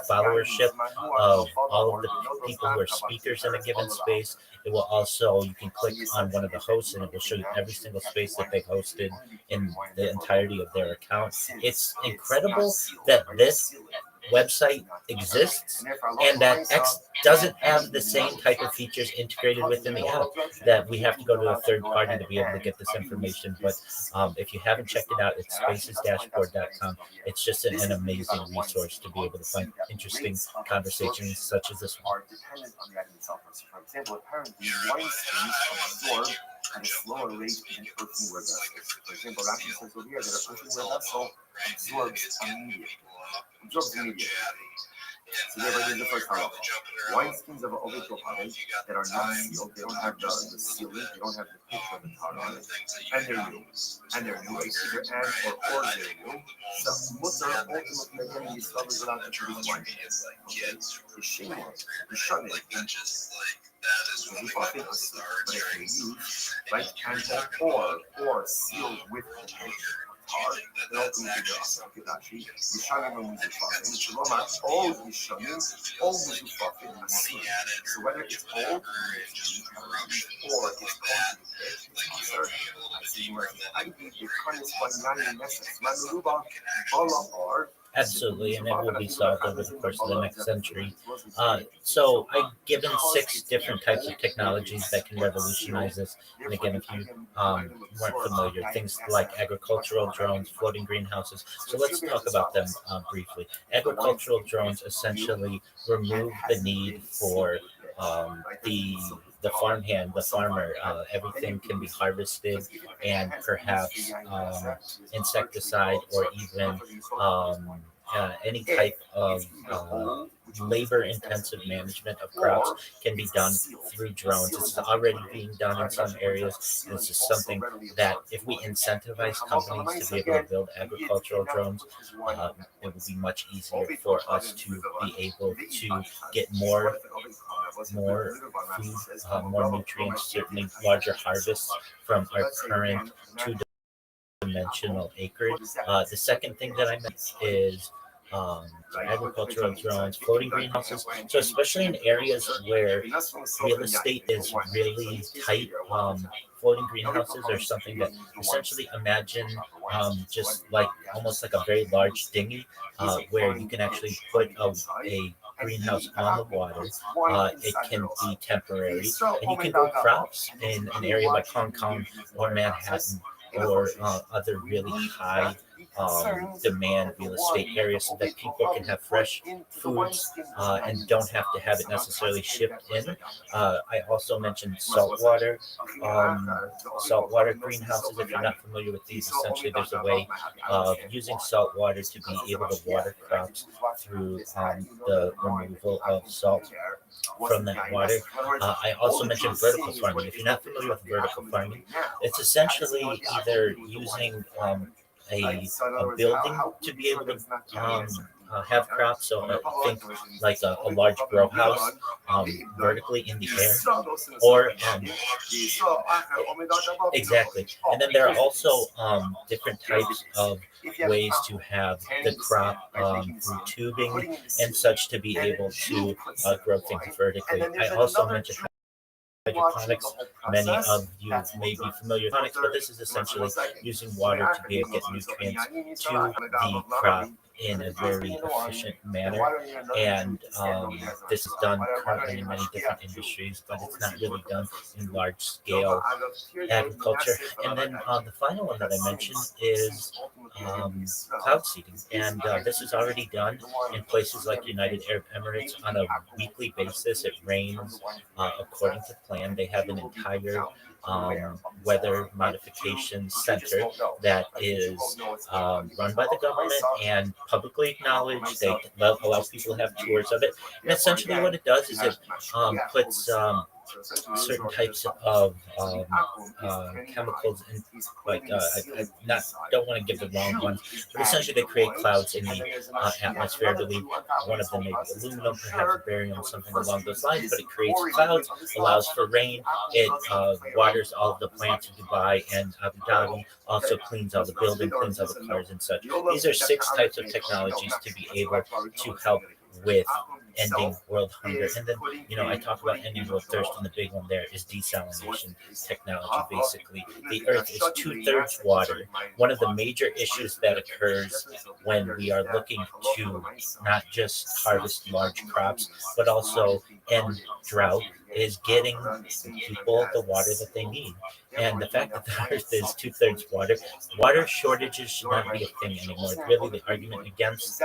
[SPEAKER 2] followership of all of the people who are speakers in a given space. It will also, you can click on one of the hosts and it will show you every single space that they've hosted in the entirety of their account. It's incredible that this website exists and that X doesn't have the same type of features integrated within the app, that we have to go to a third party to be able to get this information. But if you haven't checked it out, it's spacesdashboard.com. It's just an amazing resource to be able to find interesting conversations such as this one.
[SPEAKER 4] For example, apparently Weinstein absorbed at a slower rate than earthenware vessels. For example, Rashi says over here that an earthenware vessel absorbs immediately. So they're the first halacha. Wineskins of an ovipohared that are not sealed, they don't have the sealing, they don't have the picture of the tar on it, and they're new. It's either and or they're new. The mutter ultimately again discovers allowed to produce wine. The shame, the shunning, so we call it but if you use right or sealed with the picture. So whether it's old or it's
[SPEAKER 2] Absolutely, and it will be solved over the course of the next century. So I've given 6 different types of technologies that can revolutionize this. And again, if you weren't familiar, things like agricultural drones, floating greenhouses. So let's talk about them briefly. Agricultural drones essentially remove the need for the farmhand, the farmer. Everything can be harvested and perhaps insecticide or even any type of labor-intensive management of crops can be done through drones. This is already being done in some areas. This is something that if we incentivize companies to be able to build agricultural drones, it will be much easier for us to be able to get more food, more nutrients, certainly larger harvests from our current two-dimensional acreage. The second thing that I meant is agricultural drones, floating greenhouses. So especially in areas where real estate is really tight, floating greenhouses are something that essentially imagine just like almost like a very large dinghy where you can actually put a greenhouse on the water. It can be temporary, and you can grow crops in an area like Hong Kong or Manhattan or other really high demand real estate areas so that people can have fresh foods and don't have to have it necessarily shipped in. I also mentioned saltwater greenhouses. If you're not familiar with these, essentially there's a way of using salt water to be able to water crops through the removal of salt from that water. I also mentioned vertical farming. If you're not familiar with vertical farming, it's essentially either using a building to be able to have crops. So think like a large grow house vertically in the air, or exactly. And then there are also different types of ways to have the crop through tubing and such to be able to grow things vertically. I also mentioned hydroponics. Many of you may be familiar with hydroponics, but this is essentially using water to be able to get nutrients to the crop in a very efficient manner. And this is done currently in many different industries, but it's not really done in large scale agriculture. And then the final one that I mentioned is cloud seeding. And this is already done in places like United Arab Emirates on a weekly basis. It rains according to plan. They have an entire weather modification center that is run by the government and publicly acknowledged. They allow people to have tours of it. And essentially, what it does is it puts certain types of chemicals in, like I not don't want to give the wrong ones, but essentially they create clouds in the atmosphere. I believe one of them may be aluminum, perhaps barium, something along those lines. But it creates clouds, allows for rain. It waters all of the plants in Dubai and Abu Dhabi. Also cleans all the building, cleans all the cars and such. These are 6 types of technologies to be able to help with ending world hunger. And then, I talk about ending world thirst, and the big one there is desalination technology. Basically, the earth is 2/3 water. One of the major issues that occurs when we are looking to not just harvest large crops, but also end drought, is getting people the water that they need. And the fact that the earth is 2/3 water shortages should not be a thing anymore. Really, the argument against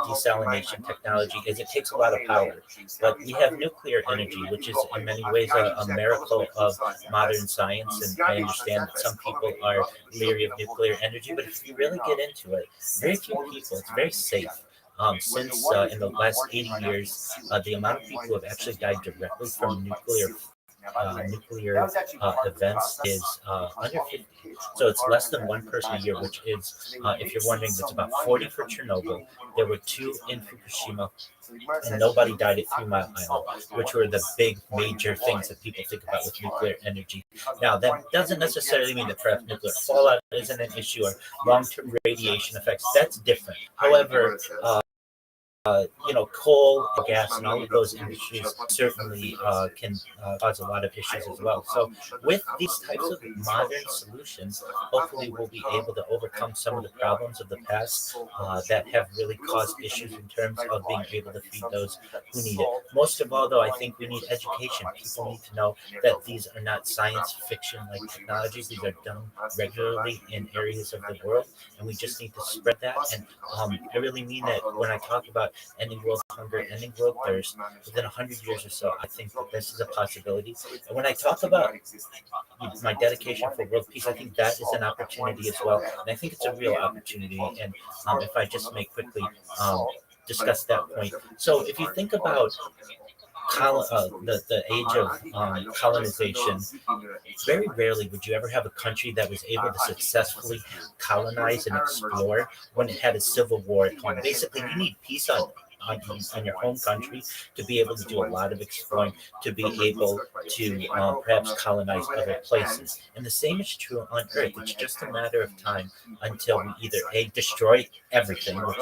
[SPEAKER 2] desalination technology is it takes a lot of power. But we have nuclear energy, which is in many ways a miracle of modern science. And I understand that some people are leery of nuclear energy, but if you really get into it, very few people, it's very safe. Since in the last 80 years, the amount of people who have actually died directly from nuclear events is under 50. So it's less than one person a year, which is, if you're wondering, that's about 40 for Chernobyl. There were 2 in Fukushima, and nobody died at 3 Mile Island, which were the big major things that people think about with nuclear energy. Now, that doesn't necessarily mean that perhaps nuclear fallout isn't an issue or long-term radiation effects. That's different. However, coal, gas, and all of those industries certainly can cause a lot of issues as well. So with these types of modern solutions, hopefully we'll be able to overcome some of the problems of the past that have really caused issues in terms of being able to feed those who need it. Most of all, though, I think we need education. People need to know that these are not science fiction-like technologies. These are done regularly in areas of the world, and we just need to spread that. And I really mean that when I talk about ending world hunger, ending world thirst within 100 years or so. I think that this is a possibility. And when I talk about my dedication for world peace, I think that is an opportunity as well. And I think it's a real opportunity. And if I just may quickly discuss that point. So if you think about the age of colonization, very rarely would you ever have a country that was able to successfully colonize and explore when it had a civil war at home. Basically, you need peace on your home country to be able to do a lot of exploring, to be able to perhaps colonize other places. And the same is true on Earth. It's just a matter of time until we either destroy everything, which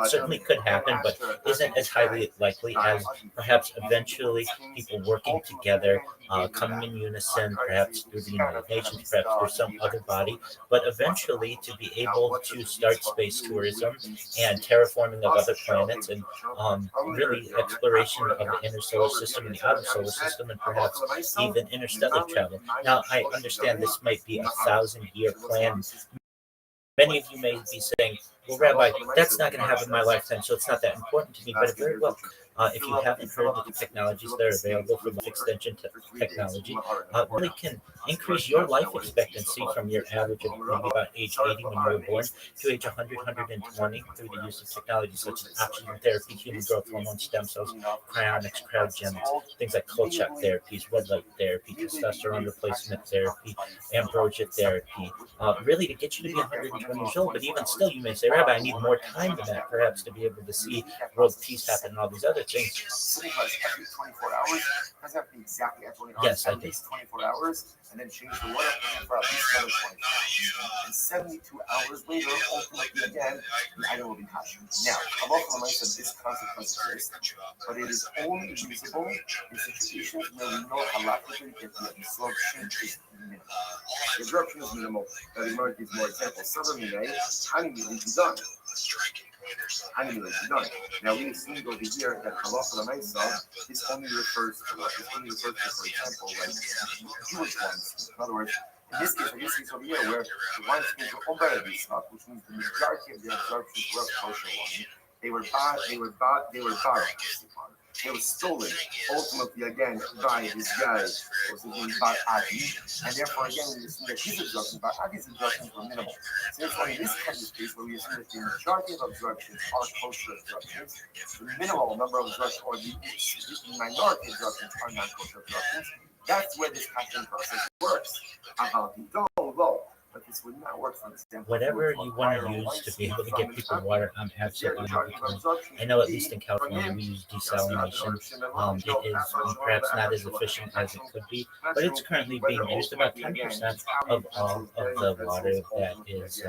[SPEAKER 2] certainly could happen, but isn't as highly likely as perhaps eventually people working together, coming in unison, perhaps through the United Nations, perhaps through some other body, but eventually to be able to start space tourism and terraforming of other planets and really exploration of the inner solar system and the outer solar system and perhaps even interstellar travel. Now, I understand this might be a 1,000-year plan. Many of you may be saying, well, Rabbi, that's not going to happen in my lifetime, so it's not that important to me, but it very well. If you haven't heard of the technologies that are available for life extension technology, really can increase your life expectancy from your average of maybe about age 80 when you were born to age 100, 120 through the use of technologies such as oxygen therapy, human growth hormone, stem cells, cryonics, cryogenics, things like cold shock therapies, red light therapy, testosterone replacement therapy, ambrosia therapy, really to get you to be 120 years old. But even still, you may say, Rabbi, I need more time than that, perhaps, to be able to see world peace happen and all these other things.
[SPEAKER 4] Every 24 hours, doesn't have to be exactly at 24 hours.
[SPEAKER 2] Yes, I
[SPEAKER 4] at
[SPEAKER 2] do.
[SPEAKER 4] least 24 hours, and then change the water for at least another 24 hours. And 72 hours later, ultimately again, the item will be kosher. Now, Allah said this concept does exist, but it is only usable in situations where we know halachically that the absorption is minimal. The absorption is minimal. Now, the Gemara gives more examples. Several minay, honey will be done. Honey will be done. Now, we assumed over here that halacha l'maisa, this only refers to what? This only refers to, for example, like Jewish wines. In other words, in this case over here, where the wine skins were obered stock, which means the majority of the absorption was kosher wine. They were borrowed. They were stolen, ultimately, again, by this guy, was named Bar Adi, and therefore, again, we assume that his absorption, Bar Adi's absorptions were minimal. So therefore, in this kind of case, where we assume that the majority of absorptions are kosher absorptions, the minimal number of absorptions, or the minority of absorptions are non-kosher absorptions, that's where this kashing process works. But this would not work, for example.
[SPEAKER 2] Whatever you want to use to be able to get people water, I'm absolutely behind. I know at least in California we use desalination. It is perhaps not as efficient as it could be, but it's currently being used. About 10% of all of the water that is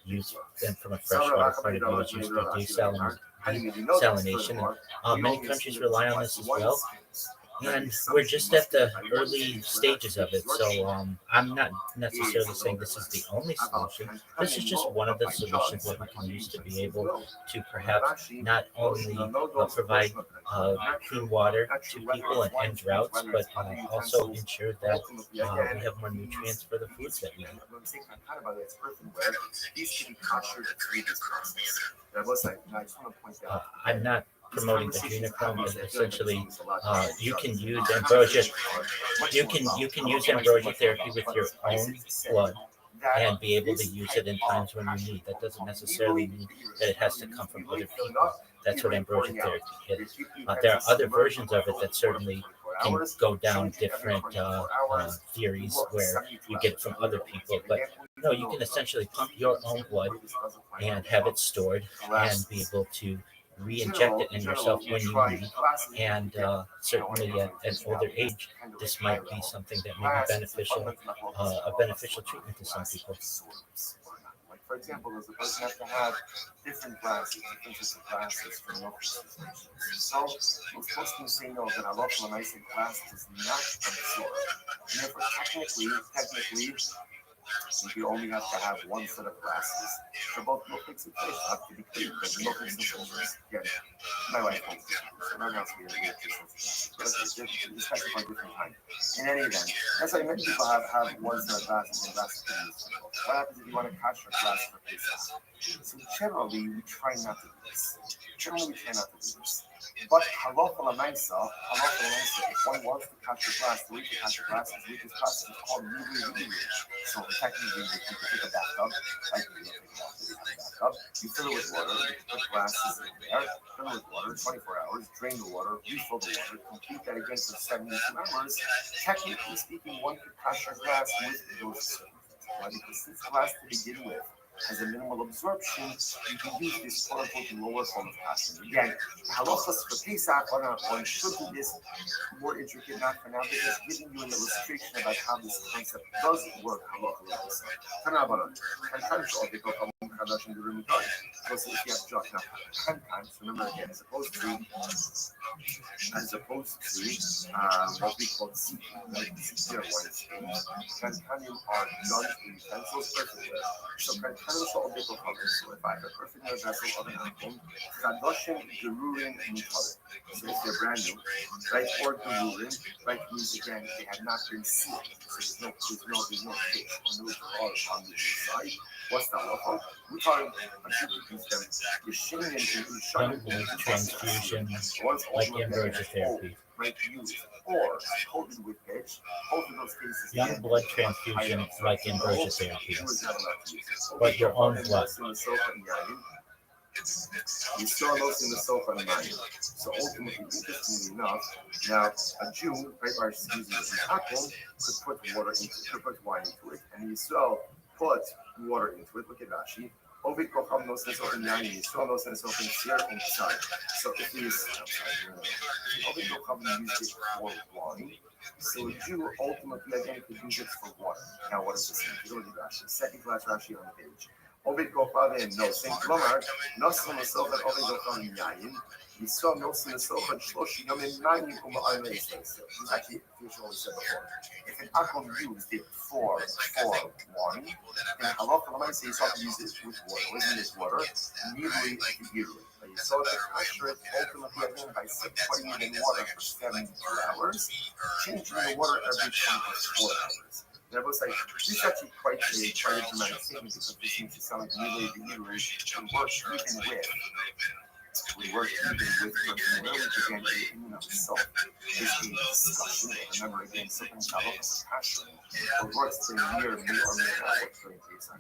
[SPEAKER 2] used, and from a freshwater point of view, is used for desalination. And many countries rely on this as well. And we're just at the early stages of it, so I'm not necessarily saying this is the only solution. This is just one of the solutions that we can use to be able to perhaps not only provide clean water to people and end droughts, but also ensure that we have more nutrients for the foods that we eat. I'm not promoting adrenochrome, but essentially you can use ambrosia. You can use ambrosia therapy with your own blood and be able to use it in times when you need. That doesn't necessarily mean that it has to come from other people. That's what ambrosia therapy is. There are other versions of it that certainly can go down different theories where you get it from other people, but no, you can essentially pump your own blood and have it stored and be able to re-inject it in yourself when you need, and certainly at an older age, this might be something that may be beneficial, a beneficial treatment to some people.
[SPEAKER 4] Like, for example, does the person have to have different glasses, different types of glasses for milk situations? So, most Muslims say no, that Allah L'maisa glass does not absorb. And therefore, technically, you only have to have one set of glasses. So both milk mix and fish have to be clean, because milk mix and fish, again, my wife holds it. So no one else will get this. But it's specified different time. In any event, that's why many people have one set of glasses and glasses to use. What happens if you want to catch your glass for Pesach? So generally, we try not to do this. But halacha l'maisa, if one wants to catch your glass, the way to catch your glass is with this process is called really. So technically, you can take a bathtub, like you take a bathtub, you fill it with water, you put glasses in there, fill it with water, 24 hours, drain the water, refill the water, complete that again for 72 hours. Technically speaking, one could catch your glass with those circumstances. Why? Because since glass to begin with has a minimal absorption, you can use this quote-unquote lower form of casting. Again, halachas for Pesach on should do this more intricate, not for now, but just giving you an illustration about how this concept does work. Because if you have jot now 10 times, remember again, as opposed to what we call zero ones, Kankanim are non-utensils perfectly. So Kankanim shall be covered. So if I have a perfect vessel of an item, Kadoshim Gerurim Mutare. So if they're brand new, right, or Gerurim, right, means again they have not been sealed. So there's no fish or no water on the inside. What's that local? We call it
[SPEAKER 2] Young blood transfusion, like ambrosia therapy.
[SPEAKER 4] Right, used or coated with pitch. Both of those cases.
[SPEAKER 2] Young blood transfusion, like ambrosia therapy, but your own blood.
[SPEAKER 4] You store those in the sofa and mine. So ultimately, interestingly enough, now a Jew, right, or excuse me, an apple could put wine into it, and Yisrael put water into it. Look at Rashi. Ovid Kocham knows this open Yanni, Yisrael knows this open Sir and Son. So if he's Ovid Kocham used it for wine, so a Jew ultimately again could use it for water. Now what does this mean? Go to Rashi. Second class Rashi on the page. Ovid Kocham no Saint Lomar, Nosan Sof and Ovid Kocham Yayin. Yisrael knows in Sof and Shloshi Yom in Nine Kuma Armei. This is actually what we said before. If an Akom used it for wine, then Halacha Lamaisa Yisrael used it with water. What does it mean is water? Immediately immediately. But Yisrael can usher it ultimately again by putting it in water for 72 hours, changing the water every 24 hours. That was like, this is actually quite a dramatic statement because this seems to sound like immediately and works even with. We work even with personal which again in and of itself is a discussion. Remember again, something Shalom is a passion. What works for a year may or may not work for a case.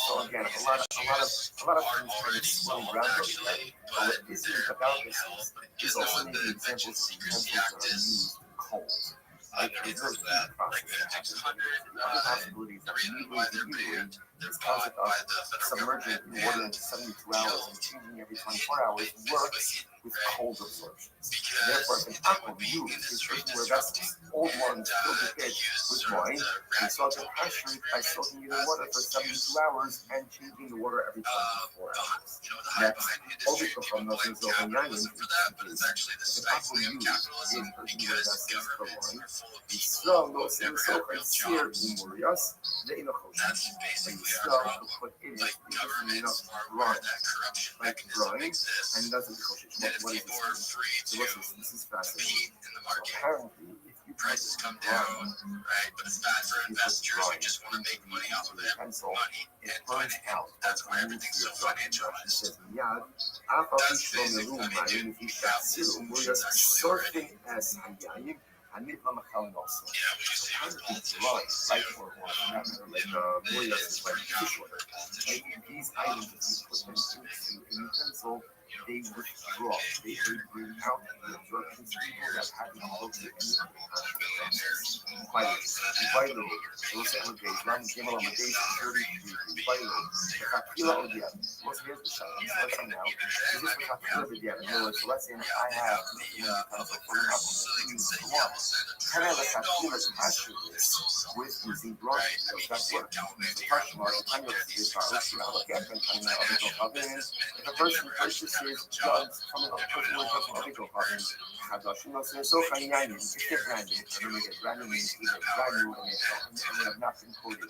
[SPEAKER 4] So again, a lot of things kind of swirling around those right? But what isn't about this is also maybe examples of utensils that are used cold. Like there's a heat process that happens. Other possibilities that usually this concept of submerging in water in 72 hours and changing every 24 hours works with cold absorption. Therefore, if an aqua used is earthenware vessels, old ones filled with it with wine, and so to pressure it by soaking it in water for 72 hours and changing the water every 24 hours. Next, Obiko from nothing so from Yanin, if an aqua used in earthenware vessels for wine, Yisrael knows in so and sear umurias, the inochoshin. And Yisrael to put in it because brine, like brine, and it doesn't koshish. What is this? So what's this? This is fascinating. So apparently, if you put brine,
[SPEAKER 1] but it's bad for investors who just want to make money off of it.
[SPEAKER 4] It burns out. That's why everything's so financial. It says, Miyad, Afafi Shlomeru Mayim, if you shall umurias, surfing as Hayayim, and it will come also. Apparently, brine, like for umurias is like fish oil. Like these items, if you put them into a utensil, they withdraw, they bring out the absorption people that haven't looked at any of the conscious quite literally. Those are the Islam came on the days of 30 quite literally. The Hakila of the other. What's here's the shot? Let's say now, is this the Hakila of the other? In other words, so let's say I have for example, one. Can I have a Hakila to master this with using brine? Does that work? The question mark, the time of this if a person purchases drugs from a person who is a medical partner, so can I use if they're brand new, and when they get brand new means either brand new and they have not been coated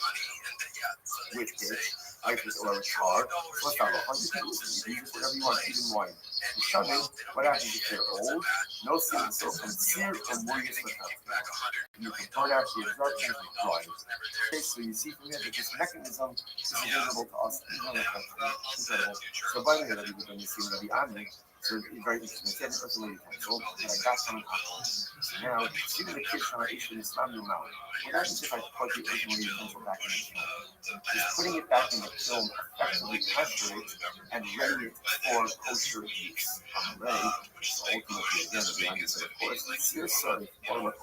[SPEAKER 4] with it, like this or a car, what's that, 100 pills? You use whatever you want, even wine. You shove it, what happens if they're old? No sin, so from sear or more useful. You can burn out the absorption of brine. Okay, so you see from here that this mechanism is available to us even in the country. Incredible. So by the way, that when you see Rabbi Ami, so it's very interesting. It's an earthly utensil that I got from Apple. So now, see the kids trying to issue Islam new mouth. What happens if I put the earthly utensil back in the kiln? Just putting it back in the kiln effectively pressure it and ready it for kosher use. On the way, so ultimately, again, Rabbi Ami said, of course, sear sodic or what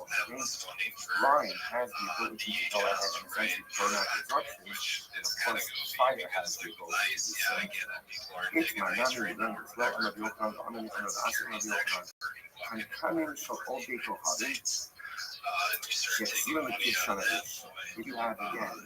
[SPEAKER 4] brine has the ability to go ahead and essentially burn out the absorption. Of course, fire has the ability to do so. It's my memory members. Well, I'm a Yokan, I'm an Yokan. I'm coming from all day to Hadim. Yes, even the kids trying to eat. If you have, again,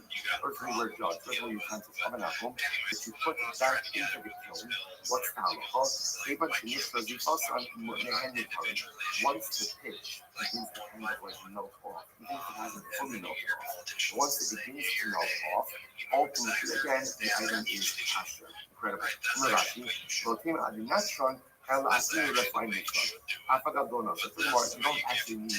[SPEAKER 4] earthenware jugs, earthenware utensils of an apple, if you put it back into the kiln, what's the halacha? Even finish the defaults on the hand current. Once the pitch begins to kind of like melt off, even if it hasn't fully melted off, once it begins to melt off, ultimately, again, the item is kosher. Incredible. Rashi, Rotim Adinatron, and Asir refined neutron. I forgot donuts. So furthermore, you don't actually need to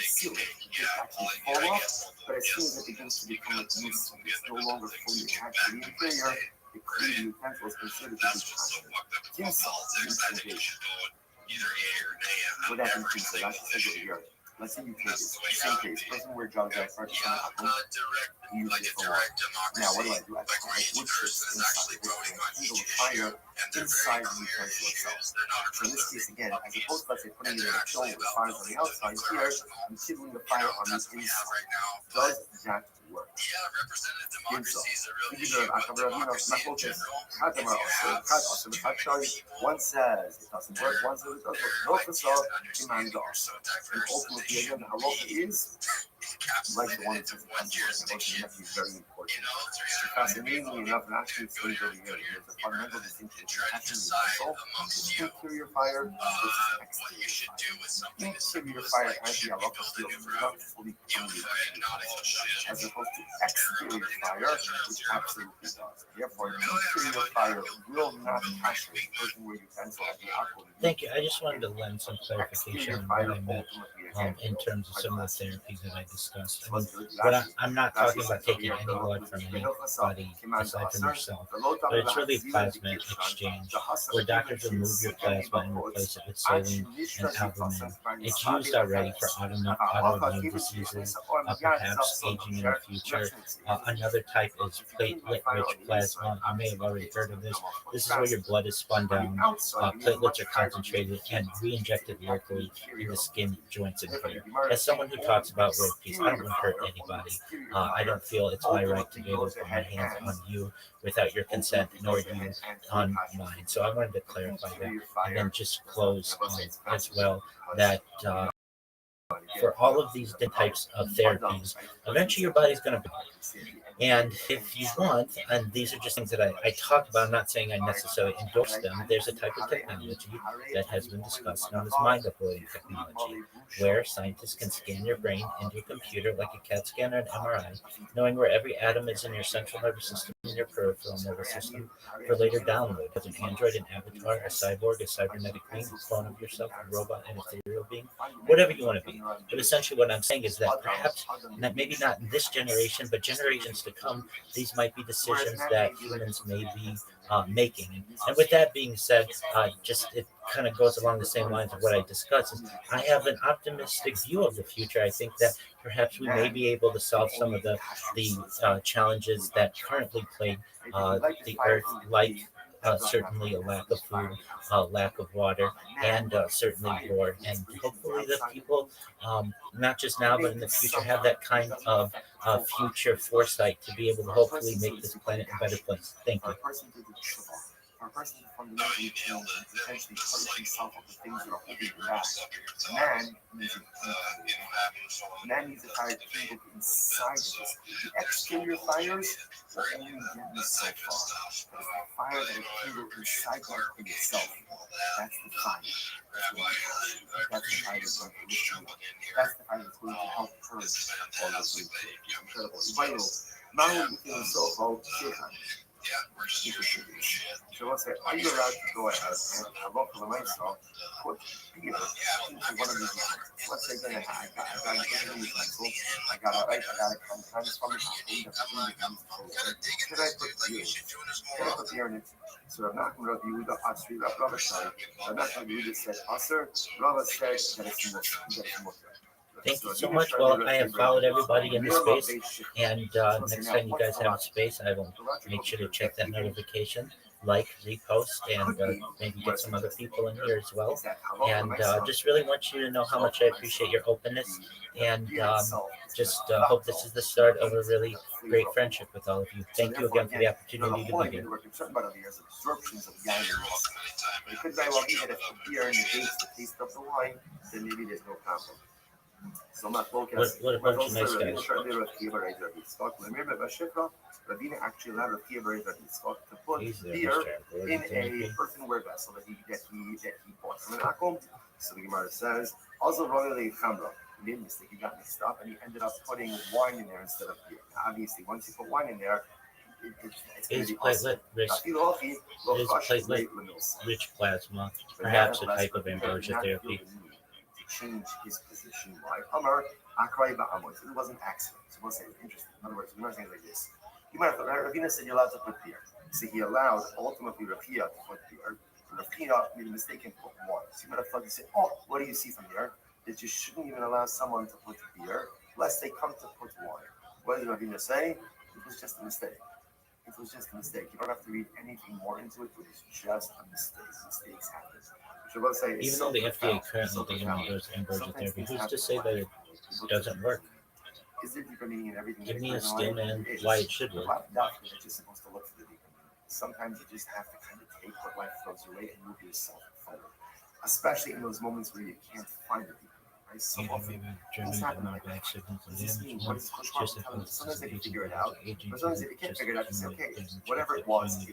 [SPEAKER 4] seal it. You just actually fall off, but as soon as it begins to become like loose, it's no longer fully attached to the interior, the clean utensil is considered to be kosher. Kimsa, instrumentation. What happened to Kimsa? That's the second here. Let's say you take this, same case, earthenware jugs I purchased on Apple, you use it for water. Now, what do? I put wood chips inside it and kindle the fire inside the utensil itself. So in this case, again, as opposed to, let's say, putting it in a kiln with the fire on the outside, here, I'm kindling the fire on the inside. Does that
[SPEAKER 3] work.
[SPEAKER 7] Yeah, representative democracy is a real
[SPEAKER 3] Maybe
[SPEAKER 7] issue.
[SPEAKER 3] the
[SPEAKER 7] But democracy in
[SPEAKER 3] Akabra
[SPEAKER 7] general,
[SPEAKER 3] Cut them out. Cut us. The fact one says it doesn't work, one says it does work. Both of us are demand off. And ultimately, again, the halacha is like the one that says it doesn't work. And that's very important. Because amazingly enough, it actually stays over here. There's a fundamental distinction between interior fire versus exterior fire. Interior fire has the halacha still not fully committed, as opposed to exterior fire, which absolutely does. Therefore, interior fire will not touch the person where you cancel the alcohol.
[SPEAKER 2] Thank you. I just wanted to lend some clarification on what I meant in terms of some of the therapies that I discussed. I mean, I'm not talking about taking any blood from anybody aside from yourself, but it's really plasma exchange, where doctors remove your plasma and replace it with saline and albumin. It's used already for autoimmune diseases, perhaps aging in the future. Another type is platelet-rich plasma. You may have already heard of this. This is where your blood is spun down, platelets are concentrated and re-injected locally in the skin, joints, and hair. As someone who talks about world peace, I don't want to hurt anybody. I don't feel it's my right to be able to put my hands on you without your consent, nor you on mine. So I wanted to clarify that, and then just close as well that for all of these different types of therapies, eventually your body's going to. And if you want, and these are just things that I talk about, I'm not saying I necessarily endorse them, there's a type of technology that has been discussed known as mind uploading technology, where scientists can scan your brain into a computer like a CAT scan or an MRI, knowing where every atom is in your central nervous system and your peripheral nervous system for later download as an android, an avatar, a cyborg, a cybernetic being, a clone of yourself, a robot, an ethereal being, whatever you want to be. But essentially what I'm saying is that perhaps, maybe not in this generation, but generations to come, these might be decisions that humans may be making. And with that being said, just it kind of goes along the same lines of what I discussed. Is I have an optimistic view of the future. I think that perhaps we may be able to solve some of the challenges that currently plague the earth, like certainly a lack of food, lack of water, and certainly war. And hopefully the people, not just now, but in the future, have that kind of future foresight to be able to hopefully make this planet a better place. Thank you.
[SPEAKER 3] Our person fundamentally change and potentially punish himself of the things that are holding him back. Man needs a fire to kindle inside of us. The exterior fires will only get you so far. But it's the fire that is kindled inside of in itself. That's the fire. That's the fire that's going to That's the fire that's going to help purge all those things. Incredible. Vital. Not only within himself, but
[SPEAKER 7] yeah, we're just shooting shit.
[SPEAKER 3] So let's say, are you allowed to go ahead and look for the myself, put beer into one of these utensils? Let's say that I got an utensil, I got a comes from the should I put beer? Should I put beer in it? So I'm not going to review the Asri Rabbi said. I'm not going to review this said Asr. Rabbi said that it's more.
[SPEAKER 2] Thank you so much. Well, I have followed everybody in the space, and next time you guys have a space, I will make sure to check that notification, like, repost, and maybe get some other people in here as well. And just really want you to know how much I appreciate your openness, and just hope this is the start of a really great friendship with all of you. Thank you again for the opportunity to be here.
[SPEAKER 3] We're concerned about the absorptions of wine. It could very well be that if the beer indicates the taste of the wine, then maybe there's no problem. So much focus.
[SPEAKER 2] What a bunch of nice guys.
[SPEAKER 3] Rabbi actually allowed Rabbi to put beer in a earthenware vessel that he bought from an akum. So the Gemara says, also Rothschild Chamra. He made a mistake, he got mixed up, and he ended up putting wine in there instead of beer. Now, obviously, once you put wine in there,
[SPEAKER 2] Is platelet rich plasma, perhaps a type of ambrosia therapy?
[SPEAKER 3] Change his position. Why? Amar, Akrai Ba'amoy. So it wasn't an accident. So we'll say it's interesting. In other words, we're not saying like this. You might have thought, Ravina said you're allowed to put beer. So he allowed ultimately Rapia to put beer. Rapia made a mistake and put wine. So you might have thought, you say, oh, what do you see from here? That you shouldn't even allow someone to put beer, lest they come to put wine. What did Ravina say? It was just a mistake. It was just a mistake. You don't have to read anything more into it. It was just a mistake. Mistakes happen.
[SPEAKER 2] Even though the FDA currently doesn't endorse ambrosia therapy, who's to say that it doesn't work?
[SPEAKER 4] Is there deeper meaning in everything?
[SPEAKER 2] Give
[SPEAKER 4] that
[SPEAKER 2] me a
[SPEAKER 4] occurs in
[SPEAKER 2] still
[SPEAKER 4] life?
[SPEAKER 2] man
[SPEAKER 4] It is.
[SPEAKER 2] why it should
[SPEAKER 4] But
[SPEAKER 2] work.
[SPEAKER 4] not that you're just supposed to look for the deeper meaning. Sometimes you just have to kind of take what life throws your way and move yourself forward, especially in those moments where you can't find the deeper meaning. Right? So often things happen like that. What does this mean? What is Rothschild telling us? Sometimes they can figure it out, but sometimes if you can't figure it out, you say, okay, whatever it was,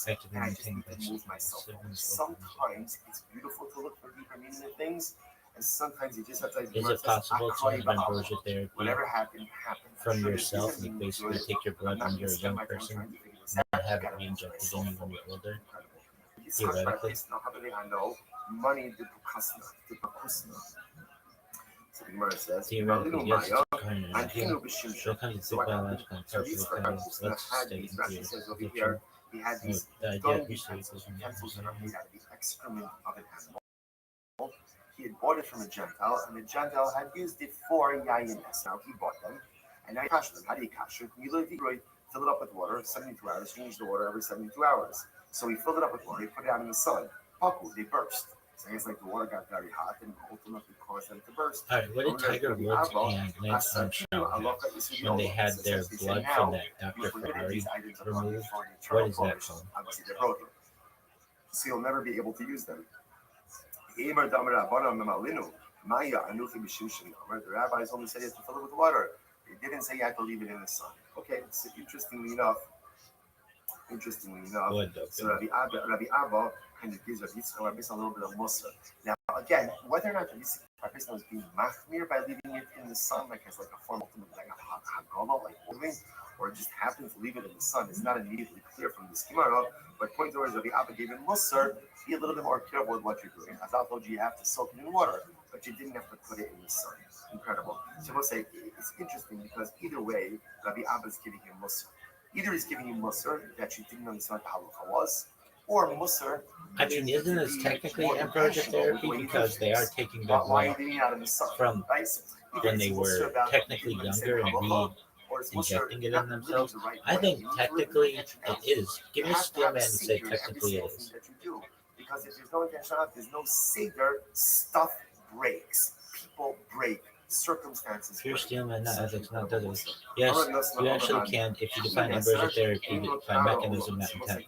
[SPEAKER 4] and I just need to move myself forward. Sometimes it's beautiful to look for deeper meaning in things, and sometimes you just have to.
[SPEAKER 2] Is it possible to have ambrosia therapy
[SPEAKER 4] Whatever happened, happened.
[SPEAKER 2] from yourself? Like basically take your blood when you're a young person, not have it re-injected in you when you're older? Theoretically.
[SPEAKER 4] Money the Pukasna. So the Gemara says,
[SPEAKER 2] Theoretically, yes, it's a kind
[SPEAKER 4] and
[SPEAKER 2] of idea. When it comes to biological and cultural values, let's stay in
[SPEAKER 4] says over
[SPEAKER 2] the
[SPEAKER 4] here, he had these
[SPEAKER 2] the idea
[SPEAKER 4] dung
[SPEAKER 2] of utensils
[SPEAKER 4] utensils that are made out of the excrement of an animal. He had bought it from a Gentile, and the Gentile had used it for yayines. Now he bought them, and now he kashed them. How do you kash it? You literally fill it up with water, 72 hours, change the water every 72 hours. So he filled it up with water, he put it out in the sun. Paku, they burst. So I guess like the water got very hot and ultimately caused them to burst.
[SPEAKER 2] All right, what did Tiger Woods and Lance Armstrong have when they had their blood from that Dr. Ferrari removed? What is that called?
[SPEAKER 4] Obviously, they're broken. So you'll never be able to use them. The rabbis only said you have to fill it with water. They didn't say you had to leave it in the sun. Okay, so interestingly enough, so Rabbi Abba kind of gives Rabbi Yitzchak a little bit of mussar. Now, again, whether or not Rabbi Yitzchak was being machmir by leaving it in the sun, like as like a form of like a hagala, like oiling, or just happened to leave it in the sun, is not immediately clear from this Gemara. But point towards Rabbi Abba gave him mussar, be a little bit more careful with what you're doing. As I told you, you have to soak it in water, but you didn't have to put it in the sun. Incredible. So we'll say it's interesting because either way, Rabbi Abba is giving him mussar. Either he's giving you mussar that you didn't understand what the halacha was, or mussar.
[SPEAKER 2] I mean, isn't this technically ambrosia therapy because they are taking their blood from when they were technically younger and re-injecting it in themselves? I think technically it is. Give me a steel man and say technically it is.
[SPEAKER 4] Because if there's no intention, there's no seder, stuff breaks. People break. Circumstances.
[SPEAKER 2] Pure steel man, not ethics, not does. Yes, you actually can if you define ambrosia therapy by mechanism, not intent.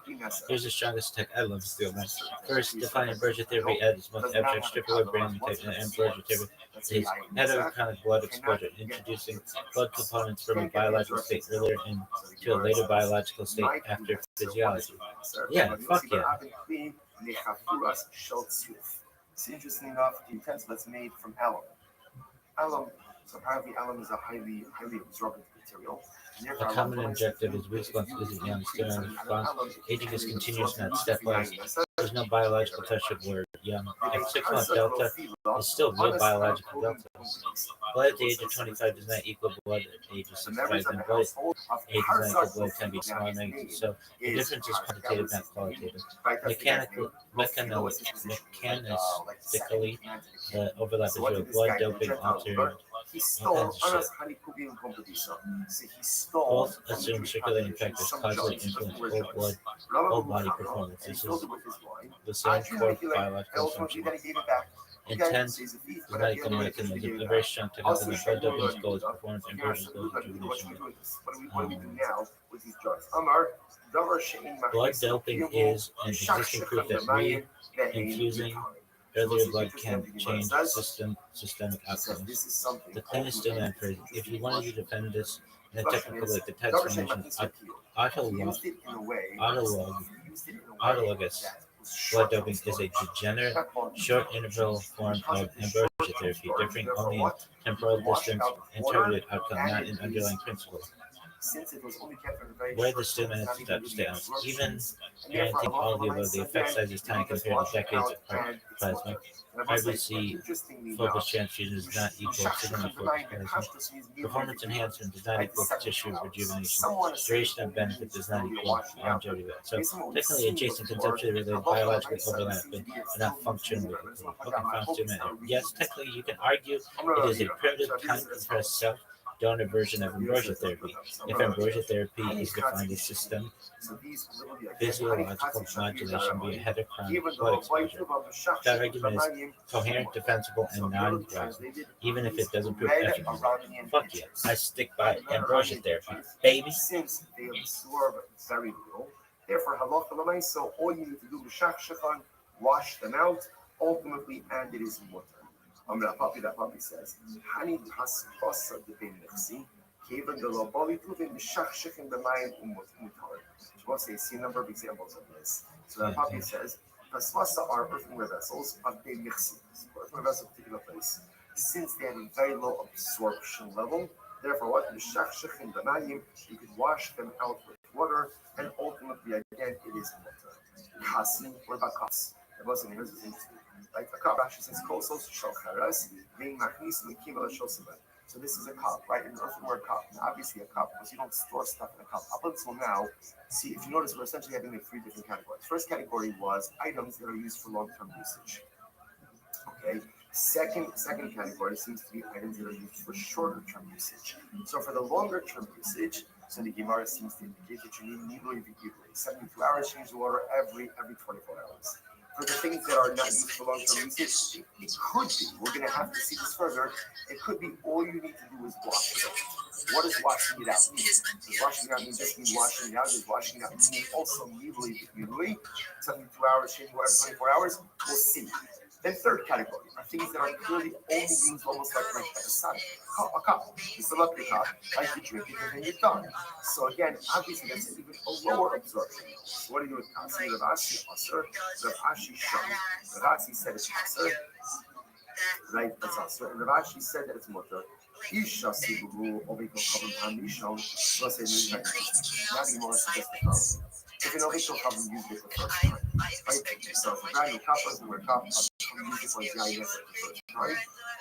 [SPEAKER 2] Here's the strongest tech. I love steel man. First, define ambrosia therapy as its most abstract strip away brand type, and ambrosia therapy is heterochronic blood exposure, introducing blood components from a biological state earlier into a later biological state after physiology. Yeah, fuck yeah.
[SPEAKER 4] It's interesting enough, the utensil that's made from alum. Alum, so apparently alum is a highly absorbent material.
[SPEAKER 2] A common objective is response isn't young, still in response. Aging is continuous, not stepwise. There's no biological threshold where young. At 6 month delta is still real biological delta. Blood at the age of 25 does not equal blood at the age of 65, and blood age does not equal blood 10 beats smaller magnitude. So the difference is quantitative, not qualitative. Mechanistically, the overlap is real. Blood doping altered. Both assume circulating factors causally influence whole body performance. This is the same core biological function. Intent does not equal mechanism. A very strong technical blood doping's goal is performance, and versus goal is rejuvenation. Blood doping is an existing proof that re-infusing earlier blood can change systemic outcomes. The cleanest still man phrase, if you wanted to defend this in a technical way, the transformation autologous blood doping is a degenerate, short-interval form of ambrosia therapy, differing only in temporal distance and targeted outcome, not in underlying principle. Where the still man has to stay honest. Even guaranteeing all of the above, the effect size is tiny compared to decades of plasma. RBC focused transfusion does not equal signaling focused plasma. Performance enhancement does not equal tissue rejuvenation. Duration of benefit does not equal longevity. So technically adjacent, conceptually related, biologically overlapping, but not functionally. Okay, found still man. Yes, technically you can argue it is a primitive, time compressed self donor version of ambrosia therapy. If ambrosia therapy is defined as system physiological modulation via head of chronic blood exposure, that argument is coherent, defensible, and non-ground, even if it doesn't prove efficacy. Fuck yeah, I stick by ambrosia therapy, baby.
[SPEAKER 3] Since they absorb very little, therefore halacha l'maisa, all you need to do is shachshachan, wash them out, ultimately, and it is mutter. That puppy says, Hani hasvasa de ben nefsi, kevan de lo bali tuvin b'shachshachan b'mayim umutar. You want to see a number of examples of this. So that puppy says, Pasvasa are earthenware vessels of ben nefsi, earthenware vessels of a particular place. Since they have a very low absorption level, therefore, what b'shachshachan b'mayim, you could wash them out with water, and ultimately, again, it is mutter. Kasi, what about cups? Here's what's interesting. Like a cup, actually says kosos shocharas being machnis lekimel shosibet. So this is a cup, right? An earthenware cup. Now, obviously, a cup because you don't store stuff in a cup. Up until now, see if you notice, we're essentially having three different categories. First category was items that are used for long-term usage. Okay. Second category seems to be items that are used for shorter-term usage. So for the longer-term usage, so the Gemara seems to indicate that you need 72 hours, change the water every 24 hours. For the things that are not used for long-term usage, it could be, we're going to have to see this further, it could be all you need to do is wash it out. What does washing it out mean? Does washing it out mean just mean washing it out? Does washing it out mean also immediately, 72 hours, changing water 24 hours? We'll see. Then third category are things that are clearly only used almost like a sun. A cup. You fill up your cup, like you drink it, and then you're done. So again, obviously that's even a lower absorption. So what do you do with kasi? Rav Ashi Sham. Rav Ashi said it's asr. Right, that's asr. And Rav Ashi said that it's mutter. Isha siburu oviko kavan hamishon. So I say, now the Gemara suggests the following. If an oviko kavan used it the first time, right? So if a brand new cup doesn't wear cup,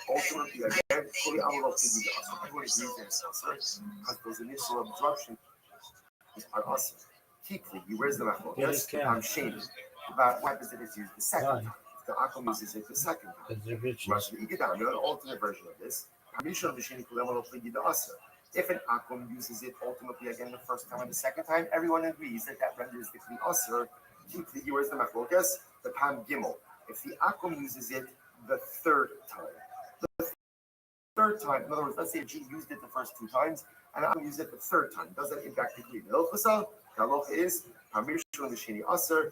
[SPEAKER 3] ultimately, again, fully enveloped in the asr. Everyone agrees that it's asr because those initial absorptions are asr. Keeply, he wears the machlokas. Yes, I'm shaded. About what happens if it's used the second time? If the akum uses it the second time. The alternate version of this. If an akum uses it ultimately again the first time and the second time, everyone agrees that renders the kli asr. Keeply, he wears the machlokas. The pam gimel. If the akum uses it the third time, in other words, let's say G used it the first two times, and akum used it the third time, does that impact the kli? The halacha is Hamishon Mishini Aser.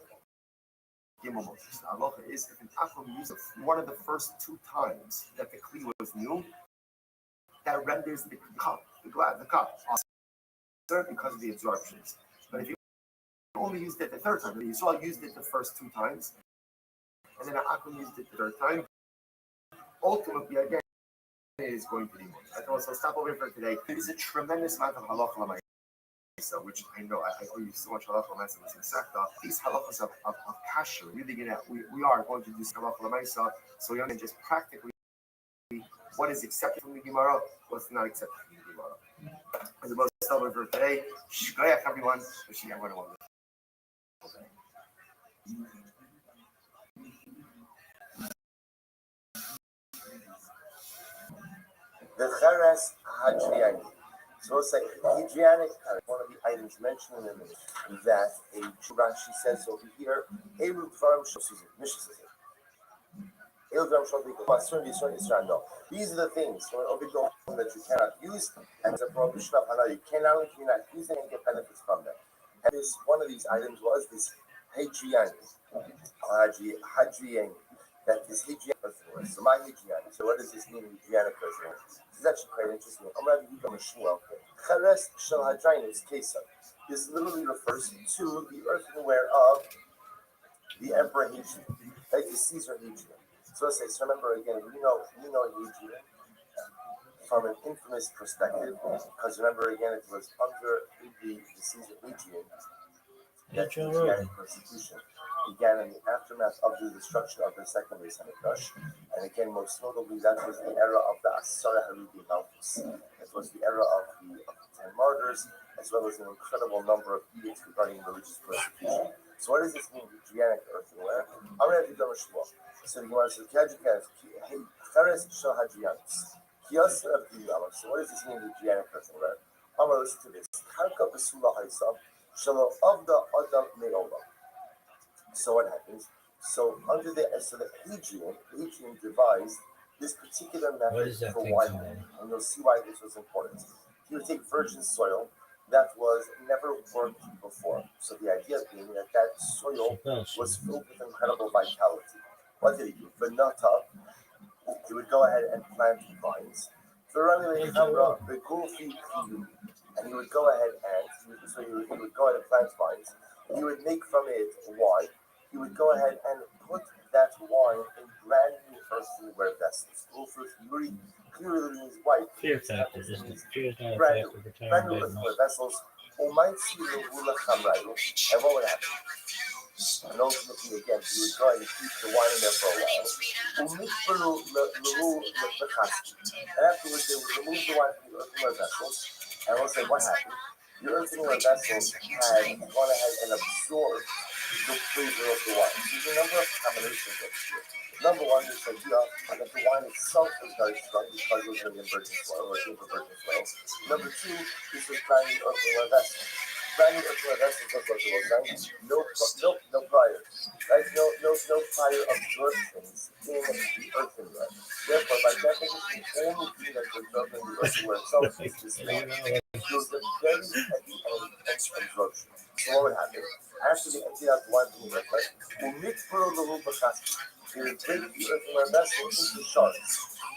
[SPEAKER 3] Gimel Moses. The halacha is if an akum uses one of the first two times that the kli was new, that renders the cup aser because of the absorptions. But if you only used it the third time, you saw used it the first two times, and then akum used it the third time, ultimately again it is going to be more. I can also stop over for today. It is a tremendous amount of halacha. Which I know I owe you so much halacha l'maisa in Sekta. These halachas of kasher, really we are going to do some halacha l'maisa, so we can just practically what is accepted from the Gemara, what's not accepted from the Gemara. As opposed to stop for today, shkoyach everyone, wishing everyone a wonderful day. The Cheres Hadriani. So it's like Hadrianic, one of the items mentioned in that Rashi says over here, these are the things that you cannot use, and it's a prohibition of halal. You cannot use them and get benefits from them. And this one of these items was this Hadriani. That is Hadrianic. So my Hadrianic. So what does this mean, Hadrianic? This is actually quite interesting. Cheres shel Hadrianus Kesar. This literally refers to the earthenware of the Emperor Hadrian, like the Caesar Hadrian. So let's say, so remember again, we know Hadrian from an infamous perspective, because remember again, it was under the Caesar Hadrian that Hadrianic persecution began in the aftermath of the destruction of the second Beis Hamikdash, and again, most notably, that was the era of the Asara Haridi Malchus. It was the era of the 10 martyrs, as well as an incredible number of edicts regarding religious persecution. So, what does this mean, Hadrianic earthenware? So the Gemara says, Cheres shel Hadrianus. Kiyas Rabbi, so what does this mean to Gianna earthenware? I'm going to listen to this. Karka Basula Haisa, Shalom of the Adam Meola. So what happens? So the Hadrian devised this particular method for wine, and you'll see why this was important. He would take virgin soil that was never worked before. So the idea being that soil was filled with incredible vitality. What did he do? Vanata, he would go ahead and plant vines. And he would go ahead and plant vines. He would make from it wine. He would go ahead and put that wine in brand new earthenware vessels. Clearly means white.
[SPEAKER 2] Fear factor. Fear is not a
[SPEAKER 3] Brand
[SPEAKER 2] factor for
[SPEAKER 3] new
[SPEAKER 2] time.
[SPEAKER 3] earthenware vessels. And what would happen? And ultimately, again, he would go ahead and keep the wine in there for a while. And afterwards, they would remove the wine from the earthenware vessels. And we'll say, what happened? The earthenware vessels had gone ahead and absorbed the flavor of the wine. So there's a number of combinations of here. Number one, this idea that the wine itself is very strong because it was in virgin soil or in virgin soil. Number two, this was brand new earthenware vessels. Brand new earthenware vessels, that's what it was saying. No prior. Right? No prior absorptions in the earthenware. Therefore, by definition, the only thing that was absorbed in the earthenware itself is this thing. It was a very heavy and intense absorption. So what would happen? After they emptied out the wine from the earthenware, they would break the earthenware vessel into shards.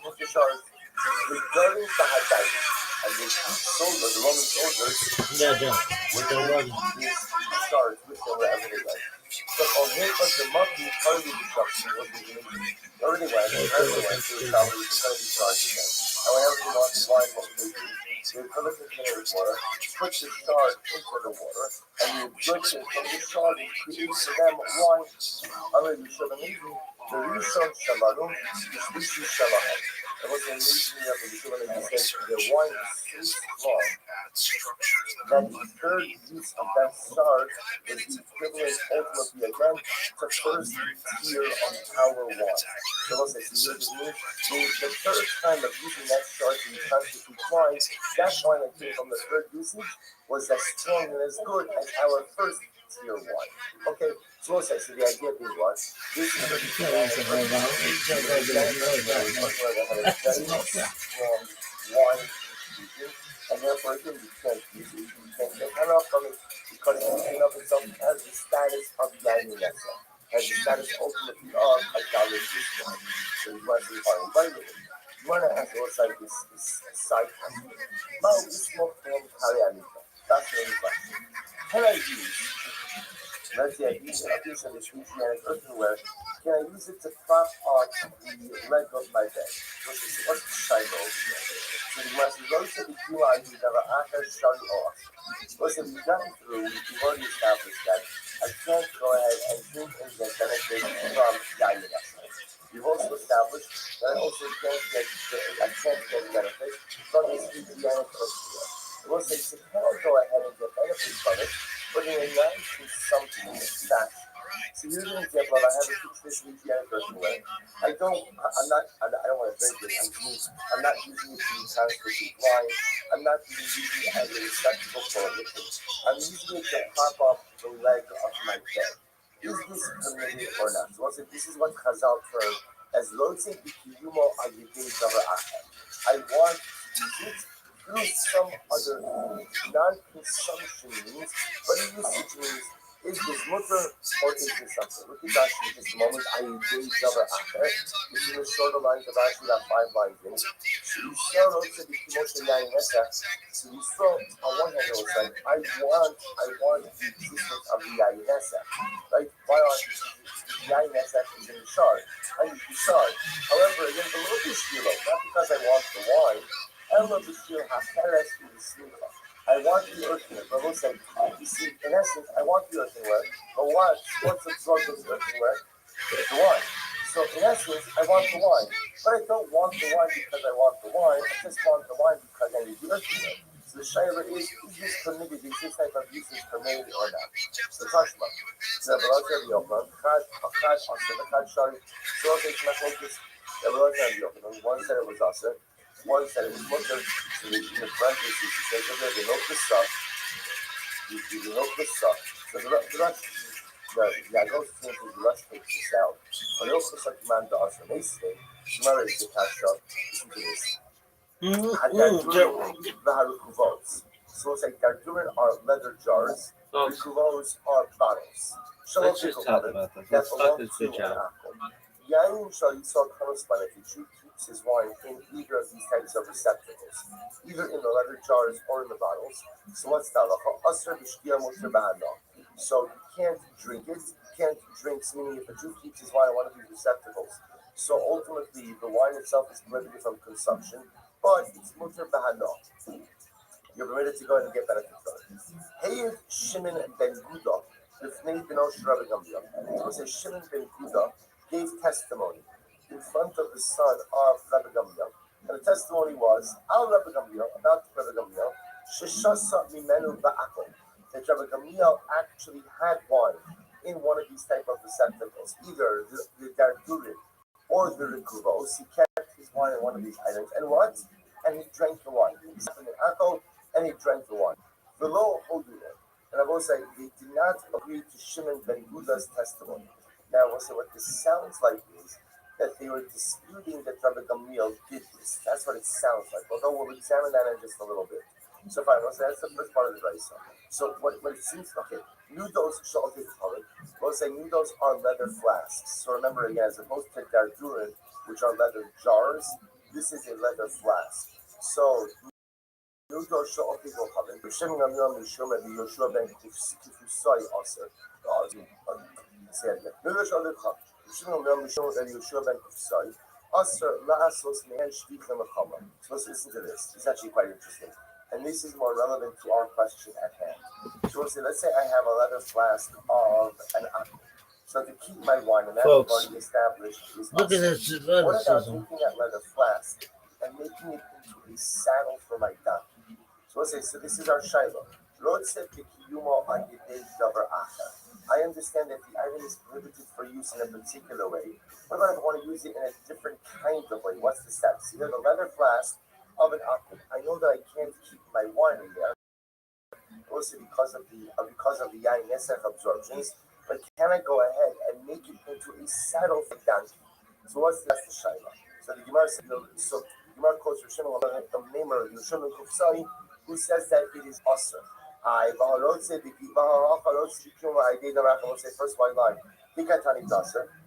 [SPEAKER 3] Regarding the Haddai, and the Greek soldiers, the Roman soldiers, would take these shards with them wherever they went. So on here, but the monthly part of the destruction was beginning. Already went to the travel, we took out these shards again. And whenever they lost the wine, what would they do? They would fill a container with water, put the shard into the water, and they would drink it from the shard and create for them wine. Already, so the Rishon Shalom, the Shlishi Shalom. And what's amazing about the Shalom is that the wine is so strong that the third use of that shard is the equivalent ultimately again to first tier of power wine. So let's say, the third time of using that shard to constitute wine, that wine that came from the third usage was as strong and as good as our first tier wine. Okay, so let's say, so the idea being what? This is a strong wine infusion, and therefore again you can't use it, you can't get enough from it because it in of itself has the status of Yayin Yetzel, has the status ultimately of a Galatian wine. So you must be fine by it. You want to ask what's like this side question. That's the only question. Can I use, let's say I use a piece of this Louisiana earthenware, can I use it to prop up the leg of my bed? What's the side over here? So the must go to the QI, you never after shut off. Listen, we've gotten through, we've already established that I can't go ahead and drink and get benefit from Yayin Yetzel. We've also established that I also can't get benefit from this Louisiana earthenware. We'll say, so can I go ahead and get benefits from it, but in a nice consumption fashion? So here's an example of I have a this Louisiana earthenware. I don't want to drink it. I'm not using it to constitute wine. I'm not even using it as a receptacle for a liquid. I'm using it to prop up the leg of my bed. Is this permitted or not? So also, this is what Chazal termed as lotzei b'kiyumo al yedei davar acher. I want to use it through some other non-consumption means, but the usage means, is this mutter or is this something? Look at Rashi at this moment. I engage davar acher. This is the shorter lines of Rashi, that 5 lines in. So you saw also the Kimoshe Yayin Yetzel. So you saw on one hand it was like, I want the existence of the Yayin Yetzel. Right? Why aren't the Yayin Yetzel is in the shard? I need the shard. However, again, the little bit not because I want the wine. I want the earthenware, but listen, you see, in essence, I want the earthenware, but what's absorbed in the earthenware? The wine. So in essence, I want the wine, but I don't want the wine because I want the wine, I just want the wine because I need the earthenware. So the shayla is this permitted, is this type of usage permitted or not? So Tashma. So one said it was also. one said it was mutter, so in the parentheses, he says, okay, they hope the suck, you hope the suck. So the rest, yeah, those things, the rest takes this out. But they also suck man to us, and they say, Gemara is the catch up, listen to this. So it's like Dardurin are leather jars, Rikuvos are bottles.
[SPEAKER 8] Let's just talk about this. Let's talk this bitch out.
[SPEAKER 3] Yain shall Yisrael Kanospan if the Jew keeps his wine in either of these types of receptacles, either in the leather jars or in the bottles. So what's the halacha? So you can't drink it. You can't drink, meaning if a Jew keeps his wine in one of these receptacles. So ultimately, the wine itself is prohibited from consumption, but it's mutter bahano. You're permitted to go and get benefit from it. Hey, Shimon ben Guda, the Fnei Benosh Rabbi Gamliel. So it says Shimon ben Guda gave testimony in front of the son of Rabbi Gamliel. And the testimony was, Al Rabbi Gamliel, about Rabbi Gamliel, Sheshasa Mimenu Ba'akol, that Rabbi Gamliel actually had wine in one of these type of receptacles, either the Dardurin or the Rikuvos. He kept his wine in one of these items. And what? And he drank the wine. He sat in the Akol and he drank the wine. Below Hodula. And I will say, they did not agree to Shimon ben Guda's testimony. Now, I will say what this sounds like is that they were disputing that Rabbi Gamliel did this. That's what it sounds like. Although we'll examine that in just a little bit. So fine, we'll say that's the first part of the Raisa. So what it seems, okay, Nudos shall be colored. We'll say Nudos are leather flasks. So remember again, as opposed to Dardurin, which are leather jars, this is a leather flask. So Nudos shall be colored. Shimon Gamliel Mishum and Yoshua ben Kufsai also. Say it again. Nudos shall be colored. Shimon Gamliel Mishum and Yoshua ben Kufsai. Also, la'asos me'en shvichem achama. So let's listen to this. It's actually quite interesting. And this is more relevant to our question at hand. So we'll say, let's say I have a leather flask of an apple. So to keep my wine, and that's already established, is
[SPEAKER 2] Look at this.
[SPEAKER 3] what about taking that leather flask and making it into a saddle for my donkey? So we'll say, so this is our shiloh. I understand that the item is prohibited for use in a particular way. What about if I want to use it in a different kind of way? What's the steps? See, there's a leather flask of an apple. I know that I can't keep my wine in there, also because of the yain nesach absorptions. But can I go ahead and make it into a saddle for donkey? So that's the shaila. So the Gemara said, so Gemara quotes Rishon the name of Yoshua Kufsai, who says that it is asr. First white line.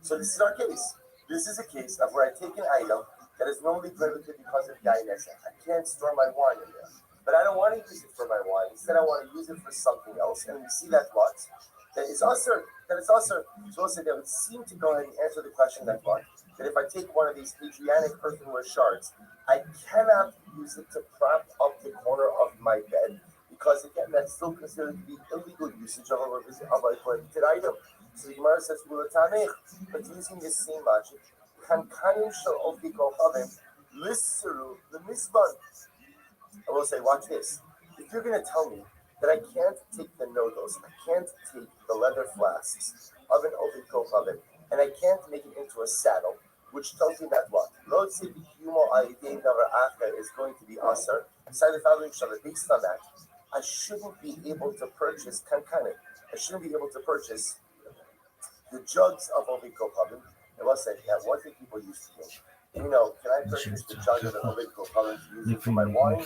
[SPEAKER 3] So this is our case. This is a case of where I take an item that is normally prohibited because of yain nesach. I can't store my wine in there. But I don't want to use it for my wine. Instead, I want to use it for something else. And we see that what? That it's also. So also that would seem to go ahead and answer the question that what? That if I take one of these Adriatic earthenware shards, I cannot use it to prop up the corner of my bed because again, that's still considered to be illegal usage of a prohibited item. So the Gemara says, but using the same logic, the misban. I will say, watch this. If you're going to tell me that I can't take the nodos, I can't take the leather flasks of an oven kochavim, and I can't make it into a saddle, which tells me that what? Is going to be asar. Based on that, I shouldn't be able to purchase kankanim. I shouldn't be able to purchase the jugs of oven kochavim. I will say, yeah, what do people used to do? Can I purchase the jug of an oven kochavim to use it for my wine?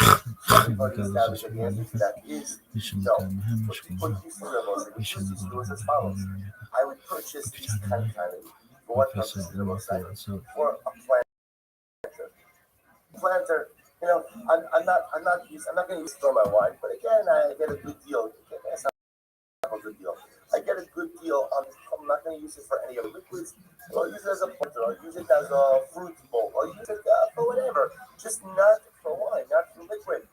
[SPEAKER 3] Everybody established that the answer to that is no. What people used to do, which used to do is as follows. I would purchase these kankanim for what purpose? For a planter. I'm not going to use it for my wine, but again, I get a good deal. That's not a good deal. I get a good deal. I'm not going to use it for any other liquids. I'll use it as a planter. I'll use it as a fruit bowl. I'll use it for whatever. Just not for wine, not for liquid.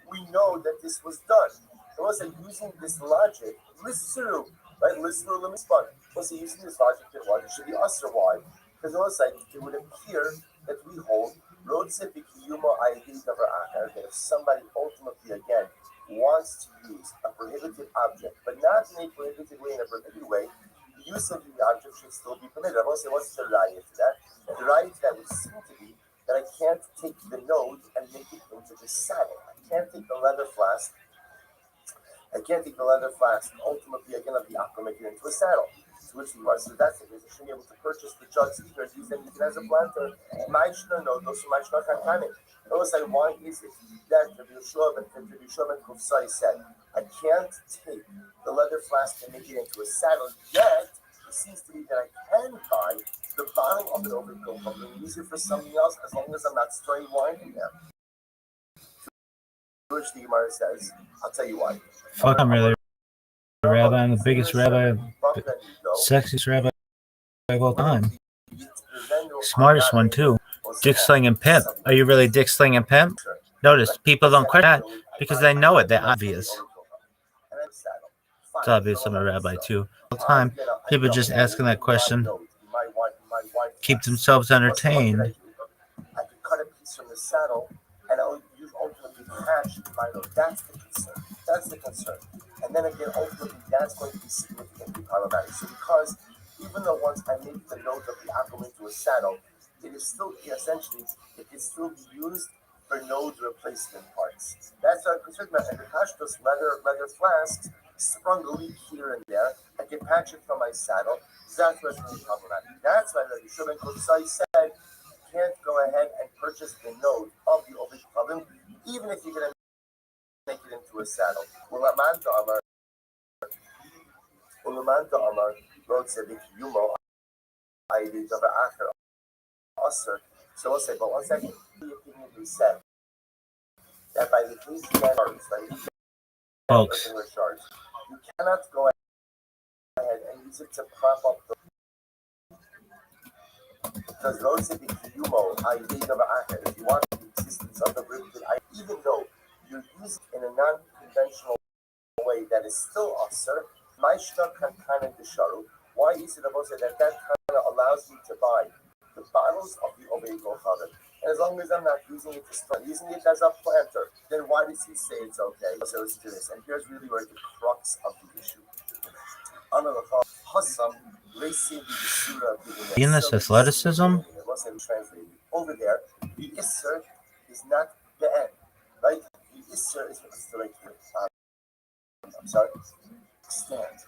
[SPEAKER 3] We know that this was done. It wasn't using this logic. Listen, right? Listen to the mispan. Wasn't using this logic that what it should be us or why? Because it was like it would appear that we hold that if somebody ultimately again wants to use a prohibited object, but not in a prohibited way, in a prohibited way, the use of the object should still be permitted. I want to say, what's the right to that? The right to that would seem to be that I can't take the node and make it into the saddle. I can't take the leather flask. And ultimately I'm going to be make it into a saddle. To which the Gemara says that's it. You should be able to purchase the jugs either and use them as a planter. Ma'ishna no, those are Ma'ishna kankanim. Notice that why is it that Rabbi Yeshua and Kufsai said, I can't take the leather flask and make it into a saddle, yet it seems to me that I can buy the bottle of it over the gold and use it for something else as long as I'm not spraying wine in there. To which the Gemara says, I'll tell you why.
[SPEAKER 2] Fuck, I'm really a rabbi. I'm the biggest rabbi, sexiest rabbi of all time. Smartest one, too. Dick Sling and Pimp. Are you really Dick Sling and Pimp? Notice, people don't question that because they know it. They're obvious. It's obvious I'm a rabbi, too. All the time, people just asking that question keep themselves entertained.
[SPEAKER 3] I could cut a piece from the saddle and I'll use ultimately patch my node. That's the concern. And then again, ultimately, that's going to be significantly problematic. So because even though once I make the node of the akum into a saddle, it is still essentially, it can still be used for node replacement parts. That's what I'm concerned about. And the Pashtos leather flasks sprung a leak here and there. I can patch it from my saddle. That's what's really problematic. That's why Rabbi Shimon Kotsai said, you can't go ahead and purchase the node of the Oved Kavim, even if you're going to make it into a saddle. Ulamanta Amar, Rothschild, Yumo, Aidi, Java Acher, Osir. So we'll say, but 1 second, we said that by the case
[SPEAKER 2] Folks,
[SPEAKER 3] you cannot go ahead and use it to prop up the. Because Rothschild, Yumo, Aidi, Java Acher, if you want the existence of the brick, even though you're using it in a non-conventional way that is still Osir, Maishna Kankanan Desharu. Why is it about that kind of allows me to buy the bottles of the Ovei Gochavet? And as long as I'm not using it to start using it as a planter, then why does he say it's okay? So let's do this. And here's really where the crux of the issue.
[SPEAKER 2] Venus athleticism?
[SPEAKER 3] Over there, the Isser is not the end, right? The Isser is what's the right word. I'm sorry. Stand.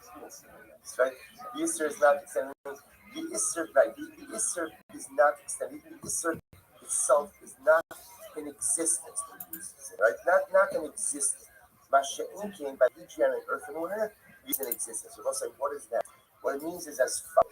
[SPEAKER 3] Right? The Isser is not extended. The Isser, right? The Isser is not extended. The Isser itself is not in existence. Right? Not in existence. Masha'in came by Egypt and earthenware is in existence. So we'll say, what is that? What it means is as follows.